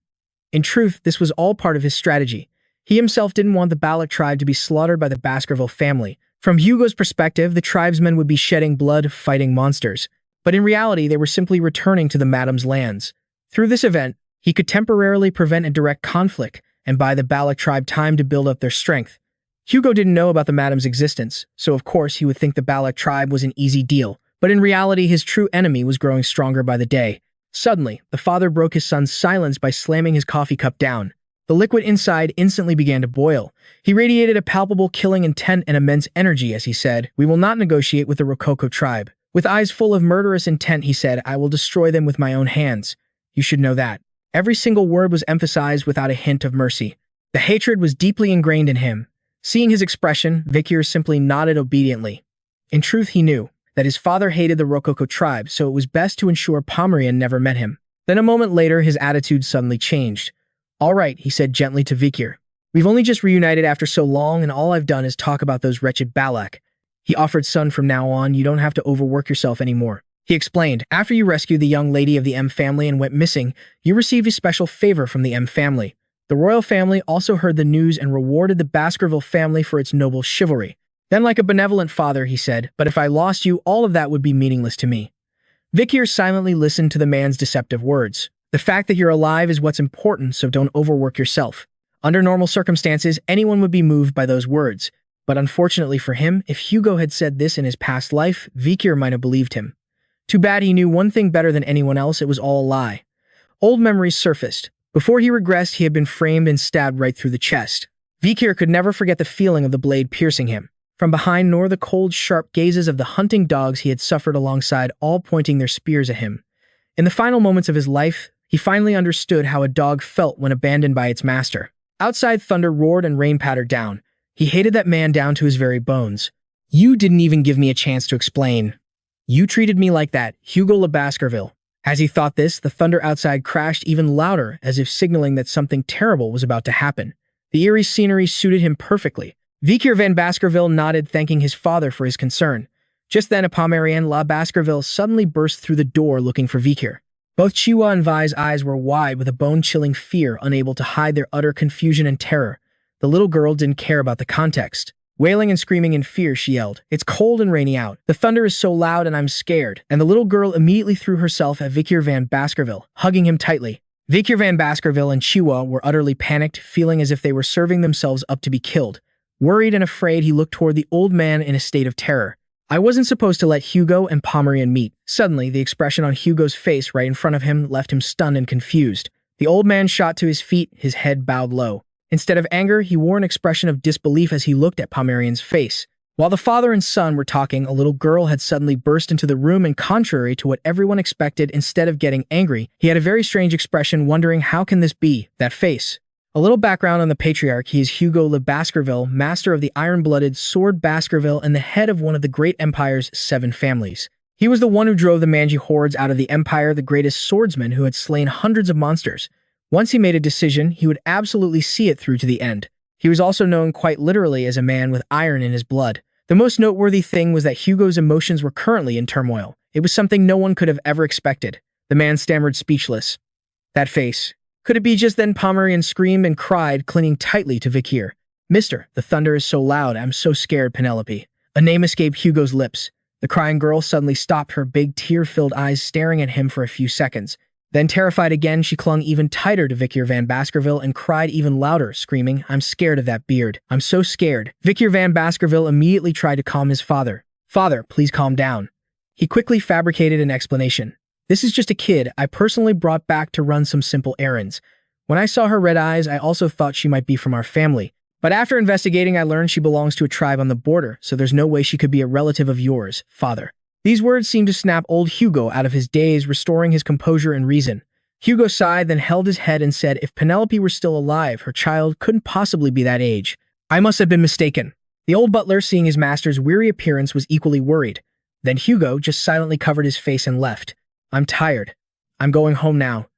S1: In truth, this was all part of his strategy. He himself didn't want the Balak tribe to be slaughtered by the Baskerville family. From Hugo's perspective, the tribesmen would be shedding blood, fighting monsters. But in reality, they were simply returning to the Madam's lands. Through this event, he could temporarily prevent a direct conflict and buy the Balak tribe time to build up their strength. Hugo didn't know about the Madam's existence, so of course he would think the Balak tribe was an easy deal. But in reality, his true enemy was growing stronger by the day. Suddenly, the father broke his son's silence by slamming his coffee cup down. The liquid inside instantly began to boil. He radiated a palpable killing intent and immense energy as he said, We will not negotiate with the Rococo tribe. With eyes full of murderous intent, he said, I will destroy them with my own hands. You should know that. Every single word was emphasized without a hint of mercy. The hatred was deeply ingrained in him. Seeing his expression, Vikir simply nodded obediently. In truth, he knew that his father hated the Rococo tribe, so it was best to ensure Pomeranian never met him. Then a moment later, his attitude suddenly changed. All right, he said gently to Vikir. We've only just reunited after so long, and all I've done is talk about those wretched Balak. He offered, son, from now on, you don't have to overwork yourself anymore. He explained, after you rescued the young lady of the M family and went missing, you received a special favor from the M family. The royal family also heard the news and rewarded the Baskerville family for its noble chivalry. Then, like a benevolent father, he said, but if I lost you, all of that would be meaningless to me. Vikir silently listened to the man's deceptive words. The fact that you're alive is what's important, so don't overwork yourself. Under normal circumstances, anyone would be moved by those words. But unfortunately for him, if Hugo had said this in his past life, Vikir might have believed him. Too bad he knew one thing better than anyone else, it was all a lie. Old memories surfaced. Before he regressed, he had been framed and stabbed right through the chest. Vikir could never forget the feeling of the blade piercing him from behind, nor the cold, sharp gazes of the hunting dogs he had suffered alongside, all pointing their spears at him. In the final moments of his life, he finally understood how a dog felt when abandoned by its master. Outside, thunder roared and rain pattered down. He hated that man down to his very bones. You didn't even give me a chance to explain. You treated me like that, Hugo Le Baskerville. As he thought this, the thunder outside crashed even louder, as if signaling that something terrible was about to happen. The eerie scenery suited him perfectly. Vikir van Baskerville nodded, thanking his father for his concern. Just then, a Pomeranian Le Baskerville suddenly burst through the door looking for Vikir. Both Chiwa and Vi's eyes were wide with a bone-chilling fear, unable to hide their utter confusion and terror. The little girl didn't care about the context. Wailing and screaming in fear, she yelled, "It's cold and rainy out. The thunder is so loud and I'm scared." And the little girl immediately threw herself at Vikir van Baskerville, hugging him tightly. Vikir van Baskerville and Chiwa were utterly panicked, feeling as if they were serving themselves up to be killed. Worried and afraid, he looked toward the old man in a state of terror. I wasn't supposed to let Hugo and Pomeranian meet. Suddenly, the expression on Hugo's face right in front of him left him stunned and confused. The old man shot to his feet, his head bowed low. Instead of anger, he wore an expression of disbelief as he looked at Pomeranian's face. While the father and son were talking, a little girl had suddenly burst into the room, and contrary to what everyone expected, instead of getting angry, he had a very strange expression, wondering how can this be, that face. A little background on the patriarch: he is Hugo Le Baskerville, master of the iron-blooded sword Baskerville and the head of one of the great empire's 7 families. He was the one who drove the Manji hordes out of the empire, the greatest swordsman who had slain hundreds of monsters. Once he made a decision, he would absolutely see it through to the end. He was also known quite literally as a man with iron in his blood. The most noteworthy thing was that Hugo's emotions were currently in turmoil. It was something no one could have ever expected. The man stammered, speechless. That face. Could it be? Just then Pomeranian screamed and cried, clinging tightly to Vikir. "Mister, the thunder is so loud, I'm so scared, Penelope." A name escaped Hugo's lips. The crying girl suddenly stopped, her big tear-filled eyes staring at him for a few seconds. Then, terrified again, she clung even tighter to Vikir van Baskerville and cried even louder, screaming, "I'm scared of that beard. I'm so scared." Vikir van Baskerville immediately tried to calm his father. "Father, please calm down." He quickly fabricated an explanation. "This is just a kid I personally brought back to run some simple errands. When I saw her red eyes, I also thought she might be from our family. But after investigating, I learned she belongs to a tribe on the border, so there's no way she could be a relative of yours, father." These words seemed to snap old Hugo out of his daze, restoring his composure and reason. Hugo sighed, then held his head and said, "If Penelope were still alive, her child couldn't possibly be that age. I must have been mistaken." The old butler, seeing his master's weary appearance, was equally worried. Then Hugo just silently covered his face and left. "I'm tired. I'm going home now."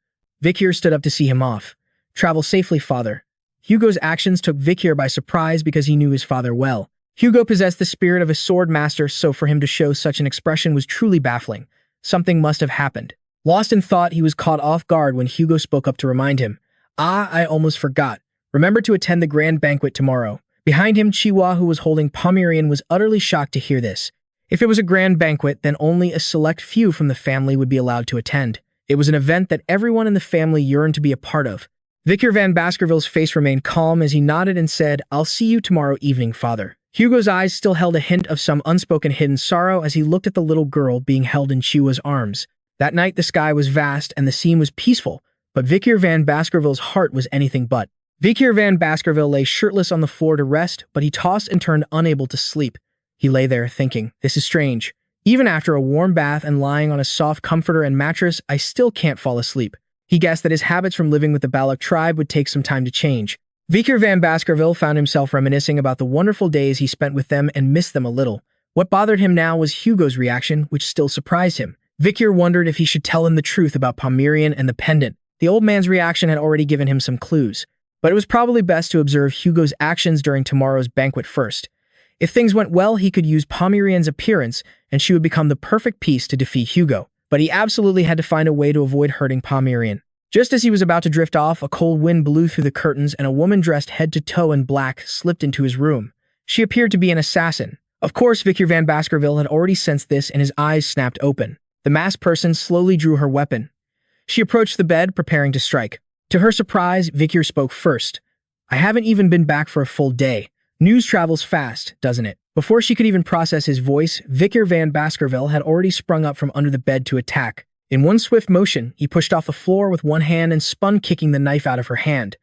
S1: Vikir stood up to see him off. "Travel safely, father." Hugo's actions took Vikir by surprise because he knew his father well. Hugo possessed the spirit of a sword master, so for him to show such an expression was truly baffling. Something must have happened. Lost in thought, he was caught off guard when Hugo spoke up to remind him. I almost forgot. Remember to attend the grand banquet tomorrow." Behind him, Chiwa, who was holding Pomeranian, was utterly shocked to hear this. If it was a grand banquet, then only a select few from the family would be allowed to attend. It was an event that everyone in the family yearned to be a part of. Vikir van Baskerville's face remained calm as he nodded and said, "I'll see you tomorrow evening, father." Hugo's eyes still held a hint of some unspoken hidden sorrow as he looked at the little girl being held in Chiwa's arms. That night, the sky was vast and the scene was peaceful, but Vikir van Baskerville's heart was anything but. Vikir van Baskerville lay shirtless on the floor to rest, but he tossed and turned, unable to sleep. He lay there thinking, "This is strange. Even after a warm bath and lying on a soft comforter and mattress, I still can't fall asleep." He guessed that his habits from living with the Balak tribe would take some time to change. Vikir van Baskerville found himself reminiscing about the wonderful days he spent with them and missed them a little. What bothered him now was Hugo's reaction, which still surprised him. Vikir wondered if he should tell him the truth about Pomeranian and the pendant. The old man's reaction had already given him some clues, but it was probably best to observe Hugo's actions during tomorrow's banquet first. If things went well, he could use Pomerian's appearance and she would become the perfect piece to defeat Hugo. But he absolutely had to find a way to avoid hurting Pomerian. Just as he was about to drift off, a cold wind blew through the curtains and a woman dressed head to toe in black slipped into his room. She appeared to be an assassin. Of course, Vikir van Baskerville had already sensed this and his eyes snapped open. The masked person slowly drew her weapon. She approached the bed, preparing to strike. To her surprise, Vikir spoke first. "I haven't even been back for a full day. News travels fast, doesn't it?" Before she could even process his voice, Vikir van Baskerville had already sprung up from under the bed to attack. In one swift motion, he pushed off the floor with one hand and spun, kicking the knife out of her hand.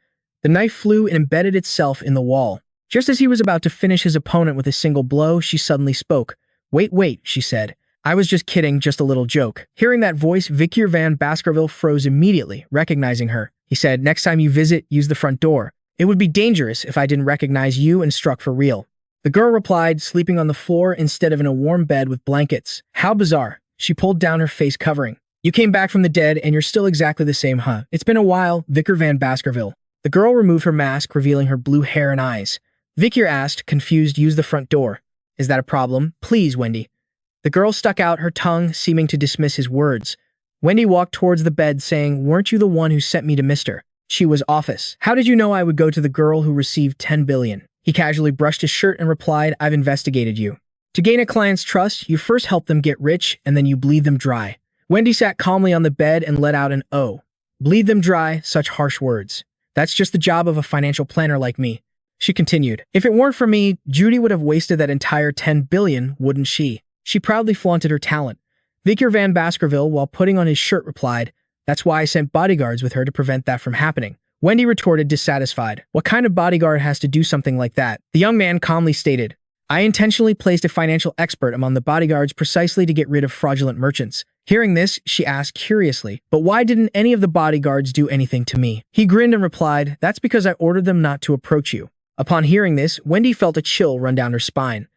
S1: The knife flew and embedded itself in the wall. Just as he was about to finish his opponent with a single blow, she suddenly spoke. Wait, she said. "I was just kidding, just a little joke." Hearing that voice, Vikir van Baskerville froze immediately, recognizing her. He said, "Next time you visit, use the front door. It would be dangerous if I didn't recognize you and struck for real." The girl replied, sleeping on the floor instead of in a warm bed with blankets. "How bizarre." She pulled down her face covering. "You came back from the dead and you're still exactly the same, huh? It's been a while, Vikir van Baskerville." The girl removed her mask, revealing her blue hair and eyes. Vikir asked, confused, "Use the front door." "Is that a problem? Please, Wendy." The girl stuck out her tongue, seeming to dismiss his words. Wendy walked towards the bed, saying, "Weren't you the one who sent me to Mr. She was office. How did you know I would go to the girl who received 10 billion? He casually brushed his shirt and replied, "I've investigated you. To gain a client's trust, you first help them get rich and then you bleed them dry." Wendy sat calmly on the bed and let out an "oh." Bleed them dry, such harsh words. That's just the job of a financial planner like me. She continued, "If it weren't for me, Judy would have wasted that entire 10 billion, wouldn't she?" She proudly flaunted her talent. Vikir van Baskerville, while putting on his shirt, replied, "That's why I sent bodyguards with her to prevent that from happening." Wendy retorted, dissatisfied. "What kind of bodyguard has to do something like that?" The young man calmly stated, "I intentionally placed a financial expert among the bodyguards precisely to get rid of fraudulent merchants." Hearing this, she asked curiously, "But why didn't any of the bodyguards do anything to me?" He grinned and replied, "That's because I ordered them not to approach you." Upon hearing this, Wendy felt a chill run down her spine.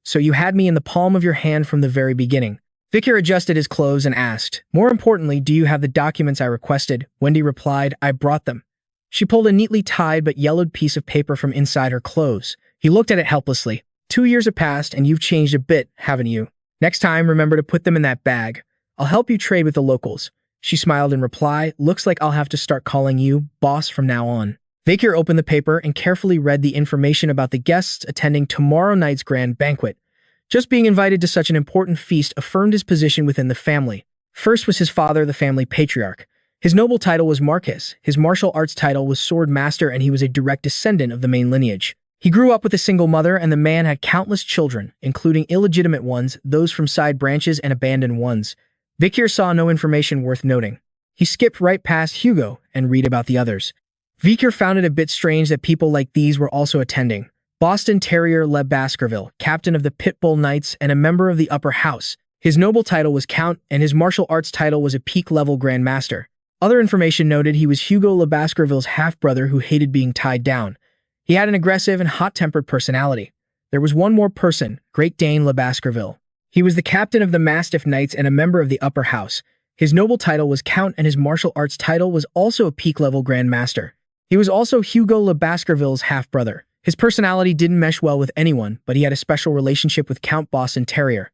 S1: "So you had me in the palm of your hand from the very beginning." Vikir adjusted his clothes and asked, "More importantly, do you have the documents I requested?" Wendy replied, "I brought them." She pulled a neatly tied but yellowed piece of paper from inside her clothes. He looked at it helplessly. 2 years have passed and you've changed a bit, haven't you? Next time, remember to put them in that bag. I'll help you trade with the locals." She smiled in reply, "Looks like I'll have to start calling you boss from now on." Vikir opened the paper and carefully read the information about the guests attending tomorrow night's grand banquet. Just being invited to such an important feast affirmed his position within the family. First was his father, the family patriarch. His noble title was Marquis, his martial arts title was Sword Master, and he was a direct descendant of the main lineage. He grew up with a single mother, and the man had countless children, including illegitimate ones, those from side branches, and abandoned ones. Vikir saw no information worth noting. He skipped right past Hugo and read about the others. Vikir found it a bit strange that people like these were also attending. Boston Terrier Le Baskerville, captain of the Pitbull Knights and a member of the Upper House. His noble title was Count, and his martial arts title was a peak-level Grand Master. Other information noted he was Hugo Le Baskerville's half-brother who hated being tied down. He had an aggressive and hot-tempered personality. There was one more person, Great Dane Le Baskerville. He was the captain of the Mastiff Knights and a member of the Upper House. His noble title was Count, and his martial arts title was also a peak-level Grand Master. He was also Hugo Le Baskerville's half-brother. His personality didn't mesh well with anyone, but he had a special relationship with Count Boston Terrier.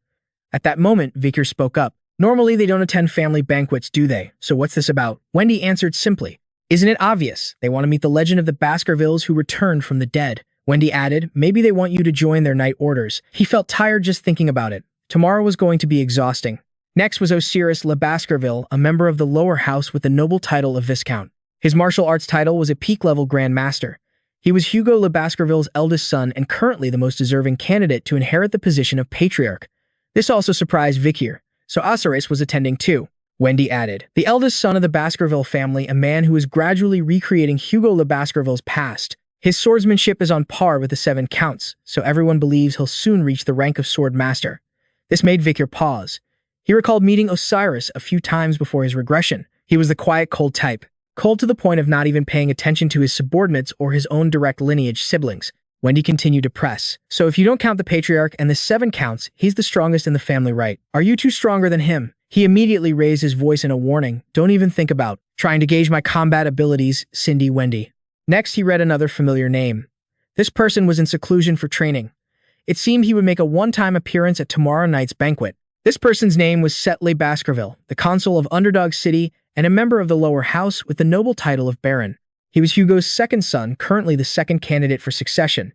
S1: At that moment, Vikir spoke up. "Normally, they don't attend family banquets, do they? So what's this about?" Wendy answered simply, "Isn't it obvious? They want to meet the legend of the Baskervilles who returned from the dead." Wendy added, "Maybe they want you to join their night orders." He felt tired just thinking about it. Tomorrow was going to be exhausting. Next was Osiris Le Baskerville, a member of the lower house with the noble title of Viscount. His martial arts title was a peak-level Grand Master. He was Hugo Le Baskerville's eldest son and currently the most deserving candidate to inherit the position of Patriarch. This also surprised Vikir, so Osiris was attending too. Wendy added, "The eldest son of the Baskerville family, a man who is gradually recreating Hugo Le Baskerville's past. His swordsmanship is on par with the 7 counts, so everyone believes he'll soon reach the rank of Sword Master." This made Vikir pause. He recalled meeting Osiris a few times before his regression. He was the quiet, cold type. Cold to the point of not even paying attention to his subordinates or his own direct lineage siblings. Wendy continued to press. "So if you don't count the Patriarch and the 7 counts, he's the strongest in the family, right? Are you two stronger than him?" He immediately raised his voice in a warning. "Don't even think about trying to gauge my combat abilities, Cindy Wendy." Next, he read another familiar name. This person was in seclusion for training. It seemed he would make a one-time appearance at tomorrow night's banquet. This person's name was Le Baskerville, the consul of Underdog City and a member of the lower house with the noble title of Baron. He was Hugo's second son, currently the second candidate for succession.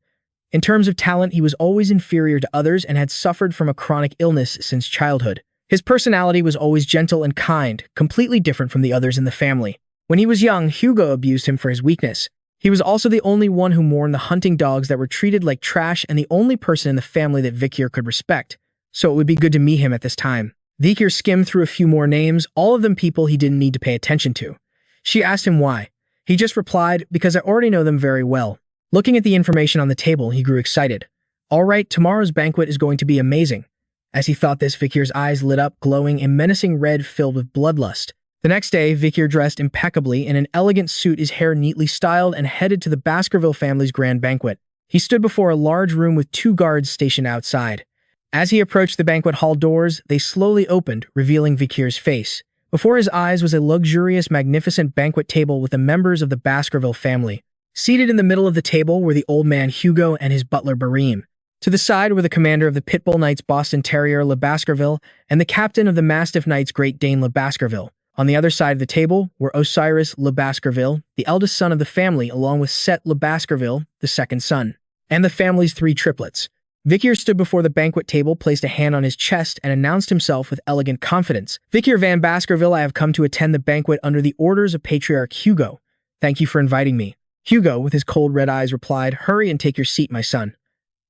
S1: In terms of talent, he was always inferior to others and had suffered from a chronic illness since childhood. His personality was always gentle and kind, completely different from the others in the family. When he was young, Hugo abused him for his weakness. He was also the only one who mourned the hunting dogs that were treated like trash and the only person in the family that Vikir could respect. So it would be good to meet him at this time. Vikir skimmed through a few more names, all of them people he didn't need to pay attention to. She asked him why. He just replied, because I already know them very well. Looking at the information on the table, he grew excited. All right, tomorrow's banquet is going to be amazing. As he thought this, Vikir's eyes lit up, glowing a menacing red filled with bloodlust. The next day, Vikir dressed impeccably in an elegant suit, his hair neatly styled, and headed to the Baskerville family's grand banquet. He stood before a large room with 2 guards stationed outside. As he approached the banquet hall doors, they slowly opened, revealing Vikir's face. Before his eyes was a luxurious, magnificent banquet table with the members of the Baskerville family. Seated in the middle of the table were the old man Hugo and his butler Barim. To the side were the commander of the Pitbull Knights Boston Terrier Le Baskerville and the captain of the Mastiff Knights Great Dane Le Baskerville. On the other side of the table were Osiris Le Baskerville, the eldest son of the family, along with Set Le Baskerville, the second son, and the family's 3 triplets. Vikir stood before the banquet table, placed a hand on his chest, and announced himself with elegant confidence. Vikir van Baskerville, I have come to attend the banquet under the orders of Patriarch Hugo. Thank you for inviting me. Hugo, with his cold red eyes, replied, Hurry and take your seat, my son.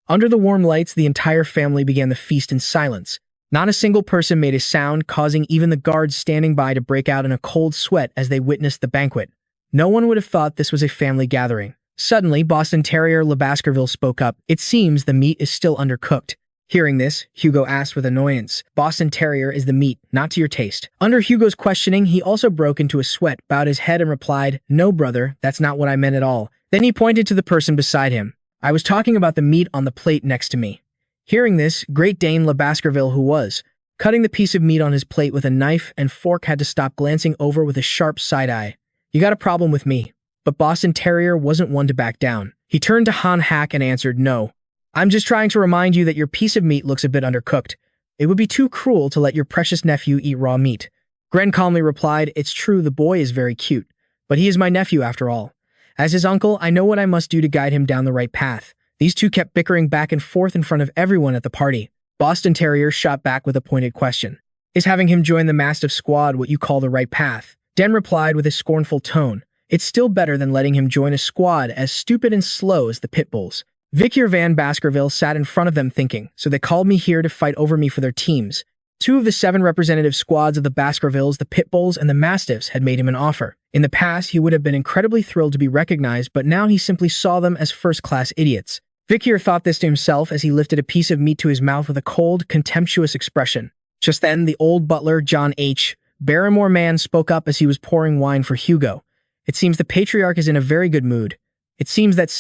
S1: Under the warm lights, the entire family began the feast in silence. Not a single person made a sound, causing even the guards standing by to break out in a cold sweat as they witnessed the banquet. No one would have thought this was a family gathering. Suddenly, Boston Terrier Le Baskerville spoke up. It seems the meat is still undercooked. Hearing this, Hugo asked with annoyance. Boston Terrier is the meat, not to your taste. Under Hugo's questioning, he also broke into a sweat, bowed his head and replied, No, brother, that's not what I meant at all. Then he pointed to the person beside him. I was talking about the meat on the plate next to me. Hearing this, Great Dane Le Baskerville, who was cutting the piece of meat on his plate with a knife and fork, had to stop, glancing over with a sharp side eye. You got a problem with me? But Boston Terrier wasn't one to back down. He turned to Han Hack and answered, No. I'm just trying to remind you that your piece of meat looks a bit undercooked. It would be too cruel to let your precious nephew eat raw meat. Gren calmly replied, It's true, the boy is very cute, but he is my nephew after all. As his uncle, I know what I must do to guide him down the right path. These two kept bickering back and forth in front of everyone at the party. Boston Terrier shot back with a pointed question. Is having him join the Mastiff squad what you call the right path? Den replied with a scornful tone. It's still better than letting him join a squad as stupid and slow as the Pitbulls. Vikir van Baskerville sat in front of them thinking, so they called me here to fight over me for their teams. 2 of the 7 representative squads of the Baskervilles, the Pitbulls, and the Mastiffs had made him an offer. In the past, he would have been incredibly thrilled to be recognized, but now he simply saw them as first-class idiots. Vikir thought this to himself as he lifted a piece of meat to his mouth with a cold, contemptuous expression. Just then, the old butler, John H. Barrymore man, spoke up as he was pouring wine for Hugo. It seems the patriarch is in a very good mood. It seems that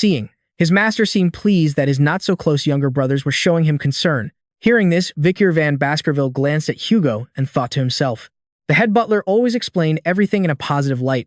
S1: his master seemed pleased that his not-so-close younger brothers were showing him concern. Hearing this, Vikir van Baskerville glanced at Hugo and thought to himself. The head butler always explained everything in a positive light.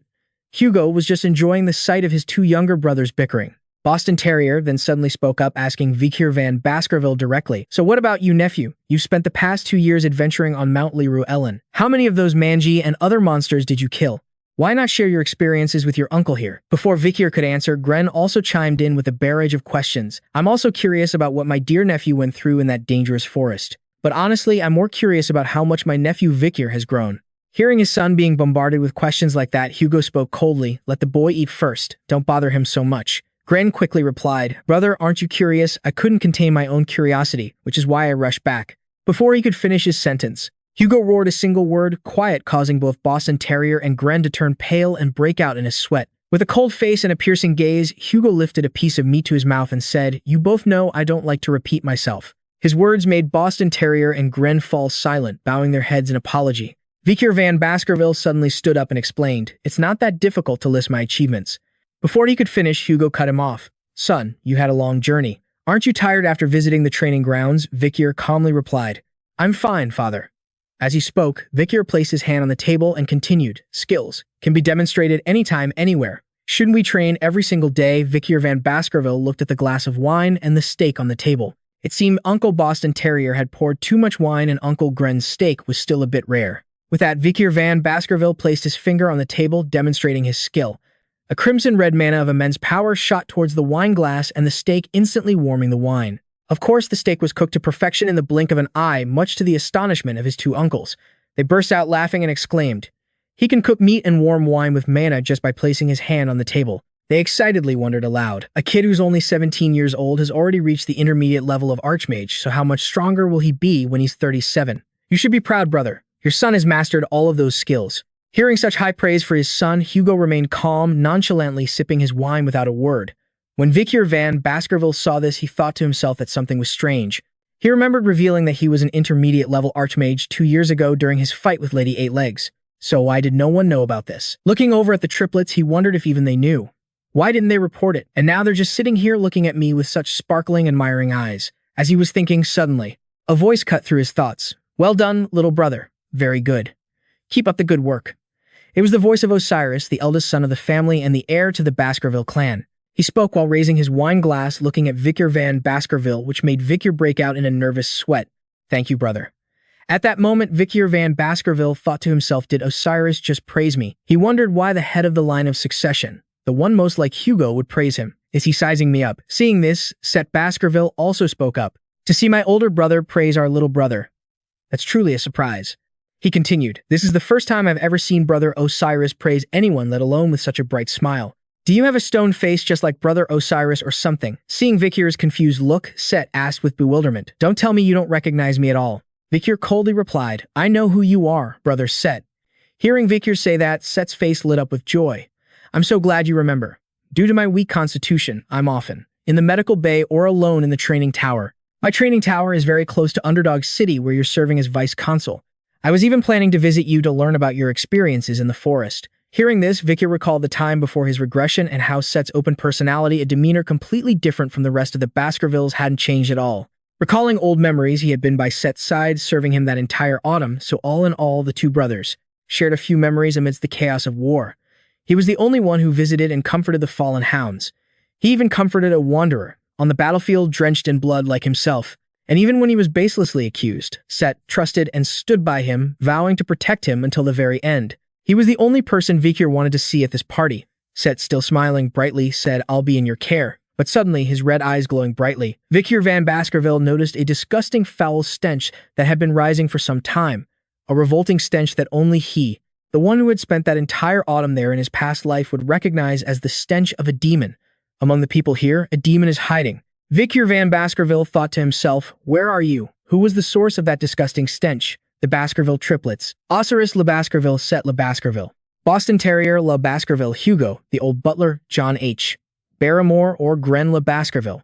S1: Hugo was just enjoying the sight of his 2 younger brothers bickering. Boston Terrier then suddenly spoke up, asking Vikir van Baskerville directly, So what about you, nephew? You've spent the past 2 years adventuring on Mount Leru Ellen. How many of those manji and other monsters did you kill? Why not share your experiences with your uncle here? Before Vikir could answer, Gren also chimed in with a barrage of questions. I'm also curious about what my dear nephew went through in that dangerous forest. But honestly, I'm more curious about how much my nephew Vikir has grown. Hearing his son being bombarded with questions like that, Hugo spoke coldly, Let the boy eat first. Don't bother him so much. Gren quickly replied, Brother, aren't you curious? I couldn't contain my own curiosity, which is why I rushed back. Before he could finish his sentence, Hugo roared a single word, quiet, causing both Boston Terrier and Gren to turn pale and break out in a sweat. With a cold face and a piercing gaze, Hugo lifted a piece of meat to his mouth and said, You both know I don't like to repeat myself. His words made Boston Terrier and Gren fall silent, bowing their heads in apology. Vikir van Baskerville suddenly stood up and explained, It's not that difficult to list my achievements. Before he could finish, Hugo cut him off. Son, you had a long journey. Aren't you tired after visiting the training grounds? Vikir calmly replied, I'm fine, father. As he spoke, Vikir placed his hand on the table and continued, Skills can be demonstrated anytime, anywhere. Shouldn't we train every single day? Vikir van Baskerville looked at the glass of wine and the steak on the table. It seemed Uncle Boston Terrier had poured too much wine and Uncle Gren's steak was still a bit rare. With that, Vikir van Baskerville placed his finger on the table, demonstrating his skill. A crimson-red mana of immense power shot towards the wine glass and the steak, instantly warming the wine. Of course, the steak was cooked to perfection in the blink of an eye, much to the astonishment of his two uncles. They burst out laughing and exclaimed, "He can cook meat and warm wine with mana just by placing his hand on the table." They excitedly wondered aloud. A kid who's only 17 years old has already reached the intermediate level of Archmage, so how much stronger will he be when he's 37? You should be proud, brother. Your son has mastered all of those skills. Hearing such high praise for his son, Hugo remained calm, nonchalantly sipping his wine without a word. When Vikir van Baskerville saw this, he thought to himself that something was strange. He remembered revealing that he was an intermediate-level Archmage 2 years ago during his fight with Lady Eightlegs. So why did no one know about this? Looking over at the triplets, he wondered if even they knew. Why didn't they report it? And now they're just sitting here looking at me with such sparkling, admiring eyes. As he was thinking, suddenly, a voice cut through his thoughts. "Well done, little brother. Very good. Keep up the good work." It was the voice of Osiris, the eldest son of the family and the heir to the Baskerville clan. He spoke while raising his wine glass, looking at Vikir van Baskerville, which made Vikir break out in a nervous sweat. "Thank you, brother." At that moment, Vikir van Baskerville thought to himself, did Osiris just praise me? He wondered why the head of the line of succession, the one most like Hugo, would praise him. Is he sizing me up? Seeing this, Set Baskerville also spoke up. "To see my older brother praise our little brother. That's truly a surprise." He continued, "This is the first time I've ever seen Brother Osiris praise anyone, let alone with such a bright smile. Do you have a stone face just like Brother Osiris or something?" Seeing Vikir's confused look, Set asked with bewilderment. "Don't tell me you don't recognize me at all." Vikir coldly replied, "I know who you are, Brother Set." Hearing Vikir say that, Set's face lit up with joy. "I'm so glad you remember. Due to my weak constitution, I'm often in the medical bay or alone in the training tower. My training tower is very close to Underdog City, where you're serving as Vice Consul. I was even planning to visit you to learn about your experiences in the forest." Hearing this, Vikir recalled the time before his regression and how Set's open personality, a demeanor completely different from the rest of the Baskervilles, hadn't changed at all. Recalling old memories, he had been by Set's side, serving him that entire autumn, so all in all, the two brothers shared a few memories amidst the chaos of war. He was the only one who visited and comforted the fallen hounds. He even comforted a wanderer, on the battlefield drenched in blood like himself. And even when he was baselessly accused, Set trusted and stood by him, vowing to protect him until the very end. He was the only person Vikir wanted to see at this party. Set, still smiling brightly, said, "I'll be in your care." But suddenly, his red eyes glowing brightly, Vikir van Baskerville noticed a disgusting foul stench that had been rising for some time. A revolting stench that only he, the one who had spent that entire autumn there in his past life, would recognize as the stench of a demon. Among the people here, a demon is hiding. Vikir van Baskerville thought to himself, "Where are you? Who was the source of that disgusting stench?" The Baskerville triplets. Osiris Le Baskerville, Set Le Baskerville. Boston Terrier Le Baskerville, Hugo, the old butler, John H. Barrymore or Gren Le Baskerville.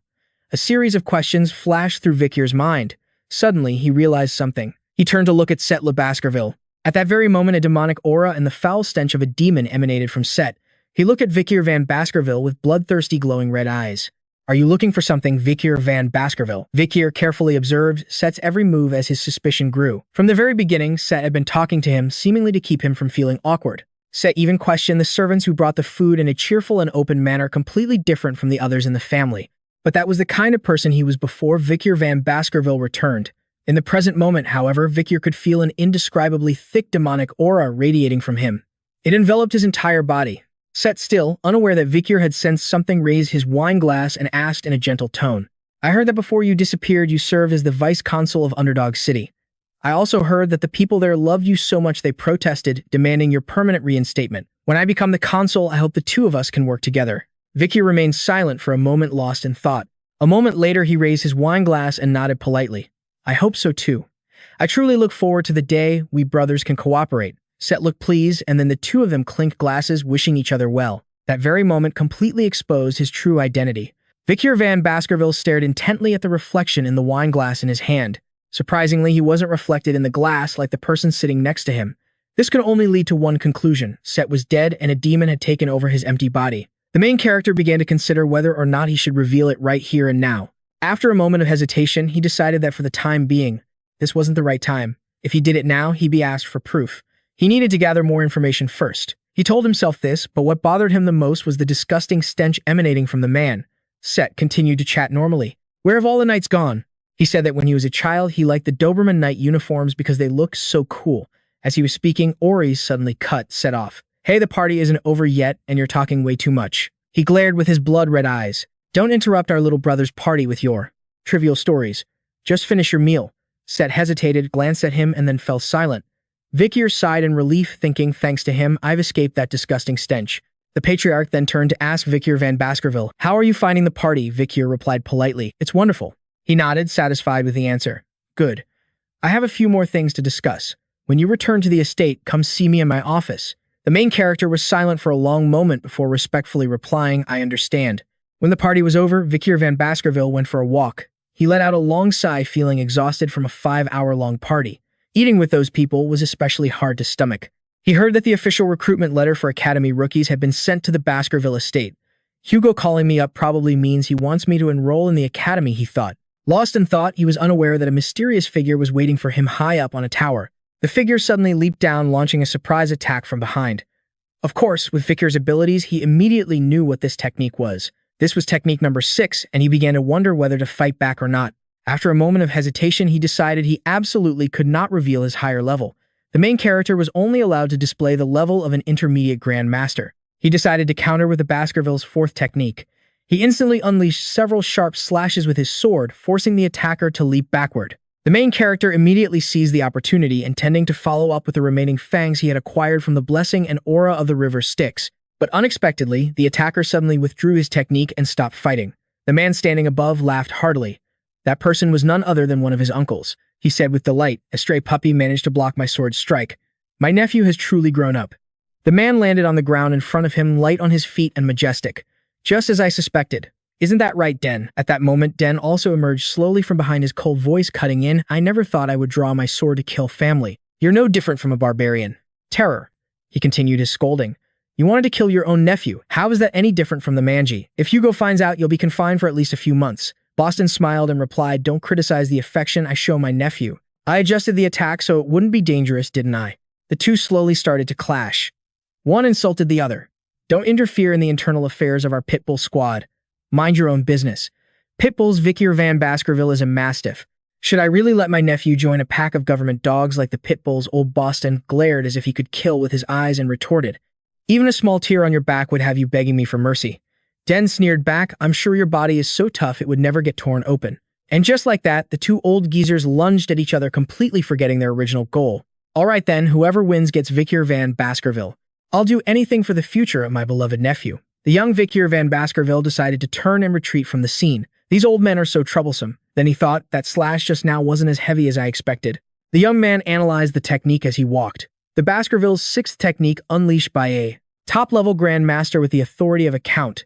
S1: A series of questions flashed through Vikir's mind. Suddenly, he realized something. He turned to look at Set Le Baskerville. At that very moment, a demonic aura and the foul stench of a demon emanated from Set. He looked at Vikir van Baskerville with bloodthirsty, glowing red eyes. "Are you looking for something, Vikir van Baskerville?" Vikir carefully observed Set's every move as his suspicion grew. From the very beginning, Set had been talking to him, seemingly to keep him from feeling awkward. Set even questioned the servants who brought the food in a cheerful and open manner, completely different from the others in the family. But that was the kind of person he was before Vikir van Baskerville returned. In the present moment, however, Vikir could feel an indescribably thick demonic aura radiating from him. It enveloped his entire body. Set still, unaware that Vikir had sensed something, raised his wine glass and asked in a gentle tone, "I heard that before you disappeared, you served as the Vice Consul of Underdog City. I also heard that the people there loved you so much they protested, demanding your permanent reinstatement. When I become the Consul, I hope the two of us can work together." Vikir remained silent for a moment, lost in thought. A moment later, he raised his wine glass and nodded politely. "I hope so too. I truly look forward to the day we brothers can cooperate." Set looked pleased, and then the two of them clinked glasses, wishing each other well. That very moment completely exposed his true identity. Vikir van Baskerville stared intently at the reflection in the wine glass in his hand. Surprisingly, he wasn't reflected in the glass like the person sitting next to him. This could only lead to one conclusion. Set was dead and a demon had taken over his empty body. The main character began to consider whether or not he should reveal it right here and now. After a moment of hesitation, he decided that for the time being, this wasn't the right time. If he did it now, he'd be asked for proof. He needed to gather more information first. He told himself this, but what bothered him the most was the disgusting stench emanating from the man. Set continued to chat normally. "Where have all the knights gone?" He said that when he was a child, he liked the Doberman Knight uniforms because they looked so cool. As he was speaking, Ori's suddenly set off. Hey, the party isn't over yet, and you're talking way too much. He glared with his blood-red eyes. Don't interrupt our little brother's party with your trivial stories. Just finish your meal. Set hesitated, glanced at him, and then fell silent. Vikir sighed in relief, thinking, thanks to him, I've escaped that disgusting stench. The patriarch then turned to ask Vikir van Baskerville, how are you finding the party? Vikir replied politely, it's wonderful. He nodded, satisfied with the answer. Good. I have a few more things to discuss. When you return to the estate, come see me in my office. The main character was silent for a long moment before respectfully replying, I understand. When the party was over, Vikir van Baskerville went for a walk. He let out a long sigh, feeling exhausted from a 5-hour-long party. Eating with those people was especially hard to stomach. He heard that the official recruitment letter for Academy rookies had been sent to the Baskerville estate. Hugo calling me up probably means he wants me to enroll in the academy, he thought. Lost in thought, he was unaware that a mysterious figure was waiting for him high up on a tower. The figure suddenly leaped down, launching a surprise attack from behind. Of course, with Vikir's abilities, he immediately knew what this technique was. This was technique number 6, and he began to wonder whether to fight back or not. After a moment of hesitation, he decided he absolutely could not reveal his higher level. The main character was only allowed to display the level of an intermediate Grand Master. He decided to counter with the Baskerville's 4th technique. He instantly unleashed several sharp slashes with his sword, forcing the attacker to leap backward. The main character immediately seized the opportunity, intending to follow up with the remaining fangs he had acquired from the blessing and aura of the river Styx. But unexpectedly, the attacker suddenly withdrew his technique and stopped fighting. The man standing above laughed heartily. That person was none other than one of his uncles. He said with delight, a stray puppy managed to block my sword's strike. My nephew has truly grown up. The man landed on the ground in front of him, light on his feet and majestic. Just as I suspected. Isn't that right, Den? At that moment, Den also emerged slowly from behind, his cold voice cutting in. I never thought I would draw my sword to kill family. You're no different from a barbarian. Terror. He continued his scolding. You wanted to kill your own nephew. How is that any different from the Manji? If Hugo finds out, you'll be confined for at least a few months. Boston smiled and replied, don't criticize the affection I show my nephew. I adjusted the attack so it wouldn't be dangerous, didn't I? The two slowly started to clash. One insulted the other. Don't interfere in the internal affairs of our Pitbull squad. Mind your own business. Pitbull's Vikir van Baskerville is a mastiff. Should I really let my nephew join a pack of government dogs like the Pitbulls? Old Boston glared as if he could kill with his eyes and retorted. Even a small tear on your back would have you begging me for mercy. Den sneered back, I'm sure your body is so tough it would never get torn open. And just like that, the two old geezers lunged at each other, completely forgetting their original goal. Alright then, whoever wins gets Vikir van Baskerville. I'll do anything for the future of my beloved nephew. The young Vikir van Baskerville decided to turn and retreat from the scene. These old men are so troublesome. Then he thought, that slash just now wasn't as heavy as I expected. The young man analyzed the technique as he walked. The Baskerville's 6th technique, unleashed by a top-level Grand Master with the authority of a count.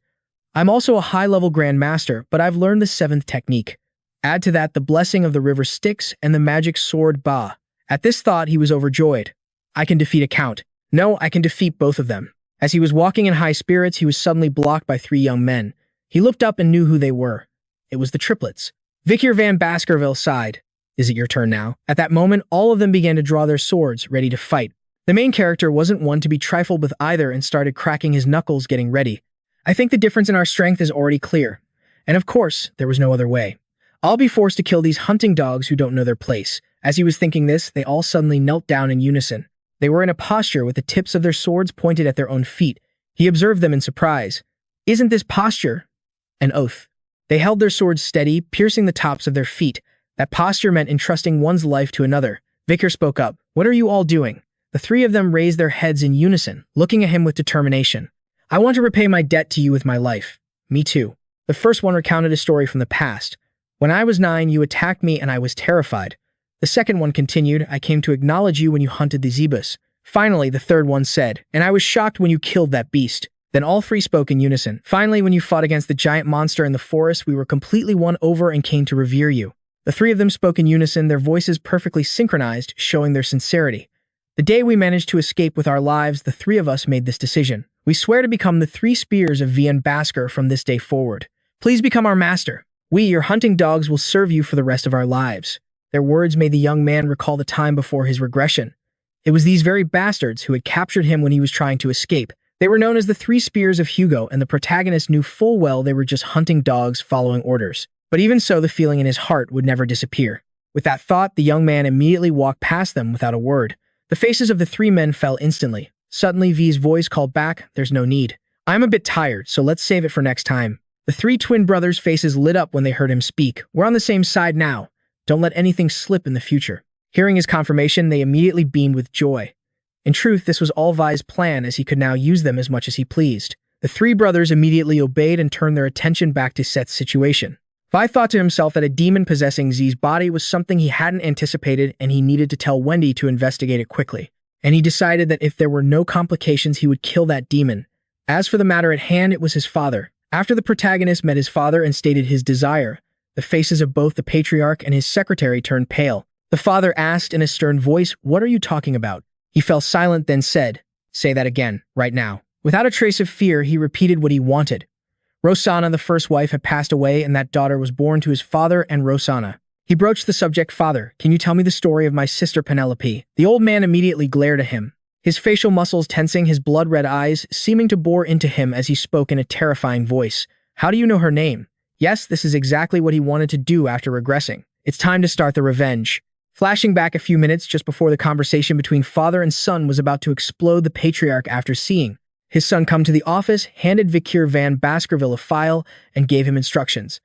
S1: I'm also a high-level Grand Master, but I've learned the 7th technique. Add to that the blessing of the river Styx and the magic sword Ba. At this thought, he was overjoyed. I can defeat a count. No, I can defeat both of them. As he was walking in high spirits, he was suddenly blocked by 3 young men. He looked up and knew who they were. It was the triplets. Vikir van Baskerville sighed. Is it your turn now? At that moment, all of them began to draw their swords, ready to fight. The main character wasn't one to be trifled with either and started cracking his knuckles, getting ready. I think the difference in our strength is already clear. And of course, there was no other way. I'll be forced to kill these hunting dogs who don't know their place. As he was thinking this, they all suddenly knelt down in unison. They were in a posture with the tips of their swords pointed at their own feet. He observed them in surprise. Isn't this posture? An oath. They held their swords steady, piercing the tops of their feet. That posture meant entrusting one's life to another. Vikir spoke up. What are you all doing? The 3 of them raised their heads in unison, looking at him with determination. I want to repay my debt to you with my life. Me too. The first one recounted a story from the past. When I was 9, you attacked me and I was terrified. The second one continued, I came to acknowledge you when you hunted the zebus. Finally, the third one said, and I was shocked when you killed that beast. Then all 3 spoke in unison. Finally, when you fought against the giant monster in the forest, we were completely won over and came to revere you. The 3 of them spoke in unison, their voices perfectly synchronized, showing their sincerity. The day we managed to escape with our lives, the 3 of us made this decision. We swear to become the 3 spears of Van Basker from this day forward. Please become our master. We, your hunting dogs, will serve you for the rest of our lives. Their words made the young man recall the time before his regression. It was these very bastards who had captured him when he was trying to escape. They were known as the 3 spears of Hugo, and the protagonist knew full well they were just hunting dogs following orders. But even so, the feeling in his heart would never disappear. With that thought, the young man immediately walked past them without a word. The faces of the three men fell instantly. Suddenly, V's voice called back, "There's no need. I'm a bit tired, so let's save it for next time." The three twin brothers' faces lit up when they heard him speak. "We're on the same side now. Don't let anything slip in the future." Hearing his confirmation, they immediately beamed with joy. In truth, this was all Vi's plan, as he could now use them as much as he pleased. The three brothers immediately obeyed and turned their attention back to Seth's situation. Vi thought to himself that a demon possessing Z's body was something he hadn't anticipated, and he needed to tell Wendy to investigate it quickly. And he decided that if there were no complications, he would kill that demon. As for the matter at hand, it was his father. After the protagonist met his father and stated his desire, the faces of both the patriarch and his secretary turned pale. The father asked in a stern voice, "What are you talking about?" He fell silent, then said, "Say that again, right now." Without a trace of fear, he repeated what he wanted. Rosanna, the first wife, had passed away, and that daughter was born to his father and Rosanna. He broached the subject. "Father, can you tell me the story of my sister Penelope?" The old man immediately glared at him, his facial muscles tensing, his blood-red eyes seeming to bore into him as he spoke in a terrifying voice. "How do you know her name?" Yes, this is exactly what he wanted to do after regressing. It's time to start the revenge. Flashing back a few minutes just before the conversation between father and son was about to explode, the patriarch, after seeing his son come to the office, handed Vikir van Baskerville a file and gave him instructions.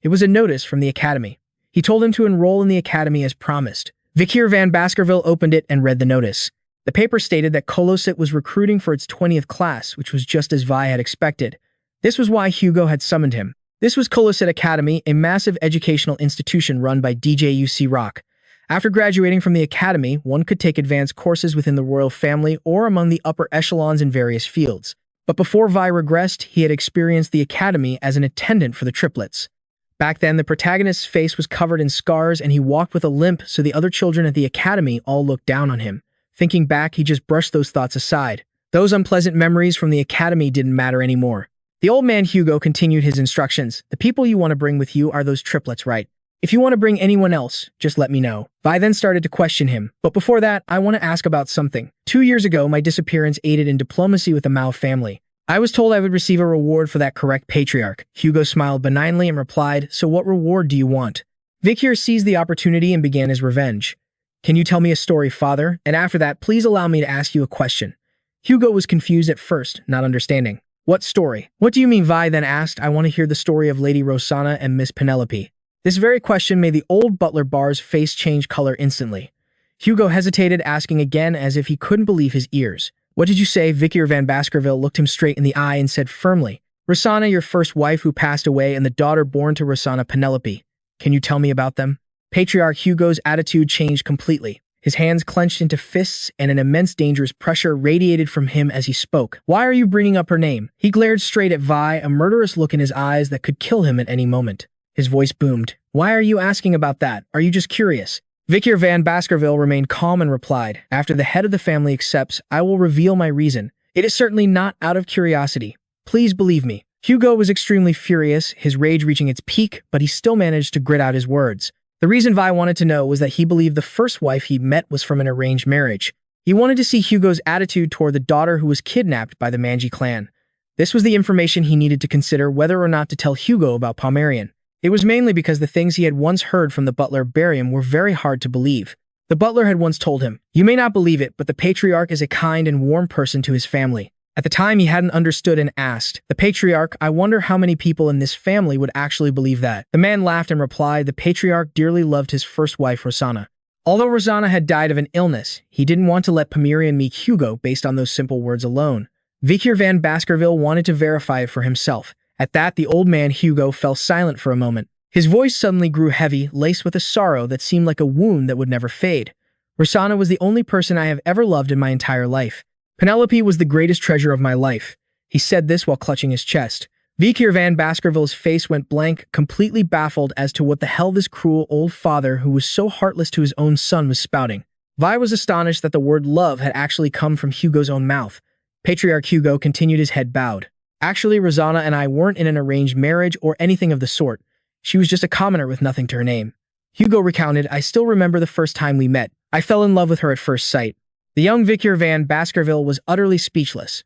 S1: It was a notice from the academy. He told him to enroll in the academy as promised. Vikir van Baskerville opened it and read the notice. The paper stated that Colosit was recruiting for its 20th class, which was just as Vi had expected. This was why Hugo had summoned him. This was Colosit Academy, a massive educational institution run by DJUC Rock. After graduating from the academy, one could take advanced courses within the royal family or among the upper echelons in various fields. But before Vi regressed, he had experienced the academy as an attendant for the triplets. Back then, the protagonist's face was covered in scars and he walked with a limp, so the other children at the academy all looked down on him. Thinking back, he just brushed those thoughts aside. Those unpleasant memories from the academy didn't matter anymore. The old man Hugo continued his instructions. "The people you want to bring with you are those triplets, right? If you want to bring anyone else, just let me know." Vi then started to question him. "But before that, I want to ask about something. 2 years ago, my disappearance aided in diplomacy with the Mao family. I was told I would receive a reward for that, correct, patriarch?" Hugo smiled benignly and replied, "So what reward do you want?" Vikir seized the opportunity and began his revenge. "Can you tell me a story, father? And after that, please allow me to ask you a question." Hugo was confused at first, not understanding. "What story? What do you mean?" Vi then asked. "I want to hear the story of Lady Rosanna and Miss Penelope." This very question made the old butler Bar's face change color instantly. Hugo hesitated, asking again as if he couldn't believe his ears. "What did you say?" Vikir van Baskerville looked him straight in the eye and said firmly, "Rosanna, your first wife who passed away, and the daughter born to Rosanna, Penelope. Can you tell me about them?" Patriarch Hugo's attitude changed completely. His hands clenched into fists and an immense dangerous pressure radiated from him as he spoke. "Why are you bringing up her name?" He glared straight at Vi, a murderous look in his eyes that could kill him at any moment. His voice boomed. "Why are you asking about that? Are you just curious?" Vikir van Baskerville remained calm and replied, "After the head of the family accepts, I will reveal my reason. It is certainly not out of curiosity. Please believe me." Hugo was extremely furious, his rage reaching its peak, but he still managed to grit out his words. The reason Vi wanted to know was that he believed the first wife he met was from an arranged marriage. He wanted to see Hugo's attitude toward the daughter who was kidnapped by the Manji clan. This was the information he needed to consider whether or not to tell Hugo about Pomeranian. It was mainly because the things he had once heard from the butler Barium were very hard to believe. The butler had once told him, "You may not believe it, but the patriarch is a kind and warm person to his family." At the time, he hadn't understood and asked, "The patriarch, I wonder how many people in this family would actually believe that." The man laughed and replied, "The patriarch dearly loved his first wife, Rosanna. Although Rosanna had died of an illness, he didn't want to let Pomeranian meet Hugo based on those simple words alone." Vikir van Baskerville wanted to verify it for himself. At that, the old man Hugo fell silent for a moment. His voice suddenly grew heavy, laced with a sorrow that seemed like a wound that would never fade. "Rosanna was the only person I have ever loved in my entire life. Penelope was the greatest treasure of my life." He said this while clutching his chest. Vikir van Baskerville's face went blank, completely baffled as to what the hell this cruel old father who was so heartless to his own son was spouting. Vi was astonished that the word love had actually come from Hugo's own mouth. Patriarch Hugo continued, his head bowed. "Actually, Rosanna and I weren't in an arranged marriage or anything of the sort. She was just a commoner with nothing to her name." Hugo recounted, "I still remember the first time we met. I fell in love with her at first sight." The young Vikir van Baskerville was utterly speechless.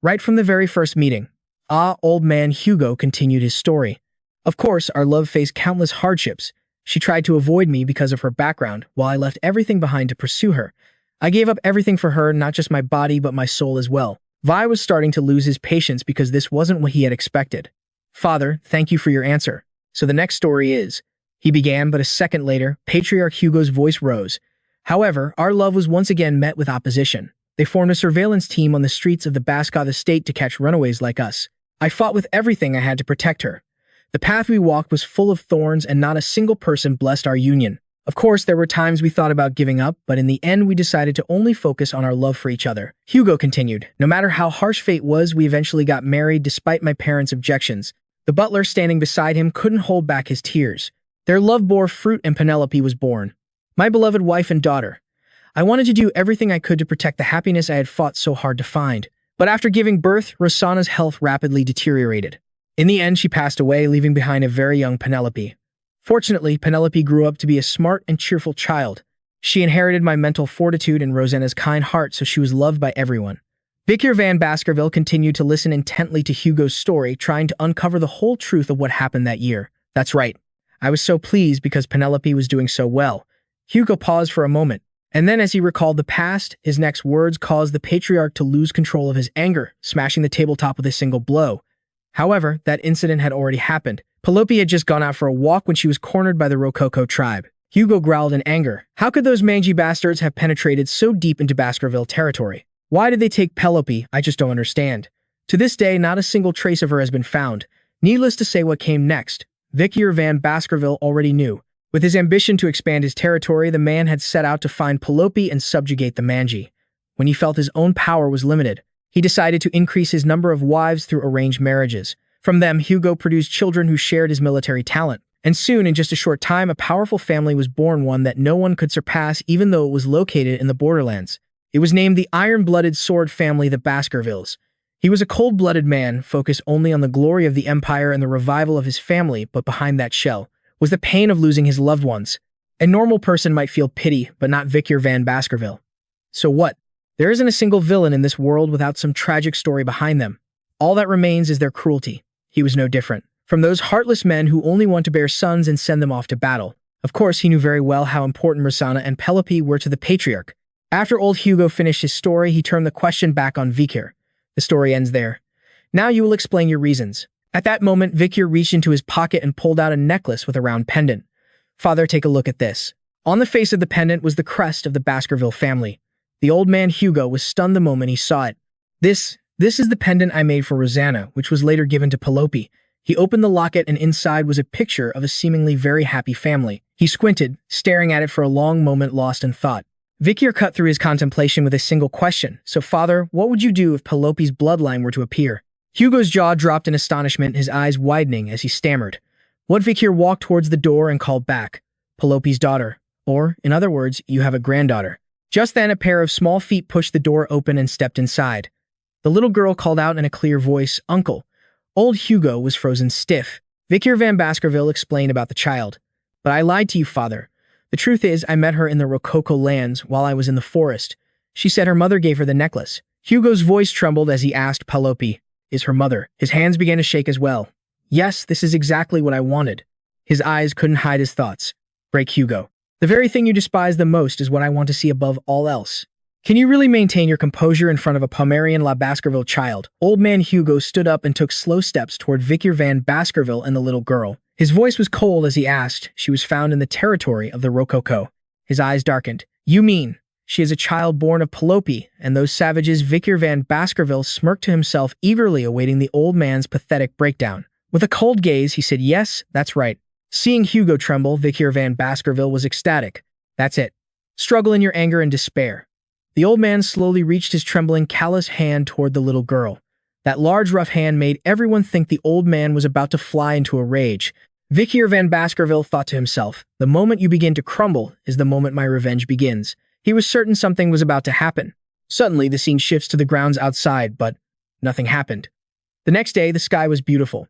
S1: Right from the very first meeting. Old man Hugo continued his story. Of course, our love faced countless hardships. She tried to avoid me because of her background, while I left everything behind to pursue her. I gave up everything for her, not just my body but my soul as well. Vi was starting to lose his patience because this wasn't what he had expected. Father, thank you for your answer. So the next story is, he began, but a second later, Patriarch Hugo's voice rose. However, our love was once again met with opposition. They formed a surveillance team on the streets of the Baskerville estate to catch runaways like us. I fought with everything I had to protect her. The path we walked was full of thorns and not a single person blessed our union. Of course, there were times we thought about giving up, but in the end we decided to only focus on our love for each other. Hugo continued. No matter how harsh fate was, we eventually got married despite my parents' objections. The butler standing beside him couldn't hold back his tears. Their love bore fruit and Penelope was born. My beloved wife and daughter. I wanted to do everything I could to protect the happiness I had fought so hard to find. But after giving birth, Rosanna's health rapidly deteriorated. In the end, she passed away, leaving behind a very young Penelope. Fortunately, Penelope grew up to be a smart and cheerful child. She inherited my mental fortitude and Rosanna's kind heart, so she was loved by everyone. Vikir van Baskerville continued to listen intently to Hugo's story, trying to uncover the whole truth of what happened that year. That's right. I was so pleased because Penelope was doing so well. Hugo paused for a moment, and then as he recalled the past, his next words caused the patriarch to lose control of his anger, smashing the tabletop with a single blow. However, that incident had already happened. Penelope had just gone out for a walk when she was cornered by the Rococo tribe. Hugo growled in anger. How could those mangy bastards have penetrated so deep into Baskerville territory? Why did they take Penelope? I just don't understand. To this day, not a single trace of her has been found. Needless to say what came next. Vikir van Baskerville already knew. With his ambition to expand his territory, the man had set out to find Penelope and subjugate the Manji. When he felt his own power was limited, he decided to increase his number of wives through arranged marriages. From them, Hugo produced children who shared his military talent. And soon, in just a short time, a powerful family was born, one that no one could surpass even though it was located in the borderlands. It was named the Iron-Blooded Sword Family, the Baskervilles. He was a cold-blooded man, focused only on the glory of the empire and the revival of his family, but behind that shell was the pain of losing his loved ones. A normal person might feel pity, but not Vikir van Baskerville. So what? There isn't a single villain in this world without some tragic story behind them. All that remains is their cruelty. He was no different. From those heartless men who only want to bear sons and send them off to battle. Of course, he knew very well how important Rosanna and Penelope were to the patriarch. After old Hugo finished his story, he turned the question back on Vikir. The story ends there. Now you will explain your reasons. At that moment, Vikir reached into his pocket and pulled out a necklace with a round pendant. Father, take a look at this. On the face of the pendant was the crest of the Baskerville family. The old man Hugo was stunned the moment he saw it. This is the pendant I made for Rosanna, which was later given to Penelope. He opened the locket and inside was a picture of a seemingly very happy family. He squinted, staring at it for a long moment, lost in thought. Vikir cut through his contemplation with a single question. So father, what would you do if Penelope's bloodline were to appear? Hugo's jaw dropped in astonishment, his eyes widening as he stammered. What? Vikir walked towards the door and called back. Penelope's daughter. Or, in other words, you have a granddaughter. Just then, a pair of small feet pushed the door open and stepped inside. The little girl called out in a clear voice, Uncle. Old Hugo was frozen stiff. Vikir van Baskerville explained about the child. But I lied to you, father. The truth is, I met her in the Rococo lands while I was in the forest. She said her mother gave her the necklace. Hugo's voice trembled as he asked Penelope, is her mother? His hands began to shake as well. Yes, this is exactly what I wanted. His eyes couldn't hide his thoughts. Break Hugo. The very thing you despise the most is what I want to see above all else. Can you really maintain your composure in front of a Pomeranian Le Baskerville child? Old man Hugo stood up and took slow steps toward Vikir van Baskerville and the little girl. His voice was cold as he asked. She was found in the territory of the Rococo. His eyes darkened. You mean she is a child born of Penelope and those savages? Vikir van Baskerville smirked to himself, eagerly awaiting the old man's pathetic breakdown. With a cold gaze, he said, yes, that's right. Seeing Hugo tremble, Vikir van Baskerville was ecstatic. That's it. Struggle in your anger and despair. The old man slowly reached his trembling, callous hand toward the little girl. That large, rough hand made everyone think the old man was about to fly into a rage. Vikir van Baskerville thought to himself, the moment you begin to crumble is the moment my revenge begins. He was certain something was about to happen. Suddenly, the scene shifts to the grounds outside, but nothing happened. The next day, the sky was beautiful.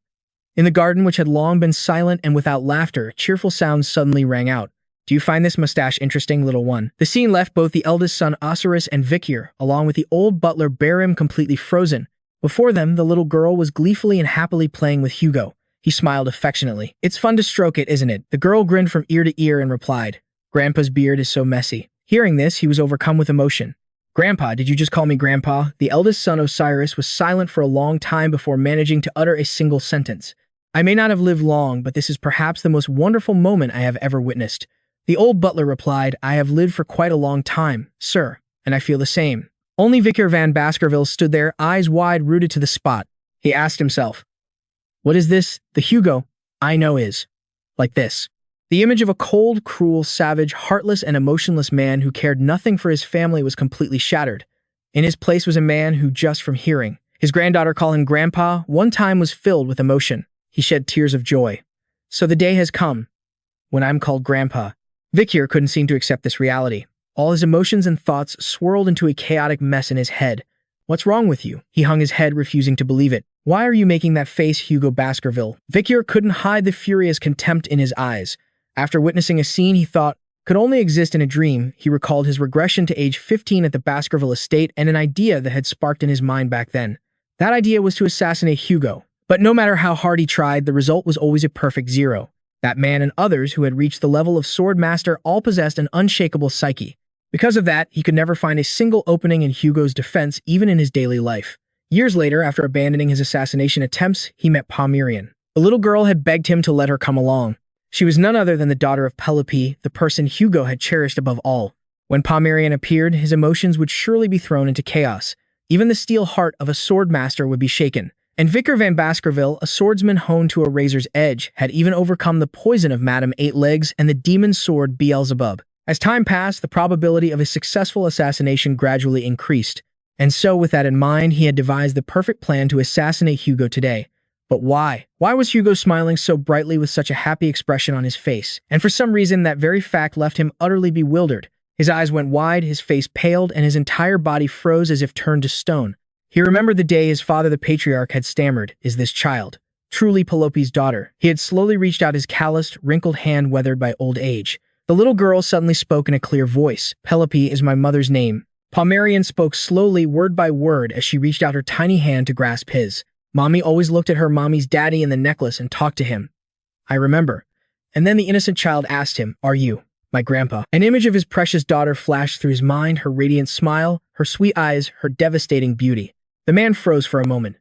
S1: In the garden, which had long been silent and without laughter, cheerful sounds suddenly rang out. Do you find this mustache interesting, little one? The scene left both the eldest son Osiris and Vikir, along with the old butler Barim, completely frozen. Before them, the little girl was gleefully and happily playing with Hugo. He smiled affectionately. It's fun to stroke it, isn't it? The girl grinned from ear to ear and replied, Grandpa's beard is so messy. Hearing this, he was overcome with emotion. Grandpa, did you just call me Grandpa? The eldest son, Osiris, was silent for a long time before managing to utter a single sentence. I may not have lived long, but this is perhaps the most wonderful moment I have ever witnessed. The old butler replied, I have lived for quite a long time, sir, and I feel the same. Only Vikir van Baskerville stood there, eyes wide, rooted to the spot. He asked himself, what is this? The Hugo I know is like this. The image of a cold, cruel, savage, heartless, and emotionless man who cared nothing for his family was completely shattered. In his place was a man who, just from hearing his granddaughter call him Grandpa, one time was filled with emotion. He shed tears of joy. So the day has come when I'm called Grandpa. Vikir couldn't seem to accept this reality. All his emotions and thoughts swirled into a chaotic mess in his head. What's wrong with you? He hung his head, refusing to believe it. Why are you making that face, Hugo Baskerville? Vikir couldn't hide the furious contempt in his eyes. After witnessing a scene he thought could only exist in a dream, he recalled his regression to age 15 at the Baskerville estate and an idea that had sparked in his mind back then. That idea was to assassinate Hugo. But no matter how hard he tried, the result was always a perfect zero. That man and others who had reached the level of sword master all possessed an unshakable psyche. Because of that, he could never find a single opening in Hugo's defense, even in his daily life. Years later, after abandoning his assassination attempts, he met Pomerian. The little girl had begged him to let her come along. She was none other than the daughter of Penelope, the person Hugo had cherished above all. When Pomerian appeared, his emotions would surely be thrown into chaos. Even the steel heart of a sword master would be shaken. And Vikir van Baskerville, a swordsman honed to a razor's edge, had even overcome the poison of Madame Eight Legs and the demon sword Beelzebub. As time passed, the probability of a successful assassination gradually increased. And so, with that in mind, he had devised the perfect plan to assassinate Hugo today. But why? Why was Hugo smiling so brightly with such a happy expression on his face? And for some reason, that very fact left him utterly bewildered. His eyes went wide, his face paled, and his entire body froze as if turned to stone. He remembered the day his father, the patriarch, had stammered, "Is this child truly Penelope's daughter?" He had slowly reached out his calloused, wrinkled hand weathered by old age. The little girl suddenly spoke in a clear voice. "Penelope is my mother's name." Pomerian spoke slowly, word by word, as she reached out her tiny hand to grasp his. Mommy always looked at her mommy's daddy in the necklace and talked to him. I remember. And then the innocent child asked him, "Are you my grandpa?" An image of his precious daughter flashed through his mind, her radiant smile, her sweet eyes, her devastating beauty. The man froze for a moment.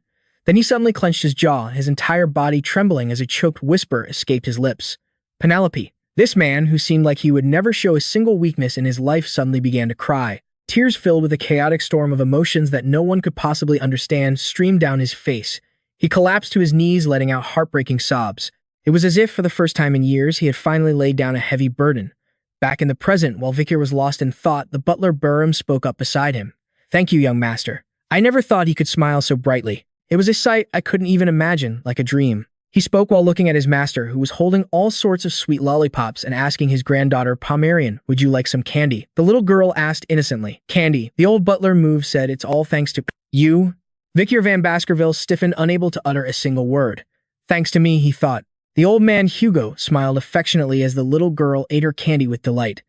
S1: Then he suddenly clenched his jaw, his entire body trembling as a choked whisper escaped his lips. Penelope. This man, who seemed like he would never show a single weakness in his life, suddenly began to cry. Tears filled with a chaotic storm of emotions that no one could possibly understand streamed down his face. He collapsed to his knees, letting out heartbreaking sobs. It was as if, for the first time in years, he had finally laid down a heavy burden. Back in the present, while Vikir was lost in thought, the butler Burham spoke up beside him. "Thank you, young master. I never thought he could smile so brightly. It was a sight I couldn't even imagine, like a dream." He spoke while looking at his master, who was holding all sorts of sweet lollipops and asking his granddaughter, Pomerian, "Would you like some candy?" The little girl asked innocently. "Candy." The old butler moved, said, "It's all thanks to you." Vikir van Baskerville stiffened, unable to utter a single word. "Thanks to me," he thought. The old man, Hugo, smiled affectionately as the little girl ate her candy with delight.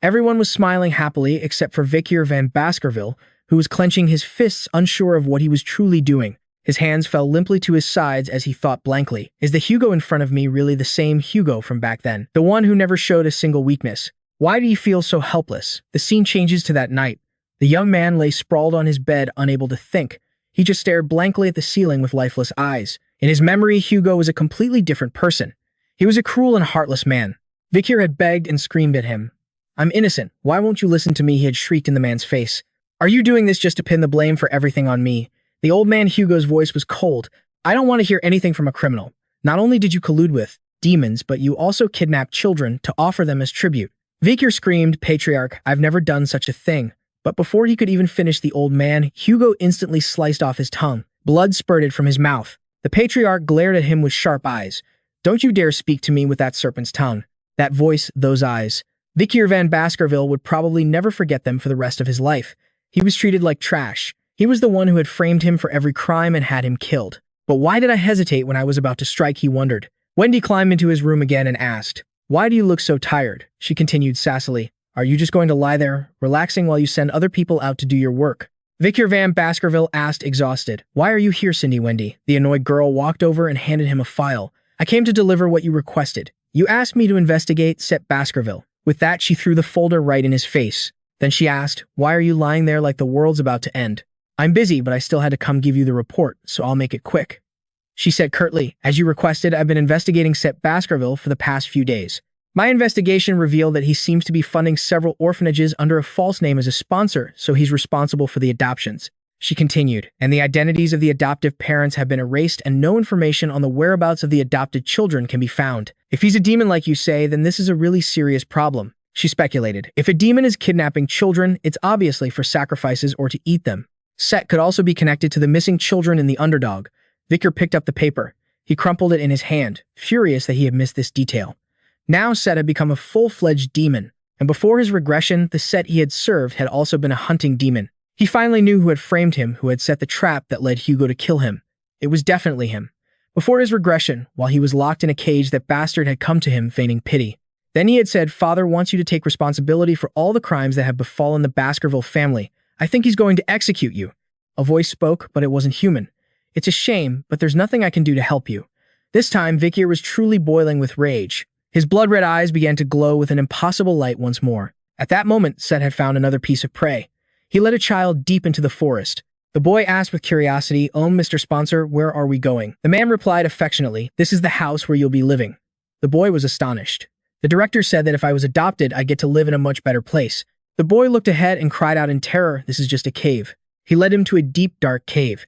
S1: Everyone was smiling happily except for Vikir van Baskerville, who was clenching his fists, unsure of what he was truly doing. His hands fell limply to his sides as he thought blankly. Is the Hugo in front of me really the same Hugo from back then? The one who never showed a single weakness? Why do you feel so helpless? The scene changes to that night. The young man lay sprawled on his bed, unable to think. He just stared blankly at the ceiling with lifeless eyes. In his memory, Hugo was a completely different person. He was a cruel and heartless man. Vikir had begged and screamed at him. "I'm innocent. Why won't you listen to me?" he had shrieked in the man's face. "Are you doing this just to pin the blame for everything on me?" The old man Hugo's voice was cold. "I don't want to hear anything from a criminal. Not only did you collude with demons, but you also kidnapped children to offer them as tribute." Vikir screamed, "Patriarch, I've never done such a thing." But before he could even finish, the old man, Hugo, instantly sliced off his tongue. Blood spurted from his mouth. The patriarch glared at him with sharp eyes. "Don't you dare speak to me with that serpent's tongue." That voice, those eyes. Vikir van Baskerville would probably never forget them for the rest of his life. He was treated like trash. He was the one who had framed him for every crime and had him killed. But why did I hesitate when I was about to strike, he wondered. Wendy climbed into his room again and asked, "Why do you look so tired?" She continued sassily, "Are you just going to lie there, relaxing while you send other people out to do your work?" Vikir van Baskerville asked, exhausted. "Why are you here, Cindy?" Wendy, the annoyed girl, walked over and handed him a file. I came to deliver what you requested. You asked me to investigate Set Baskerville. With that, she threw the folder right in his face. Then she asked, why are you lying there like the world's about to end? I'm busy, but I still had to come give you the report, so I'll make it quick. She said curtly, as you requested, I've been investigating Set Baskerville for the past few days. My investigation revealed that he seems to be funding several orphanages under a false name as a sponsor, so he's responsible for the adoptions. She continued, and the identities of the adoptive parents have been erased and no information on the whereabouts of the adopted children can be found. If he's a demon like you say, then this is a really serious problem. She speculated. If a demon is kidnapping children, it's obviously for sacrifices or to eat them. Set could also be connected to the missing children in the Underdog. Vikir picked up the paper. He crumpled it in his hand, furious that he had missed this detail. Now Set had become a full-fledged demon, and before his regression, the Set he had served had also been a hunting demon. He finally knew who had framed him, who had set the trap that led Hugo to kill him. It was definitely him. Before his regression, while he was locked in a cage, that bastard had come to him, feigning pity. Then he had said, Father wants you to take responsibility for all the crimes that have befallen the Baskerville family. I think he's going to execute you. A voice spoke, but it wasn't human. It's a shame, but there's nothing I can do to help you. This time, Vikir was truly boiling with rage. His blood-red eyes began to glow with an impossible light once more. At that moment, Set had found another piece of prey. He led a child deep into the forest. The boy asked with curiosity, Mr. Sponsor, where are we going? The man replied affectionately, this is the house where you'll be living. The boy was astonished. The director said that if I was adopted, I'd get to live in a much better place. The boy looked ahead and cried out in terror, this is just a cave. He led him to a deep, dark cave.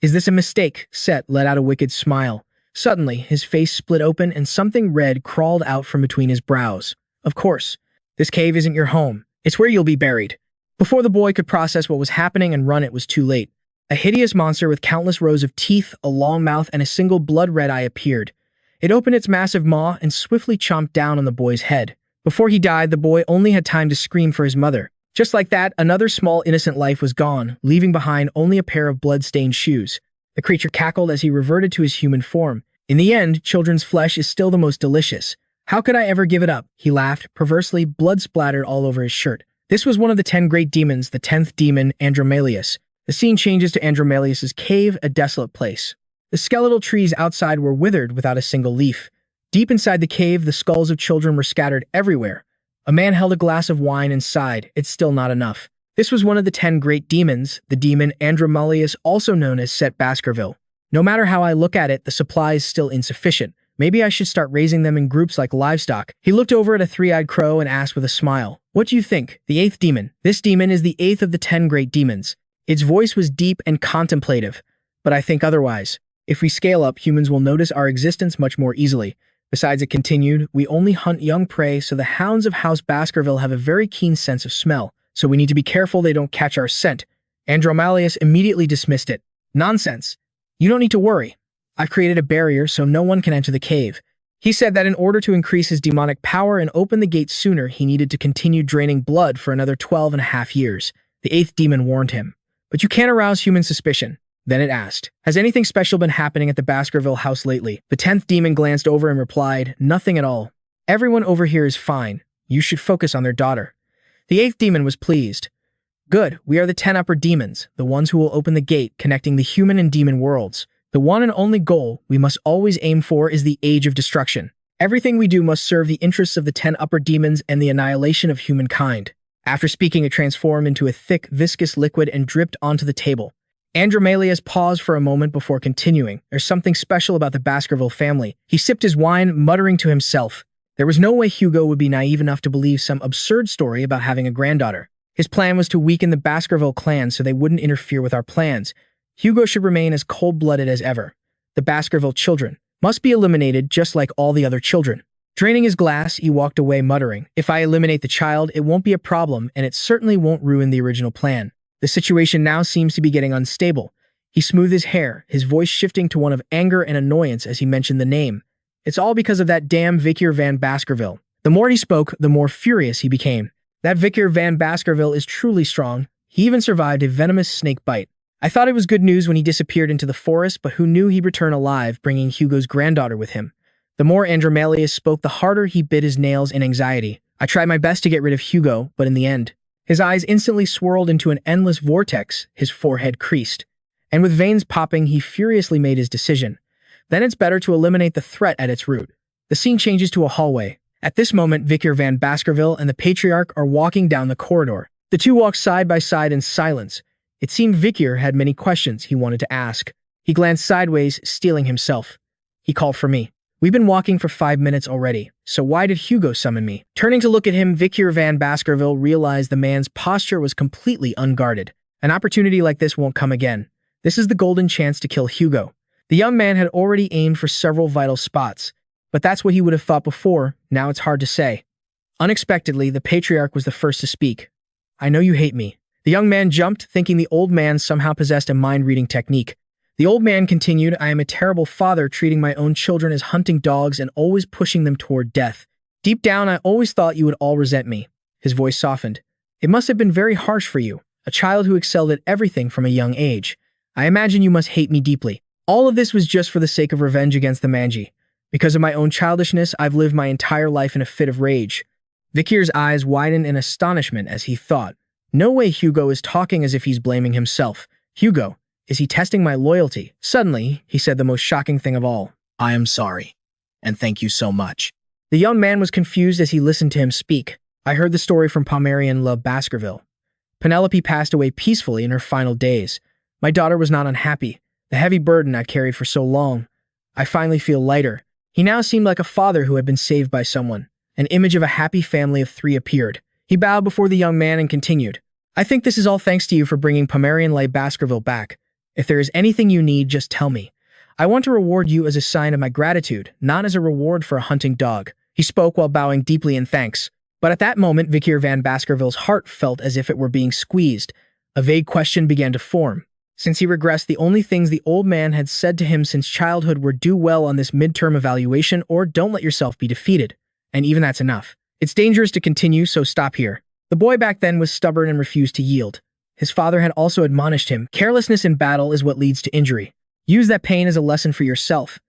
S1: Is this a mistake? Set let out a wicked smile. Suddenly, his face split open and something red crawled out from between his brows. Of course, this cave isn't your home. It's where you'll be buried. Before the boy could process what was happening and run, it was too late. A hideous monster with countless rows of teeth, a long mouth, and a single blood-red eye appeared. It opened its massive maw and swiftly chomped down on the boy's head. Before he died, the boy only had time to scream for his mother. Just like that, another small innocent life was gone, leaving behind only a pair of blood-stained shoes. The creature cackled as he reverted to his human form. In the end, children's flesh is still the most delicious. How could I ever give it up? He laughed. Perversely, blood splattered all over his shirt. This was one of the 10 great demons, the 10th demon, Andromalius. The scene changes to Andromalius's cave, a desolate place. The skeletal trees outside were withered without a single leaf. Deep inside the cave, the skulls of children were scattered everywhere. A man held a glass of wine and sighed. It's still not enough. This was one of the 10 great demons, the demon Andromalius, also known as Set Baskerville. No matter how I look at it, the supply is still insufficient. Maybe I should start raising them in groups like livestock. He looked over at a three-eyed crow and asked with a smile, what do you think? The 8th demon. This demon is the 8th of the 10 great demons. Its voice was deep and contemplative, but I think otherwise. If we scale up, humans will notice our existence much more easily. Besides, it continued, we only hunt young prey, so the hounds of House Baskerville have a very keen sense of smell, so we need to be careful they don't catch our scent. Andromalius immediately dismissed it. Nonsense. You don't need to worry. I've created a barrier so no one can enter the cave. He said that in order to increase his demonic power and open the gate sooner, he needed to continue draining blood for another 12.5 years. The 8th demon warned him. But you can't arouse human suspicion. Then it asked, has anything special been happening at the Baskerville house lately? The 10th demon glanced over and replied, nothing at all. Everyone over here is fine. You should focus on their daughter. The 8th demon was pleased. Good, we are the 10 upper demons, the ones who will open the gate connecting the human and demon worlds. The one and only goal we must always aim for is the age of destruction. Everything we do must serve the interests of the 10 upper demons and the annihilation of humankind. After speaking, it transformed into a thick, viscous liquid and dripped onto the table. Andromalius paused for a moment before continuing. There's something special about the Baskerville family. He sipped his wine, muttering to himself. There was no way Hugo would be naive enough to believe some absurd story about having a granddaughter. His plan was to weaken the Baskerville clan so they wouldn't interfere with our plans. Hugo should remain as cold-blooded as ever. The Baskerville children must be eliminated just like all the other children. Draining his glass, he walked away muttering, if I eliminate the child, it won't be a problem and it certainly won't ruin the original plan. The situation now seems to be getting unstable. He smoothed his hair, his voice shifting to one of anger and annoyance as he mentioned the name. It's all because of that damn Vikir van Baskerville. The more he spoke, the more furious he became. That Vikir van Baskerville is truly strong. He even survived a venomous snake bite. I thought it was good news when he disappeared into the forest, but who knew he'd return alive, bringing Hugo's granddaughter with him. The more Andromalius spoke, the harder he bit his nails in anxiety. I tried my best to get rid of Hugo, but in the end, his eyes instantly swirled into an endless vortex, his forehead creased. And with veins popping, he furiously made his decision. Then it's better to eliminate the threat at its root. The scene changes to a hallway. At this moment, Vikir van Baskerville and the Patriarch are walking down the corridor. The two walk side by side in silence. It seemed Vikir had many questions he wanted to ask. He glanced sideways, steeling himself. He called for me. We've been walking for 5 minutes already, so why did Hugo summon me? Turning to look at him, Vikir van Baskerville realized the man's posture was completely unguarded. An opportunity like this won't come again. This is the golden chance to kill Hugo. The young man had already aimed for several vital spots, but that's what he would have thought before. Now it's hard to say. Unexpectedly, the Patriarch was the first to speak. I know you hate me. The young man jumped, thinking the old man somehow possessed a mind-reading technique. The old man continued, I am a terrible father, treating my own children as hunting dogs and always pushing them toward death. Deep down, I always thought you would all resent me. His voice softened. It must have been very harsh for you, a child who excelled at everything from a young age. I imagine you must hate me deeply. All of this was just for the sake of revenge against the Manji. Because of my own childishness, I've lived my entire life in a fit of rage. Vikir's eyes widened in astonishment as he thought, no way Hugo is talking as if he's blaming himself. Hugo, is he testing my loyalty? Suddenly, he said the most shocking thing of all.
S2: I am sorry, and thank you so much.
S1: The young man was confused as he listened to him speak. I heard the story from Pomeranian Le Baskerville. Penelope passed away peacefully in her final days. My daughter was not unhappy. The heavy burden I'd carried for so long. I finally feel lighter. He now seemed like a father who had been saved by someone. An image of a happy family of 3 appeared. He bowed before the young man and continued. I think this is all thanks to you for bringing Pomeranian Le Baskerville back. If there is anything you need, just tell me. I want to reward you as a sign of my gratitude, not as a reward for a hunting dog. He spoke while bowing deeply in thanks. But at that moment, Vikir van Baskerville's heart felt as if it were being squeezed. A vague question began to form. Since he regressed, the only things the old man had said to him since childhood were do well on this midterm evaluation or don't let yourself be defeated. And even that's enough. It's dangerous to continue, so stop here. The boy back then was stubborn and refused to yield. His father had also admonished him, carelessness in battle is what leads to injury. Use that pain as a lesson for yourself.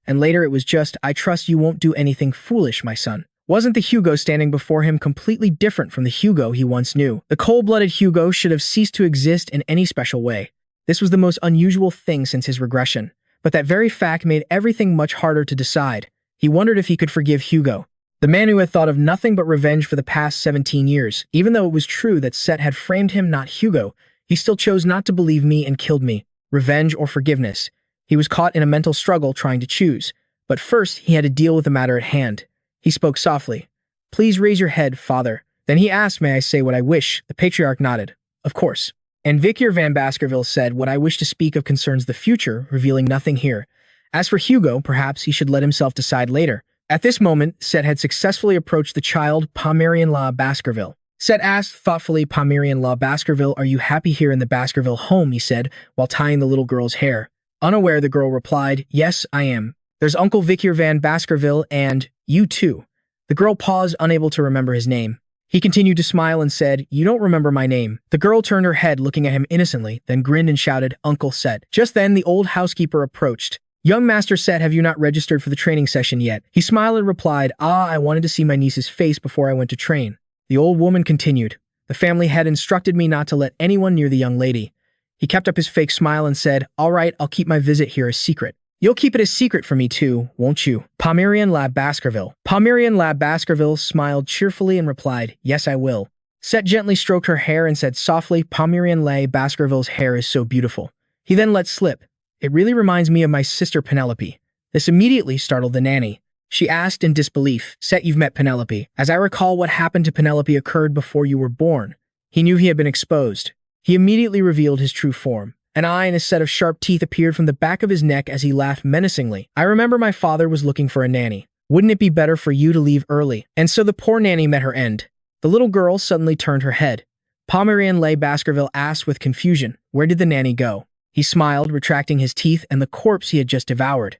S1: And later it was just, I trust you won't do anything foolish, my son. Wasn't the Hugo standing before him completely different from the Hugo he once knew? The cold-blooded Hugo should have ceased to exist in any special way. This was the most unusual thing since his regression. But that very fact made everything much harder to decide. He wondered if he could forgive Hugo, the man who had thought of nothing but revenge for the past 17 years. Even though it was true that Set had framed him, not Hugo, he still chose not to believe me and killed me. Revenge or forgiveness. He was caught in a mental struggle trying to choose. But first, he had to deal with the matter at hand. He spoke softly. Please raise your head, father. Then he asked, may I say what I wish? The Patriarch nodded. Of course. And Vikir van Baskerville said, what I wish to speak of concerns the future, revealing nothing here. As for Hugo, perhaps he should let himself decide later. At this moment, Set had successfully approached the child, Pomeranian Le Baskerville. Set asked thoughtfully, Pomeranian Le Baskerville, are you happy here in the Baskerville home, he said, while tying the little girl's hair. Unaware, the girl replied, yes, I am. There's Uncle Vikir van Baskerville and you too. The girl paused, unable to remember his name. He continued to smile and said, you don't remember my name. The girl turned her head, looking at him innocently, then grinned and shouted, Uncle Set. Just then, the old housekeeper approached. Young Master Set, have you not registered for the training session yet? He smiled and replied, I wanted to see my niece's face before I went to train. The old woman continued, the family had instructed me not to let anyone near the young lady. He kept up his fake smile and said, all right, I'll keep my visit here a secret. You'll keep it a secret from me too, won't you? Pomeranian Le Baskerville. Pomeranian Le Baskerville smiled cheerfully and replied, yes, I will. Set gently stroked her hair and said softly, Pomeranian Le Baskerville's hair is so beautiful. He then let slip. It really reminds me of my sister Penelope. This immediately startled the nanny. She asked in disbelief, Set, you've met Penelope. As I recall, what happened to Penelope occurred before you were born. He knew he had been exposed. He immediately revealed his true form. An eye and a set of sharp teeth appeared from the back of his neck as he laughed menacingly. I remember my father was looking for a nanny. Wouldn't it be better for you to leave early? And so the poor nanny met her end. The little girl suddenly turned her head. Pomeranian Le Baskerville asked with confusion, where did the nanny go? He smiled, retracting his teeth and the corpse he had just devoured.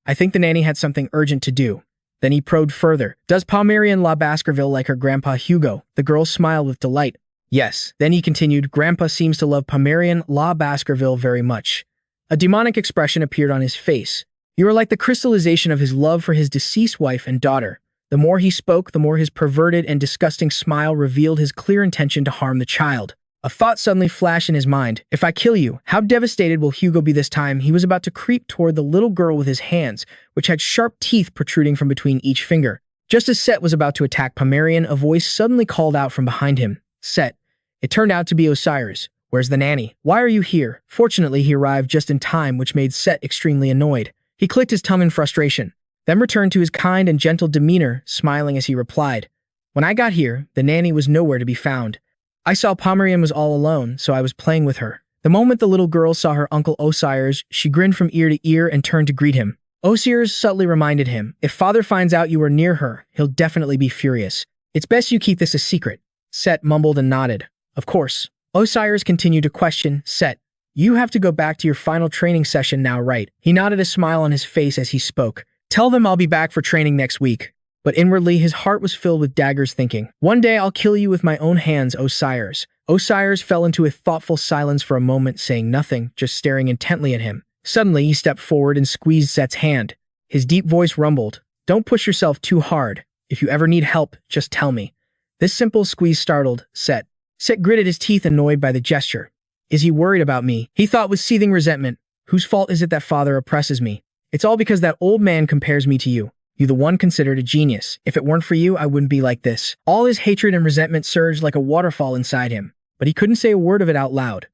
S1: I think the nanny had something urgent to do. Then he probed further. Does Pomeranian Le Baskerville like her grandpa Hugo? The girl smiled with delight. Yes. Then he continued, Grandpa seems to love Pomeranian Le Baskerville very much. A demonic expression appeared on his face. You are like the crystallization of his love for his deceased wife and daughter. The more he spoke, the more his perverted and disgusting smile revealed his clear intention to harm the child. A thought suddenly flashed in his mind. If I kill you, how devastated will Hugo be this time? He was about to creep toward the little girl with his hands, which had sharp teeth protruding from between each finger. Just as Set was about to attack Pomerian, a voice suddenly called out from behind him. Set. It turned out to be Osiris. Where's the nanny? Why are you here? Fortunately, he arrived just in time, which made Set extremely annoyed. He clicked his tongue in frustration, then returned to his kind and gentle demeanor, smiling as he replied. When I got here, the nanny was nowhere to be found. I saw Pomerian was all alone, so I was playing with her. The moment the little girl saw her uncle Osiris, she grinned from ear to ear and turned to greet him. Osiris subtly reminded him, if father finds out you were near her, he'll definitely be furious. It's best you keep this a secret. Set mumbled and nodded. Of course. Osiris continued to question, Set, you have to go back to your final training session now, right? He nodded, a smile on his face as he spoke. Tell them I'll be back for training next week. But inwardly, his heart was filled with daggers, thinking, one day I'll kill you with my own hands, Osiris. Osiris fell into a thoughtful silence for a moment, saying nothing, just staring intently at him. Suddenly, he stepped forward and squeezed Set's hand. His deep voice rumbled, don't push yourself too hard. If you ever need help, just tell me. This simple squeeze startled Set. Set gritted his teeth, annoyed by the gesture. Is he worried about me? He thought with seething resentment. Whose fault is it that father oppresses me? It's all because that old man compares me to you. You the one considered a genius. If it weren't for you, I wouldn't be like this. All his hatred and resentment surged like a waterfall inside him, but he couldn't say a word of it out loud.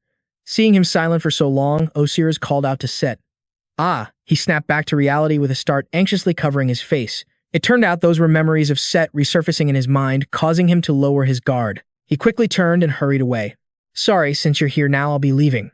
S1: Seeing him silent for so long, Osiris called out to Set. Ah, he snapped back to reality with a start, anxiously covering his face. It turned out those were memories of Set resurfacing in his mind, causing him to lower his guard. He quickly turned and hurried away. Sorry, since you're here now, I'll be leaving.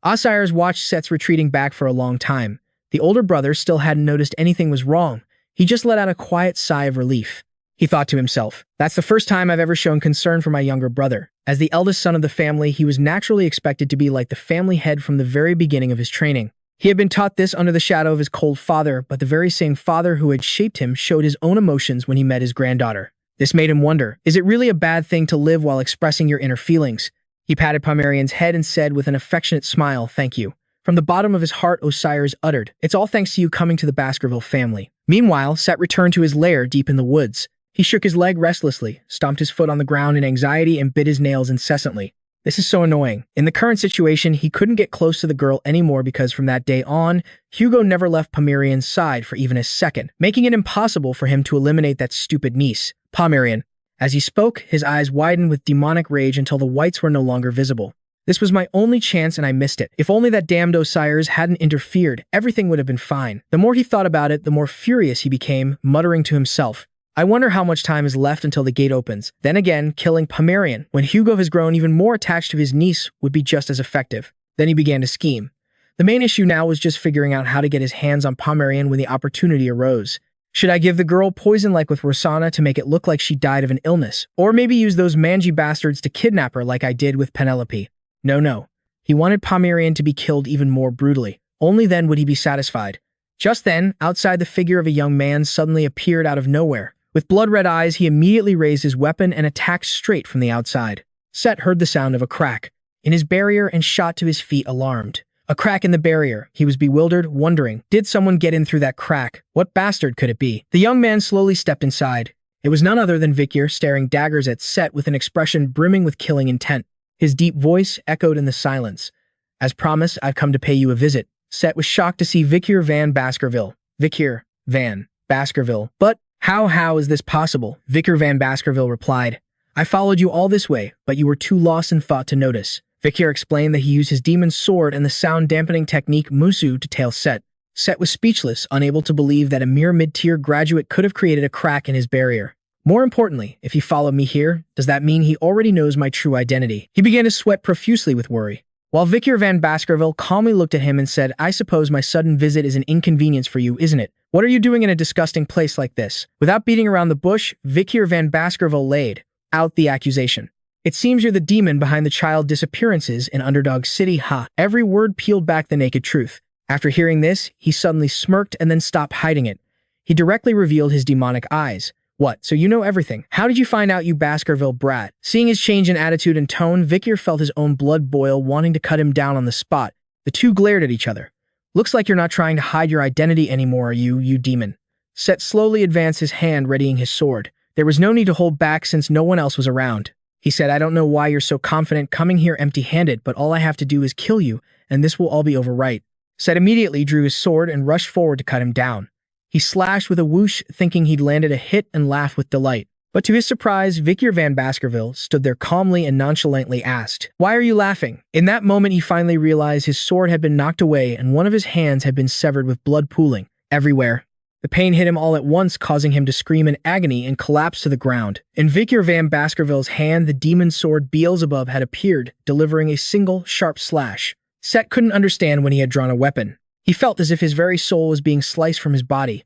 S1: Osiris watched Set's retreating back for a long time. The older brother still hadn't noticed anything was wrong. He just let out a quiet sigh of relief. He thought to himself, that's the first time I've ever shown concern for my younger brother. As the eldest son of the family, he was naturally expected to be like the family head from the very beginning of his training. He had been taught this under the shadow of his cold father, but the very same father who had shaped him showed his own emotions when he met his granddaughter. This made him wonder, is it really a bad thing to live while expressing your inner feelings? He patted Pomerian's head and said with an affectionate smile, thank you. From the bottom of his heart, Osiris uttered, it's all thanks to you coming to the Baskerville family. Meanwhile, Set returned to his lair deep in the woods. He shook his leg restlessly, stomped his foot on the ground in anxiety, and bit his nails incessantly. This is so annoying. In the current situation, he couldn't get close to the girl anymore because from that day on, Hugo never left Pomerian's side for even a second, making it impossible for him to eliminate that stupid niece, Pomerian. As he spoke, his eyes widened with demonic rage until the whites were no longer visible. This was my only chance and I missed it. If only that damned Osiris hadn't interfered, everything would have been fine. The more he thought about it, the more furious he became, muttering to himself. I wonder how much time is left until the gate opens. Then again, killing Pomerian, when Hugo has grown even more attached to his niece, would be just as effective. Then he began to scheme. The main issue now was just figuring out how to get his hands on Pomerian when the opportunity arose. Should I give the girl poison like with Rosanna to make it look like she died of an illness? Or maybe use those mangy bastards to kidnap her like I did with Penelope? No. He wanted Pomerian to be killed even more brutally. Only then would he be satisfied. Just then, outside, the figure of a young man suddenly appeared out of nowhere. With blood-red eyes, he immediately raised his weapon and attacked straight from the outside. Set heard the sound of a crack in his barrier and shot to his feet, alarmed. A crack in the barrier. He was bewildered, wondering, did someone get in through that crack? What bastard could it be? The young man slowly stepped inside. It was none other than Vikir, staring daggers at Set with an expression brimming with killing intent. His deep voice echoed in the silence. As promised, I've come to pay you a visit. Set was shocked to see Vikir van Baskerville. Vikir van Baskerville. But how is this possible? Vikir van Baskerville replied. I followed you all this way, but you were too lost in thought to notice. Vikir explained that he used his demon's sword and the sound-dampening technique Musu to tail Set. Set was speechless, unable to believe that a mere mid-tier graduate could have created a crack in his barrier. More importantly, if he followed me here, does that mean he already knows my true identity? He began to sweat profusely with worry. While Vikir van Baskerville calmly looked at him and said, I suppose my sudden visit is an inconvenience for you, isn't it? What are you doing in a disgusting place like this? Without beating around the bush, Vikir van Baskerville laid out the accusation. It seems you're the demon behind the child disappearances in Underdog City, ha. Every word peeled back the naked truth. After hearing this, he suddenly smirked and then stopped hiding it. He directly revealed his demonic eyes. What, so you know everything? How did you find out, you Baskerville brat? Seeing his change in attitude and tone, Vikir felt his own blood boil, wanting to cut him down on the spot. The two glared at each other. Looks like you're not trying to hide your identity anymore, are you demon? Set slowly advanced his hand, readying his sword. There was no need to hold back since no one else was around. He said, "I don't know why you're so confident coming here empty-handed, but all I have to do is kill you, and this will all be over, right?" Set immediately drew his sword and rushed forward to cut him down. He slashed with a whoosh, thinking he'd landed a hit, and laughed with delight. But to his surprise, Vikir van Baskerville stood there calmly and nonchalantly asked, "Why are you laughing?" In that moment, he finally realized his sword had been knocked away and one of his hands had been severed with blood pooling everywhere. The pain hit him all at once, causing him to scream in agony and collapse to the ground. In Vikir van Baskerville's hand, the demon sword Beelzebub had appeared, delivering a single, sharp slash. Set couldn't understand when he had drawn a weapon. He felt as if his very soul was being sliced from his body.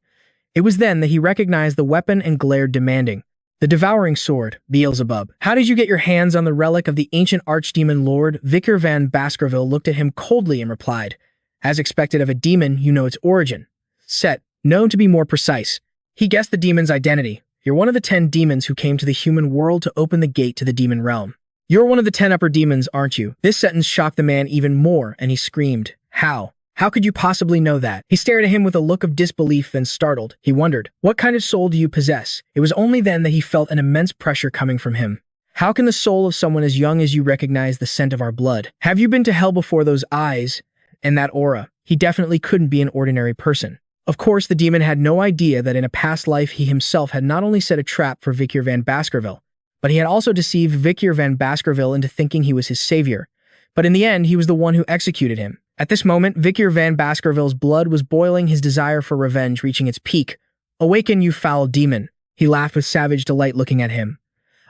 S1: It was then that he recognized the weapon and glared, demanding, "The devouring sword, Beelzebub. How did you get your hands on the relic of the ancient archdemon lord?" Vikir van Baskerville looked at him coldly and replied, "As expected of a demon, you know its origin." Set, known to be more precise, he guessed the demon's identity. "You're one of the 10 demons who came to the human world to open the gate to the demon realm. You're one of the 10 upper demons, aren't you?" This sentence shocked the man even more, and he screamed, "How? How could you possibly know that?" He stared at him with a look of disbelief, then startled. He wondered, "What kind of soul do you possess?" It was only then that he felt an immense pressure coming from him. "How can the soul of someone as young as you recognize the scent of our blood? Have you been to hell before? Those eyes and that aura? He definitely couldn't be an ordinary person." Of course, the demon had no idea that in a past life he himself had not only set a trap for Vikir van Baskerville, but he had also deceived Vikir van Baskerville into thinking he was his savior. But in the end, he was the one who executed him. At this moment, Vikir van Baskerville's blood was boiling, his desire for revenge reaching its peak. "Awaken, you foul demon!" He laughed with savage delight, looking at him.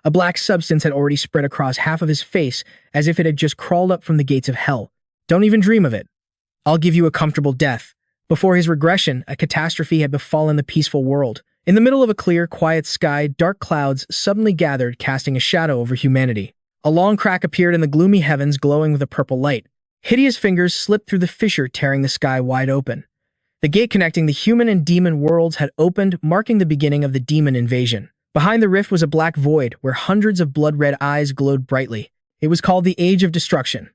S1: A black substance had already spread across half of his face, as if it had just crawled up from the gates of hell. "Don't even dream of it. I'll give you a comfortable death." Before his regression, a catastrophe had befallen the peaceful world. In the middle of a clear, quiet sky, dark clouds suddenly gathered, casting a shadow over humanity. A long crack appeared in the gloomy heavens, glowing with a purple light. Hideous fingers slipped through the fissure, tearing the sky wide open. The gate connecting the human and demon worlds had opened, marking the beginning of the demon invasion. Behind the rift was a black void, where hundreds of blood-red eyes glowed brightly. It was called the Age of Destruction.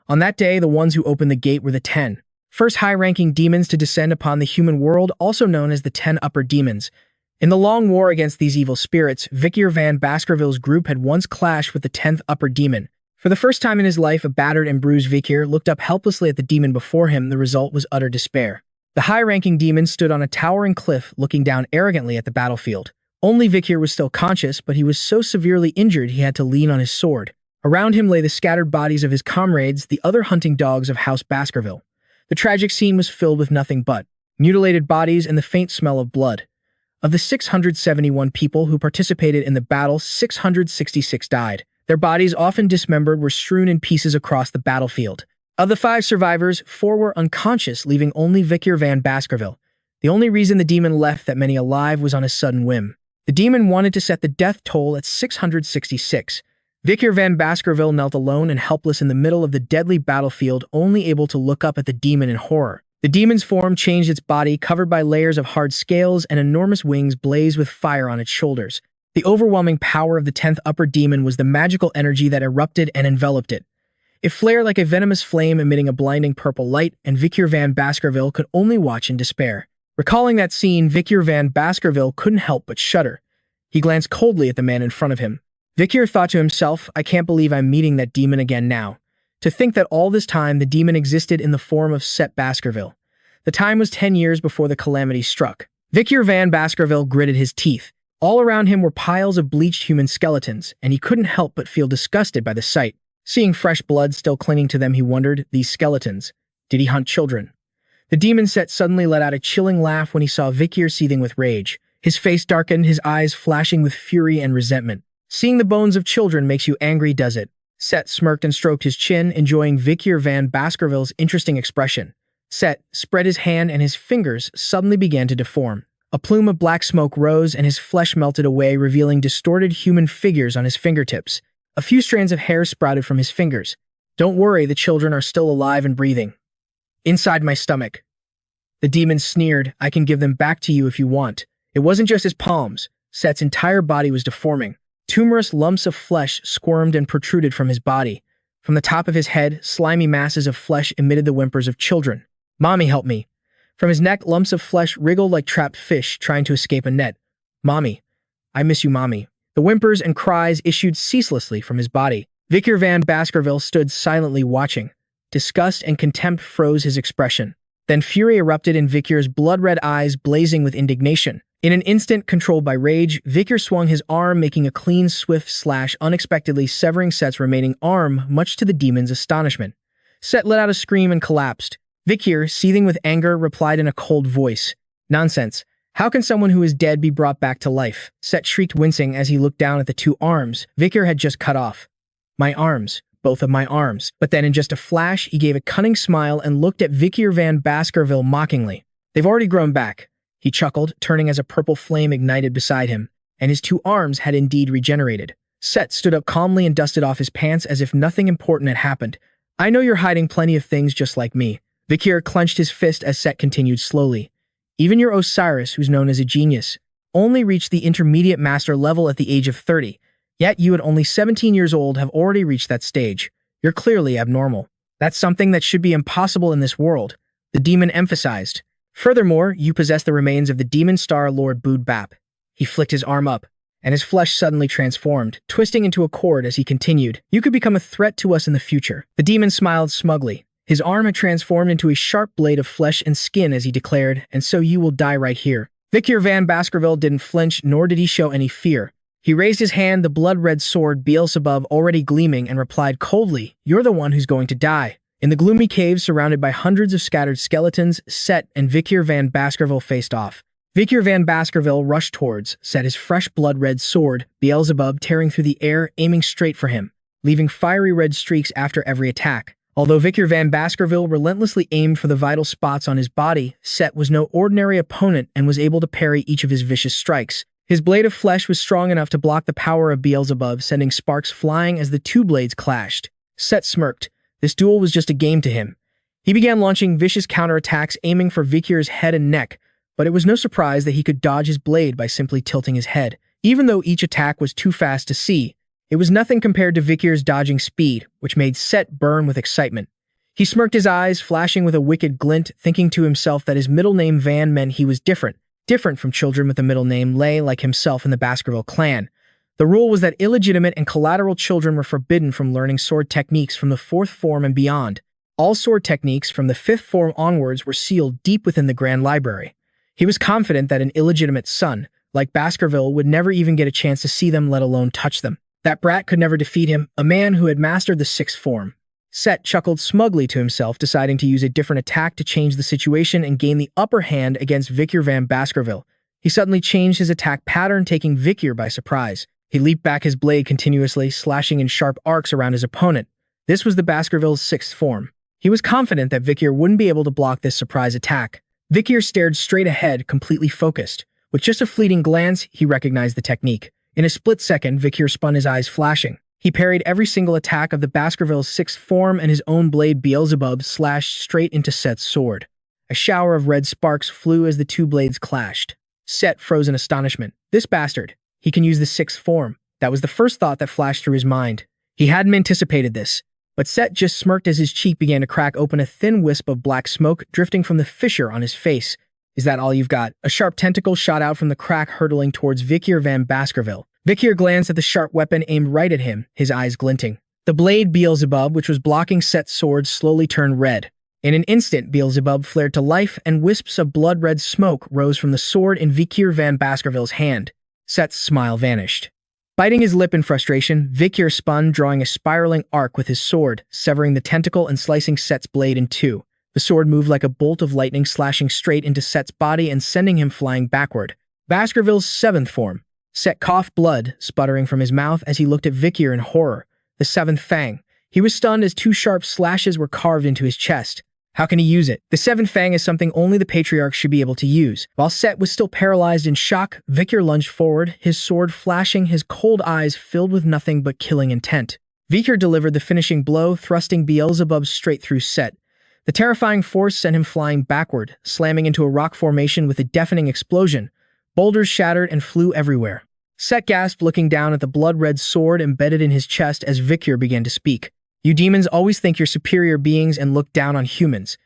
S1: On that day, the ones who opened the gate were the 10. First high-ranking demons to descend upon the human world, also known as the 10 upper demons. In the long war against these evil spirits, Vikir van Baskerville's group had once clashed with the 10th upper demon. For the first time in his life, a battered and bruised Vikir looked up helplessly at the demon before him. The result was utter despair. The high-ranking demon stood on a towering cliff, looking down arrogantly at the battlefield. Only Vikir was still conscious, but he was so severely injured he had to lean on his sword. Around him lay the scattered bodies of his comrades, the other hunting dogs of House Baskerville. The tragic scene was filled with nothing but mutilated bodies and the faint smell of blood. Of the 671 people who participated in the battle, 666 died. Their bodies, often dismembered, were strewn in pieces across the battlefield. Of the 5 survivors, 4 were unconscious, leaving only Vikir van Baskerville. The only reason the demon left that many alive was on a sudden whim. The demon wanted to set the death toll at 666. Vikir van Baskerville knelt alone and helpless in the middle of the deadly battlefield, only able to look up at the demon in horror. The demon's form changed, its body covered by layers of hard scales and enormous wings blazed with fire on its shoulders. The overwhelming power of the 10th upper demon was the magical energy that erupted and enveloped it. It flared like a venomous flame, emitting a blinding purple light, and Vikir van Baskerville could only watch in despair. Recalling that scene, Vikir van Baskerville couldn't help but shudder. He glanced coldly at the man in front of him. Vikir thought to himself, "I can't believe I'm meeting that demon again now." To think that all this time the demon existed in the form of Set Baskerville. The time was 10 years before the calamity struck. Vikir van Baskerville gritted his teeth. All around him were piles of bleached human skeletons, and he couldn't help but feel disgusted by the sight. Seeing fresh blood still clinging to them, he wondered, these skeletons, did he hunt children? The demon Set suddenly let out a chilling laugh when he saw Vikir seething with rage. His face darkened, his eyes flashing with fury and resentment. "Seeing the bones of children makes you angry, does it?" Set smirked and stroked his chin, enjoying Vikir van Baskerville's interesting expression. Set spread his hand and his fingers suddenly began to deform. A plume of black smoke rose and his flesh melted away, revealing distorted human figures on his fingertips. A few strands of hair sprouted from his fingers. "Don't worry, the children are still alive and breathing. Inside my stomach." The demon sneered, "I can give them back to you if you want." It wasn't just his palms. Set's entire body was deforming. Tumorous lumps of flesh squirmed and protruded from his body. From the top of his head, slimy masses of flesh emitted the whimpers of children. "Mommy, help me." From his neck, lumps of flesh wriggled like trapped fish trying to escape a net. "Mommy. I miss you, Mommy." The whimpers and cries issued ceaselessly from his body. Vikir van Baskerville stood silently watching. Disgust and contempt froze his expression. Then fury erupted in Vikir's blood-red eyes, blazing with indignation. In an instant, controlled by rage, Vikir swung his arm, making a clean, swift slash, unexpectedly severing Set's remaining arm, much to the demon's astonishment. Set let out a scream and collapsed. Vikir, seething with anger, replied in a cold voice, "Nonsense. How can someone who is dead be brought back to life?" Set shrieked, wincing as he looked down at the two arms Vikir had just cut off. "My arms. Both of my arms." But then in just a flash, he gave a cunning smile and looked at Vikir van Baskerville mockingly. "They've already grown back," he chuckled, turning as a purple flame ignited beside him, and his two arms had indeed regenerated. Set stood up calmly and dusted off his pants as if nothing important had happened. "I know you're hiding plenty of things just like me." Vikir clenched his fist as Set continued slowly. "Even your Osiris, who's known as a genius, only reached the intermediate master level at the age of 30. Yet you at only 17 years old have already reached that stage. You're clearly abnormal. That's something that should be impossible in this world," the demon emphasized. "Furthermore, you possess the remains of the demon star Lord Bood Bap." He flicked his arm up, and his flesh suddenly transformed, twisting into a cord as he continued. "You could become a threat to us in the future." The demon smiled smugly. His arm had transformed into a sharp blade of flesh and skin as he declared, "And so you will die right here." Vikir van Baskerville didn't flinch, nor did he show any fear. He raised his hand, the blood-red sword Beelzebub already gleaming, and replied coldly, "You're the one who's going to die." In the gloomy cave surrounded by hundreds of scattered skeletons, Set and Vikir van Baskerville faced off. Vikir van Baskerville rushed towards Set, his fresh blood-red sword, Beelzebub, tearing through the air, aiming straight for him, leaving fiery red streaks after every attack. Although Vikir van Baskerville relentlessly aimed for the vital spots on his body, Set was no ordinary opponent and was able to parry each of his vicious strikes. His blade of flesh was strong enough to block the power of Beelzebub, sending sparks flying as the two blades clashed. Set smirked. This duel was just a game to him. He began launching vicious counterattacks, aiming for Vikir's head and neck, but it was no surprise that he could dodge his blade by simply tilting his head. Even though each attack was too fast to see, it was nothing compared to Vikir's dodging speed, which made Set burn with excitement. He smirked, his eyes flashing with a wicked glint, thinking to himself that his middle name Van meant he was different from children with the middle name Lay like himself in the Baskerville clan. The rule was that illegitimate and collateral children were forbidden from learning sword techniques from the 4th form and beyond. All sword techniques from the 5th form onwards were sealed deep within the Grand Library. He was confident that an illegitimate son, like Baskerville, would never even get a chance to see them, let alone touch them. That brat could never defeat him, a man who had mastered the 6th form. Set chuckled smugly to himself, deciding to use a different attack to change the situation and gain the upper hand against Vikir van Baskerville. He suddenly changed his attack pattern, taking Vikir by surprise. He leaped back his blade continuously, slashing in sharp arcs around his opponent. This was the Baskerville's 6th form. He was confident that Vikir wouldn't be able to block this surprise attack. Vikir stared straight ahead, completely focused. With just a fleeting glance, he recognized the technique. In a split second, Vikir spun, his eyes flashing. He parried every single attack of the Baskerville's 6th form, and his own blade Beelzebub slashed straight into Set's sword. A shower of red sparks flew as the two blades clashed. Set froze in astonishment. This bastard. He can use the 6th form. That was the first thought that flashed through his mind. He hadn't anticipated this. But Set just smirked as his cheek began to crack open, a thin wisp of black smoke drifting from the fissure on his face. "Is that all you've got?" A sharp tentacle shot out from the crack, hurtling towards Vikir van Baskerville. Vikir glanced at the sharp weapon aimed right at him, his eyes glinting. The blade Beelzebub, which was blocking Set's sword, slowly turned red. In an instant, Beelzebub flared to life, and wisps of blood-red smoke rose from the sword in Vikir van Baskerville's hand. Set's smile vanished. Biting his lip in frustration, Vikir spun, drawing a spiraling arc with his sword, severing the tentacle and slicing Set's blade in two. The sword moved like a bolt of lightning, slashing straight into Set's body and sending him flying backward. Baskerville's 7th form. Set coughed, blood sputtering from his mouth as he looked at Vikir in horror. The 7th Fang. He was stunned as two sharp slashes were carved into his chest. How can he use it? The 7th Fang is something only the Patriarch should be able to use. While Set was still paralyzed in shock, Vikir lunged forward, his sword flashing, his cold eyes filled with nothing but killing intent. Vikir delivered the finishing blow, thrusting Beelzebub straight through Set. The terrifying force sent him flying backward, slamming into a rock formation with a deafening explosion. Boulders shattered and flew everywhere. Set gasped, looking down at the blood-red sword embedded in his chest as Vikir began to speak. "You demons always think you're superior beings and look down on humans."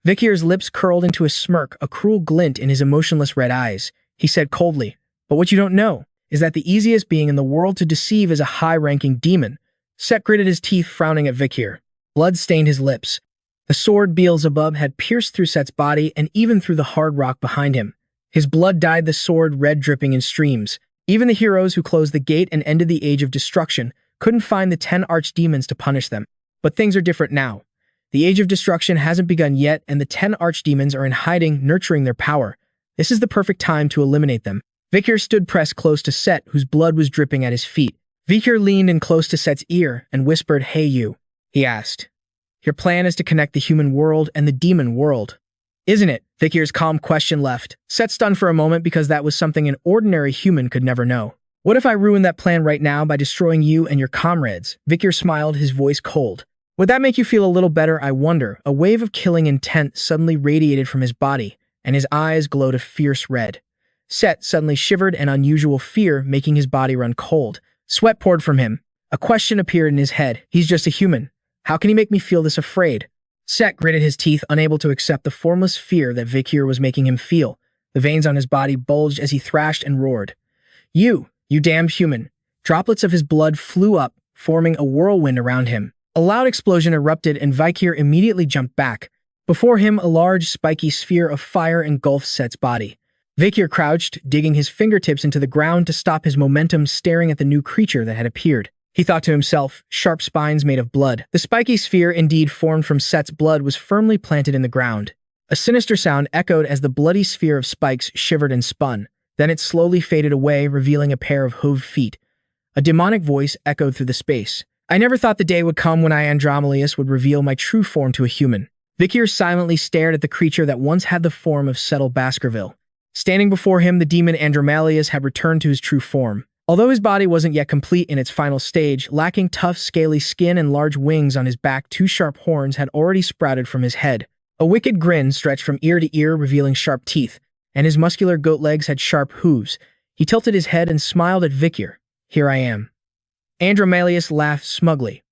S1: Vikir's lips curled into a smirk, a cruel glint in his emotionless red eyes. He said coldly, "But what you don't know is that the easiest being in the world to deceive is a high-ranking demon. Set gritted his teeth, frowning at Vikir. Blood stained his lips. The sword Beelzebub had pierced through Set's body and even through the hard rock behind him. His blood dyed the sword red, dripping in streams. Even the heroes who closed the gate and ended the Age of Destruction couldn't find the 10 archdemons to punish them. But things are different now. The Age of Destruction hasn't begun yet, and the 10 archdemons are in hiding, nurturing their power. This is the perfect time to eliminate them. Vikir stood pressed close to Set, whose blood was dripping at his feet. Vikir leaned in close to Set's ear and whispered, "Hey you," he asked. "Your plan is to connect the human world and the demon world, isn't it?" Vikir's calm question left Set stunned for a moment, because that was something an ordinary human could never know. "What if I ruin that plan right now by destroying you and your comrades?" Vikir smiled, his voice cold. "Would that make you feel a little better, I wonder?" A wave of killing intent suddenly radiated from his body, and his eyes glowed a fierce red. Set suddenly shivered, an unusual fear making his body run cold. Sweat poured from him. A question appeared in his head. He's just a human. How can he make me feel this afraid? Set gritted his teeth, unable to accept the formless fear that Vikir was making him feel. The veins on his body bulged as he thrashed and roared. You damned human." Droplets of his blood flew up, forming a whirlwind around him. A loud explosion erupted, and Vikir immediately jumped back. Before him, a large, spiky sphere of fire engulfed Set's body. Vikir crouched, digging his fingertips into the ground to stop his momentum, staring at the new creature that had appeared. He thought to himself, sharp spines made of blood. The spiky sphere, indeed formed from Set's blood, was firmly planted in the ground. A sinister sound echoed as the bloody sphere of spikes shivered and spun. Then it slowly faded away, revealing a pair of hooved feet. A demonic voice echoed through the space. "I never thought the day would come when I, Andromalius, would reveal my true form to a human." Vikir silently stared at the creature that once had the form of Hugo Le Baskerville. Standing before him, the demon Andromalius had returned to his true form. Although his body wasn't yet complete in its final stage, lacking tough, scaly skin and large wings on his back, 2 sharp horns had already sprouted from his head. A wicked grin stretched from ear to ear, revealing sharp teeth, and his muscular goat legs had sharp hooves. He tilted his head and smiled at Vikir. "Here I am." Andromalius laughed smugly.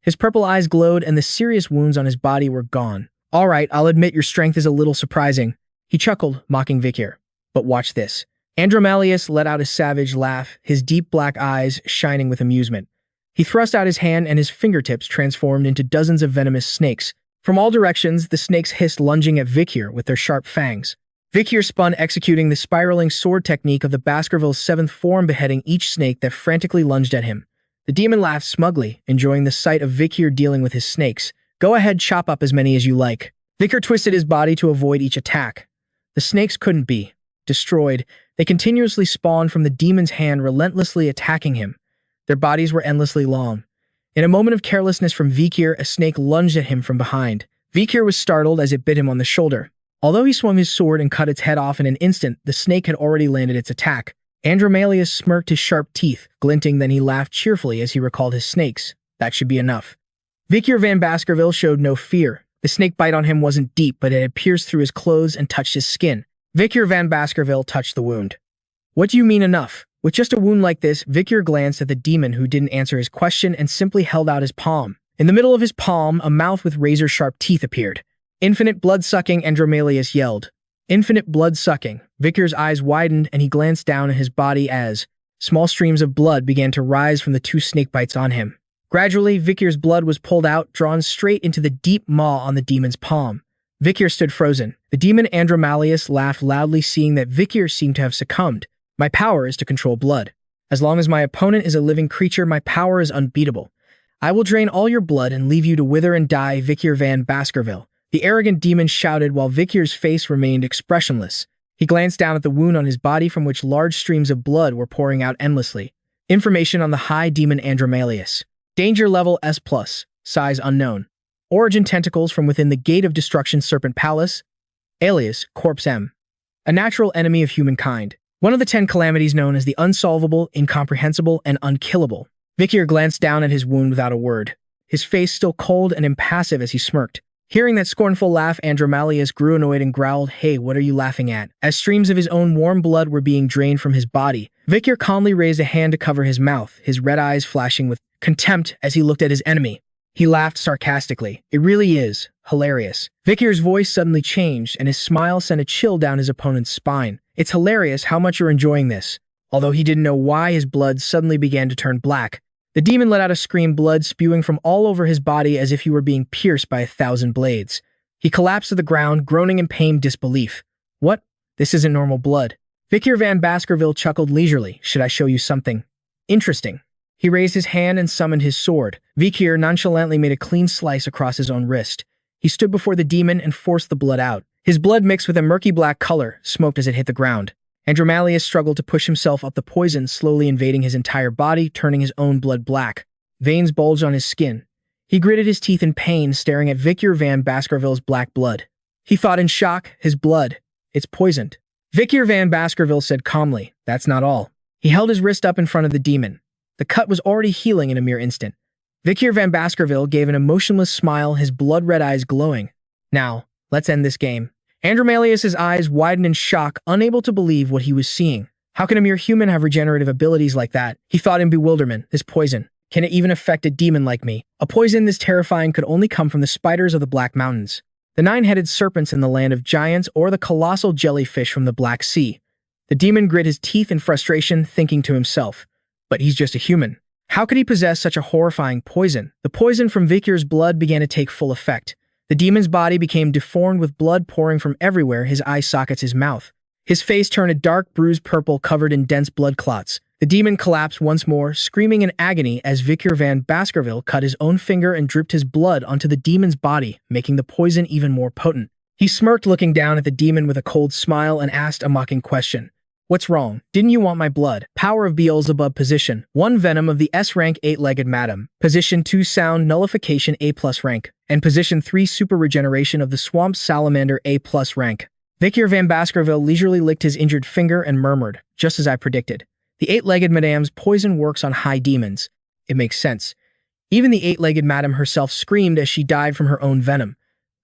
S1: His purple eyes glowed, and the serious wounds on his body were gone. "All right, I'll admit your strength is a little surprising," he chuckled, mocking Vikir. "But watch this." Andromalius let out a savage laugh, his deep black eyes shining with amusement. He thrust out his hand, and his fingertips transformed into dozens of venomous snakes. From all directions, the snakes hissed, lunging at Vikir with their sharp fangs. Vikir spun, executing the spiraling sword technique of the Baskerville's 7th form, beheading each snake that frantically lunged at him. The demon laughed smugly, enjoying the sight of Vikir dealing with his snakes. "Go ahead, chop up as many as you like." Vikir twisted his body to avoid each attack. The snakes couldn't be destroyed. They continuously spawned from the demon's hand, relentlessly attacking him. Their bodies were endlessly long. In a moment of carelessness from Vikir, a snake lunged at him from behind. Vikir was startled as it bit him on the shoulder. Although he swung his sword and cut its head off in an instant, the snake had already landed its attack. Andromalius smirked, his sharp teeth glinting, then he laughed cheerfully as he recalled his snakes. That should be enough. Vikir van Baskerville showed no fear. The snake bite on him wasn't deep, but it had pierced through his clothes and touched his skin. Vikir van Baskerville touched the wound. "What do you mean enough?" With just a wound like this, Vikir glanced at the demon, who didn't answer his question and simply held out his palm. In the middle of his palm, a mouth with razor-sharp teeth appeared. "Infinite blood-sucking," Andromalius yelled. "Infinite blood-sucking." Vikir's eyes widened, and he glanced down at his body as small streams of blood began to rise from the 2 snake bites on him. Gradually, Vikir's blood was pulled out, drawn straight into the deep maw on the demon's palm. Vikir stood frozen. The demon Andromalius laughed loudly, seeing that Vikir seemed to have succumbed. "My power is to control blood. As long as my opponent is a living creature, my power is unbeatable. I will drain all your blood and leave you to wither and die, Vikir van Baskerville." The arrogant demon shouted while Vikir's face remained expressionless. He glanced down at the wound on his body, from which large streams of blood were pouring out endlessly. Information on the high demon Andromalius. Danger level S+, size unknown. Origin tentacles from within the Gate of Destruction Serpent Palace. Alias Corpse M. A natural enemy of humankind. One of the 10 calamities known as the unsolvable, incomprehensible, and unkillable. Vikir glanced down at his wound without a word, his face still cold and impassive as he smirked. Hearing that scornful laugh, Andromalius grew annoyed and growled, "Hey, what are you laughing at?" As streams of his own warm blood were being drained from his body, Vikir calmly raised a hand to cover his mouth, his red eyes flashing with contempt as he looked at his enemy. He laughed sarcastically. "It really is hilarious." Vikir's voice suddenly changed, and his smile sent a chill down his opponent's spine. "It's hilarious how much you're enjoying this. Although he didn't know why, his blood suddenly began to turn black. The demon let out a scream, blood spewing from all over his body as if he were being pierced by 1,000 blades. He collapsed to the ground, groaning in pain disbelief. What? This isn't normal blood. Vikir van Baskerville chuckled leisurely. Should I show you something interesting? He raised his hand and summoned his sword. Vikir nonchalantly made a clean slice across his own wrist. He stood before the demon and forced the blood out. His blood mixed with a murky black color, smoked as it hit the ground. Andromalius struggled to push himself up the poison, slowly invading his entire body, turning his own blood black. Veins bulged on his skin. He gritted his teeth in pain, staring at Vikir van Baskerville's black blood. He thought in shock, his blood. It's poisoned. Vikir van Baskerville said calmly, that's not all. He held his wrist up in front of the demon. The cut was already healing in a mere instant. Vikir van Baskerville gave an emotionless smile, his blood-red eyes glowing. Now, let's end this game. Andromalius's eyes widened in shock, unable to believe what he was seeing. How can a mere human have regenerative abilities like that? He thought in bewilderment. This poison. Can it even affect a demon like me? A poison this terrifying could only come from the spiders of the Black Mountains, the 9-headed serpents in the land of giants, or the colossal jellyfish from the Black Sea. The demon grit his teeth in frustration, thinking to himself, but he's just a human. How could he possess such a horrifying poison? The poison from Vikir's blood began to take full effect. The demon's body became deformed with blood pouring from everywhere, his eye sockets, his mouth. His face turned a dark bruised purple covered in dense blood clots. The demon collapsed once more, screaming in agony as Vikir van Baskerville cut his own finger and dripped his blood onto the demon's body, making the poison even more potent. He smirked, looking down at the demon with a cold smile, and asked a mocking question. What's wrong? Didn't you want my blood? Power of Beelzebub. Position 1 Venom of the S-Rank 8-legged Madam. Position 2 Sound Nullification A+ rank. And Position 3 Super Regeneration of the Swamp Salamander A+ rank. Vikir van Baskerville leisurely licked his injured finger and murmured, just as I predicted. The 8-legged Madame's poison works on high demons. It makes sense. Even the 8-legged Madame herself screamed as she died from her own venom.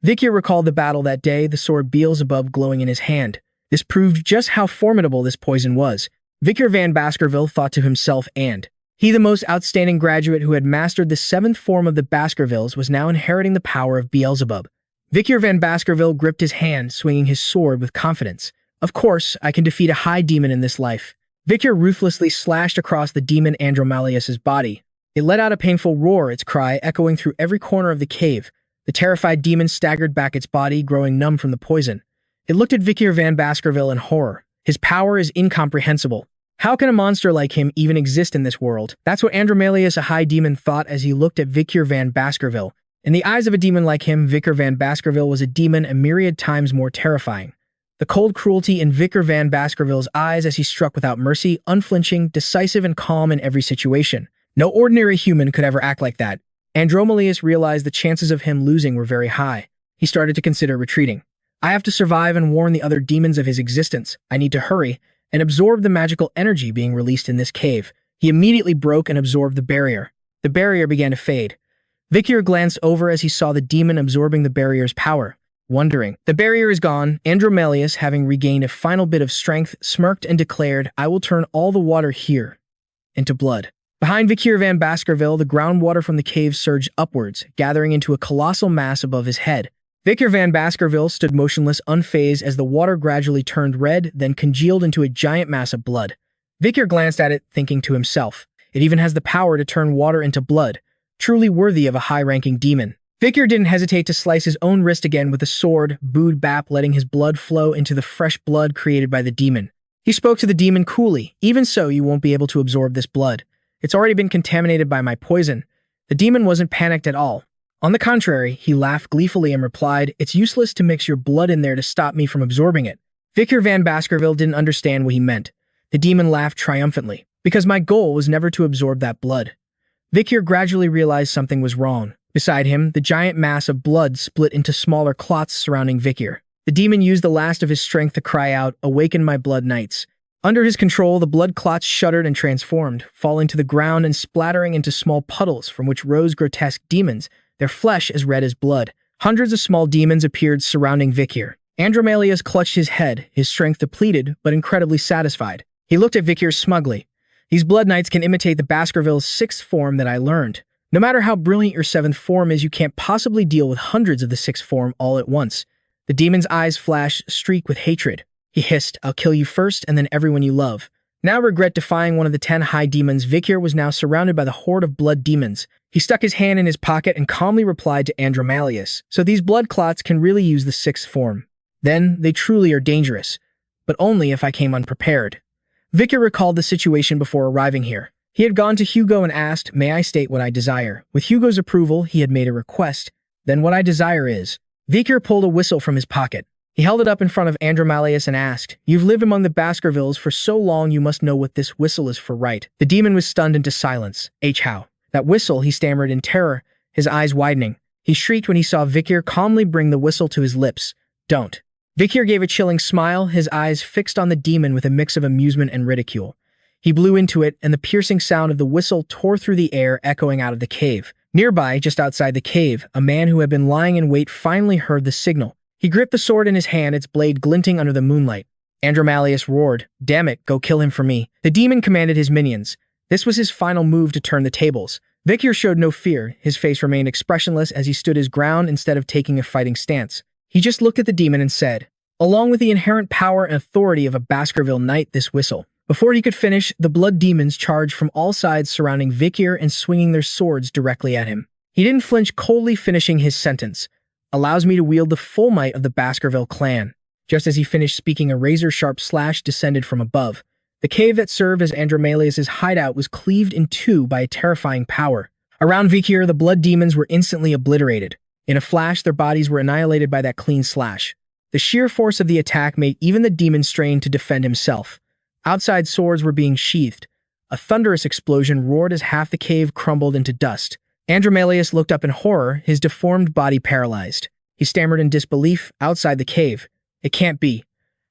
S1: Vikir recalled the battle that day, the sword Beelzebub glowing in his hand. This proved just how formidable this poison was. Vikir van Baskerville thought to himself, and he, the most outstanding graduate who had mastered the 7th form of the Baskervilles, was now inheriting the power of Beelzebub. Vikir van Baskerville gripped his hand, swinging his sword with confidence. Of course, I can defeat a high demon in this life. Vikir ruthlessly slashed across the demon Andromalius's body. It let out a painful roar, its cry echoing through every corner of the cave. The terrified demon staggered back, its body growing numb from the poison. It looked at Vikir van Baskerville in horror. His power is incomprehensible. How can a monster like him even exist in this world? That's what Andromalius, a high demon, thought as he looked at Vikir van Baskerville. In the eyes of a demon like him, Vikir van Baskerville was a demon a myriad times more terrifying. The cold cruelty in Vikir van Baskerville's eyes as he struck without mercy, unflinching, decisive, and calm in every situation. No ordinary human could ever act like that. Andromalius realized the chances of him losing were very high. He started to consider retreating. I have to survive and warn the other demons of his existence. I need to hurry and absorb the magical energy being released in this cave. He immediately broke and absorbed the barrier. The barrier began to fade. Vikir glanced over as he saw the demon absorbing the barrier's power, wondering. The barrier is gone. Andromalius, having regained a final bit of strength, smirked and declared, I will turn all the water here into blood. Behind Vikir van Baskerville, the groundwater from the cave surged upwards, gathering into a colossal mass above his head. Vikir van Baskerville stood motionless, unfazed, as the water gradually turned red, then congealed into a giant mass of blood. Vikir glanced at it, thinking to himself, it even has the power to turn water into blood, truly worthy of a high-ranking demon. Vikir didn't hesitate to slice his own wrist again with a sword, booed Bap, letting his blood flow into the fresh blood created by the demon. He spoke to the demon coolly, even so, you won't be able to absorb this blood. It's already been contaminated by my poison. The demon wasn't panicked at all. On the contrary, he laughed gleefully and replied, it's useless to mix your blood in there to stop me from absorbing it. Vikir van Baskerville didn't understand what he meant. The demon laughed triumphantly, because my goal was never to absorb that blood. Vikir gradually realized something was wrong. Beside him, the giant mass of blood split into smaller clots surrounding Vikir. The demon used the last of his strength to cry out, awaken my blood knights. Under his control, the blood clots shuddered and transformed, falling to the ground and splattering into small puddles from which rose grotesque demons, their flesh as red as blood. Hundreds of small demons appeared surrounding Vikir. Andromalius clutched his head, his strength depleted, but incredibly satisfied. He looked at Vikir smugly. These blood knights can imitate the Baskerville's 6th form that I learned. No matter how brilliant your 7th form is, you can't possibly deal with hundreds of the 6th form all at once. The demon's eyes flashed, streaked with hatred. He hissed, I'll kill you first and then everyone you love. Now regret defying one of the 10 high demons, Vikir was now surrounded by the horde of blood demons. He stuck his hand in his pocket and calmly replied to Andromalius, "So these blood clots can really use the 6th form. Then they truly are dangerous, but only if I came unprepared." Vikir recalled the situation before arriving here. He had gone to Hugo and asked, "May I state what I desire?" With Hugo's approval, he had made a request. "Then what I desire is..." Vikir pulled a whistle from his pocket. He held it up in front of Andromalius and asked, "You've lived among the Baskervilles for so long, you must know what this whistle is for, right?" The demon was stunned into silence. How? That whistle, he stammered in terror, his eyes widening. He shrieked when he saw Vikir calmly bring the whistle to his lips. "Don't." Vikir gave a chilling smile, his eyes fixed on the demon with a mix of amusement and ridicule. He blew into it, and the piercing sound of the whistle tore through the air, echoing out of the cave. Nearby, just outside the cave, a man who had been lying in wait finally heard the signal. He gripped the sword in his hand, its blade glinting under the moonlight. Andromalius roared, "Damn it, go kill him for me." The demon commanded his minions. This was his final move to turn the tables. Vikir showed no fear. His face remained expressionless as he stood his ground instead of taking a fighting stance. He just looked at the demon and said, "Along with the inherent power and authority of a Baskerville knight, this whistle." Before he could finish, the blood demons charged from all sides surrounding Vikir and swinging their swords directly at him. He didn't flinch, coldly finishing his sentence. "Allows me to wield the full might of the Baskerville clan." Just as he finished speaking, a razor-sharp slash descended from above. The cave that served as Andromalius' hideout was cleaved in two by a terrifying power. Around Vikir, the blood demons were instantly obliterated. In a flash, their bodies were annihilated by that clean slash. The sheer force of the attack made even the demon strain to defend himself. Outside swords were being sheathed. A thunderous explosion roared as half the cave crumbled into dust. Andromalius looked up in horror, his deformed body paralyzed. He stammered in disbelief. Outside the cave. "It can't be.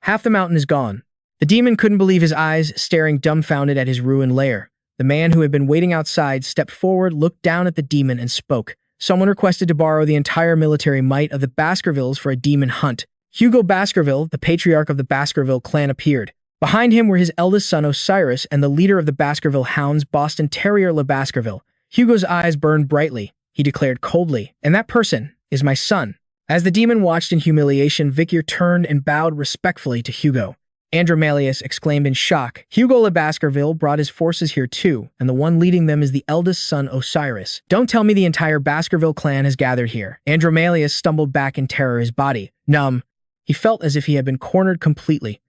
S1: Half the mountain is gone." The demon couldn't believe his eyes, staring dumbfounded at his ruined lair. The man who had been waiting outside stepped forward, looked down at the demon, and spoke. "Someone requested to borrow the entire military might of the Baskervilles for a demon hunt." Hugo Baskerville, the patriarch of the Baskerville clan, appeared. Behind him were his eldest son Osiris and the leader of the Baskerville Hounds, Boston Terrier Le Baskerville. Hugo's eyes burned brightly. He declared coldly, "And that person is my son." As the demon watched in humiliation, Vikir turned and bowed respectfully to Hugo. Andromalius exclaimed in shock, "Hugo Le Baskerville brought his forces here too, and the one leading them is the eldest son Osiris. Don't tell me the entire Baskerville clan has gathered here." Andromalius stumbled back in terror, his body numb. He felt as if he had been cornered completely.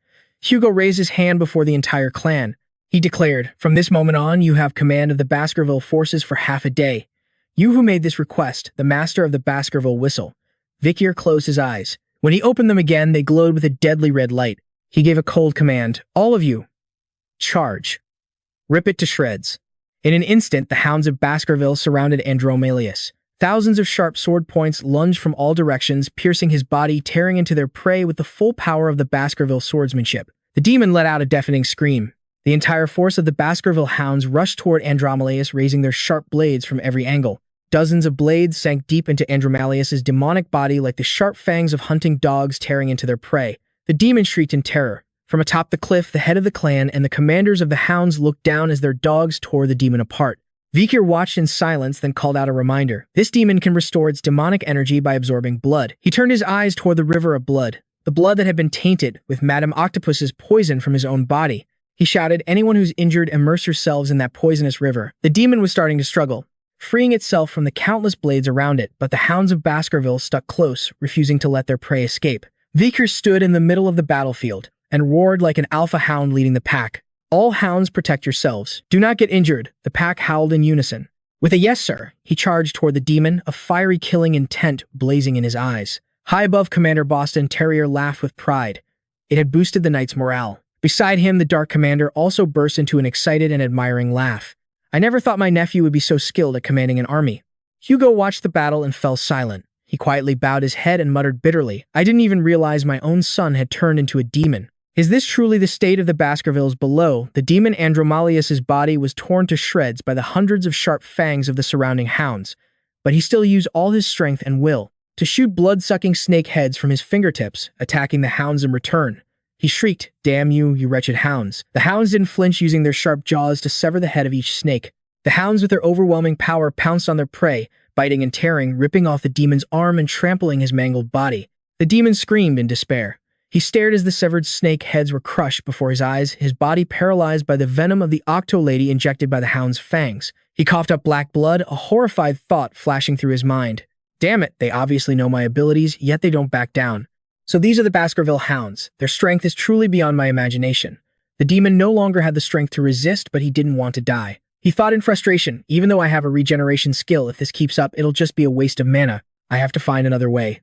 S1: Hugo raised his hand before the entire clan. He declared, "From this moment on, you have command of the Baskerville forces for half a day. You who made this request, the master of the Baskerville whistle." Vikir closed his eyes. When he opened them again, they glowed with a deadly red light. He gave a cold command, "All of you, charge. Rip it to shreds." In an instant, the hounds of Baskerville surrounded Andromalius. Thousands of sharp sword points lunged from all directions, piercing his body, tearing into their prey with the full power of the Baskerville swordsmanship. The demon let out a deafening scream. The entire force of the Baskerville hounds rushed toward Andromalius, raising their sharp blades from every angle. Dozens of blades sank deep into Andromalius' demonic body like the sharp fangs of hunting dogs tearing into their prey. The demon shrieked in terror. From atop the cliff, the head of the clan and the commanders of the hounds looked down as their dogs tore the demon apart. Vikir watched in silence, then called out a reminder. This demon can restore its demonic energy by absorbing blood. He turned his eyes toward the river of blood, the blood that had been tainted with Madame Octopus's poison from his own body. He shouted, "Anyone who's injured, immerse yourselves in that poisonous river." The demon was starting to struggle, freeing itself from the countless blades around it, but the hounds of Baskerville stuck close, refusing to let their prey escape. Vikir stood in the middle of the battlefield and roared like an alpha hound leading the pack. "All hounds, protect yourselves. Do not get injured." The pack howled in unison. With a "Yes, sir," he charged toward the demon, a fiery killing intent blazing in his eyes. High above, Commander Boston Terrier laughed with pride. It had boosted the knight's morale. Beside him, the Dark Commander also burst into an excited and admiring laugh. "I never thought my nephew would be so skilled at commanding an army." Hugo watched the battle and fell silent. He quietly bowed his head and muttered bitterly, "I didn't even realize my own son had turned into a demon. Is this truly the state of the Baskervilles below?" The demon Andromalius' body was torn to shreds by the hundreds of sharp fangs of the surrounding hounds, but he still used all his strength and will to shoot blood-sucking snake heads from his fingertips, attacking the hounds in return. He shrieked, "Damn you, you wretched hounds." The hounds didn't flinch, using their sharp jaws to sever the head of each snake. The hounds, with their overwhelming power, pounced on their prey, biting and tearing, ripping off the demon's arm and trampling his mangled body. The demon screamed in despair. He stared as the severed snake heads were crushed before his eyes, his body paralyzed by the venom of the octo-lady injected by the Hound's fangs. He coughed up black blood, a horrified thought flashing through his mind. Damn it, they obviously know my abilities, yet they don't back down. So these are the Baskerville Hounds. Their strength is truly beyond my imagination. The demon no longer had the strength to resist, but he didn't want to die. He thought in frustration, even though I have a regeneration skill, if this keeps up, it'll just be a waste of mana. I have to find another way.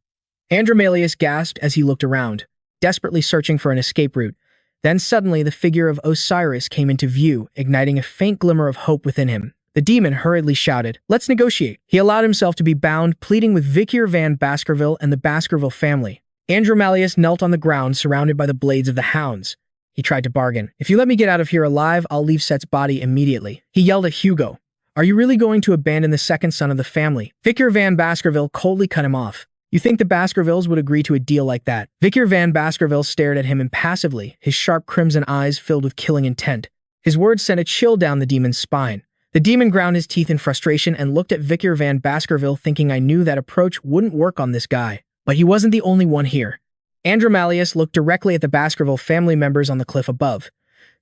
S1: Andromalius gasped as he looked around, desperately searching for an escape route. Then suddenly the figure of Osiris came into view, igniting a faint glimmer of hope within him. The demon hurriedly shouted, "Let's negotiate." He allowed himself to be bound, pleading with Vikir van Baskerville and the Baskerville family. Andromalius knelt on the ground, surrounded by the blades of the hounds. He tried to bargain. "If you let me get out of here alive, I'll leave Set's body immediately." He yelled at Hugo, "Are you really going to abandon the second son of the family?" Vikir van Baskerville coldly cut him off. "You think the Baskervilles would agree to a deal like that?" Vikir van Baskerville stared at him impassively, his sharp crimson eyes filled with killing intent. His words sent a chill down the demon's spine. The demon ground his teeth in frustration and looked at Vikir van Baskerville, thinking, I knew that approach wouldn't work on this guy. But he wasn't the only one here. Andromalius looked directly at the Baskerville family members on the cliff above.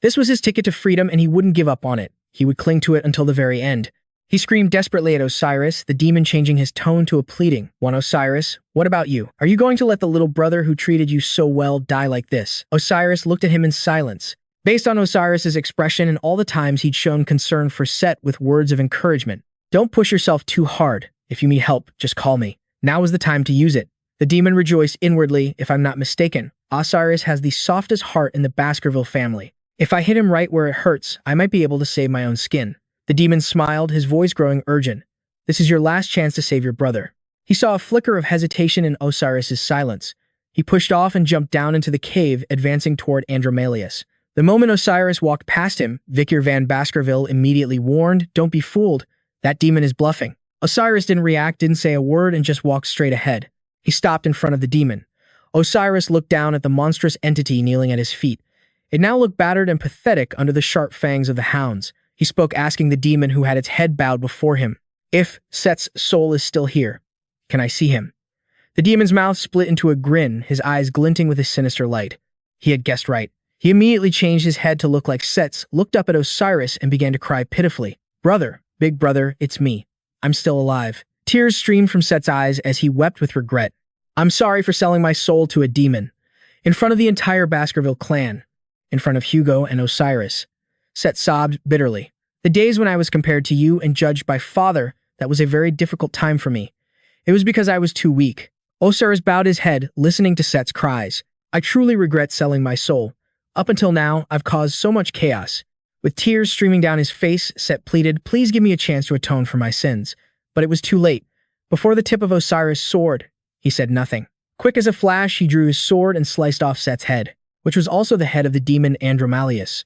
S1: This was his ticket to freedom, and he wouldn't give up on it. He would cling to it until the very end. He screamed desperately at Osiris, the demon changing his tone to a pleading one. "Osiris, what about you? Are you going to let the little brother who treated you so well die like this?" Osiris looked at him in silence. Based on Osiris's expression and all the times he'd shown concern for Set with words of encouragement. "Don't push yourself too hard. If you need help, just call me. Now is the time to use it." The demon rejoiced inwardly. "If I'm not mistaken, Osiris has the softest heart in the Baskerville family. If I hit him right where it hurts, I might be able to save my own skin." The demon smiled, his voice growing urgent. "This is your last chance to save your brother." He saw a flicker of hesitation in Osiris's silence. He pushed off and jumped down into the cave, advancing toward Andromalius. The moment Osiris walked past him, Vikir van Baskerville immediately warned, "Don't be fooled. That demon is bluffing." Osiris didn't react, didn't say a word, and just walked straight ahead. He stopped in front of the demon. Osiris looked down at the monstrous entity kneeling at his feet. It now looked battered and pathetic under the sharp fangs of the hounds. He spoke, asking the demon, who had its head bowed before him, "If Set's soul is still here, can I see him?" The demon's mouth split into a grin, his eyes glinting with a sinister light. He had guessed right. He immediately changed his head to look like Set's, looked up at Osiris, and began to cry pitifully. "Brother, big brother, it's me. I'm still alive." Tears streamed from Set's eyes as he wept with regret. "I'm sorry for selling my soul to a demon." In front of the entire Baskerville clan, in front of Hugo and Osiris, Set sobbed bitterly. "The days when I was compared to you and judged by father, that was a very difficult time for me. It was because I was too weak." Osiris bowed his head, listening to Set's cries. "I truly regret selling my soul. Up until now, I've caused so much chaos." With tears streaming down his face, Set pleaded, "Please give me a chance to atone for my sins." But it was too late. Before the tip of Osiris' sword, he said nothing. Quick as a flash, he drew his sword and sliced off Set's head, which was also the head of the demon Andromalius.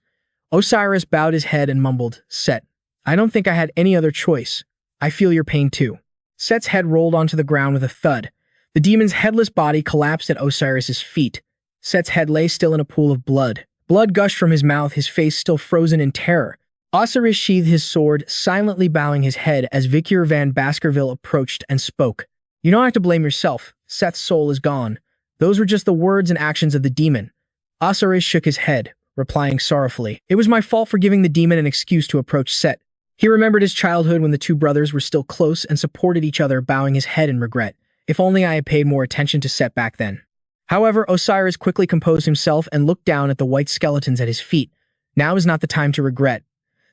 S1: Osiris bowed his head and mumbled, "Set, I don't think I had any other choice. I feel your pain too." Set's head rolled onto the ground with a thud. The demon's headless body collapsed at Osiris's feet. Set's head lay still in a pool of blood. Blood gushed from his mouth, his face still frozen in terror. Osiris sheathed his sword, silently bowing his head as Vikir van Baskerville approached and spoke. "You don't have to blame yourself. Set's soul is gone. Those were just the words and actions of the demon." Osiris shook his head, replying sorrowfully, "It was my fault for giving the demon an excuse to approach Set." He remembered his childhood when the two brothers were still close and supported each other, bowing his head in regret. "If only I had paid more attention to Set back then." However, Osiris quickly composed himself and looked down at the white skeletons at his feet. "Now is not the time to regret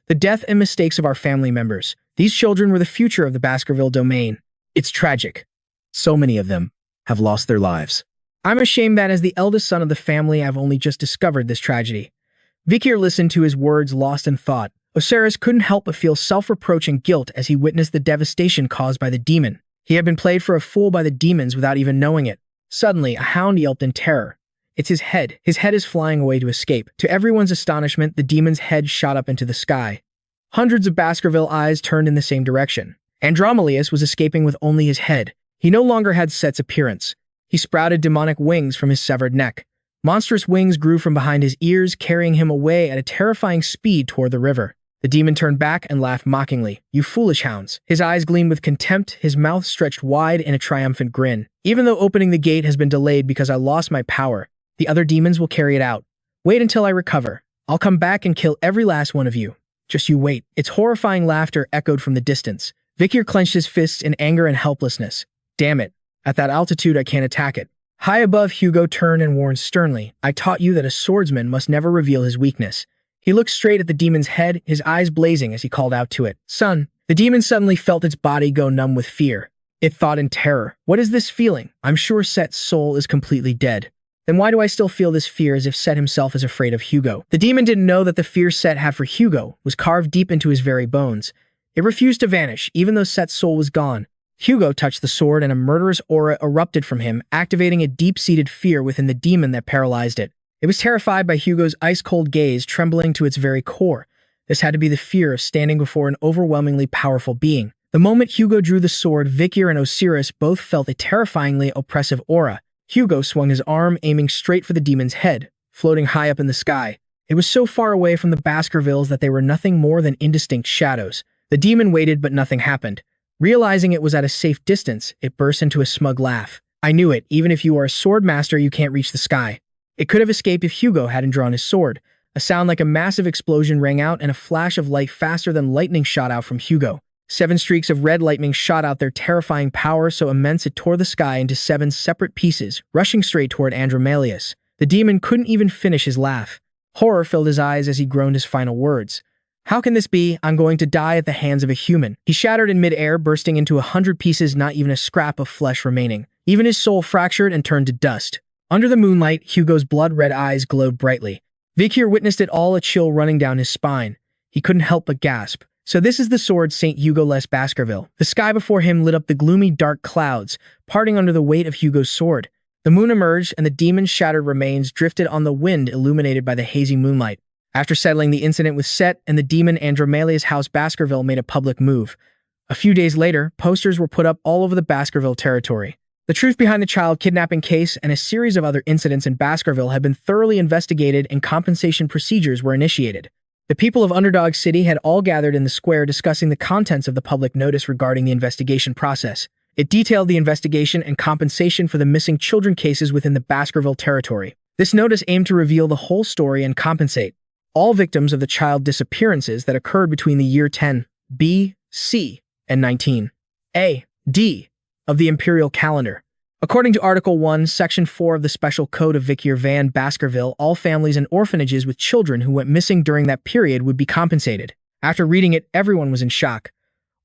S1: the death and mistakes of our family members. These children were the future of the Baskerville domain. It's tragic. So many of them have lost their lives. I'm ashamed that as the eldest son of the family, I've only just discovered this tragedy." Vikir listened to his words, lost in thought. Osiris couldn't help but feel self-reproach and guilt as he witnessed the devastation caused by the demon. He had been played for a fool by the demons without even knowing it. Suddenly, a hound yelped in terror. "It's his head. His head is flying away to escape." To everyone's astonishment, the demon's head shot up into the sky. Hundreds of Baskerville eyes turned in the same direction. Andromalius was escaping with only his head. He no longer had Set's appearance. He sprouted demonic wings from his severed neck. Monstrous wings grew from behind his ears, carrying him away at a terrifying speed toward the river. The demon turned back and laughed mockingly. "You foolish hounds." His eyes gleamed with contempt, his mouth stretched wide in a triumphant grin. "Even though opening the gate has been delayed because I lost my power, The other demons will carry it out. Wait until I recover. I'll come back and kill every last one of you. Just you wait." Its horrifying laughter echoed from the distance. Vikir clenched his fists in anger and helplessness. "Damn it. At that altitude, I can't attack it." High above, Hugo turned and warned sternly, "I taught you that a swordsman must never reveal his weakness." He looked straight at the demon's head, his eyes blazing as he called out to it, "Son." The demon suddenly felt its body go numb with fear. It thought in terror, "What is this feeling? I'm sure Set's soul is completely dead. Then why do I still feel this fear?" As if Set himself is afraid of Hugo. The demon didn't know that the fear Set had for Hugo was carved deep into his very bones. It refused to vanish, even though Set's soul was gone. Hugo touched the sword and a murderous aura erupted from him, activating a deep-seated fear within the demon that paralyzed it. It was terrified by Hugo's ice-cold gaze, trembling to its very core. This had to be the fear of standing before an overwhelmingly powerful being. The moment Hugo drew the sword, Vikir and Osiris both felt a terrifyingly oppressive aura. Hugo swung his arm, aiming straight for the demon's head, floating high up in the sky. It was so far away from the Baskervilles that they were nothing more than indistinct shadows. The demon waited, but nothing happened. Realizing it was at a safe distance, it burst into a smug laugh. "I knew it. Even if you are a sword master, you can't reach the sky." It could have escaped if Hugo hadn't drawn his sword. A sound like a massive explosion rang out and a flash of light faster than lightning shot out from Hugo. 7 streaks of red lightning shot out, their terrifying power so immense it tore the sky into 7 separate pieces, rushing straight toward Andromalius. The demon couldn't even finish his laugh. Horror filled his eyes as he groaned his final words. "How can this be? I'm going to die at the hands of a human." He shattered in midair, bursting into 100 pieces, not even a scrap of flesh remaining. Even his soul fractured and turned to dust. Under the moonlight, Hugo's blood-red eyes glowed brightly. Vikir witnessed it all, a chill running down his spine. He couldn't help but gasp. So this is the sword St. Hugo Le Baskerville. The sky before him lit up the gloomy, dark clouds, parting under the weight of Hugo's sword. The moon emerged, and the demon's shattered remains drifted on the wind, illuminated by the hazy moonlight. After settling the incident with Set and the demon, Andromalius House Baskerville made a public move. A few days later, posters were put up all over the Baskerville territory. The truth behind the child kidnapping case and a series of other incidents in Baskerville had been thoroughly investigated and compensation procedures were initiated. The people of Underdog City had all gathered in the square discussing the contents of the public notice regarding the investigation process. It detailed the investigation and compensation for the missing children cases within the Baskerville territory. This notice aimed to reveal the whole story and compensate all victims of the child disappearances that occurred between the year 10 B.C. and 19 A.D. of the imperial calendar. According to Article 1, Section 4 of the Special Code of Vikir van Baskerville, all families and orphanages with children who went missing during that period would be compensated. After reading it, everyone was in shock.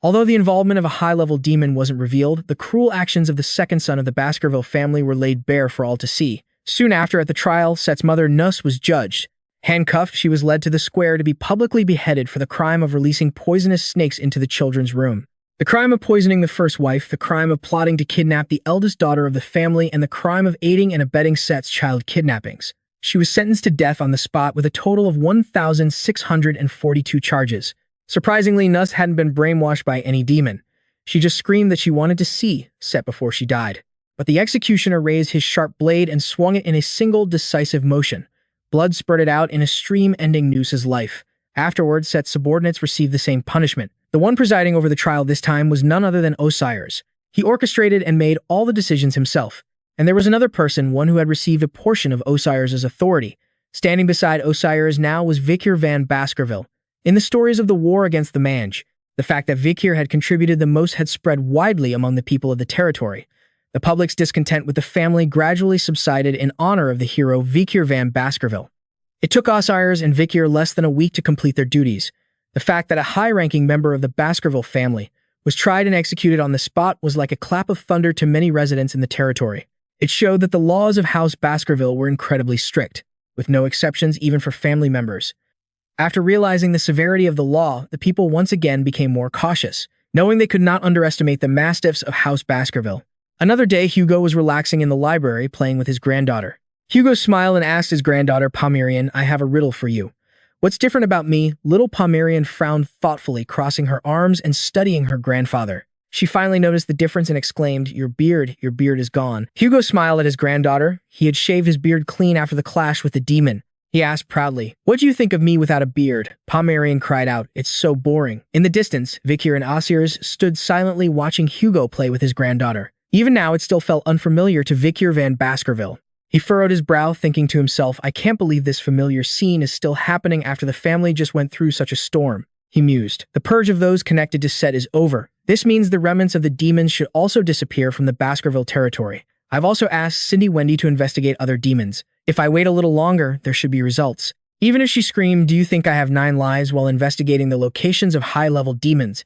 S1: Although the involvement of a high-level demon wasn't revealed, the cruel actions of the second son of the Baskerville family were laid bare for all to see. Soon after, at the trial, Set's mother, Nus, was judged. Handcuffed, she was led to the square to be publicly beheaded for the crime of releasing poisonous snakes into the children's room. The crime of poisoning the first wife, the crime of plotting to kidnap the eldest daughter of the family, and the crime of aiding and abetting Set's child kidnappings. She was sentenced to death on the spot with a total of 1,642 charges. Surprisingly, Nus hadn't been brainwashed by any demon. She just screamed that she wanted to see Set before she died. But the executioner raised his sharp blade and swung it in a single decisive motion. Blood spurted out in a stream, ending Nus's life. Afterwards, Set's subordinates received the same punishment. The one presiding over the trial this time was none other than Osiris. He orchestrated and made all the decisions himself. And there was another person, one who had received a portion of Osiris's authority. Standing beside Osiris now was Vikir van Baskerville. In the stories of the war against the Mange, the fact that Vikir had contributed the most had spread widely among the people of the territory. The public's discontent with the family gradually subsided in honor of the hero Vikir van Baskerville. It took Osiris and Vikir less than a week to complete their duties. The fact that a high-ranking member of the Baskerville family was tried and executed on the spot was like a clap of thunder to many residents in the territory. It showed that the laws of House Baskerville were incredibly strict, with no exceptions even for family members. After realizing the severity of the law, the people once again became more cautious, knowing they could not underestimate the mastiffs of House Baskerville. Another day, Hugo was relaxing in the library, playing with his granddaughter. Hugo smiled and asked his granddaughter, "Pomerian, I have a riddle for you. What's different about me?" Little Pomerian frowned thoughtfully, crossing her arms and studying her grandfather. She finally noticed the difference and exclaimed, your beard is gone." Hugo smiled at his granddaughter. He had shaved his beard clean after the clash with the demon. He asked proudly, "What do you think of me without a beard?" Pomerian cried out, "It's so boring." In the distance, Vikir and Osiris stood silently watching Hugo play with his granddaughter. Even now, it still felt unfamiliar to Vikir van Baskerville. He furrowed his brow, thinking to himself, I can't believe this familiar scene is still happening after the family just went through such a storm. He mused. The purge of those connected to Set is over. This means the remnants of the demons should also disappear from the Baskerville territory. I've also asked Cindy Wendy to investigate other demons. If I wait a little longer, there should be results. Even if she screamed, do you think I have 9 lives while investigating the locations of high-level demons?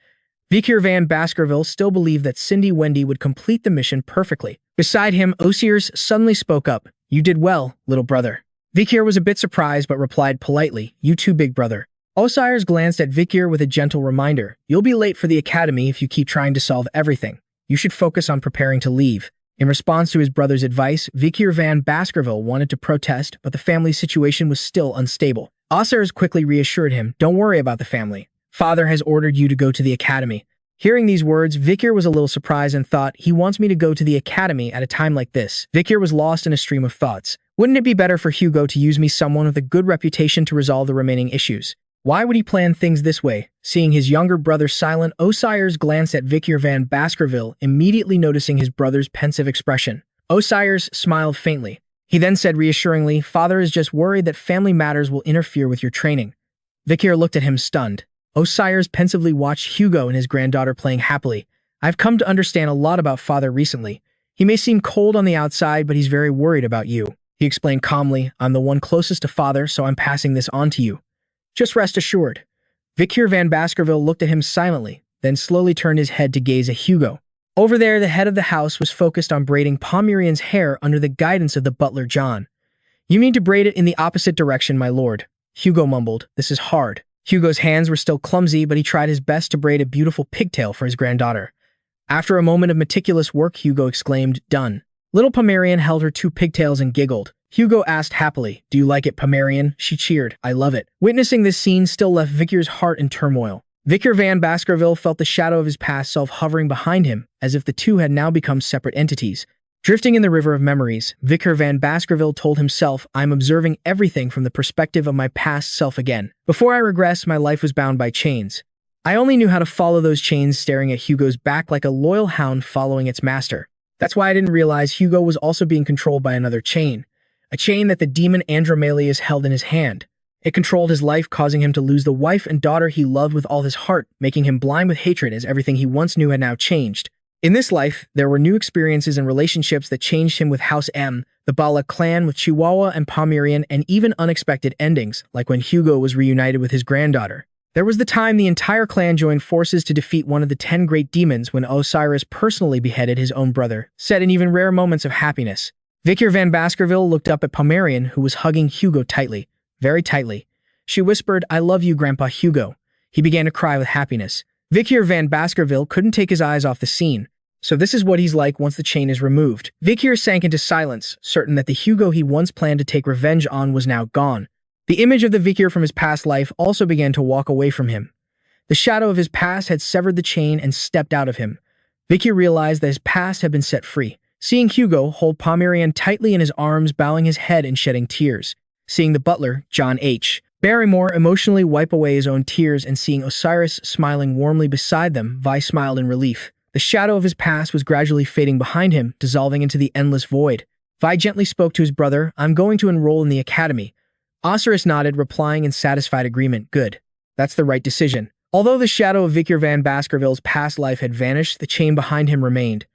S1: Vikir van Baskerville still believed that Cindy Wendy would complete the mission perfectly. Beside him, Osiris suddenly spoke up. You did well, little brother. Vikir was a bit surprised but replied politely, You too, big brother. Osiris glanced at Vikir with a gentle reminder. You'll be late for the academy if you keep trying to solve everything. You should focus on preparing to leave. In response to his brother's advice, Vikir van Baskerville wanted to protest, but the family's situation was still unstable. Osiris quickly reassured him, Don't worry about the family. Father has ordered you to go to the academy. Hearing these words, Vikir was a little surprised and thought, he wants me to go to the academy at a time like this. Vikir was lost in a stream of thoughts. Wouldn't it be better for Hugo to use me, someone with a good reputation, to resolve the remaining issues? Why would he plan things this way? Seeing his younger brother silent, Osiris glanced at Vikir van Baskerville, immediately noticing his brother's pensive expression. Osiris smiled faintly. He then said reassuringly, Father is just worried that family matters will interfere with your training. Vikir looked at him stunned. Osiris pensively watched Hugo and his granddaughter playing happily. I've come to understand a lot about Father recently. He may seem cold on the outside, but he's very worried about you. He explained calmly, I'm the one closest to Father, so I'm passing this on to you. Just rest assured. Vikir van Baskerville looked at him silently, then slowly turned his head to gaze at Hugo. Over there, the head of the house was focused on braiding Pomeranian's hair under the guidance of the butler John. You need to braid it in the opposite direction, my lord. Hugo mumbled, This is hard. Hugo's hands were still clumsy, but he tried his best to braid a beautiful pigtail for his granddaughter. After a moment of meticulous work, Hugo exclaimed, Done. Little Pomerian held her 2 pigtails and giggled. Hugo asked happily, Do you like it, Pomerian? She cheered, I love it. Witnessing this scene still left Vikir's heart in turmoil. Vikir van Baskerville felt the shadow of his past self hovering behind him, as if the two had now become separate entities. Drifting in the river of memories, Vikir van Baskerville told himself, I'm observing everything from the perspective of my past self again. Before I regress, my life was bound by chains. I only knew how to follow those chains, staring at Hugo's back like a loyal hound following its master. That's why I didn't realize Hugo was also being controlled by another chain. A chain that the demon Andromalius held in his hand. It controlled his life, causing him to lose the wife and daughter he loved with all his heart, making him blind with hatred as everything he once knew had now changed. In this life, there were new experiences and relationships that changed him with House M, the Bala clan with Chihuahua and Pomerian, and even unexpected endings, like when Hugo was reunited with his granddaughter. There was the time the entire clan joined forces to defeat one of the 10 great demons when Osiris personally beheaded his own brother, set in even rare moments of happiness. Vikir van Baskerville looked up at Pomerian, who was hugging Hugo tightly, very tightly. She whispered, I love you, Grandpa Hugo. He began to cry with happiness. Vikir van Baskerville couldn't take his eyes off the scene. So this is what he's like once the chain is removed. Vikir sank into silence, certain that the Hugo he once planned to take revenge on was now gone. The image of the Vikir from his past life also began to walk away from him. The shadow of his past had severed the chain and stepped out of him. Vikir realized that his past had been set free. Seeing Hugo hold Pomerian tightly in his arms, bowing his head and shedding tears. Seeing the butler, John H. Barrymore, emotionally wipe away his own tears, and seeing Osiris smiling warmly beside them, Vi smiled in relief. The shadow of his past was gradually fading behind him, dissolving into the endless void. Vi gently spoke to his brother, I'm going to enroll in the academy. Osiris nodded, replying in satisfied agreement, Good. That's the right decision. Although the shadow of Vikir van Baskerville's past life had vanished, the chain behind him remained.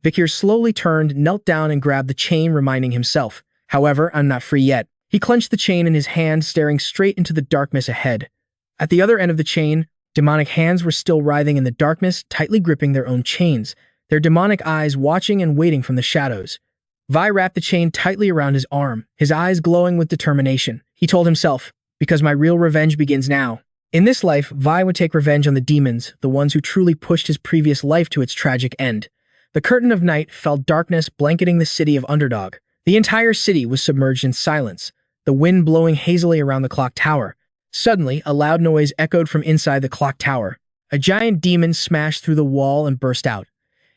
S1: Vikir slowly turned, knelt down, and grabbed the chain, reminding himself, However, I'm not free yet. He clenched the chain in his hand, staring straight into the darkness ahead. At the other end of the chain, demonic hands were still writhing in the darkness, tightly gripping their own chains, their demonic eyes watching and waiting from the shadows. Vi wrapped the chain tightly around his arm, his eyes glowing with determination. He told himself, Because my real revenge begins now. In this life, Vi would take revenge on the demons, the ones who truly pushed his previous life to its tragic end. The curtain of night fell, darkness blanketing the city of Underdog. The entire city was submerged in silence, the wind blowing hazily around the clock tower. Suddenly, a loud noise echoed from inside the clock tower. A giant demon smashed through the wall and burst out.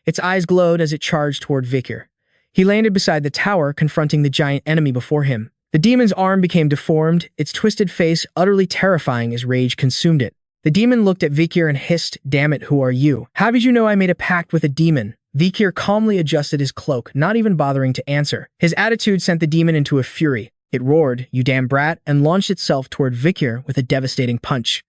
S1: Its eyes glowed as it charged toward Vikir. He landed beside the tower, confronting the giant enemy before him. The demon's arm became deformed, its twisted face utterly terrifying as rage consumed it. The demon looked at Vikir and hissed, Damn it, who are you? How did you know I made a pact with a demon? Vikir calmly adjusted his cloak, not even bothering to answer. His attitude sent the demon into a fury. It roared, "You damn brat," and launched itself toward Vikir with a devastating punch.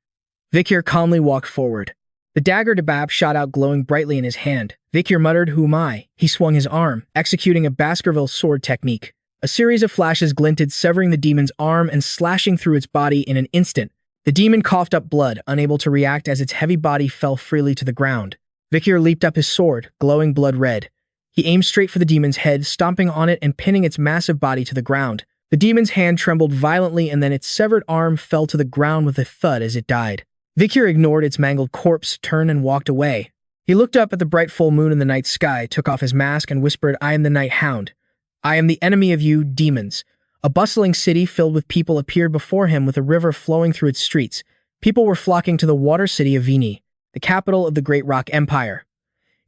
S1: Vikir calmly walked forward. The dagger Debab shot out glowing brightly in his hand. Vikir muttered, "Who am I?" He swung his arm, executing a Baskerville sword technique. A series of flashes glinted, severing the demon's arm and slashing through its body in an instant. The demon coughed up blood, unable to react as its heavy body fell freely to the ground. Vikir leaped up his sword, glowing blood red. He aimed straight for the demon's head, stomping on it and pinning its massive body to the ground. The demon's hand trembled violently and then its severed arm fell to the ground with a thud as it died. Vikir ignored its mangled corpse, turned and walked away. He looked up at the bright full moon in the night sky, took off his mask and whispered, "I am the Night Hound. I am the enemy of you, demons." A bustling city filled with people appeared before him with a river flowing through its streets. People were flocking to the water city of Vini, the capital of the Great Rock Empire.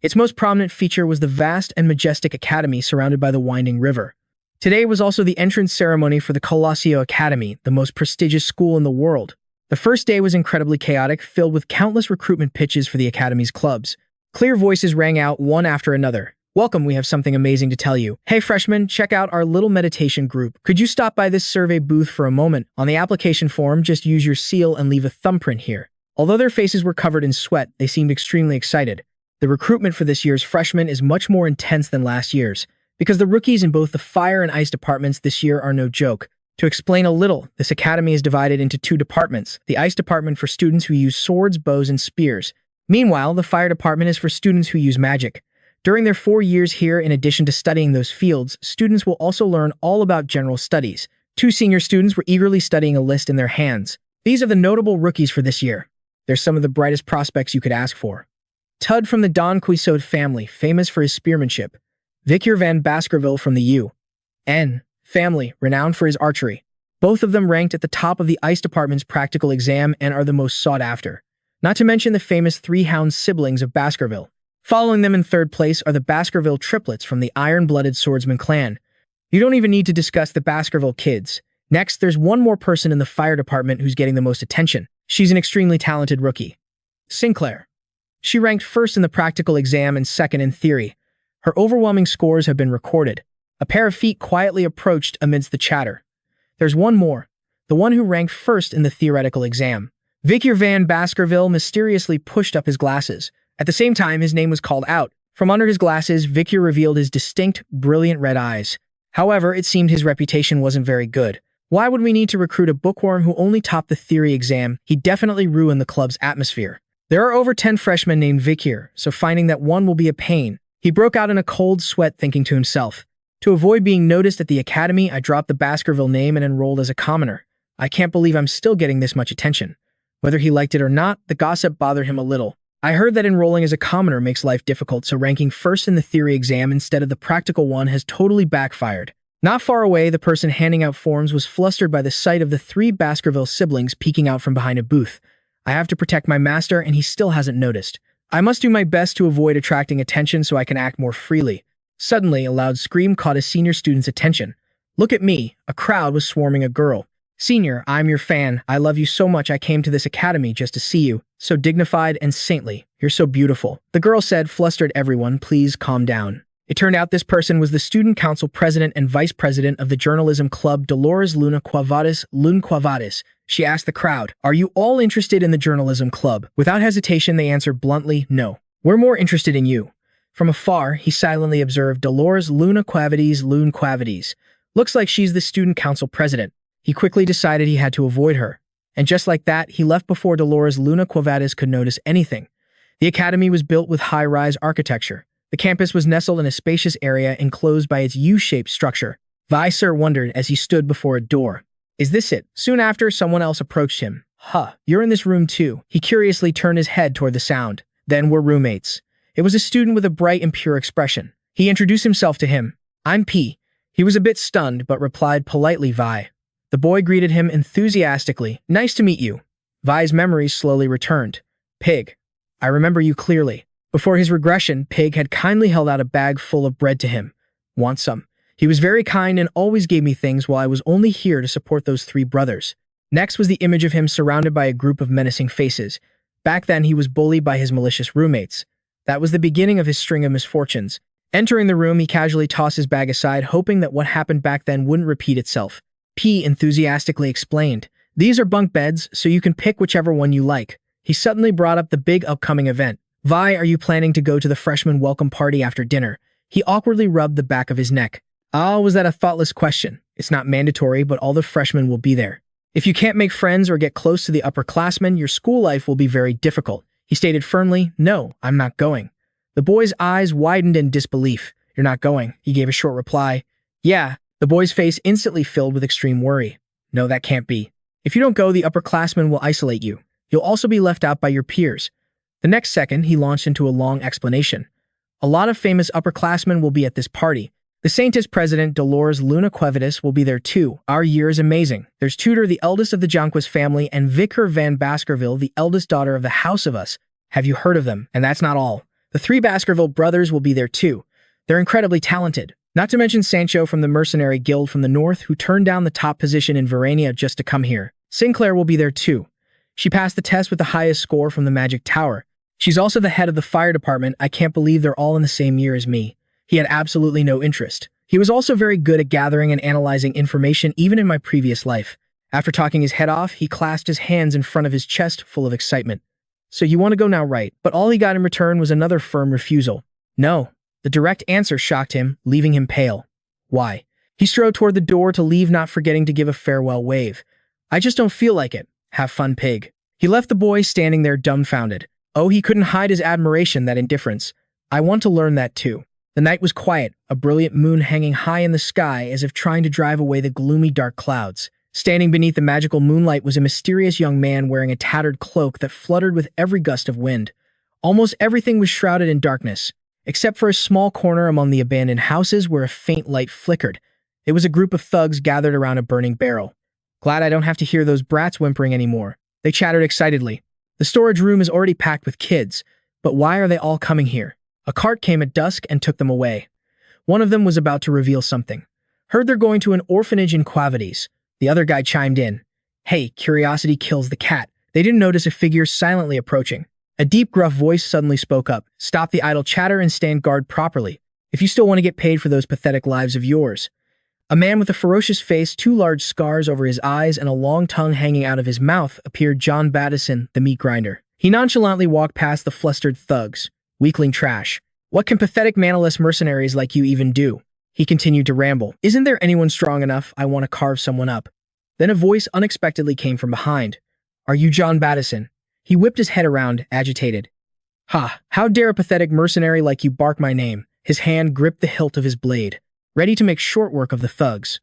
S1: Its most prominent feature was the vast and majestic academy surrounded by the winding river. Today was also the entrance ceremony for the Colosseo Academy, the most prestigious school in the world. The first day was incredibly chaotic, filled with countless recruitment pitches for the academy's clubs. Clear voices rang out one after another. "Welcome, we have something amazing to tell you. Hey freshmen, check out our little meditation group. Could you stop by this survey booth for a moment? On the application form, just use your seal and leave a thumbprint here." Although their faces were covered in sweat, they seemed extremely excited. The recruitment for this year's freshmen is much more intense than last year's, because the rookies in both the fire and ice departments this year are no joke. To explain a little, this academy is divided into two departments: the ice department for students who use swords, bows, and spears. Meanwhile, the fire department is for students who use magic. During their 4 years here, in addition to studying those fields, students will also learn all about general studies. 2 senior students were eagerly studying a list in their hands. These are the notable rookies for this year. They're some of the brightest prospects you could ask for. Tud from the Don Quixote family, famous for his spearmanship. Vikir van Baskerville from the U.N. family, renowned for his archery. Both of them ranked at the top of the ice department's practical exam and are the most sought after. Not to mention the famous 3 Hound siblings of Baskerville. Following them in 3rd place are the Baskerville triplets from the iron-blooded swordsman clan. You don't even need to discuss the Baskerville kids. Next, there's one more person in the fire department who's getting the most attention. She's an extremely talented rookie. Sinclair. She ranked 1st in the practical exam and 2nd in theory. Her overwhelming scores have been recorded. A pair of feet quietly approached amidst the chatter. There's one more, the one who ranked 1st in the theoretical exam. Vikir van Baskerville mysteriously pushed up his glasses. At the same time, his name was called out. From under his glasses, Vikir revealed his distinct, brilliant red eyes. However, it seemed his reputation wasn't very good. Why would we need to recruit a bookworm who only topped the theory exam? He definitely ruined the club's atmosphere. There are over 10 freshmen named Vikir, so finding that one will be a pain. He broke out in a cold sweat, thinking to himself, "To avoid being noticed at the academy, I dropped the Baskerville name and enrolled as a commoner. I can't believe I'm still getting this much attention." Whether he liked it or not, the gossip bothered him a little. I heard that enrolling as a commoner makes life difficult, so ranking 1st in the theory exam instead of the practical one has totally backfired. Not far away, the person handing out forms was flustered by the sight of the 3 Baskerville siblings peeking out from behind a booth. I have to protect my master, and he still hasn't noticed. I must do my best to avoid attracting attention so I can act more freely. Suddenly, a loud scream caught a senior student's attention. "Look at me." A crowd was swarming a girl. "Senior, I'm your fan. I love you so much I came to this academy just to see you. So dignified and saintly. You're so beautiful." The girl said, flustered, "Everyone, please calm down." It turned out this person was the student council president and vice president of the journalism club, Dolores Luna Quavadis. She asked the crowd, "Are you all interested in the journalism club?" Without hesitation, they answered bluntly, "No. We're more interested in you." From afar, he silently observed Dolores Luna Quavadis. Looks like she's the student council president. He quickly decided he had to avoid her. And just like that, he left before Dolores Luna Quavadis could notice anything. The academy was built with high-rise architecture. The campus was nestled in a spacious area enclosed by its U-shaped structure. Visor wondered as he stood before a door. Is this it? Soon after, someone else approached him. You're in this room too. He curiously turned his head toward the sound. Then we're roommates. It was a student with a bright and pure expression. He introduced himself to him. I'm P. He was a bit stunned, but replied politely, Vi. The boy greeted him enthusiastically. Nice to meet you. Vi's memories slowly returned. Pig. I remember you clearly. Before his regression, Pig had kindly held out a bag full of bread to him. Want some? He was very kind and always gave me things while I was only here to support those 3 brothers. Next was the image of him surrounded by a group of menacing faces. Back then, he was bullied by his malicious roommates. That was the beginning of his string of misfortunes. Entering the room, he casually tossed his bag aside, hoping that what happened back then wouldn't repeat itself. P enthusiastically explained, "These are bunk beds, so you can pick whichever one you like." He suddenly brought up the big upcoming event. "Vi, are you planning to go to the freshman welcome party after dinner?" He awkwardly rubbed the back of his neck. "Ah, was that a thoughtless question? It's not mandatory, but all the freshmen will be there. If you can't make friends or get close to the upperclassmen, your school life will be very difficult." He stated firmly, "No, I'm not going." The boy's eyes widened in disbelief. "You're not going?" He gave a short reply. "Yeah." The boy's face instantly filled with extreme worry. "No, that can't be. If you don't go, the upperclassmen will isolate you. You'll also be left out by your peers." The next second, he launched into a long explanation. "A lot of famous upperclassmen will be at this party. The Saintess President Dolores Luna Quevitas will be there too. Our year is amazing. There's Tudor, the eldest of the Jonquist family, and Vikir van Baskerville, the eldest daughter of the House of Us. Have you heard of them? And that's not all. The 3 Baskerville brothers will be there too. They're incredibly talented. Not to mention Sancho from the Mercenary Guild from the north, who turned down the top position in Verania just to come here. Sinclair will be there too. She passed the test with the highest score from the Magic Tower. She's also the head of the fire department. I can't believe they're all in the same year as me." He had absolutely no interest. He was also very good at gathering and analyzing information even in my previous life. After talking his head off, he clasped his hands in front of his chest full of excitement. "So you want to go now, right?" But all he got in return was another firm refusal. "No." The direct answer shocked him, leaving him pale. "Why?" He strode toward the door to leave, not forgetting to give a farewell wave. "I just don't feel like it. Have fun, pig." He left the boy standing there dumbfounded. Oh, he couldn't hide his admiration, that indifference. "I want to learn that too." The night was quiet, a brilliant moon hanging high in the sky as if trying to drive away the gloomy dark clouds. Standing beneath the magical moonlight was a mysterious young man wearing a tattered cloak that fluttered with every gust of wind. Almost everything was shrouded in darkness, except for a small corner among the abandoned houses where a faint light flickered. It was a group of thugs gathered around a burning barrel. "Glad I don't have to hear those brats whimpering anymore," they chattered excitedly. "The storage room is already packed with kids, but why are they all coming here?" A cart came at dusk and took them away. One of them was about to reveal something. "Heard they're going to an orphanage in Quavities." The other guy chimed in. "Hey, curiosity kills the cat." They didn't notice a figure silently approaching. A deep, gruff voice suddenly spoke up. "Stop the idle chatter and stand guard properly, if you still want to get paid for those pathetic lives of yours." A man with a ferocious face, 2 large scars over his eyes, and a long tongue hanging out of his mouth appeared. John Battison, the meat grinder. He nonchalantly walked past the flustered thugs. "Weakling trash. What can pathetic mannerless mercenaries like you even do?" He continued to ramble. "Isn't there anyone strong enough? I want to carve someone up." Then a voice unexpectedly came from behind. "Are you John Battison?" He whipped his head around, agitated. "Ha! How dare a pathetic mercenary like you bark my name?" His hand gripped the hilt of his blade, ready to make short work of the thugs.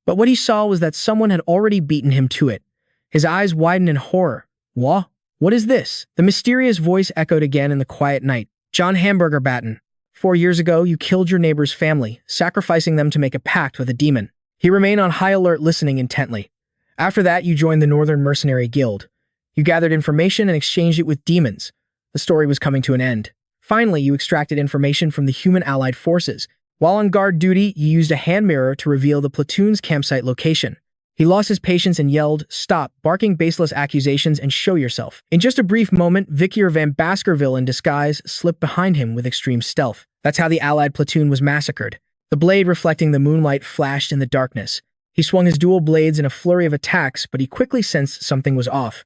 S1: But what he saw was that someone had already beaten him to it. His eyes widened in horror. What is this?" The mysterious voice echoed again in the quiet night. "John Hamburger Batten. 4 years ago, you killed your neighbor's family, sacrificing them to make a pact with a demon." He remained on high alert, listening intently. "After that, you joined the Northern Mercenary Guild. You gathered information and exchanged it with demons. The story was coming to an end. Finally, you extracted information from the human allied forces. While on guard duty, you used a hand mirror to reveal the platoon's campsite location." He lost his patience and yelled, "Stop barking baseless accusations and show yourself." In just a brief moment, Vikir van Baskerville in disguise slipped behind him with extreme stealth. That's how the allied platoon was massacred. The blade reflecting the moonlight flashed in the darkness. He swung his dual blades in a flurry of attacks, but he quickly sensed something was off.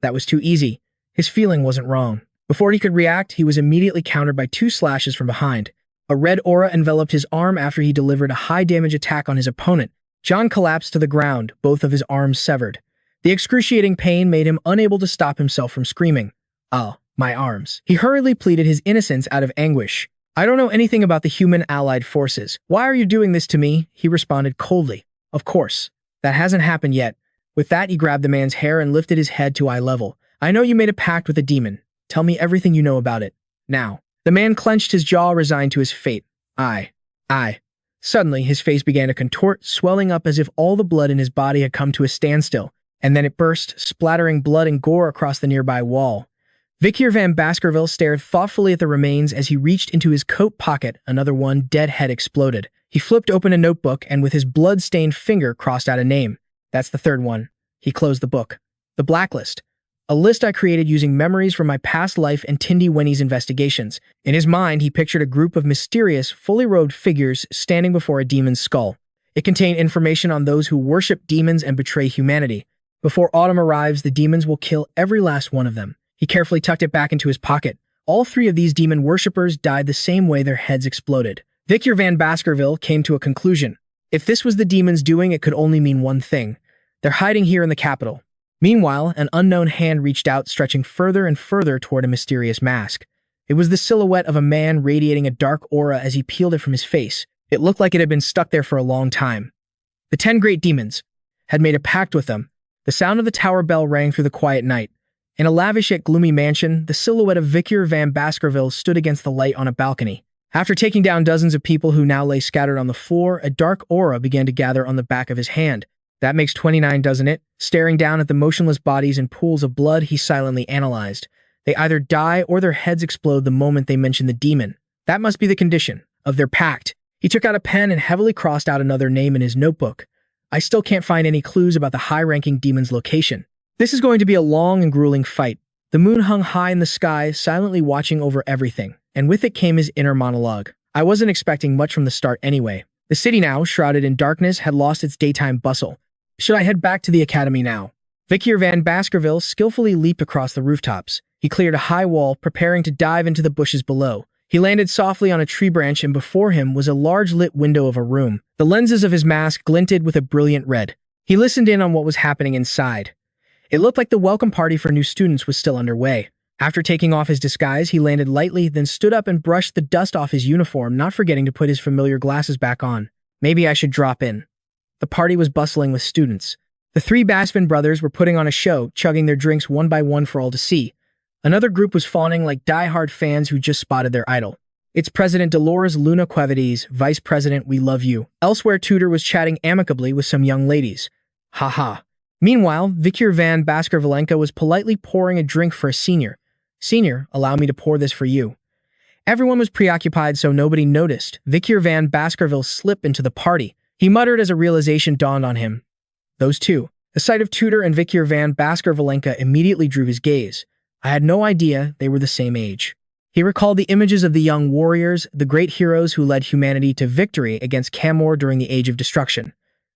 S1: That was too easy. His feeling wasn't wrong. Before he could react, he was immediately countered by 2 slashes from behind. A red aura enveloped his arm after he delivered a high-damage attack on his opponent. John collapsed to the ground, both of his arms severed. The excruciating pain made him unable to stop himself from screaming. "Oh, my arms." He hurriedly pleaded his innocence out of anguish. "I don't know anything about the human allied forces. Why are you doing this to me?" He responded coldly. "Of course. That hasn't happened yet." With that, he grabbed the man's hair and lifted his head to eye level. "I know you made a pact with a demon. Tell me everything you know about it. Now." The man clenched his jaw, resigned to his fate. I. Suddenly, his face began to contort, swelling up as if all the blood in his body had come to a standstill, and then it burst, splattering blood and gore across the nearby wall. Vikir van Baskerville stared thoughtfully at the remains as he reached into his coat pocket. Another one, dead head, exploded. He flipped open a notebook and with his blood-stained finger crossed out a name. "That's the 3rd one." He closed the book. "The blacklist. A list I created using memories from my past life and Tindy Winnie's investigations. In his mind, he pictured a group of mysterious, fully robed figures standing before a demon's skull. It contained information on those who worship demons and betray humanity. Before autumn arrives, the demons will kill every last one of them. He carefully tucked it back into his pocket. All 3 of these demon worshippers died the same way their heads exploded. Vikir van Baskerville came to a conclusion. If this was the demons doing, it could only mean one thing. They're hiding here in the capital. Meanwhile, an unknown hand reached out, stretching further and further toward a mysterious mask. It was the silhouette of a man radiating a dark aura as he peeled it from his face. It looked like it had been stuck there for a long time. The 10 great demons had made a pact with them. The sound of the tower bell rang through the quiet night. In a lavish yet gloomy mansion, the silhouette of Vikir van Baskerville stood against the light on a balcony. After taking down dozens of people who now lay scattered on the floor, a dark aura began to gather on the back of his hand. That makes 29, doesn't it? Staring down at the motionless bodies and pools of blood, he silently analyzed. They either die or their heads explode the moment they mention the demon. That must be the condition of their pact. He took out a pen and heavily crossed out another name in his notebook. I still can't find any clues about the high-ranking demon's location. This is going to be a long and grueling fight. The moon hung high in the sky, silently watching over everything, and with it came his inner monologue. I wasn't expecting much from the start anyway. The city now, shrouded in darkness, had lost its daytime bustle. Should I head back to the academy now? Vikir van Baskerville skillfully leaped across the rooftops. He cleared a high wall, preparing to dive into the bushes below. He landed softly on a tree branch, and before him was a large lit window of a room. The lenses of his mask glinted with a brilliant red. He listened in on what was happening inside. It looked like the welcome party for new students was still underway. After taking off his disguise, he landed lightly, then stood up and brushed the dust off his uniform, not forgetting to put his familiar glasses back on. Maybe I should drop in. The party was bustling with students. The 3 Basvin brothers were putting on a show, chugging their drinks one by one for all to see. Another group was fawning like die-hard fans who just spotted their idol. It's President Dolores Luna Quevides, Vice President, we love you. Elsewhere, Tudor was chatting amicably with some young ladies. Ha. Meanwhile, Vikir van Baskervillenka was politely pouring a drink for a senior. Senior, allow me to pour this for you. Everyone was preoccupied, so nobody noticed. Vikir van Baskerville slipped into the party. He muttered as a realization dawned on him. Those 2. The sight of Tudor and Vikir van Baskervillenka immediately drew his gaze. I had no idea they were the same age. He recalled the images of the young warriors, the great heroes who led humanity to victory against Camas during the Age of Destruction.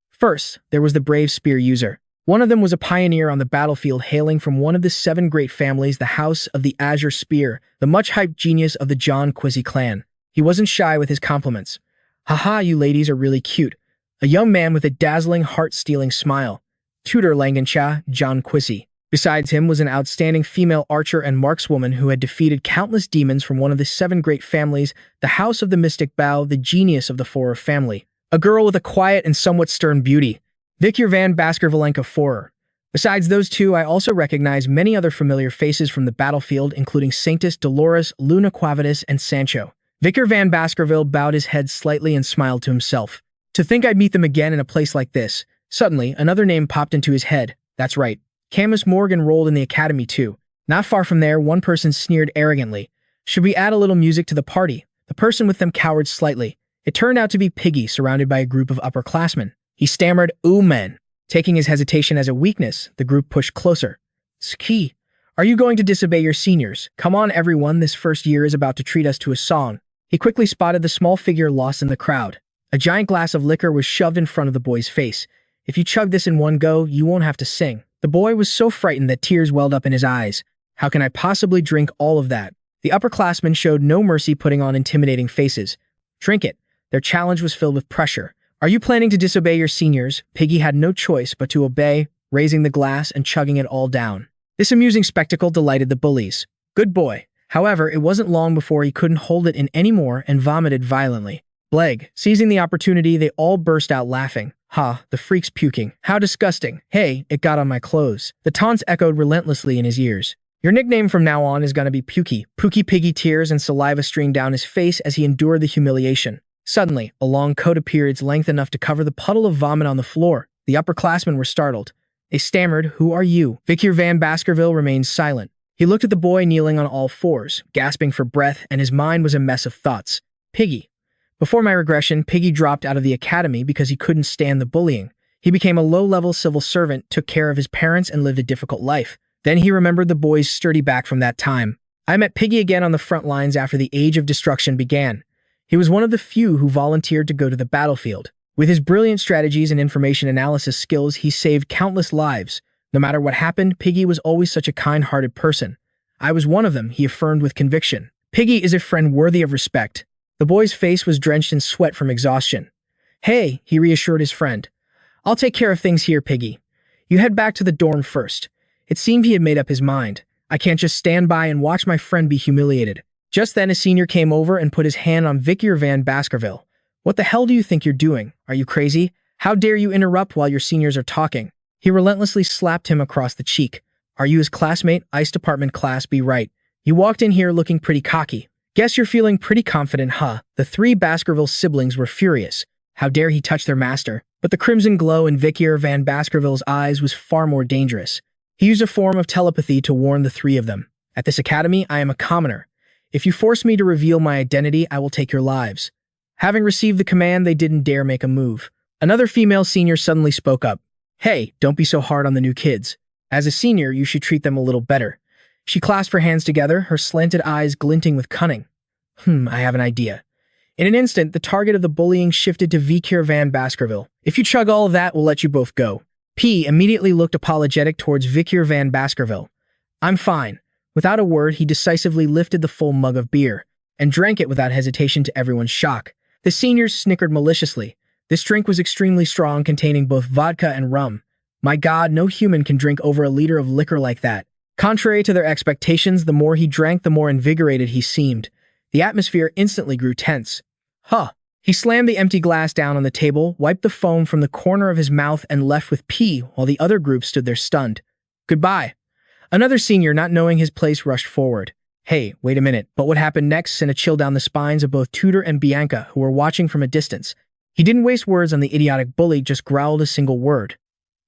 S1: First, there was the brave spear user. One of them was a pioneer on the battlefield, hailing from one of the 7 great families, the House of the Azure Spear, the much-hyped genius of the John Quizzy clan. He wasn't shy with his compliments. Haha, you ladies are really cute. A young man with a dazzling, heart-stealing smile. Tudor Langancha, John Quizzy. Besides him was an outstanding female archer and markswoman who had defeated countless demons from one of the 7 great families, the House of the Mystic Bow, the genius of the Forer family. A girl with a quiet and somewhat stern beauty. Vikir van Baskervillenka Forer. Besides those 2, I also recognize many other familiar faces from the battlefield, including Sanctus, Dolores, Luna Quavides, and Sancho. Vikir van Baskerville bowed his head slightly and smiled to himself. To think I'd meet them again in a place like this. Suddenly, another name popped into his head. That's right. Camas Morgan rolled in the academy too. Not far from there, one person sneered arrogantly. Should we add a little music to the party? The person with them cowered slightly. It turned out to be Piggy, surrounded by a group of upperclassmen. He stammered, "Ooh, man." Taking his hesitation as a weakness, the group pushed closer. Ski, are you going to disobey your seniors? Come on, everyone, this first year is about to treat us to a song. He quickly spotted the small figure lost in the crowd. A giant glass of liquor was shoved in front of the boy's face. If you chug this in one go, you won't have to sing. The boy was so frightened that tears welled up in his eyes. How can I possibly drink all of that? The upperclassmen showed no mercy, putting on intimidating faces. Drink it. Their challenge was filled with pressure. Are you planning to disobey your seniors? Piggy had no choice but to obey, raising the glass and chugging it all down. This amusing spectacle delighted the bullies. Good boy. However, it wasn't long before he couldn't hold it in anymore and vomited violently. Bleg. Seizing the opportunity, they all burst out laughing. Ha, the freak's puking. How disgusting. Hey, it got on my clothes. The taunts echoed relentlessly in his ears. Your nickname from now on is gonna be Pukey. Pookie Piggy. Tears and saliva streamed down his face as he endured the humiliation. Suddenly, a long coat appeared, its length enough to cover the puddle of vomit on the floor. The upperclassmen were startled. They stammered, "Who are you?" Vikir van Baskerville remained silent. He looked at the boy kneeling on all fours, gasping for breath, and his mind was a mess of thoughts. Piggy. Before my regression, Piggy dropped out of the academy because he couldn't stand the bullying. He became a low-level civil servant, took care of his parents, and lived a difficult life. Then he remembered the boy's sturdy back from that time. I met Piggy again on the front lines after the Age of Destruction began. He was one of the few who volunteered to go to the battlefield. With his brilliant strategies and information analysis skills, he saved countless lives. No matter what happened, Piggy was always such a kind-hearted person. I was one of them, he affirmed with conviction. Piggy is a friend worthy of respect. The boy's face was drenched in sweat from exhaustion. Hey, he reassured his friend. I'll take care of things here, Piggy. You head back to the dorm first. It seemed he had made up his mind. I can't just stand by and watch my friend be humiliated. Just then, a senior came over and put his hand on Vikir van Baskerville. What the hell do you think you're doing? Are you crazy? How dare you interrupt while your seniors are talking? He relentlessly slapped him across the cheek. Are you his classmate? Ice Department Class B, right? You walked in here looking pretty cocky. Guess you're feeling pretty confident, huh? The three Baskerville siblings were furious. How dare he touch their master? But the crimson glow in Vikir van Baskerville's eyes was far more dangerous. He used a form of telepathy to warn the three of them. At this academy, I am a commoner. If you force me to reveal my identity, I will take your lives. Having received the command, they didn't dare make a move. Another female senior suddenly spoke up. Hey, don't be so hard on the new kids. As a senior, you should treat them a little better. She clasped her hands together, her slanted eyes glinting with cunning. I have an idea. In an instant, the target of the bullying shifted to Vikir van Baskerville. If you chug all of that, we'll let you both go. P immediately looked apologetic towards Vikir van Baskerville. I'm fine. Without a word, he decisively lifted the full mug of beer and drank it without hesitation to everyone's shock. The seniors snickered maliciously. This drink was extremely strong, containing both vodka and rum. My God, no human can drink over a liter of liquor like that. Contrary to their expectations, the more he drank, the more invigorated he seemed. The atmosphere instantly grew tense. He slammed the empty glass down on the table, wiped the foam from the corner of his mouth, and left with P while the other group stood there stunned. Goodbye. Another senior, not knowing his place, rushed forward. Hey, wait a minute, but what happened next sent a chill down the spines of both Tudor and Bianca, who were watching from a distance. He didn't waste words on the idiotic bully, just growled a single word.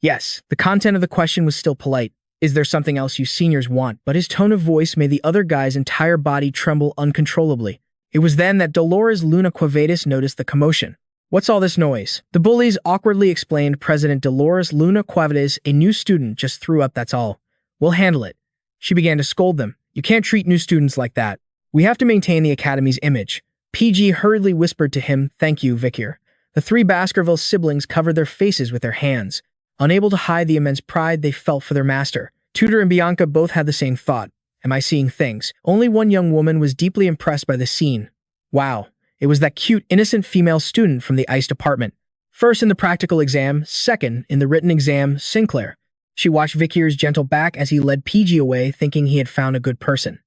S1: Yes, the content of the question was still polite. Is there something else you seniors want? But his tone of voice made the other guy's entire body tremble uncontrollably. It was then that Dolores Luna Quavetus noticed the commotion. What's all this noise? The bullies awkwardly explained. President Dolores Luna Quavetus, a new student, just threw up, that's all. We'll handle it. She began to scold them. You can't treat new students like that. We have to maintain the academy's image. PG hurriedly whispered to him, thank you, Vikir. The three Baskerville siblings covered their faces with their hands, unable to hide the immense pride they felt for their master. Tudor and Bianca both had the same thought. Am I seeing things? Only one young woman was deeply impressed by the scene. Wow, it was that cute, innocent female student from the ICE department. First in the practical exam, second in the written exam, Sinclair. She watched Vikir's gentle back as he led PG away, thinking he had found a good person.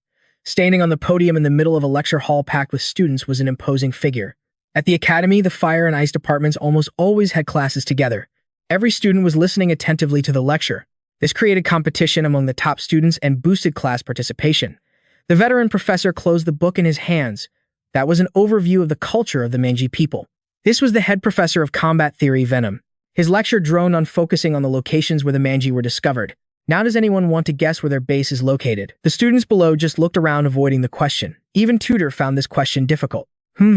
S1: Standing on the podium in the middle of a lecture hall packed with students was an imposing figure. At the academy, the fire and ice departments almost always had classes together. Every student was listening attentively to the lecture. This created competition among the top students and boosted class participation. The veteran professor closed the book in his hands. That was an overview of the culture of the Manji people. This was the head professor of combat theory, Venom. His lecture droned on focusing on the locations where the Manji were discovered. Now does anyone want to guess where their base is located? The students below just looked around, avoiding the question. Even Tudor found this question difficult.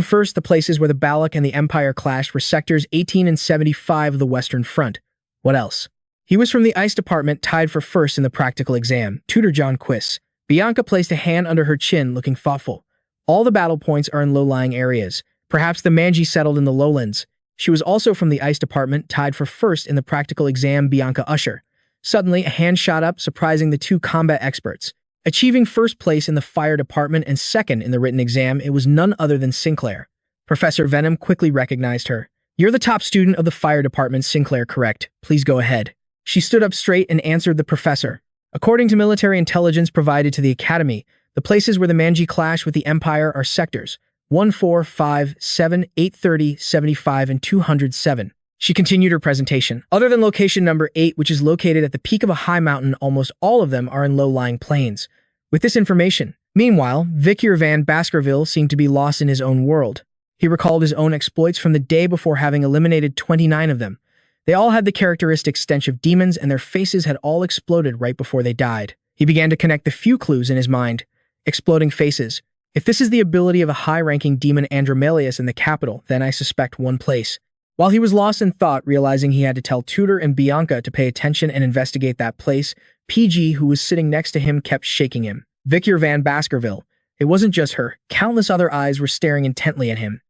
S1: First, the places where the Balak and the Empire clashed were sectors 18 and 75 of the Western Front. What else? He was from the ICE department, tied for first in the practical exam. Tudor John Quiss. Bianca placed a hand under her chin, looking thoughtful. All the battle points are in low-lying areas. Perhaps the Manji settled in the lowlands. She was also from the ICE department, tied for first in the practical exam. Bianca Usher. Suddenly, a hand shot up, surprising the two combat experts. Achieving first place in the fire department and second in the written exam, it was none other than Sinclair. Professor Venom quickly recognized her. You're the top student of the fire department, Sinclair, correct? Please go ahead. She stood up straight and answered the professor. According to military intelligence provided to the academy, the places where the Manji clash with the Empire are sectors 1, 4, 5, 7, 830, 75, and 207. She continued her presentation. Other than location number 8, which is located at the peak of a high mountain, almost all of them are in low-lying plains. With this information, meanwhile, Vikir van Baskerville seemed to be lost in his own world. He recalled his own exploits from the day before, having eliminated 29 of them. They all had the characteristic stench of demons, and their faces had all exploded right before they died. He began to connect the few clues in his mind. Exploding faces. If this is the ability of a high-ranking demon Andromelius in the capital, then I suspect one place. While he was lost in thought, realizing he had to tell Tudor and Bianca to pay attention and investigate that place, PG, who was sitting next to him, kept shaking him. Vikir van Baskerville. It wasn't just her. Countless other eyes were staring intently at him.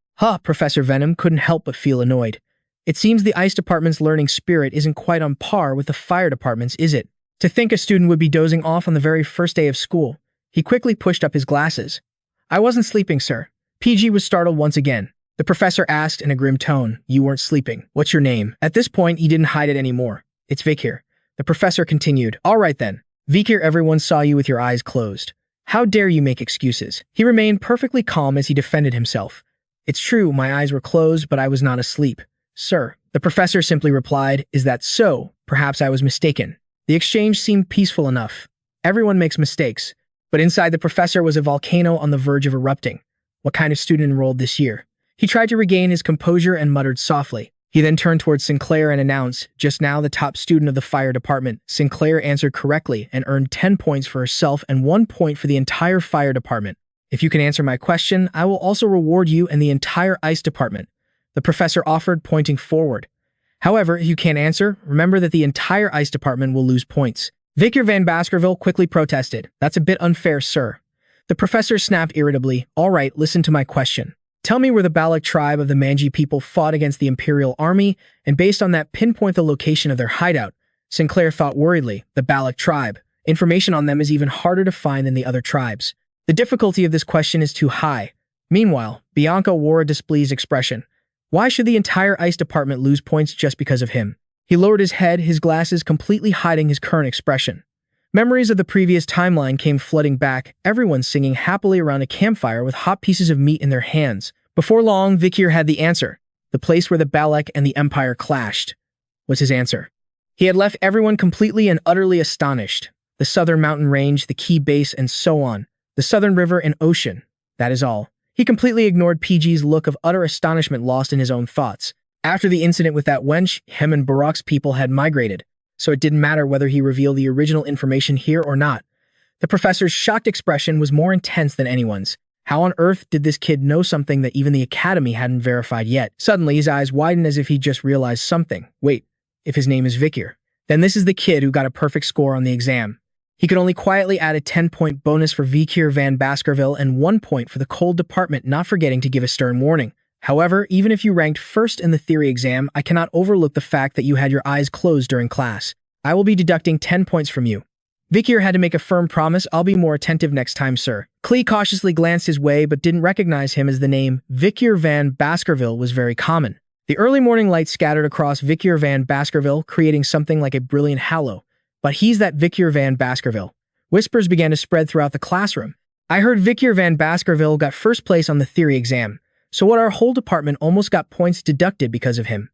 S1: Professor Venom couldn't help but feel annoyed. It seems the ICE department's learning spirit isn't quite on par with the fire department's, is it? To think a student would be dozing off on the very first day of school. He quickly pushed up his glasses. I wasn't sleeping, sir. PG was startled once again. The professor asked in a grim tone, You weren't sleeping. What's your name? At this point, he didn't hide it anymore. It's Vikir. The professor continued. All right then. Vikir, everyone saw you with your eyes closed. How dare you make excuses? He remained perfectly calm as he defended himself. It's true, my eyes were closed, but I was not asleep. Sir, the professor simply replied, Is that so? Perhaps I was mistaken. The exchange seemed peaceful enough. Everyone makes mistakes. But inside the professor was a volcano on the verge of erupting. What kind of student enrolled this year? He tried to regain his composure and muttered softly. He then turned towards Sinclair and announced, Just now the top student of the fire department. Sinclair answered correctly and earned 10 points for herself and 1 point for the entire fire department. If you can answer my question, I will also reward you and the entire ICE department. The professor offered, pointing forward. However, if you can't answer, remember that the entire ICE department will lose points. Vikir van Baskerville quickly protested. That's a bit unfair, sir. The professor snapped irritably. All right, listen to my question. Tell me where the Balak tribe of the Manji people fought against the Imperial Army, and based on that, pinpoint the location of their hideout. Sinclair thought worriedly. The Balak tribe. Information on them is even harder to find than the other tribes. The difficulty of this question is too high. Meanwhile, Bianca wore a displeased expression. Why should the entire ICE department lose points just because of him? He lowered his head, his glasses completely hiding his current expression. Memories of the previous timeline came flooding back, everyone singing happily around a campfire with hot pieces of meat in their hands. Before long, Vikir had the answer. The place where the Balak and the Empire clashed was his answer. He had left everyone completely and utterly astonished. The southern mountain range, the key base, and so on. The southern river and ocean. That is all. He completely ignored PG's look of utter astonishment lost in his own thoughts. After the incident with that wench, him and Barak's people had migrated, so it didn't matter whether he revealed the original information here or not. The professor's shocked expression was more intense than anyone's. How on earth did this kid know something that even the academy hadn't verified yet? Suddenly, his eyes widened as if he just realized something. Wait, if his name is Vikir, then this is the kid who got a perfect score on the exam. He could only quietly add a 10-point bonus for Vikir van Baskerville and 1 point for the cold department, not forgetting to give a stern warning. However, even if you ranked first in the theory exam, I cannot overlook the fact that you had your eyes closed during class. I will be deducting 10 points from you. Vikir had to make a firm promise. I'll be more attentive next time, sir. Klee cautiously glanced his way but didn't recognize him as the name Vikir van Baskerville was very common. The early morning light scattered across Vikir van Baskerville, creating something like a brilliant halo. But he's that Vikir van Baskerville. Whispers began to spread throughout the classroom. I heard Vikir van Baskerville got first place on the theory exam. So what, our whole department almost got points deducted because of him.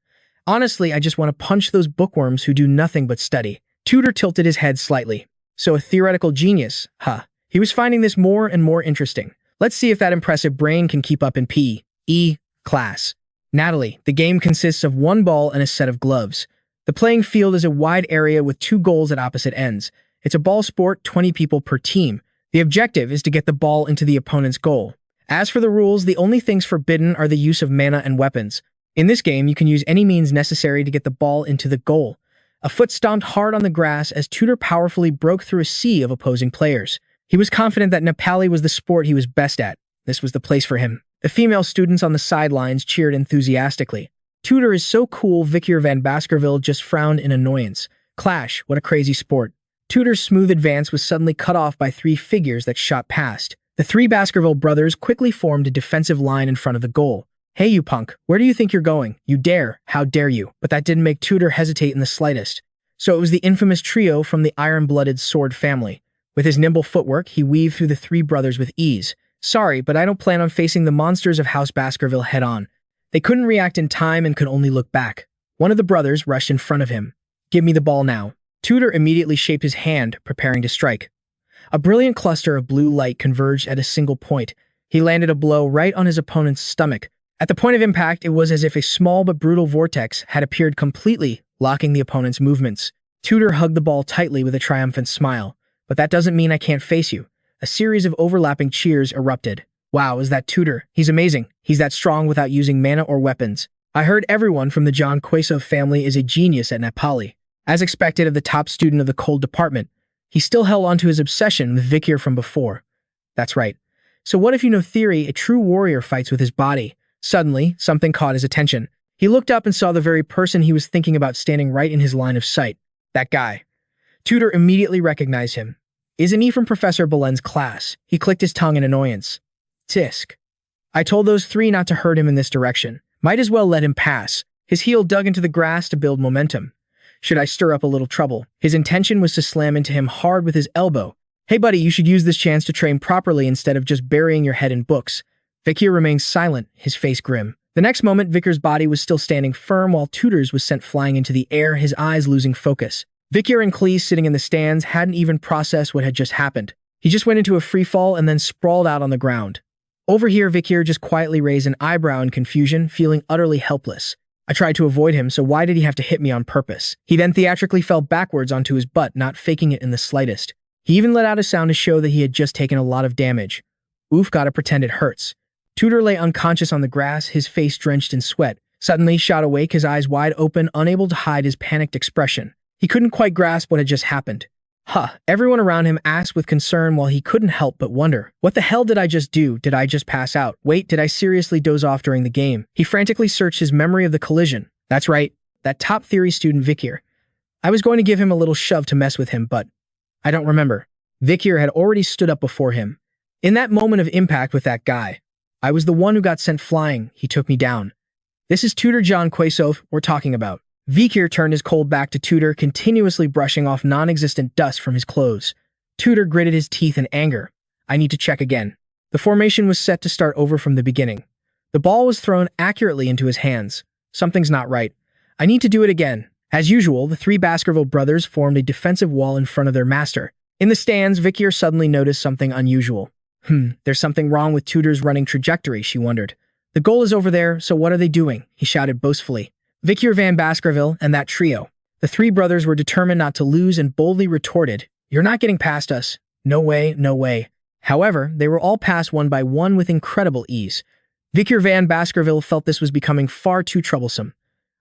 S1: Honestly, I just want to punch those bookworms who do nothing but study. Tudor tilted his head slightly. So a theoretical genius, huh? He was finding this more and more interesting. Let's see if that impressive brain can keep up in P.E. class. Natalie, the game consists of 1 ball and a set of gloves. The playing field is a wide area with 2 goals at opposite ends. It's a ball sport, 20 people per team. The objective is to get the ball into the opponent's goal. As for the rules, the only things forbidden are the use of mana and weapons. In this game, you can use any means necessary to get the ball into the goal. A foot stomped hard on the grass as Tudor powerfully broke through a sea of opposing players. He was confident that Nepali was the sport he was best at. This was the place for him. The female students on the sidelines cheered enthusiastically. Tudor is so cool, Vikir van Baskerville just frowned in annoyance. Clash, what a crazy sport. Tudor's smooth advance was suddenly cut off by 3 figures that shot past. The 3 Baskerville brothers quickly formed a defensive line in front of the goal. Hey you punk, where do you think you're going? You dare, how dare you? But that didn't make Tudor hesitate in the slightest. So it was the infamous trio from the iron-blooded sword family. With his nimble footwork, he weaved through the 3 brothers with ease. Sorry, but I don't plan on facing the monsters of House Baskerville head-on. They couldn't react in time and could only look back. One of the brothers rushed in front of him. Give me the ball now. Tudor immediately shaped his hand, preparing to strike. A brilliant cluster of blue light converged at a single point. He landed a blow right on his opponent's stomach. At the point of impact, it was as if a small but brutal vortex had appeared completely, locking the opponent's movements. Tudor hugged the ball tightly with a triumphant smile. But that doesn't mean I can't face you. A series of overlapping cheers erupted. Wow, is that Tudor? He's amazing. He's that strong without using mana or weapons. I heard everyone from the John Queso family is a genius at Nepali. As expected of the top student of the cold department, he still held on to his obsession with Vikir from before. That's right. So what if you know theory, a true warrior fights with his body? Suddenly, something caught his attention. He looked up and saw the very person he was thinking about standing right in his line of sight. That guy. Tutor immediately recognized him. Isn't he from Professor Bolen's class? He clicked his tongue in annoyance. Tisk. I told those three not to hurt him in this direction. Might as well let him pass. His heel dug into the grass to build momentum. Should I stir up a little trouble? His intention was to slam into him hard with his elbow. Hey buddy, you should use this chance to train properly instead of just burying your head in books. Vikir remained silent, his face grim. The next moment, Vikir's body was still standing firm while Tutor's was sent flying into the air, his eyes losing focus. Vikir and Clee, sitting in the stands, hadn't even processed what had just happened. He just went into a free fall and then sprawled out on the ground. Over here, Vikir just quietly raised an eyebrow in confusion, feeling utterly helpless. I tried to avoid him, so why did he have to hit me on purpose? He then theatrically fell backwards onto his butt, not faking it in the slightest. He even let out a sound to show that he had just taken a lot of damage. Oof, gotta pretend it hurts. Tutor lay unconscious on the grass, his face drenched in sweat. Suddenly, shot awake, his eyes wide open, unable to hide his panicked expression. He couldn't quite grasp what had just happened. Everyone around him asked with concern while he couldn't help but wonder. What the hell did I just do? Did I just pass out? Wait, did I seriously doze off during the game? He frantically searched his memory of the collision. That's right, that top theory student Vikir. I was going to give him a little shove to mess with him, but I don't remember. Vikir had already stood up before him. In that moment of impact with that guy, I was the one who got sent flying. He took me down. This is Tutor John Queso we're talking about. Vikir turned his cold back to Tutor, continuously brushing off non-existent dust from his clothes. Tutor gritted his teeth in anger. I need to check again. The formation was set to start over from the beginning. The ball was thrown accurately into his hands. Something's not right. I need to do it again. As usual, the three Baskerville brothers formed a defensive wall in front of their master. In the stands, Vikir suddenly noticed something unusual. There's something wrong with Tutor's running trajectory, she wondered. The goal is over there, so what are they doing? He shouted boastfully. Vikir van Baskerville and that trio. The three brothers were determined not to lose and boldly retorted, You're not getting past us. No way, no way. However, they were all passed one by one with incredible ease. Vikir van Baskerville felt this was becoming far too troublesome.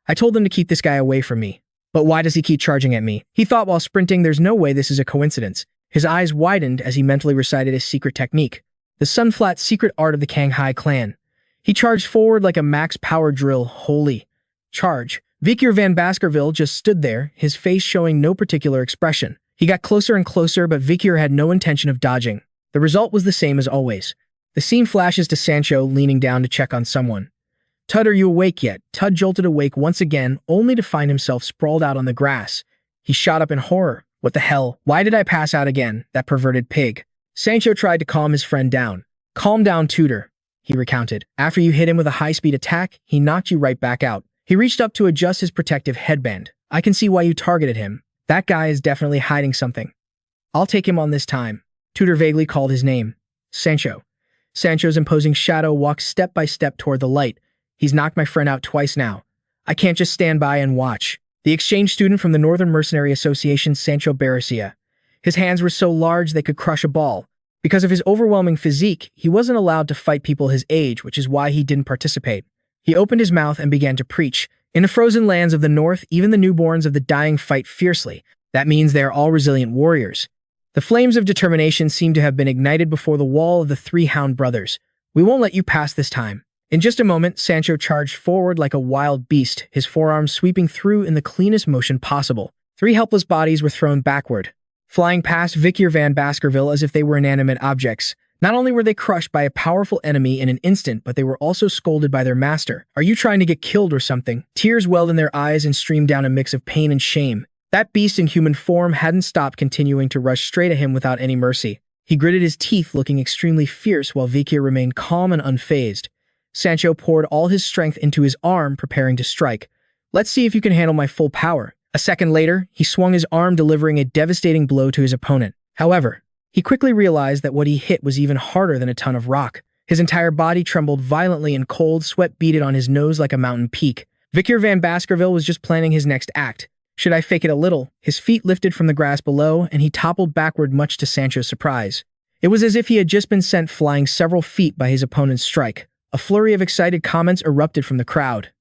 S1: I told them to keep this guy away from me. But why does he keep charging at me? He thought while sprinting, there's no way this is a coincidence. His eyes widened as he mentally recited his secret technique, the Sunflat secret art of the Kanghai clan. He charged forward like a max power drill. Holy charge. Vikir van Baskerville just stood there, his face showing no particular expression. He got closer and closer, but Vikir had no intention of dodging. The result was the same as always. The scene flashes to Sancho leaning down to check on someone. Tud, are you awake yet? Tud jolted awake once again, only to find himself sprawled out on the grass. He shot up in horror. What the hell? Why did I pass out again? That perverted pig. Sancho tried to calm his friend down. Calm down, Tutor, he recounted. After you hit him with a high-speed attack, he knocked you right back out. He reached up to adjust his protective headband. I can see why you targeted him. That guy is definitely hiding something. I'll take him on this time. Tutor vaguely called his name. Sancho. Sancho's imposing shadow walked step by step toward the light. He's knocked my friend out twice now. I can't just stand by and watch. The exchange student from the Northern Mercenary Association, Sancho Barracia. His hands were so large they could crush a ball. Because of his overwhelming physique, he wasn't allowed to fight people his age, which is why he didn't participate. He opened his mouth and began to preach. In the frozen lands of the north, even the newborns of the dying fight fiercely. That means they are all resilient warriors. The flames of determination seem to have been ignited before the wall of the three Hound brothers. We won't let you pass this time. In just a moment, Sancho charged forward like a wild beast, his forearms sweeping through in the cleanest motion possible. Three helpless bodies were thrown backward, flying past Vikir van Baskerville as if they were inanimate objects. Not only were they crushed by a powerful enemy in an instant, but they were also scolded by their master. Are you trying to get killed or something? Tears welled in their eyes and streamed down a mix of pain and shame. That beast in human form hadn't stopped continuing to rush straight at him without any mercy. He gritted his teeth, looking extremely fierce while Vikir remained calm and unfazed. Sancho poured all his strength into his arm, preparing to strike. Let's see if you can handle my full power. A second later, he swung his arm, delivering a devastating blow to his opponent. However, he quickly realized that what he hit was even harder than a ton of rock. His entire body trembled violently and cold sweat beaded on his nose like a mountain peak. Vikir van Baskerville was just planning his next act. Should I fake it a little? His feet lifted from the grass below, and he toppled backward much to Sancho's surprise. It was as if he had just been sent flying several feet by his opponent's strike. A flurry of excited comments erupted from the crowd.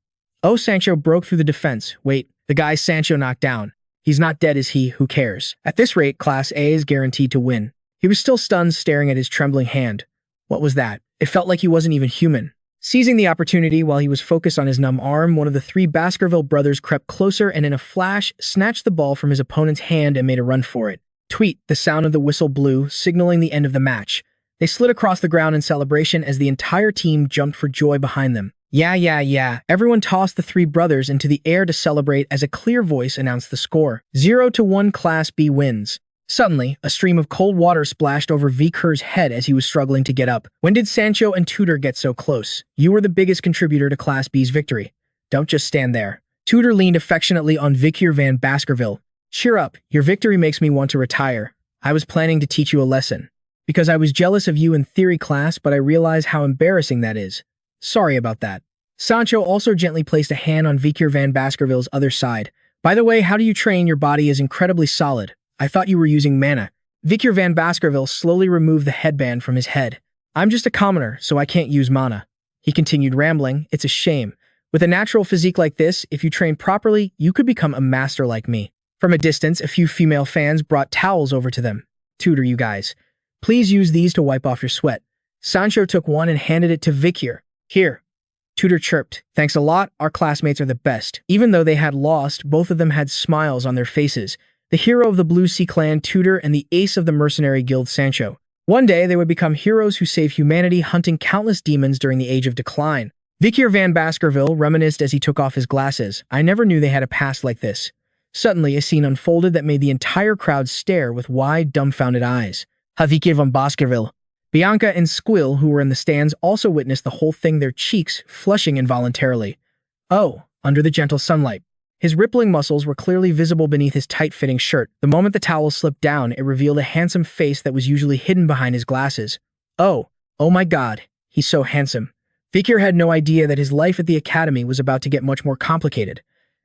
S1: Oh, Sancho broke through the defense. Wait, the guy Sancho knocked down. He's not dead, is he? Who cares? At this rate, Class A is guaranteed to win. He was still stunned, staring at his trembling hand. What was that? It felt like he wasn't even human. Seizing the opportunity while he was focused on his numb arm, one of the three Baskerville brothers crept closer and in a flash, snatched the ball from his opponent's hand and made a run for it. Tweet, the sound of the whistle blew, signaling the end of the match. They slid across the ground in celebration as the entire team jumped for joy behind them. Yeah. Everyone tossed the three brothers into the air to celebrate as a clear voice announced the score. 0-1 Class B wins. Suddenly, a stream of cold water splashed over Vikir's head as he was struggling to get up. When did Sancho and Tudor get so close? You were the biggest contributor to Class B's victory. Don't just stand there. Tudor leaned affectionately on Vikir van Baskerville. Cheer up, your victory makes me want to retire. I was planning to teach you a lesson. Because I was jealous of you in theory class, but I realize how embarrassing that is. Sorry about that. Sancho also gently placed a hand on Vikir van Baskerville's other side. By the way, how do you train? Your body is incredibly solid. I thought you were using mana. Vikir van Baskerville slowly removed the headband from his head. I'm just a commoner, so I can't use mana. He continued rambling. It's a shame. With a natural physique like this, if you train properly, you could become a master like me. From a distance, a few female fans brought towels over to them. Tudor, you guys. Please use these to wipe off your sweat. Sancho took one and handed it to Vikir. Here. Tudor chirped. Thanks a lot, our classmates are the best. Even though they had lost, both of them had smiles on their faces. The hero of the Blue Sea clan, Tudor, and the ace of the mercenary guild, Sancho. One day, they would become heroes who saved humanity, hunting countless demons during the Age of Decline. Vikir van Baskerville reminisced as he took off his glasses. I never knew they had a past like this. Suddenly, a scene unfolded that made the entire crowd stare with wide, dumbfounded eyes. Vikir van Baskerville. Bianca and Squill, who were in the stands, also witnessed the whole thing, their cheeks flushing involuntarily. Oh, under the gentle sunlight. His rippling muscles were clearly visible beneath his tight-fitting shirt. The moment the towel slipped down, it revealed a handsome face that was usually hidden behind his glasses. Oh my god, he's so handsome. Vikir had no idea that his life at the academy was about to get much more complicated.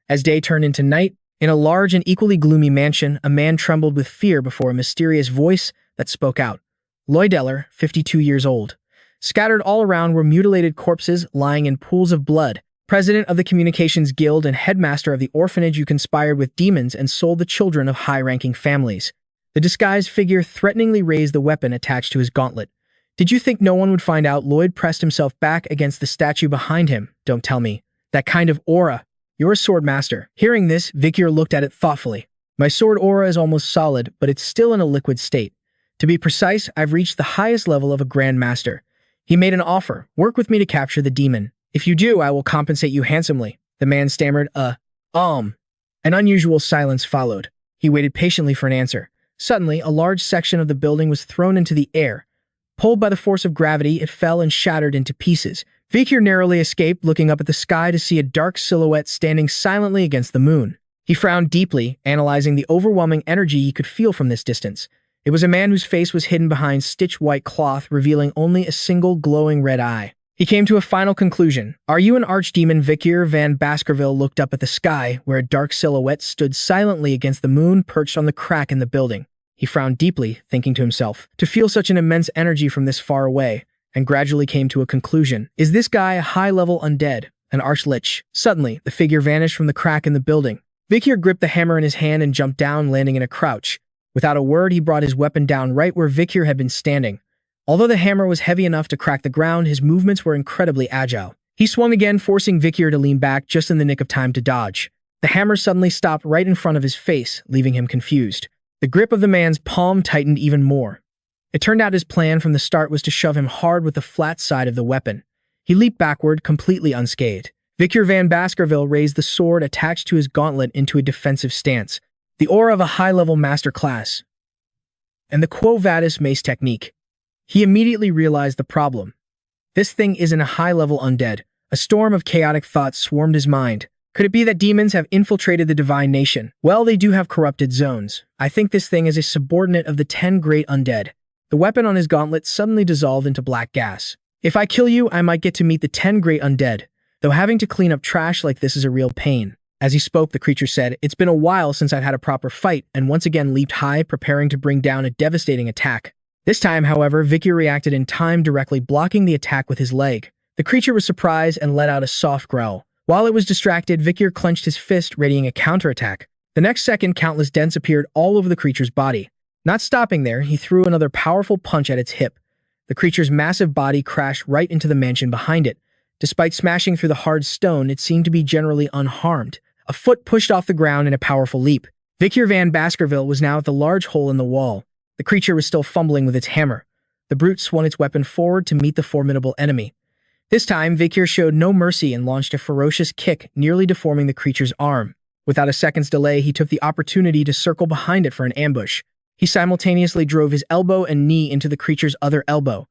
S1: As day turned into night, in a large and equally gloomy mansion, a man trembled with fear before a mysterious voice that spoke out. Lloydeller, 52 years old. Scattered all around were mutilated corpses lying in pools of blood. President of the Communications Guild and headmaster of the orphanage, you conspired with demons and sold the children of high-ranking families. The disguised figure threateningly raised the weapon attached to his gauntlet. Did you think no one would find out? Lloyd pressed himself back against the statue behind him. Don't tell me. That kind of aura. You're a sword master. Hearing this, Vikir looked at it thoughtfully. My sword aura is almost solid, but it's still in a liquid state. To be precise, I've reached the highest level of a Grand Master. He made an offer. Work with me to capture the demon. If you do, I will compensate you handsomely. The man stammered, An unusual silence followed. He waited patiently for an answer. Suddenly, a large section of the building was thrown into the air. Pulled by the force of gravity, it fell and shattered into pieces. Vikir narrowly escaped, looking up at the sky to see a dark silhouette standing silently against the moon. He frowned deeply, analyzing the overwhelming energy he could feel from this distance. It was a man whose face was hidden behind stitched white cloth, revealing only a single glowing red eye. He came to a final conclusion. Are you an archdemon? Vikir van Baskerville looked up at the sky, where a dark silhouette stood silently against the moon, perched on the crack in the building. He frowned deeply, thinking to himself, to feel such an immense energy from this far away, and gradually came to a conclusion. Is this guy a high-level undead, an archlich? Suddenly, the figure vanished from the crack in the building. Vikir gripped the hammer in his hand and jumped down, landing in a crouch. Without a word, he brought his weapon down right where Vikir had been standing. Although the hammer was heavy enough to crack the ground, his movements were incredibly agile. He swung again, forcing Vikir to lean back just in the nick of time to dodge. The hammer suddenly stopped right in front of his face, leaving him confused. The grip of the man's palm tightened even more. It turned out his plan from the start was to shove him hard with the flat side of the weapon. He leaped backward, completely unscathed. Vikir van Baskerville raised the sword attached to his gauntlet into a defensive stance. The aura of a high-level master class, and the Quo Vadis mace technique. He immediately realized the problem. This thing isn't a high-level undead. A storm of chaotic thoughts swarmed his mind. Could it be that demons have infiltrated the divine nation? Well, they do have corrupted zones. I think this thing is a subordinate of the 10 great undead. The weapon on his gauntlet suddenly dissolved into black gas. If I kill you, I might get to meet the 10 great undead, though having to clean up trash like this is a real pain. As he spoke, the creature said, It's been a while since I've had a proper fight, and once again leaped high, preparing to bring down a devastating attack. This time, however, Vikir reacted in time, directly blocking the attack with his leg. The creature was surprised and let out a soft growl. While it was distracted, Vikir clenched his fist, readying a counterattack. The next second, countless dents appeared all over the creature's body. Not stopping there, he threw another powerful punch at its hip. The creature's massive body crashed right into the mansion behind it. Despite smashing through the hard stone, it seemed to be generally unharmed. A foot pushed off the ground in a powerful leap. Vikir van Baskerville was now at the large hole in the wall. The creature was still fumbling with its hammer. The brute swung its weapon forward to meet the formidable enemy. This time, Vikir showed no mercy and launched a ferocious kick, nearly deforming the creature's arm. Without a second's delay, he took the opportunity to circle behind it for an ambush. He simultaneously drove his elbow and knee into the creature's other elbow.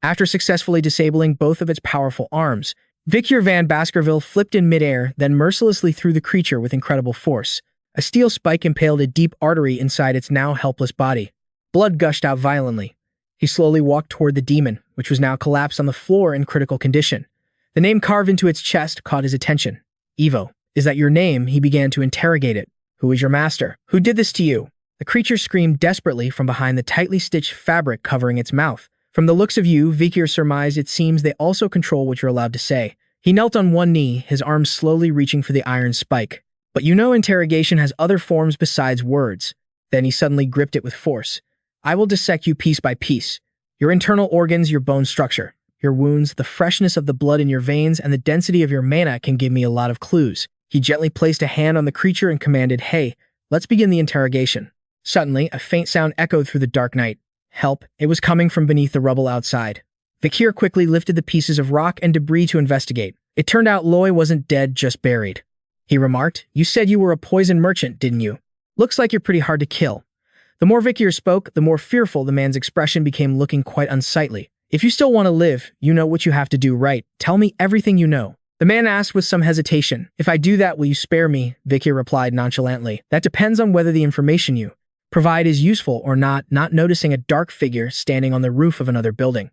S1: After successfully disabling both of its powerful arms, Vikir van Baskerville flipped in midair, then mercilessly threw the creature with incredible force. A steel spike impaled a deep artery inside its now helpless body. Blood gushed out violently. He slowly walked toward the demon, which was now collapsed on the floor in critical condition. The name carved into its chest caught his attention. "Evo, is that your name?" He began to interrogate it. "Who is your master? Who did this to you?" The creature screamed desperately from behind the tightly stitched fabric covering its mouth. "From the looks of you," Vikir surmised, "it seems they also control what you're allowed to say." He knelt on one knee, his arms slowly reaching for the iron spike. "But you know interrogation has other forms besides words." Then he suddenly gripped it with force. "I will dissect you piece by piece. Your internal organs, your bone structure, your wounds, the freshness of the blood in your veins, and the density of your mana can give me a lot of clues." He gently placed a hand on the creature and commanded, "Hey, let's begin the interrogation." Suddenly, a faint sound echoed through the dark night. Help! It was coming from beneath the rubble outside. Vikir quickly lifted the pieces of rock and debris to investigate. It turned out Loy wasn't dead, just buried. He remarked, "You said you were a poison merchant, didn't you? Looks like you're pretty hard to kill." The more Vikir spoke, the more fearful the man's expression became, looking quite unsightly. "If you still want to live, you know what you have to do, right? Tell me everything you know." The man asked with some hesitation. "If I do that, will you spare me?" Vikir replied nonchalantly. "That depends on whether the information you provide is useful or not," not noticing a dark figure standing on the roof of another building.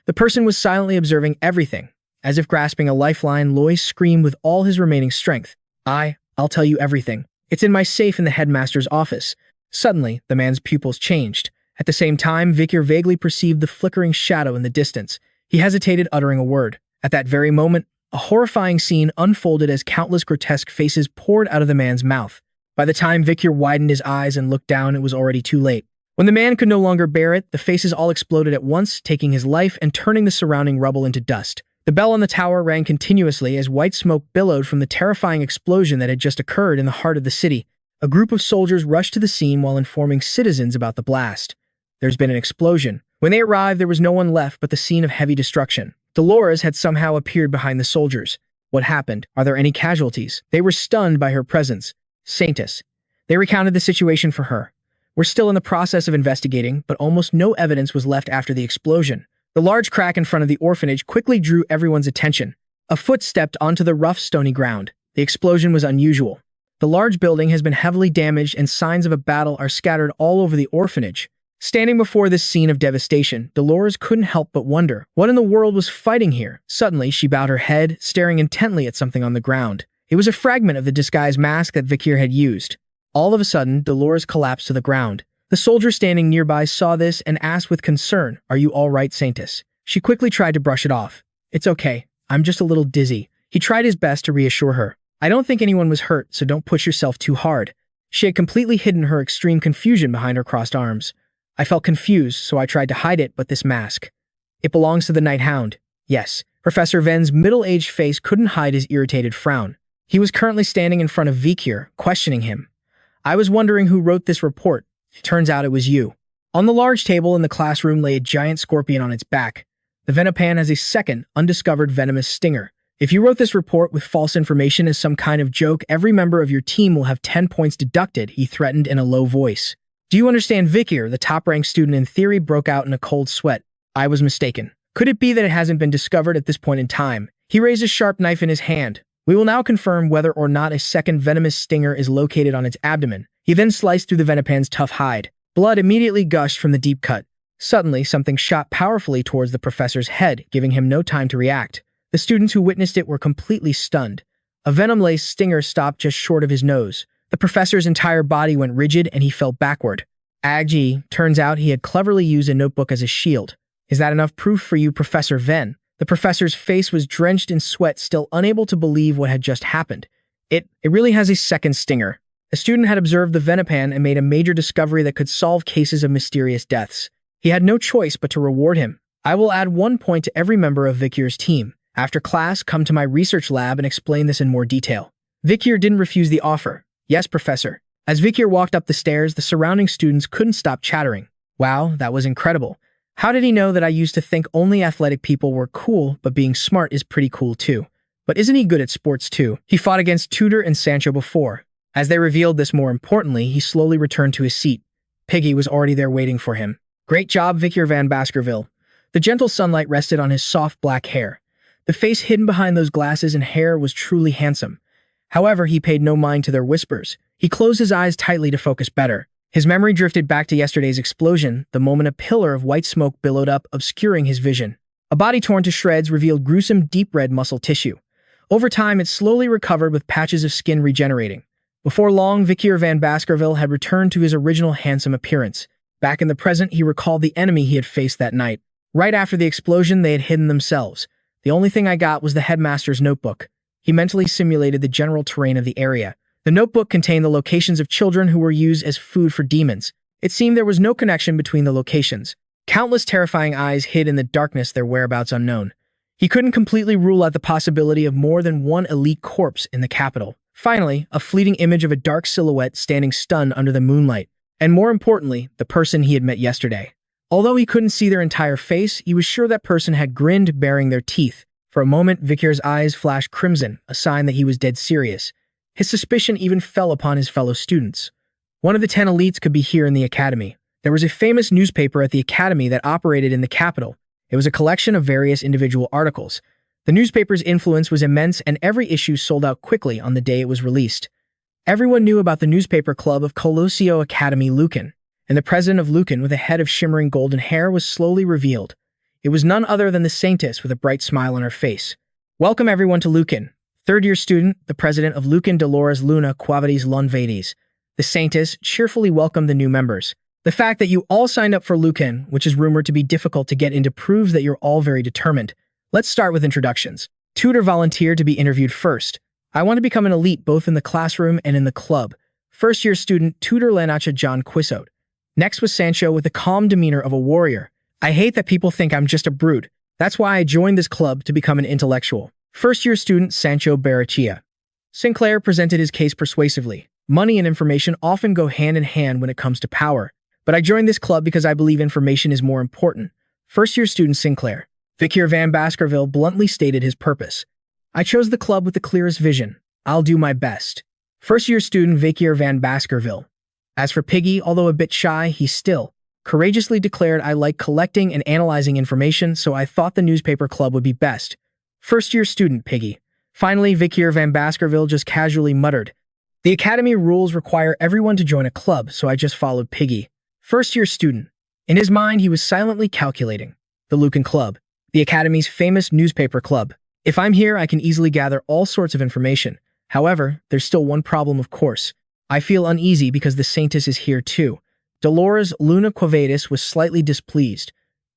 S1: The person was silently observing everything. As if grasping a lifeline, Loy screamed with all his remaining strength. I'll tell you everything. It's in my safe in the headmaster's office." Suddenly, the man's pupils changed. At the same time, Vikir vaguely perceived the flickering shadow in the distance. He hesitated, uttering a word. At that very moment, a horrifying scene unfolded as countless grotesque faces poured out of the man's mouth. By the time Vikir widened his eyes and looked down, it was already too late. When the man could no longer bear it, the faces all exploded at once, taking his life and turning the surrounding rubble into dust. The bell on the tower rang continuously as white smoke billowed from the terrifying explosion that had just occurred in the heart of the city. A group of soldiers rushed to the scene while informing citizens about the blast. "There's been an explosion." When they arrived, there was no one left but the scene of heavy destruction. Dolores had somehow appeared behind the soldiers. "What happened? Are there any casualties?" They were stunned by her presence. "Saintess." They recounted the situation for her. "We're still in the process of investigating, but almost no evidence was left after the explosion." The large crack in front of the orphanage quickly drew everyone's attention. A foot stepped onto the rough, stony ground. The explosion was unusual. The large building has been heavily damaged and signs of a battle are scattered all over the orphanage. Standing before this scene of devastation, Dolores couldn't help but wonder what in the world was fighting here. Suddenly, she bowed her head, staring intently at something on the ground. It was a fragment of the disguise mask that Vikir had used. All of a sudden, Dolores collapsed to the ground. The soldier standing nearby saw this and asked with concern, "Are you all right, Saintess?" She quickly tried to brush it off. "It's okay. I'm just a little dizzy." He tried his best to reassure her. "I don't think anyone was hurt, so don't push yourself too hard." She had completely hidden her extreme confusion behind her crossed arms. "I felt confused, so I tried to hide it, but this mask. It belongs to the Night Hound." "Yes." Professor Ven's middle-aged face couldn't hide his irritated frown. He was currently standing in front of Vikir, questioning him. "I was wondering who wrote this report. Turns out it was you." On the large table in the classroom lay a giant scorpion on its back. The Venopan has a second, undiscovered venomous stinger. "If you wrote this report with false information as some kind of joke, every member of your team will have 10 points deducted," he threatened in a low voice. "Do you understand, Vikir?" The top-ranked student in theory broke out in a cold sweat. "I was mistaken. Could it be that it hasn't been discovered at this point in time?" He raised a sharp knife in his hand. "We will now confirm whether or not a second venomous stinger is located on its abdomen." He then sliced through the Venopan's tough hide. Blood immediately gushed from the deep cut. Suddenly, something shot powerfully towards the professor's head, giving him no time to react. The students who witnessed it were completely stunned. A venom-laced stinger stopped just short of his nose. The professor's entire body went rigid and he fell backward. Turns out he had cleverly used a notebook as a shield. "Is that enough proof for you, Professor Ven?" The professor's face was drenched in sweat, still unable to believe what had just happened. It really has a second stinger. A student had observed the Venipan and made a major discovery that could solve cases of mysterious deaths. He had no choice but to reward him. I will add 1 point to every member of Vikir's team. After class, come to my research lab and explain this in more detail. Vikir didn't refuse the offer. Yes, professor. As Vikir walked up the stairs, the surrounding students couldn't stop chattering. Wow, that was incredible. How did he know that I used to think only athletic people were cool, but being smart is pretty cool too? But isn't he good at sports too? He fought against Tudor and Sancho before. As they revealed this more importantly, he slowly returned to his seat. Piggy was already there waiting for him. Great job, Vikir van Baskerville. The gentle sunlight rested on his soft black hair. The face hidden behind those glasses and hair was truly handsome. However, he paid no mind to their whispers. He closed his eyes tightly to focus better. His memory drifted back to yesterday's explosion, the moment a pillar of white smoke billowed up, obscuring his vision. A body torn to shreds revealed gruesome, deep red muscle tissue. Over time, it slowly recovered with patches of skin regenerating. Before long, Vikir van Baskerville had returned to his original handsome appearance. Back in the present, he recalled the enemy he had faced that night. Right after the explosion, they had hidden themselves. The only thing I got was the headmaster's notebook. He mentally simulated the general terrain of the area. The notebook contained the locations of children who were used as food for demons. It seemed there was no connection between the locations. Countless terrifying eyes hid in the darkness, their whereabouts unknown. He couldn't completely rule out the possibility of more than one elite corpse in the capital. Finally, a fleeting image of a dark silhouette standing stunned under the moonlight. And more importantly, the person he had met yesterday. Although he couldn't see their entire face, he was sure that person had grinned, baring their teeth. For a moment, Vikir's eyes flashed crimson, a sign that he was dead serious. His suspicion even fell upon his fellow students. One of the 10 elites could be here in the academy. There was a famous newspaper at the academy that operated in the capital. It was a collection of various individual articles. The newspaper's influence was immense, and every issue sold out quickly on the day it was released. Everyone knew about the newspaper club of Colosio Academy Lucan, and the president of Lucan with a head of shimmering golden hair was slowly revealed. It was none other than the Saintess with a bright smile on her face. Welcome everyone to Lucan. Third-year student, the president of Lucan, Dolores Luna Quavities Lunvades. The Saintess cheerfully welcomed the new members. The fact that you all signed up for Lucan, which is rumored to be difficult to get into, proves that you're all very determined. Let's start with introductions. Tudor volunteered to be interviewed first. I want to become an elite both in the classroom and in the club. First-year student Tudor Lanacha John Quissote. Next was Sancho with the calm demeanor of a warrior. I hate that people think I'm just a brute. That's why I joined this club, to become an intellectual. First-year student Sancho Barachia. Sinclair presented his case persuasively. Money and information often go hand in hand when it comes to power. But I joined this club because I believe information is more important. First-year student Sinclair. Vikir van Baskerville bluntly stated his purpose. I chose the club with the clearest vision. I'll do my best. First-year student Vikir van Baskerville. As for Piggy, although a bit shy, he still courageously declared, I like collecting and analyzing information, so I thought the newspaper club would be best. First-year student Piggy. Finally, Vikir van Baskerville just casually muttered, the academy rules require everyone to join a club, so I just followed Piggy. First-year student. In his mind, he was silently calculating. The Lucan Club. The academy's famous newspaper club. If I'm here, I can easily gather all sorts of information. However, there's still one problem, of course. I feel uneasy because the Saintess is here too. Dolores Luna Quavities was slightly displeased.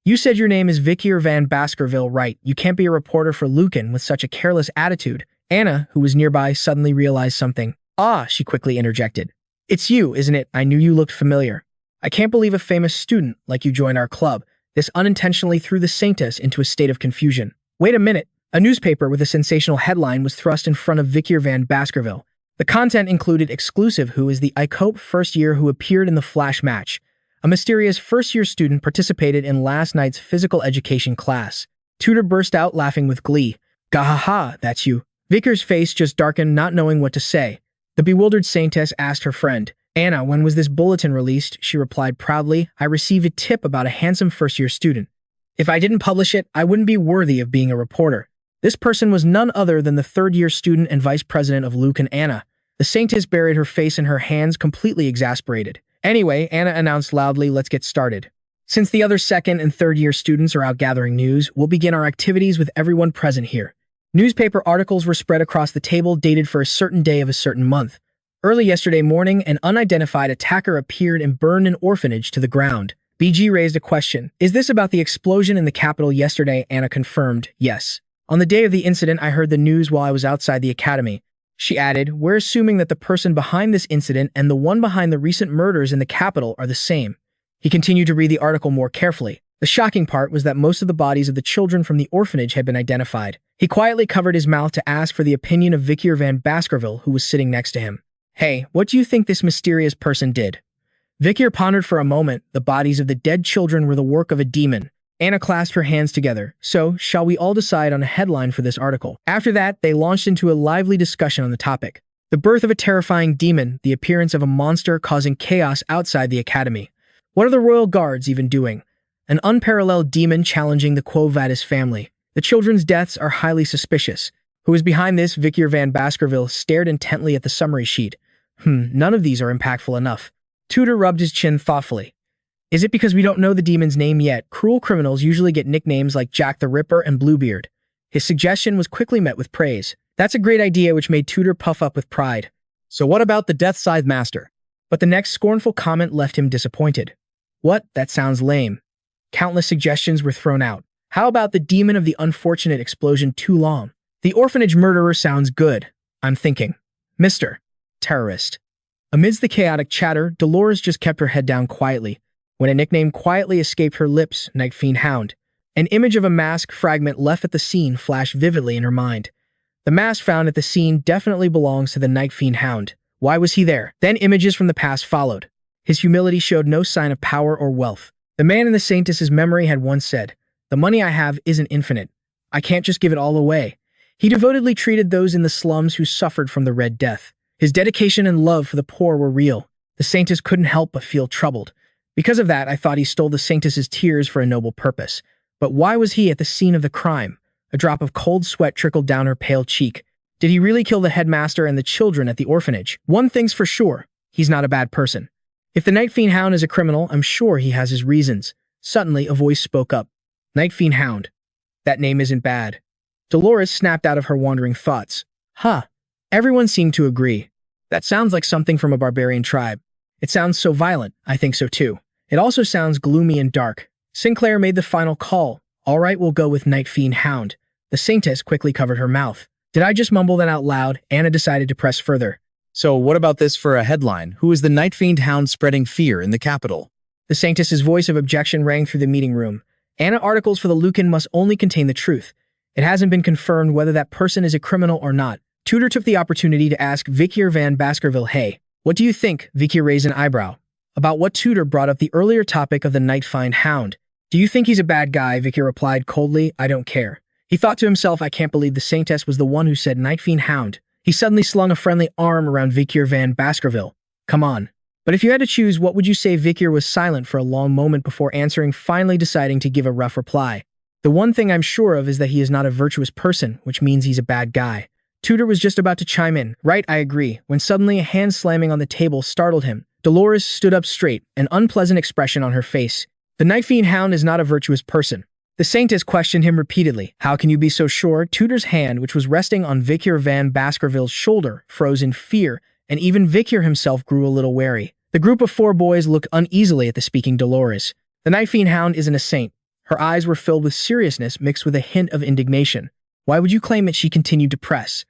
S1: You said your name is Vikir van Baskerville, right? You can't be a reporter for Lucan with such a careless attitude. Anna, who was nearby, suddenly realized something. Ah, she quickly interjected. It's you, isn't it? I knew you looked familiar. I can't believe a famous student like you joined our club. This unintentionally threw the Saintess into a state of confusion. Wait a minute. A newspaper with a sensational headline was thrust in front of Vikir van Baskerville. The content included exclusive who is the ICOPE first year who appeared in the flash match. A mysterious first-year student participated in last night's physical education class. Tudor burst out laughing with glee. Gahaha, that's you. Vikir's face just darkened, not knowing what to say. The bewildered Saintess asked her friend, Anna, when was this bulletin released? She replied proudly, I received a tip about a handsome first-year student. If I didn't publish it, I wouldn't be worthy of being a reporter. This person was none other than the third-year student and vice president of Lucan, Anna. The Saintess buried her face in her hands, completely exasperated. Anyway, Anna announced loudly, let's get started. Since the other second and third-year students are out gathering news, we'll begin our activities with everyone present here. Newspaper articles were spread across the table, dated for a certain day of a certain month. Early yesterday morning, an unidentified attacker appeared and burned an orphanage to the ground. BG raised a question. Is this about the explosion in the Capitol yesterday? Anna confirmed, yes. On the day of the incident, I heard the news while I was outside the academy. She added, we're assuming that the person behind this incident and the one behind the recent murders in the Capitol are the same. He continued to read the article more carefully. The shocking part was that most of the bodies of the children from the orphanage had been identified. He quietly covered his mouth to ask for the opinion of Vikir van Baskerville, who was sitting next to him. Hey, what do you think this mysterious person did? Vikir pondered for a moment. The bodies of the dead children were the work of a demon. Anna clasped her hands together. So, shall we all decide on a headline for this article? After that, they launched into a lively discussion on the topic. The birth of a terrifying demon, the appearance of a monster causing chaos outside the academy. What are the royal guards even doing? An unparalleled demon challenging the Quo Vadis family. The children's deaths are highly suspicious. Who is behind this? Vikir van Baskerville stared intently at the summary sheet. None of these are impactful enough. Tudor rubbed his chin thoughtfully. Is it because we don't know the demon's name yet? Cruel criminals usually get nicknames like Jack the Ripper and Bluebeard. His suggestion was quickly met with praise. That's a great idea, which made Tudor puff up with pride.
S2: So what about the Death Scythe Master?
S1: But the next scornful comment left him disappointed. What? That sounds lame. Countless suggestions were thrown out. How about the demon of the unfortunate explosion too long? The orphanage murderer sounds good, I'm thinking. Mr. Terrorist. Amidst the chaotic chatter, Dolores just kept her head down quietly. When a nickname quietly escaped her lips, Night Fiend Hound. An image of a mask fragment left at the scene flashed vividly in her mind. The mask found at the scene definitely belongs to the Night Fiend Hound. Why was he there? Then images from the past followed. His humility showed no sign of power or wealth. The man in the Saintess's memory had once said, the money I have isn't infinite. I can't just give it all away. He devotedly treated those in the slums who suffered from the Red Death. His dedication and love for the poor were real. The Saintess couldn't help but feel troubled. Because of that, I thought he stole the Saintess's tears for a noble purpose. But why was he at the scene of the crime? A drop of cold sweat trickled down her pale cheek. Did he really kill the headmaster and the children at the orphanage? One thing's for sure, he's not a bad person. If the Night Fiend Hound is a criminal, I'm sure he has his reasons. Suddenly, a voice spoke up. Night Fiend Hound. That name isn't bad. Dolores snapped out of her wandering thoughts. Everyone seemed to agree. That sounds like something from a barbarian tribe. It sounds so violent, I think so too. It also sounds gloomy and dark. Sinclair made the final call. All right, we'll go with Night Fiend Hound. The Saintess quickly covered her mouth. Did I just mumble that out loud? Anna decided to press further.
S2: So what about this for a headline? Who is the Night Fiend Hound spreading fear in the capital?
S1: The Saintess's voice of objection rang through the meeting room. Anna, articles for the Lucan must only contain the truth. It hasn't been confirmed whether that person is a criminal or not. Tudor took the opportunity to ask Vikir van Baskerville, hey, what do you think? Vikir raised an eyebrow. About what Tudor brought up the earlier topic of the Night Fiend Hound. Do you think he's a bad guy? Vikir replied coldly, I don't care. He thought to himself, I can't believe the Saintess was the one who said Night Fiend Hound. He suddenly slung a friendly arm around Vikir van Baskerville. Come on. But if you had to choose, what would you say? Vikir was silent for a long moment before answering, finally deciding to give a rough reply. The one thing I'm sure of is that he is not a virtuous person, which means he's a bad guy. Tudor was just about to chime in. Right, I agree, when suddenly a hand slamming on the table startled him. Dolores stood up straight, an unpleasant expression on her face. The Night Fiend Hound is not a virtuous person. The Saintess questioned him repeatedly. How can you be so sure? Tudor's hand, which was resting on Vikir van Baskerville's shoulder, froze in fear, and even Vikir himself grew a little wary. The group of 4 boys looked uneasily at the speaking Dolores. The Night Fiend Hound isn't a saint. Her eyes were filled with seriousness mixed with a hint of indignation. Why would you claim it? She continued to press.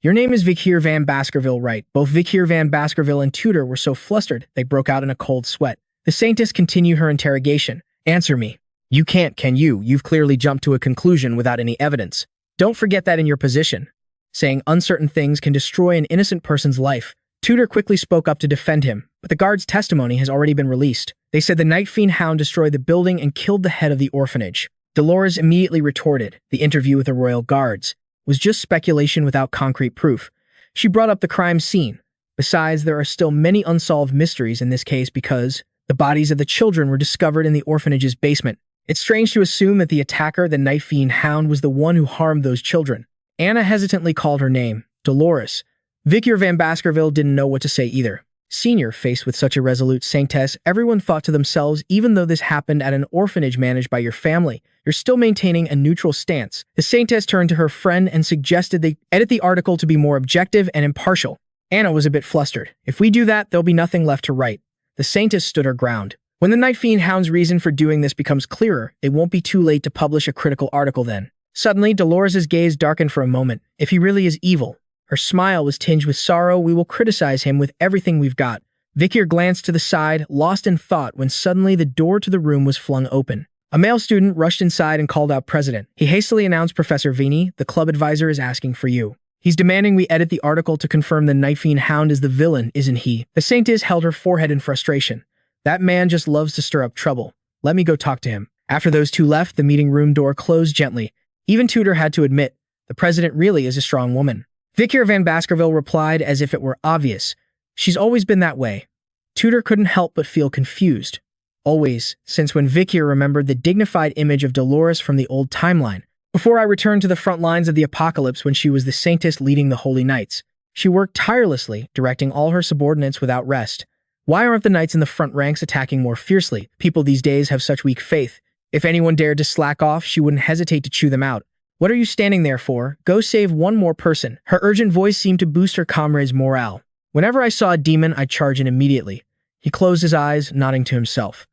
S1: Your name is Vikir van Baskerville, right? Both Vikir van Baskerville and Tudor were so flustered they broke out in a cold sweat. The Saintess continued her interrogation. Answer me. You can't, can you? You've clearly jumped to a conclusion without any evidence. Don't forget that in your position. Saying uncertain things can destroy an innocent person's life. Tudor quickly spoke up to defend him, but the guard's testimony has already been released. They said the Night Fiend Hound destroyed the building and killed the head of the orphanage. Dolores immediately retorted. The interview with the royal guards was just speculation without concrete proof. She brought up the crime scene. Besides, there are still many unsolved mysteries in this case because the bodies of the children were discovered in the orphanage's basement. It's strange to assume that the attacker, the Night Fiend Hound, was the one who harmed those children. Anna hesitantly called her name, Dolores. Vikir van Baskerville didn't know what to say either. Senior, faced with such a resolute Saintess, everyone thought to themselves, even though this happened at an orphanage managed by your family, you're still maintaining a neutral stance. The Saintess turned to her friend and suggested they edit the article to be more objective and impartial. Anna was a bit flustered. If we do that, there'll be nothing left to write. The Saintess stood her ground. When the Night Fiend Hound's reason for doing this becomes clearer, it won't be too late to publish a critical article then. Suddenly, Dolores' gaze darkened for a moment. If he really is evil, her smile was tinged with sorrow, we will criticize him with everything we've got. Vikir glanced to the side, lost in thought, when suddenly the door to the room was flung open. A male student rushed inside and called out President. He hastily announced, Professor Vini, the club advisor is asking for you. He's demanding we edit the article to confirm the Night Fiend Hound is the villain, isn't he? The Saintess held her forehead in frustration. That man just loves to stir up trouble. Let me go talk to him. After those two left, the meeting room door closed gently. Even Tudor had to admit, the president really is a strong woman. Vikir van Baskerville replied as if it were obvious. She's always been that way. Tudor couldn't help but feel confused. Always, since when Vikir remembered the dignified image of Dolores from the old timeline. Before I returned to the front lines of the apocalypse when she was the Saintess leading the Holy Knights. She worked tirelessly, directing all her subordinates without rest. Why aren't the knights in the front ranks attacking more fiercely? People these days have such weak faith. If anyone dared to slack off, she wouldn't hesitate to chew them out. What are you standing there for? Go save one more person. Her urgent voice seemed to boost her comrades' morale. Whenever I saw a demon, I'd charge in immediately. He closed his eyes, nodding to himself.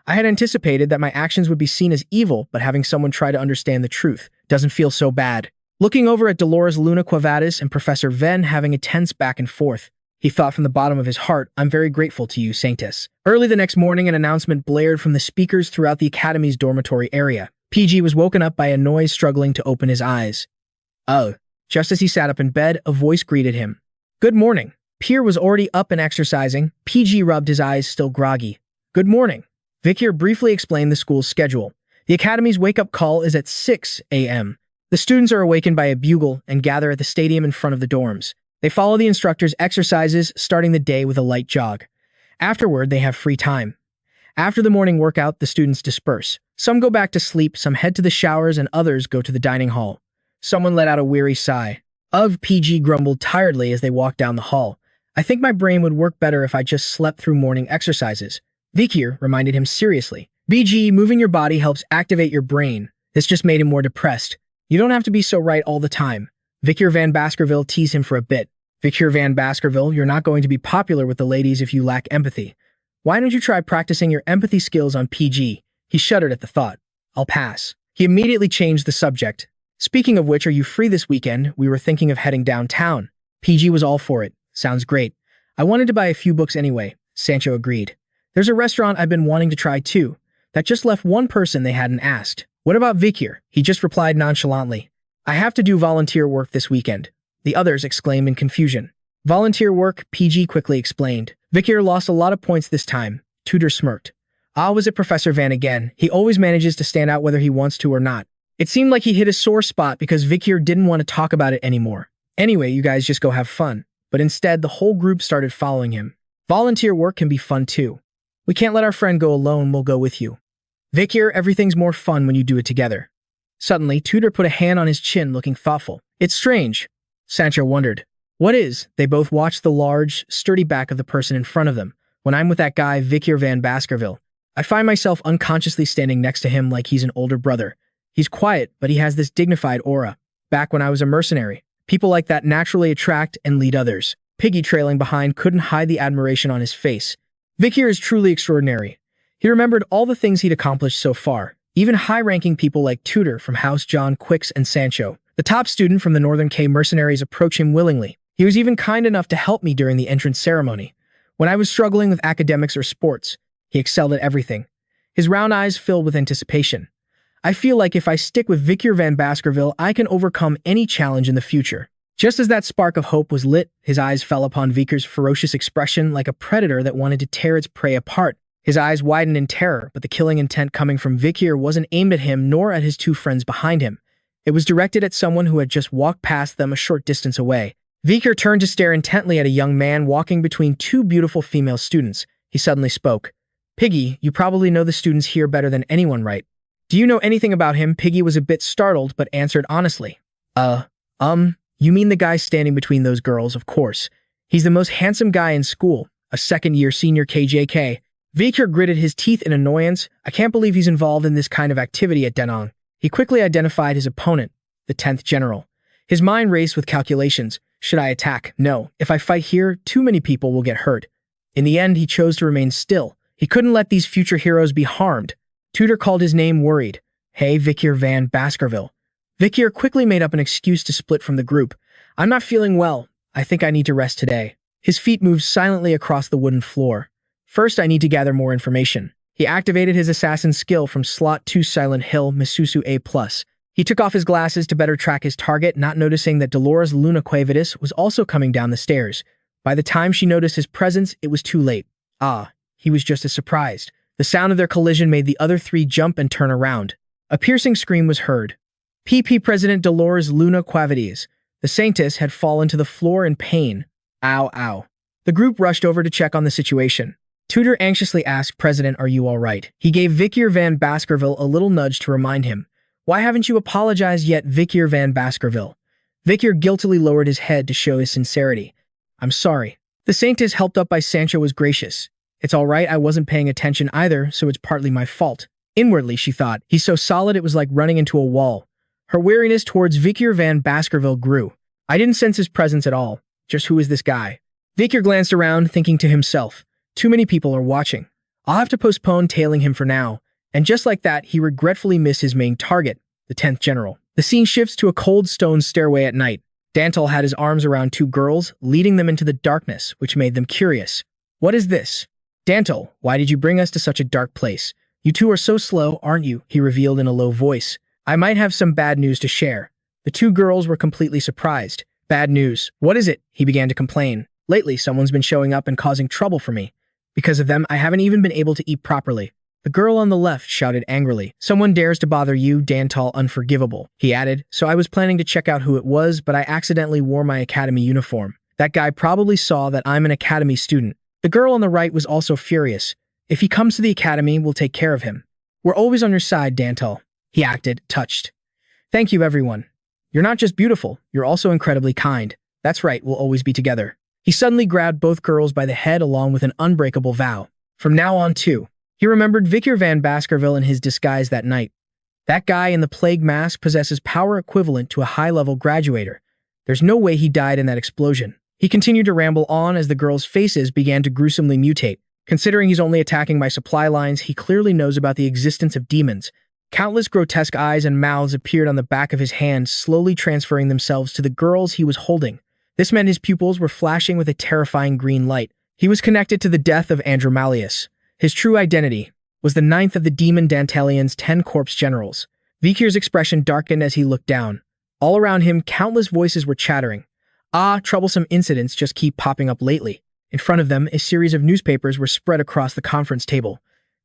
S1: I had anticipated that my actions would be seen as evil, but having someone try to understand the truth doesn't feel so bad. Looking over at Dolores Luna Quavatis and Professor Ven having a tense back and forth, he thought from the bottom of his heart, I'm very grateful to you, Saintess. Early the next morning, an announcement blared from the speakers throughout the Academy's dormitory area. PG was woken up by a noise struggling to open his eyes. Oh. Just as he sat up in bed, a voice greeted him. Good morning. Pierre was already up and exercising. PG rubbed his eyes, still groggy. Good morning. Vikir briefly explained the school's schedule. The Academy's wake-up call is at 6 a.m. The students are awakened by a bugle and gather at the stadium in front of the dorms. They follow the instructor's exercises, starting the day with a light jog. Afterward, they have free time. After the morning workout, the students disperse. Some go back to sleep, some head to the showers, and others go to the dining hall. Someone let out a weary sigh. Ugh, PG grumbled tiredly as they walked down the hall. I think my brain would work better if I just slept through morning exercises. Vikir reminded him seriously. BG, moving your body helps activate your brain. This just made him more depressed. You don't have to be so right all the time. Vikir van Baskerville teased him for a bit. Vikir van Baskerville, you're not going to be popular with the ladies if you lack empathy. Why don't you try practicing your empathy skills on PG? He shuddered at the thought. I'll pass. He immediately changed the subject. Speaking of which, are you free this weekend? We were thinking of heading downtown. PG was all for it. Sounds great. I wanted to buy a few books anyway. Sancho agreed. There's a restaurant I've been wanting to try too. That just left one person they hadn't asked. What about Vikir? He just replied nonchalantly. I have to do volunteer work this weekend. The others exclaimed in confusion. Volunteer work, PG quickly explained. Vikir lost a lot of points this time. Tudor smirked. Ah, was it Professor Van again? He always manages to stand out whether he wants to or not. It seemed like he hit a sore spot because Vikir didn't want to talk about it anymore. Anyway, you guys just go have fun. But instead, the whole group started following him. Volunteer work can be fun too. We can't let our friend go alone, we'll go with you. Vikir, everything's more fun when you do it together. Suddenly, Tudor put a hand on his chin, looking thoughtful. It's strange. Sancho wondered. What is? They both watched the large, sturdy back of the person in front of them. When I'm with that guy, Vikir van Baskerville, I find myself unconsciously standing next to him like he's an older brother. He's quiet, but he has this dignified aura. Back when I was a mercenary, people like that naturally attract and lead others. Piggy, trailing behind, couldn't hide the admiration on his face. Vikir is truly extraordinary. He remembered all the things he'd accomplished so far, even high-ranking people like Tudor from House John Quicks and Sancho. The top student from the Northern K mercenaries approached him willingly. He was even kind enough to help me during the entrance ceremony. When I was struggling with academics or sports, he excelled at everything. His round eyes filled with anticipation. I feel like if I stick with Vikir van Baskerville, I can overcome any challenge in the future. Just as that spark of hope was lit, his eyes fell upon Vikir's ferocious expression like a predator that wanted to tear its prey apart. His eyes widened in terror, but the killing intent coming from Vikir wasn't aimed at him nor at his two friends behind him. It was directed at someone who had just walked past them a short distance away. Vikir turned to stare intently at a young man walking between two beautiful female students. He suddenly spoke. Piggy, you probably know the students here better than anyone, right? Do you know anything about him? Piggy was a bit startled, but answered honestly. You mean the guy standing between those girls, of course. He's the most handsome guy in school, a second-year senior KJK. Vikir gritted his teeth in annoyance. I can't believe he's involved in this kind of activity at Denong. He quickly identified his opponent, the 10th General. His mind raced with calculations. Should I attack? No. If I fight here, too many people will get hurt. In the end, he chose to remain still, He couldn't let these future heroes be harmed. Tutor called his name worried. Hey, Vikir van Baskerville. Vikir quickly made up an excuse to split from the group. I'm not feeling well. I think I need to rest today. His feet moved silently across the wooden floor. First, I need to gather more information. He activated his assassin skill from slot 2 Silent Hill Misusu A+. He took off his glasses to better track his target, not noticing that Dolores Luna Quavitas was also coming down the stairs. By the time she noticed his presence, it was too late. He was just as surprised. The sound of their collision made the other three jump and turn around. A piercing scream was heard. PP President Dolores Luna Quavitas. The Saintess had fallen to the floor in pain. Ow, ow. The group rushed over to check on the situation. Tutor anxiously asked, President, are you all right? He gave Vikir van Baskerville a little nudge to remind him. Why haven't you apologized yet, Vikir van Baskerville? Vikir guiltily lowered his head to show his sincerity. I'm sorry. The Saintess, helped up by Sancho, was gracious. It's all right, I wasn't paying attention either, so it's partly my fault. Inwardly, she thought, he's so solid it was like running into a wall. Her weariness towards Vikir van Baskerville grew. I didn't sense his presence at all. Just who is this guy? Vikir glanced around, thinking to himself, too many people are watching. I'll have to postpone tailing him for now. And just like that, he regretfully missed his main target, the 10th General. The scene shifts to a cold stone stairway at night. Dantal had his arms around two girls, leading them into the darkness, which made them curious. What is this? Dantal, why did you bring us to such a dark place? You two are so slow, aren't you? He revealed in a low voice. I might have some bad news to share. The two girls were completely surprised. Bad news. What is it? He began to complain. Lately, someone's been showing up and causing trouble for me. Because of them, I haven't even been able to eat properly. The girl on the left shouted angrily. Someone dares to bother you, Dantal, unforgivable. He added, so I was planning to check out who it was, but I accidentally wore my academy uniform. That guy probably saw that I'm an academy student. The girl on the right was also furious. If he comes to the academy, we'll take care of him. We're always on your side, Dantal. He acted, touched. Thank you, everyone. You're not just beautiful, you're also incredibly kind. That's right, we'll always be together. He suddenly grabbed both girls by the head along with an unbreakable vow. From now on, too. He remembered Vikir van Baskerville in his disguise that night. That guy in the plague mask possesses power equivalent to a high-level graduator. There's no way he died in that explosion. He continued to ramble on as the girls' faces began to gruesomely mutate. Considering he's only attacking my supply lines, he clearly knows about the existence of demons. Countless grotesque eyes and mouths appeared on the back of his hand, slowly transferring themselves to the girls he was holding. This meant his pupils were flashing with a terrifying green light. He was connected to the death of Andromalius. His true identity was the 9th of the demon Dantalian's 10 corpse generals. Vikir's expression darkened as he looked down. All around him, countless voices were chattering. Troublesome incidents just keep popping up lately. In front of them, a series of newspapers were spread across the conference table.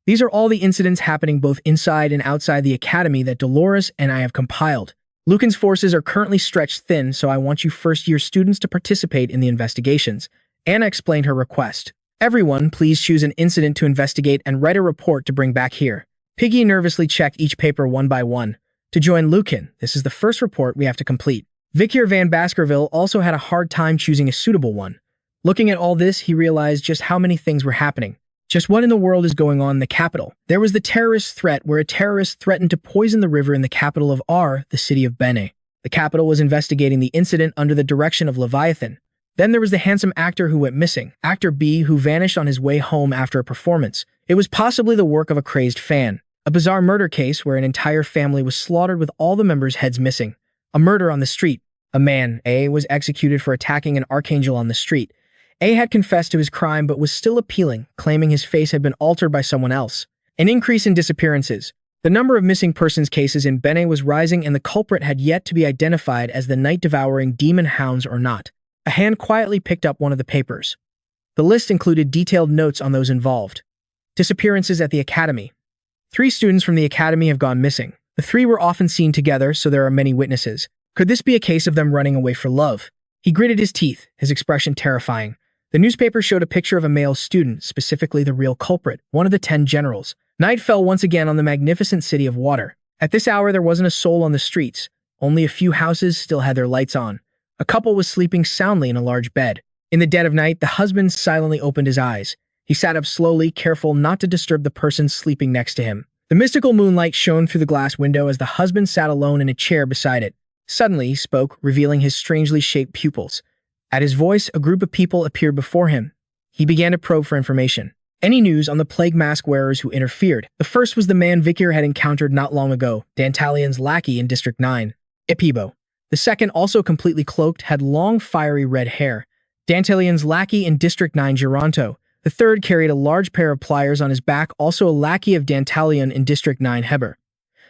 S1: These are all the incidents happening both inside and outside the academy that Dolores and I have compiled. Lucan's forces are currently stretched thin, so I want you first-year students to participate in the investigations. Anna explained her request. Everyone, please choose an incident to investigate and write a report to bring back here. Piggy nervously checked each paper one by one. To join Lucan, this is the first report we have to complete. Vikir van Baskerville also had a hard time choosing a suitable one. Looking at all this, he realized just how many things were happening. Just what in the world is going on in the capital? There was the terrorist threat where a terrorist threatened to poison the river in the capital of R, the city of Bene. The capital was investigating the incident under the direction of Leviathan. Then there was the handsome actor who went missing, Actor B, who vanished on his way home after a performance. It was possibly the work of a crazed fan. A bizarre murder case where an entire family was slaughtered with all the members' heads missing. A murder on the street. A man, A, was executed for attacking an archangel on the street. A had confessed to his crime but was still appealing, claiming his face had been altered by someone else. An increase in disappearances. The number of missing persons cases in Bene was rising and the culprit had yet to be identified as the night-devouring demon hounds or not. A hand quietly picked up one of the papers. The list included detailed notes on those involved. Disappearances at the academy. 3 students from the academy have gone missing. The 3 were often seen together, so there are many witnesses. Could this be a case of them running away for love? He gritted his teeth, his expression terrifying. The newspaper showed a picture of a male student, specifically the real culprit, one of the 10 generals. Night fell once again on the magnificent city of water. At this hour, there wasn't a soul on the streets. Only a few houses still had their lights on. A couple was sleeping soundly in a large bed. In the dead of night, the husband silently opened his eyes. He sat up slowly, careful not to disturb the person sleeping next to him. The mystical moonlight shone through the glass window as the husband sat alone in a chair beside it. Suddenly, he spoke, revealing his strangely shaped pupils. At his voice, a group of people appeared before him. He began to probe for information. any news on the plague mask wearers who interfered. The first was the man Vikir had encountered not long ago, Dantalion's lackey in District 9, Epibo. The second, also completely cloaked, had long, fiery red hair, Dantalion's lackey in District 9, Geronto. The third carried a large pair of pliers on his back, also a lackey of Dantalion in District 9, Heber.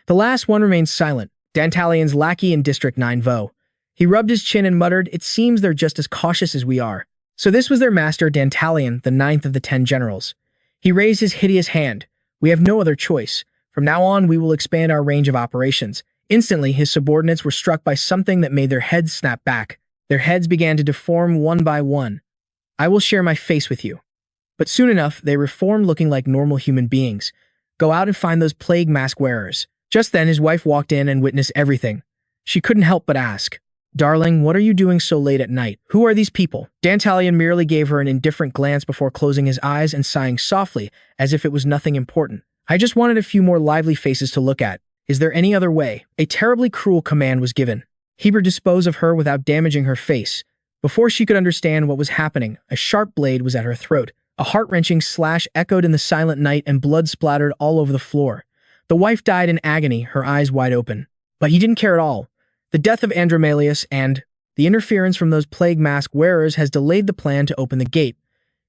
S1: The last one remained silent, Dantalion's lackey in District 9, Vo. He rubbed his chin and muttered, "It seems they're just as cautious as we are." So this was their master, Dantalion, the 9th of the 10 generals. He raised his hideous hand. "We have no other choice. From now on, we will expand our range of operations." Instantly, his subordinates were struck by something that made their heads snap back. Their heads began to deform one by one. "I will share my face with you." But soon enough, they reformed looking like normal human beings. "Go out and find those plague mask wearers." Just then, his wife walked in and witnessed everything. She couldn't help but ask, "Darling, what are you doing so late at night? Who are these people?" Dantalion merely gave her an indifferent glance before closing his eyes and sighing softly, as if it was nothing important. "I just wanted a few more lively faces to look at. Is there any other way?" A terribly cruel command was given. Heber disposed of her without damaging her face. Before she could understand what was happening, a sharp blade was at her throat. A heart-wrenching slash echoed in the silent night and blood splattered all over the floor. The wife died in agony, her eyes wide open. But he didn't care at all. The death of Andromalius and the interference from those plague mask wearers has delayed the plan to open the gate.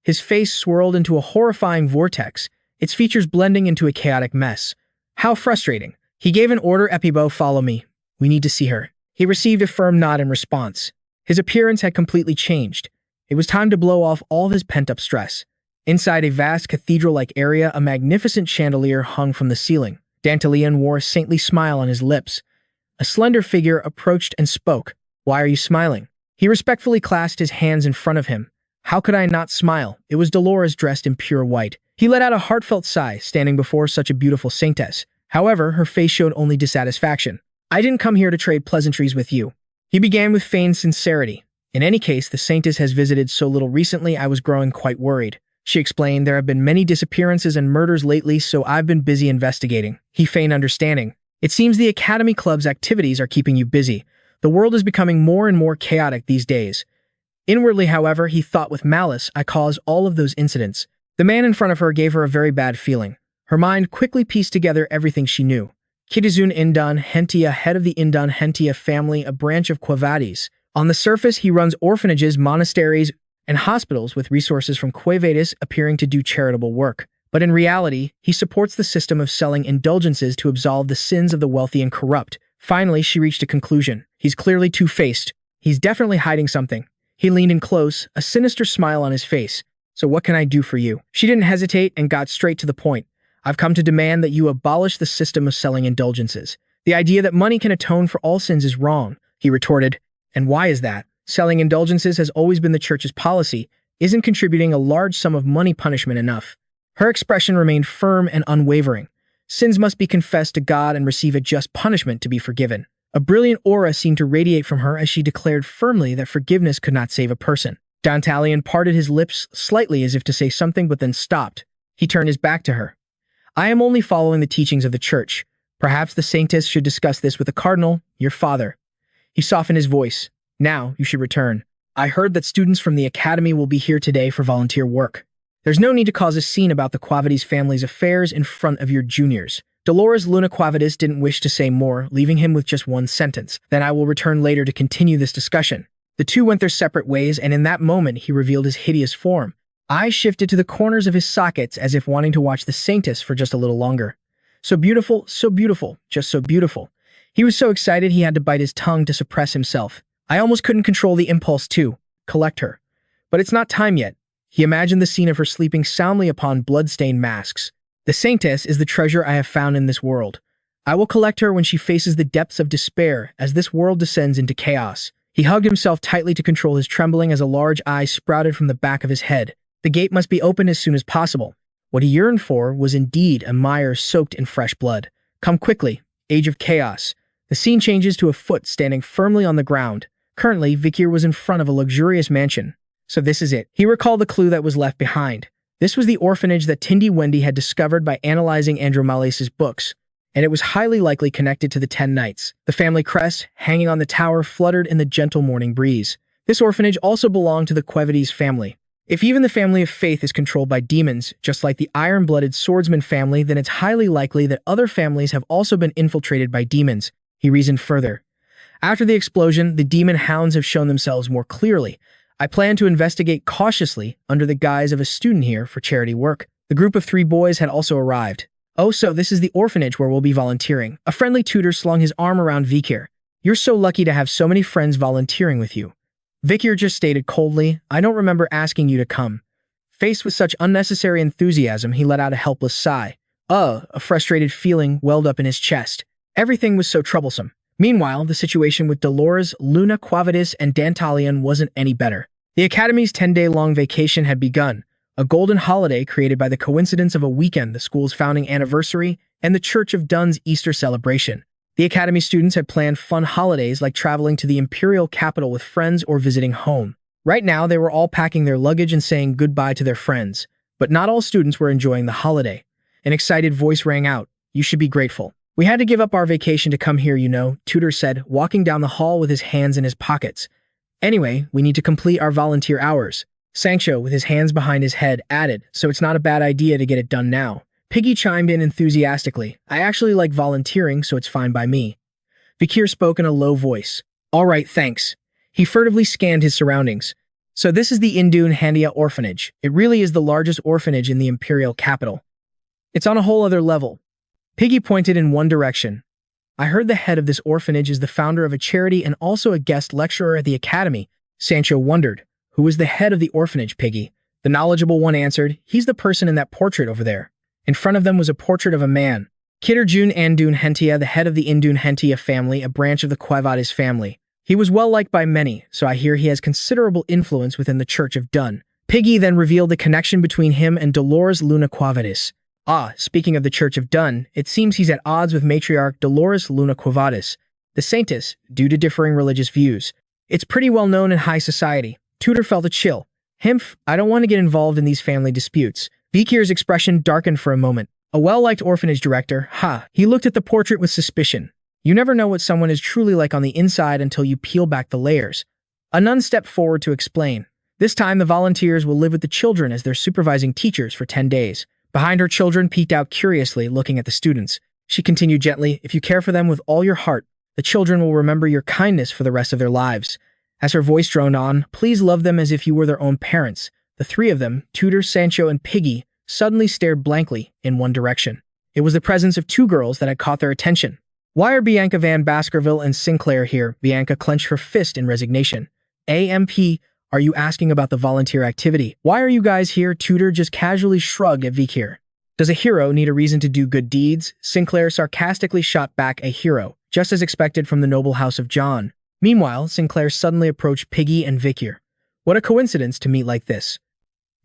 S1: His face swirled into a horrifying vortex, its features blending into a chaotic mess. How frustrating. He gave an order, "Epibo, follow me. We need to see her." He received a firm nod in response. His appearance had completely changed. It was time to blow off all of his pent-up stress. Inside a vast cathedral-like area, a magnificent chandelier hung from the ceiling. Dantalion wore a saintly smile on his lips. A slender figure approached and spoke. "Why are you smiling?" He respectfully clasped his hands in front of him. "How could I not smile?" It was Dolores dressed in pure white. He let out a heartfelt sigh, standing before such a beautiful saintess. However, her face showed only dissatisfaction. "I didn't come here to trade pleasantries with you." He began with feigned sincerity. "In any case, the saintess has visited so little recently, I was growing quite worried." She explained, "There have been many disappearances and murders lately, so I've been busy investigating." He feigned understanding. "It seems the Academy Club's activities are keeping you busy. The world is becoming more and more chaotic these days." Inwardly, however, he thought with malice, "I caused all of those incidents." The man in front of her gave her a very bad feeling. Her mind quickly pieced together everything she knew. Kitizun Indan Hentia, head of the Indan Hentia family, a branch of Quavades. On the surface, he runs orphanages, monasteries, and hospitals with resources from Quavades, appearing to do charitable work. But in reality, he supports the system of selling indulgences to absolve the sins of the wealthy and corrupt. Finally, she reached a conclusion. He's clearly two-faced. He's definitely hiding something. He leaned in close, a sinister smile on his face. "So what can I do for you?" She didn't hesitate and got straight to the point. "I've come to demand that you abolish the system of selling indulgences. The idea that money can atone for all sins is wrong," he retorted. "And why is that? Selling indulgences has always been the church's policy. Isn't contributing a large sum of money punishment enough?" Her expression remained firm and unwavering. Sins must be confessed to God and receive a just punishment to be forgiven. A brilliant aura seemed to radiate from her as she declared firmly that forgiveness could not save a person. Dantalion parted his lips slightly as if to say something, but then stopped. He turned his back to her. "I am only following the teachings of the church. Perhaps the saintess should discuss this with the cardinal, your father." He softened his voice. "Now, you should return. I heard that students from the academy will be here today for volunteer work. There's no need to cause a scene about the Quavades family's affairs in front of your juniors." Dolores Luna Quavades didn't wish to say more, leaving him with just one sentence. "Then I will return later to continue this discussion." The two went their separate ways, and in that moment he revealed his hideous form. Eyes shifted to the corners of his sockets as if wanting to watch the saintess for just a little longer. So beautiful, just so beautiful. He was so excited he had to bite his tongue to suppress himself. I almost couldn't control the impulse to collect her. But it's not time yet. He imagined the scene of her sleeping soundly upon blood-stained masks. The saintess is the treasure I have found in this world. I will collect her when she faces the depths of despair as this world descends into chaos. He hugged himself tightly to control his trembling as a large eye sprouted from the back of his head. The gate must be opened as soon as possible. What he yearned for was indeed a mire soaked in fresh blood. Come quickly, age of chaos. The scene changes to a foot standing firmly on the ground. Currently, Vikir was in front of a luxurious mansion. So this is it. He recalled the clue that was left behind. This was the orphanage that Tindy Wendy had discovered by analyzing Andromalius' books, and it was highly likely connected to the 10 Knights. The family crest, hanging on the tower, fluttered in the gentle morning breeze. This orphanage also belonged to the Quavades family. If even the family of Faith is controlled by demons, just like the iron-blooded swordsman family, then it's highly likely that other families have also been infiltrated by demons, he reasoned further. After the explosion, the demon hounds have shown themselves more clearly. I plan to investigate cautiously under the guise of a student here for charity work. The group of 3 boys had also arrived. Oh, so this is the orphanage where we'll be volunteering. A friendly tutor slung his arm around Vikir. You're so lucky to have so many friends volunteering with you. Vikir just stated coldly, I don't remember asking you to come. Faced with such unnecessary enthusiasm, he let out a helpless sigh. A frustrated feeling welled up in his chest. Everything was so troublesome. Meanwhile, the situation with Dolores, Luna, Quavadis, and Dantalion wasn't any better. The Academy's 10-day-long vacation had begun, a golden holiday created by the coincidence of a weekend, the school's founding anniversary, and the Church of Dun's Easter celebration. The Academy students had planned fun holidays like traveling to the imperial capital with friends or visiting home. Right now, they were all packing their luggage and saying goodbye to their friends. But not all students were enjoying the holiday. An excited voice rang out, You should be grateful. We had to give up our vacation to come here, you know, Tutor said, walking down the hall with his hands in his pockets. Anyway, we need to complete our volunteer hours. Sancho, with his hands behind his head, added, so it's not a bad idea to get it done now. Piggy chimed in enthusiastically. I actually like volunteering, so it's fine by me. Vikir spoke in a low voice. All right, thanks. He furtively scanned his surroundings. So this is the Indun Handia orphanage. It really is the largest orphanage in the imperial capital. It's on a whole other level. Piggy pointed in one direction. I heard the head of this orphanage is the founder of a charity and also a guest lecturer at the academy. Sancho wondered. Who is the head of the orphanage, Piggy? The knowledgeable one answered, he's the person in that portrait over there. In front of them was a portrait of a man. Kitterjun Andun Hentia, the head of the Indun Hentia family, a branch of the Quavadis family. He was well liked by many, so I hear he has considerable influence within the Church of Dun. Piggy then revealed the connection between him and Dolores Luna Quavadis. Speaking of the Church of Dun, it seems he's at odds with matriarch Dolores Luna Quavadis, the saintess, due to differing religious views. It's pretty well known in high society. Tutor felt a chill. Himph, I don't want to get involved in these family disputes. Vikir's expression darkened for a moment. A well-liked orphanage director, he looked at the portrait with suspicion. You never know what someone is truly like on the inside until you peel back the layers. A nun stepped forward to explain. This time the volunteers will live with the children as their supervising teachers for 10 days. Behind her, children peeked out curiously, looking at the students. She continued gently, if you care for them with all your heart, the children will remember your kindness for the rest of their lives. As her voice droned on, please love them as if you were their own parents. The 3 of them, Tutor, Sancho, and Piggy, suddenly stared blankly in one direction. It was the presence of 2 girls that had caught their attention. Why are Bianca van Baskerville and Sinclair here? Bianca clenched her fist in resignation. AMP, are you asking about the volunteer activity? Why are you guys here? Tutor just casually shrugged at Vikir. Does a hero need a reason to do good deeds? Sinclair sarcastically shot back, a hero, just as expected from the noble house of John. Meanwhile, Sinclair suddenly approached Piggy and Vikir. What a coincidence to meet like this.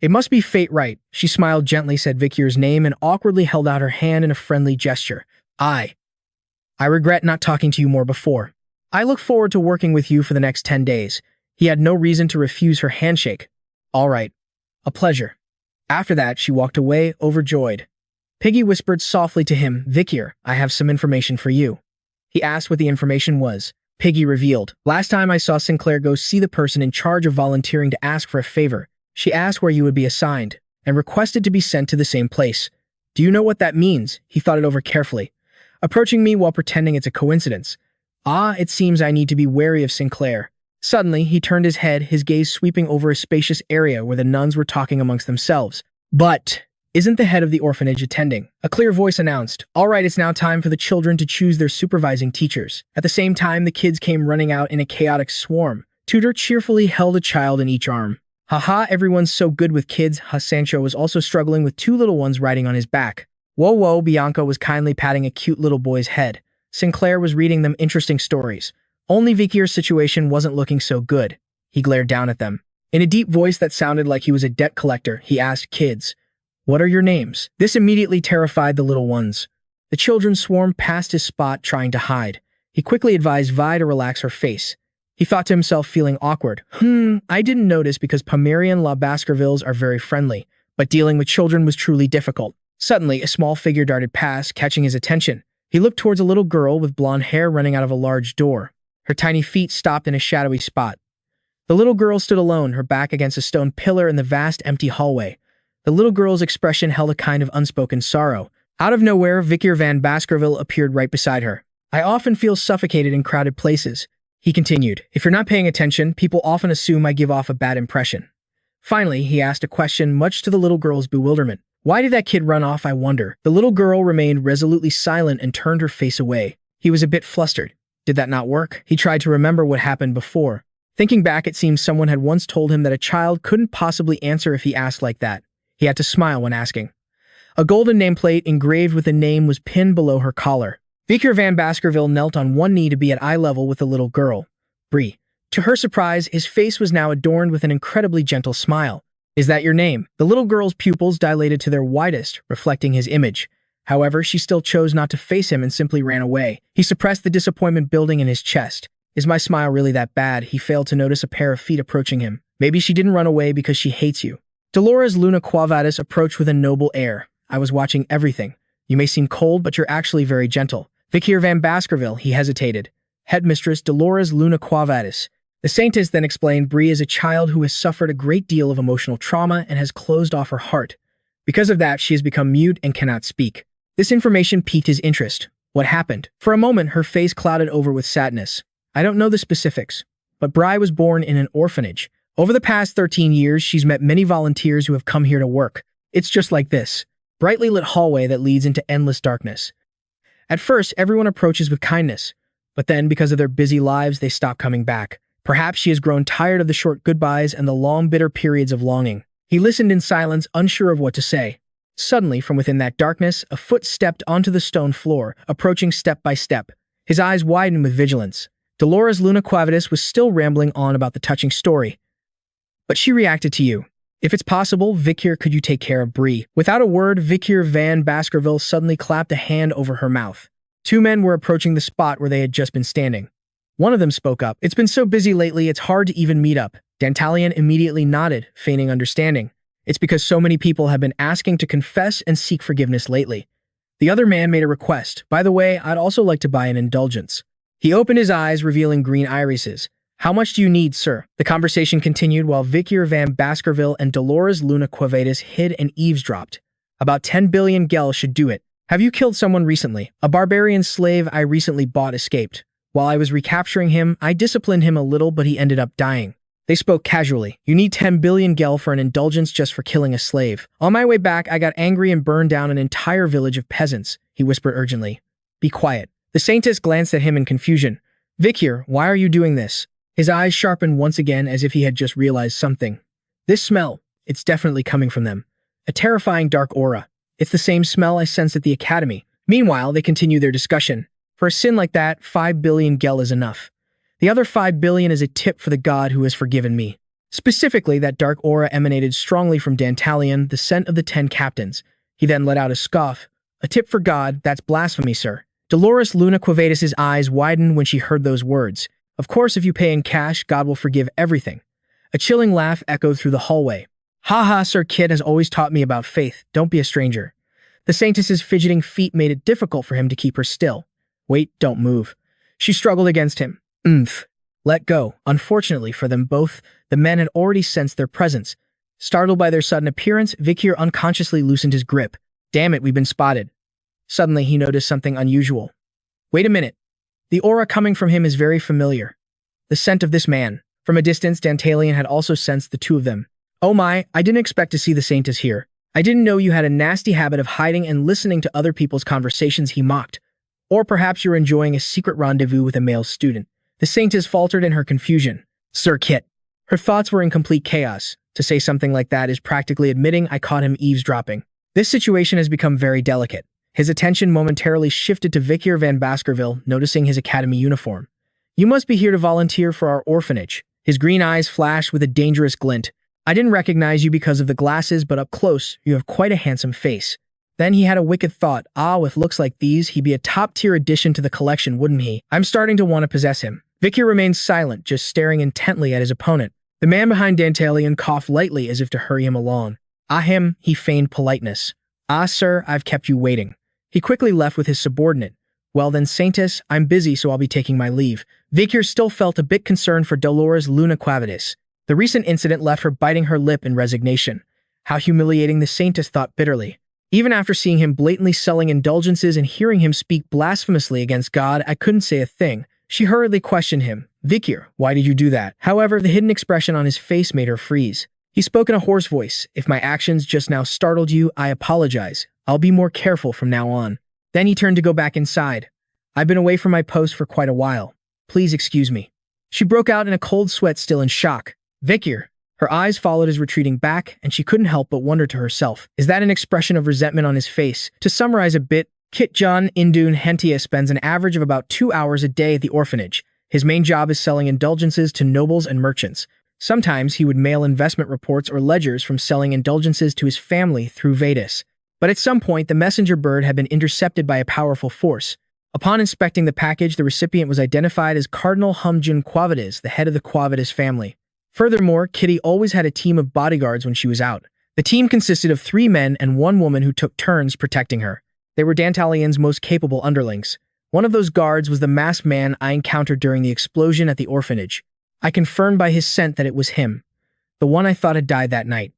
S1: It must be fate, right? She smiled gently, said Vikir's name, and awkwardly held out her hand in a friendly gesture. I regret not talking to you more before. I look forward to working with you for the next 10 days. He had no reason to refuse her handshake. All right. A pleasure. After that, she walked away, overjoyed. Piggy whispered softly to him, Vikir, I have some information for you. He asked what the information was. Piggy revealed. Last time I saw Sinclair go see the person in charge of volunteering to ask for a favor. She asked where you would be assigned, and requested to be sent to the same place. Do you know what that means? He thought it over carefully. Approaching me while pretending it's a coincidence. It seems I need to be wary of Sinclair. Suddenly, he turned his head, his gaze sweeping over a spacious area where the nuns were talking amongst themselves. But isn't the head of the orphanage attending? A clear voice announced, all right, it's now time for the children to choose their supervising teachers. At the same time, the kids came running out in a chaotic swarm. Tutor cheerfully held a child in each arm. Haha, everyone's so good with kids. Sancho was also struggling with 2 little ones riding on his back. Whoa, Bianca was kindly patting a cute little boy's head. Sinclair was reading them interesting stories. Only Vikir's situation wasn't looking so good. He glared down at them. In a deep voice that sounded like he was a debt collector, he asked, kids, what are your names? This immediately terrified the little ones. The children swarmed past his spot, trying to hide. He quickly advised Vi to relax her face. He thought to himself, feeling awkward. I didn't notice because Pomerian Le Baskervilles are very friendly, but dealing with children was truly difficult. Suddenly, a small figure darted past, catching his attention. He looked towards a little girl with blonde hair running out of a large door. Her tiny feet stopped in a shadowy spot. The little girl stood alone, her back against a stone pillar in the vast empty hallway. The little girl's expression held a kind of unspoken sorrow. Out of nowhere, Vikir van Baskerville appeared right beside her. I often feel suffocated in crowded places, he continued. If you're not paying attention, people often assume I give off a bad impression. Finally, he asked a question much to the little girl's bewilderment. Why did that kid run off, I wonder? The little girl remained resolutely silent and turned her face away. He was a bit flustered. Did that not work? He tried to remember what happened before. Thinking back, it seems someone had once told him that a child couldn't possibly answer if he asked like that. He had to smile when asking. A golden nameplate engraved with a name was pinned below her collar. Vikir van Baskerville knelt on one knee to be at eye level with the little girl, Bree. To her surprise, his face was now adorned with an incredibly gentle smile. Is that your name? The little girl's pupils dilated to their widest, reflecting his image. However, she still chose not to face him and simply ran away. He suppressed the disappointment building in his chest. Is my smile really that bad? He failed to notice a pair of feet approaching him. Maybe she didn't run away because she hates you. Dolores Luna Quo Vadis approached with a noble air. I was watching everything. You may seem cold, but you're actually very gentle. Vikir van Baskerville, he hesitated. Headmistress Dolores Luna Quo Vadis. The saintess then explained Bree is a child who has suffered a great deal of emotional trauma and has closed off her heart. Because of that, she has become mute and cannot speak. This information piqued his interest. What happened? For a moment, her face clouded over with sadness. I don't know the specifics, but Bree was born in an orphanage. Over the past 13 years, she's met many volunteers who have come here to work. It's just like this. Brightly lit hallway that leads into endless darkness. At first, everyone approaches with kindness, but then, because of their busy lives, they stop coming back. Perhaps she has grown tired of the short goodbyes and the long, bitter periods of longing. He listened in silence, unsure of what to say. Suddenly, from within that darkness, a foot stepped onto the stone floor, approaching step by step. His eyes widened with vigilance. Dolores Luna Quo Vadis was still rambling on about the touching story. But she reacted to you. If it's possible, Vikir, could you take care of Bree? Without a word, Vikir van Baskerville suddenly clapped a hand over her mouth. Two men were approaching the spot where they had just been standing. One of them spoke up. It's been so busy lately, it's hard to even meet up. Dantalian immediately nodded, feigning understanding. It's because so many people have been asking to confess and seek forgiveness lately. The other man made a request. By the way, I'd also like to buy an indulgence. He opened his eyes, revealing green irises. How much do you need, sir? The conversation continued while Vikir van Baskerville and Dolores Luna Quo Vadis hid and eavesdropped. About 10 billion gel should do it. Have you killed someone recently? A barbarian slave I recently bought escaped. While I was recapturing him, I disciplined him a little, but he ended up dying. They spoke casually. You need 10 billion gel for an indulgence just for killing a slave. On my way back, I got angry and burned down an entire village of peasants, he whispered urgently. Be quiet. The saintess glanced at him in confusion. Vikir, why are you doing this? His eyes sharpened once again as if he had just realized something. This smell, it's definitely coming from them. A terrifying dark aura. It's the same smell I sensed at the academy. Meanwhile, they continue their discussion. For a sin like that, 5 billion gel is enough. The other 5 billion is a tip for the god who has forgiven me. Specifically, that dark aura emanated strongly from Dantalian, the scent of the 10 captains. He then let out a scoff. A tip for God, that's blasphemy, sir. Dolores Luna Quo Vadis' eyes widened when she heard those words. Of course, if you pay in cash, God will forgive everything. A chilling laugh echoed through the hallway. Ha, Sir Kid has always taught me about faith. Don't be a stranger. The saintess's fidgeting feet made it difficult for him to keep her still. Wait, don't move. She struggled against him. Let go. Unfortunately for them both, the men had already sensed their presence. Startled by their sudden appearance, Vikir unconsciously loosened his grip. Damn it, we've been spotted. Suddenly, he noticed something unusual. Wait a minute. The aura coming from him is very familiar. The scent of this man. From a distance, Dantalian had also sensed the two of them. Oh my, I didn't expect to see the saintess here. I didn't know you had a nasty habit of hiding and listening to other people's conversations, he mocked. Or perhaps you're enjoying a secret rendezvous with a male student. The saintess faltered in her confusion. Sir Kit. Her thoughts were in complete chaos. To say something like that is practically admitting I caught him eavesdropping. This situation has become very delicate. His attention momentarily shifted to Vikir van Baskerville, noticing his academy uniform. You must be here to volunteer for our orphanage. His green eyes flashed with a dangerous glint. I didn't recognize you because of the glasses, but up close, you have quite a handsome face. Then he had a wicked thought. With looks like these, he'd be a top-tier addition to the collection, wouldn't he? I'm starting to want to possess him. Vikir remained silent, just staring intently at his opponent. The man behind Dantalian coughed lightly as if to hurry him along. He feigned politeness. Sir, I've kept you waiting. He quickly left with his subordinate. Well then, Saintess, I'm busy, so I'll be taking my leave. Vikir still felt a bit concerned for Dolores Luna Quavitis. The recent incident left her biting her lip in resignation. How humiliating, the Saintess thought bitterly. Even after seeing him blatantly selling indulgences and hearing him speak blasphemously against God, I couldn't say a thing. She hurriedly questioned him. Vikir, why did you do that? However, the hidden expression on his face made her freeze. He spoke in a hoarse voice. If my actions just now startled you, I apologize. I'll be more careful from now on. Then he turned to go back inside. I've been away from my post for quite a while. Please excuse me. She broke out in a cold sweat, still in shock. Vikir. Her eyes followed his retreating back, and she couldn't help but wonder to herself, is that an expression of resentment on his face? To summarize a bit, Kit John Indun Hentia spends an average of about 2 hours a day at the orphanage. His main job is selling indulgences to nobles and merchants. Sometimes he would mail investment reports or ledgers from selling indulgences to his family through Vedas. But at some point, the messenger bird had been intercepted by a powerful force. Upon inspecting the package, the recipient was identified as Cardinal Humjun Quavitis, the head of the Quavitis family. Furthermore, Kitty always had a team of bodyguards when she was out. The team consisted of 3 men and 1 woman who took turns protecting her. They were Dantalian's most capable underlings. One of those guards was the masked man I encountered during the explosion at the orphanage. I confirmed by his scent that it was him, the one I thought had died that night.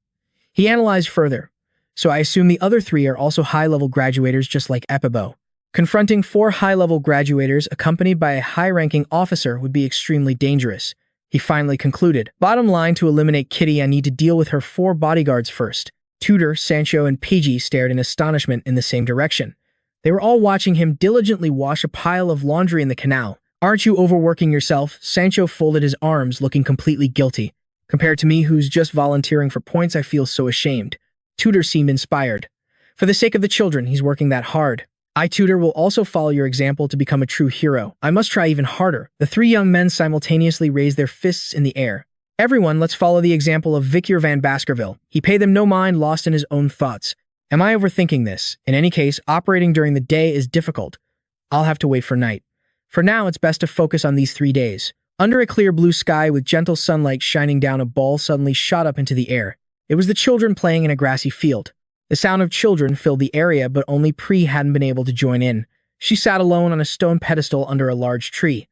S1: He analyzed further. So I assume the other 3 are also high-level graduators just like Epibo. Confronting 4 high-level graduators accompanied by a high-ranking officer would be extremely dangerous. He finally concluded. Bottom line, to eliminate Kitty, I need to deal with her 4 bodyguards first. Tudor, Sancho, and PG stared in astonishment in the same direction. They were all watching him diligently wash a pile of laundry in the canal. Aren't you overworking yourself? Sancho folded his arms, looking completely guilty. Compared to me, who's just volunteering for points, I feel so ashamed. Tudor seemed inspired. For the sake of the children, he's working that hard. I, Tudor, will also follow your example to become a true hero. I must try even harder. The 3 young men simultaneously raised their fists in the air. Everyone, let's follow the example of Vikir van Baskerville. He paid them no mind, lost in his own thoughts. Am I overthinking this? In any case, operating during the day is difficult. I'll have to wait for night. For now, it's best to focus on these 3 days. Under a clear blue sky with gentle sunlight shining down, a ball suddenly shot up into the air. It was the children playing in a grassy field. The sound of children filled the area, but only Pri hadn't been able to join in. She sat alone on a stone pedestal under a large tree.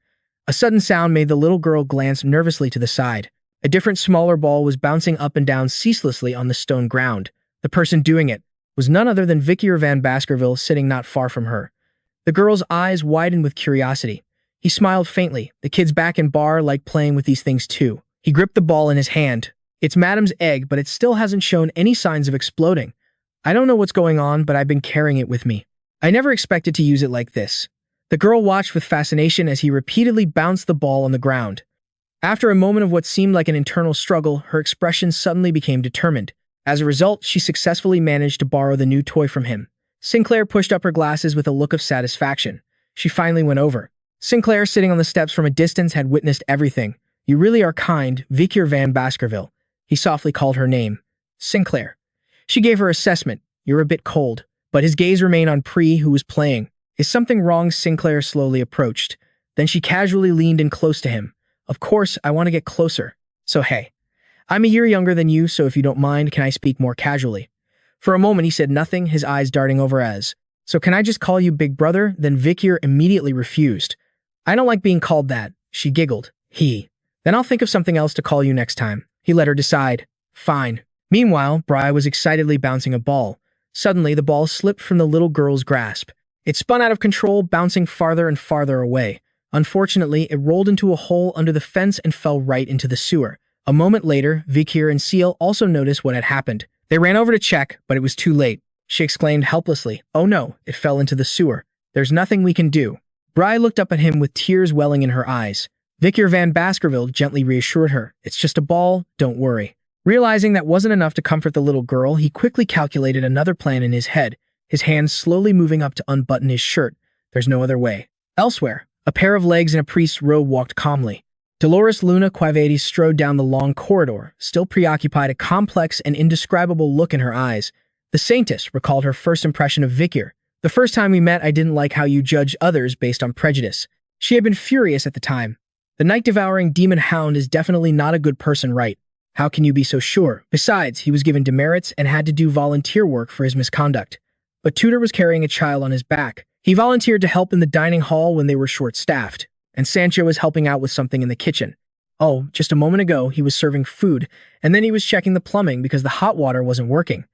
S1: A sudden sound made the little girl glance nervously to the side. A different, smaller ball was bouncing up and down ceaselessly on the stone ground. The person doing it was none other than Vikir van Baskerville, sitting not far from her. The girl's eyes widened with curiosity. He smiled faintly. The kids back in bar like playing with these things too. He gripped the ball in his hand. It's Madam's egg, but it still hasn't shown any signs of exploding. I don't know what's going on, but I've been carrying it with me. I never expected to use it like this. The girl watched with fascination as he repeatedly bounced the ball on the ground. After a moment of what seemed like an internal struggle, her expression suddenly became determined. As a result, she successfully managed to borrow the new toy from him. Sinclair pushed up her glasses with a look of satisfaction. She finally went over. Sinclair, sitting on the steps from a distance, had witnessed everything. You really are kind, Vikir van Baskerville. He softly called her name. Sinclair. She gave her assessment. You're a bit cold. But his gaze remained on Pri, who was playing. Is something wrong? Sinclair slowly approached. Then she casually leaned in close to him. Of course, I want to get closer. So hey. I'm a year younger than you, so if you don't mind, can I speak more casually? For a moment he said nothing, his eyes darting over as. So can I just call you Big Brother? Then Vikir immediately refused. I don't like being called that. She giggled. Then I'll think of something else to call you next time. He let her decide. Fine. Meanwhile, Bri was excitedly bouncing a ball. Suddenly, the ball slipped from the little girl's grasp. It spun out of control, bouncing farther and farther away. Unfortunately, it rolled into a hole under the fence and fell right into the sewer. A moment later, Vikir and Seal also noticed what had happened. They ran over to check, but it was too late. She exclaimed helplessly, "Oh no, it fell into the sewer. There's nothing we can do." Bri looked up at him with tears welling in her eyes. Vikir van Baskerville gently reassured her, "It's just a ball, don't worry." Realizing that wasn't enough to comfort the little girl, he quickly calculated another plan in his head, his hands slowly moving up to unbutton his shirt. There's no other way. Elsewhere, a pair of legs in a priest's robe walked calmly. Dolores Luna Quavitis strode down the long corridor, still preoccupied, a complex and indescribable look in her eyes. The Saintess recalled her first impression of Vikir. "The first time we met, I didn't like how you judge others based on prejudice." She had been furious at the time. The night-devouring demon Hound is definitely not a good person, right? How can you be so sure? Besides, he was given demerits and had to do volunteer work for his misconduct. But Tudor was carrying a child on his back. He volunteered to help in the dining hall when they were short-staffed, and Sancho was helping out with something in the kitchen. Oh, just a moment ago, he was serving food, and then he was checking the plumbing because the hot water wasn't working.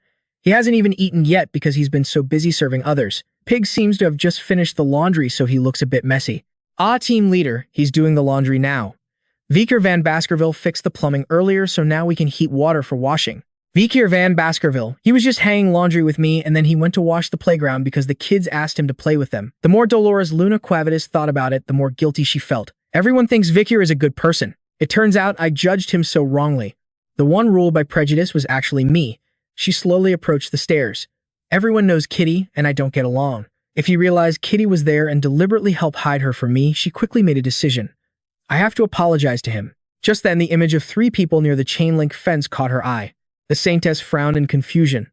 S1: He hasn't even eaten yet because he's been so busy serving others. Pig seems to have just finished the laundry, so he looks a bit messy. Ah, team leader, he's doing the laundry now. Vikir van Baskerville fixed the plumbing earlier, so now we can heat water for washing. Vikir van Baskerville, he was just hanging laundry with me, and then he went to wash the playground because the kids asked him to play with them. The more Dolores Luna Quavitas thought about it, the more guilty she felt. Everyone thinks Vikir is a good person. It turns out I judged him so wrongly. The one ruled by prejudice was actually me. She slowly approached the stairs. Everyone knows Kitty, and I don't get along. If he realized Kitty was there and deliberately helped hide her from me, she quickly made a decision. I have to apologize to him. Just then, the image of 3 people near the chain-link fence caught her eye. The Saintess frowned in confusion.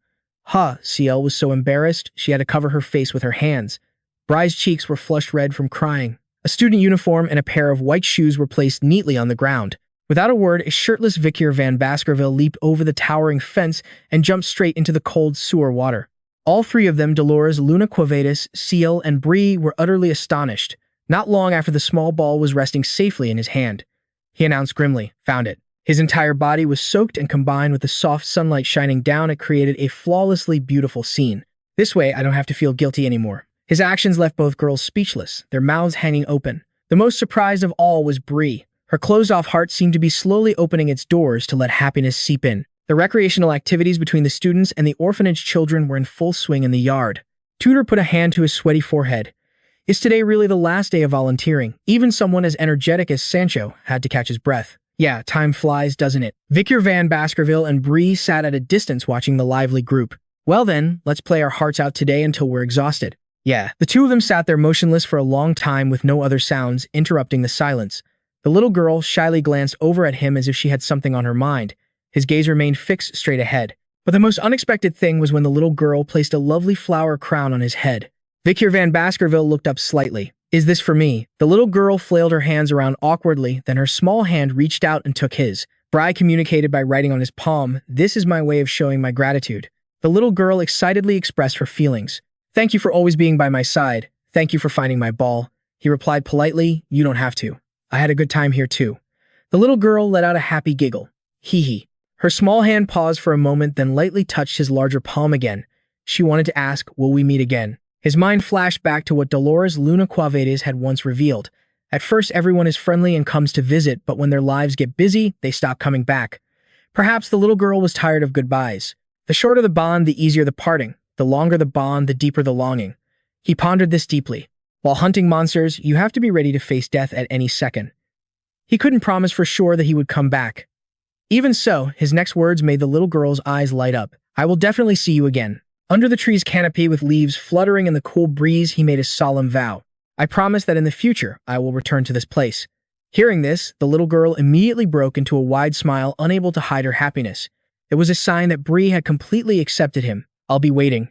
S1: CL was so embarrassed, she had to cover her face with her hands. Bry's cheeks were flushed red from crying. A student uniform and a pair of white shoes were placed neatly on the ground. Without a word, a shirtless Vikir van Baskerville leaped over the towering fence and jumped straight into the cold sewer water. All 3 of them, Dolores, Luna Quavitas, CL, and Bree, were utterly astonished. Not long after the small ball was resting safely in his hand, he announced grimly, "Found it." His entire body was soaked, and combined with the soft sunlight shining down, it created a flawlessly beautiful scene. This way, I don't have to feel guilty anymore. His actions left both girls speechless, their mouths hanging open. The most surprised of all was Bree. Her closed-off heart seemed to be slowly opening its doors to let happiness seep in. The recreational activities between the students and the orphanage children were in full swing in the yard. Tutor put a hand to his sweaty forehead. Is today really the last day of volunteering? Even someone as energetic as Sancho had to catch his breath. Yeah, time flies, doesn't it? Vikir van Baskerville and Bree sat at a distance watching the lively group. Well then, let's play our hearts out today until we're exhausted. Yeah, the 2 of them sat there motionless for a long time with no other sounds interrupting the silence. The little girl shyly glanced over at him as if she had something on her mind. His gaze remained fixed straight ahead. But the most unexpected thing was when the little girl placed a lovely flower crown on his head. Vikir van Baskerville looked up slightly. Is this for me? The little girl flailed her hands around awkwardly, then her small hand reached out and took his. Bry communicated by writing on his palm, "This is my way of showing my gratitude." The little girl excitedly expressed her feelings. "Thank you for always being by my side. Thank you for finding my ball." He replied politely, "You don't have to. I had a good time here too." The little girl let out a happy giggle. Hee hee. Her small hand paused for a moment, then lightly touched his larger palm again. She wanted to ask, "Will we meet again?" His mind flashed back to what Dolores Luna Quavitas had once revealed. At first, everyone is friendly and comes to visit, but when their lives get busy, they stop coming back. Perhaps the little girl was tired of goodbyes. The shorter the bond, the easier the parting. The longer the bond, the deeper the longing. He pondered this deeply. While hunting monsters, you have to be ready to face death at any second. He couldn't promise for sure that he would come back. Even so, his next words made the little girl's eyes light up. "I will definitely see you again." Under the tree's canopy with leaves fluttering in the cool breeze, he made a solemn vow. "I promise that in the future, I will return to this place." Hearing this, the little girl immediately broke into a wide smile, unable to hide her happiness. It was a sign that Bree had completely accepted him. "I'll be waiting."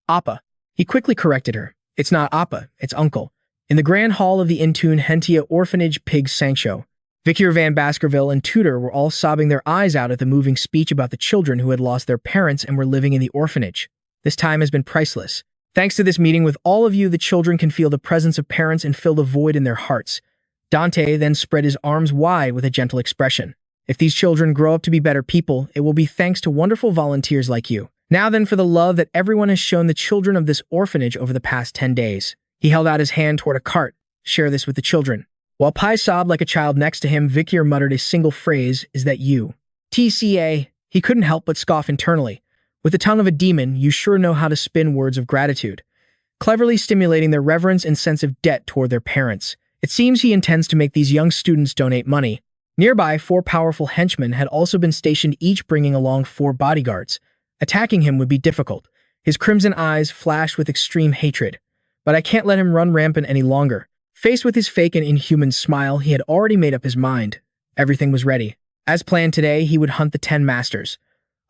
S1: "Appa." He quickly corrected her. "It's not Appa, it's Uncle." In the grand hall of the Intune Hentia Orphanage Pig Sancho, Vikir van Baskerville and Tutor were all sobbing their eyes out at the moving speech about the children who had lost their parents and were living in the orphanage. This time has been priceless. Thanks to this meeting with all of you, the children can feel the presence of parents and fill the void in their hearts. Dante then spread his arms wide with a gentle expression. If these children grow up to be better people, it will be thanks to wonderful volunteers like you. Now then for the love that everyone has shown the children of this orphanage over the past 10 days. He held out his hand toward a cart. Share this with the children. While Pai sobbed like a child next to him, Vikir muttered a single phrase, "Is that you?" TCA. He couldn't help but scoff internally. With the tongue of a demon, you sure know how to spin words of gratitude, cleverly stimulating their reverence and sense of debt toward their parents. It seems he intends to make these young students donate money. Nearby, 4 powerful henchmen had also been stationed, each bringing along 4 bodyguards. Attacking him would be difficult. His crimson eyes flashed with extreme hatred. But I can't let him run rampant any longer. Faced with his fake and inhuman smile, he had already made up his mind. Everything was ready. As planned today, he would hunt the 10 masters.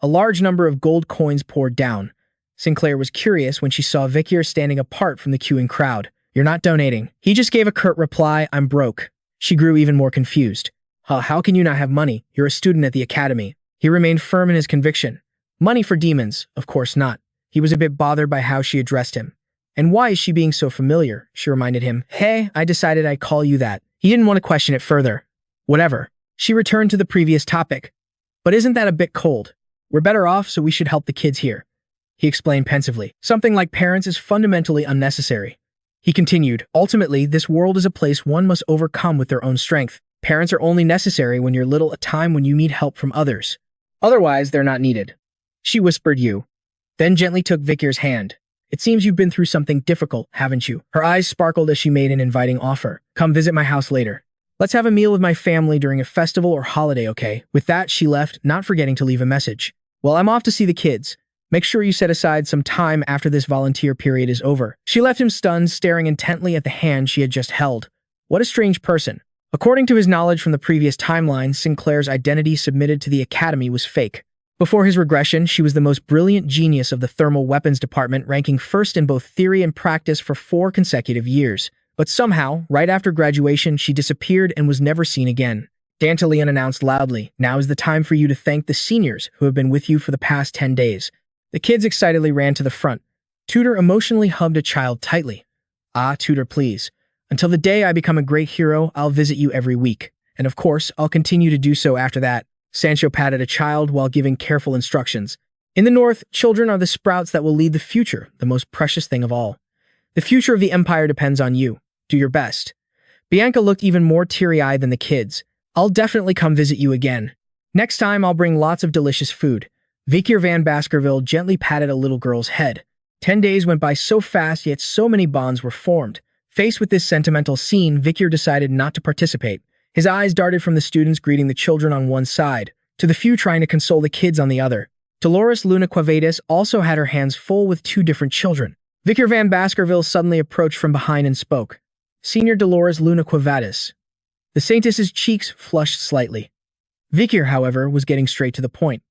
S1: A large number of gold coins poured down. Sinclair was curious when she saw Vikir standing apart from the queuing crowd. "You're not donating." He just gave a curt reply, "I'm broke." She grew even more confused. How can you not have money? You're a student at the academy." He remained firm in his conviction. Money for demons? Of course not. He was a bit bothered by how she addressed him. And why is she being so familiar? She reminded him. Hey, I decided I'd call you that. He didn't want to question it further. Whatever. She returned to the previous topic. But isn't that a bit cold? We're better off, so we should help the kids here. He explained pensively. Something like parents is fundamentally unnecessary. He continued, ultimately, this world is a place one must overcome with their own strength. Parents are only necessary when you're little, a time when you need help from others. Otherwise, they're not needed. She whispered you. Then gently took Vikir's hand. It seems you've been through something difficult, haven't you? Her eyes sparkled as she made an inviting offer. Come visit my house later. Let's have a meal with my family during a festival or holiday, okay? With that, she left, not forgetting to leave a message. Well, I'm off to see the kids. Make sure you set aside some time after this volunteer period is over. She left him stunned, staring intently at the hand she had just held. What a strange person. According to his knowledge from the previous timeline, Sinclair's identity submitted to the Academy was fake. Before his regression, she was the most brilliant genius of the thermal weapons department, ranking first in both theory and practice for 4 consecutive years. But somehow, right after graduation, she disappeared and was never seen again. Dantalian announced loudly, now is the time for you to thank the seniors who have been with you for the past 10 days. The kids excitedly ran to the front. Tutor emotionally hugged a child tightly. Ah, Tutor, please. Until the day I become a great hero, I'll visit you every week. And of course, I'll continue to do so after that. Sancho patted a child while giving careful instructions. In the north, children are the sprouts that will lead the future, the most precious thing of all. The future of the Empire depends on you. Do your best. Bianca looked even more teary-eyed than the kids. I'll definitely come visit you again. Next time, I'll bring lots of delicious food. Vikir van Baskerville gently patted a little girl's head. 10 days went by so fast, yet so many bonds were formed. Faced with this sentimental scene, Vikir decided not to participate. His eyes darted from the students greeting the children on one side, to the few trying to console the kids on the other. Dolores Luna Quavedas also had her hands full with 2 different children. Vikir van Baskerville suddenly approached from behind and spoke. Senior Dolores Luna Quavedas. The Saintess's cheeks flushed slightly. Vikir, however, was getting straight to the point.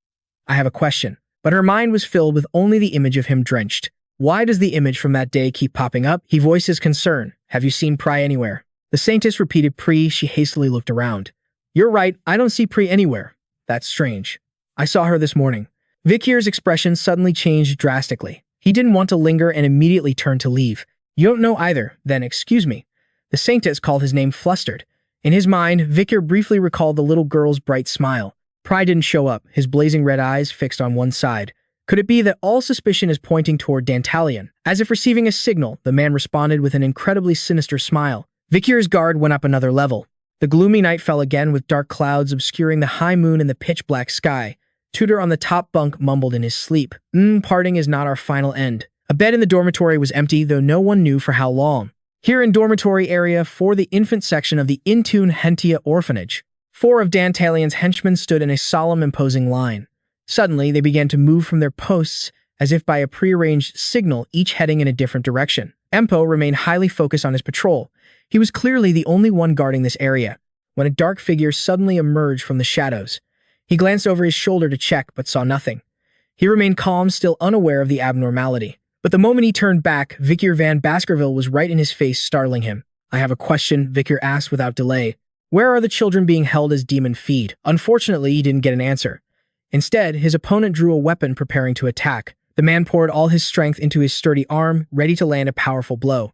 S1: I have a question. But her mind was filled with only the image of him drenched. Why does the image from that day keep popping up? He voiced his concern. Have you seen Pri anywhere? The Saintess repeated Pri. She hastily looked around. You're right, I don't see Pri anywhere. That's strange. I saw her this morning. Vikir's expression suddenly changed drastically. He didn't want to linger and immediately turned to leave. You don't know either, then excuse me. The Saintess called his name flustered. In his mind, Vikir briefly recalled the little girl's bright smile. Pri didn't show up, his blazing red eyes fixed on one side. Could it be that all suspicion is pointing toward Dantalian? As if receiving a signal, the man responded with an incredibly sinister smile. Vikir's guard went up another level. The gloomy night fell again with dark clouds obscuring the high moon and the pitch-black sky. Tutor on the top bunk mumbled in his sleep. Parting is not our final end. A bed in the dormitory was empty, though no one knew for how long. Here in dormitory area 4, the infant section of the Intune Hentia orphanage. 4 of Dantalian's henchmen stood in a solemn, imposing line. Suddenly, they began to move from their posts as if by a prearranged signal, each heading in a different direction. Empo remained highly focused on his patrol. He was clearly the only one guarding this area, when a dark figure suddenly emerged from the shadows. He glanced over his shoulder to check, but saw nothing. He remained calm, still unaware of the abnormality. But the moment he turned back, Vikir van Baskerville was right in his face, startling him. I have a question, Vikir asked without delay. Where are the children being held as demon feed? Unfortunately, he didn't get an answer. Instead, his opponent drew a weapon, preparing to attack. The man poured all his strength into his sturdy arm, ready to land a powerful blow.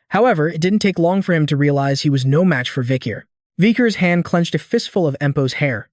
S1: However, it didn't take long for him to realize he was no match for Vikir. Vikir's hand clenched a fistful of Empo's hair.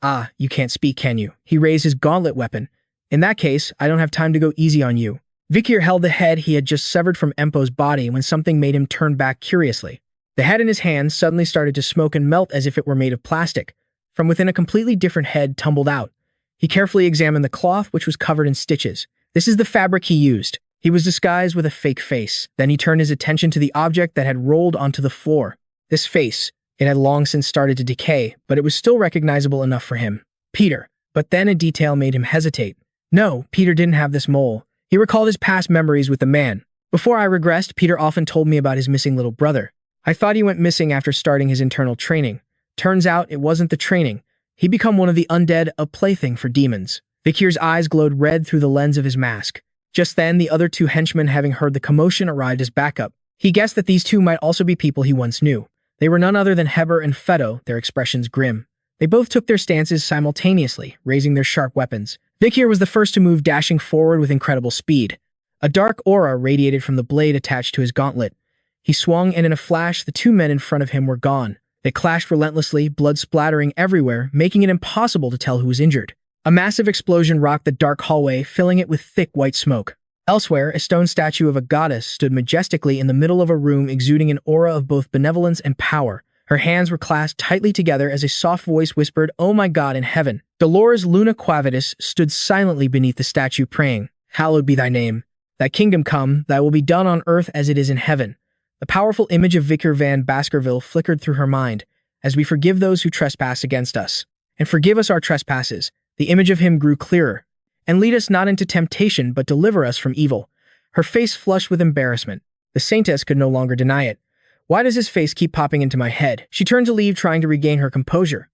S1: Ah, you can't speak, can you? He raised his gauntlet weapon. In that case, I don't have time to go easy on you. Vikir held the head he had just severed from Empo's body when something made him turn back curiously. The head in his hand suddenly started to smoke and melt as if it were made of plastic. From within, a completely different head tumbled out. He carefully examined the cloth, which was covered in stitches. This is the fabric he used. He was disguised with a fake face. Then he turned his attention to the object that had rolled onto the floor. This face, it had long since started to decay, but it was still recognizable enough for him. Peter. But then a detail made him hesitate. No, Peter didn't have this mole. He recalled his past memories with the man. Before I regressed, Peter often told me about his missing little brother. I thought he went missing after starting his internal training. Turns out it wasn't the training. He'd become one of the undead, a plaything for demons. Vikir's eyes glowed red through the lens of his mask. Just then, the other 2 henchmen, having heard the commotion, arrived as backup. He guessed that these 2 might also be people he once knew. They were none other than Heber and Fedo, their expressions grim. They both took their stances simultaneously, raising their sharp weapons. Vikir was the first to move, dashing forward with incredible speed. A dark aura radiated from the blade attached to his gauntlet. He swung, and in a flash, the two men in front of him were gone. They clashed relentlessly, blood splattering everywhere, making it impossible to tell who was injured. A massive explosion rocked the dark hallway, filling it with thick white smoke. Elsewhere, a stone statue of a goddess stood majestically in the middle of a room, exuding an aura of both benevolence and power. Her hands were clasped tightly together as a soft voice whispered, "Oh my God in heaven." Dolores Luna Quavitas stood silently beneath the statue, praying, "Hallowed be thy name. Thy kingdom come, thy will be done on earth as it is in heaven." The powerful image of Vikir van Baskerville flickered through her mind. "As we forgive those who trespass against us, and forgive us our trespasses," the image of him grew clearer. "And lead us not into temptation, but deliver us from evil." Her face flushed with embarrassment. The saintess could no longer deny it. "Why does his face keep popping into my head?" She turned to leave, trying to regain her composure.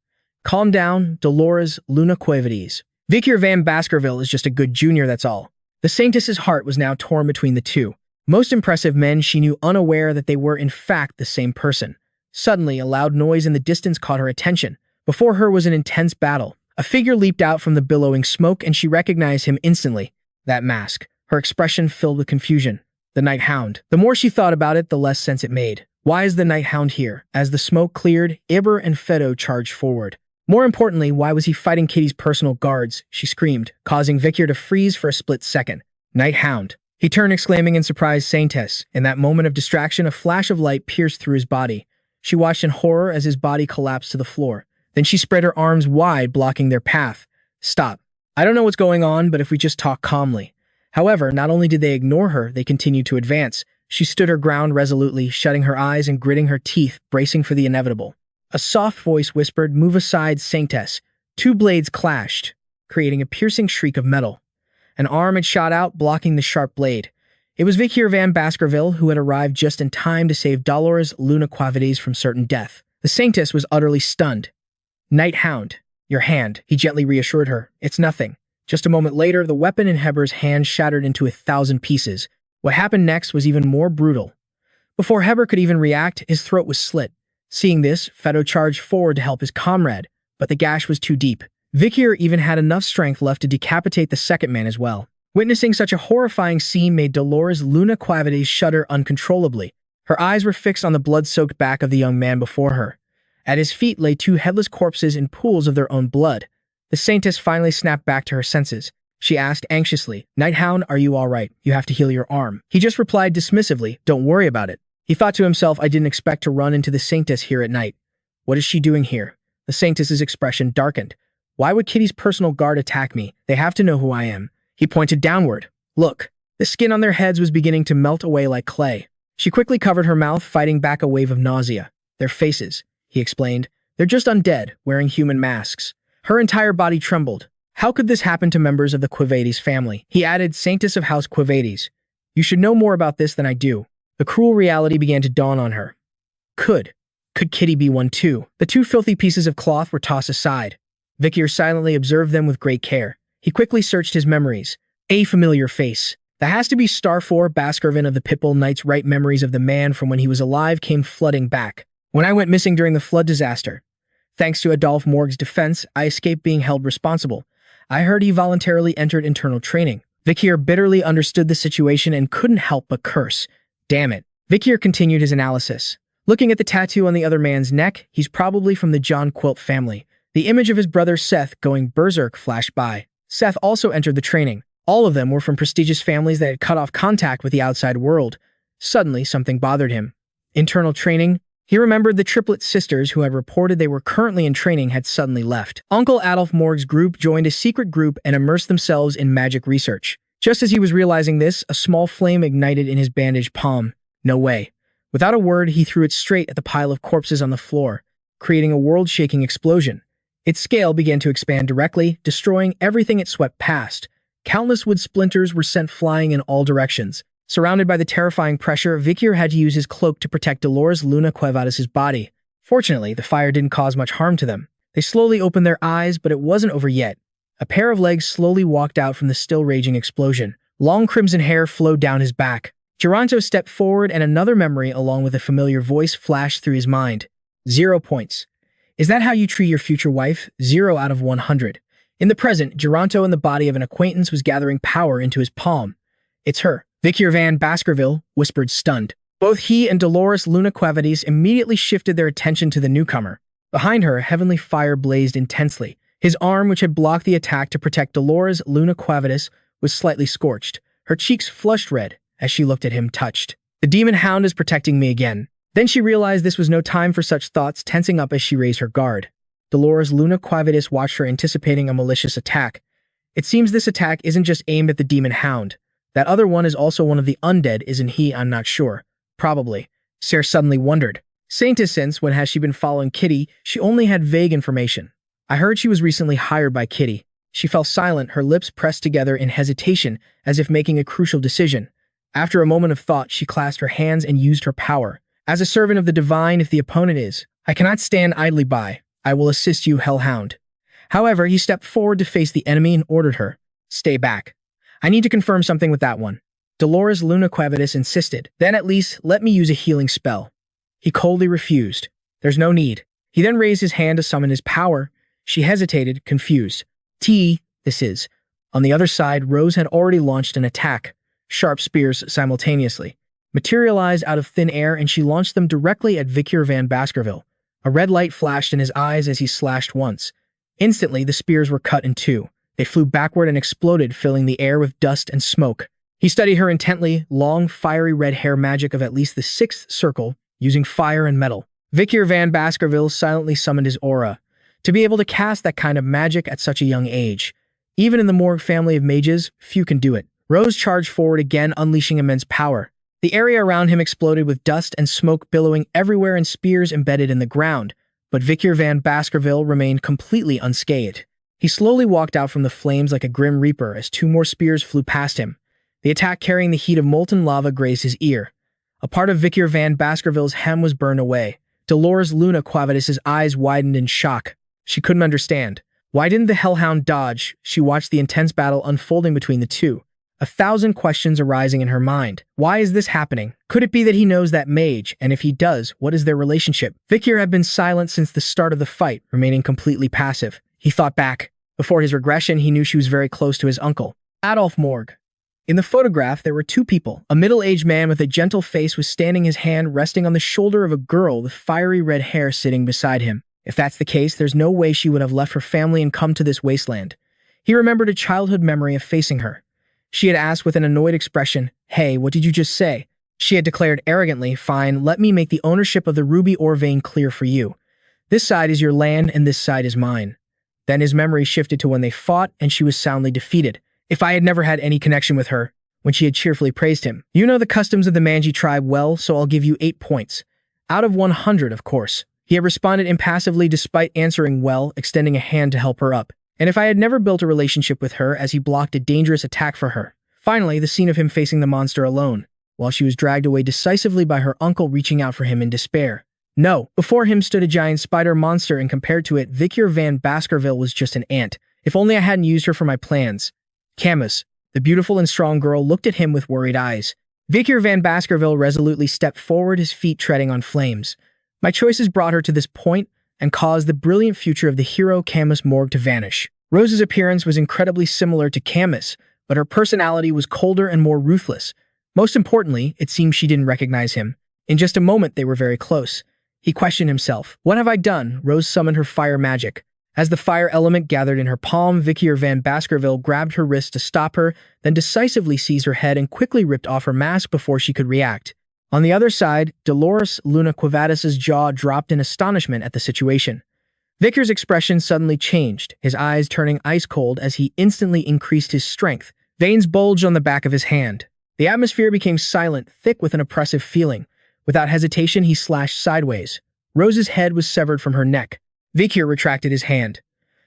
S1: "Calm down, Dolores Luna Quavitas. Vikir van Baskerville is just a good junior, that's all." The saintess's heart was now torn between the two. Most impressive men, she knew, unaware that they were in fact the same person. Suddenly, a loud noise in the distance caught her attention. Before her was an intense battle. A figure leaped out from the billowing smoke, and she recognized him instantly. That mask. Her expression filled with confusion. The Night Hound. The more she thought about it, the less sense it made. Why is the Night Hound here? As the smoke cleared, Iber and Fedo charged forward. More importantly, why was he fighting Kitty's personal guards? She screamed, causing Vikir to freeze for a split second. Night Hound. He turned, exclaiming in surprise, "Saintess." In that moment of distraction, a flash of light pierced through his body. She watched in horror as his body collapsed to the floor. Then she spread her arms wide, blocking their path. "Stop. I don't know what's going on, but if we just talk calmly." However, not only did they ignore her, they continued to advance. She stood her ground resolutely, shutting her eyes and gritting her teeth, bracing for the inevitable. A soft voice whispered, "Move aside, Saintess." Two blades clashed, creating a piercing shriek of metal. An arm had shot out, blocking the sharp blade. It was Vikir van Baskerville, who had arrived just in time to save Dolores Luna Quavitas from certain death. The Saintess was utterly stunned. "Night Hound, your hand," he gently reassured her. "It's nothing." Just a moment later, the weapon in Heber's hand shattered into 1,000 pieces. What happened next was even more brutal. Before Heber could even react, his throat was slit. Seeing this, Fedo charged forward to help his comrade, but the gash was too deep. Vikir even had enough strength left to decapitate the second man as well. Witnessing such a horrifying scene made Dolores Luna Quavitas shudder uncontrollably. Her eyes were fixed on the blood-soaked back of the young man before her. At his feet lay two headless corpses in pools of their own blood. The Saintess finally snapped back to her senses. She asked anxiously, "Night Hound, are you all right? You have to heal your arm." He just replied dismissively, "Don't worry about it." He thought to himself, "I didn't expect to run into the Saintess here at night. What is she doing here?" The Saintess's expression darkened. "Why would Kitty's personal guard attack me? They have to know who I am." He pointed downward. "Look." The skin on their heads was beginning to melt away like clay. She quickly covered her mouth, fighting back a wave of nausea. "Their faces," he explained. "They're just undead, wearing human masks." Her entire body trembled. How could this happen to members of the Quavitas family? He added, "Saintess of House Quavitas. You should know more about this than I do." The cruel reality began to dawn on her. Could Kitty be one too? The two filthy pieces of cloth were tossed aside. Vikir silently observed them with great care. He quickly searched his memories. A familiar face. That has to be Starfor Baskerville of the Pitbull Knights. Right memories of the man from when he was alive came flooding back. "When I went missing during the flood disaster, thanks to Adolphe Morgue's defense, I escaped being held responsible. I heard he voluntarily entered internal training." Vikir bitterly understood the situation and couldn't help but curse. Damn it. Vikir continued his analysis. Looking at the tattoo on the other man's neck, he's probably from the John Quilt family. The image of his brother Seth going berserk flashed by. Seth also entered the training. All of them were from prestigious families that had cut off contact with the outside world. Suddenly, something bothered him. Internal training? He remembered the triplet sisters who had reported they were currently in training had suddenly left. Uncle Adolphe Morgue's group joined a secret group and immersed themselves in magic research. Just as he was realizing this, a small flame ignited in his bandaged palm. No way. Without a word, he threw it straight at the pile of corpses on the floor, creating a world-shaking explosion. Its scale began to expand directly, destroying everything it swept past. Countless wood splinters were sent flying in all directions. Surrounded by the terrifying pressure, Vikir had to use his cloak to protect Dolores Luna Quavitas' body. Fortunately, the fire didn't cause much harm to them. They slowly opened their eyes, but it wasn't over yet. A pair of legs slowly walked out from the still-raging explosion. Long crimson hair flowed down his back. Geronto stepped forward, and another memory, along with a familiar voice, flashed through his mind. 0 points. Is that how you treat your future wife? 0 out of 100. In the present, Geronto in the body of an acquaintance was gathering power into his palm. It's her. Vikir van Baskerville whispered, stunned. Both he and Dolores Lunaquavities immediately shifted their attention to the newcomer. Behind her, heavenly fire blazed intensely. His arm, which had blocked the attack to protect Dolores Lunaquavities, was slightly scorched. Her cheeks flushed red as she looked at him, touched. The demon hound is protecting me again. Then she realized this was no time for such thoughts, tensing up as she raised her guard. Dolores Lunaquavities watched her, anticipating a malicious attack. It seems this attack isn't just aimed at the demon hound. That other one is also one of the undead, isn't he? I'm not sure. Probably. Sarah suddenly wondered. Since when has she been following Kitty? She only had vague information. I heard she was recently hired by Kitty. She fell silent, her lips pressed together in hesitation, as if making a crucial decision. After a moment of thought, she clasped her hands and used her power. As a servant of the divine, if the opponent is, I cannot stand idly by. I will assist you, Hellhound. However, he stepped forward to face the enemy and ordered her. Stay back. I need to confirm something with that one. Dolores Lunaquavities insisted. Then at least let me use a healing spell. He coldly refused. There's no need. He then raised his hand to summon his power. She hesitated, confused. This is. On the other side, Rose had already launched an attack. Sharp spears simultaneously materialized out of thin air, and she launched them directly at Vikir van Baskerville. A red light flashed in his eyes as he slashed once. Instantly, the spears were cut in two. They flew backward and exploded, filling the air with dust and smoke. He studied her intently, long, fiery red hair magic of at least the sixth circle, using fire and metal. Vikir van Baskerville silently summoned his aura. To be able to cast that kind of magic at such a young age. Even in the Morgue family of mages, few can do it. Rose charged forward again, unleashing immense power. The area around him exploded with dust and smoke billowing everywhere and spears embedded in the ground, but Vikir van Baskerville remained completely unscathed. He slowly walked out from the flames like a grim reaper as two more spears flew past him. The attack carrying the heat of molten lava grazed his ear. A part of Vikir van Baskerville's hem was burned away. Dolores Lunaquavities' eyes widened in shock. She couldn't understand. Why didn't the Hellhound dodge? She watched the intense battle unfolding between the two. 1,000 questions arising in her mind. Why is this happening? Could it be that he knows that mage? And if he does, what is their relationship? Vikir had been silent since the start of the fight, remaining completely passive. He thought back. Before his regression, he knew she was very close to his uncle, Adolf Morgue. In the photograph, there were two people. A middle-aged man with a gentle face was standing, his hand resting on the shoulder of a girl with fiery red hair sitting beside him. If that's the case, there's no way she would have left her family and come to this wasteland. He remembered a childhood memory of facing her. She had asked with an annoyed expression, "Hey, what did you just say?" She had declared arrogantly, "Fine, let me make the ownership of the ruby ore vein clear for you. This side is your land and this side is mine." Then his memory shifted to when they fought and she was soundly defeated. If I had never had any connection with her, when she had cheerfully praised him. You know the customs of the Manji tribe well, so I'll give you 8 points. Out of 100, of course. He had responded impassively despite answering well, extending a hand to help her up. And if I had never built a relationship with her as he blocked a dangerous attack for her. Finally, the scene of him facing the monster alone, while she was dragged away decisively by her uncle reaching out for him in despair. No, before him stood a giant spider monster, and compared to it, Vikir van Baskerville was just an ant. If only I hadn't used her for my plans. Camas, the beautiful and strong girl, looked at him with worried eyes. Vikir van Baskerville resolutely stepped forward, his feet treading on flames. My choices brought her to this point and caused the brilliant future of the hero Camas Morgue to vanish. Rose's appearance was incredibly similar to Camas, but her personality was colder and more ruthless. Most importantly, it seemed she didn't recognize him. In just a moment, they were very close. He questioned himself. What have I done? Rose summoned her fire magic. As the fire element gathered in her palm, Vikir van Baskerville grabbed her wrist to stop her, then decisively seized her head and quickly ripped off her mask before she could react. On the other side, Dolores Lunaquavities' jaw dropped in astonishment at the situation. Vikir's expression suddenly changed, his eyes turning ice cold as he instantly increased his strength. Veins bulged on the back of his hand. The atmosphere became silent, thick with an oppressive feeling. Without hesitation, he slashed sideways. Rose's head was severed from her neck. Vikir retracted his hand.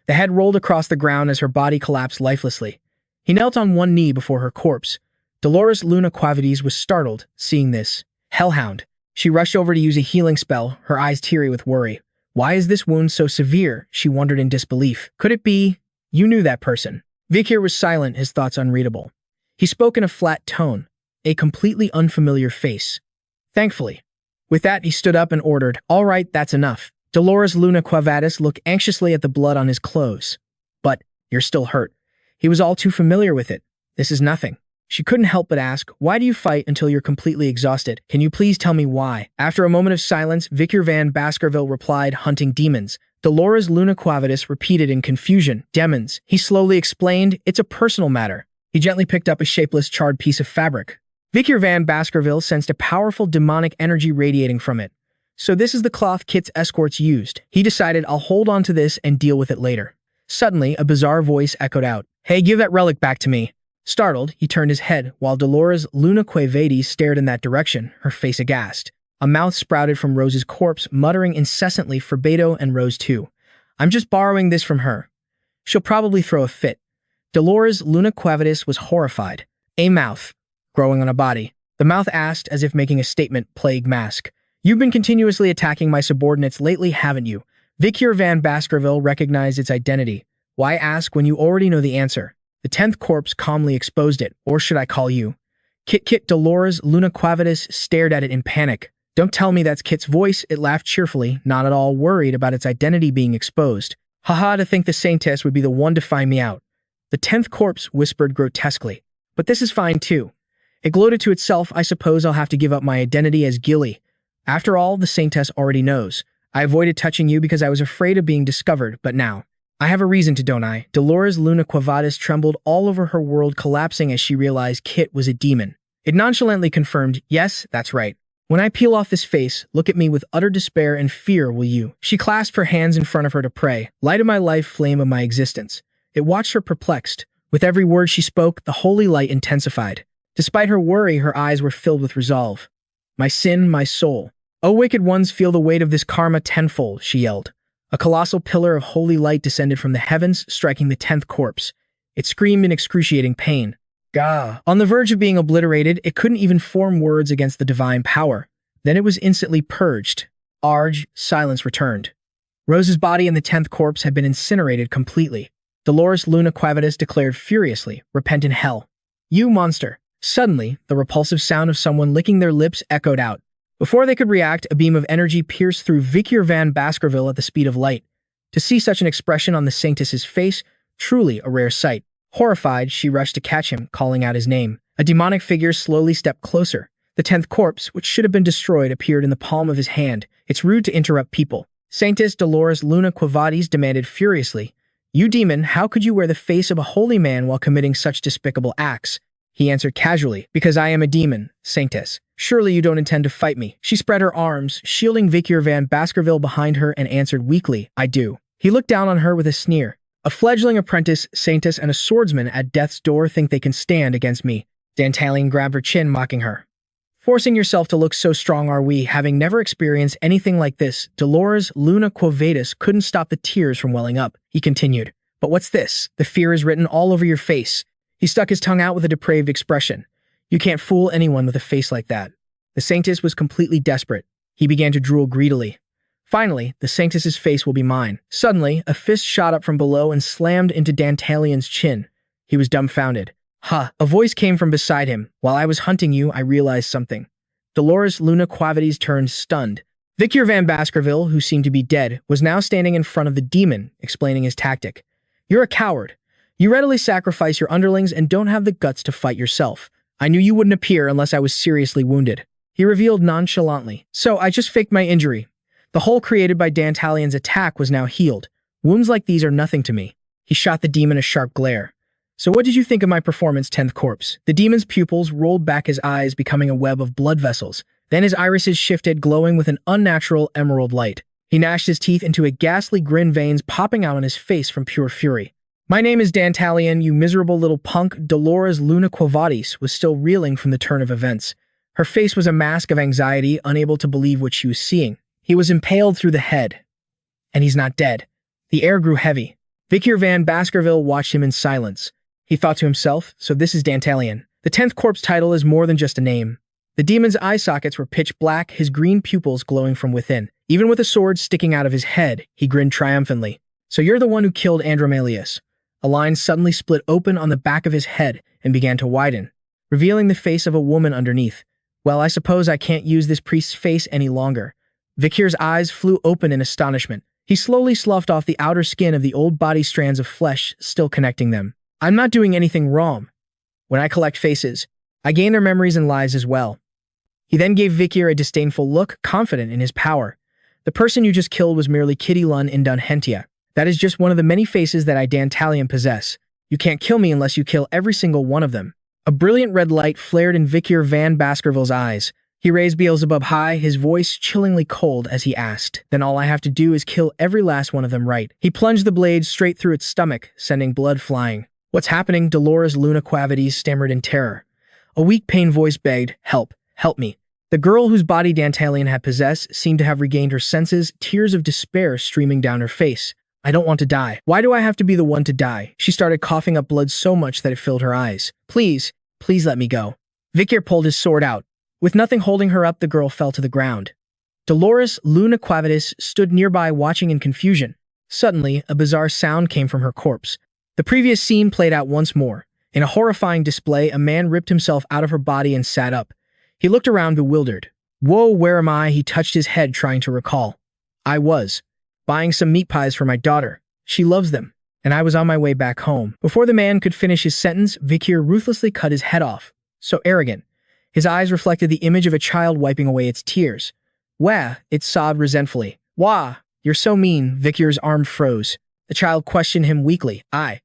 S1: The head rolled across the ground as her body collapsed lifelessly. He knelt on one knee before her corpse. Dolores Lunaquavities was startled, seeing this. Hellhound. She rushed over to use a healing spell, her eyes teary with worry. Why is this wound so severe? She wondered in disbelief. Could it be? You knew that person. Vikir was silent, his thoughts unreadable. He spoke in a flat tone, a completely unfamiliar face. Thankfully. With that, he stood up and ordered, "All right, that's enough." Dolores Lunaquavities looked anxiously at the blood on his clothes. But, you're still hurt. He was all too familiar with it. This is nothing. She couldn't help but ask, "Why do you fight until you're completely exhausted? Can you please tell me why?" After a moment of silence, Vikir van Baskerville replied, "Hunting demons." Dolores Luna Quavitus repeated in confusion, "Demons." He slowly explained, "It's a personal matter." He gently picked up a shapeless, charred piece of fabric. Vikir van Baskerville sensed a powerful demonic energy radiating from it. "So this is the cloth Kit's escorts used." He decided, "I'll hold on to this and deal with it later." Suddenly, a bizarre voice echoed out, "Hey, give that relic back to me." Startled, he turned his head, while Dolores Luna Quavitus stared in that direction, her face aghast. A mouth sprouted from Rose's corpse, muttering incessantly for Beto and Rose too. "I'm just borrowing this from her. She'll probably throw a fit." Dolores Luna Quavitus was horrified. "A mouth growing on a body." The mouth asked, as if making a statement, plague mask. "You've been continuously attacking my subordinates lately, haven't you?" Vikir van Baskerville recognized its identity. "Why ask when you already know the answer?" The 10th corpse calmly exposed it. "Or should I call you Kit?" Dolores Luna Quavitus stared at it in panic. "Don't tell me that's Kit's voice." It laughed cheerfully, not at all worried about its identity being exposed. "Haha, to think the Saintess would be the one to find me out." The 10th corpse whispered grotesquely. "But this is fine too." It gloated to itself, "I suppose I'll have to give up my identity as Gilly. After all, the Saintess already knows. I avoided touching you because I was afraid of being discovered, but now I have a reason to, don't I?" Dolores Luna Quavitus trembled all over, her world collapsing as she realized Kit was a demon. It nonchalantly confirmed, "Yes, that's right. When I peel off this face, look at me with utter despair and fear, will you?" She clasped her hands in front of her to pray, "Light of my life, flame of my existence." It watched her perplexed. With every word she spoke, the holy light intensified. Despite her worry, her eyes were filled with resolve. "My sin, my soul. O wicked ones, feel the weight of this karma tenfold," she yelled. A colossal pillar of holy light descended from the heavens, striking the 10th corpse. It screamed in excruciating pain. Gah! On the verge of being obliterated, it couldn't even form words against the divine power. Then it was instantly purged. Arg, silence returned. Rose's body and the 10th corpse had been incinerated completely. Dolores Luna Quavitus declared furiously, "Repent in hell. You monster." Suddenly, the repulsive sound of someone licking their lips echoed out. Before they could react, a beam of energy pierced through Vikir van Baskerville at the speed of light. To see such an expression on the Saintess's face, truly a rare sight. Horrified, she rushed to catch him, calling out his name. A demonic figure slowly stepped closer. The 10th corpse, which should have been destroyed, appeared in the palm of his hand. "It's rude to interrupt people." Saintess Dolores Luna Quavitus demanded furiously, "You demon, how could you wear the face of a holy man while committing such despicable acts?" He answered casually, "Because I am a demon, Saintess. Surely you don't intend to fight me." She spread her arms, shielding Vikir van Baskerville behind her, and answered weakly, "I do." He looked down on her with a sneer. "A fledgling apprentice, Saintess, and a swordsman at death's door think they can stand against me." Dantalian grabbed her chin, mocking her. "Forcing yourself to look so strong are we, having never experienced anything like this." Dolores Luna Quavitus couldn't stop the tears from welling up. He continued, "But what's this? The fear is written all over your face." He stuck his tongue out with a depraved expression. "You can't fool anyone with a face like that." The Saintess was completely desperate. He began to drool greedily. "Finally, the Saintess's face will be mine." Suddenly, a fist shot up from below and slammed into Dantalian's chin. He was dumbfounded. "Ha!" A voice came from beside him. "While I was hunting you, I realized something." Dolores Luna Quavitus turned stunned. Vikir van Baskerville, who seemed to be dead, was now standing in front of the demon, explaining his tactic. "You're a coward. You readily sacrifice your underlings and don't have the guts to fight yourself. I knew you wouldn't appear unless I was seriously wounded." He revealed nonchalantly. "So I just faked my injury. The hole created by Dantalian's attack was now healed. Wounds like these are nothing to me." He shot the demon a sharp glare. "So what did you think of my performance, 10th corpse?" The demon's pupils rolled back, his eyes becoming a web of blood vessels. Then his irises shifted, glowing with an unnatural emerald light. He gnashed his teeth into a ghastly grin, veins popping out on his face from pure fury. "My name is Dantalian, you miserable little punk." Dolores Luna Quavitus was still reeling from the turn of events. Her face was a mask of anxiety, unable to believe what she was seeing. He was impaled through the head. And he's not dead. The air grew heavy. Vikir van Baskerville watched him in silence. He thought to himself, so this is Dantalian. The 10th corpse title is more than just a name. The demon's eye sockets were pitch black, his green pupils glowing from within. Even with a sword sticking out of his head, he grinned triumphantly. "So you're the one who killed Andromalius." A line suddenly split open on the back of his head and began to widen, revealing the face of a woman underneath. "Well, I suppose I can't use this priest's face any longer." Vikir's eyes flew open in astonishment. He slowly sloughed off the outer skin of the old body strands of flesh, still connecting them. "I'm not doing anything wrong." When I collect faces, I gain their memories and lives as well. He then gave Vikir a disdainful look, confident in his power. The person you just killed was merely Kitty Lun Indun Hentia. That is just one of the many faces that I Dantalian possess. You can't kill me unless you kill every single one of them. A brilliant red light flared in Vikir van Baskerville's eyes. He raised Beelzebub high, his voice chillingly cold as he asked, "Then all I have to do is kill every last one of them, right?" He plunged the blade straight through its stomach, sending blood flying. "What's happening?" Dolores Luna Quavities stammered in terror. A weak, pained voice begged, "Help, help me." The girl whose body Dantalian had possessed seemed to have regained her senses, tears of despair streaming down her face. "I don't want to die. Why do I have to be the one to die?" She started coughing up blood so much that it filled her eyes. "Please, please let me go." Vikir pulled his sword out. With nothing holding her up, the girl fell to the ground. Dolores Luna Quavitis stood nearby watching in confusion. Suddenly, a bizarre sound came from her corpse. The previous scene played out once more. In a horrifying display, a man ripped himself out of her body and sat up. He looked around bewildered. "Whoa, where am I?" He touched his head trying to recall. "I was buying some meat pies for my daughter. She loves them. And I was on my way back home." Before the man could finish his sentence, Vikir ruthlessly cut his head off. So arrogant. His eyes reflected the image of a child wiping away its tears. "Wah," it sobbed resentfully. "Wah, you're so mean." Vikir's arm froze. The child questioned him weakly. I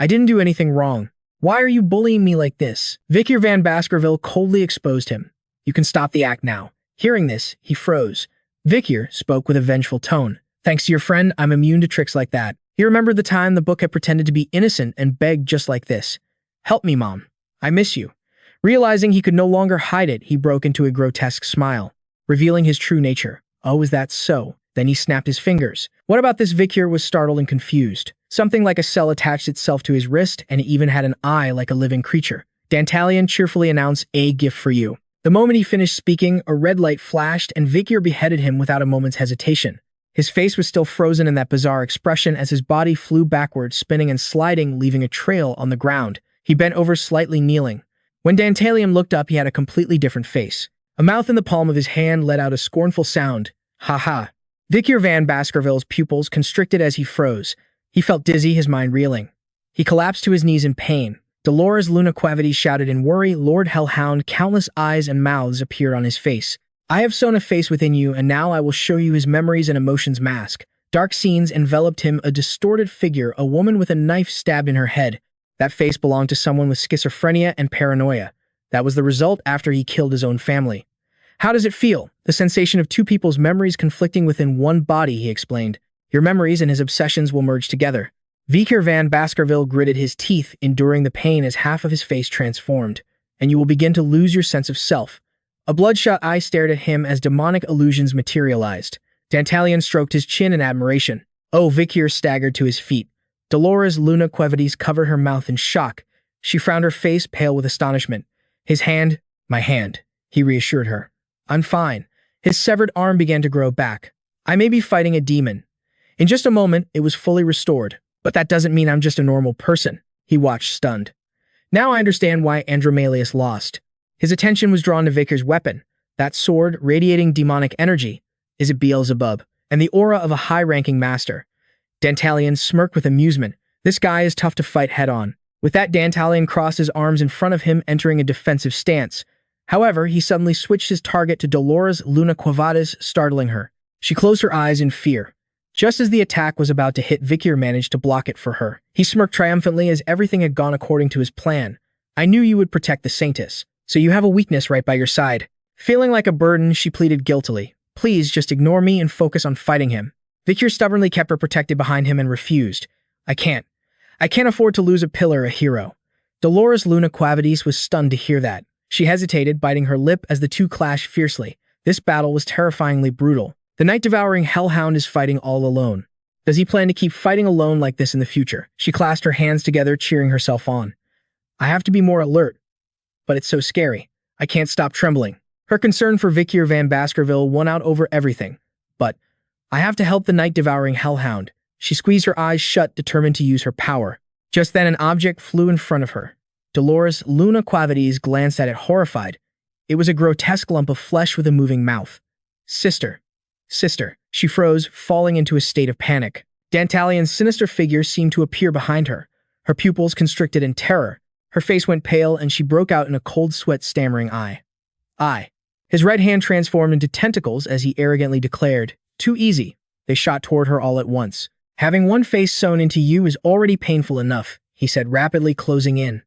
S1: didn't do anything wrong. Why are you bullying me like this?" Vikir van Baskerville coldly exposed him. "You can stop the act now." Hearing this, he froze. Vikir spoke with a vengeful tone. "Thanks to your friend, I'm immune to tricks like that." He remembered the time the book had pretended to be innocent and begged just like this. "Help me, Mom. I miss you." Realizing he could no longer hide it, he broke into a grotesque smile, revealing his true nature. "Oh, is that so?" Then he snapped his fingers. "What about this?" Vikir was startled and confused. Something like a cell attached itself to his wrist, and it even had an eye like a living creature. Dantalian cheerfully announced, "A gift for you." The moment he finished speaking, a red light flashed, and Vikir beheaded him without a moment's hesitation. His face was still frozen in that bizarre expression as his body flew backwards, spinning and sliding, leaving a trail on the ground. He bent over slightly, kneeling. When Dantalian looked up, he had a completely different face. A mouth in the palm of his hand let out a scornful sound. "Ha ha." Vikir van Baskerville's pupils constricted as he froze. He felt dizzy, his mind reeling. He collapsed to his knees in pain. Dolores Luna Quavities shouted in worry. "Lord Hellhound," countless eyes and mouths appeared on his face. "I have sewn a face within you, and now I will show you his memories and emotions mask." Dark scenes enveloped him, a distorted figure, a woman with a knife stabbed in her head. That face belonged to someone with schizophrenia and paranoia. That was the result after he killed his own family. "How does it feel?" "The sensation of two people's memories conflicting within one body," he explained. "Your memories and his obsessions will merge together." Vikir van Baskerville gritted his teeth, enduring the pain as half of his face transformed. "And you will begin to lose your sense of self." A bloodshot eye stared at him as demonic illusions materialized. Dantalian stroked his chin in admiration. "Oh," Vikir staggered to his feet. Dolores Luna Quavities covered her mouth in shock. She frowned, her face pale with astonishment. "His hand?" "My hand," he reassured her. "I'm fine." His severed arm began to grow back. "I may be fighting a demon." In just a moment, it was fully restored. "But that doesn't mean I'm just a normal person." He watched, stunned. "Now I understand why Andromalius lost." His attention was drawn to Vikir's weapon. That sword, radiating demonic energy. Is it Beelzebub? And the aura of a high-ranking master. Dantalian smirked with amusement. This guy is tough to fight head-on. With that, Dantalian crossed his arms in front of him, entering a defensive stance. However, he suddenly switched his target to Dolores Luna Quavities, startling her. She closed her eyes in fear. Just as the attack was about to hit, Vikir managed to block it for her. He smirked triumphantly as everything had gone according to his plan. "I knew you would protect the Saintess, so you have a weakness right by your side." Feeling like a burden, she pleaded guiltily. "Please, just ignore me and focus on fighting him." Vikir stubbornly kept her protected behind him and refused. I can't afford to lose a pillar, a hero." Dolores Luna Quavities was stunned to hear that. She hesitated, biting her lip as the two clashed fiercely. This battle was terrifyingly brutal. The night-devouring hellhound is fighting all alone. Does he plan to keep fighting alone like this in the future? She clasped her hands together, cheering herself on. "I have to be more alert. But it's so scary. I can't stop trembling." Her concern for Vikir van Baskerville won out over everything. "But I have to help the night-devouring hellhound." She squeezed her eyes shut, determined to use her power. Just then, an object flew in front of her. Dolores Luna Quavities glanced at it, horrified. It was a grotesque lump of flesh with a moving mouth. Sister. She froze, falling into a state of panic. Dantalian's sinister figure seemed to appear behind her. Her pupils constricted in terror. Her face went pale and she broke out in a cold sweat, stammering, I. His right hand transformed into tentacles as he arrogantly declared, "Too easy." They shot toward her all at once. "Having one face sewn into you is already painful enough," he said, rapidly closing in.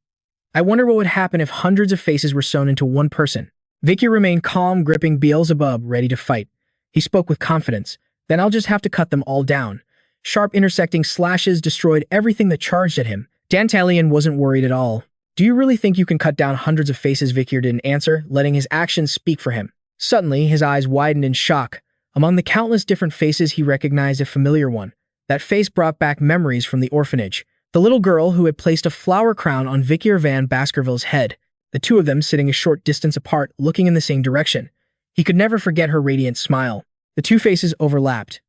S1: "I wonder what would happen if hundreds of faces were sewn into one person." Vikir remained calm, gripping Beelzebub, ready to fight. He spoke with confidence. "Then I'll just have to cut them all down." Sharp intersecting slashes destroyed everything that charged at him. Dantalian wasn't worried at all. "Do you really think you can cut down hundreds of faces?" Vikir didn't answer, letting his actions speak for him. Suddenly, his eyes widened in shock. Among the countless different faces, he recognized a familiar one. That face brought back memories from the orphanage. The little girl who had placed a flower crown on Vikir van Baskerville's head. The two of them sitting a short distance apart, looking in the same direction. He could never forget her radiant smile. The two faces overlapped.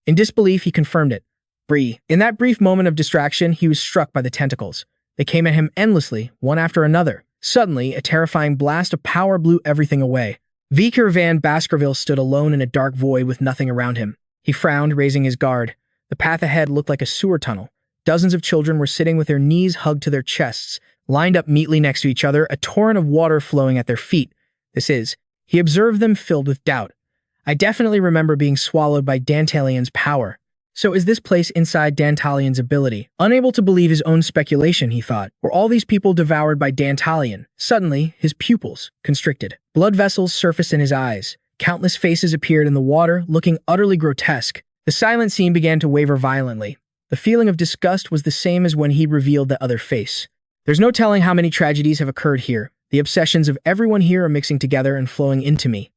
S1: In disbelief, he confirmed it. Bree. In that brief moment of distraction, he was struck by the tentacles. They came at him endlessly, one after another. Suddenly, a terrifying blast of power blew everything away. Vikir van Baskerville stood alone in a dark void with nothing around him. He frowned, raising his guard. The path ahead looked like a sewer tunnel. Dozens of children were sitting with their knees hugged to their chests, lined up neatly next to each other, a torrent of water flowing at their feet. He observed them filled with doubt. "I definitely remember being swallowed by Dantalian's power. So is this place inside Dantalian's ability?" Unable to believe his own speculation, he thought. Were all these people devoured by Dantalian? Suddenly, his pupils constricted. Blood vessels surfaced in his eyes. Countless faces appeared in the water, looking utterly grotesque. The silent scene began to waver violently. The feeling of disgust was the same as when he revealed the other face. "There's no telling how many tragedies have occurred here. The obsessions of everyone here are mixing together and flowing into me."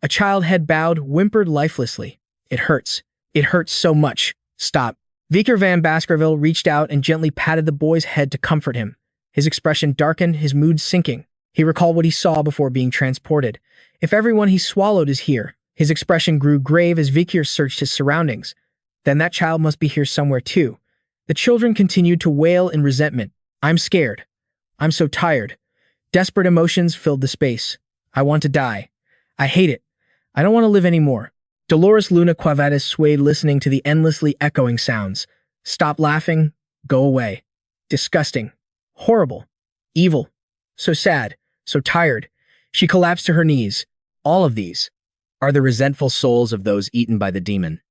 S1: A child, head bowed, whimpered lifelessly. "It hurts. It hurts so much." "Stop." Vikir van Baskerville reached out and gently patted the boy's head to comfort him. His expression darkened, his mood sinking. He recalled what he saw before being transported. If everyone he swallowed is here. His expression grew grave as Vikir searched his surroundings. Then that child must be here somewhere too. The children continued to wail in resentment. "I'm scared. I'm so tired." Desperate emotions filled the space. "I want to die. I hate it. I don't want to live anymore." Dolores Luna Quavatis swayed, listening to the endlessly echoing sounds. "Stop laughing. Go away. Disgusting. Horrible. Evil. So sad. So tired." She collapsed to her knees. "All of these are the resentful souls of those eaten by the demon."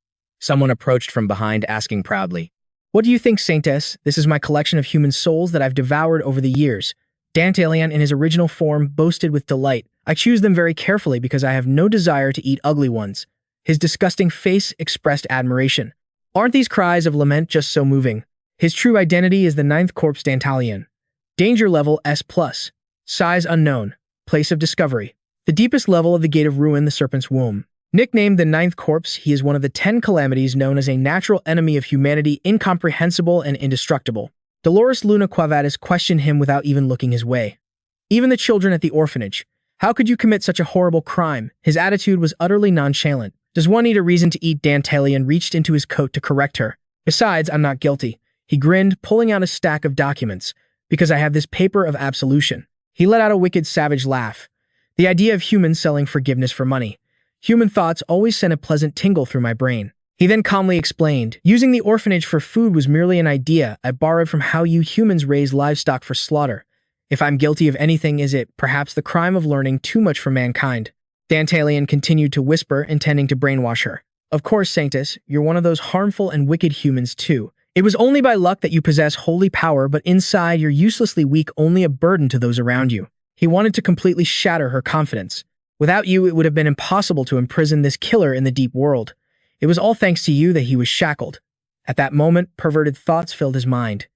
S1: Someone approached from behind, asking proudly, "What do you think, Saintess? This is my collection of human souls that I've devoured over the years." Dantalian, in his original form, boasted with delight. "I choose them very carefully because I have no desire to eat ugly ones." His disgusting face expressed admiration. "Aren't these cries of lament just so moving?" His true identity is the 9th Corpse Dantalian. Danger level S+. Size unknown. Place of discovery. The deepest level of the Gate of Ruin, the Serpent's Womb. Nicknamed the 9th Corpse, he is one of the 10 calamities known as a natural enemy of humanity, incomprehensible and indestructible. Dolores Luna Quavatis questioned him without even looking his way. "Even the children at the orphanage. How could you commit such a horrible crime?" His attitude was utterly nonchalant. "Does one need a reason to eat?" Dantalian reached into his coat to correct her. "Besides, I'm not guilty." He grinned, pulling out a stack of documents. "Because I have this paper of absolution." He let out a wicked, savage laugh. "The idea of humans selling forgiveness for money. Human thoughts always sent a pleasant tingle through my brain." He then calmly explained, "Using the orphanage for food was merely an idea I borrowed from how you humans raise livestock for slaughter. If I'm guilty of anything, is it perhaps the crime of learning too much from mankind?" Dantalian continued to whisper, intending to brainwash her. "Of course, Saintess, you're one of those harmful and wicked humans too. It was only by luck that you possess holy power, but inside you're uselessly weak, only a burden to those around you." He wanted to completely shatter her confidence. "Without you, it would have been impossible to imprison this killer in the deep world. It was all thanks to you that he was shackled." At that moment, perverted thoughts filled his mind.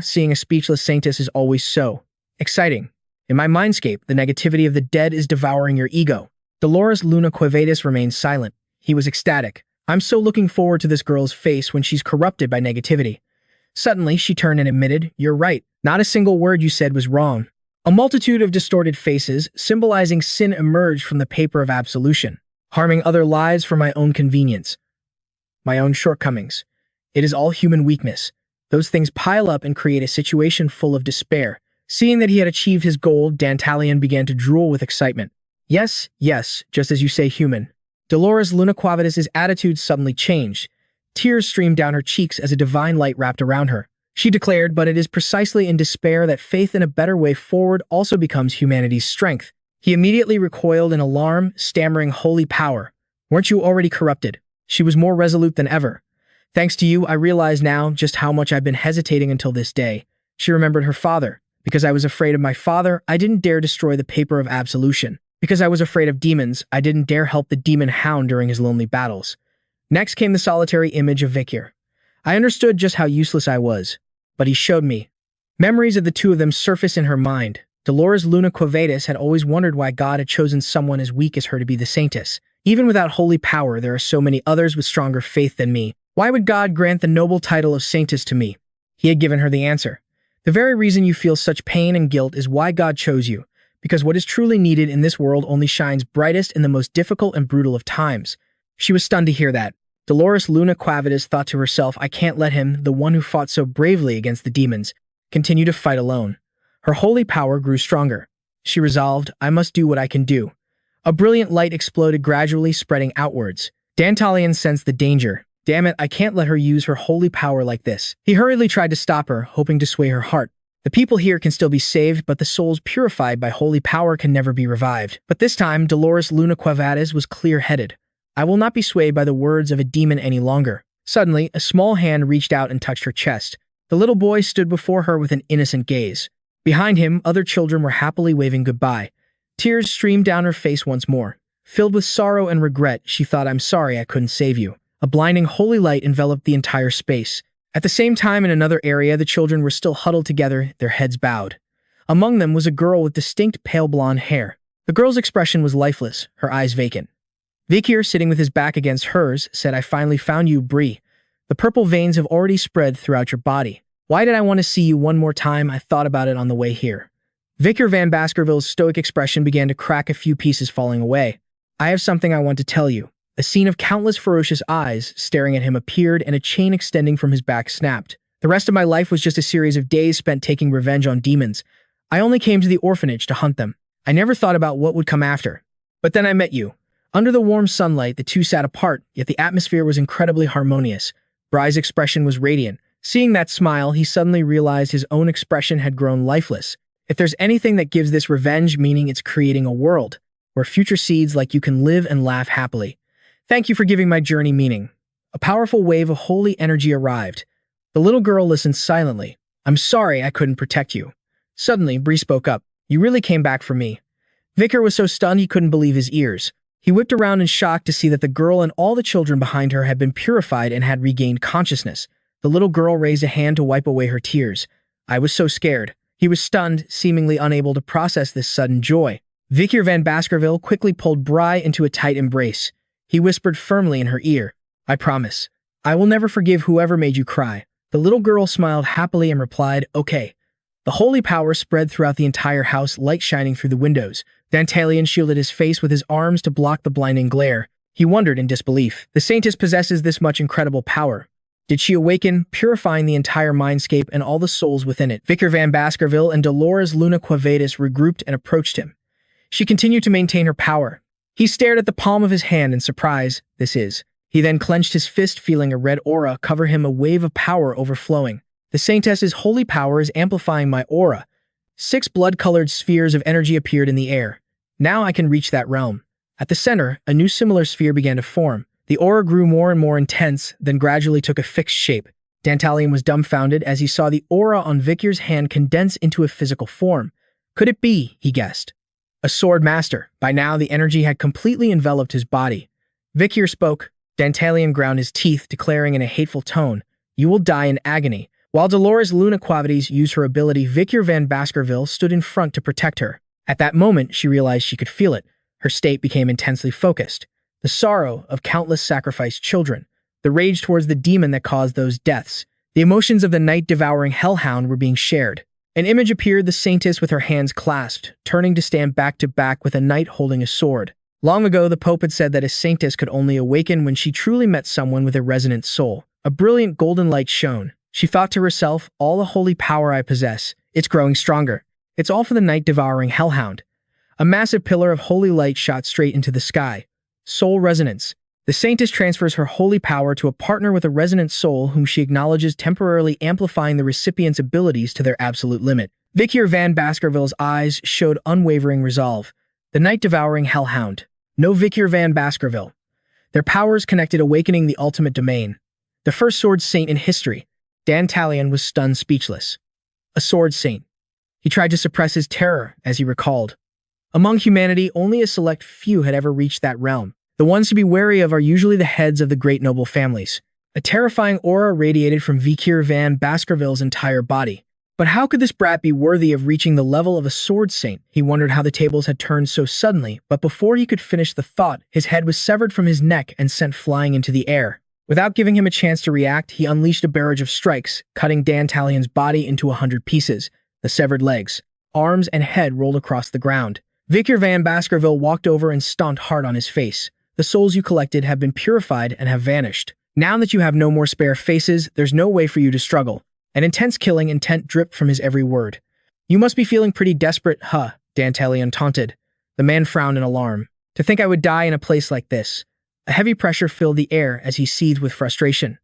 S1: Seeing a speechless Saintess is always so exciting. In my mindscape, the negativity of the dead is devouring your ego. Dolores Luna Quavatis remained silent. He was ecstatic. "I'm so looking forward to this girl's face when she's corrupted by negativity." Suddenly, she turned and admitted, "You're right. Not a single word you said was wrong." A multitude of distorted faces, symbolizing sin, emerged from the paper of absolution. "Harming other lives for my own convenience. My own shortcomings. It is all human weakness. Those things pile up and create a situation full of despair." Seeing that he had achieved his goal, Dantalian began to drool with excitement. Yes, just as you say, human." Dolores Luna Quavatis' attitude suddenly changed. Tears streamed down her cheeks as a divine light wrapped around her. she declared, but it is precisely in despair that faith in a better way forward also becomes humanity's strength. He immediately recoiled in alarm, stammering, "Holy power! Weren't you already corrupted?" She was more resolute than ever. "Thanks to you, I realize now just how much I've been hesitating until this day." She remembered her father. "Because I was afraid of my father, I didn't dare destroy the paper of absolution. Because I was afraid of demons, I didn't dare help the demon Hound during his lonely battles." Next came the solitary image of Vikir. I understood just how useless I was, but he showed me. Memories of the two of them surfaced in her mind. Dolores Luna Quavetus had always wondered why God had chosen someone as weak as her to be the saintess. Even without holy power, there are so many others with stronger faith than me. Why would God grant the noble title of saintess to me? He had given her the answer. The very reason you feel such pain and guilt is why God chose you, because what is truly needed in this world only shines brightest in the most difficult and brutal of times. She was stunned to hear that. Dolores Luna Quavetus thought to herself, I can't let him, the one who fought so bravely against the demons, continue to fight alone. Her holy power grew stronger. She resolved, I must do what I can do. A brilliant light exploded, gradually spreading outwards. Dantalian sensed the danger. Damn it, I can't let her use her holy power like this. He hurriedly tried to stop her, hoping to sway her heart. The people here can still be saved, but the souls purified by holy power can never be revived. But this time, Dolores Luna Quavetus was clear-headed. I will not be swayed by the words of a demon any longer. Suddenly, a small hand reached out and touched her chest. The little boy stood before her with an innocent gaze. Behind him, other children were happily waving goodbye. Tears streamed down her face once more. Filled with sorrow and regret, she thought, I'm sorry I couldn't save you. A blinding holy light enveloped the entire space. At the same time, in another area, the children were still huddled together, their heads bowed. Among them was a girl with distinct pale blonde hair. The girl's expression was lifeless, her eyes vacant. Vikir, sitting with his back against hers, said, I finally found you, Bree. The purple veins have already spread throughout your body. Why did I want to see you one more time? I thought about it on the way here. Vikir van Baskerville's stoic expression began to crack, a few pieces falling away. I have something I want to tell you. A scene of countless ferocious eyes staring at him appeared, and a chain extending from his back snapped. The rest of my life was just a series of days spent taking revenge on demons. I only came to the orphanage to hunt them. I never thought about what would come after. But then I met you. Under the warm sunlight, the two sat apart, yet the atmosphere was incredibly harmonious. Bry's expression was radiant. Seeing that smile, he suddenly realized his own expression had grown lifeless. If there's anything that gives this revenge meaning, it's creating a world where future seeds like you can live and laugh happily. Thank you for giving my journey meaning. A powerful wave of holy energy arrived. The little girl listened silently. I'm sorry I couldn't protect you. Suddenly, Bree spoke up. You really came back for me. Vikir was so stunned he couldn't believe his ears. He whipped around in shock to see that the girl and all the children behind her had been purified and had regained consciousness. The little girl raised a hand to wipe away her tears. I was so scared. He was stunned, seemingly unable to process this sudden joy. Vikir van Baskerville quickly pulled Bry into a tight embrace. He whispered firmly in her ear, I promise. I will never forgive whoever made you cry. The little girl smiled happily and replied, okay. The holy power spread throughout the entire house, light shining through the windows. Dantalian shielded his face with his arms to block the blinding glare. He wondered in disbelief. The saintess possesses this much incredible power. Did she awaken, purifying the entire mindscape and all the souls within it? Vikir van Baskerville and Dolores Luna Quavetus regrouped and approached him. She continued to maintain her power. He stared at the palm of his hand in surprise. This is. He then clenched his fist, feeling a red aura cover him, a wave of power overflowing. The saintess's holy power is amplifying my aura. 6 blood-colored spheres of energy appeared in the air. Now I can reach that realm. At the center, a new similar sphere began to form. The aura grew more and more intense, then gradually took a fixed shape. Dantalian was dumbfounded as he saw the aura on Vikir's hand condense into a physical form. Could it be, he guessed, a sword master? By now, the energy had completely enveloped his body. Vikir spoke. Dantalian ground his teeth, declaring in a hateful tone, you will die in agony. While Dolores Luna Quavetus used her ability, Vikir van Baskerville stood in front to protect her. At that moment, she realized she could feel it. Her state became intensely focused. The sorrow of countless sacrificed children. The rage towards the demon that caused those deaths. The emotions of the night-devouring hellhound were being shared. An image appeared, the saintess with her hands clasped, turning to stand back to back with a knight holding a sword. Long ago, the Pope had said that a saintess could only awaken when she truly met someone with a resonant soul. A brilliant golden light shone. She thought to herself, all the holy power I possess, it's growing stronger. It's all for the night-devouring hellhound. A massive pillar of holy light shot straight into the sky. Soul resonance. The Saintess transfers her holy power to a partner with a resonant soul whom she acknowledges, temporarily amplifying the recipient's abilities to their absolute limit. Vikir van Baskerville's eyes showed unwavering resolve. The night-devouring hellhound. No Vikir van Baskerville. Their powers connected, awakening the ultimate domain. The first sword saint in history. Dantalion was stunned speechless. A sword saint. He tried to suppress his terror, as he recalled. Among humanity, only a select few had ever reached that realm. The ones to be wary of are usually the heads of the great noble families. A terrifying aura radiated from Vikir van Baskerville's entire body. But how could this brat be worthy of reaching the level of a sword saint? He wondered how the tables had turned so suddenly, but before he could finish the thought, his head was severed from his neck and sent flying into the air. Without giving him a chance to react, he unleashed a barrage of strikes, cutting Dantalion's body into 100 pieces. The severed legs, arms, and head rolled across the ground. Vikir van Baskerville walked over and stomped hard on his face. The souls you collected have been purified and have vanished. Now that you have no more spare faces, there's no way for you to struggle. An intense killing intent dripped from his every word. You must be feeling pretty desperate, huh? Dantalion taunted. The man frowned in alarm. To think I would die in a place like this. A heavy pressure filled the air as he seethed with frustration.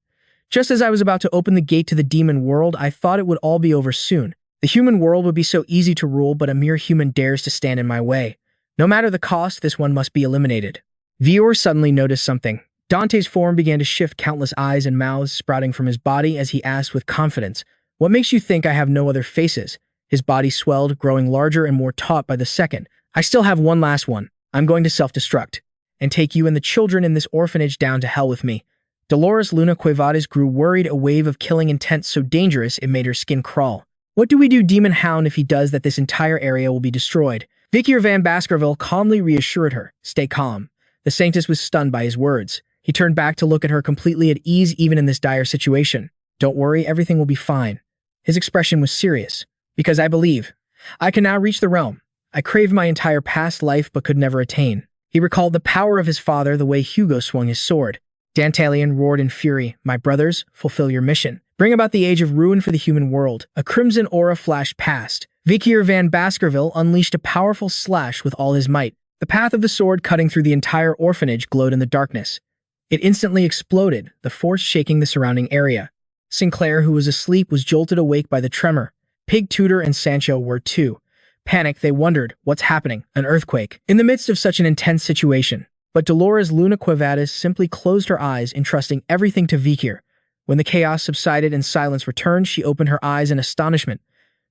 S1: Just as I was about to open the gate to the demon world, I thought it would all be over soon. The human world would be so easy to rule, but a mere human dares to stand in my way. No matter the cost, this one must be eliminated. Vior suddenly noticed something. Dante's form began to shift, countless eyes and mouths sprouting from his body as he asked with confidence, "What makes you think I have no other faces?" His body swelled, growing larger and more taut by the second. "I still have one last one. I'm going to self-destruct and take you and the children in this orphanage down to hell with me." Dolores Luna Cuevades grew worried, a wave of killing intent so dangerous it made her skin crawl. "What do we do, Demon Hound? If he does that, this entire area will be destroyed." Vikir van Baskerville calmly reassured her, "Stay calm." The Saintess was stunned by his words. He turned back to look at her, completely at ease even in this dire situation. "Don't worry, everything will be fine." His expression was serious. "Because I believe. I can now reach the realm I craved my entire past life but could never attain." He recalled the power of his father, the way Hugo swung his sword. Dantalion roared in fury, "My brothers, fulfill your mission. Bring about the age of ruin for the human world." A crimson aura flashed past. Vikir van Baskerville unleashed a powerful slash with all his might. The path of the sword cutting through the entire orphanage glowed in the darkness. It instantly exploded, the force shaking the surrounding area. Sinclair, who was asleep, was jolted awake by the tremor. Pig Tutor and Sancho were too. Panicked, they wondered, what's happening? An earthquake? In the midst of such an intense situation. But Dolores Luna Cuevades simply closed her eyes, entrusting everything to Vikir. When the chaos subsided and silence returned, she opened her eyes in astonishment.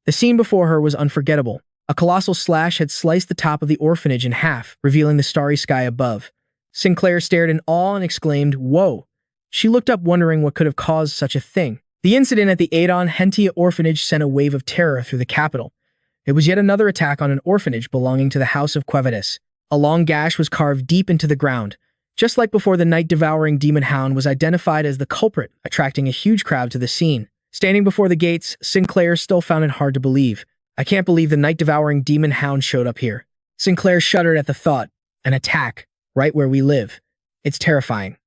S1: The scene before her was unforgettable. A colossal slash had sliced the top of the orphanage in half, revealing the starry sky above. Sinclair stared in awe and exclaimed, "Whoa!" She looked up, wondering what could have caused such a thing. The incident at the Adon Hentia orphanage sent a wave of terror through the capital. It was yet another attack on an orphanage belonging to the House of Cuevades. A long gash was carved deep into the ground. Just like before, the night-devouring demon hound was identified as the culprit, attracting a huge crowd to the scene. Standing before the gates, Sinclair still found it hard to believe. "I can't believe the night-devouring demon hound showed up here." Sinclair shuddered at the thought. "An attack, right where we live. It's terrifying."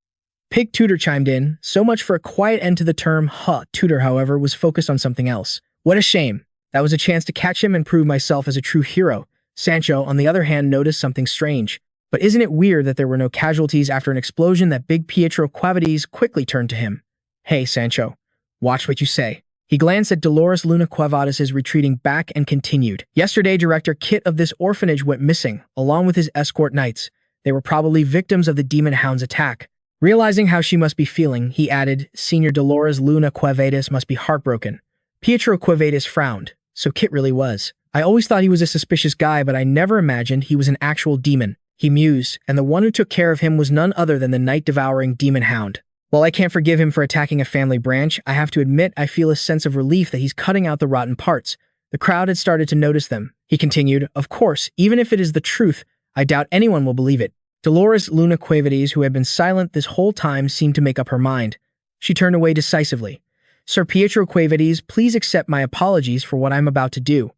S1: Pig Tutor chimed in. "So much for a quiet end to the term." Tutor, however, was focused on something else. "What a shame. That was a chance to catch him and prove myself as a true hero." Sancho, on the other hand, noticed something strange. "But isn't it weird that there were no casualties after an explosion?" That big Pietro Cuevades quickly turned to him. "Hey, Sancho, watch what you say." He glanced at Dolores Luna Cuevades' retreating back and continued. "Yesterday, Director Kit of this orphanage went missing, along with his escort knights. They were probably victims of the Demon Hound's attack." Realizing how she must be feeling, he added, "Senior Dolores Luna Cuevades must be heartbroken." Pietro Cuevades frowned. "So Kit really was. I always thought he was a suspicious guy, but I never imagined he was an actual demon." He mused, and the one who took care of him was none other than the night-devouring demon hound. "While I can't forgive him for attacking a family branch, I have to admit I feel a sense of relief that he's cutting out the rotten parts." The crowd had started to notice them. He continued, "Of course, even if it is the truth, I doubt anyone will believe it." Dolores Luna Cuevades, who had been silent this whole time, seemed to make up her mind. She turned away decisively. "Sir Pietro Cuevades, please accept my apologies for what I'm about to do."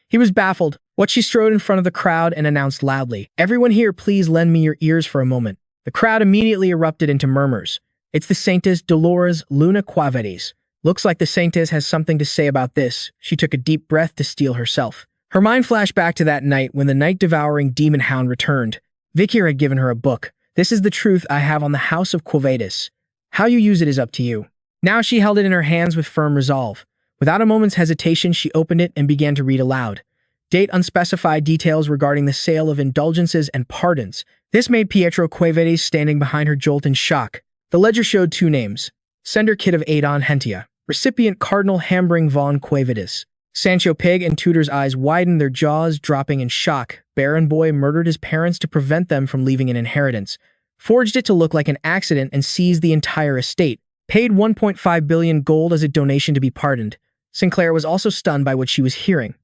S1: He was baffled. What she strode in front of the crowd and announced loudly, "Everyone here, please lend me your ears for a moment." The crowd immediately erupted into murmurs. "It's the Saintess Dolores Luna Cuevades. Looks like the Saintess has something to say about this." She took a deep breath to steel herself. Her mind flashed back to that night when the night-devouring demon hound returned. Vikir had given her a book. This is the truth I have on the House of Quovatus. How you use it is up to you." Now she held it in her hands with firm resolve. Without a moment's hesitation, she opened it and began to read aloud. Date unspecified details regarding the sale of indulgences and pardons. This made Pietro Quevedes standing behind her jolt in shock. The ledger showed two names. Sender Kid of Adon Hentia. Recipient Cardinal Hambring von Quevedes. Sancho Pig and Tudor's eyes widened, their jaws dropping in shock. Baron Boy murdered his parents to prevent them from leaving an inheritance. Forged it to look like an accident and seized the entire estate. Paid 1.5 billion gold as a donation to be pardoned. Sinclair was also stunned by what she was hearing.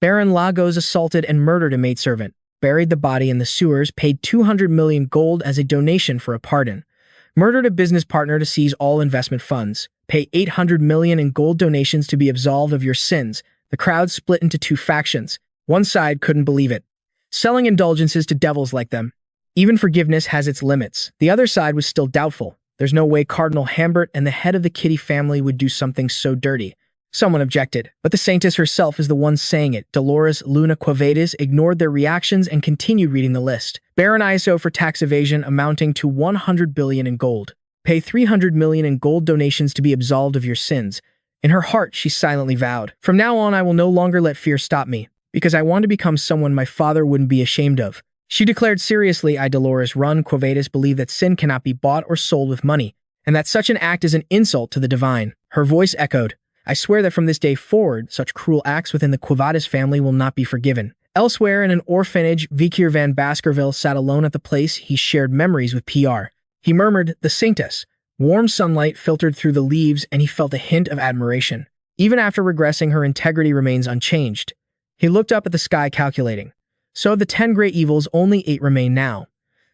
S1: Baron Lagos assaulted and murdered a maidservant, buried the body in the sewers, paid 200 million gold as a donation for a pardon. Murdered a business partner to seize all investment funds. Pay 800 million in gold donations to be absolved of your sins. The crowd split into two factions. One side couldn't believe it. Selling indulgences to devils like them. Even forgiveness has its limits. The other side was still doubtful. There's no way Cardinal Hambert and the head of the Kitty family would do something so dirty. Someone objected, but the Saintess herself is the one saying it. Dolores Luna Quevedes ignored their reactions and continued reading the list. Baron ISO for tax evasion amounting to 100 billion in gold. Pay 300 million in gold donations to be absolved of your sins. In her heart, she silently vowed, "From now on, I will no longer let fear stop me, because I want to become someone my father wouldn't be ashamed of." She declared seriously, "I, Dolores Run Quevedes, believe that sin cannot be bought or sold with money, and that such an act is an insult to the divine." Her voice echoed, "I swear that from this day forward, such cruel acts within the Quevedes family will not be forgiven." Elsewhere in an orphanage, Vikir van Baskerville sat alone at the place he shared memories with PR. He murmured, "The Saintess." Warm sunlight filtered through the leaves, and he felt a hint of admiration. Even after regressing, her integrity remains unchanged. He looked up at the sky, calculating. So of the 10 great evils, only 8 remain now.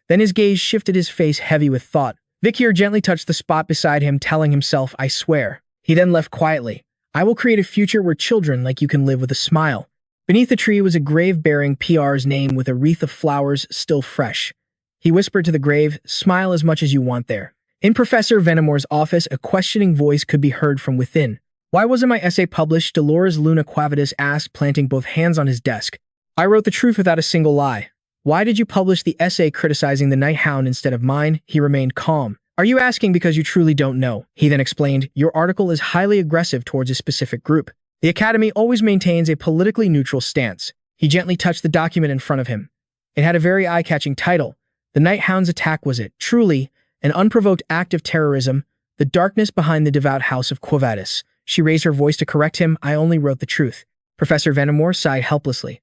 S1: Then his gaze shifted, his face heavy with thought. Vikir gently touched the spot beside him, telling himself, "I swear." He then left quietly. "I will create a future where children like you can live with a smile." Beneath the tree was a grave bearing PR's name with a wreath of flowers still fresh. He whispered to the grave, "Smile as much as you want there." In Professor Venemore's office, a questioning voice could be heard from within. "Why wasn't my essay published?" Dolores Luna Quevedes asked, planting both hands on his desk. "I wrote the truth without a single lie." "Why did you publish the essay criticizing the Night Hound instead of mine?" He remained calm. "Are you asking because you truly don't know?" He then explained, "Your article is highly aggressive towards a specific group. The Academy always maintains a politically neutral stance." He gently touched the document in front of him. It had a very eye-catching title. The Night Hound's attack was it, truly, an unprovoked act of terrorism, the darkness behind the devout house of Quevedes. She raised her voice to correct him. "I only wrote the truth." Professor Venemore sighed helplessly.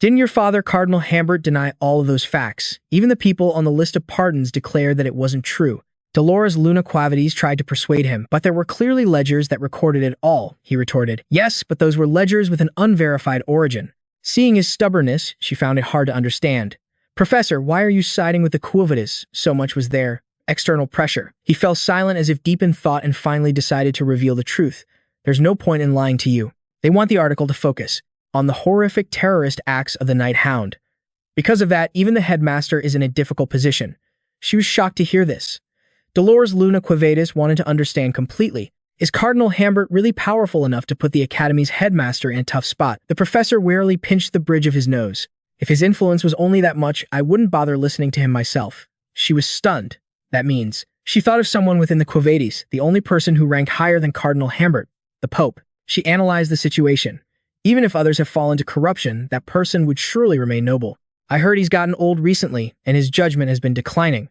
S1: "Didn't your father, Cardinal Hambert, deny all of those facts? Even the people on the list of pardons declared that it wasn't true." Dolores Luna Quevedes tried to persuade him, "But there were clearly ledgers that recorded it all," he retorted. "Yes, but those were ledgers with an unverified origin." Seeing his stubbornness, she found it hard to understand. "Professor, why are you siding with the Quevedes? So much was there. External pressure." He fell silent as if deep in thought and finally decided to reveal the truth. "There's no point in lying to you. They want the article to focus on the horrific terrorist acts of the Night Hound. Because of that, even the headmaster is in a difficult position." She was shocked to hear this. Dolores Luna Quevedes wanted to understand completely. Is Cardinal Hambert really powerful enough to put the Academy's headmaster in a tough spot? The professor warily pinched the bridge of his nose. "If his influence was only that much, I wouldn't bother listening to him myself." She was stunned. That means she thought of someone within the Quevedes, the only person who ranked higher than Cardinal Hambert, the Pope. She analyzed the situation. Even if others have fallen to corruption, that person would surely remain noble. "I heard he's gotten old recently, and his judgment has been declining.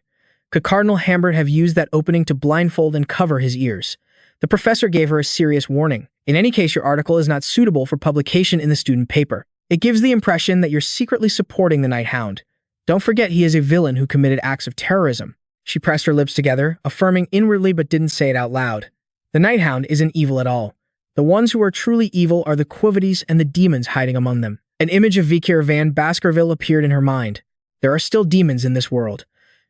S1: Could Cardinal Hambert have used that opening to blindfold and cover his ears?" The professor gave her a serious warning. "In any case, your article is not suitable for publication in the student paper. It gives the impression that you're secretly supporting the Night Hound. Don't forget he is a villain who committed acts of terrorism." She pressed her lips together, affirming inwardly but didn't say it out loud. The Night Hound isn't evil at all. The ones who are truly evil are the Quevedes and the demons hiding among them. An image of Vikir van Baskerville appeared in her mind. There are still demons in this world.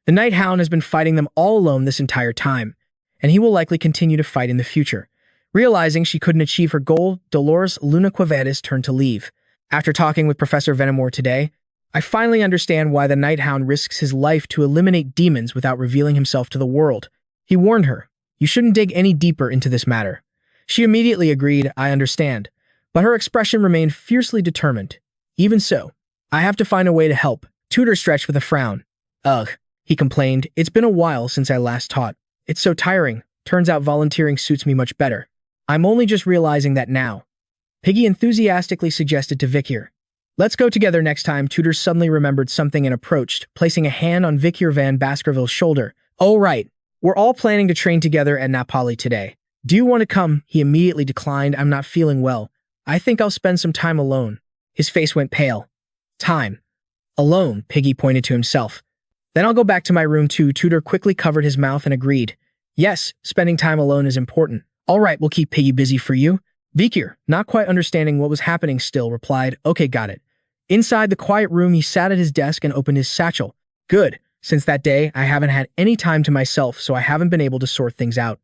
S1: The Night Hound has been fighting them all alone this entire time, and he will likely continue to fight in the future. Realizing she couldn't achieve her goal, Dolores Luna Quevedes turned to leave. "After talking with Professor Venemore today, I finally understand why the Night Hound risks his life to eliminate demons without revealing himself to the world." He warned her, "You shouldn't dig any deeper into this matter." She immediately agreed, "I understand," but her expression remained fiercely determined. "Even so, I have to find a way to help." Tudor stretched with a frown. "Ugh, he complained. It's been a while since I last taught. It's so tiring. Turns out volunteering suits me much better. I'm only just realizing that now. Piggy enthusiastically suggested to Vikir. Let's go together next time. Tutor suddenly remembered something and approached, placing a hand on Vikir van Baskerville's shoulder. Oh right, we're all planning to train together at Napoli today. Do you want to come? He immediately declined. I'm not feeling well. I think I'll spend some time alone. His face went pale. Time. Alone, Piggy pointed to himself. Then I'll go back to my room too. Tutor quickly covered his mouth and agreed. Yes, spending time alone is important. All right, we'll keep Piggy busy for you. Vikir, not quite understanding what was happening still, replied, okay, got it. Inside the quiet room, he sat at his desk and opened his satchel. Good. Since that day, I haven't had any time to myself, so I haven't been able to sort things out.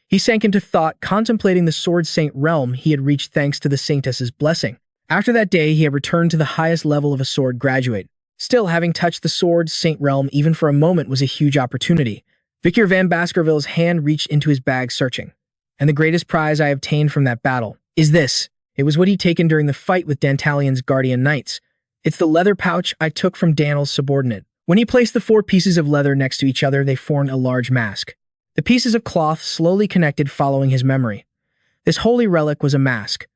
S1: He sank into thought, contemplating the Sword Saint realm he had reached thanks to the Saintess's blessing. After that day, he had returned to the highest level of a sword graduate. Still, having touched the Sword Saint realm even for a moment was a huge opportunity. Vikir van Baskerville's hand reached into his bag searching. And the greatest prize I obtained from that battle is this. It was what he'd taken during the fight with Dantalion's guardian knights. It's the leather pouch I took from Daniel's subordinate. When he placed the 4 pieces of leather next to each other, they formed a large mask. The pieces of cloth slowly connected following his memory. This holy relic was a mask.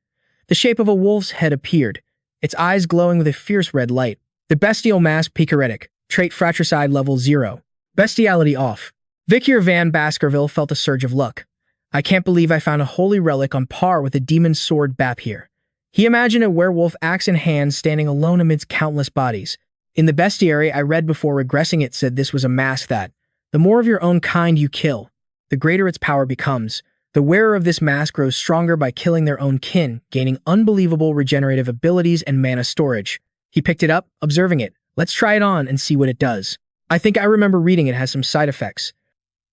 S1: The shape of a wolf's head appeared, its eyes glowing with a fierce red light. The bestial mask picaretic, trait fratricide level 0. Bestiality off. Vikir van Baskerville felt a surge of luck. I can't believe I found a holy relic on par with a demon's sword bap here. He imagined a werewolf axe in hand standing alone amidst countless bodies. In the bestiary I read before regressing it said this was a mask that, the more of your own kind you kill, the greater its power becomes. The wearer of this mask grows stronger by killing their own kin, gaining unbelievable regenerative abilities and mana storage. He picked it up, observing it. Let's try it on and see what it does. I think I remember reading it has some side effects.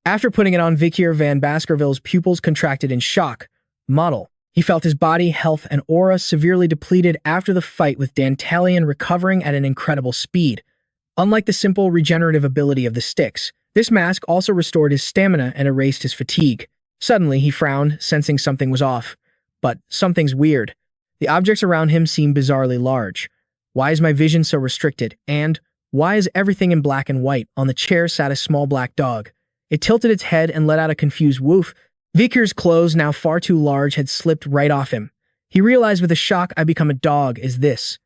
S1: After putting it on, Vikir van Baskerville's pupils contracted in shock. Model. He felt his body, health, and aura severely depleted after the fight with Dantalion, recovering at an incredible speed. Unlike the simple regenerative ability of the sticks, this mask also restored his stamina and erased his fatigue. Suddenly, he frowned, sensing something was off. But something's weird. The objects around him seemed bizarrely large. Why is my vision so restricted? And why is everything in black and white? On the chair sat a small black dog. It tilted its head and let out a confused woof. Vikir's clothes, now far too large, had slipped right off him. He realized with a shock, I become a dog. Is this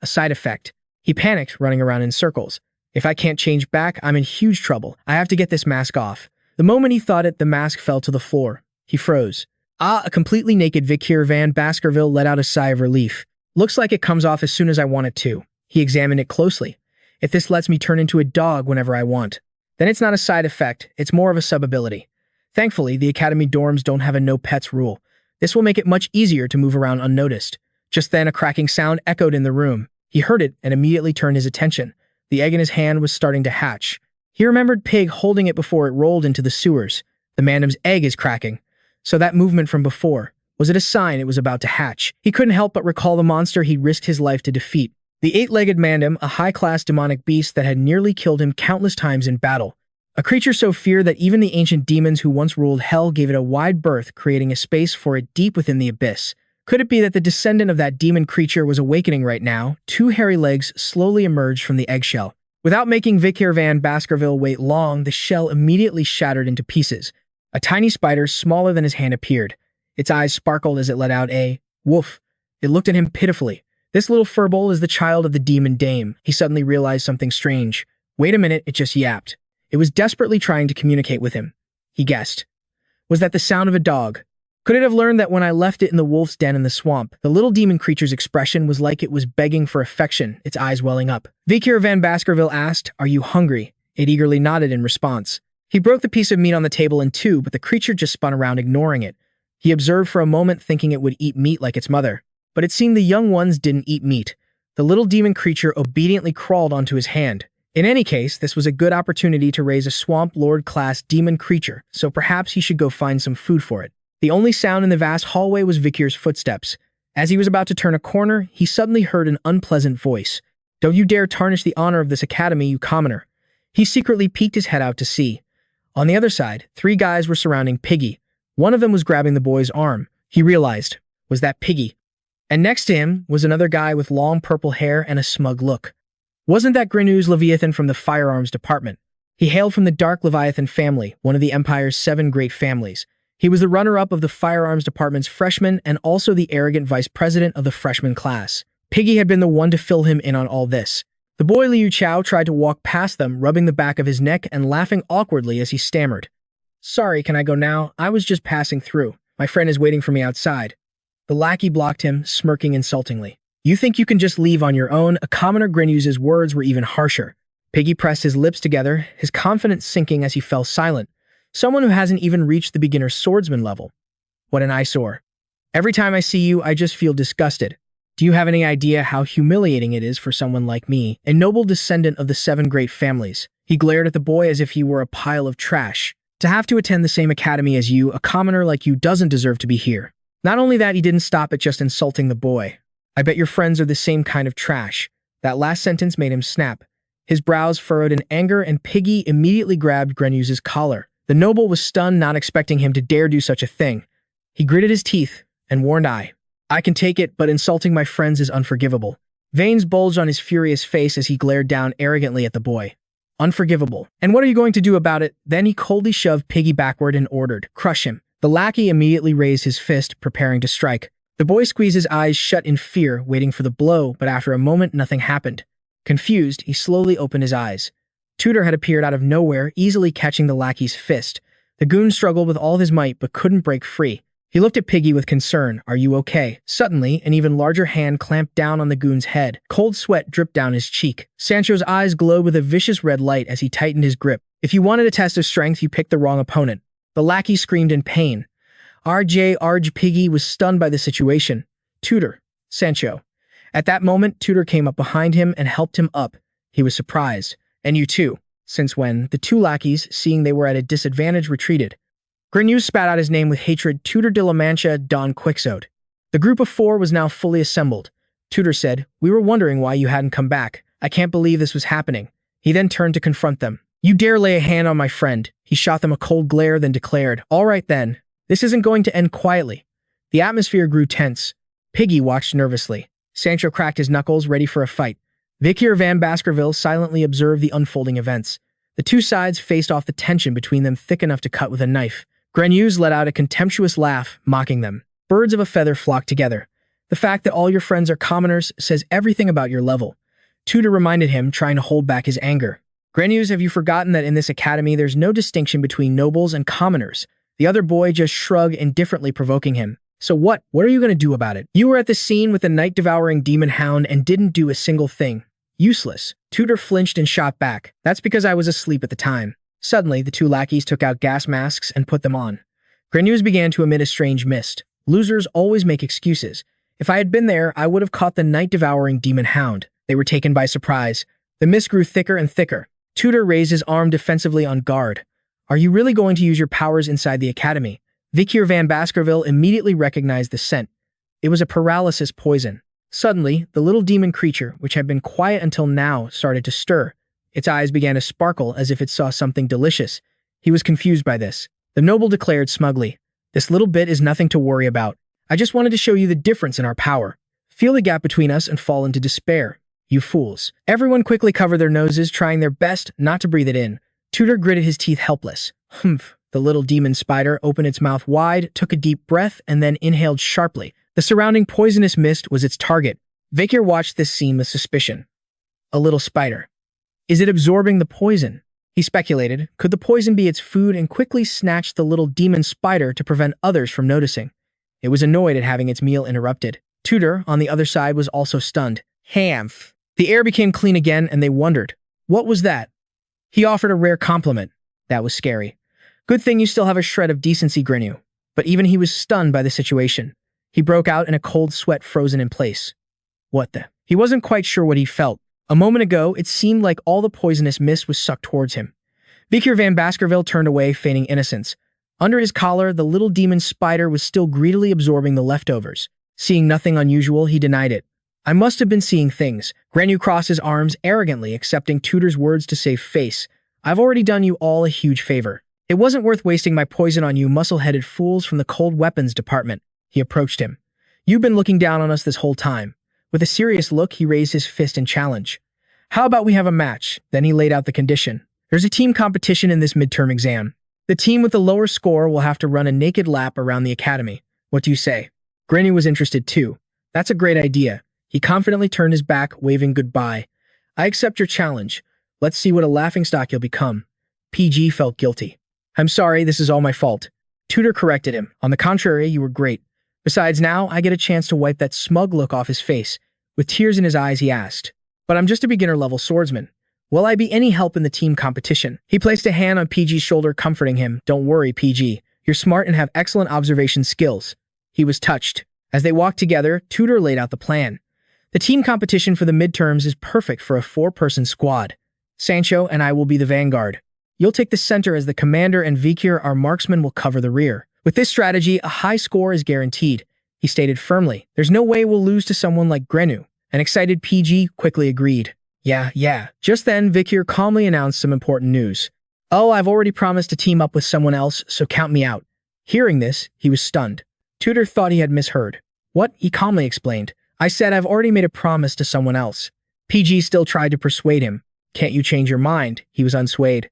S1: a side effect? He panicked, running around in circles. If I can't change back, I'm in huge trouble. I have to get this mask off. The moment he thought it, the mask fell to the floor. He froze. A completely naked Vikir van Baskerville let out a sigh of relief. Looks like it comes off as soon as I want it to. He examined it closely. If this lets me turn into a dog whenever I want, then it's not a side effect, it's more of a sub-ability. Thankfully, the academy dorms don't have a no-pets rule. This will make it much easier to move around unnoticed. Just then, a cracking sound echoed in the room. He heard it and immediately turned his attention. The egg in his hand was starting to hatch. He remembered Pig holding it before it rolled into the sewers. The Mandem's egg is cracking. So that movement from before, was it a sign it was about to hatch? He couldn't help but recall the monster he'd risked his life to defeat. The 8-legged Mandem, a high-class demonic beast that had nearly killed him countless times in battle. A creature so feared that even the ancient demons who once ruled hell gave it a wide berth, creating a space for it deep within the abyss. Could it be that the descendant of that demon creature was awakening right now? 2 hairy legs slowly emerged from the eggshell. Without making Vikir van Baskerville wait long, the shell immediately shattered into pieces. A tiny spider smaller than his hand appeared. Its eyes sparkled as it let out a woof. It looked at him pitifully. This little furball is the child of the demon dame. He suddenly realized something strange. Wait a minute, it just yapped. It was desperately trying to communicate with him. He guessed. Was that the sound of a dog? Could it have learned that when I left it in the wolf's den in the swamp, the little demon creature's expression was like it was begging for affection, its eyes welling up? Vikir van Baskerville asked, "Are you hungry?" It eagerly nodded in response. He broke the piece of meat on the table in 2, but the creature just spun around, ignoring it. He observed for a moment, thinking it would eat meat like its mother. But it seemed the young ones didn't eat meat. The little demon creature obediently crawled onto his hand. In any case, this was a good opportunity to raise a Swamp Lord-class demon creature, so perhaps he should go find some food for it. The only sound in the vast hallway was Vikir's footsteps. As he was about to turn a corner, he suddenly heard an unpleasant voice. "Don't you dare tarnish the honor of this academy, you commoner." He secretly peeked his head out to see. On the other side, 3 guys were surrounding Piggy. One of them was grabbing the boy's arm. He realized, was that Piggy? And next to him was another guy with long purple hair and a smug look. Wasn't that Grenouille's Leviathan from the firearms department? He hailed from the Dark Leviathan family, one of the Empire's 7 great families. He was the runner-up of the Firearms Department's freshman and also the arrogant vice president of the freshman class. Piggy had been the one to fill him in on all this. The boy Liu Chao tried to walk past them, rubbing the back of his neck and laughing awkwardly as he stammered. "Sorry, can I go now? I was just passing through. My friend is waiting for me outside." The lackey blocked him, smirking insultingly. "You think you can just leave on your own?" A commoner Grenew's words were even harsher. Piggy pressed his lips together, his confidence sinking as he fell silent. Someone who hasn't even reached the beginner swordsman level. What an eyesore. "Every time I see you, I just feel disgusted. Do you have any idea how humiliating it is for someone like me, a noble descendant of the 7 great families?" He glared at the boy as if he were a pile of trash. "To have to attend the same academy as you, a commoner like you doesn't deserve to be here." Not only that, he didn't stop at just insulting the boy. "I bet your friends are the same kind of trash." That last sentence made him snap. His brows furrowed in anger, and Piggy immediately grabbed Grenew's collar. The noble was stunned, not expecting him to dare do such a thing. He gritted his teeth and warned, I can take it, but insulting my friends is unforgivable." Veins bulged on his furious face as he glared down arrogantly at the boy. "Unforgivable. And what are you going to do about it?" Then he coldly shoved Piggy backward and ordered, "Crush him." The lackey immediately raised his fist, preparing to strike. The boy squeezed his eyes shut in fear, waiting for the blow, but after a moment, nothing happened. Confused, he slowly opened his eyes. Tudor had appeared out of nowhere, easily catching the lackey's fist. The goon struggled with all his might, but couldn't break free. He looked at Piggy with concern. "Are you okay?" Suddenly, an even larger hand clamped down on the goon's head. Cold sweat dripped down his cheek. Sancho's eyes glowed with a vicious red light as he tightened his grip. "If you wanted a test of strength, you picked the wrong opponent." The lackey screamed in pain. Arj Piggy was stunned by the situation. "Tudor, Sancho." At that moment, Tudor came up behind him and helped him up. He was surprised. "And you too." "Since when?" The 2 lackeys, seeing they were at a disadvantage, retreated. Grenew spat out his name with hatred. "Tudor de la Mancha Don Quixote." The group of 4 was now fully assembled. Tudor said, "We were wondering why you hadn't come back. I can't believe this was happening." He then turned to confront them. "You dare lay a hand on my friend." He shot them a cold glare, then declared, "All right then. This isn't going to end quietly." The atmosphere grew tense. Piggy watched nervously. Sancho cracked his knuckles, ready for a fight. Vikir van Baskerville silently observed the unfolding events. The 2 sides faced off, the tension between them thick enough to cut with a knife. Grenew's let out a contemptuous laugh, mocking them. "Birds of a feather flock together. The fact that all your friends are commoners says everything about your level." Tudor reminded him, trying to hold back his anger. "Grenews, have you forgotten that in this academy there's no distinction between nobles and commoners?" The other boy just shrugged indifferently, provoking him. "So what? What are you going to do about it? You were at the scene with the night-devouring demon Hound and didn't do a single thing. Useless." Tudor flinched and shot back. "That's because I was asleep at the time." Suddenly, the 2 lackeys took out gas masks and put them on. Grenews began to emit a strange mist. Losers always make excuses. "If I had been there, I would have caught the night-devouring demon Hound." They were taken by surprise. The mist grew thicker and thicker. Tudor raised his arm defensively on guard. "Are you really going to use your powers inside the academy?" Vikir van Baskerville immediately recognized the scent. It was a paralysis poison. Suddenly, the little demon creature, which had been quiet until now, started to stir. Its eyes began to sparkle as if it saw something delicious. He was confused by this. The noble declared smugly, "This little bit is nothing to worry about. I just wanted to show you the difference in our power. Feel the gap between us and fall into despair. You fools." Everyone quickly covered their noses, trying their best not to breathe it in. Tudor gritted his teeth, helpless. "Humph." The little demon spider opened its mouth wide, took a deep breath, and then inhaled sharply. The surrounding poisonous mist was its target. Vikir watched this scene with suspicion. A little spider. Is it absorbing the poison? He speculated. Could the poison be its food, and quickly snatched the little demon spider to prevent others from noticing. It was annoyed at having its meal interrupted. Tudor, on the other side, was also stunned. Hamph. The air became clean again, and they wondered. What was that? He offered a rare compliment. That was scary. Good thing you still have a shred of decency, Grenew. But even he was stunned by the situation. He broke out in a cold sweat, frozen in place. What the? He wasn't quite sure what he felt. A moment ago, it seemed like all the poisonous mist was sucked towards him. Vikir van Baskerville turned away, feigning innocence. Under his collar, the little demon spider was still greedily absorbing the leftovers. Seeing nothing unusual, he denied it. I must have been seeing things. Grenew crossed his arms, arrogantly accepting Tudor's words to save face. I've already done you all a huge favor. It wasn't worth wasting my poison on you muscle-headed fools from the cold weapons department. He approached him. You've been looking down on us this whole time. With a serious look, he raised his fist in challenge. How about we have a match? Then he laid out the condition. There's a team competition in this midterm exam. The team with the lower score will have to run a naked lap around the academy. What do you say? Granny was interested too. That's a great idea. He confidently turned his back, waving goodbye. I accept your challenge. Let's see what a laughingstock you'll become. PG felt guilty. I'm sorry, this is all my fault. Tutor corrected him. On the contrary, you were great. Besides, now I get a chance to wipe that smug look off his face. With tears in his eyes, he asked, but I'm just a beginner-level swordsman. Will I be any help in the team competition? He placed a hand on PG's shoulder, comforting him. Don't worry, PG. You're smart and have excellent observation skills. He was touched. As they walked together, Tutor laid out the plan. The team competition for the midterms is perfect for a 4-person squad. Sancho and I will be the vanguard. You'll take the center as the commander, and Vikir, our marksman, will cover the rear. With this strategy, a high score is guaranteed, he stated firmly. There's no way we'll lose to someone like Grenu. An excited PG quickly agreed. Yeah. Just then, Vikir calmly announced some important news. Oh, I've already promised to team up with someone else, so count me out. Hearing this, he was stunned. Tutor thought he had misheard. What? He calmly explained. I said I've already made a promise to someone else. PG still tried to persuade him. Can't you change your mind? He was unswayed.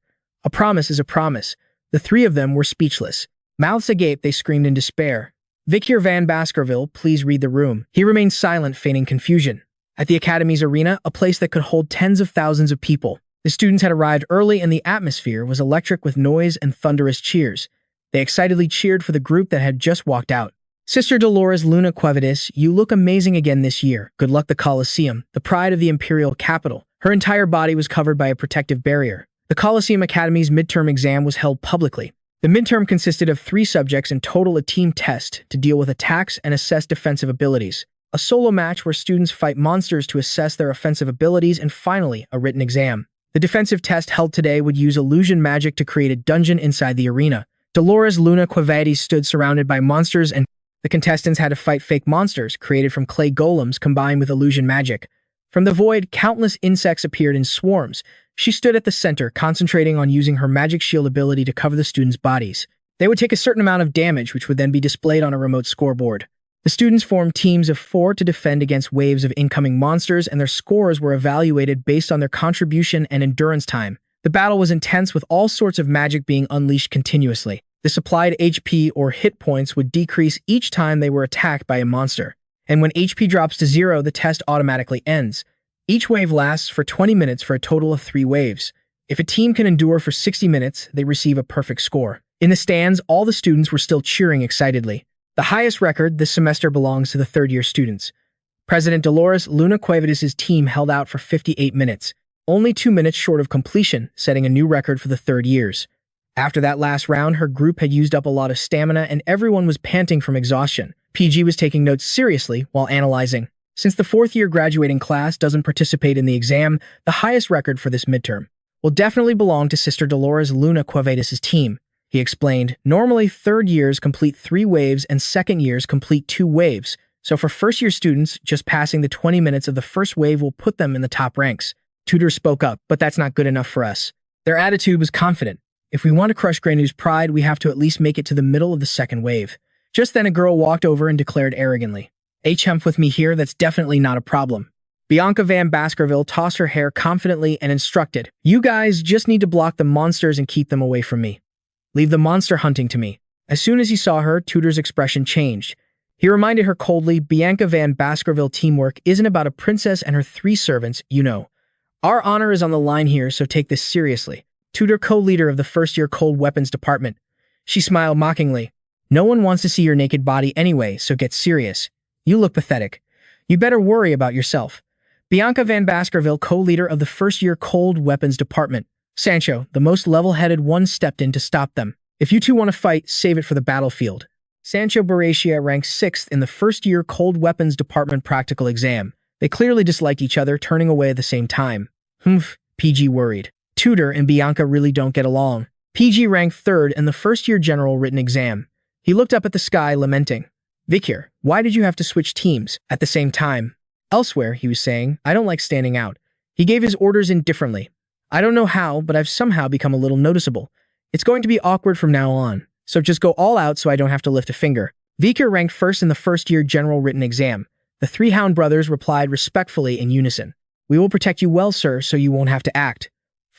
S1: A promise is a promise. The three of them were speechless. Mouths agape, they screamed in despair. Vikir van Baskerville, please read the room. He remained silent, feigning confusion. At the Academy's arena, a place that could hold tens of thousands of people, the students had arrived early and the atmosphere was electric with noise and thunderous cheers. They excitedly cheered for the group that had just walked out. Sister Dolores Luna Quevedis, you look amazing again this year. Good luck. The Colosseum, the pride of the imperial capital. Her entire body was covered by a protective barrier. The Colosseum Academy's midterm exam was held publicly. The midterm consisted of 3 subjects in total: a team test to deal with attacks and assess defensive abilities, a solo match where students fight monsters to assess their offensive abilities, and finally, a written exam. The defensive test held today would use illusion magic to create a dungeon inside the arena. Dolores Luna Quevedis stood surrounded by monsters, and the contestants had to fight fake monsters created from clay golems combined with illusion magic. From the void, countless insects appeared in swarms. She stood at the center, concentrating on using her magic shield ability to cover the students' bodies. They would take a certain amount of damage, which would then be displayed on a remote scoreboard. The students formed teams of 4 to defend against waves of incoming monsters, and their scores were evaluated based on their contribution and endurance time. The battle was intense, with all sorts of magic being unleashed continuously. The supplied HP or hit points would decrease each time they were attacked by a monster. And when HP drops to 0, the test automatically ends. Each wave lasts for 20 minutes for a total of 3 waves. If a team can endure for 60 minutes, they receive a perfect score. In the stands, all the students were still cheering excitedly. The highest record this semester belongs to the third-year students. President Dolores Luna Quevedis' team held out for 58 minutes, only 2 minutes short of completion, setting a new record for the third years. After that last round, her group had used up a lot of stamina and everyone was panting from exhaustion. PG was taking notes seriously while analyzing. Since the 4th-year graduating class doesn't participate in the exam, the highest record for this midterm will definitely belong to Sister Dolores Luna Quevedis' team, he explained. Normally, 3rd years complete 3 waves and 2nd years complete 2 waves, so for 1st-year students, just passing the 20 minutes of the first wave will put them in the top ranks. Tutor spoke up, but that's not good enough for us. Their attitude was confident. If we want to crush Granu's pride, we have to at least make it to the middle of the 2nd wave. Just then a girl walked over and declared arrogantly, "H-hemp with me here, that's definitely not a problem." Bianca van Baskerville tossed her hair confidently and instructed, "You guys just need to block the monsters and keep them away from me. Leave the monster hunting to me." As soon as he saw her, Tutor's expression changed. He reminded her coldly, "Bianca van Baskerville, teamwork isn't about a princess and her 3 servants, you know. Our honor is on the line here, so take this seriously." Tutor, co-leader of the 1st-year cold weapons department. She smiled mockingly. "No one wants to see your naked body anyway, so get serious. You look pathetic. You better worry about yourself." Bianca van Baskerville, co-leader of the 1st-year cold weapons department. Sancho, the most level-headed one, stepped in to stop them. "If you two want to fight, save it for the battlefield." Sancho Baracia ranked 6th in the 1st-year cold weapons department practical exam. They clearly disliked each other, turning away at the same time. PG worried. Tutor and Bianca really don't get along. PG ranked 3rd in the 1st-year general written exam. He looked up at the sky, lamenting. "Vikir, why did you have to switch teams at the same time?" "Elsewhere," he was saying, "I don't like standing out." He gave his orders indifferently. "I don't know how, but I've somehow become a little noticeable. It's going to be awkward from now on, so just go all out so I don't have to lift a finger." Vikir ranked 1st in the 1st-year general written exam. The 3 Hound brothers replied respectfully in unison. "We will protect you well, sir, so you won't have to act."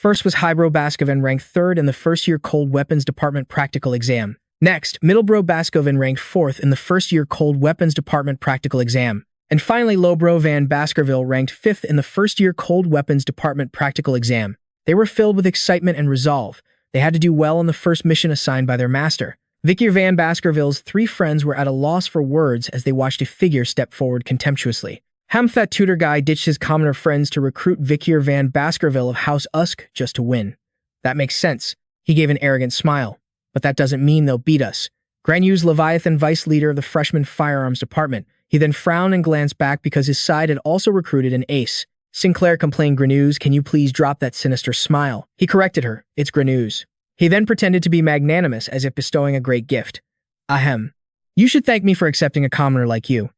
S1: First was Highbrow Baskerville ranked 3rd in the first-year Cold Weapons Department Practical Exam. Next, Middlebrow Baskerville ranked 4th in the first-year Cold Weapons Department Practical Exam. And finally, Lowbrow Van Baskerville ranked 5th in the first-year Cold Weapons Department Practical Exam. They were filled with excitement and resolve. They had to do well on the first mission assigned by their master. Vikir van Baskerville's 3 friends were at a loss for words as they watched a figure step forward contemptuously. That tutor guy ditched his commoner friends to recruit Vikir van Baskerville of House Usk just to win. That makes sense. He gave an arrogant smile. But that doesn't mean they'll beat us. Granu's Leviathan vice leader of the freshman firearms department. He then frowned and glanced back because his side had also recruited an ace. Sinclair complained, "Granews, can you please drop that sinister smile?" He corrected her, "It's Granews." He then pretended to be magnanimous as if bestowing a great gift. "Ahem. You should thank me for accepting a commoner like you."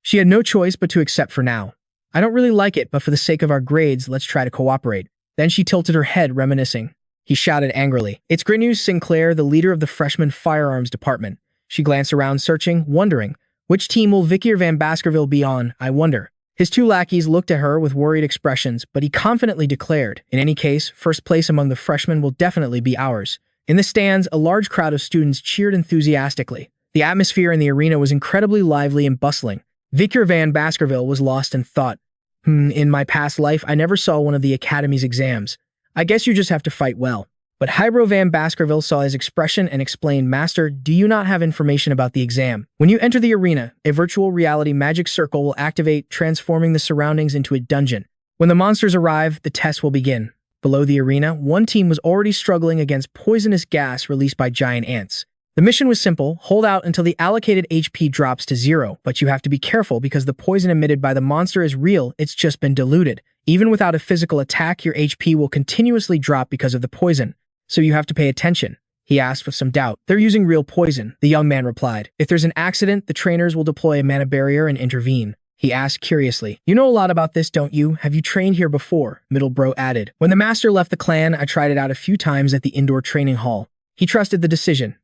S1: She had no choice but to accept for now. "I don't really like it, but for the sake of our grades, let's try to cooperate." Then she tilted her head, reminiscing. He shouted angrily, "It's Granews Sinclair, the leader of the freshman firearms department." She glanced around, searching, wondering, which team will Vikir van Baskerville be on, I wonder? His 2 lackeys looked at her with worried expressions, but he confidently declared, "In any case, first place among the freshmen will definitely be ours." In the stands, a large crowd of students cheered enthusiastically. The atmosphere in the arena was incredibly lively and bustling. Vikir van Baskerville was lost in thought. In my past life, I never saw one of the Academy's exams. I guess you just have to fight well." But Highbrow van Baskerville saw his expression and explained, "Master, do you not have information about the exam? When you enter the arena, a virtual reality magic circle will activate, transforming the surroundings into a dungeon. When the monsters arrive, the test will begin." Below the arena, one team was already struggling against poisonous gas released by giant ants. The mission was simple: hold out until the allocated HP drops to 0, but you have to be careful because the poison emitted by the monster is real, it's just been diluted. Even without a physical attack, your HP will continuously drop because of the poison. So you have to pay attention. He asked with some doubt. "They're using real poison," the young man replied. "If there's an accident, the trainers will deploy a mana barrier and intervene." He asked curiously. "You know a lot about this, don't you? Have you trained here before?" Middlebrow added. "When the master left the clan, I tried it out a few times at the indoor training hall. He trusted the decision.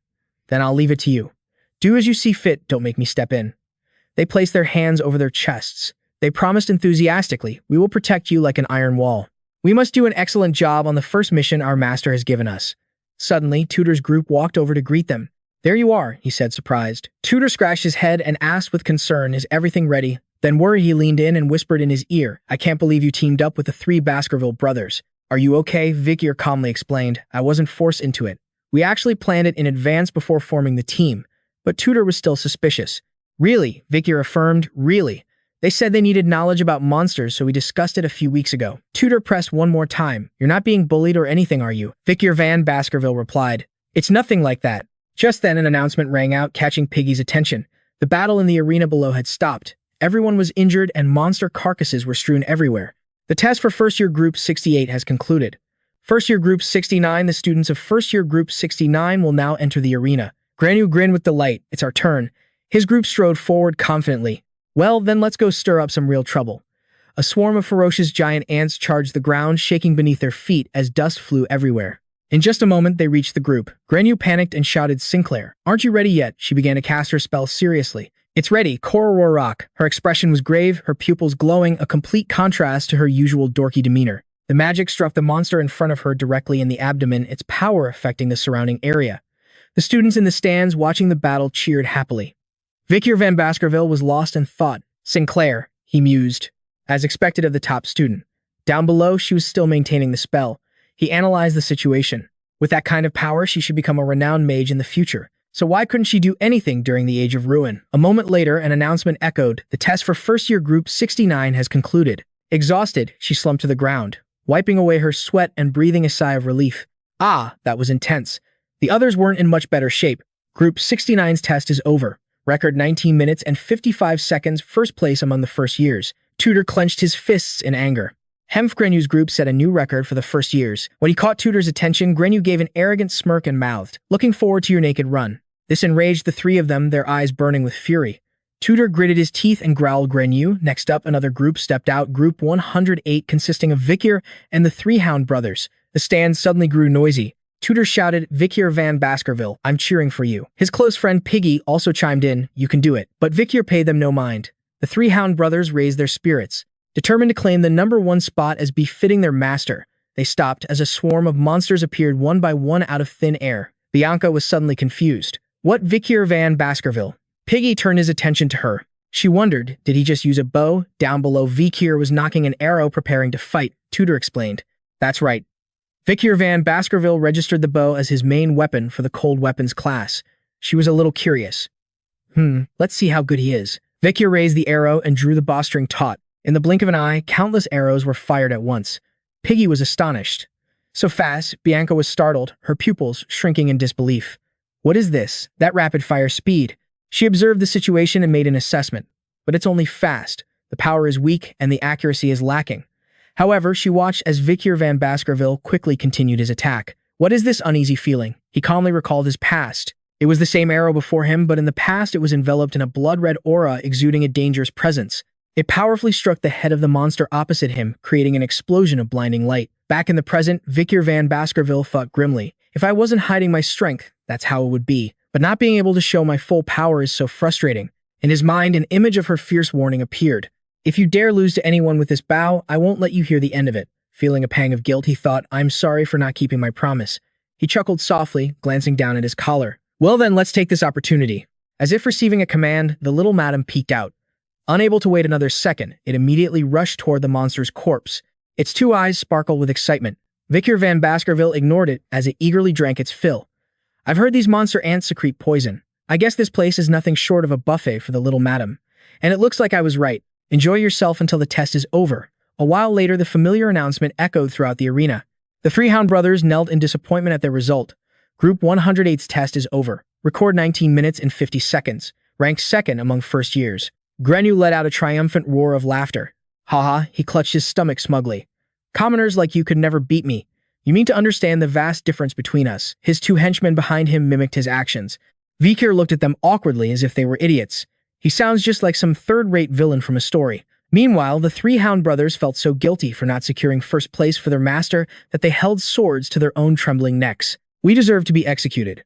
S1: Then I'll leave it to you. Do as you see fit, don't make me step in." They placed their hands over their chests. They promised enthusiastically, "We will protect you like an iron wall. We must do an excellent job on the first mission our master has given us." Suddenly, Tutor's group walked over to greet them. "There you are," he said, surprised. Tutor scratched his head and asked with concern, "Is everything ready?" Then worried, he leaned in and whispered in his ear, "I can't believe you teamed up with the 3 Baskerville brothers." "Are you okay?" Vikir calmly explained. "I wasn't forced into it. We actually planned it in advance before forming the team." But Tutor was still suspicious. "Really?" Vikir affirmed. "Really. They said they needed knowledge about monsters, so we discussed it a few weeks ago." Tutor pressed one more time. "You're not being bullied or anything, are you?" Vikir van Baskerville replied. "It's nothing like that." Just then, an announcement rang out, catching Piggy's attention. The battle in the arena below had stopped. Everyone was injured and monster carcasses were strewn everywhere. The test for first-year Group 68 has concluded. First-year Group 69, the students of first-year Group 69 will now enter the arena. Granu grinned with delight. "It's our turn." His group strode forward confidently. "Well, then let's go stir up some real trouble." A swarm of ferocious giant ants charged the ground, shaking beneath their feet as dust flew everywhere. In just a moment, they reached the group. Granu panicked and shouted, "Sinclair, aren't you ready yet?" She began to cast her spell seriously. "It's ready, Korororok." Her expression was grave, her pupils glowing, a complete contrast to her usual dorky demeanor. The magic struck the monster in front of her directly in the abdomen, its power affecting the surrounding area. The students in the stands watching the battle cheered happily. Vikir van Baskerville was lost in thought. "Sinclair," he mused, as expected of the top student. Down below, she was still maintaining the spell. He analyzed the situation. With that kind of power, she should become a renowned mage in the future. So why couldn't she do anything during the Age of Ruin? A moment later, an announcement echoed. The test for first-year Group 69 has concluded. Exhausted, she slumped to the ground, wiping away her sweat and breathing a sigh of relief. Ah, that was intense. The others weren't in much better shape. Group 69's test is over. Record 19 minutes and 55 seconds, first place among the first years. Tutor clenched his fists in anger. Granu's group set a new record for the first years. When he caught Tutor's attention, Granu gave an arrogant smirk and mouthed, "Looking forward to your naked run." This enraged the 3 of them, their eyes burning with fury. Tutor gritted his teeth and growled, "Granu." Next up, another group stepped out, Group 108, consisting of Vikir and the 3 Hound brothers. The stand suddenly grew noisy. Tutor shouted, "Vikir van Baskerville, I'm cheering for you." His close friend Piggy also chimed in, "You can do it." But Vikir paid them no mind. The 3 Hound brothers raised their spirits, determined to claim the #1 spot as befitting their master. They stopped as a swarm of monsters appeared one by one out of thin air. Bianca was suddenly confused. What Vikir van Baskerville? Piggy turned his attention to her. She wondered, did he just use a bow? Down below, Vikir was knocking an arrow preparing to fight, Tudor explained. That's right. Vikir van Baskerville registered the bow as his main weapon for the cold weapons class. She was a little curious. Let's see how good he is. Vikir raised the arrow and drew the bowstring taut. In the blink of an eye, countless arrows were fired at once. Piggy was astonished. So fast, Bianca was startled, her pupils shrinking in disbelief. What is this? That rapid-fire speed. She observed the situation and made an assessment. But it's only fast. The power is weak and the accuracy is lacking. However, she watched as Vikir van Baskerville quickly continued his attack. What is this uneasy feeling? He calmly recalled his past. It was the same arrow before him, but in the past it was enveloped in a blood-red aura exuding a dangerous presence. It powerfully struck the head of the monster opposite him, creating an explosion of blinding light. Back in the present, Vikir van Baskerville thought grimly, if I wasn't hiding my strength, that's how it would be. But not being able to show my full power is so frustrating. In his mind, an image of her fierce warning appeared. If you dare lose to anyone with this bow, I won't let you hear the end of it. Feeling a pang of guilt, he thought, I'm sorry for not keeping my promise. He chuckled softly, glancing down at his collar. Well then, let's take this opportunity. As if receiving a command, the little madam peeked out. Unable to wait another second, it immediately rushed toward the monster's corpse. Its two eyes sparkled with excitement. Vikir van Baskerville ignored it as it eagerly drank its fill. I've heard these monster ants secrete poison. I guess this place is nothing short of a buffet for the little madam. And it looks like I was right. Enjoy yourself until the test is over. A while later, the familiar announcement echoed throughout the arena. The three Hound brothers knelt in disappointment at their result. Group 108's test is over. Record 19 minutes and 50 seconds. Ranked second among first years. Grenu let out a triumphant roar of laughter. Haha, he clutched his stomach smugly. Commoners like you could never beat me. You mean to understand the vast difference between us. His two henchmen behind him mimicked his actions. Vikir looked at them awkwardly as if they were idiots. He sounds just like some third-rate villain from a story. Meanwhile, the three Hound brothers felt so guilty for not securing first place for their master that they held swords to their own trembling necks. We deserve to be executed.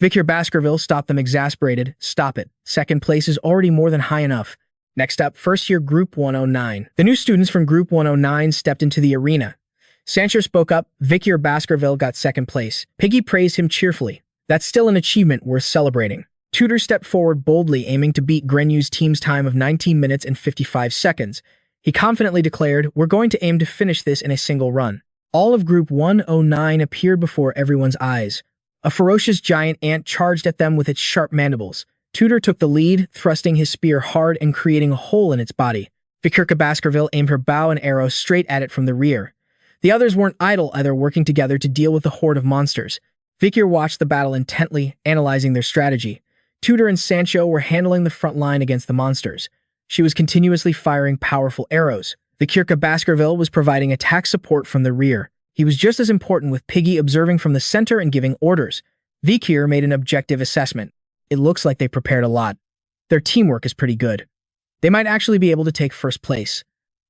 S1: Vikir Baskerville stopped them exasperated. Stop it. Second place is already more than high enough. Next up, first year Group 109. The new students from Group 109 stepped into the arena. Sancho spoke up. Vikir Baskerville got second place. Piggy praised him cheerfully. That's still an achievement worth celebrating. Tudor stepped forward boldly, aiming to beat Grenu's team's time of 19 minutes and 55 seconds. He confidently declared, we're going to aim to finish this in a single run. All of Group 109 appeared before everyone's eyes. A ferocious giant ant charged at them with its sharp mandibles. Tudor took the lead, thrusting his spear hard and creating a hole in its body. Vikir Baskerville aimed her bow and arrow straight at it from the rear. The others weren't idle either, working together to deal with the horde of monsters. Vikir watched the battle intently, analyzing their strategy. Tudor and Sancho were handling the front line against the monsters. She was continuously firing powerful arrows. Vikir Baskerville was providing attack support from the rear. He was just as important, with Piggy observing from the center and giving orders. Vikir made an objective assessment. It looks like they prepared a lot. Their teamwork is pretty good. They might actually be able to take first place.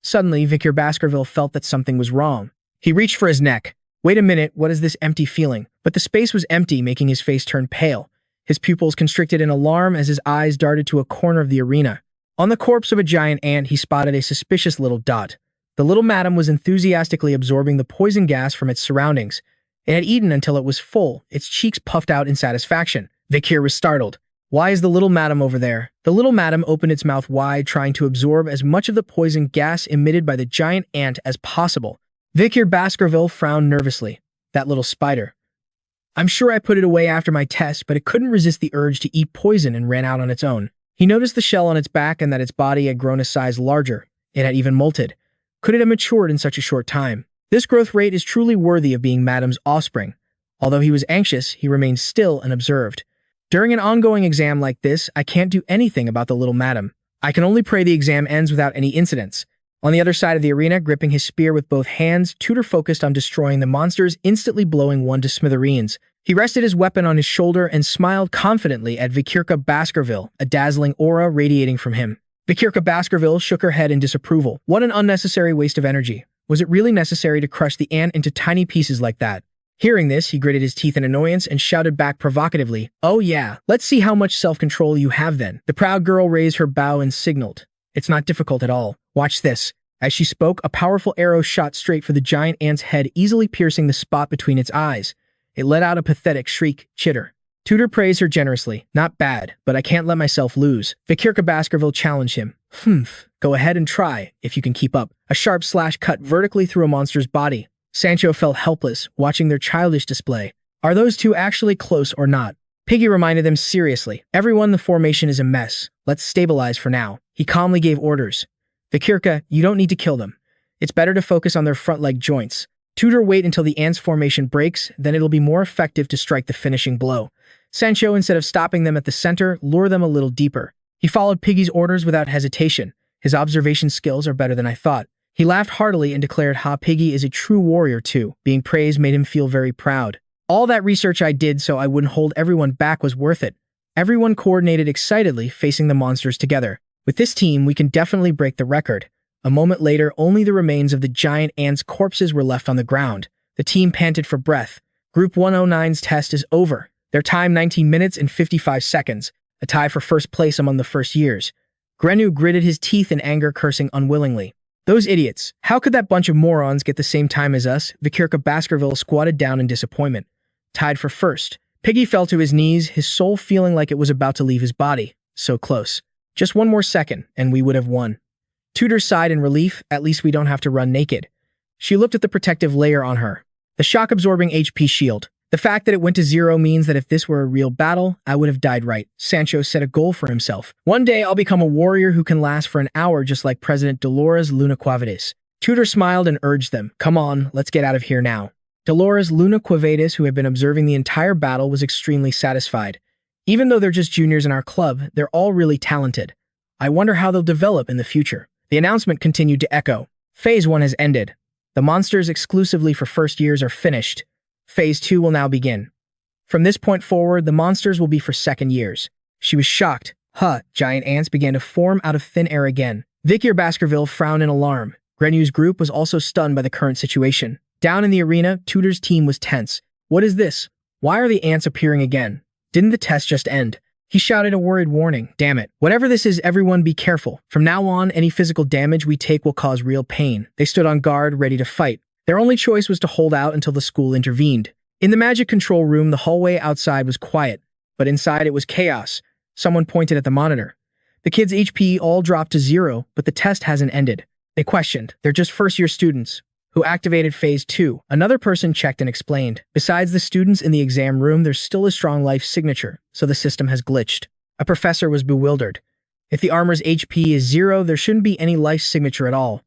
S1: Suddenly, Vikir Baskerville felt that something was wrong. He reached for his neck. Wait a minute, what is this empty feeling? But the space was empty, making his face turn pale. His pupils constricted in alarm as his eyes darted to a corner of the arena. On the corpse of a giant ant, he spotted a suspicious little dot. The little madam was enthusiastically absorbing the poison gas from its surroundings. It had eaten until it was full, its cheeks puffed out in satisfaction. Vikir was startled. Why is the little madam over there? The little madam opened its mouth wide, trying to absorb as much of the poison gas emitted by the giant ant as possible. Vikir Baskerville frowned nervously. That little spider. I'm sure I put it away after my test, but it couldn't resist the urge to eat poison and ran out on its own. He noticed the shell on its back and that its body had grown a size larger. It had even molted. Could it have matured in such a short time? This growth rate is truly worthy of being Madam's offspring. Although he was anxious, he remained still and observed. During an ongoing exam like this, I can't do anything about the little madam. I can only pray the exam ends without any incidents. On the other side of the arena, gripping his spear with both hands, Tudor focused on destroying the monsters, instantly blowing one to smithereens. He rested his weapon on his shoulder and smiled confidently at Vikir Baskerville, a dazzling aura radiating from him. Vikir Baskerville shook her head in disapproval. What an unnecessary waste of energy. Was it really necessary to crush the ant into tiny pieces like that? Hearing this, he gritted his teeth in annoyance and shouted back provocatively, "Oh yeah, let's see how much self-control you have then." The proud girl raised her bow and signaled. It's not difficult at all. Watch this. As she spoke, a powerful arrow shot straight for the giant ant's head, easily piercing the spot between its eyes. It let out a pathetic shriek. Chitter. Tudor praised her generously. Not bad, but I can't let myself lose. Vikir van Baskerville challenged him. Go ahead and try, if you can keep up. A sharp slash cut vertically through a monster's body. Sancho felt helpless, watching their childish display. Are those two actually close or not? Piggy reminded them seriously. Everyone, the formation is a mess. Let's stabilize for now. He calmly gave orders. Vikirka, you don't need to kill them. It's better to focus on their front leg joints. Tudor, wait until the ant's formation breaks, then it'll be more effective to strike the finishing blow. Sancho, instead of stopping them at the center, lure them a little deeper. He followed Piggy's orders without hesitation. His observation skills are better than I thought. He laughed heartily and declared, Piggy is a true warrior too. Being praised made him feel very proud. All that research I did so I wouldn't hold everyone back was worth it. Everyone coordinated excitedly, facing the monsters together. With this team, we can definitely break the record. A moment later, only the remains of the giant ants' corpses were left on the ground. The team panted for breath. Group 109's test is over. Their time 19 minutes and 55 seconds, a tie for first place among the first years. Grenu gritted his teeth in anger, cursing unwillingly. Those idiots. How could that bunch of morons get the same time as us? Vikir van Baskerville squatted down in disappointment. Tied for first. Piggy fell to his knees, his soul feeling like it was about to leave his body. So close. Just one more second, and we would have won. Tudor sighed in relief. At least we don't have to run naked. She looked at the protective layer on her. The shock-absorbing HP shield. The fact that it went to 0 means that if this were a real battle, I would have died right. Sancho set a goal for himself. One day I'll become a warrior who can last for an hour just like President Dolores Lunaquavitis. Tudor smiled and urged them. Come on, let's get out of here now. Dolores Lunaquavitis, who had been observing the entire battle, was extremely satisfied. Even though they're just juniors in our club, they're all really talented. I wonder how they'll develop in the future. The announcement continued to echo. Phase 1 has ended. The monsters exclusively for first years are finished. Phase 2 will now begin. From this point forward, the monsters will be for second years. She was shocked. Giant ants began to form out of thin air again. Vikir Baskerville frowned in alarm. Grenu's group was also stunned by the current situation. Down in the arena, Tudor's team was tense. What is this? Why are the ants appearing again? Didn't the test just end? He shouted a worried warning. Damn it. Whatever this is, everyone be careful. From now on, any physical damage we take will cause real pain. They stood on guard, ready to fight. Their only choice was to hold out until the school intervened. In the magic control room, the hallway outside was quiet, but inside it was chaos. Someone pointed at the monitor. The kids' HP all dropped to 0, but the test hasn't ended. They questioned. They're just first-year students. Who activated Phase 2? Another person checked and explained. Besides the students in the exam room, there's still a strong life signature, so the system has glitched. A professor was bewildered. If the armor's HP is 0, there shouldn't be any life signature at all.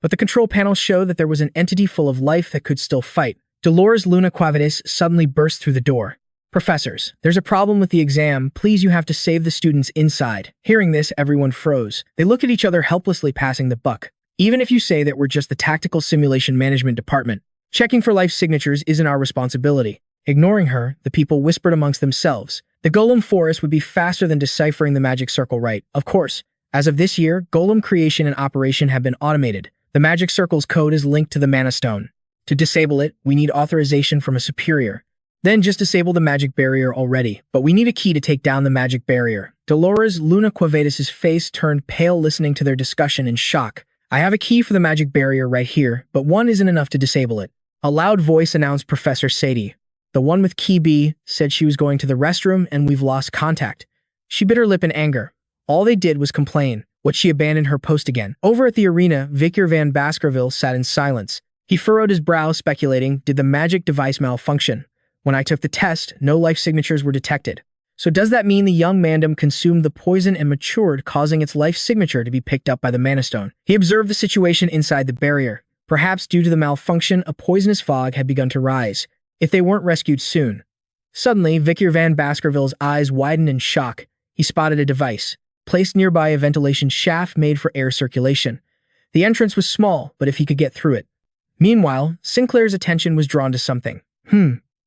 S1: But the control panel showed that there was an entity full of life that could still fight. Dolores Lunaquavitis suddenly burst through the door. Professors, there's a problem with the exam. Please, you have to save the students inside. Hearing this, everyone froze. They looked at each other, helplessly passing the buck. Even if you say that we're just the Tactical Simulation Management Department, checking for life signatures isn't our responsibility. Ignoring her, the people whispered amongst themselves. The Golem Forest would be faster than deciphering the magic circle, right? Of course. As of this year, Golem creation and operation have been automated. The magic circle's code is linked to the Mana Stone. To disable it, we need authorization from a superior. Then just disable the magic barrier already, but we need a key to take down the magic barrier. Dolores Lunaquavitis' face turned pale listening to their discussion in shock. I have a key for the magic barrier right here, but one isn't enough to disable it. A loud voice announced Professor Sadie. The one with key B said she was going to the restroom and we've lost contact. She bit her lip in anger. All they did was complain. What she abandoned her post again. Over at the arena, Vikir van Baskerville sat in silence. He furrowed his brow, speculating, did the magic device malfunction? When I took the test, no life signatures were detected. So does that mean the young mandem consumed the poison and matured, causing its life signature to be picked up by the Mana Stone? He observed the situation inside the barrier. Perhaps due to the malfunction, a poisonous fog had begun to rise, if they weren't rescued soon. Suddenly, Vikir van Baskerville's eyes widened in shock. He spotted a device, placed nearby a ventilation shaft made for air circulation. The entrance was small, but if he could get through it. Meanwhile, Sinclair's attention was drawn to something.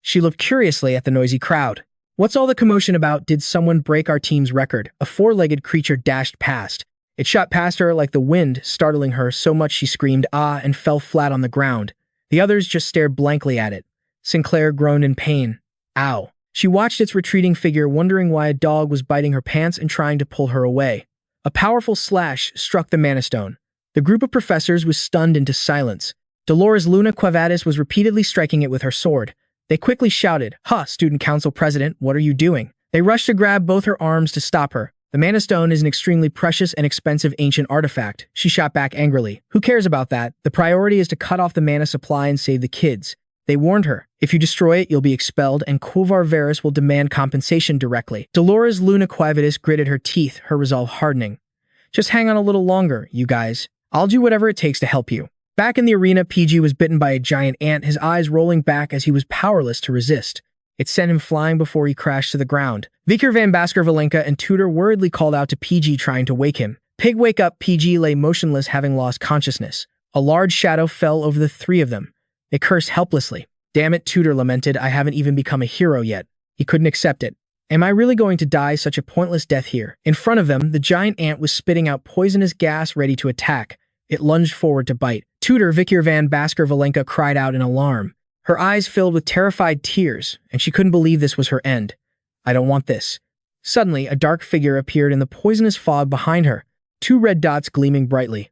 S1: She looked curiously at the noisy crowd. What's all the commotion about? Did someone break our team's record? A four-legged creature dashed past. It shot past her like the wind, startling her so much she screamed ah and fell flat on the ground. The others just stared blankly at it. Sinclair groaned in pain. Ow. She watched its retreating figure, wondering why a dog was biting her pants and trying to pull her away. A powerful slash struck the Mana Stone. The group of professors was stunned into silence. Dolores Luna Quavadis was repeatedly striking it with her sword. They quickly shouted, "Ha, Student Council President, what are you doing?" They rushed to grab both her arms to stop her. The Mana Stone is an extremely precious and expensive ancient artifact. She shot back angrily. Who cares about that? The priority is to cut off the mana supply and save the kids. They warned her. If you destroy it, you'll be expelled, and Quvar Varus will demand compensation directly. Dolores Luna Quavadis gritted her teeth, her resolve hardening. Just hang on a little longer, you guys. I'll do whatever it takes to help you. Back in the arena, PG was bitten by a giant ant, his eyes rolling back as he was powerless to resist. It sent him flying before he crashed to the ground. Vikir van Baskerville and Tudor worriedly called out to PG, trying to wake him. "Pig, wake up!" PG lay motionless, having lost consciousness. A large shadow fell over the three of them. They cursed helplessly. "Damn it," Tudor lamented, "I haven't even become a hero yet." He couldn't accept it. Am I really going to die such a pointless death here? In front of them, the giant ant was spitting out poisonous gas, ready to attack. It lunged forward to bite. Tudor Vikir van Baskerville cried out in alarm. Her eyes filled with terrified tears, and she couldn't believe this was her end. "I don't want this." Suddenly, a dark figure appeared in the poisonous fog behind her, two red dots gleaming brightly.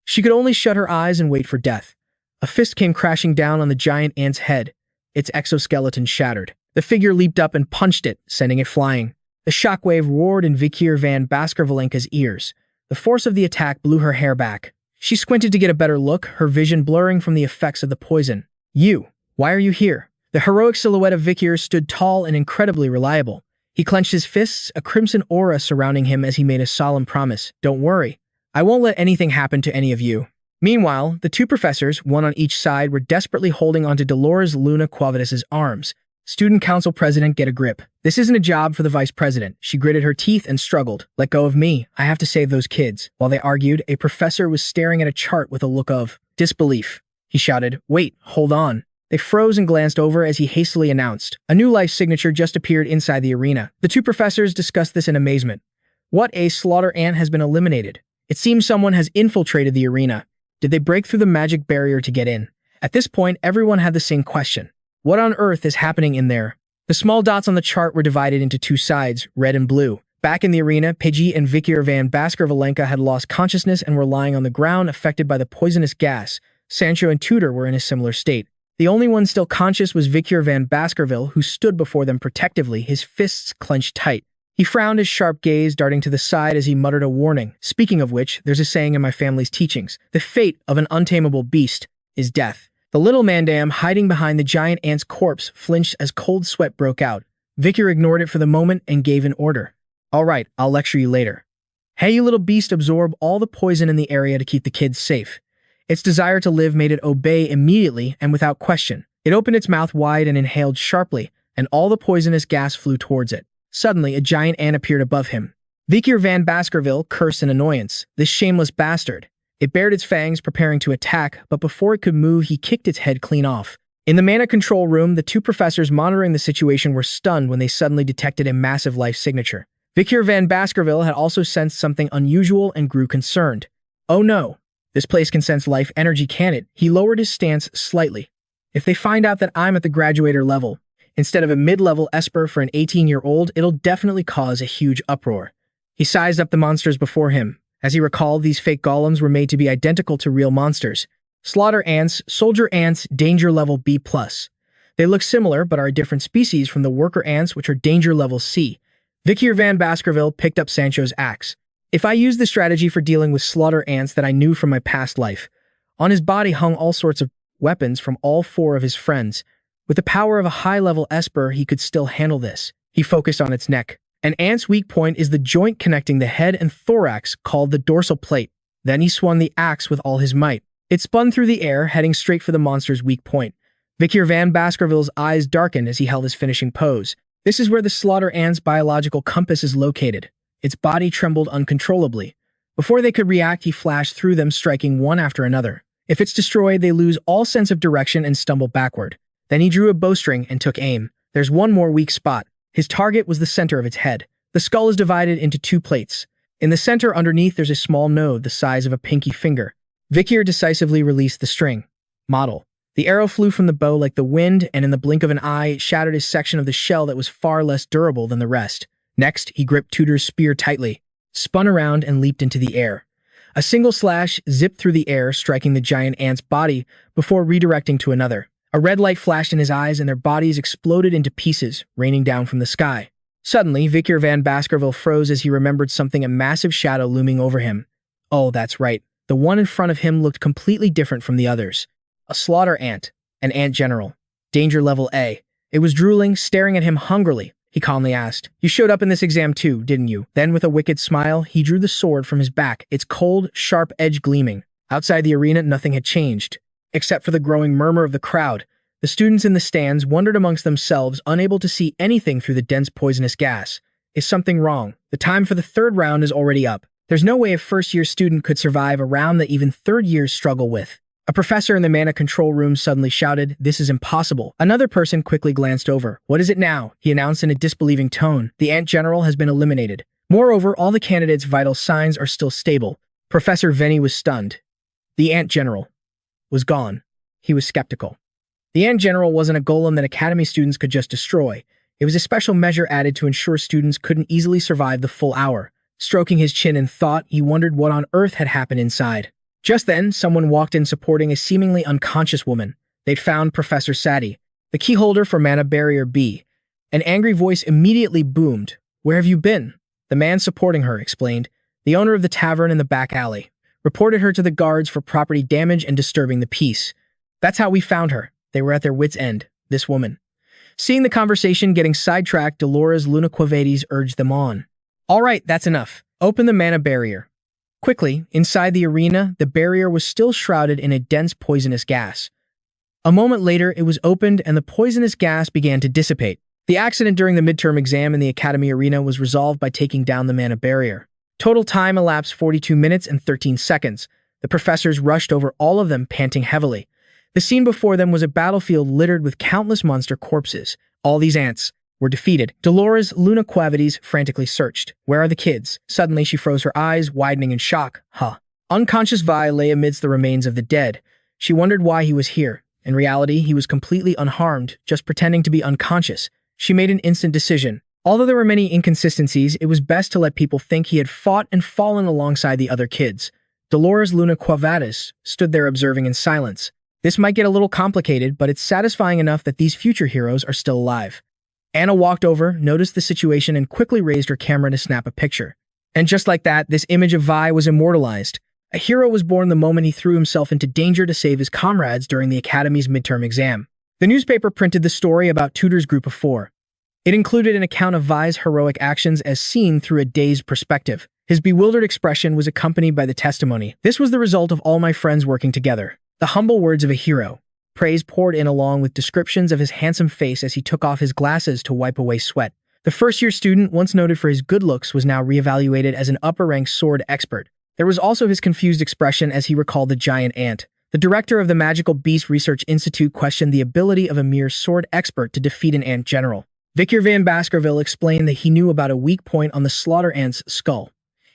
S1: She could only shut her eyes and wait for death. A fist came crashing down on the giant ant's head. Its exoskeleton shattered. The figure leaped up and punched it, sending it flying. The shockwave roared in Vikir van Baskerville's ears. The force of the attack blew her hair back. She squinted to get a better look, her vision blurring from the effects of the poison. "You, why are you here?" The heroic silhouette of Vikir stood tall and incredibly reliable. He clenched his fists, a crimson aura surrounding him as he made a solemn promise. "Don't worry. I won't let anything happen to any of you." Meanwhile, the two professors, one on each side, were desperately holding onto Dolores Luna Quavadis' arms. "Student Council President, get a grip. This isn't a job for the Vice President." She gritted her teeth and struggled. "Let go of me. I have to save those kids." While they argued, a professor was staring at a chart with a look of disbelief. He shouted, "Wait, hold on." They froze and glanced over as he hastily announced. A new life signature just appeared inside the arena. The two professors discussed this in amazement. "What, a slaughter ant has been eliminated? It seems someone has infiltrated the arena. Did they break through the magic barrier to get in?" At this point, everyone had the same question. What on earth is happening in there? The small dots on the chart were divided into two sides, red and blue. Back in the arena, Peggy and Vikir van Baskerville had lost consciousness and were lying on the ground, affected by the poisonous gas. Sancho and Tudor were in a similar state. The only one still conscious was Vikir van Baskerville, who stood before them protectively, his fists clenched tight. He frowned, his sharp gaze darting to the side as he muttered a warning. "Speaking of which, there's a saying in my family's teachings. The fate of an untamable beast is death." The little mandam hiding behind the giant ant's corpse flinched as cold sweat broke out. Vikir ignored it for the moment and gave an order. "All right, I'll lecture you later. Hey, you little beast, absorb all the poison in the area to keep the kids safe." Its desire to live made it obey immediately and without question. It opened its mouth wide and inhaled sharply, and all the poisonous gas flew towards it. Suddenly, a giant ant appeared above him. Vikir van Baskerville cursed in annoyance. This shameless bastard. It bared its fangs, preparing to attack, but before it could move, he kicked its head clean off. In the mana control room, the two professors monitoring the situation were stunned when they suddenly detected a massive life signature. Vikir van Baskerville had also sensed something unusual and grew concerned. "Oh no, this place can sense life energy, can it?" He lowered his stance slightly. "If they find out that I'm at the graduator level, instead of a mid-level esper for an 18-year-old, it'll definitely cause a huge uproar." He sized up the monsters before him. As he recalled, these fake golems were made to be identical to real monsters. Slaughter ants, soldier ants, danger level B+. They look similar, but are a different species from the worker ants, which are danger level C. Vikir van Baskerville picked up Sancho's axe. "If I use the strategy for dealing with slaughter ants that I knew from my past life." On his body hung all sorts of weapons from all four of his friends. With the power of a high-level esper, he could still handle this. He focused on its neck. An ant's weak point is the joint connecting the head and thorax, called the dorsal plate. Then he swung the axe with all his might. It spun through the air, heading straight for the monster's weak point. Vikir van Baskerville's eyes darkened as he held his finishing pose. This is where the slaughter ant's biological compass is located. Its body trembled uncontrollably. Before they could react, he flashed through them, striking one after another. If it's destroyed, they lose all sense of direction and stumble backward. Then he drew a bowstring and took aim. There's one more weak spot. His target was the center of its head. The skull is divided into two plates. In the center underneath, there's a small node the size of a pinky finger. Vikir decisively released the string. Model. The arrow flew from the bow like the wind, and in the blink of an eye, it shattered a section of the shell that was far less durable than the rest. Next, he gripped Tudor's spear tightly, spun around, and leaped into the air. A single slash zipped through the air, striking the giant ant's body before redirecting to another. A red light flashed in his eyes and their bodies exploded into pieces, raining down from the sky. Suddenly, Vikir van Baskerville froze as he remembered something, a massive shadow looming over him. Oh, that's right. The one in front of him looked completely different from the others. A slaughter ant. An ant general. Danger level A. It was drooling, staring at him hungrily. He calmly asked, "You showed up in this exam too, didn't you?" Then with a wicked smile, he drew the sword from his back, its cold, sharp edge gleaming. Outside the arena, nothing had changed. Except for the growing murmur of the crowd. The students in the stands wondered amongst themselves, unable to see anything through the dense poisonous gas. Is something wrong? The time for the third round is already up. There's no way a first-year student could survive a round that even third years struggle with. A professor in the mana control room suddenly shouted, "This is impossible." Another person quickly glanced over. "What is it now?" he announced in a disbelieving tone. "The Ant General has been eliminated. Moreover, all the candidates' vital signs are still stable." Professor Venny was stunned. The Ant General was gone. He was skeptical. The Ant General wasn't a golem that Academy students could just destroy. It was a special measure added to ensure students couldn't easily survive the full hour. Stroking his chin in thought, he wondered what on earth had happened inside. Just then, someone walked in supporting a seemingly unconscious woman. They'd found Professor Sadie, the key holder for Mana Barrier B. An angry voice immediately boomed. "Where have you been?" The man supporting her explained. The owner of the tavern in the back alley reported her to the guards for property damage and disturbing the peace. "That's how we found her." They were at their wits' end, this woman. Seeing the conversation getting sidetracked, Dolores Lunaquavetes urged them on. "All right, that's enough. Open the Mana Barrier." Quickly, inside the arena, the barrier was still shrouded in a dense poisonous gas. A moment later, it was opened and the poisonous gas began to dissipate. The accident during the midterm exam in the Academy arena was resolved by taking down the Mana Barrier. Total time elapsed 42 minutes and 13 seconds. The professors rushed over all of them, panting heavily. The scene before them was a battlefield littered with countless monster corpses. All these ants were defeated. Dolores Lunaquavetes frantically searched. "Where are the kids?" Suddenly, she froze her eyes, widening in shock. Unconscious Vi lay amidst the remains of the dead. She wondered why he was here. In reality, he was completely unharmed, just pretending to be unconscious. She made an instant decision. Although there were many inconsistencies, it was best to let people think he had fought and fallen alongside the other kids. Dolores Lunaquavetes stood there observing in silence. This might get a little complicated, but it's satisfying enough that these future heroes are still alive. Anna walked over, noticed the situation, and quickly raised her camera to snap a picture. And just like that, this image of Vi was immortalized. A hero was born the moment he threw himself into danger to save his comrades during the Academy's midterm exam. The newspaper printed the story about Tudor's group of 4. It included an account of Vi's heroic actions as seen through a dazed perspective. His bewildered expression was accompanied by the testimony. "This was the result of all my friends working together." The humble words of a hero. Praise poured in along with descriptions of his handsome face as he took off his glasses to wipe away sweat. The first-year student, once noted for his good looks, was now reevaluated as an upper-ranked sword expert. There was also his confused expression as he recalled the giant ant. The director of the Magical Beast Research Institute questioned the ability of a mere sword expert to defeat an ant general. Vikir van Baskerville explained that he knew about a weak point on the slaughter ant's skull.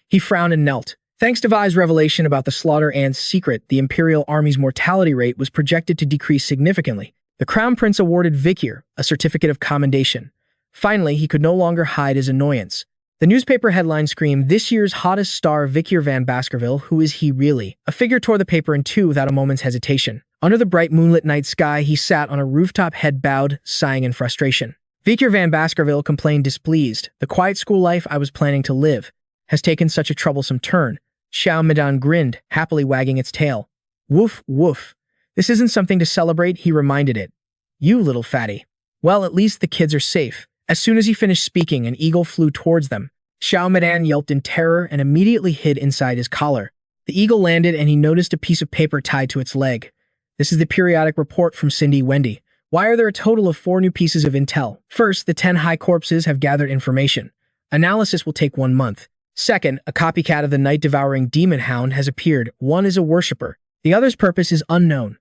S1: He frowned and knelt. Thanks to Vi's revelation about the slaughter ant's secret, the Imperial Army's mortality rate was projected to decrease significantly. The Crown Prince awarded Vikir a certificate of commendation. Finally, he could no longer hide his annoyance. The newspaper headline screamed, "This year's hottest star, Vikir van Baskerville, who is he really?" A figure tore the paper in two without a moment's hesitation. Under the bright moonlit night sky, he sat on a rooftop, head bowed, sighing in frustration. Vikir van Baskerville complained displeased. "The quiet school life I was planning to live has taken such a troublesome turn." Xiao Medan grinned, happily wagging its tail. "Woof, woof. This isn't something to celebrate," he reminded it. "You little fatty." "Well, at least the kids are safe." As soon as he finished speaking, an eagle flew towards them. Xiao Medan yelped in terror and immediately hid inside his collar. The eagle landed and he noticed a piece of paper tied to its leg. "This is the periodic report from Cindy Wendy. Why are there a total of 4 new pieces of intel? First, the 10 high corpses have gathered information. Analysis will take 1 month. Second, a copycat of the night-devouring demon Hound has appeared. One is a worshipper. The other's purpose is unknown.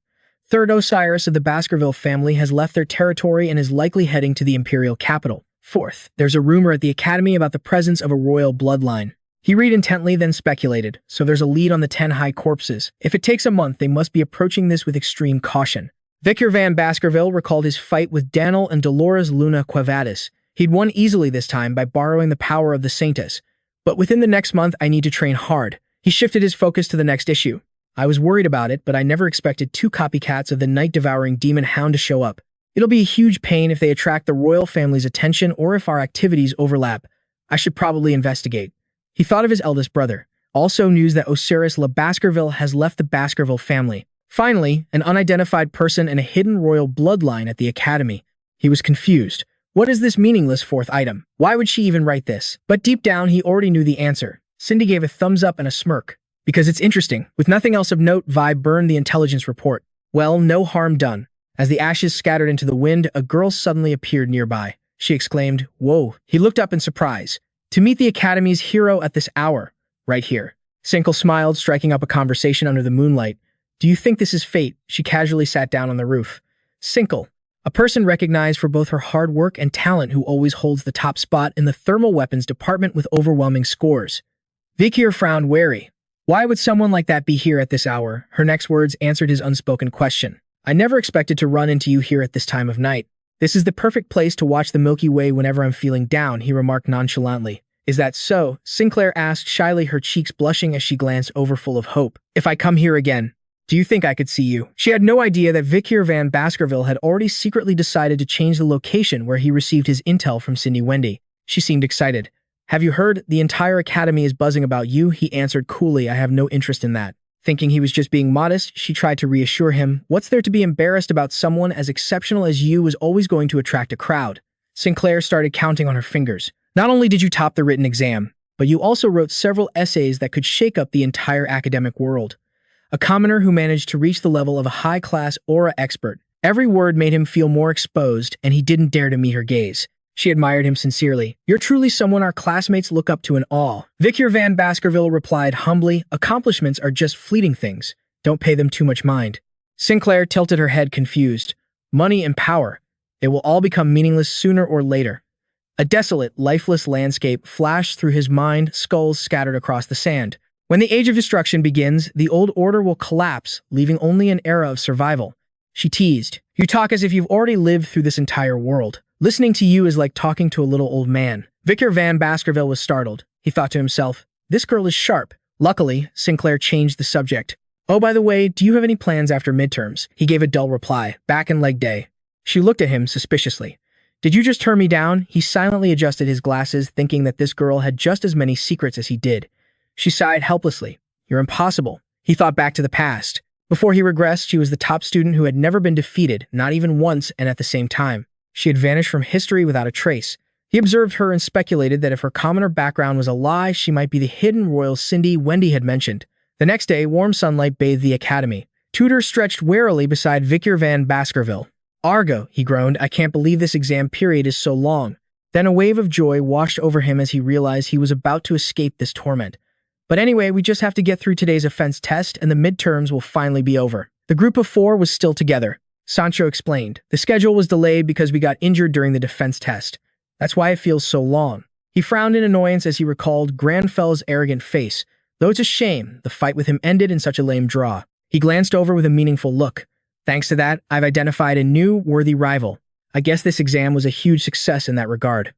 S1: Third, Osiris of the Baskerville family has left their territory and is likely heading to the imperial capital. Fourth, there's a rumor at the academy about the presence of a royal bloodline." He read intently, then speculated. "So there's a lead on the 10 high corpses. If it takes a month, they must be approaching this with extreme caution." Vikir van Baskerville recalled his fight with Daniel and Dolores Lunaquavetes. He'd won easily this time by borrowing the power of the Saintess. "But within the next month, I need to train hard." He shifted his focus to the next issue. I was worried about it, but I never expected two copycats of the night-devouring demon Hound to show up. It'll be a huge pain if they attract the royal family's attention or if our activities overlap. I should probably investigate. He thought of his eldest brother. Also news that Osiris Le Baskerville has left the Baskerville family. Finally, an unidentified person and a hidden royal bloodline at the academy. He was confused. What is this meaningless fourth item? Why would she even write this? But deep down, he already knew the answer. Cindy gave a thumbs up and a smirk. Because it's interesting. With nothing else of note, Vi burned the intelligence report. Well, no harm done. As the ashes scattered into the wind, a girl suddenly appeared nearby. She exclaimed, "Whoa." He looked up in surprise. To meet the Academy's hero at this hour. Right here. Cinco smiled, striking up a conversation under the moonlight. Do you think this is fate? She casually sat down on the roof. Cinco, a person recognized for both her hard work and talent who always holds the top spot in the thermal weapons department with overwhelming scores. Vikir frowned wary. Why would someone like that be here at this hour? Her next words answered his unspoken question. I never expected to run into you here at this time of night. This is the perfect place to watch the Milky Way whenever I'm feeling down, he remarked nonchalantly. Is that so? Sinclair asked shyly, her cheeks blushing as she glanced over full of hope. If I come here again, do you think I could see you? She had no idea that Vikir van Baskerville had already secretly decided to change the location where he received his intel from Cindy Wendy. She seemed excited. Have you heard? The entire academy is buzzing about you, he answered coolly. I have no interest in that. Thinking he was just being modest, she tried to reassure him. What's there to be embarrassed about? Someone as exceptional as you is always going to attract a crowd. Sinclair started counting on her fingers. Not only did you top the written exam, but you also wrote several essays that could shake up the entire academic world. A commoner who managed to reach the level of a high-class aura expert. Every word made him feel more exposed, and he didn't dare to meet her gaze. She admired him sincerely. You're truly someone our classmates look up to in awe. Vikir van Baskerville replied humbly, accomplishments are just fleeting things. Don't pay them too much mind. Sinclair tilted her head confused. Money and power. It will all become meaningless sooner or later. A desolate, lifeless landscape flashed through his mind, skulls scattered across the sand. When the age of destruction begins, the old order will collapse, leaving only an era of survival. She teased. You talk as if you've already lived through this entire world. Listening to you is like talking to a little old man. Vikir van Baskerville was startled. He thought to himself, this girl is sharp. Luckily, Sinclair changed the subject. Oh, by the way, do you have any plans after midterms? He gave a dull reply. Back in leg day. She looked at him suspiciously. Did you just turn me down? He silently adjusted his glasses, thinking that this girl had just as many secrets as he did. She sighed helplessly. You're impossible. He thought back to the past. Before he regressed, she was the top student who had never been defeated, not even once and at the same time. She had vanished from history without a trace. He observed her and speculated that if her commoner background was a lie, she might be the hidden royal Cindy Wendy had mentioned. The next day, warm sunlight bathed the academy. Tudor stretched warily beside Vikir van Baskerville. Argo, he groaned, I can't believe this exam period is so long. Then a wave of joy washed over him as he realized he was about to escape this torment. But anyway, we just have to get through today's offense test and the midterms will finally be over. The group of 4 was still together. Sancho explained. The schedule was delayed because we got injured during the defense test. That's why it feels so long. He frowned in annoyance as he recalled Granfell's arrogant face. Though it's a shame, the fight with him ended in such a lame draw. He glanced over with a meaningful look. Thanks to that, I've identified a new, worthy rival. I guess this exam was a huge success in that regard.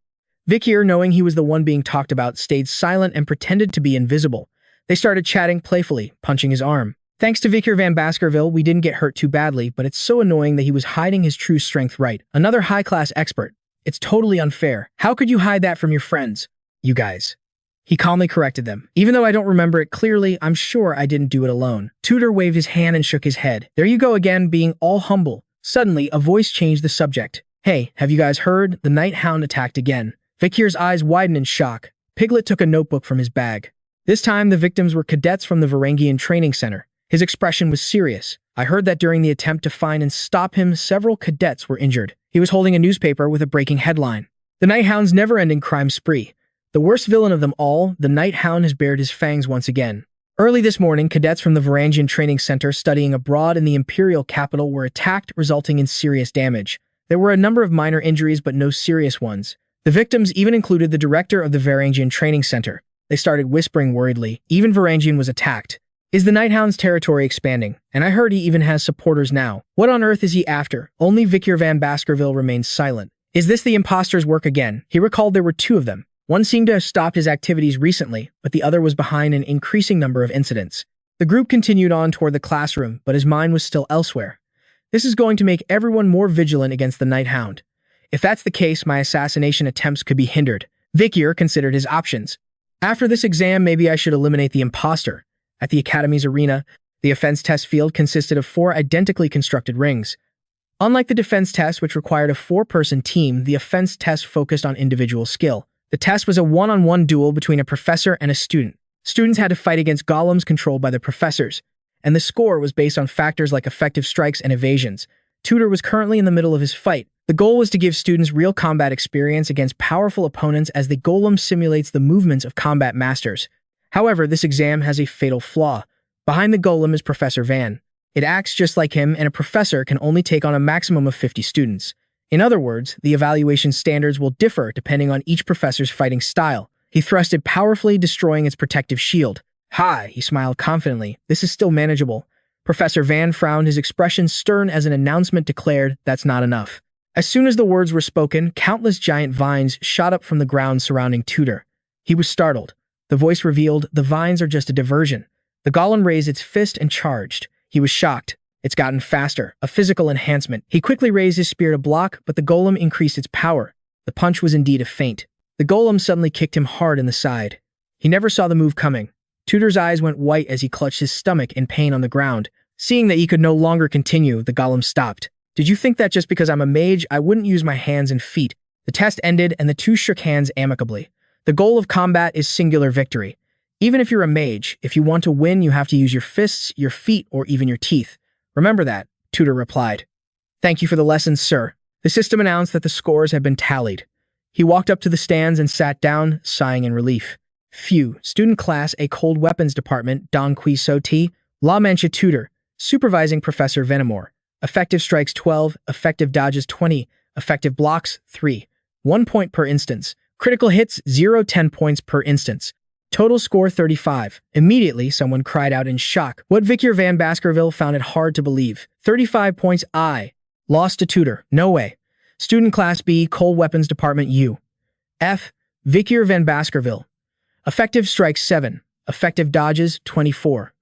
S1: Vikir, knowing he was the one being talked about, stayed silent and pretended to be invisible. They started chatting playfully, punching his arm. Thanks to Vikir van Baskerville, we didn't get hurt too badly, but it's so annoying that he was hiding his true strength right. Another high-class expert. It's totally unfair. How could you hide that from your friends? You guys. He calmly corrected them. Even though I don't remember it clearly, I'm sure I didn't do it alone. Tudor waved his hand and shook his head. There you go again, being all humble. Suddenly, a voice changed the subject. Hey, have you guys heard? The night hound attacked again. Vikir's eyes widened in shock. Piglet took a notebook from his bag. This time, the victims were cadets from the Varangian Training Center. His expression was serious. I heard that during the attempt to find and stop him, several cadets were injured. He was holding a newspaper with a breaking headline. The Night Hound's never-ending crime spree. The worst villain of them all, the Night Hound has bared his fangs once again. Early this morning, cadets from the Varangian Training Center studying abroad in the imperial capital were attacked, resulting in serious damage. There were a number of minor injuries, but no serious ones. The victims even included the director of the Varangian Training Center. They started whispering worriedly. Even Varangian was attacked. Is the Night Hound's territory expanding? And I heard he even has supporters now. What on earth is he after? Only Vikir van Baskerville remained silent. Is this the imposter's work again? He recalled there were 2 of them. One seemed to have stopped his activities recently, but the other was behind an increasing number of incidents. The group continued on toward the classroom, but his mind was still elsewhere. This is going to make everyone more vigilant against the Night Hound. If that's the case, my assassination attempts could be hindered. Vikir considered his options. After this exam, maybe I should eliminate the imposter. At the Academy's arena, the offense test field consisted of 4 identically constructed rings. Unlike the defense test, which required a 4-person team, the offense test focused on individual skill. The test was a one-on-one duel between a professor and a student. Students had to fight against golems controlled by the professors, and the score was based on factors like effective strikes and evasions. Tutor was currently in the middle of his fight. The goal was to give students real combat experience against powerful opponents as the golem simulates the movements of combat masters. However, this exam has a fatal flaw. Behind the golem is Professor Van. It acts just like him, and a professor can only take on a maximum of 50 students. In other words, the evaluation standards will differ depending on each professor's fighting style. He thrusted powerfully, destroying its protective shield. "Hi," he smiled confidently. "This is still manageable." Professor Van frowned, his expression stern as an announcement declared, "That's not enough." As soon as the words were spoken, countless giant vines shot up from the ground surrounding Tutor. He was startled. The voice revealed, "The vines are just a diversion." The golem raised its fist and charged. He was shocked. It's gotten faster, a physical enhancement. He quickly raised his spear to block, but the golem increased its power. The punch was indeed a feint. The golem suddenly kicked him hard in the side. He never saw the move coming. Tutor's eyes went white as he clutched his stomach in pain on the ground. Seeing that he could no longer continue, the golem stopped. "Did you think that just because I'm a mage, I wouldn't use my hands and feet?" The test ended, and the two shook hands amicably. The goal of combat is singular victory. Even if you're a mage, if you want to win, you have to use your fists, your feet, or even your teeth. Remember that, Tutor replied. "Thank you for the lessons, sir." The system announced that the scores had been tallied. He walked up to the stands and sat down, sighing in relief. Phew. Student Class A Cold Weapons Department, Don Qui Soti, La Mancha Tutor, Supervising Professor Venamore. Effective strikes 12, effective dodges 20, effective blocks 3. 1 point per instance. Critical hits 0, 10 points per instance. Total score 35. Immediately, someone cried out in shock. What Vikir van Baskerville found it hard to believe. 35 points I. Lost to Tutor. No way. Student Class B, Cold Weapons Department U. F. Vikir van Baskerville. Effective strikes 7. Effective dodges 24.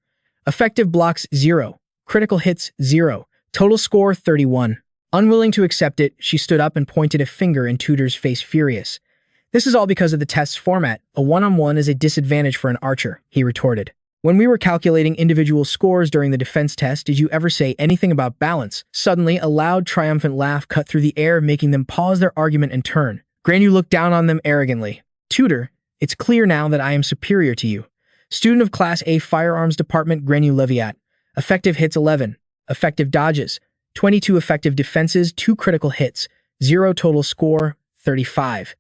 S1: Effective blocks 0. Critical hits 0. Total score 31. Unwilling to accept it, she stood up and pointed a finger in Tutor's face, furious. "This is all because of the test's format. A one-on-one is a disadvantage for an archer," he retorted. "When we were calculating individual scores during the defense test, did you ever say anything about balance?" Suddenly, a loud, triumphant laugh cut through the air, making them pause their argument and turn. Granu looked down on them arrogantly. "Tutor, it's clear now that I am superior to you. Student of Class A Firearms Department, Granu Leviat. Effective hits 11. Effective dodges 22, effective defenses 2, critical hits 0, total score 35.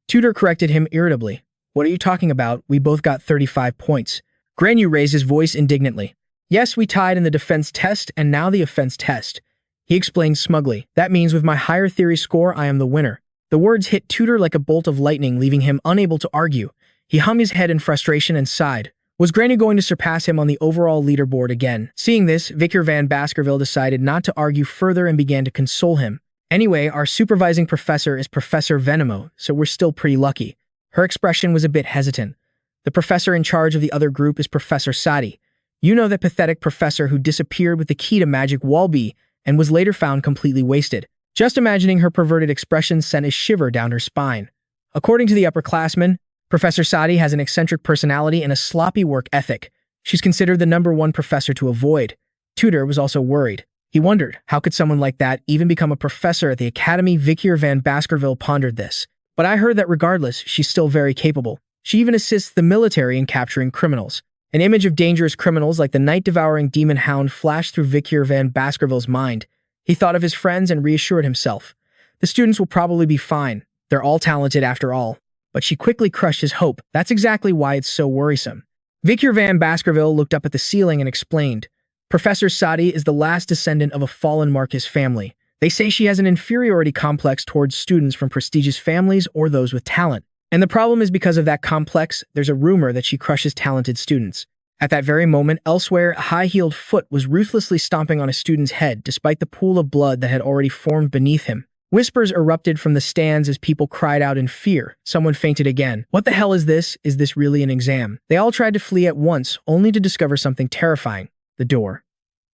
S1: Tutor corrected him irritably. "What are you talking about? We both got 35 points. Granu raised his voice indignantly. "Yes, we tied in the defense test and now the offense test," he explained smugly. "That means with my higher theory score, I am the winner." The words hit Tutor like a bolt of lightning, leaving him unable to argue. He hung his head in frustration and sighed. Was Granu going to surpass him on the overall leaderboard again? Seeing this, Vikir van Baskerville decided not to argue further and began to console him. "Anyway, our supervising professor is Professor Venamo, so we're still pretty lucky." Her expression was a bit hesitant. "The professor in charge of the other group is Professor Sadi. You know, that pathetic professor who disappeared with the key to Magic Walby and was later found completely wasted." Just imagining her perverted expression sent a shiver down her spine. According to the upperclassmen, Professor Sadi has an eccentric personality and a sloppy work ethic. She's considered the #1 professor to avoid. Tutor was also worried. He wondered, how could someone like that even become a professor at the academy? Vikir van Baskerville pondered this. "But I heard that regardless, she's still very capable. She even assists the military in capturing criminals." An image of dangerous criminals like the night-devouring demon Hound flashed through Vikir van Baskerville's mind. He thought of his friends and reassured himself. The students will probably be fine. They're all talented after all. But she quickly crushed his hope. That's exactly why it's so worrisome. Vikir van Baskerville looked up at the ceiling and explained. "Professor Sadi is the last descendant of a fallen Marcus family. They say she has an inferiority complex towards students from prestigious families or those with talent. And the problem is because of that complex, there's a rumor that she crushes talented students." At that very moment, elsewhere, a high-heeled foot was ruthlessly stomping on a student's head despite the pool of blood that had already formed beneath him. Whispers erupted from the stands as people cried out in fear. Someone fainted again. What the hell is this? Is this really an exam? They all tried to flee at once, only to discover something terrifying. The door.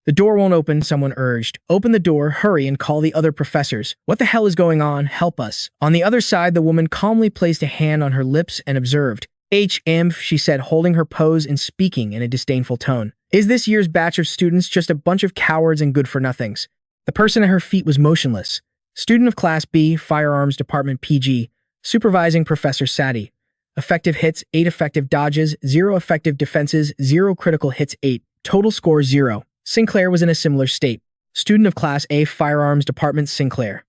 S1: The door won't open, someone urged. Open the door, hurry, and call the other professors. What the hell is going on? Help us. On the other side, the woman calmly placed a hand on her lips and observed. She said, holding her pose and speaking in a disdainful tone. Is this year's batch of students just a bunch of cowards and good-for-nothings? The person at her feet was motionless. Student of Class B, Firearms Department PG, supervising Professor Sadi. Effective hits, 8 effective dodges, 0 effective defenses, 0 critical hits, 8. Total score, 0. Sinclair was in a similar state. Student of Class A, Firearms Department Sinclair.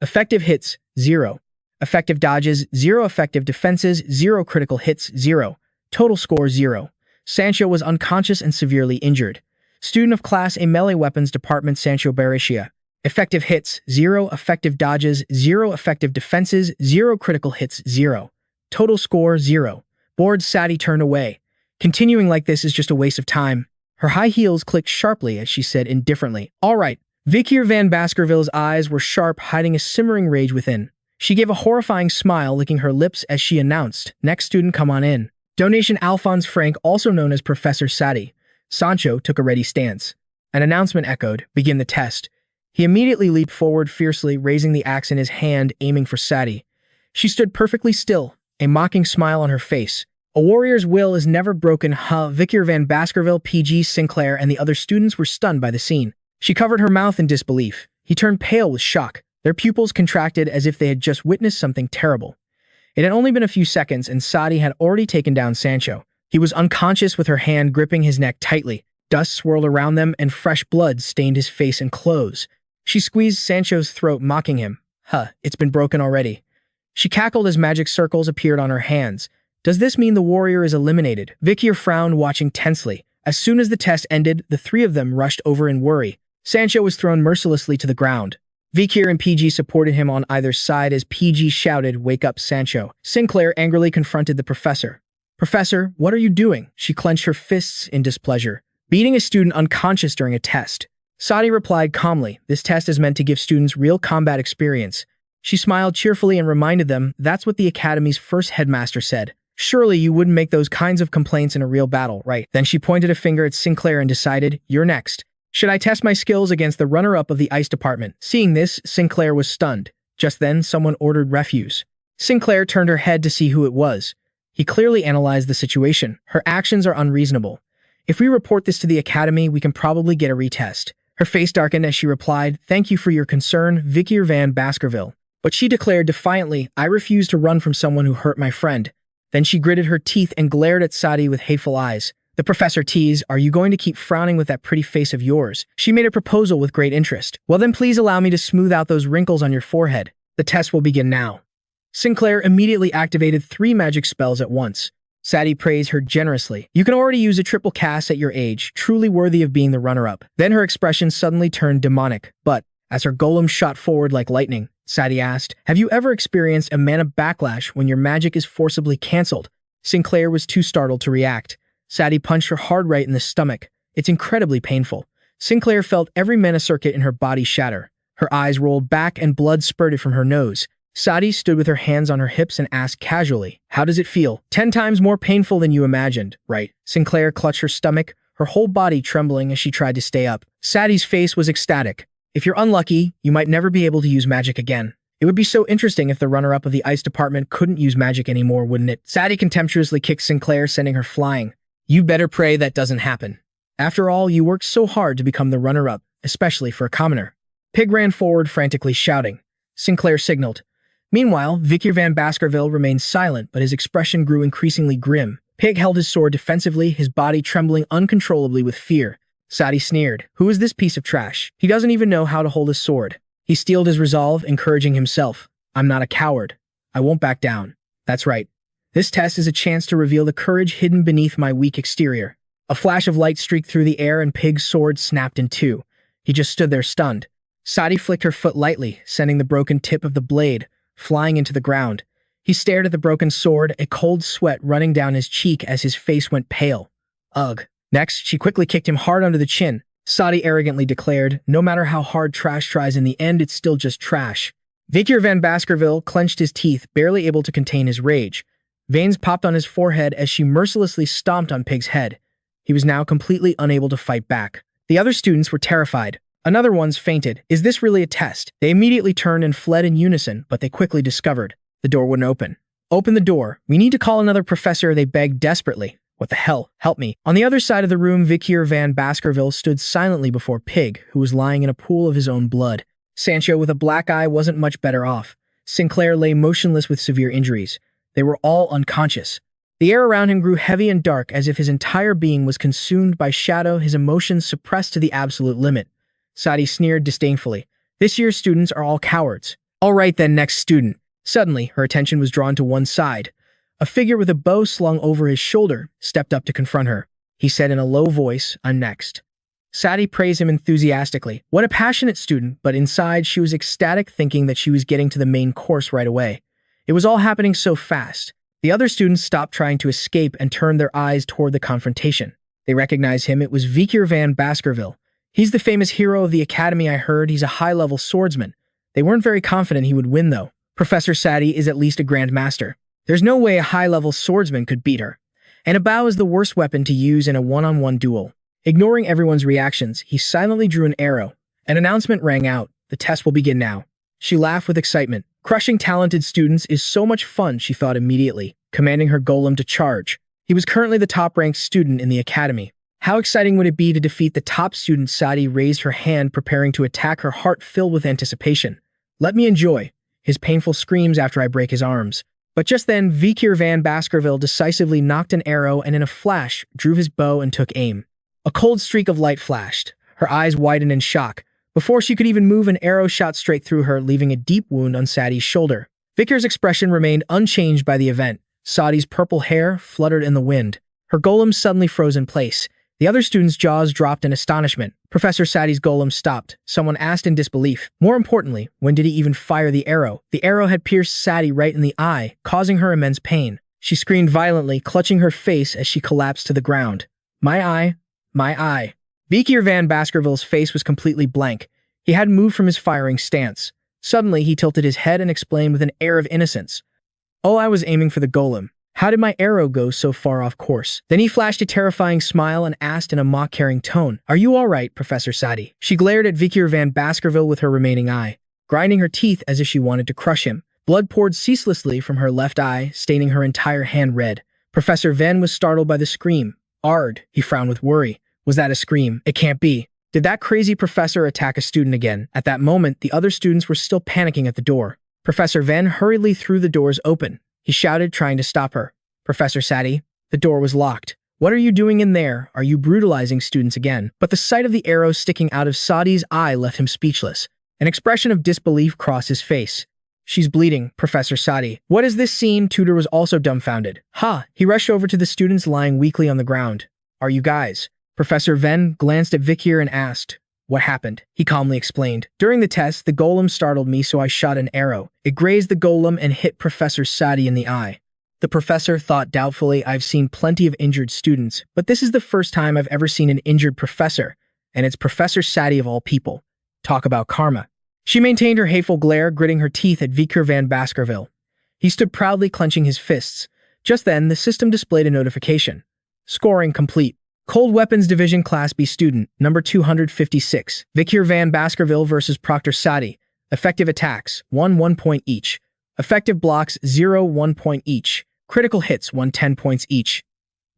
S1: Effective hits, 0. Effective dodges, 0 effective defenses, 0 critical hits, 0. Total score, 0. Sancho was unconscious and severely injured. Student of Class A, Melee Weapons Department Sancho Baricia. Effective hits, 0 effective dodges, 0 effective defenses, 0 critical hits, 0. Total score, 0. Bored, Sadi turned away. Continuing like this is just a waste of time. Her high heels clicked sharply as she said indifferently, "All right." Vikir van Baskerville's eyes were sharp, hiding a simmering rage within. She gave a horrifying smile, licking her lips as she announced, "Next student, come on in." Donation Alphonse Frank, also known as Professor Sadi. Sancho took a ready stance. An announcement echoed, "Begin the test." He immediately leaped forward fiercely, raising the axe in his hand, aiming for Sadi. She stood perfectly still, a mocking smile on her face. A warrior's will is never broken, huh? Vikir van Baskerville, PG, Sinclair, and the other students were stunned by the scene. She covered her mouth in disbelief. He turned pale with shock. Their pupils contracted as if they had just witnessed something terrible. It had only been a few seconds, and Sadi had already taken down Sancho. He was unconscious with her hand gripping his neck tightly. Dust swirled around them, and fresh blood stained his face and clothes. She squeezed Sancho's throat, mocking him. "Huh, it's been broken already." She cackled as magic circles appeared on her hands. "Does this mean the warrior is eliminated?" Vikir frowned, watching tensely. As soon as the test ended, the three of them rushed over in worry. Sancho was thrown mercilessly to the ground. Vikir and PG supported him on either side as PG shouted, "Wake up, Sancho." Sinclair angrily confronted the professor. "Professor, what are you doing?" She clenched her fists in displeasure. "Beating a student unconscious during a test." Sadi replied calmly, "This test is meant to give students real combat experience." She smiled cheerfully and reminded them, "That's what the Academy's first headmaster said. Surely you wouldn't make those kinds of complaints in a real battle, right?" Then she pointed a finger at Sinclair and decided, "You're next. Should I test my skills against the runner-up of the ice department?" Seeing this, Sinclair was stunned. Just then, someone ordered refuse. Sinclair turned her head to see who it was. He clearly analyzed the situation. Her actions are unreasonable. If we report this to the Academy, we can probably get a retest. Her face darkened as she replied, "Thank you for your concern, Vikir van Baskerville." But she declared defiantly, "I refuse to run from someone who hurt my friend." Then she gritted her teeth and glared at Sadi with hateful eyes. The professor teased, "Are you going to keep frowning with that pretty face of yours?" She made a proposal with great interest. "Well then please allow me to smooth out those wrinkles on your forehead. The test will begin now." Sinclair immediately activated 3 magic spells at once. Sadi praised her generously. "You can already use a triple cast at your age, truly worthy of being the runner-up." Then her expression suddenly turned demonic. But, as her golem shot forward like lightning, Sadi asked, "Have you ever experienced a mana backlash when your magic is forcibly cancelled?" Sinclair was too startled to react. Sadi punched her hard right in the stomach. "It's incredibly painful." Sinclair felt every mana circuit in her body shatter. Her eyes rolled back and blood spurted from her nose. Sadi stood with her hands on her hips and asked casually, "How does it feel?" 10 times more painful than you imagined, right?" Sinclair clutched her stomach, her whole body trembling as she tried to stay up. Sadi's face was ecstatic. "If you're unlucky, you might never be able to use magic again. It would be so interesting if the runner-up of the ice department couldn't use magic anymore, wouldn't it?" Sadi contemptuously kicked Sinclair, sending her flying. "You better pray that doesn't happen. After all, you worked so hard to become the runner-up, especially for a commoner." Pig ran forward, frantically shouting. Sinclair signaled. Meanwhile, Vikir van Baskerville remained silent, but his expression grew increasingly grim. Pig held his sword defensively, his body trembling uncontrollably with fear. Sadi sneered. "Who is this piece of trash? He doesn't even know how to hold a sword." He steeled his resolve, encouraging himself. "I'm not a coward. I won't back down. That's right. This test is a chance to reveal the courage hidden beneath my weak exterior." A flash of light streaked through the air and Pig's sword snapped in two. He just stood there stunned. Sadi flicked her foot lightly, sending the broken tip of the blade flying into the ground. He stared at the broken sword, a cold sweat running down his cheek as his face went pale. Ugh. Next, she quickly kicked him hard under the chin. Sadi arrogantly declared, "No matter how hard trash tries, in the end it's still just trash." Vikir van Baskerville clenched his teeth, barely able to contain his rage. Veins popped on his forehead as she mercilessly stomped on Pig's head. He was now completely unable to fight back. The other students were terrified. Another one's fainted. Is this really a test? They immediately turned and fled in unison, but they quickly discovered the door wouldn't open. Open the door. We need to call another professor, they begged desperately. What the hell? Help me. On the other side of the room, Vikir van Baskerville stood silently before Pig, who was lying in a pool of his own blood. Sancho, with a black eye, wasn't much better off. Sinclair lay motionless with severe injuries. They were all unconscious. The air around him grew heavy and dark, as if his entire being was consumed by shadow, his emotions suppressed to the absolute limit. Sadi sneered disdainfully. This year's students are all cowards. All right then, next student. Suddenly, her attention was drawn to one side. A figure with a bow slung over his shoulder stepped up to confront her. He said in a low voice, "I'm next." Sadi praised him enthusiastically. What a passionate student, but inside she was ecstatic, thinking that she was getting to the main course right away. It was all happening so fast. The other students stopped trying to escape and turned their eyes toward the confrontation. They recognized him. It was Vikir van Baskerville. He's the famous hero of the academy. I heard he's a high-level swordsman. They weren't very confident he would win, though. Professor Sadi is at least a grandmaster. There's no way a high-level swordsman could beat her. And a bow is the worst weapon to use in a one-on-one duel. Ignoring everyone's reactions, he silently drew an arrow. An announcement rang out. The test will begin now. She laughed with excitement. Crushing talented students is so much fun, she thought immediately, commanding her golem to charge. He was currently the top-ranked student in the academy. How exciting would it be to defeat the top student? Sadi raised her hand, preparing to attack, her heart filled with anticipation. Let me enjoy his painful screams after I break his arms. But just then, Vikir van Baskerville decisively knocked an arrow and in a flash drew his bow and took aim. A cold streak of light flashed. Her eyes widened in shock. Before she could even move, an arrow shot straight through her, leaving a deep wound on Sadi's shoulder. Vikir's expression remained unchanged by the event. Sadi's purple hair fluttered in the wind. Her golem suddenly froze in place. The other students' jaws dropped in astonishment. Professor Sadi's golem stopped. Someone asked in disbelief. More importantly, when did he even fire the arrow? The arrow had pierced Sadi right in the eye, causing her immense pain. She screamed violently, clutching her face as she collapsed to the ground. My eye. My eye. Vikir van Baskerville's face was completely blank. He hadn't moved from his firing stance. Suddenly, he tilted his head and explained with an air of innocence. Oh, I was aiming for the golem. How did my arrow go so far off course? Then he flashed a terrifying smile and asked in a mock-caring tone, Are you all right, Professor Sadi? She glared at Vikir van Baskerville with her remaining eye, grinding her teeth as if she wanted to crush him. Blood poured ceaselessly from her left eye, staining her entire hand red. Professor Venn was startled by the scream. Ard, he frowned with worry. Was that a scream? It can't be. Did that crazy professor attack a student again? At that moment, the other students were still panicking at the door. Professor Venn hurriedly threw the doors open. He shouted, trying to stop her. Professor Sadi, the door was locked. What are you doing in there? Are you brutalizing students again? But the sight of the arrow sticking out of Sadi's eye left him speechless. An expression of disbelief crossed his face. She's bleeding, Professor Sadi. What is this scene? Tutor was also dumbfounded. Ha! He rushed over to the students lying weakly on the ground. Are you guys? Professor Venn glanced at Vikir and asked, What happened? He calmly explained. During the test, the golem startled me, so I shot an arrow. It grazed the golem and hit Professor Sadi in the eye. The professor thought doubtfully. I've seen plenty of injured students, but this is the first time I've ever seen an injured professor, and it's Professor Sadi of all people. Talk about karma. She maintained her hateful glare, gritting her teeth at Vikir van Baskerville. He stood proudly, clenching his fists. Just then, the system displayed a notification. Scoring complete. Cold Weapons Division Class B Student, number 256. Vikir van Baskerville versus Proctor Sadi. Effective attacks, 1 point each. Effective blocks, 0 1 point each. Critical hits, 10 points each.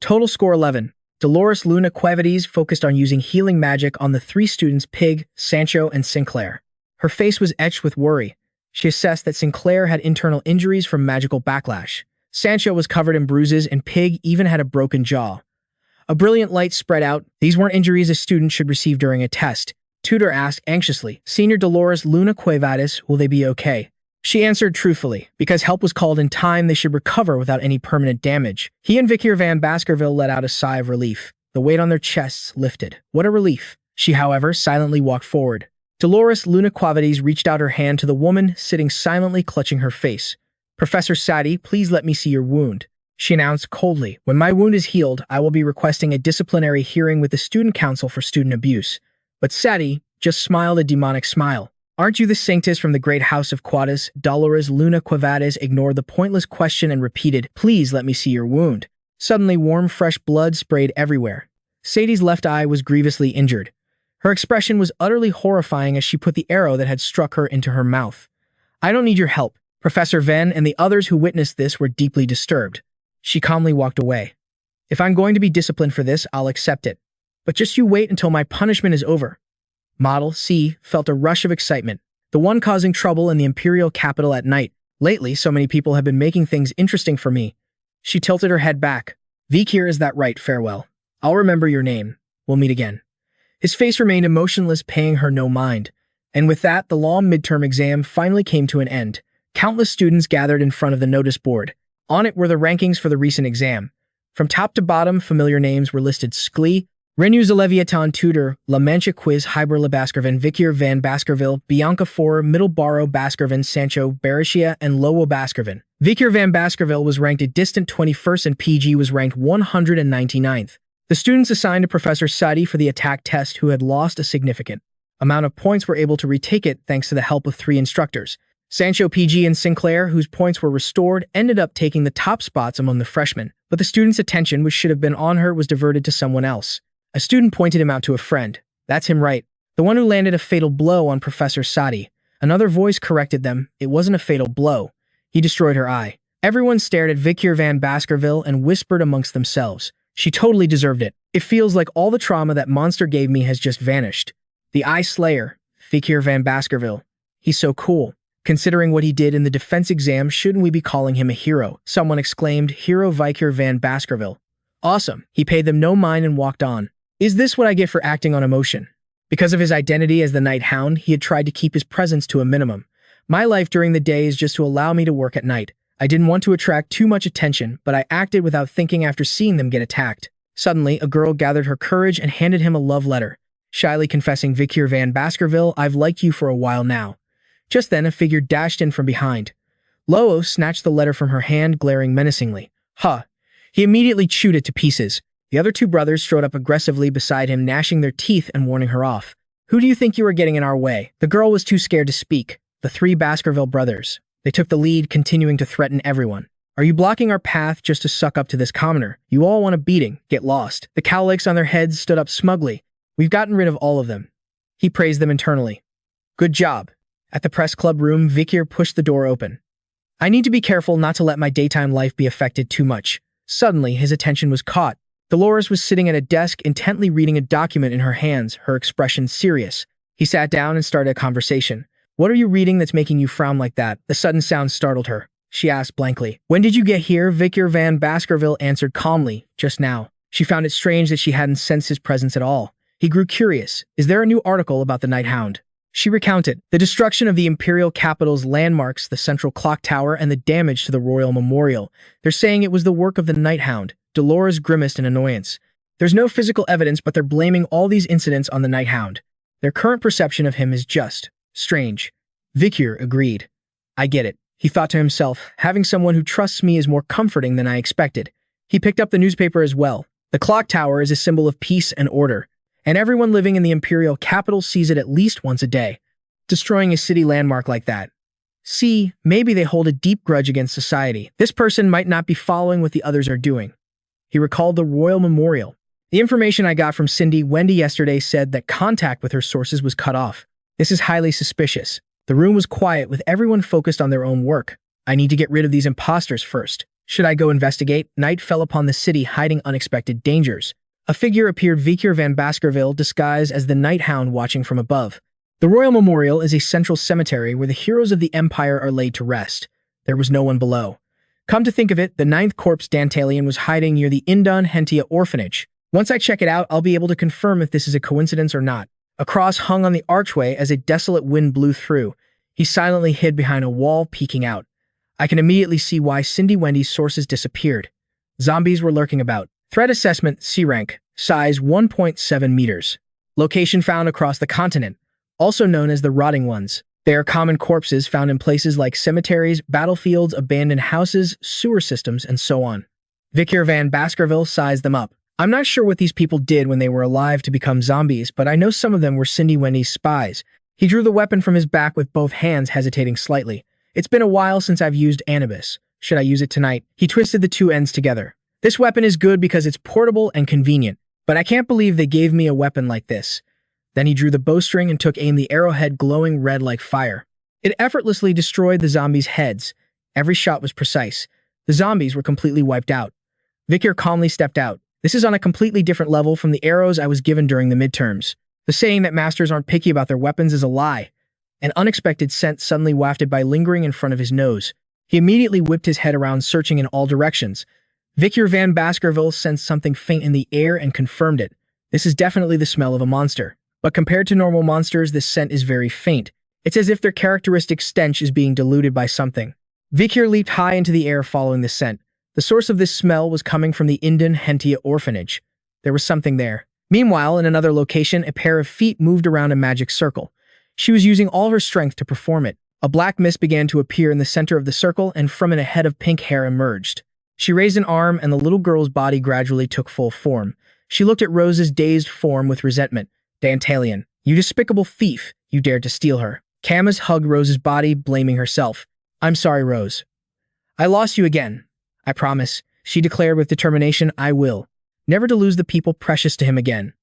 S1: Total score 11. Dolores Luna Quevides focused on using healing magic on the three students Pig, Sancho, and Sinclair. Her face was etched with worry. She assessed that Sinclair had internal injuries from magical backlash. Sancho was covered in bruises, and Pig even had a broken jaw. A brilliant light spread out. These weren't injuries a student should receive during a test. Tutor asked anxiously, Senior Dolores Luna Quevides, will they be okay? She answered truthfully, because help was called in time, they should recover without any permanent damage. He and Vikir van Baskerville let out a sigh of relief. The weight on their chests lifted. What a relief. She, however, silently walked forward. Dolores Luna Quevides reached out her hand to the woman, sitting silently clutching her face. Professor Sadi, please let me see your wound. She announced coldly, When my wound is healed, I will be requesting a disciplinary hearing with the Student Council for student abuse. But Sadi just smiled a demonic smile. Aren't you the Sanctus from the great house of Quadus? Dolores Luna Quavades ignored the pointless question and repeated, "Please let me see your wound." Suddenly, warm, fresh blood sprayed everywhere. Sadie's left eye was grievously injured. Her expression was utterly horrifying as she put the arrow that had struck her into her mouth. "I don't need your help." Professor Venn and the others who witnessed this were deeply disturbed. She calmly walked away. "If I'm going to be disciplined for this, I'll accept it. But just you wait until my punishment is over." Model C felt a rush of excitement, the one causing trouble in the imperial capital at night. "Lately, so many people have been making things interesting for me." She tilted her head back. "Vikir, is that right? Farewell. I'll remember your name. We'll meet again." His face remained emotionless, paying her no mind. And with that, the long midterm exam finally came to an end. Countless students gathered in front of the notice board. On it were the rankings for the recent exam. From top to bottom, familiar names were listed: Sklee, Renews Leviathan Tudor, La Mancha Quiz, Hugo Le Baskerville, Vikir van Baskerville, Bianca Four, Middleborough Baskerville, Sancho, Berishia, and Lowo Baskerville. Vikir van Baskerville was ranked a distant 21st and PG was ranked 199th. The students assigned to Professor Sadi for the attack test, who had lost a significant amount of points, were able to retake it thanks to the help of 3 instructors. Sancho, PG, and Sinclair, whose points were restored, ended up taking the top spots among the freshmen, but the student's attention, which should have been on her, was diverted to someone else. A student pointed him out to a friend. "That's him, right? The one who landed a fatal blow on Professor Sadi." Another voice corrected them. "It wasn't a fatal blow. He destroyed her eye." Everyone stared at Vikir van Baskerville and whispered amongst themselves, "She totally deserved it. It feels like all the trauma that monster gave me has just vanished." The Eye Slayer, Vikir van Baskerville. "He's so cool. Considering what he did in the defense exam, shouldn't we be calling him a hero?" Someone exclaimed, "Hero Vikir van Baskerville." "Awesome." He paid them no mind and walked on. "Is this what I get for acting on emotion?" Because of his identity as the Night Hound, he had tried to keep his presence to a minimum. "My life during the day is just to allow me to work at night. I didn't want to attract too much attention, but I acted without thinking after seeing them get attacked." Suddenly, a girl gathered her courage and handed him a love letter. Shyly confessing, "Vikir van Baskerville, I've liked you for a while now." Just then, a figure dashed in from behind. Lowo snatched the letter from her hand, glaring menacingly. "Huh." He immediately chewed it to pieces. The other 2 brothers strode up aggressively beside him, gnashing their teeth and warning her off. "Who do you think you are getting in our way?" The girl was too scared to speak. The 3 Baskerville brothers. They took the lead, continuing to threaten everyone. "Are you blocking our path just to suck up to this commoner? You all want a beating. Get lost." The cowlicks on their heads stood up smugly. "We've gotten rid of all of them." He praised them internally. "Good job." At the press club room, Vikir pushed the door open. "I need to be careful not to let my daytime life be affected too much." Suddenly, his attention was caught. Dolores was sitting at a desk, intently reading a document in her hands, her expression serious. He sat down and started a conversation. "What are you reading that's making you frown like that?" The sudden sound startled her. She asked blankly. "When did you get here?" Vikir van Baskerville answered calmly. "Just now." She found it strange that she hadn't sensed his presence at all. He grew curious. "Is there a new article about the Night Hound?" She recounted the destruction of the imperial capital's landmarks, the central clock tower, and the damage to the royal memorial. "They're saying it was the work of the Night Hound." Dolores grimaced in annoyance. "There's no physical evidence, but they're blaming all these incidents on the Night Hound. Their current perception of him is just strange." Vikir agreed. "I get it." He thought to himself, "Having someone who trusts me is more comforting than I expected." He picked up the newspaper as well. The clock tower is a symbol of peace and order, and everyone living in the imperial capital sees it at least once a day. Destroying a city landmark like that. See, maybe they hold a deep grudge against society. This person might not be following what the others are doing. He recalled the royal memorial. "The information I got from Cindy Wendy yesterday said that contact with her sources was cut off. This is highly suspicious." The room was quiet, with everyone focused on their own work. "I need to get rid of these imposters first. Should I go investigate?" Night fell upon the city, hiding unexpected dangers. A figure appeared, Vikir van Baskerville, disguised as the Night Hound, watching from above. The Royal Memorial is a central cemetery where the heroes of the Empire are laid to rest. There was no one below. Come to think of it, the 9th Corps Dantalian was hiding near the Indon Hentia orphanage. Once I check it out, I'll be able to confirm if this is a coincidence or not. A cross hung on the archway as a desolate wind blew through. He silently hid behind a wall, peeking out. I can immediately see why Cindy Wendy's sources disappeared. Zombies were lurking about. Threat assessment, C-rank, size 1.7 meters. Location found across the continent, also known as the Rotting Ones. They are common corpses found in places like cemeteries, battlefields, abandoned houses, sewer systems, and so on. Vikir van Baskerville sized them up. "I'm not sure what these people did when they were alive to become zombies, but I know some of them were Cindy Wendy's spies." He drew the weapon from his back with both hands, hesitating slightly. It's been a while since I've used Anubis. Should I use it tonight? He twisted the two ends together. This weapon is good because it's portable and convenient, but I can't believe they gave me a weapon like this. Then he drew the bowstring and took aim, the arrowhead glowing red like fire. It effortlessly destroyed the zombies' heads. Every shot was precise. The zombies were completely wiped out. Vikir calmly stepped out. This is on a completely different level from the arrows I was given during the midterms. The saying that masters aren't picky about their weapons is a lie. An unexpected scent suddenly wafted by, lingering in front of his nose. He immediately whipped his head around, searching in all directions. Vikir van Baskerville sensed something faint in the air and confirmed it. This is definitely the smell of a monster. But compared to normal monsters, this scent is very faint. It's as if their characteristic stench is being diluted by something. Vikir leaped high into the air following the scent. The source of this smell was coming from the Indian Hentia orphanage. There was something there. Meanwhile, in another location, a pair of feet moved around a magic circle. She was using all her strength to perform it. A black mist began to appear in the center of the circle, and from it a head of pink hair emerged. She raised an arm, and the little girl's body gradually took full form. She looked at Rose's dazed form with resentment. Dantalion, you despicable thief, you dared to steal her. Camas hugged Rose's body, blaming herself. I'm sorry, Rose. I lost you again. I promise, she declared with determination. I will. Never to lose the people precious to him again.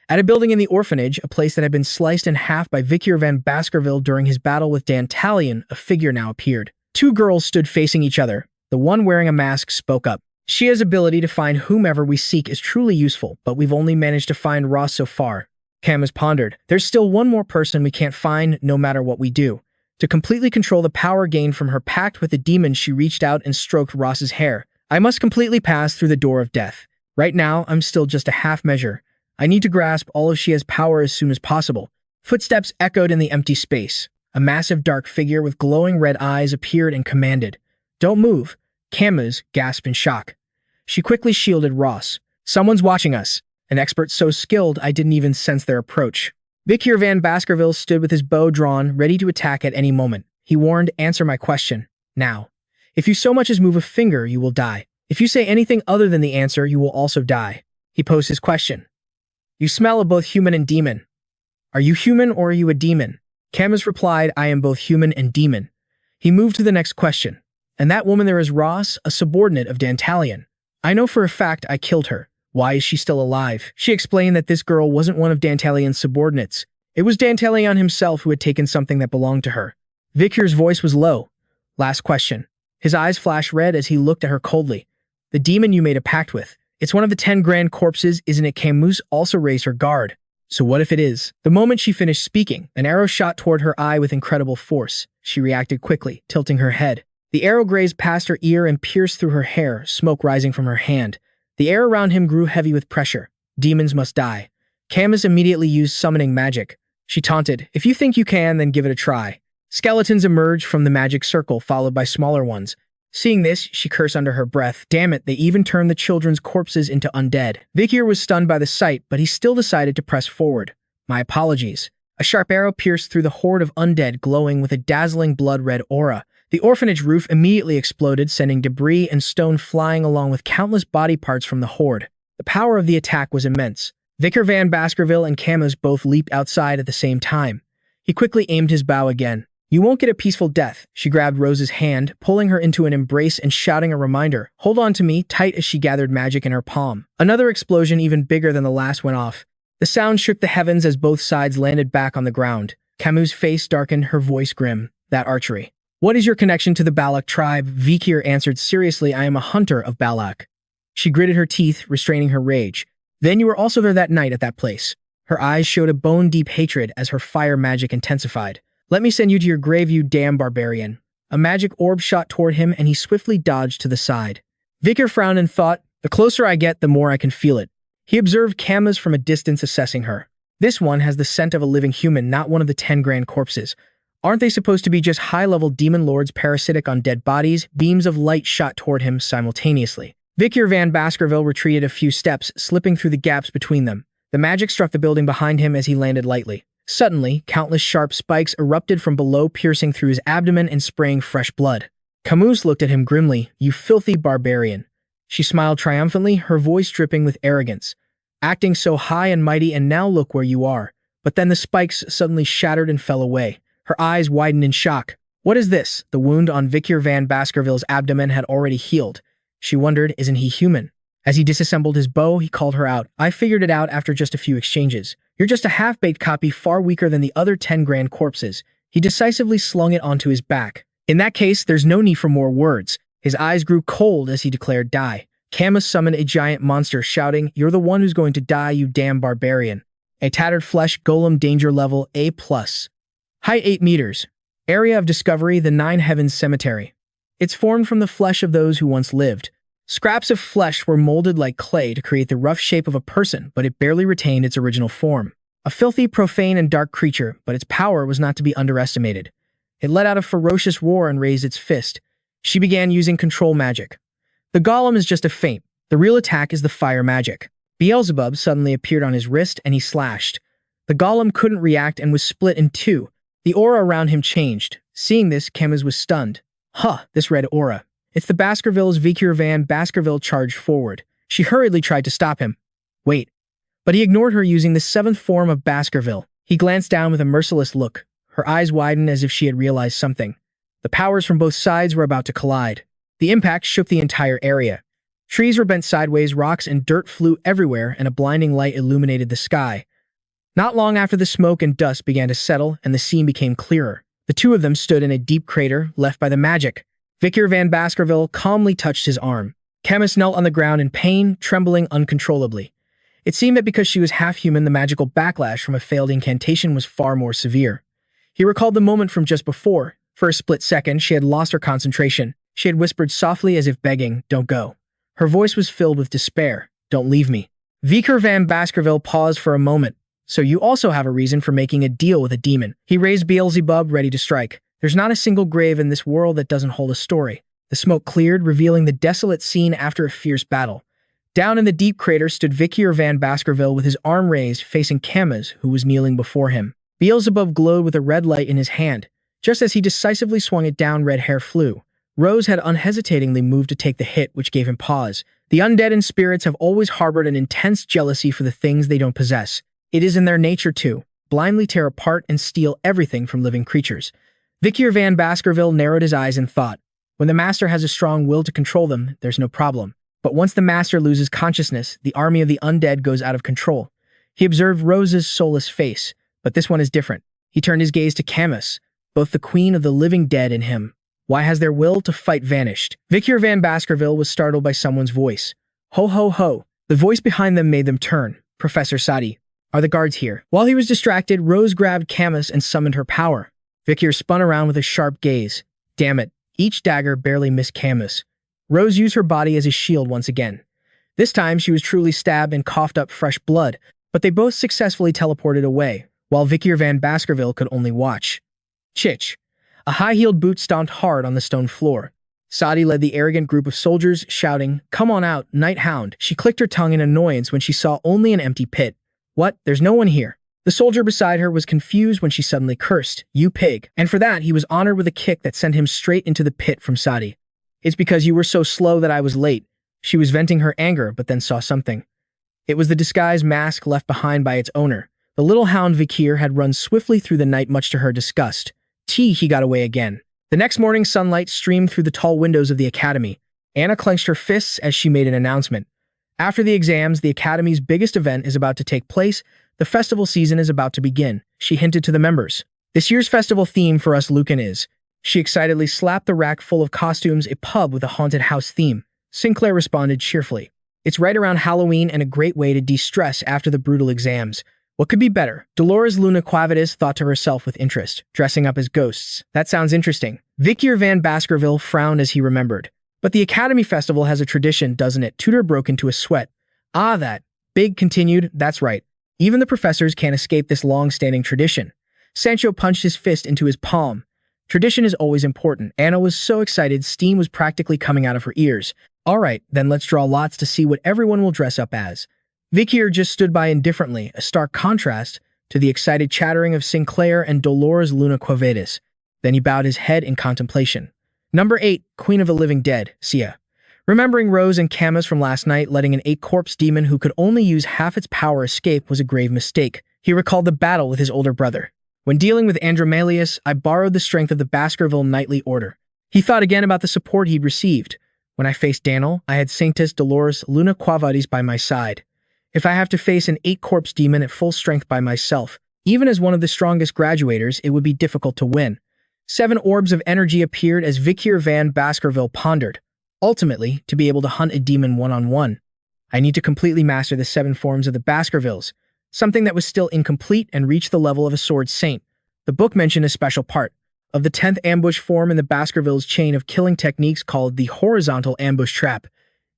S1: At a building in the orphanage, a place that had been sliced in half by Vikir van Baskerville during his battle with Dantalion, a figure now appeared. Two girls stood facing each other. The one wearing a mask spoke up. Shia's ability to find whomever we seek is truly useful, but we've only managed to find Ross so far. Camas pondered. There's still one more person we can't find, no matter what we do. To completely control the power gained from her pact with the demon, she reached out and stroked Ross's hair. I must completely pass through the door of death. Right now, I'm still just a half measure. I need to grasp all of Shia's power as soon as possible. Footsteps echoed in the empty space. A massive dark figure with glowing red eyes appeared and commanded. Don't move. Camas gasped in shock. She quickly shielded Ross. Someone's watching us. An expert so skilled I didn't even sense their approach. Vikir van Baskerville stood with his bow drawn, ready to attack at any moment. He warned, answer my question. Now. If you so much as move a finger, you will die. If you say anything other than the answer, you will also die. He posed his question. You smell of both human and demon. Are you human or are you a demon? Camas replied, I am both human and demon. He moved to the next question. And that woman there is Ross, a subordinate of Dantalion. I know for a fact I killed her. Why is she still alive? She explained that this girl wasn't one of Dantalion's subordinates. It was Dantalion himself who had taken something that belonged to her. Vikir's voice was low. Last question. His eyes flashed red as he looked at her coldly. The demon you made a pact with. It's one of the 10 grand corpses, isn't it? Camus also raised her guard. So what if it is? The moment she finished speaking, an arrow shot toward her eye with incredible force. She reacted quickly, tilting her head. The arrow grazed past her ear and pierced through her hair, smoke rising from her hand. The air around him grew heavy with pressure. Demons must die. Camas immediately used summoning magic. She taunted, if you think you can, then give it a try. Skeletons emerged from the magic circle, followed by smaller ones. Seeing this, she cursed under her breath. Damn it, they even turned the children's corpses into undead. Vikir was stunned by the sight, but he still decided to press forward. My apologies. A sharp arrow pierced through the horde of undead, glowing with a dazzling blood-red aura. The orphanage roof immediately exploded, sending debris and stone flying along with countless body parts from the horde. The power of the attack was immense. Vikir van Baskerville and Camas both leaped outside at the same time. He quickly aimed his bow again. You won't get a peaceful death. She grabbed Rose's hand, pulling her into an embrace and shouting a reminder. Hold on to me, tight as she gathered magic in her palm. Another explosion even bigger than the last went off. The sound shook the heavens as both sides landed back on the ground. Camus' face darkened, her voice grim. That archery. What is your connection to the Balak tribe? Vikir answered seriously, I am a hunter of Balak. She gritted her teeth, restraining her rage. Then you were also there that night at that place. Her eyes showed a bone-deep hatred as her fire magic intensified. Let me send you to your grave, you damn barbarian. A magic orb shot toward him and he swiftly dodged to the side. Vikir frowned and thought, the closer I get, the more I can feel it. He observed Camas from a distance, assessing her. This one has the scent of a living human, not one of the 10 grand corpses. Aren't they supposed to be just high-level demon lords parasitic on dead bodies? Beams of light shot toward him simultaneously. Vikir van Baskerville retreated a few steps, slipping through the gaps between them. The magic struck the building behind him as he landed lightly. Suddenly, countless sharp spikes erupted from below, piercing through his abdomen and spraying fresh blood. Camus looked at him grimly. You filthy barbarian. She smiled triumphantly, her voice dripping with arrogance. Acting so high and mighty, and now look where you are. But then the spikes suddenly shattered and fell away. Her eyes widened in shock. What is this? The wound on Vikir van Baskerville's abdomen had already healed. She wondered, isn't he human? As he disassembled his bow, he called her out. I figured it out after just a few exchanges. You're just a half-baked copy, far weaker than the other 10 grand corpses. He decisively slung it onto his back. In that case, there's no need for more words. His eyes grew cold as he declared, die. Camas summoned a giant monster, shouting, you're the one who's going to die, you damn barbarian. A tattered flesh golem, danger level A+. Height 8 meters. Area of discovery, the Nine Heavens Cemetery. It's formed from the flesh of those who once lived. Scraps of flesh were molded like clay to create the rough shape of a person, but it barely retained its original form. A filthy, profane, and dark creature, but its power was not to be underestimated. It let out a ferocious roar and raised its fist. She began using control magic. The golem is just a feint. The real attack is the fire magic. Beelzebub suddenly appeared on his wrist and he slashed. The golem couldn't react and was split in two. The aura around him changed. Seeing this, Camas was stunned. Huh, this red aura. It's the Baskervilles. Vikir van Baskerville charged forward. She hurriedly tried to stop him. Wait. But he ignored her using the 7th form of Baskerville. He glanced down with a merciless look. Her eyes widened as if she had realized something. The powers from both sides were about to collide. The impact shook the entire area. Trees were bent sideways, rocks and dirt flew everywhere, and a blinding light illuminated the sky. Not long after, the smoke and dust began to settle, and the scene became clearer. The two of them stood in a deep crater left by the magic. Vikir van Baskerville calmly touched his arm. Camas knelt on the ground in pain, trembling uncontrollably. It seemed that because she was half-human, the magical backlash from a failed incantation was far more severe. He recalled the moment from just before. For a split second, she had lost her concentration. She had whispered softly as if begging, don't go. Her voice was filled with despair. Don't leave me. Vikir van Baskerville paused for a moment. So you also have a reason for making a deal with a demon. He raised Beelzebub, ready to strike. There's not a single grave in this world that doesn't hold a story. The smoke cleared, revealing the desolate scene after a fierce battle. Down in the deep crater stood Vikir van Baskerville with his arm raised, facing Camas, who was kneeling before him. Beelzebub glowed with a red light in his hand. Just as he decisively swung it down, red hair flew. Rose had unhesitatingly moved to take the hit, which gave him pause. The undead and spirits have always harbored an intense jealousy for the things they don't possess. It is in their nature to blindly tear apart and steal everything from living creatures. Vikir van Baskerville narrowed his eyes and thought, when the master has a strong will to control them, there's no problem. But once the master loses consciousness, the army of the undead goes out of control. He observed Rose's soulless face, but this one is different. He turned his gaze to Camas, both the queen of the living dead and him. Why has their will to fight vanished? Vikir van Baskerville was startled by someone's voice. Ho ho ho. The voice behind them made them turn. Professor Sadi. Are the guards here? While he was distracted, Rose grabbed Camas and summoned her power. Vikir spun around with a sharp gaze. Damn it. Each dagger barely missed Camas. Rose used her body as a shield once again. This time she was truly stabbed and coughed up fresh blood, but they both successfully teleported away, while Vikir van Baskerville could only watch. Chich. A high-heeled boot stomped hard on the stone floor. Sadi led the arrogant group of soldiers, shouting, Come on out, Night Hound. She clicked her tongue in annoyance when she saw only an empty pit. What? There's no one here. The soldier beside her was confused when she suddenly cursed, You pig. And for that, he was honored with a kick that sent him straight into the pit from Sadi. It's because you were so slow that I was late. She was venting her anger, but then saw something. It was the disguised mask left behind by its owner. The little hound Vikir had run swiftly through the night, much to her disgust. He got away again. The next morning, sunlight streamed through the tall windows of the academy. Anna clenched her fists as she made an announcement. After the exams, the academy's biggest event is about to take place. The festival season is about to begin, she hinted to the members. This year's festival theme for us Lucan is. She excitedly slapped the rack full of costumes, a pub with a haunted house theme. Sinclair responded cheerfully. It's right around Halloween and a great way to de-stress after the brutal exams. What could be better? Dolores Luna Quavitas thought to herself with interest, dressing up as ghosts. That sounds interesting. Vikir van Baskerville frowned as he remembered. But the Academy Festival has a tradition, doesn't it? Tutor broke into a sweat. Ah, that. Big continued, that's right. Even the professors can't escape this long-standing tradition. Sancho punched his fist into his palm. Tradition is always important. Anna was so excited, steam was practically coming out of her ears. All right, then let's draw lots to see what everyone will dress up as. Vikir just stood by indifferently, a stark contrast to the excited chattering of Sinclair and Dolores Luna Quavitas. Then he bowed his head in contemplation. Number 8, Queen of the Living Dead, Sia. Remembering Rose and Camas from last night, letting an 8-corpse demon who could only use half its power escape was a grave mistake. He recalled the battle with his older brother. When dealing with Andromalius, I borrowed the strength of the Baskerville Knightly Order. He thought again about the support he'd received. When I faced Daniel, I had Sanctus Dolores Luna Quo Vadis by my side. If I have to face an 8-corpse demon at full strength by myself, even as one of the strongest graduators, it would be difficult to win. 7 orbs of energy appeared as Vikir van Baskerville pondered. Ultimately, to be able to hunt a demon one-on-one, I need to completely master the 7 forms of the Baskervilles, something that was still incomplete, and reach the level of a sword saint. The book mentioned a special part of the 10th ambush form in the Baskervilles' chain of killing techniques called the horizontal ambush trap.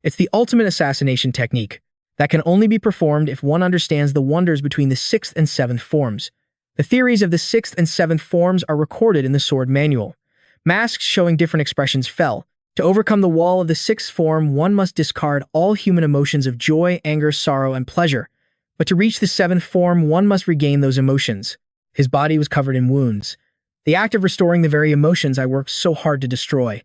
S1: It's the ultimate assassination technique that can only be performed if one understands the wonders between the 6th and 7th forms. The theories of the 6th and 7th forms are recorded in the sword manual. Masks showing different expressions fell. To overcome the wall of the 6th form, one must discard all human emotions of joy, anger, sorrow, and pleasure. But to reach the 7th form, one must regain those emotions. His body was covered in wounds. The act of restoring the very emotions I worked so hard to destroy.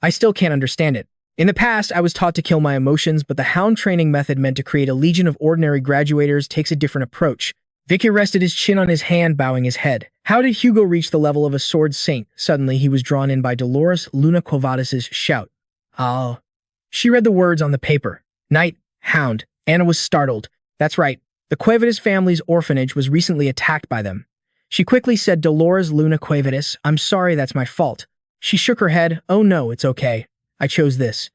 S1: I still can't understand it. In the past, I was taught to kill my emotions, but the Hound training method meant to create a legion of ordinary graduators takes a different approach. Vikir rested his chin on his hand, bowing his head. How did Hugo reach the level of a sword saint? Suddenly, he was drawn in by Dolores Luna Quo Vadis' shout. Oh. She read the words on the paper. Knight, Hound. Anna was startled. That's right. The Quo Vadis family's orphanage was recently attacked by them. She quickly said, Dolores Luna Quo Vadis, I'm sorry, that's my fault. She shook her head. Oh no, it's okay. I chose this.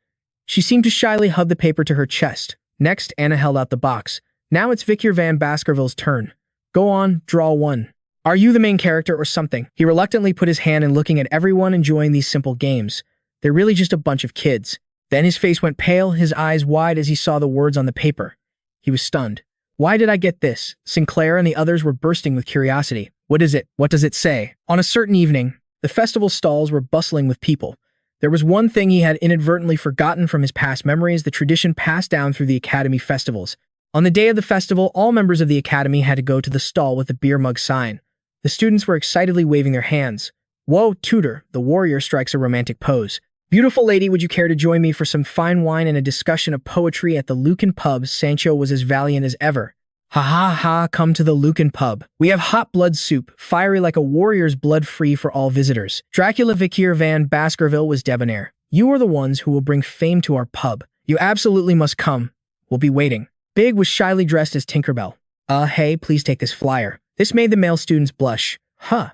S1: She seemed to shyly hug the paper to her chest. Next, Anna held out the box. Now it's Vikir van Baskerville's turn. Go on, draw one. Are you the main character or something? He reluctantly put his hand in, looking at everyone enjoying these simple games. They're really just a bunch of kids. Then his face went pale, his eyes wide as he saw the words on the paper. He was stunned. Why did I get this? Sinclair and the others were bursting with curiosity. What is it? What does it say? On a certain evening, the festival stalls were bustling with people. There was one thing he had inadvertently forgotten from his past memories, the tradition passed down through the academy festivals. On the day of the festival, all members of the academy had to go to the stall with the beer mug sign. The students were excitedly waving their hands. Whoa, tutor, the warrior strikes a romantic pose. Beautiful lady, would you care to join me for some fine wine and a discussion of poetry at the Lucan pub? Sancho was as valiant as ever. Ha ha ha, come to the Lucan pub. We have hot blood soup, fiery like a warrior's blood, free for all visitors. Dracula Vikir van Baskerville was debonair. You are the ones who will bring fame to our pub. You absolutely must come. We'll be waiting. Big was shyly dressed as Tinkerbell. Hey, please take this flyer. This made the male students blush. Huh.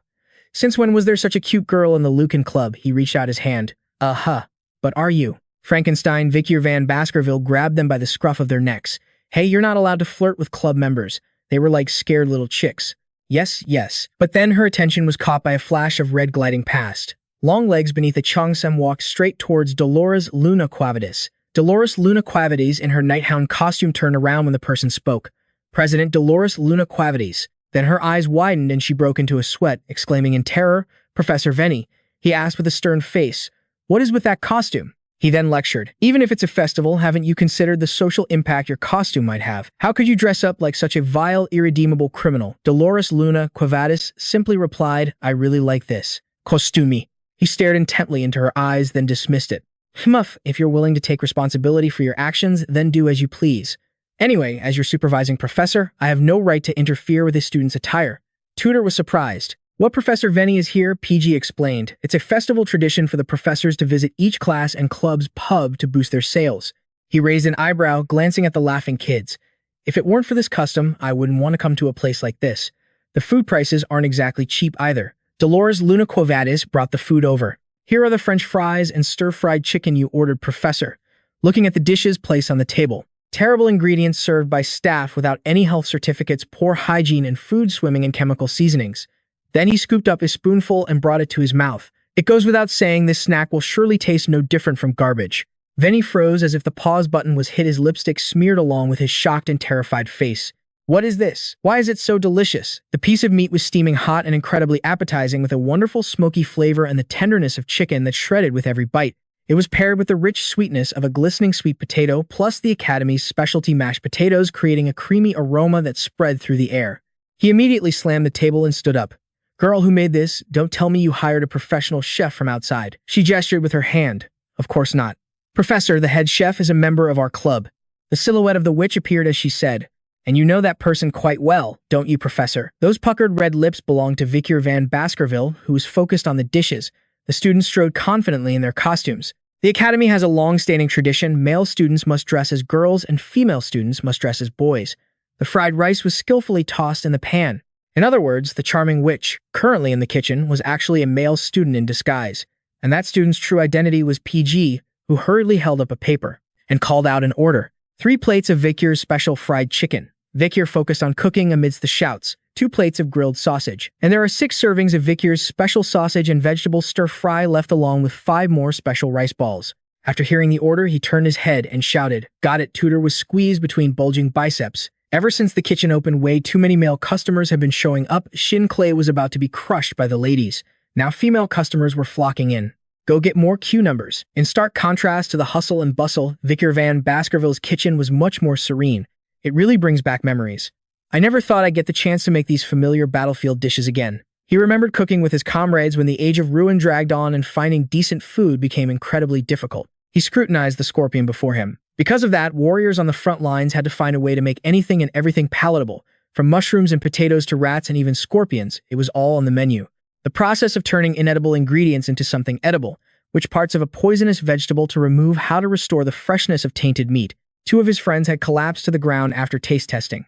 S1: Since when was there such a cute girl in the Lucan club? He reached out his hand. But are you? Frankenstein, Vikir van Baskerville grabbed them by the scruff of their necks. Hey, you're not allowed to flirt with club members. They were like scared little chicks. Yes, yes. But then her attention was caught by a flash of red gliding past. Long legs beneath a cheongsam walked straight towards Dolores Luna Quo Vadis. Dolores Luna Quo Vadis in her Nighthound costume turned around when the person spoke. President Dolores Luna Quo Vadis. Then her eyes widened and she broke into a sweat, exclaiming in terror, Professor Venny. He asked with a stern face, what is with that costume? He then lectured, even if it's a festival, haven't you considered the social impact your costume might have? How could you dress up like such a vile, irredeemable criminal? Dolores Luna Quo Vadis simply replied, I really like this. Costumi. He stared intently into her eyes, then dismissed it. Hmuff, if you're willing to take responsibility for your actions, then do as you please. Anyway, as your supervising professor, I have no right to interfere with a student's attire. Tutor was surprised. What Professor Venny is here, PG explained. It's a festival tradition for the professors to visit each class and club's pub to boost their sales. He raised an eyebrow, glancing at the laughing kids. If it weren't for this custom, I wouldn't want to come to a place like this. The food prices aren't exactly cheap either. Dolores Luna Quo Vadis brought the food over. Here are the French fries and stir-fried chicken you ordered, Professor. Looking at the dishes placed on the table. Terrible ingredients served by staff without any health certificates, poor hygiene, and food swimming in chemical seasonings. Then he scooped up a spoonful and brought it to his mouth. It goes without saying this snack will surely taste no different from garbage. Venny froze as if the pause button was hit, his lipstick smeared along with his shocked and terrified face. What is this? Why is it so delicious? The piece of meat was steaming hot and incredibly appetizing, with a wonderful smoky flavor and the tenderness of chicken that shredded with every bite. It was paired with the rich sweetness of a glistening sweet potato, plus the Academy's specialty mashed potatoes, creating a creamy aroma that spread through the air. He immediately slammed the table and stood up. Girl, who made this? Don't tell me you hired a professional chef from outside. She gestured with her hand. Of course not. Professor, the head chef, is a member of our club. The silhouette of the witch appeared as she said, And you know that person quite well, don't you, Professor? Those puckered red lips belonged to Vikir van Baskerville, who was focused on the dishes. The students strode confidently in their costumes. The academy has a long-standing tradition. Male students must dress as girls and female students must dress as boys. The fried rice was skillfully tossed in the pan. In other words, the charming witch, currently in the kitchen, was actually a male student in disguise. And that student's true identity was PG, who hurriedly held up a paper and called out an order. 3 plates of Vikir's special fried chicken. Vikir focused on cooking amidst the shouts. 2 plates of grilled sausage. And there are 6 servings of Vikir's special sausage and vegetable stir-fry left along with 5 more special rice balls. After hearing the order, he turned his head and shouted, "Got it." Tutor was squeezed between bulging biceps. Ever since the kitchen opened, way too many male customers had been showing up. Shin Clay was about to be crushed by the ladies. Now female customers were flocking in. Go get more queue numbers. In stark contrast to the hustle and bustle, Vikir van Baskerville's kitchen was much more serene. It really brings back memories. I never thought I'd get the chance to make these familiar battlefield dishes again. He remembered cooking with his comrades when the age of ruin dragged on and finding decent food became incredibly difficult. He scrutinized the scorpion before him. Because of that, warriors on the front lines had to find a way to make anything and everything palatable. From mushrooms and potatoes to rats and even scorpions, it was all on the menu. The process of turning inedible ingredients into something edible, which parts of a poisonous vegetable to remove, how to restore the freshness of tainted meat. 2 of his friends had collapsed to the ground after taste testing.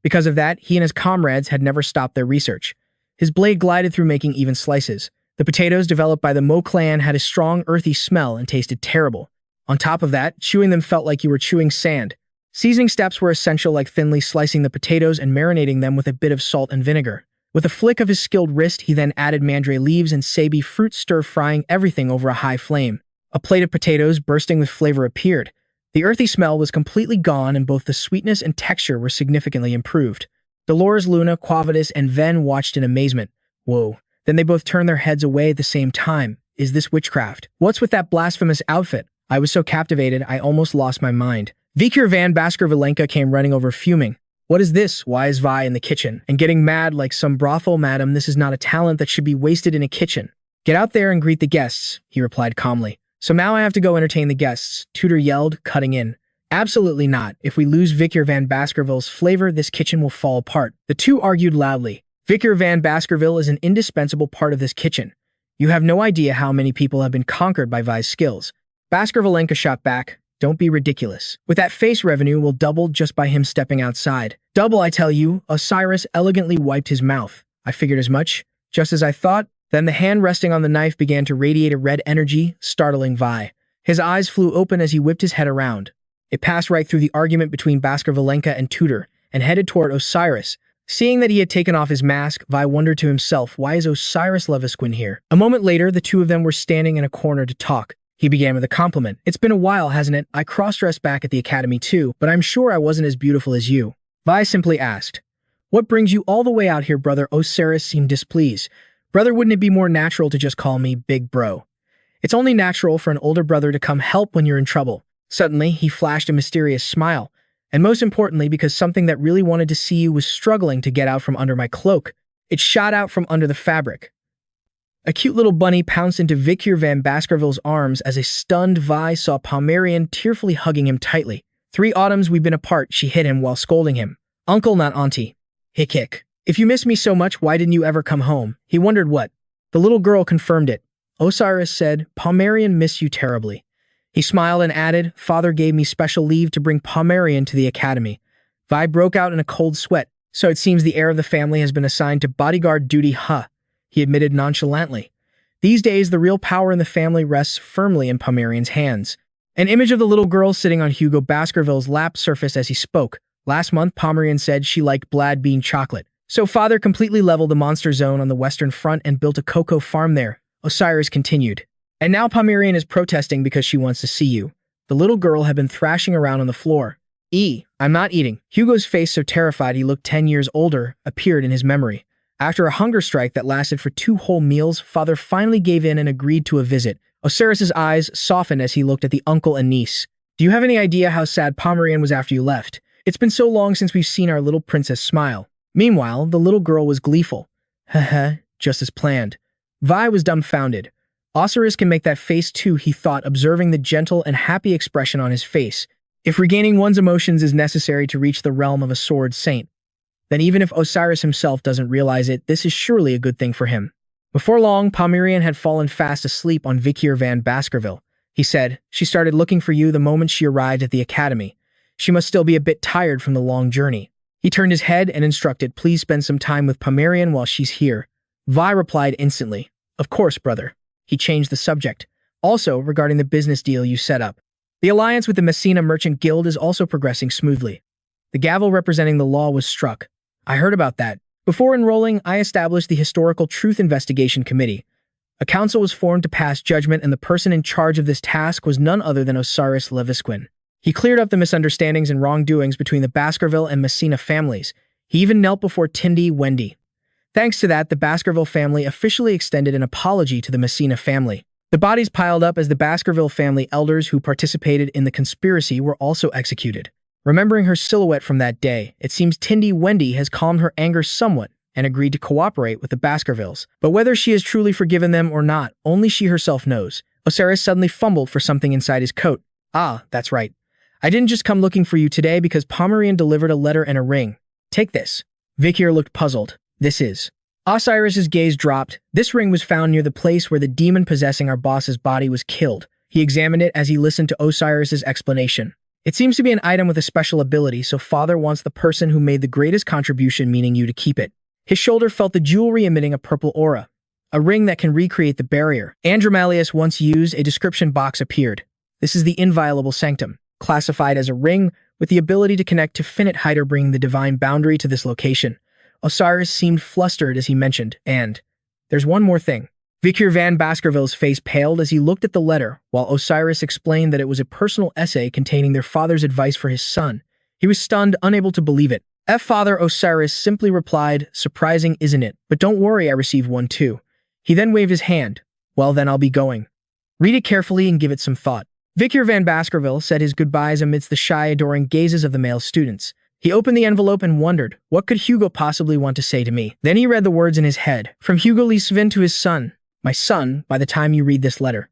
S1: Because of that, he and his comrades had never stopped their research. His blade glided through making even slices. The potatoes developed by the Mo clan had a strong, earthy smell and tasted terrible. On top of that, chewing them felt like you were chewing sand. Seasoning steps were essential, like thinly slicing the potatoes and marinating them with a bit of salt and vinegar. With a flick of his skilled wrist, he then added mandre leaves and sabi fruit, stir-frying everything over a high flame. A plate of potatoes bursting with flavor appeared. The earthy smell was completely gone and both the sweetness and texture were significantly improved. Dolores, Luna, Quavitus, and Ven watched in amazement. Whoa. Then they both turned their heads away at the same time. Is this witchcraft? What's with that blasphemous outfit? I was so captivated, I almost lost my mind. Vikir van Baskerville came running over fuming. What is this? Why is Vi in the kitchen? And getting mad like some brothel. Madam, this is not a talent that should be wasted in a kitchen. Get out there and greet the guests, he replied calmly. So now I have to go entertain the guests, Tutor yelled, cutting in. Absolutely not. If we lose Vikir van Baskerville's flavor, this kitchen will fall apart. The two argued loudly. Vikir van Baskerville is an indispensable part of this kitchen. You have no idea how many people have been conquered by Vi's skills. Baskerville shot back. Don't be ridiculous. With that face, revenue will double just by him stepping outside. Double, I tell you. Osiris elegantly wiped his mouth. I figured as much. Just as I thought. Then the hand resting on the knife began to radiate a red energy, startling Vi. His eyes flew open as he whipped his head around. It passed right through the argument between Baskerville and Tutor, and headed toward Osiris. Seeing that he had taken off his mask, Vi wondered to himself, why is Osiris Levisquin here? A moment later, the two of them were standing in a corner to talk. He began with a compliment. It's been a while, hasn't it? I cross-dressed back at the academy too, but I'm sure I wasn't as beautiful as you. Vi simply asked. What brings you all the way out here, brother? Osiris seemed displeased. Brother, wouldn't it be more natural to just call me Big Bro? It's only natural for an older brother to come help when you're in trouble. Suddenly, he flashed a mysterious smile. And most importantly, because something that really wanted to see you was struggling to get out from under my cloak. It shot out from under the fabric. A cute little bunny pounced into Vikir van Baskerville's arms as a stunned Vi saw Pomeranian tearfully hugging him tightly. 3 autumns we've been apart, she hit him while scolding him. Uncle, not auntie. Hick hick. If you miss me so much, why didn't you ever come home? He wondered what. The little girl confirmed it. Osiris said, Pomeranian miss you terribly. He smiled and added, Father gave me special leave to bring Pomeranian to the academy. Vi broke out in a cold sweat. So it seems the heir of the family has been assigned to bodyguard duty, huh? He admitted nonchalantly. These days, the real power in the family rests firmly in Pomeranian's hands. An image of the little girl sitting on Hugo Baskerville's lap surfaced as he spoke. Last month, Pomeranian said she liked bled bean chocolate. So father completely leveled the monster zone on the western front and built a cocoa farm there. Osiris continued. And now Pomeranian is protesting because she wants to see you. The little girl had been thrashing around on the floor. I'm not eating. Hugo's face, so terrified he looked 10 years older, appeared in his memory. After a hunger strike that lasted for 2 whole meals, father finally gave in and agreed to a visit. Osiris's eyes softened as he looked at the uncle and niece. Do you have any idea how sad Pomeranian was after you left? It's been so long since we've seen our little princess smile. Meanwhile, the little girl was gleeful. Haha, just as planned. Vi was dumbfounded. Osiris can make that face too, he thought, observing the gentle and happy expression on his face. If regaining one's emotions is necessary to reach the realm of a sword saint, then even if Osiris himself doesn't realize it, this is surely a good thing for him. Before long, Pomeranian had fallen fast asleep on Vikir van Baskerville. He said, "She started looking for you the moment she arrived at the academy. She must still be a bit tired from the long journey." He turned his head and instructed, "Please spend some time with Pomeranian while she's here." Vi replied instantly, "Of course, brother." He changed the subject. "Also, regarding the business deal you set up. The alliance with the Messina Merchant Guild is also progressing smoothly. The gavel representing the law was struck. I heard about that. Before enrolling, I established the Historical Truth Investigation Committee. A council was formed to pass judgment, and the person in charge of this task was none other than Osiris Le Baskerville. He cleared up the misunderstandings and wrongdoings between the Baskerville and Messina families. He even knelt before Tindy Wendy. Thanks to that, the Baskerville family officially extended an apology to the Messina family. The bodies piled up as the Baskerville family elders who participated in the conspiracy were also executed. Remembering her silhouette from that day, it seems Tindy Wendy has calmed her anger somewhat and agreed to cooperate with the Baskervilles. But whether she has truly forgiven them or not, only she herself knows. Osiris suddenly fumbled for something inside his coat. "Ah, that's right. I didn't just come looking for you today because Pomeranian delivered a letter and a ring. Take this." Vikir looked puzzled. "This is..." Osiris's gaze dropped. "This ring was found near the place where the demon possessing our boss's body was killed." He examined it as he listened to Osiris's explanation. "It seems to be an item with a special ability, so Father wants the person who made the greatest contribution, meaning you, to keep it." His shoulder felt the jewelry emitting a purple aura, a ring that can recreate the barrier Andromalius once used. A description box appeared. "This is the inviolable sanctum, classified as a ring with the ability to connect to finite Hider, bringing the divine boundary to this location." Osiris seemed flustered as he mentioned, "And there's one more thing." Vikir van Baskerville's face paled as he looked at the letter, while Osiris explained that it was a personal essay containing their father's advice for his son. He was stunned, unable to believe it. Father, Osiris simply replied, "Surprising, isn't it? But don't worry, I received one too." He then waved his hand. "Well, then I'll be going. Read it carefully and give it some thought." Vikir van Baskerville said his goodbyes amidst the shy, adoring gazes of the male students. He opened the envelope and wondered, what could Hugo possibly want to say to me? Then he read the words in his head. "From Hugo Le Baskerville to his son. My son, by the time you read this letter."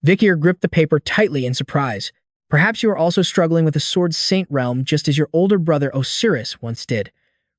S1: Vikir gripped the paper tightly in surprise. "Perhaps you are also struggling with the sword saint realm just as your older brother Osiris once did."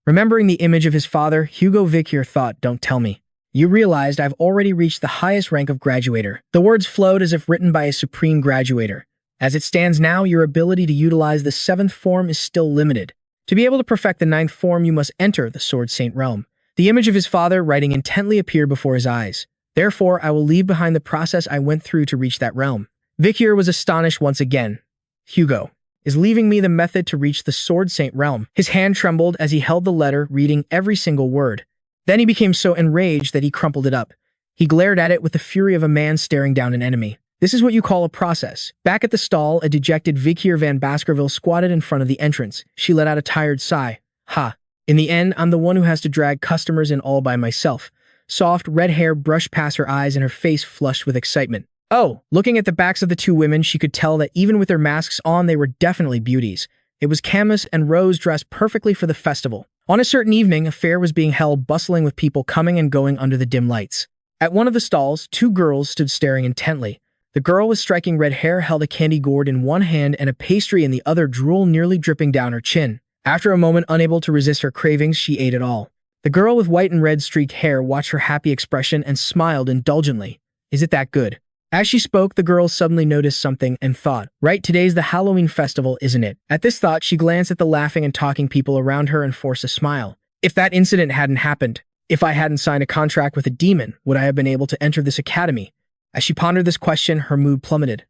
S1: Remembering the image of his father, Hugo Vikir thought, "Don't tell me. You realized I've already reached the highest rank of graduator." The words flowed as if written by a supreme graduator. "As it stands now, your ability to utilize the 7th form is still limited. To be able to perfect the 9th form, you must enter the sword saint realm." The image of his father writing intently appeared before his eyes. "Therefore, I will leave behind the process I went through to reach that realm." Vikir was astonished once again. "Hugo is leaving me the method to reach the sword saint realm." His hand trembled as he held the letter, reading every single word. Then he became so enraged that he crumpled it up. He glared at it with the fury of a man staring down an enemy. "This is what you call a process." Back at the stall, a dejected Vikir van Baskerville squatted in front of the entrance. She let out a tired sigh. "Ha. In the end, I'm the one who has to drag customers in all by myself." Soft, red hair brushed past her eyes and her face flushed with excitement. Oh, looking at the backs of the two women, she could tell that even with their masks on, they were definitely beauties. It was Camas and Rose dressed perfectly for the festival. On a certain evening, a fair was being held, bustling with people coming and going under the dim lights. At one of the stalls, two girls stood staring intently. The girl with striking red hair held a candy gourd in one hand and a pastry in the other, drool nearly dripping down her chin. After a moment, unable to resist her cravings, she ate it all. The girl with white and red streaked hair watched her happy expression and smiled indulgently. "Is it that good?" As she spoke, the girl suddenly noticed something and thought, "Right, today's the Halloween festival, isn't it?" At this thought, she glanced at the laughing and talking people around her and forced a smile. If that incident hadn't happened, if I hadn't signed a contract with a demon, would I have been able to enter this academy? As she pondered this question, her mood plummeted.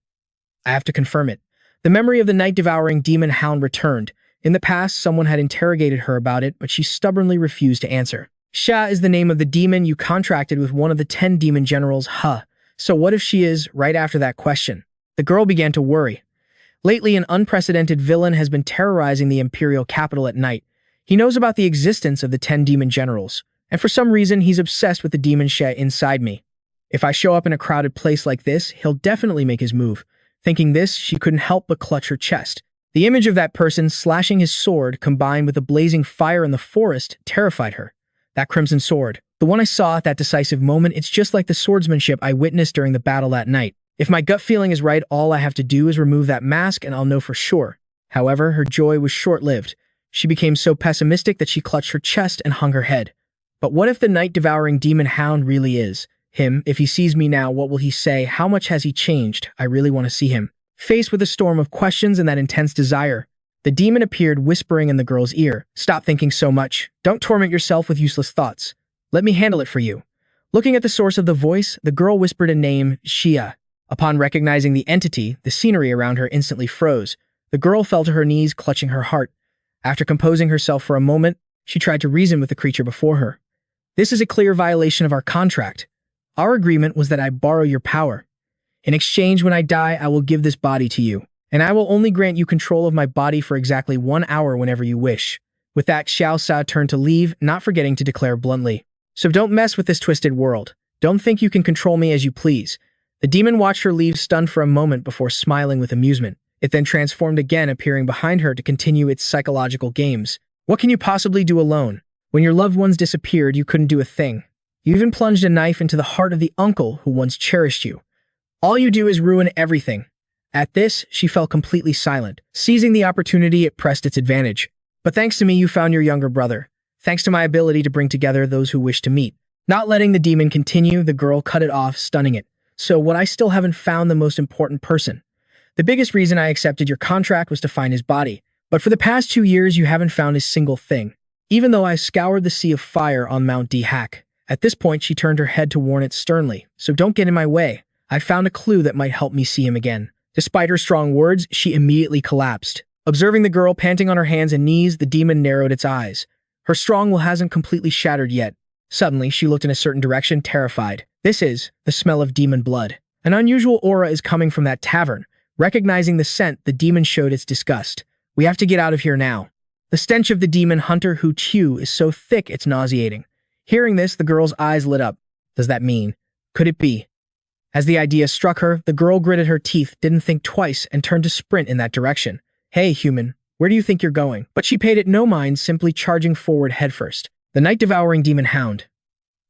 S1: I have to confirm it. The memory of the night-devouring demon Hound returned. In the past, someone had interrogated her about it, but she stubbornly refused to answer. Sha is the name of the demon you contracted with one of the 10 demon generals, huh? So what if she is, right after that question? The girl began to worry. Lately, an unprecedented villain has been terrorizing the imperial capital at night. He knows about the existence of the 10 demon generals, and for some reason, he's obsessed with the demon Sha inside me. If I show up in a crowded place like this, he'll definitely make his move. Thinking this, she couldn't help but clutch her chest. The image of that person slashing his sword, combined with the blazing fire in the forest, terrified her. That crimson sword, the one I saw at that decisive moment, it's just like the swordsmanship I witnessed during the battle that night. If my gut feeling is right, all I have to do is remove that mask and I'll know for sure. However, her joy was short-lived. She became so pessimistic that she clutched her chest and hung her head. But what if the night-devouring demon Hound really is him? If he sees me now, what will he say? How much has he changed? I really want to see him. Faced with a storm of questions and that intense desire, the demon appeared, whispering in the girl's ear, "Stop thinking so much. Don't torment yourself with useless thoughts. Let me handle it for you." Looking at the source of the voice, the girl whispered a name, Shia. Upon recognizing the entity, the scenery around her instantly froze. The girl fell to her knees, clutching her heart. After composing herself for a moment, she tried to reason with the creature before her. "This is a clear violation of our contract. Our agreement was that I borrow your power. In exchange, when I die, I will give this body to you, and I will only grant you control of my body for exactly 1 hour whenever you wish." With that, Xiao Sa turned to leave, not forgetting to declare bluntly, "So don't mess with this twisted world. Don't think you can control me as you please." The demon watched her leave, stunned for a moment before smiling with amusement. It then transformed again, appearing behind her to continue its psychological games. "What can you possibly do alone? When your loved ones disappeared, you couldn't do a thing. You even plunged a knife into the heart of the uncle who once cherished you. All you do is ruin everything." At this, she fell completely silent. Seizing the opportunity, it pressed its advantage. "But thanks to me, you found your younger brother. Thanks to my ability to bring together those who wish to meet." Not letting the demon continue, the girl cut it off, stunning it. "So what, I still haven't found the most important person. The biggest reason I accepted your contract was to find his body. But for the past 2 years, you haven't found a single thing. Even though I scoured the sea of fire on Mount D-Hack." At this point, she turned her head to warn it sternly. "So don't get in my way. I found a clue that might help me see him again." Despite her strong words, she immediately collapsed. Observing the girl panting on her hands and knees, the demon narrowed its eyes. Her strong will hasn't completely shattered yet. Suddenly, she looked in a certain direction, terrified. "This is the smell of demon blood. An unusual aura is coming from that tavern." Recognizing the scent, the demon showed its disgust. "We have to get out of here now. The stench of the demon hunter Hu Chiu is so thick it's nauseating." Hearing this, the girl's eyes lit up. Does that mean? Could it be? As the idea struck her, the girl gritted her teeth, didn't think twice, and turned to sprint in that direction. "Hey, human, where do you think you're going?" But she paid it no mind, simply charging forward headfirst. The night-devouring demon Hound.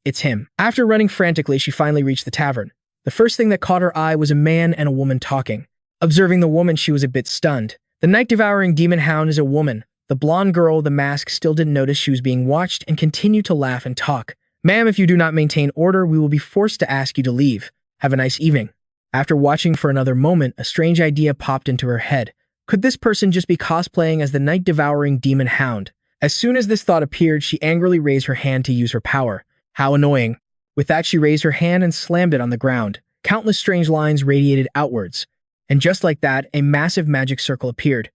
S1: It's him. After running frantically, she finally reached the tavern. The first thing that caught her eye was a man and a woman talking. Observing the woman, she was a bit stunned. The night-devouring demon Hound is a woman. The blonde girl with the mask still didn't notice she was being watched and continued to laugh and talk. "Ma'am, if you do not maintain order, we will be forced to ask you to leave. Have a nice evening." After watching for another moment, a strange idea popped into her head. Could this person just be cosplaying as the night-devouring demon Hound? As soon as this thought appeared, she angrily raised her hand to use her power. How annoying. With that, she raised her hand and slammed it on the ground. Countless strange lines radiated outwards. And just like that, a massive magic circle appeared.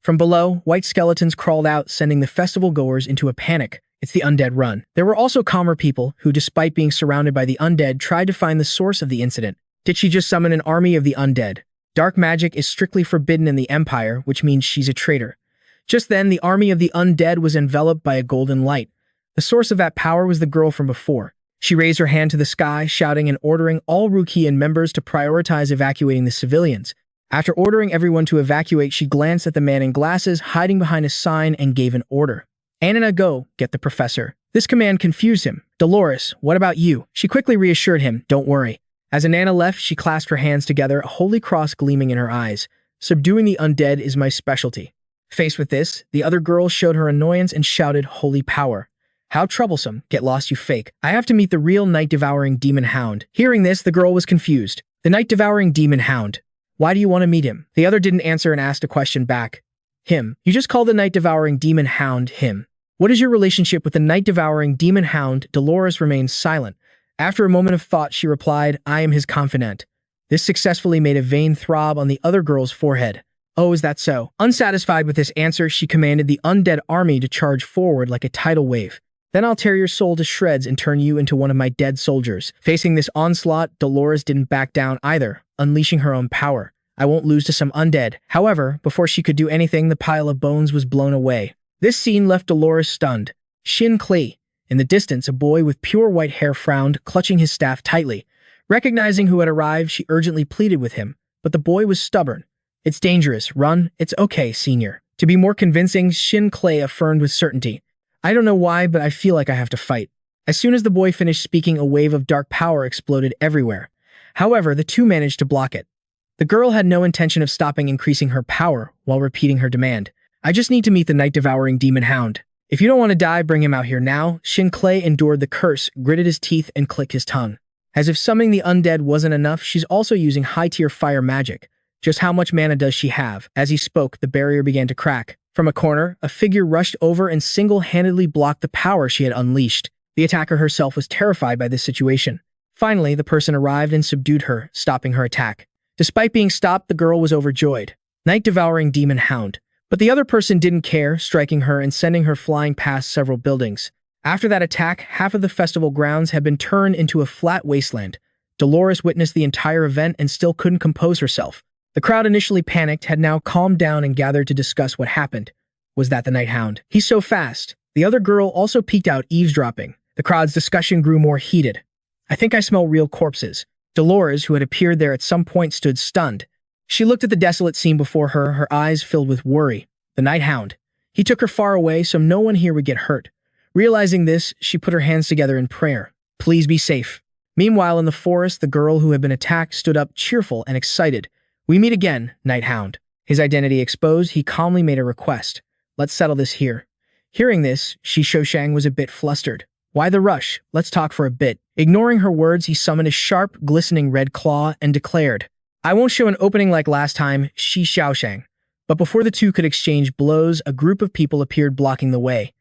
S1: From below, white skeletons crawled out, sending the festival goers into a panic. It's the undead run. There were also calmer people who, despite being surrounded by the undead, tried to find the source of the incident. Did she just summon an army of the undead? Dark magic is strictly forbidden in the Empire, which means she's a traitor. Just then, the army of the undead was enveloped by a golden light. The source of that power was the girl from before. She raised her hand to the sky, shouting and ordering all Rukian members to prioritize evacuating the civilians. After ordering everyone to evacuate, she glanced at the man in glasses hiding behind a sign and gave an order. "Anna, go, get the professor." This command confused him. "Dolores, what about you?" She quickly reassured him, "Don't worry." As Anna left, she clasped her hands together, a holy cross gleaming in her eyes. "Subduing the undead is my specialty." Faced with this, the other girl showed her annoyance and shouted, "Holy power. How troublesome. Get lost, you fake. I have to meet the real night-devouring demon Hound." Hearing this, the girl was confused. "The night-devouring demon Hound. Why do you want to meet him?" The other didn't answer and asked a question back. "Him. You just call the night-devouring demon Hound him. What is your relationship with the night-devouring demon Hound?" Dolores remained silent. After a moment of thought, she replied, "I am his confidant." This successfully made a vein throb on the other girl's forehead. "Oh, is that so?" Unsatisfied with this answer, she commanded the undead army to charge forward like a tidal wave. "Then I'll tear your soul to shreds and turn you into one of my dead soldiers." Facing this onslaught, Dolores didn't back down either, unleashing her own power. "I won't lose to some undead." However, before she could do anything, the pile of bones was blown away. This scene left Dolores stunned. Shin Klee. In the distance, a boy with pure white hair frowned, clutching his staff tightly. Recognizing who had arrived, she urgently pleaded with him, but the boy was stubborn. "It's dangerous. Run. It's okay, senior." To be more convincing, Shin Klee affirmed with certainty, "I don't know why, but I feel like I have to fight." As soon as the boy finished speaking, a wave of dark power exploded everywhere. However, the two managed to block it. The girl had no intention of stopping increasing her power while repeating her demand. I just need to meet the night-devouring demon Hound. If you don't want to die, bring him out here now. Shin Clay endured the curse, gritted his teeth, and clicked his tongue. As if summoning the undead wasn't enough, she's also using high-tier fire magic. Just how much mana does she have? As he spoke, the barrier began to crack. From a corner, a figure rushed over and single-handedly blocked the power she had unleashed. The attacker herself was terrified by this situation. Finally, the person arrived and subdued her, stopping her attack. Despite being stopped, the girl was overjoyed. Night-devouring demon Hound. But the other person didn't care, striking her and sending her flying past several buildings. After that attack, half of the festival grounds had been turned into a flat wasteland. Dolores witnessed the entire event and still couldn't compose herself. The crowd, initially panicked, had now calmed down and gathered to discuss what happened. Was that the Night Hound? He's so fast. The other girl also peeked out, eavesdropping. The crowd's discussion grew more heated. I think I smell real corpses. Dolores, who had appeared there at some point, stood stunned. She looked at the desolate scene before her, her eyes filled with worry. The Night Hound. He took her far away so no one here would get hurt. Realizing this, she put her hands together in prayer. Please be safe. Meanwhile, in the forest, the girl who had been attacked stood up, cheerful and excited. We meet again, Night Hound. His identity exposed, he calmly made a request. Let's settle this here. Hearing this, Shi Shoushang was a bit flustered. Why the rush? Let's talk for a bit. Ignoring her words, he summoned a sharp, glistening red claw and declared, I won't show an opening like last time, Shi Shoushang. But before the two could exchange blows, a group of people appeared blocking the way.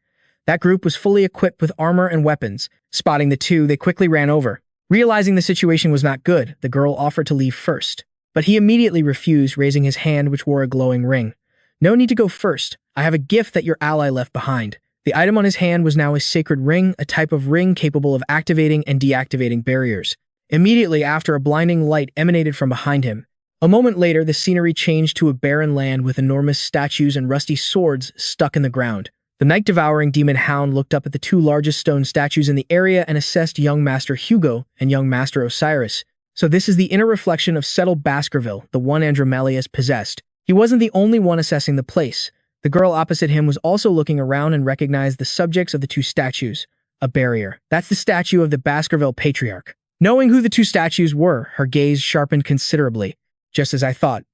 S1: That group was fully equipped with armor and weapons. Spotting the two, they quickly ran over. Realizing the situation was not good, the girl offered to leave first. But he immediately refused, raising his hand which wore a glowing ring. No need to go first. I have a gift that your ally left behind. The item on his hand was now a sacred ring, a type of ring capable of activating and deactivating barriers. Immediately after, a blinding light emanated from behind him. A moment later, the scenery changed to a barren land with enormous statues and rusty swords stuck in the ground. The night-devouring demon Hound looked up at the two largest stone statues in the area and assessed young Master Hugo and young Master Osiris. So this is the inner reflection of settled Baskerville, the one Andromelius possessed. He wasn't the only one assessing the place. The girl opposite him was also looking around and recognized the subjects of the two statues. A barrier. That's the statue of the Baskerville patriarch. Knowing who the two statues were, her gaze sharpened considerably. Just as I thought.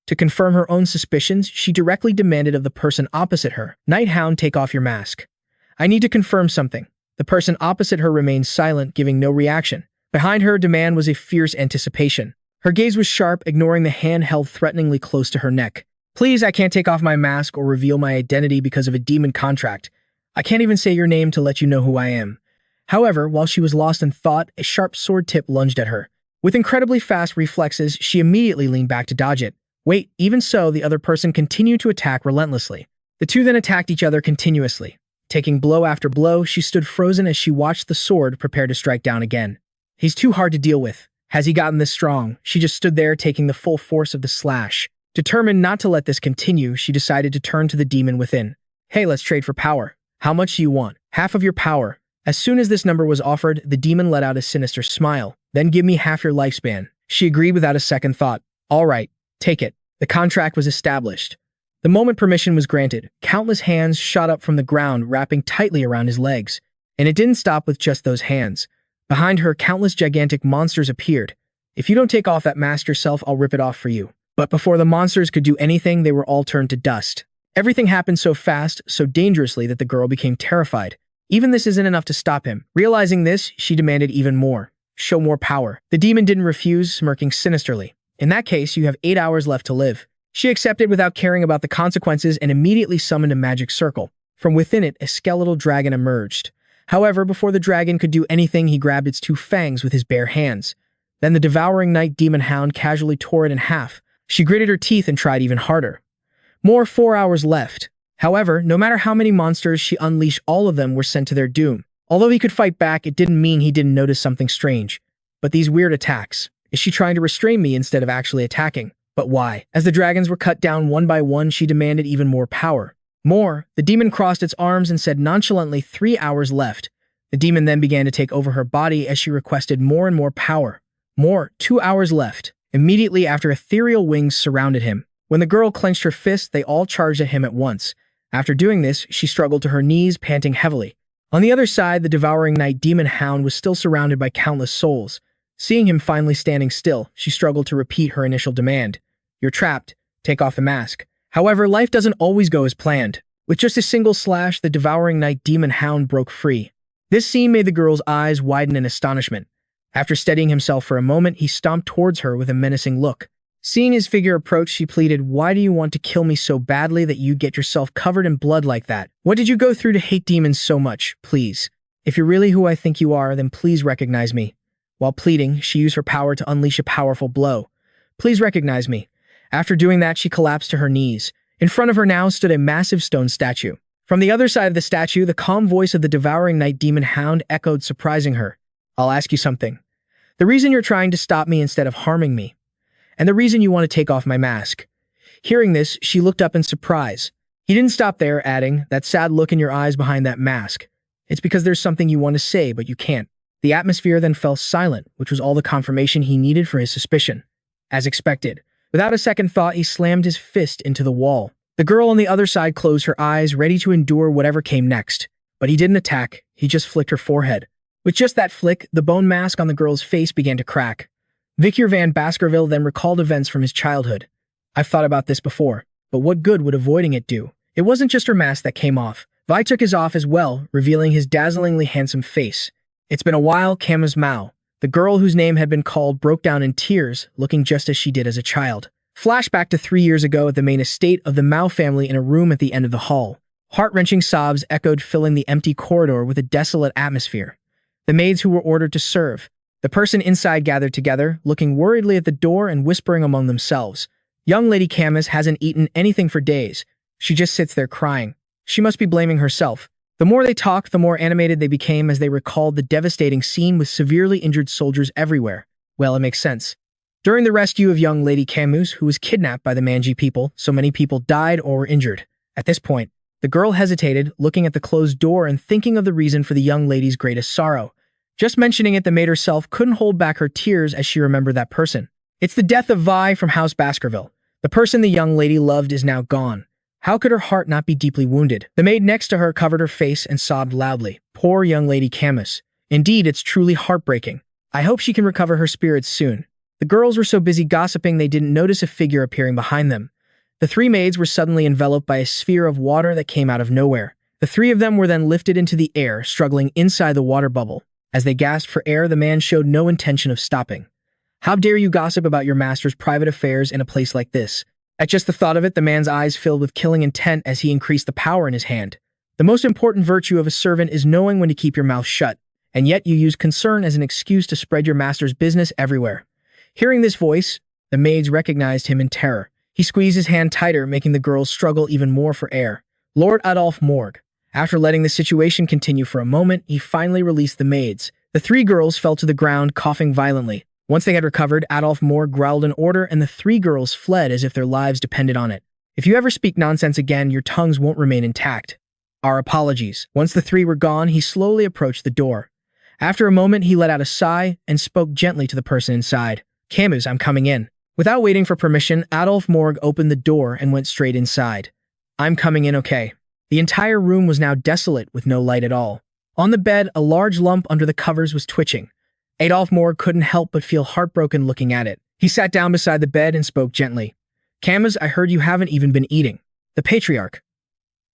S1: To confirm her own suspicions, she directly demanded of the person opposite her, Night Hound, take off your mask. I need to confirm something. The person opposite her remained silent, giving no reaction. Behind her demand was a fierce anticipation. Her gaze was sharp, ignoring the hand held threateningly close to her neck. Please, I can't take off my mask or reveal my identity because of a demon contract. I can't even say your name to let you know who I am. However, while she was lost in thought, a sharp sword tip lunged at her. With incredibly fast reflexes, she immediately leaned back to dodge it. Wait, even so, the other person continued to attack relentlessly. The two then attacked each other continuously. Taking blow after blow, she stood frozen as she watched the sword prepare to strike down again. He's too hard to deal with. Has he gotten this strong? She just stood there taking the full force of the slash. Determined not to let this continue, she decided to turn to the demon within. Hey, let's trade for power. How much do you want? Half of your power. As soon as this number was offered, the demon let out a sinister smile. Then give me half your lifespan. She agreed without a second thought. All right, take it. The contract was established. The moment permission was granted, countless hands shot up from the ground, wrapping tightly around his legs. And it didn't stop with just those hands. Behind her, countless gigantic monsters appeared. If you don't take off that mask yourself, I'll rip it off for you. But before the monsters could do anything, they were all turned to dust. Everything happened so fast, so dangerously that the girl became terrified. Even this isn't enough to stop him. Realizing this, she demanded even more. Show more power. The demon didn't refuse, smirking sinisterly. In that case, you have 8 hours left to live. She accepted without caring about the consequences and immediately summoned a magic circle. From within it, a skeletal dragon emerged. However, before the dragon could do anything, he grabbed its two fangs with his bare hands. Then the devouring night demon Hound casually tore it in half. She gritted her teeth and tried even harder. 4 hours left. However, no matter how many monsters she unleashed, all of them were sent to their doom. Although he could fight back, it didn't mean he didn't notice something strange. But these weird attacks. Is she trying to restrain me instead of actually attacking? But why? As the dragons were cut down one by one, she demanded even more power. More. The demon crossed its arms and said nonchalantly, 3 hours left. The demon then began to take over her body as she requested more and more power. More. 2 hours left. Immediately after, ethereal wings surrounded him. When the girl clenched her fist, they all charged at him at once. After doing this, she struggled to her knees, panting heavily. On the other side, the devouring night demon Hound was still surrounded by countless souls. Seeing him finally standing still, she struggled to repeat her initial demand. "You're trapped. Take off the mask." However, life doesn't always go as planned. With just a single slash, the devouring night demon Hound broke free. This scene made the girl's eyes widen in astonishment. After steadying himself for a moment, he stomped towards her with a menacing look. Seeing his figure approach, she pleaded, "Why do you want to kill me so badly that you get yourself covered in blood like that? What did you go through to hate demons so much? Please. If you're really who I think you are, then please recognize me." While pleading, she used her power to unleash a powerful blow. "Please recognize me." After doing that, she collapsed to her knees. In front of her now stood a massive stone statue. From the other side of the statue, the calm voice of the devouring night demon Hound echoed, surprising her. "I'll ask you something. The reason you're trying to stop me instead of harming me, and the reason you want to take off my mask." Hearing this, she looked up in surprise. He didn't stop there, adding, "That sad look in your eyes behind that mask. It's because there's something you want to say, but you can't." The atmosphere then fell silent, which was all the confirmation he needed for his suspicion. As expected, without a second thought, he slammed his fist into the wall. The girl on the other side closed her eyes, ready to endure whatever came next. But he didn't attack, he just flicked her forehead. With just that flick, the bone mask on the girl's face began to crack. Vikir van Baskerville then recalled events from his childhood. "I've thought about this before, but what good would avoiding it do? It wasn't just her mask that came off. Vi took his off as well, revealing his dazzlingly handsome face. It's been a while, Camas Mao." The girl whose name had been called broke down in tears, looking just as she did as a child. Flashback to 3 years ago at the main estate of the Mao family in a room at the end of the hall. Heart-wrenching sobs echoed, filling the empty corridor with a desolate atmosphere. The maids who were ordered to serve. The person inside gathered together, looking worriedly at the door and whispering among themselves. Young Lady Camas hasn't eaten anything for days. She just sits there crying. She must be blaming herself. The more they talked, the more animated they became as they recalled the devastating scene with severely injured soldiers everywhere. Well, it makes sense. During the rescue of young Lady Camus, who was kidnapped by the Manji people, so many people died or were injured. At this point, the girl hesitated, looking at the closed door and thinking of the reason for the young lady's greatest sorrow. Just mentioning it, the maid herself couldn't hold back her tears as she remembered that person. It's the death of Vi from House Baskerville. The person the young lady loved is now gone. How could her heart not be deeply wounded? The maid next to her covered her face and sobbed loudly. Poor young Lady Camas. Indeed, it's truly heartbreaking. I hope she can recover her spirits soon. The girls were so busy gossiping they didn't notice a figure appearing behind them. The three maids were suddenly enveloped by a sphere of water that came out of nowhere. The three of them were then lifted into the air, struggling inside the water bubble. As they gasped for air, the man showed no intention of stopping. "How dare you gossip about your master's private affairs in a place like this?" At just the thought of it, the man's eyes filled with killing intent as he increased the power in his hand. The most important virtue of a servant is knowing when to keep your mouth shut, and yet you use concern as an excuse to spread your master's business everywhere. Hearing this voice, the maids recognized him in terror. He squeezed his hand tighter, making the girls struggle even more for air. Lord Adolphe Morgue. After letting the situation continue for a moment, he finally released the maids. The three girls fell to the ground, coughing violently. Once they had recovered, Adolphe Morgue growled an order and the three girls fled as if their lives depended on it. "If you ever speak nonsense again, your tongues won't remain intact. Our apologies." Once the three were gone, he slowly approached the door. After a moment, he let out a sigh and spoke gently to the person inside. "Camus, I'm coming in." Without waiting for permission, Adolphe Morgue opened the door and went straight inside. "I'm coming in, okay." The entire room was now desolate with no light at all. On the bed, a large lump under the covers was twitching. Adolphe Morgue couldn't help but feel heartbroken looking at it. He sat down beside the bed and spoke gently. "Camas, I heard you haven't even been eating." The patriarch.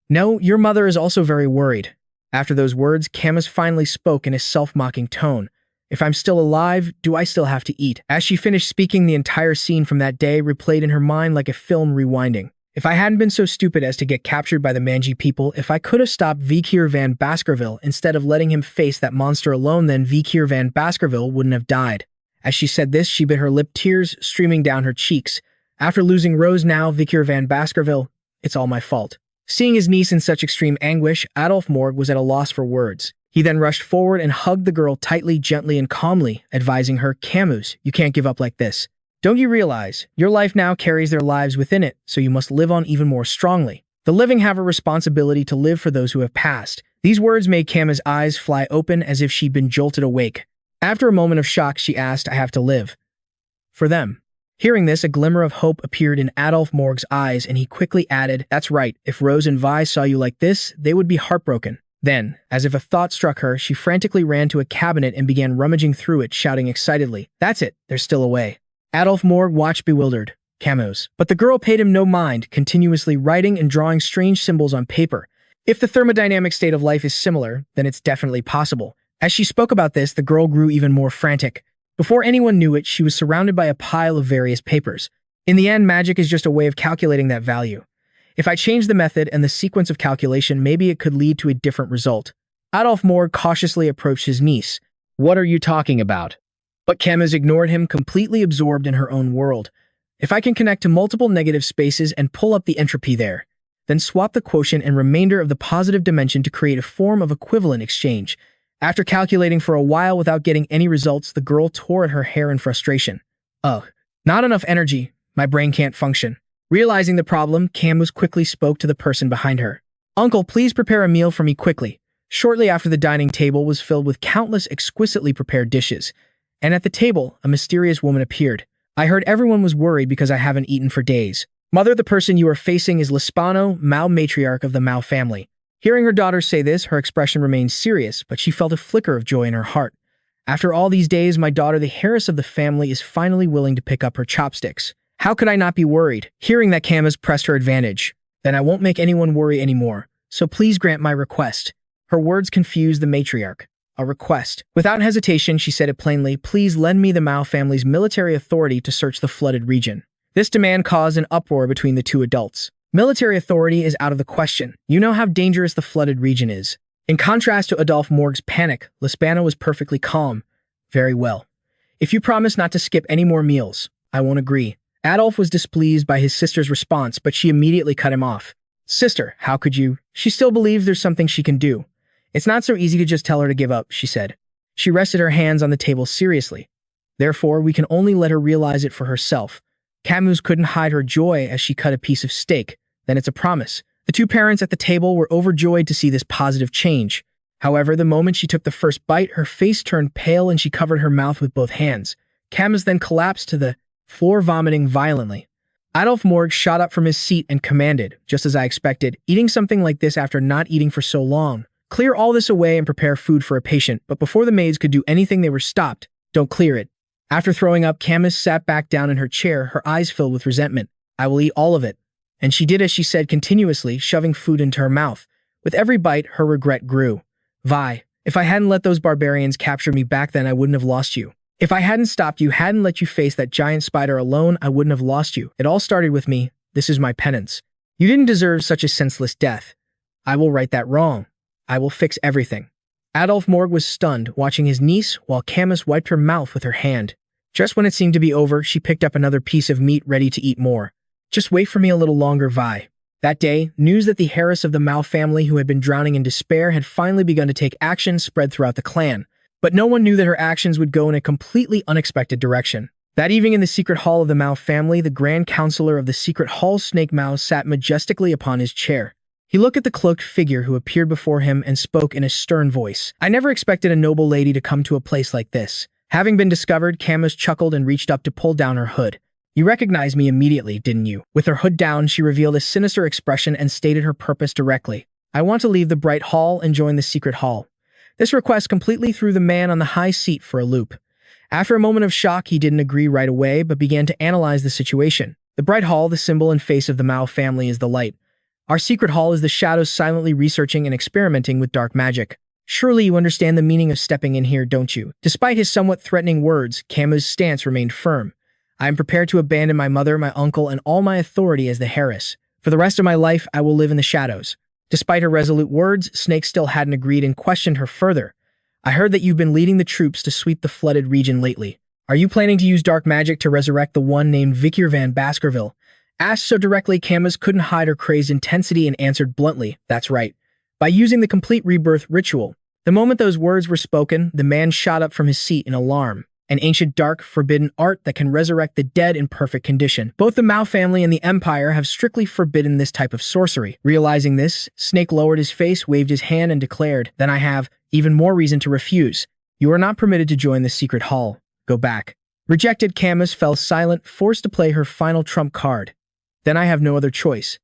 S1: "No, your mother is also very worried." After those words, Camas finally spoke in a self-mocking tone. "If I'm still alive, do I still have to eat?" As she finished speaking, the entire scene from that day replayed in her mind like a film rewinding. If I hadn't been so stupid as to get captured by the Manji people, if I could have stopped Vikir van Baskerville instead of letting him face that monster alone, then Vikir van Baskerville wouldn't have died. As she said this, she bit her lip, tears streaming down her cheeks. After losing Rose now, Vikir van Baskerville, it's all my fault. Seeing his niece in such extreme anguish, Adolphe Morgue was at a loss for words. He then rushed forward and hugged the girl tightly, gently, and calmly, advising her, "Camus, you can't give up like this. Don't you realize, your life now carries their lives within it, so you must live on even more strongly. The living have a responsibility to live for those who have passed." These words made Camas' eyes fly open as if she'd been jolted awake. After a moment of shock, she asked, "I have to live for them?" Hearing this, a glimmer of hope appeared in Adolphe Morgue's eyes, and he quickly added, "That's right, if Rose and Vi saw you like this, they would be heartbroken." Then, as if a thought struck her, she frantically ran to a cabinet and began rummaging through it, shouting excitedly, "That's it, there's still a way." Adolf Morg watched bewildered. Camas. But the girl paid him no mind, continuously writing and drawing strange symbols on paper. If the thermodynamic state of life is similar, then it's definitely possible. As she spoke about this, the girl grew even more frantic. Before anyone knew it, she was surrounded by a pile of various papers. In the end, magic is just a way of calculating that value. If I change the method and the sequence of calculation, maybe it could lead to a different result. Adolf Morg cautiously approached his niece.
S2: What are you talking about?
S1: But Camas ignored him, completely absorbed in her own world. If I can connect to multiple negative spaces and pull up the entropy there, then swap the quotient and remainder of the positive dimension to create a form of equivalent exchange. After calculating for a while without getting any results, the girl tore at her hair in frustration. Ugh, not enough energy. My brain can't function. Realizing the problem, Camas quickly spoke to the person behind her. Uncle, please prepare a meal for me quickly. Shortly after, the dining table was filled with countless exquisitely prepared dishes. And at the table, a mysterious woman appeared. I heard everyone was worried because I haven't eaten for days. Mother, the person you are facing is Lispano, Mao matriarch of the Mao family. Hearing her daughter say this, her expression remained serious, but she felt a flicker of joy in her heart. After all these days, my daughter, the heiress of the family, is finally willing to pick up her chopsticks. How could I not be worried? Hearing that, Camas pressed her advantage. Then I won't make anyone worry anymore, so please grant my request. Her words confused the matriarch. A request. Without hesitation, she said it plainly, please lend me the Mao family's military authority to search the flooded region. This demand caused an uproar between the two adults. Military authority is out of the question. You know how dangerous the flooded region is. In contrast to Adolf Morg's panic, Lispano was perfectly calm. Very well. If you promise not to skip any more meals, I won't agree. Adolf was displeased by his sister's response, but she immediately cut him off. Sister, how could you? She still believes there's something she can do. It's not so easy to just tell her to give up, she said. She rested her hands on the table seriously. Therefore, we can only let her realize it for herself. Camus couldn't hide her joy as she cut a piece of steak. Then it's a promise. The two parents at the table were overjoyed to see this positive change. However, the moment she took the first bite, her face turned pale and she covered her mouth with both hands. Camus then collapsed to the floor, vomiting violently. Adolf Morg shot up from his seat and commanded, just as I expected, eating something like this after not eating for so long. Clear all this away and prepare food for a patient, but before the maids could do anything, they were stopped. Don't clear it. After throwing up, Camas sat back down in her chair, her eyes filled with resentment. I will eat all of it. And she did as she said, continuously shoving food into her mouth. With every bite, her regret grew. Vi, if I hadn't let those barbarians capture me back then, I wouldn't have lost you. If I hadn't stopped you, hadn't let you face that giant spider alone, I wouldn't have lost you. It all started with me. This is my penance. You didn't deserve such a senseless death. I will right that wrong. I will fix everything. Adolf Morg was stunned, watching his niece, while Camas wiped her mouth with her hand. Just when it seemed to be over, she picked up another piece of meat, ready to eat more. Just wait for me a little longer, Vi. That day, news that the heiress of the Mao family, who had been drowning in despair, had finally begun to take action, spread throughout the clan. But no one knew that her actions would go in a completely unexpected direction. That evening in the secret hall of the Mao family, the Grand Counselor of the secret hall, Snake Mao, sat majestically upon his chair. He looked at the cloaked figure who appeared before him and spoke in a stern voice. I never expected a noble lady to come to a place like this. Having been discovered, Camas chuckled and reached up to pull down her hood. You recognized me immediately, didn't you? With her hood down, she revealed a sinister expression and stated her purpose directly. I want to leave the bright hall and join the secret hall. This request completely threw the man on the high seat for a loop. After a moment of shock, he didn't agree right away, but began to analyze the situation. The bright hall, the symbol and face of the Mao family, is the light. Our secret hall is the shadows, silently researching and experimenting with dark magic. Surely you understand the meaning of stepping in here, don't you? Despite his somewhat threatening words, Camus' stance remained firm. I am prepared to abandon my mother, my uncle, and all my authority as the heiress. For the rest of my life, I will live in the shadows. Despite her resolute words, Snake still hadn't agreed and questioned her further. I heard that you've been leading the troops to sweep the flooded region lately. Are you planning to use dark magic to resurrect the one named Vikir van Baskerville? Asked so directly, Camas couldn't hide her crazed intensity and answered bluntly, that's right. By using the complete rebirth ritual. The moment those words were spoken, the man shot up from his seat in alarm. An ancient, dark, forbidden art that can resurrect the dead in perfect condition. Both the Mao family and the Empire have strictly forbidden this type of sorcery. Realizing this, Snake lowered his face, waved his hand, and declared, then I have even more reason to refuse. You are not permitted to join the secret hall. Go back. Rejected, Camas fell silent, forced to play her final trump card. Then I have no other choice.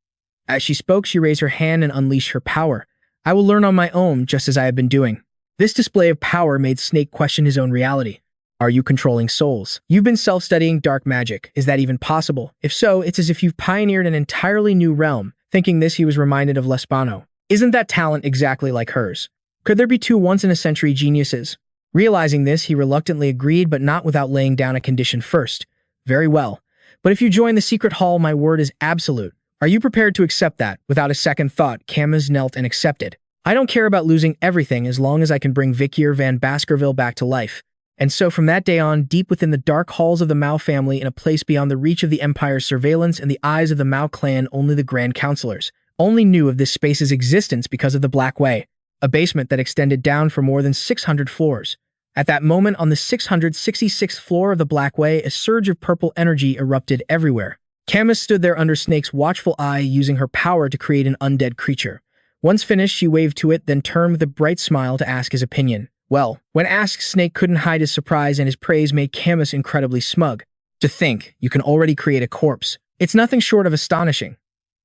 S1: As she spoke, she raised her hand and unleashed her power. I will learn on my own, just as I have been doing. This display of power made Snake question his own reality. Are you controlling souls? You've been self-studying dark magic. Is that even possible? If so, it's as if you've pioneered an entirely new realm. Thinking this, he was reminded of Lespano. Isn't that talent exactly like hers? Could there be two once-in-a-century geniuses? Realizing this, he reluctantly agreed, but not without laying down a condition first. Very well. But if you join the secret hall, my word is absolute. Are you prepared to accept that? Without a second thought, Camas knelt and accepted. I don't care about losing everything as long as I can bring Vikir van Baskerville back to life. And so from that day on, deep within the dark halls of the Mao family, in a place beyond the reach of the Empire's surveillance and the eyes of the Mao clan, only the Grand Counselors only knew of this space's existence because of the Black Way, a basement that extended down for more than 600 floors. At that moment, on the 666th floor of the Black Way, a surge of purple energy erupted everywhere. Camas stood there under Snake's watchful eye, using her power to create an undead creature. Once finished, she waved to it, then turned with a bright smile to ask his opinion. Well, when asked, Snake couldn't hide his surprise, and his praise made Camas incredibly smug. To think, you can already create a corpse. It's nothing short of astonishing.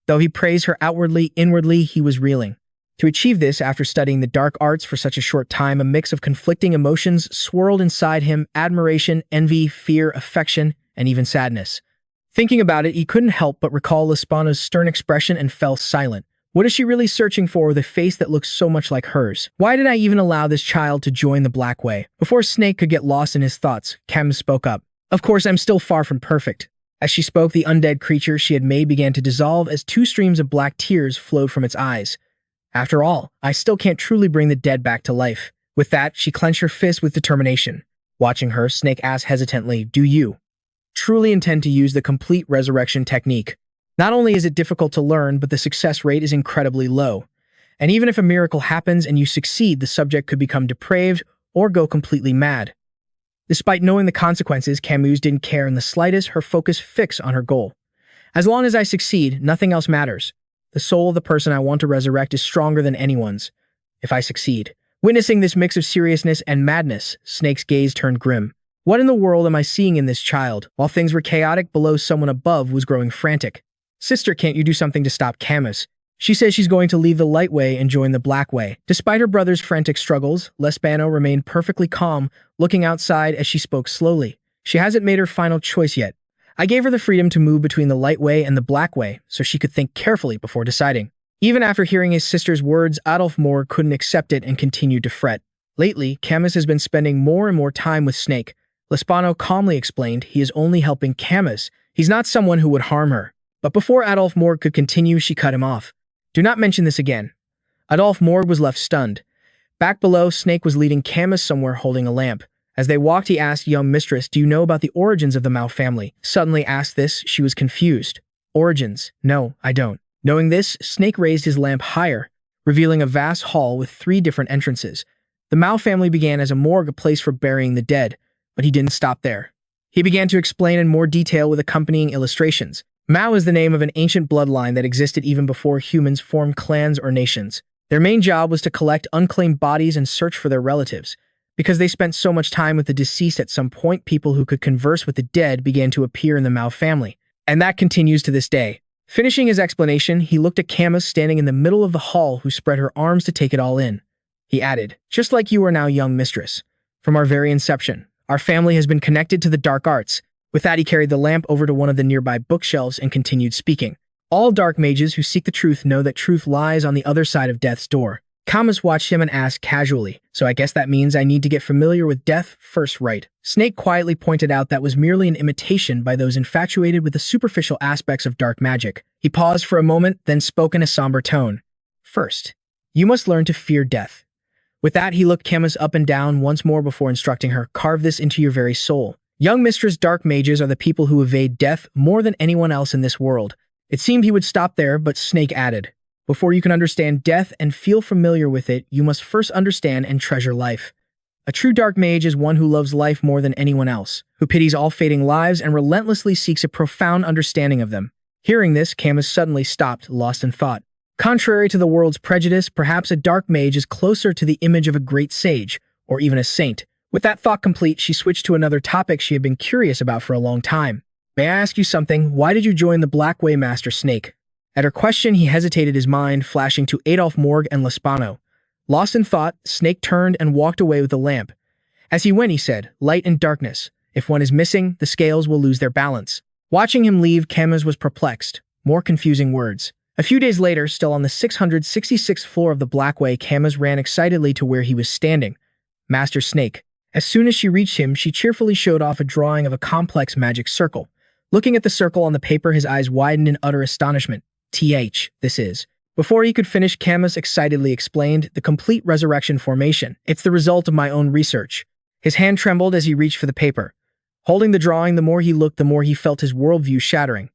S1: Though he praised her outwardly, inwardly he was reeling. To achieve this, after studying the dark arts for such a short time, a mix of conflicting emotions swirled inside him: admiration, envy, fear, affection, and even sadness. Thinking about it, he couldn't help but recall Lespano's stern expression and fell silent. What is she really searching for with a face that looks so much like hers? Why did I even allow this child to join the Black Way? Before Snake could get lost in his thoughts, Camas spoke up. Of course, I'm still far from perfect. As she spoke, the undead creature she had made began to dissolve as two streams of black tears flowed from its eyes. After all, I still can't truly bring the dead back to life. With that, she clenched her fist with determination. Watching her, Snake asked hesitantly, do you truly intend to use the complete resurrection technique? Not only is it difficult to learn, but the success rate is incredibly low. And even if a miracle happens and you succeed, the subject could become depraved or go completely mad. Despite knowing the consequences, Camus didn't care in the slightest, her focus fixed on her goal. As long as I succeed, nothing else matters. The soul of the person I want to resurrect is stronger than anyone's. If I succeed. Witnessing this mix of seriousness and madness, Snake's gaze turned grim. What in the world am I seeing in this child? While things were chaotic below, someone above was growing frantic. Sister, can't you do something to stop Camas? She says she's going to leave the light way and join the black way. Despite her brother's frantic struggles, Lespano remained perfectly calm, looking outside as she spoke slowly. She hasn't made her final choice yet. I gave her the freedom to move between the light way and the black way, so she could think carefully before deciding. Even after hearing his sister's words, Adolf Moore couldn't accept it and continued to fret. Lately, Camas has been spending more and more time with Snake. Lespano calmly explained he is only helping Camas. He's not someone who would harm her. But before Adolf Moore could continue, she cut him off. Do not mention this again. Adolf Moore was left stunned. Back below, Snake was leading Camas somewhere holding a lamp. As they walked, he asked, young mistress, do you know about the origins of the Mao family? Suddenly asked this, she was confused. Origins? No, I don't. Knowing this, Snake raised his lamp higher, revealing a vast hall with 3 different entrances. The Mao family began as a morgue, a place for burying the dead, but he didn't stop there. He began to explain in more detail with accompanying illustrations. Mao is the name of an ancient bloodline that existed even before humans formed clans or nations. Their main job was to collect unclaimed bodies and search for their relatives. Because they spent so much time with the deceased, at some point people who could converse with the dead began to appear in the Mao family. And that continues to this day. Finishing his explanation, he looked at Camas standing in the middle of the hall, who spread her arms to take it all in. He added, just like you are now, young mistress. From our very inception, our family has been connected to the dark arts. With that, he carried the lamp over to one of the nearby bookshelves and continued speaking. All dark mages who seek the truth know that truth lies on the other side of death's door. Camas watched him and asked casually, so I guess that means I need to get familiar with death first, right? Snake quietly pointed out that was merely an imitation by those infatuated with the superficial aspects of dark magic. He paused for a moment, then spoke in a somber tone. First, you must learn to fear death. With that, he looked Camas up and down once more before instructing her, carve this into your very soul. Young mistress, dark mages are the people who evade death more than anyone else in this world. It seemed he would stop there, but Snake added, before you can understand death and feel familiar with it, you must first understand and treasure life. A true dark mage is one who loves life more than anyone else, who pities all fading lives and relentlessly seeks a profound understanding of them. Hearing this, Camas suddenly stopped, lost in thought. Contrary to the world's prejudice, perhaps a dark mage is closer to the image of a great sage, or even a saint. With that thought complete, she switched to another topic she had been curious about for a long time. May I ask you something? Why did you join the Black Way, Master Snake? At her question, he hesitated, his mind flashing to Adolphe Morgue and Lespano. Lost in thought, Snake turned and walked away with the lamp. As he went, he said, "Light and darkness. If one is missing, the scales will lose their balance." Watching him leave, Camas was perplexed. More confusing words. A few days later, still on the 666th floor of the Blackway, Camas ran excitedly to where he was standing. Master Snake. As soon as she reached him, she cheerfully showed off a drawing of a complex magic circle. Looking at the circle on the paper, his eyes widened in utter astonishment. This is. Before he could finish, Camas excitedly explained, "The complete resurrection formation. It's the result of my own research." His hand trembled as he reached for the paper. Holding the drawing, the more he looked, the more he felt his worldview shattering.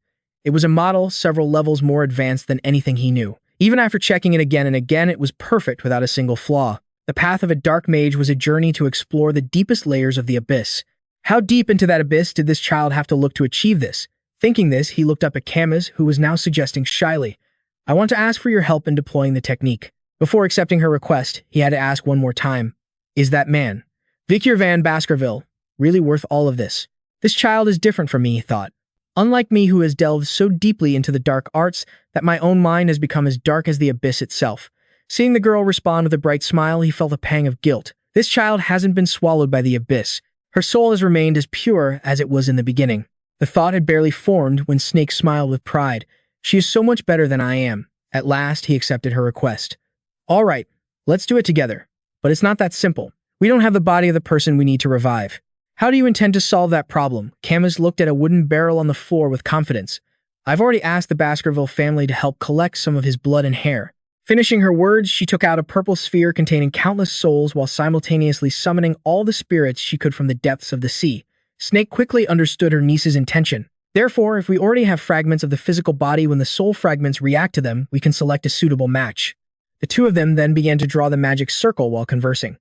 S1: It was a model several levels more advanced than anything he knew. Even after checking it again and again, it was perfect without a single flaw. The path of a dark mage was a journey to explore the deepest layers of the abyss. How deep into that abyss did this child have to look to achieve this? Thinking this, he looked up at Camas, who was now suggesting shyly, "I want to ask for your help in deploying the technique." Before accepting her request, he had to ask one more time, "Is that man, Vikir van Baskerville, really worth all of this? This child is different from me," he thought. "Unlike me, who has delved so deeply into the dark arts that my own mind has become as dark as the abyss itself." Seeing the girl respond with a bright smile, he felt a pang of guilt. This child hasn't been swallowed by the abyss. Her soul has remained as pure as it was in the beginning. The thought had barely formed when Snake smiled with pride. "She is so much better than I am." At last, he accepted her request. "All right, let's do it together. But it's not that simple. We don't have the body of the person we need to revive. How do you intend to solve that problem?" Camas looked at a wooden barrel on the floor with confidence. "I've already asked the Baskerville family to help collect some of his blood and hair." Finishing her words, she took out a purple sphere containing countless souls while simultaneously summoning all the spirits she could from the depths of the sea. Snake quickly understood her niece's intention. Therefore, if we already have fragments of the physical body, when the soul fragments react to them, we can select a suitable match. The two of them then began to draw the magic circle while conversing.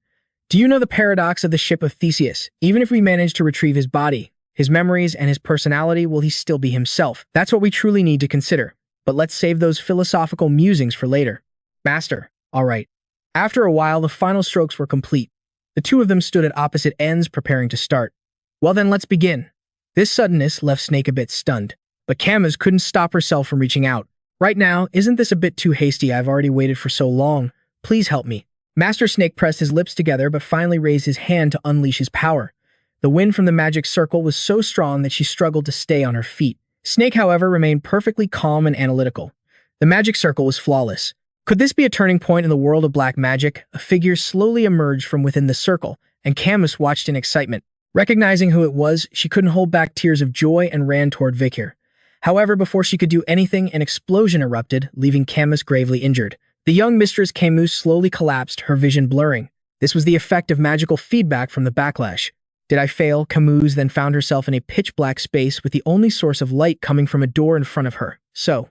S1: "Do you know the paradox of the ship of Theseus? Even if we manage to retrieve his body, his memories, and his personality, will he still be himself? That's what we truly need to consider. But let's save those philosophical musings for later." "Master, all right." After a while, the final strokes were complete. The two of them stood at opposite ends, preparing to start. "Well then, let's begin." This suddenness left Snake a bit stunned, but Camas couldn't stop herself from reaching out. "Right now, isn't this a bit too hasty? I've already waited for so long. Please help me." Master Snake pressed his lips together but finally raised his hand to unleash his power. The wind from the magic circle was so strong that she struggled to stay on her feet. Snake, however, remained perfectly calm and analytical. The magic circle was flawless. Could this be a turning point in the world of black magic? A figure slowly emerged from within the circle, and Camas watched in excitement. Recognizing who it was, she couldn't hold back tears of joy and ran toward Vikir. However, before she could do anything, an explosion erupted, leaving Camas gravely injured. The young mistress Camus slowly collapsed, her vision blurring. This was the effect of magical feedback from the backlash. Did I fail? Camus then found herself in a pitch-black space with the only source of light coming from a door in front of her. So,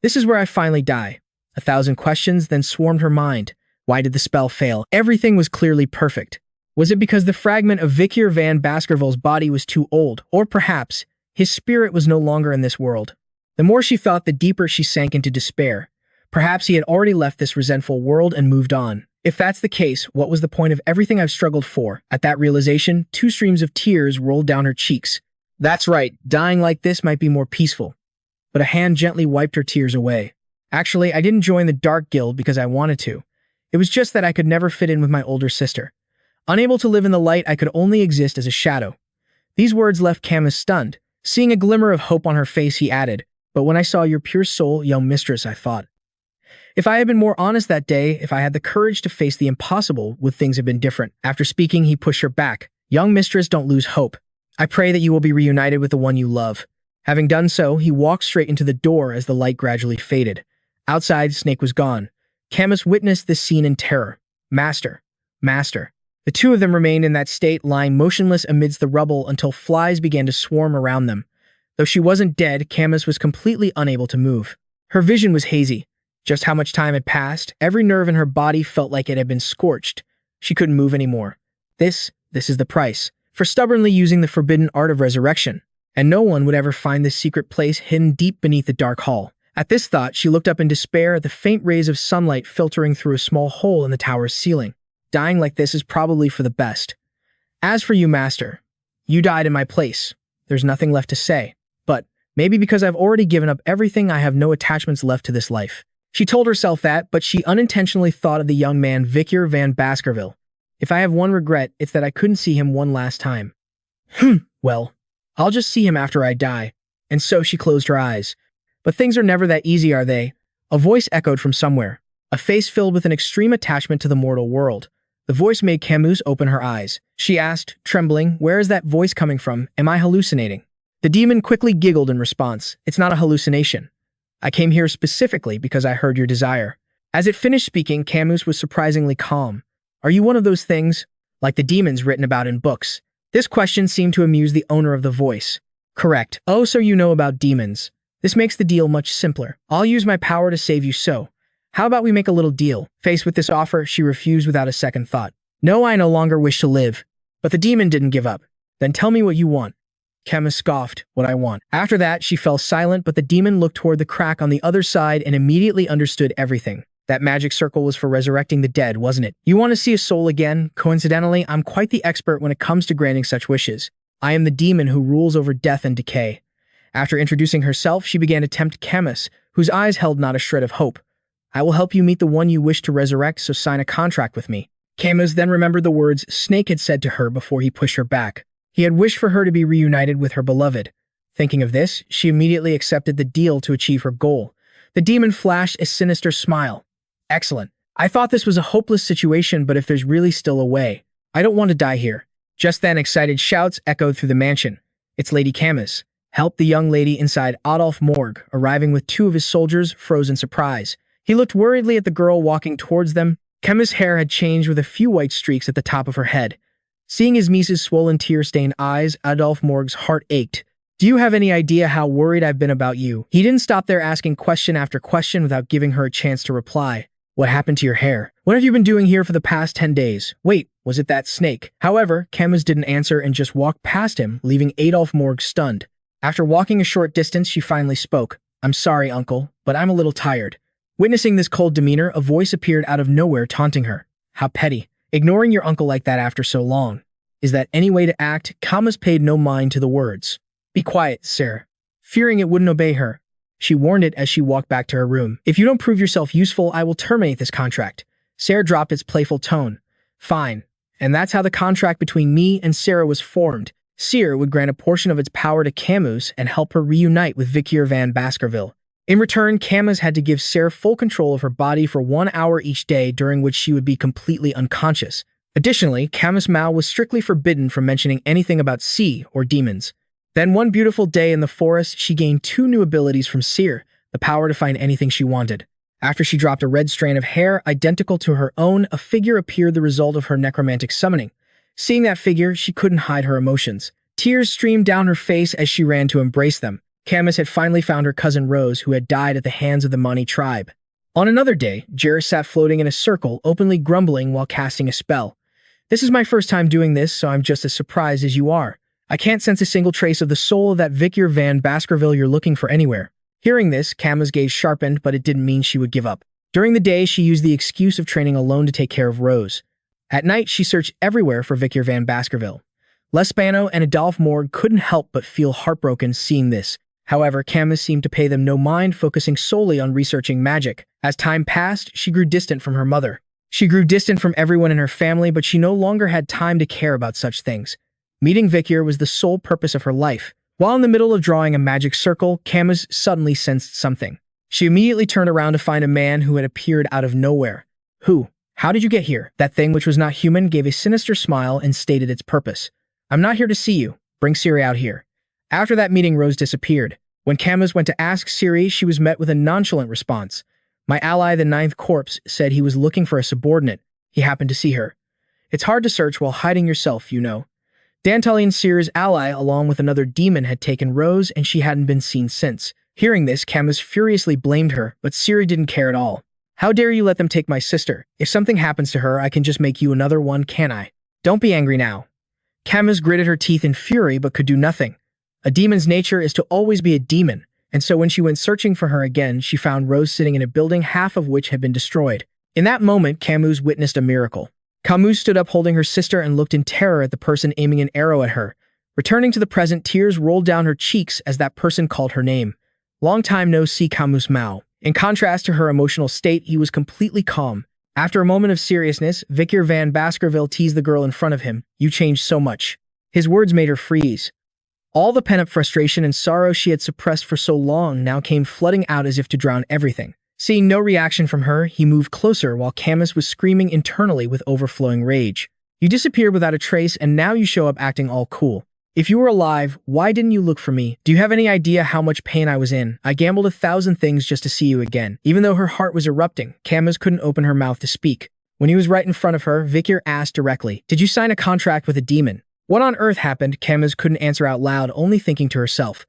S1: this is where I finally die. 1,000 questions then swarmed her mind. Why did the spell fail? Everything was clearly perfect. Was it because the fragment of Vikir van Baskerville's body was too old? Or perhaps, his spirit was no longer in this world? The more she thought, the deeper she sank into despair. Perhaps he had already left this resentful world and moved on. If that's the case, what was the point of everything I've struggled for? At that realization, 2 streams of tears rolled down her cheeks. That's right, dying like this might be more peaceful. But a hand gently wiped her tears away. Actually, I didn't join the Dark Guild because I wanted to. It was just that I could never fit in with my older sister. Unable to live in the light, I could only exist as a shadow. These words left Camas stunned. Seeing a glimmer of hope on her face, he added, "But when I saw your pure soul, young mistress, I thought, if I had been more honest that day, if I had the courage to face the impossible, would things have been different?" After speaking, he pushed her back. "Young mistress, don't lose hope. I pray that you will be reunited with the one you love." Having done so, he walked straight into the door as the light gradually faded. Outside, Snake was gone. Camas witnessed this scene in terror. Master. Master. The two of them remained in that state, lying motionless amidst the rubble until flies began to swarm around them. Though she wasn't dead, Camas was completely unable to move. Her vision was hazy. Just how much time had passed, every nerve in her body felt like it had been scorched. She couldn't move anymore. This is the price for stubbornly using the forbidden art of resurrection. And no one would ever find this secret place hidden deep beneath the dark hall. At this thought, she looked up in despair at the faint rays of sunlight filtering through a small hole in the tower's ceiling. Dying like this is probably for the best. As for you, Master, you died in my place. There's nothing left to say. But Maybe because I've already given up everything, I have no attachments left to this life. She told herself that, but she unintentionally thought of the young man Vikir van Baskerville. If I have one regret, it's that I couldn't see him one last time. Well, I'll just see him after I die. And so she closed her eyes. But things are never that easy, are they? A voice echoed from somewhere, a face filled with an extreme attachment to the mortal world. The voice made Camus open her eyes. She asked, trembling, "Where is that voice coming from? Am I hallucinating?" The demon quickly giggled in response. "It's not a hallucination. I came here specifically because I heard your desire." As it finished speaking, Camus was surprisingly calm. "Are you one of those things, like the demons written about in books?" This question seemed to amuse the owner of the voice. "Correct. Oh, so you know about demons. This makes the deal much simpler. I'll use my power to save you, so how about we make a little deal?" Faced with this offer, she refused without a second thought. "No, I no longer wish to live." But the demon didn't give up. "Then tell me what you want." Camas scoffed, "What I want." After that, she fell silent, but the demon looked toward the crack on the other side and immediately understood everything. That magic circle was for resurrecting the dead, wasn't it? "You want to see a soul again? Coincidentally, I'm quite the expert when it comes to granting such wishes. I am the demon who rules over death and decay." After introducing herself, she began to tempt Camas, whose eyes held not a shred of hope. "I will help you meet the one you wish to resurrect, so sign a contract with me." Camas then remembered the words Snake had said to her before he pushed her back. He had wished for her to be reunited with her beloved. Thinking of this, she immediately accepted the deal to achieve her goal. The demon flashed a sinister smile. "Excellent. I thought this was a hopeless situation, but if there's really still a way, I don't want to die here." Just then, excited shouts echoed through the mansion. "It's Lady Camas." Helped the young lady inside Adolphe Morgue, arriving with two of his soldiers, froze in surprise. He looked worriedly at the girl walking towards them. Camas' hair had changed with a few white streaks at the top of her head. Seeing his niece's swollen tear-stained eyes, Adolphe Morgue's heart ached. "Do you have any idea how worried I've been about you?" He didn't stop there, asking question after question without giving her a chance to reply. "What happened to your hair? What have you been doing here for the past 10 days? Wait, was it that snake?" However, Camas didn't answer and just walked past him, leaving Adolphe Morgue stunned. After walking a short distance, she finally spoke. "I'm sorry, uncle, but I'm a little tired." Witnessing this cold demeanor, a voice appeared out of nowhere, taunting her. "How petty. Ignoring your uncle like that after so long. Is that any way to act?" Camas paid no mind to the words. "Be quiet, sir." Fearing it wouldn't obey her, she warned it as she walked back to her room. "If you don't prove yourself useful, I will terminate this contract." Sarah dropped its playful tone. "Fine. And that's how the contract between me and Sarah was formed. Sarah would grant a portion of its power to Camus and help her reunite with Vikir van Baskerville. In return, Camas had to give Sarah full control of her body for 1 hour each day, during which she would be completely unconscious. Additionally, Camas' mouth was strictly forbidden from mentioning anything about sea or demons. Then one beautiful day in the forest, she gained 2 new abilities from Sarah, the power to find anything she wanted. After she dropped a red strand of hair identical to her own, a figure appeared, the result of her necromantic summoning. Seeing that figure, she couldn't hide her emotions. Tears streamed down her face as she ran to embrace them. Camas had finally found her cousin Rose, who had died at the hands of the Mani tribe. On another day, Jarrah sat floating in a circle, openly grumbling while casting a spell. "This is my first time doing this, so I'm just as surprised as you are. I can't sense a single trace of the soul of that Vikir van Baskerville you're looking for anywhere." Hearing this, Camas' gaze sharpened, but it didn't mean she would give up. During the day, she used the excuse of training alone to take care of Rose. At night, she searched everywhere for Vikir van Baskerville. Lespano and Adolphe Morgue couldn't help but feel heartbroken seeing this. However, Camas seemed to pay them no mind, focusing solely on researching magic. As time passed, she grew distant from her mother. She grew distant from everyone in her family, but she no longer had time to care about such things. Meeting Vikir was the sole purpose of her life. While in the middle of drawing a magic circle, Camas suddenly sensed something. She immediately turned around to find a man who had appeared out of nowhere. "Who? How did you get here?" That thing, which was not human, gave a sinister smile and stated its purpose. "I'm not here to see you. Bring Siri out here." After that meeting, Rose disappeared. When Camas went to ask Siri, she was met with a nonchalant response. "My ally, the Ninth Corpse, said he was looking for a subordinate. He happened to see her. It's hard to search while hiding yourself, you know." Dantalian, Siri's ally, along with another demon, had taken Rose, and she hadn't been seen since. Hearing this, Camas furiously blamed her, but Siri didn't care at all. "How dare you let them take my sister? If something happens to her, I can just make you another one, can't I? Don't be angry now." Camas gritted her teeth in fury, but could do nothing. A demon's nature is to always be a demon, and so when she went searching for her again, she found Rose sitting in a building, half of which had been destroyed. In that moment, Camus witnessed a miracle. Camus stood up holding her sister and looked in terror at the person aiming an arrow at her. Returning to the present, tears rolled down her cheeks as that person called her name. Long time no see, Camus Mao. In contrast to her emotional state, he was completely calm. After a moment of seriousness, Vikir van Baskerville teased the girl in front of him. You changed so much. His words made her freeze. All the pent-up frustration and sorrow she had suppressed for so long now came flooding out as if to drown everything. Seeing no reaction from her, he moved closer while Camas was screaming internally with overflowing rage. You disappeared without a trace, and now you show up acting all cool. If you were alive, why didn't you look for me? Do you have any idea how much pain I was in? I gambled 1,000 things just to see you again. Even though her heart was erupting, Camas couldn't open her mouth to speak. When he was right in front of her, Vikir asked directly, did you sign a contract with a demon? What on earth happened? Camas couldn't answer out loud, only thinking to herself.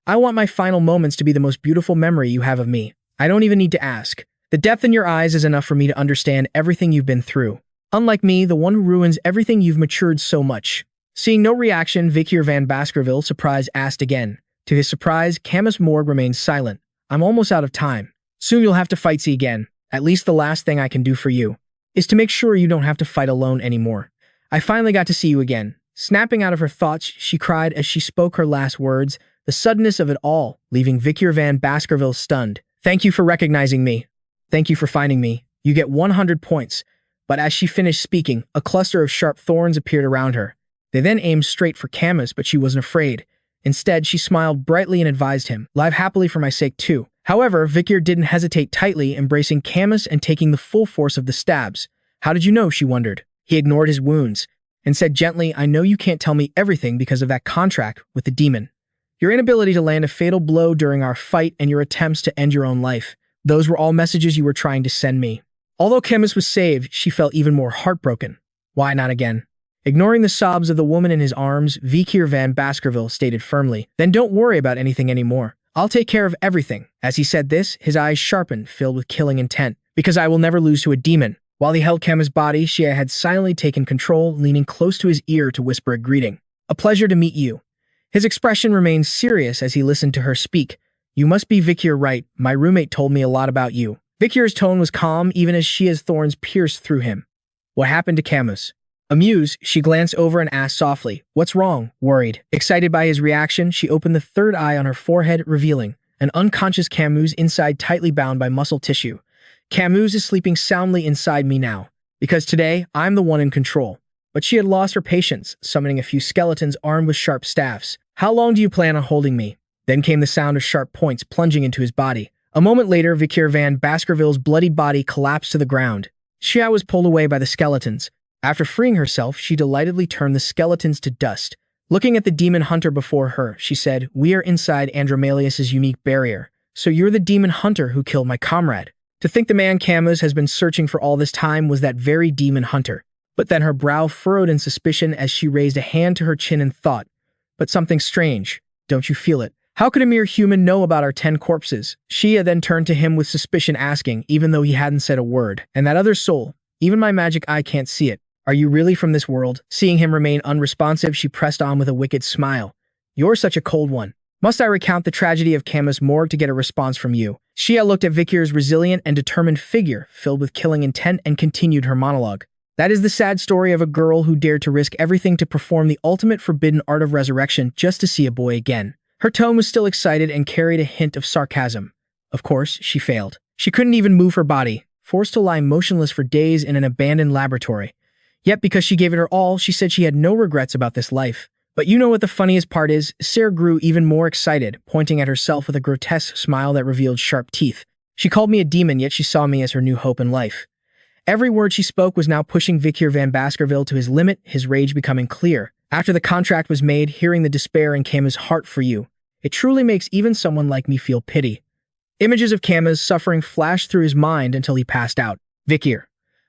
S1: I want my final moments to be the most beautiful memory you have of me. I don't even need to ask. The depth in your eyes is enough for me to understand everything you've been through. Unlike me, the one who ruins everything, you've matured so much. Seeing no reaction, Vikir van Baskerville, surprised, asked again. To his surprise, Camas Morg remained silent. I'm almost out of time. Soon you'll have to fight see again. At least the last thing I can do for you is to make sure you don't have to fight alone anymore. I finally got to see you again. Snapping out of her thoughts, she cried as she spoke her last words, the suddenness of it all, leaving Vikir van Baskerville stunned. Thank you for recognizing me. Thank you for finding me. You get 100 points. But as she finished speaking, a cluster of sharp thorns appeared around her. They then aimed straight for Camas, but she wasn't afraid. Instead, she smiled brightly and advised him, live happily for my sake too. However, Vikir didn't hesitate, tightly embracing Camas and taking the full force of the stabs. How did you know? She wondered. He ignored his wounds and said gently, I know you can't tell me everything because of that contract with the demon. Your inability to land a fatal blow during our fight and your attempts to end your own life. Those were all messages you were trying to send me. Although Camas was saved, she felt even more heartbroken. Why not again? Ignoring the sobs of the woman in his arms, Vikir van Baskerville stated firmly, then don't worry about anything anymore. I'll take care of everything. As he said this, his eyes sharpened, filled with killing intent. Because I will never lose to a demon. While he held Camas' body, she had silently taken control, leaning close to his ear to whisper a greeting. A pleasure to meet you. His expression remained serious as he listened to her speak. You must be Vikir, right? My roommate told me a lot about you. Vikir's tone was calm, even as Shia's thorns pierced through him. What happened to Camas? Amused, she glanced over and asked softly, what's wrong? Worried. Excited by his reaction, she opened the third eye on her forehead, revealing an unconscious Camus inside, tightly bound by muscle tissue. Camus is sleeping soundly inside me now, because today, I'm the one in control. But she had lost her patience, summoning a few skeletons armed with sharp staffs. How long do you plan on holding me? Then came the sound of sharp points plunging into his body. A moment later, Vikir van Baskerville's bloody body collapsed to the ground. Xia was pulled away by the skeletons. After freeing herself, she delightedly turned the skeletons to dust. Looking at the demon hunter before her, she said, we are inside Andromalius's unique barrier. So you're the demon hunter who killed my comrade. To think the man Camas has been searching for all this time was that very demon hunter. But then her brow furrowed in suspicion as she raised a hand to her chin and thought, but something strange. Don't you feel it? How could a mere human know about our 10 corpses? Xia then turned to him with suspicion, asking, even though he hadn't said a word, and that other soul, even my magic eye can't see it. Are you really from this world? Seeing him remain unresponsive, she pressed on with a wicked smile. You're such a cold one. Must I recount the tragedy of Camas Morg to get a response from you? Xia looked at Vikir's resilient and determined figure, filled with killing intent, and continued her monologue. That is the sad story of a girl who dared to risk everything to perform the ultimate forbidden art of resurrection just to see a boy again. Her tone was still excited and carried a hint of sarcasm. Of course, she failed. She couldn't even move her body, forced to lie motionless for days in an abandoned laboratory. Yet because she gave it her all, she said she had no regrets about this life. But you know what the funniest part is? Sarah grew even more excited, pointing at herself with a grotesque smile that revealed sharp teeth. She called me a demon, yet she saw me as her new hope in life. Every word she spoke was now pushing Vikir van Baskerville to his limit, his rage becoming clear. After the contract was made, hearing the despair in Camas' heart for you, it truly makes even someone like me feel pity. Images of Camas' suffering flashed through his mind until he passed out. Vikir,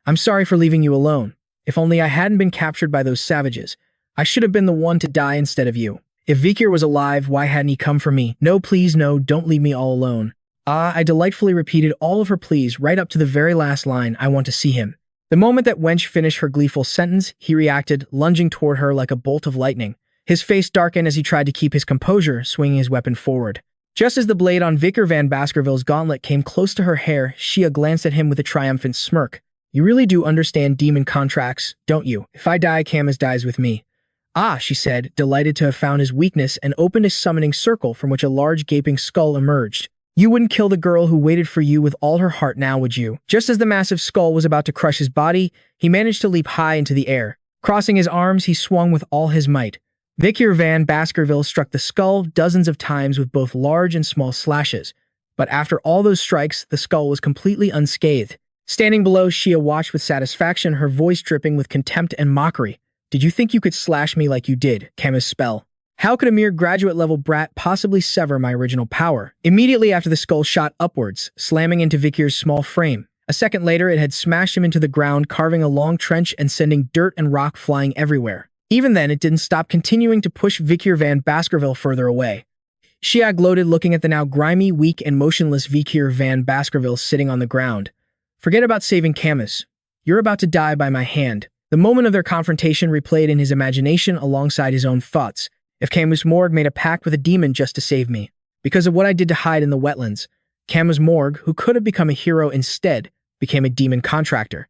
S1: I'm sorry for leaving you alone. If only I hadn't been captured by those savages. I should have been the one to die instead of you. If Vikir was alive, why hadn't he come for me? No, please, no, don't leave me all alone. I delightfully repeated all of her pleas right up to the very last line, I want to see him. The moment that wench finished her gleeful sentence, he reacted, lunging toward her like a bolt of lightning. His face darkened as he tried to keep his composure, swinging his weapon forward. Just as the blade on Vikir van Baskerville's gauntlet came close to her hair, Xia glanced at him with a triumphant smirk. You really do understand demon contracts, don't you? If I die, Camas dies with me. "Ah," she said, delighted to have found his weakness, and opened a summoning circle from which a large gaping skull emerged. "You wouldn't kill the girl who waited for you with all her heart now, would you?" Just as the massive skull was about to crush his body, he managed to leap high into the air. Crossing his arms, he swung with all his might. Vikir van Baskerville struck the skull dozens of times with both large and small slashes. But after all those strikes, the skull was completely unscathed. Standing below, Shia watched with satisfaction, her voice dripping with contempt and mockery. "Did you think you could slash me like you did, Camas' spell? How could a mere graduate-level brat possibly sever my original power?" Immediately after, the skull shot upwards, slamming into Vikir's small frame. A second later, it had smashed him into the ground, carving a long trench and sending dirt and rock flying everywhere. Even then, it didn't stop, continuing to push Vikir van Baskerville further away. Shia gloated, looking at the now grimy, weak, and motionless Vikir van Baskerville sitting on the ground. "Forget about saving Camas. You're about to die by my hand." The moment of their confrontation replayed in his imagination alongside his own thoughts. If Camas Morgue made a pact with a demon just to save me, because of what I did to hide in the wetlands, Camas Morgue, who could have become a hero instead, became a demon contractor.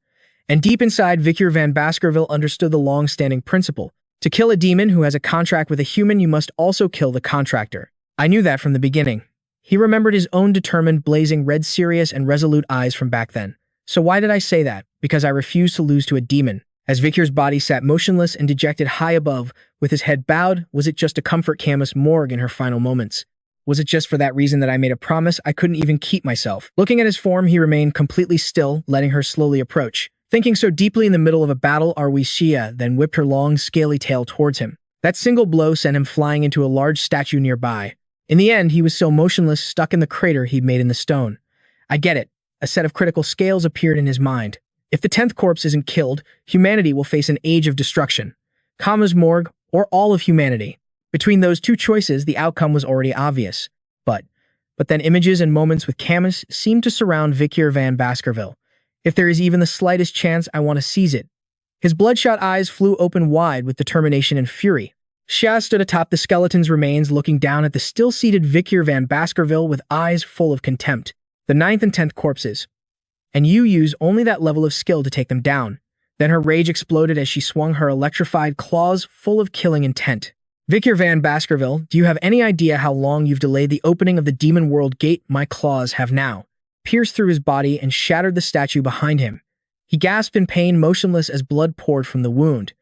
S1: And deep inside, Vikir van Baskerville understood the long-standing principle. To kill a demon who has a contract with a human, you must also kill the contractor. I knew that from the beginning. He remembered his own determined, blazing red, serious, and resolute eyes from back then. So why did I say that? Because I refused to lose to a demon. As Vikir's body sat motionless and dejected high above, with his head bowed, was it just to comfort Camas Morgue in her final moments? Was it just for that reason that I made a promise I couldn't even keep myself? Looking at his form, he remained completely still, letting her slowly approach. Thinking so deeply in the middle of a battle, Shia then whipped her long, scaly tail towards him. That single blow sent him flying into a large statue nearby. In the end, he was so motionless, stuck in the crater he'd made in the stone. I get it. A set of critical scales appeared in his mind. If the 10th corpse isn't killed, humanity will face an age of destruction. Camas Morgue, or all of humanity. Between those two choices, the outcome was already obvious. But then images and moments with Camas seemed to surround Vikir van Baskerville. If there is even the slightest chance, I want to seize it. His bloodshot eyes flew open wide with determination and fury. Shia stood atop the skeleton's remains, looking down at the still-seated Vikir van Baskerville with eyes full of contempt. The 9th and 10th corpses. And you use only that level of skill to take them down. Then her rage exploded as she swung her electrified claws full of killing intent. Vikir van Baskerville, do you have any idea how long you've delayed the opening of the demon world gate my claws have now? Pierced through his body and shattered the statue behind him. He gasped in pain, motionless as blood poured from the wound.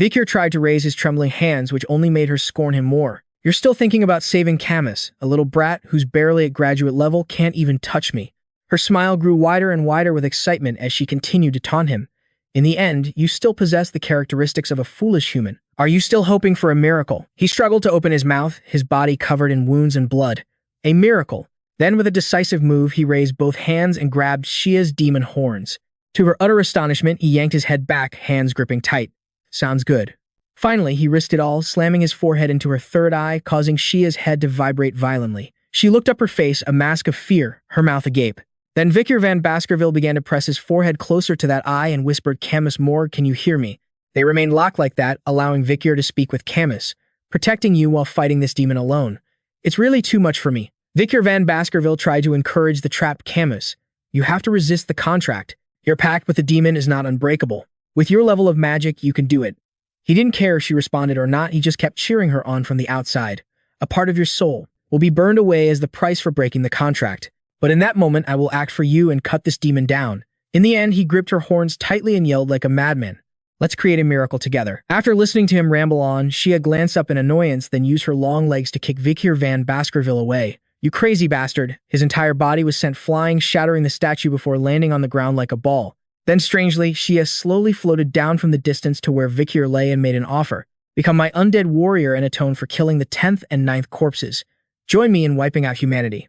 S1: Vikir tried to raise his trembling hands, which only made her scorn him more. You're still thinking about saving Camas, a little brat who's barely at graduate level, can't even touch me. Her smile grew wider and wider with excitement as she continued to taunt him. In the end, you still possess the characteristics of a foolish human. Are you still hoping for a miracle? He struggled to open his mouth, his body covered in wounds and blood. A miracle. Then with a decisive move, he raised both hands and grabbed Shia's demon horns. To her utter astonishment, he yanked his head back, hands gripping tight. Sounds good. Finally, he risked it all, slamming his forehead into her third eye, causing Shia's head to vibrate violently. She looked up, her face a mask of fear, her mouth agape. Then Vikir van Baskerville began to press his forehead closer to that eye and whispered, Camas Morgue, can you hear me? They remained locked like that, allowing Vikir to speak with Camas, protecting you while fighting this demon alone. It's really too much for me. Vikir van Baskerville tried to encourage the trapped Camas. You have to resist the contract. Your pact with the demon is not unbreakable. With your level of magic, you can do it. He didn't care if she responded or not, he just kept cheering her on from the outside. A part of your soul will be burned away as the price for breaking the contract. But in that moment, I will act for you and cut this demon down. In the end, he gripped her horns tightly and yelled like a madman. Let's create a miracle together. After listening to him ramble on, Shia glanced up in annoyance, then used her long legs to kick Vikir van Baskerville away. You crazy bastard. His entire body was sent flying, shattering the statue before landing on the ground like a ball. Then strangely, Shia slowly floated down from the distance to where Vikir lay and made an offer. Become my undead warrior and atone for killing the 10th and 9th corpses. Join me in wiping out humanity.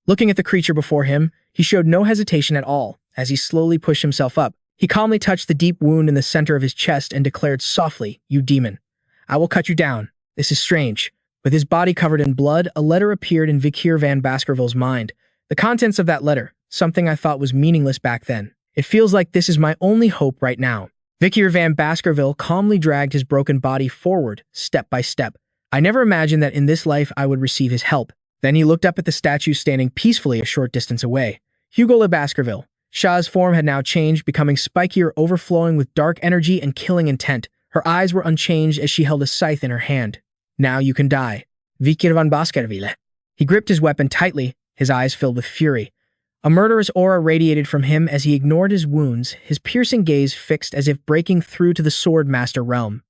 S1: Looking at the creature before him, he showed no hesitation at all. As he slowly pushed himself up, he calmly touched the deep wound in the center of his chest and declared softly, You demon, I will cut you down. This is strange. With his body covered in blood, a letter appeared in Vikir van Baskerville's mind. The contents of that letter, something I thought was meaningless back then. It feels like this is my only hope right now. Vikir van Baskerville calmly dragged his broken body forward, step by step. I never imagined that in this life I would receive his help. Then he looked up at the statue standing peacefully a short distance away. Hugo Le Baskerville. Shia's form had now changed, becoming spikier, overflowing with dark energy and killing intent. Her eyes were unchanged as she held a scythe in her hand. "Now you can die." Vikir van Baskerville. He gripped his weapon tightly, his eyes filled with fury. A murderous aura radiated from him as he ignored his wounds, his piercing gaze fixed as if breaking through to the Sword Master realm.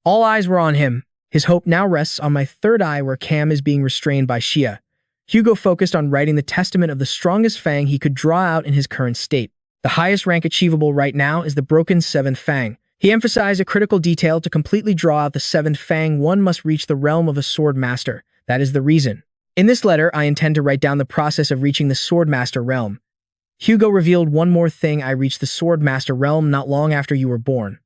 S1: All eyes were on him. His hope now rests on my third eye where Cam is being restrained by Shia. Hugo focused on writing the testament of the strongest Fang he could draw out in his current state. The highest rank achievable right now is the broken 7th Fang. He emphasized a critical detail: to completely draw out the 7th Fang, one must reach the realm of a Sword Master. That is the reason. In this letter, I intend to write down the process of reaching the Sword Master realm. Hugo revealed one more thing: I reached the Sword Master realm not long after you were born.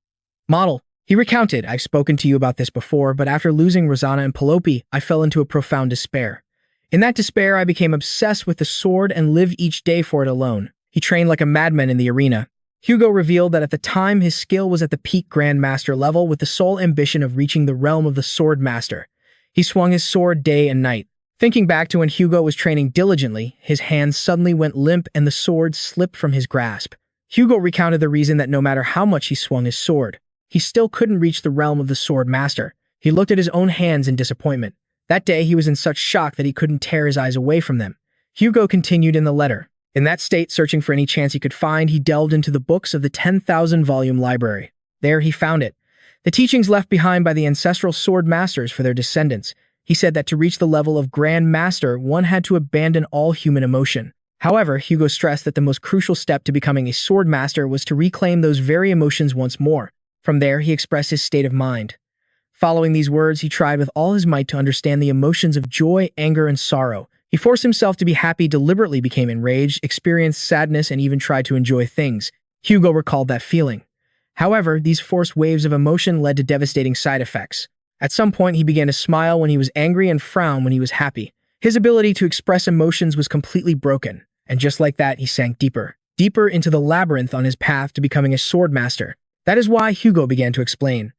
S1: Model. He recounted, "I've spoken to you about this before, but after losing Rosanna and Pelope, I fell into a profound despair. In that despair, I became obsessed with the sword and lived each day for it alone." He trained like a madman in the arena. Hugo revealed that at the time, his skill was at the peak Grand Master level with the sole ambition of reaching the realm of the Sword Master. He swung his sword day and night. Thinking back to when Hugo was training diligently, his hands suddenly went limp and the sword slipped from his grasp. Hugo recounted the reason: that no matter how much he swung his sword, he still couldn't reach the realm of the Sword Master. He looked at his own hands in disappointment. That day, he was in such shock that he couldn't tear his eyes away from them. Hugo continued in the letter. In that state, searching for any chance he could find, he delved into the books of the 10,000-volume library. There he found it. The teachings left behind by the ancestral Sword Masters for their descendants. He said that to reach the level of Grand Master, one had to abandon all human emotion. However, Hugo stressed that the most crucial step to becoming a Sword Master was to reclaim those very emotions once more. From there, he expressed his state of mind. Following these words, he tried with all his might to understand the emotions of joy, anger, and sorrow. He forced himself to be happy, deliberately became enraged, experienced sadness, and even tried to enjoy things. Hugo recalled that feeling. However, these forced waves of emotion led to devastating side effects. At some point, he began to smile when he was angry and frown when he was happy. His ability to express emotions was completely broken, and just like that, he sank deeper, deeper into the labyrinth on his path to becoming a Sword Master. That is why Hugo began to explain.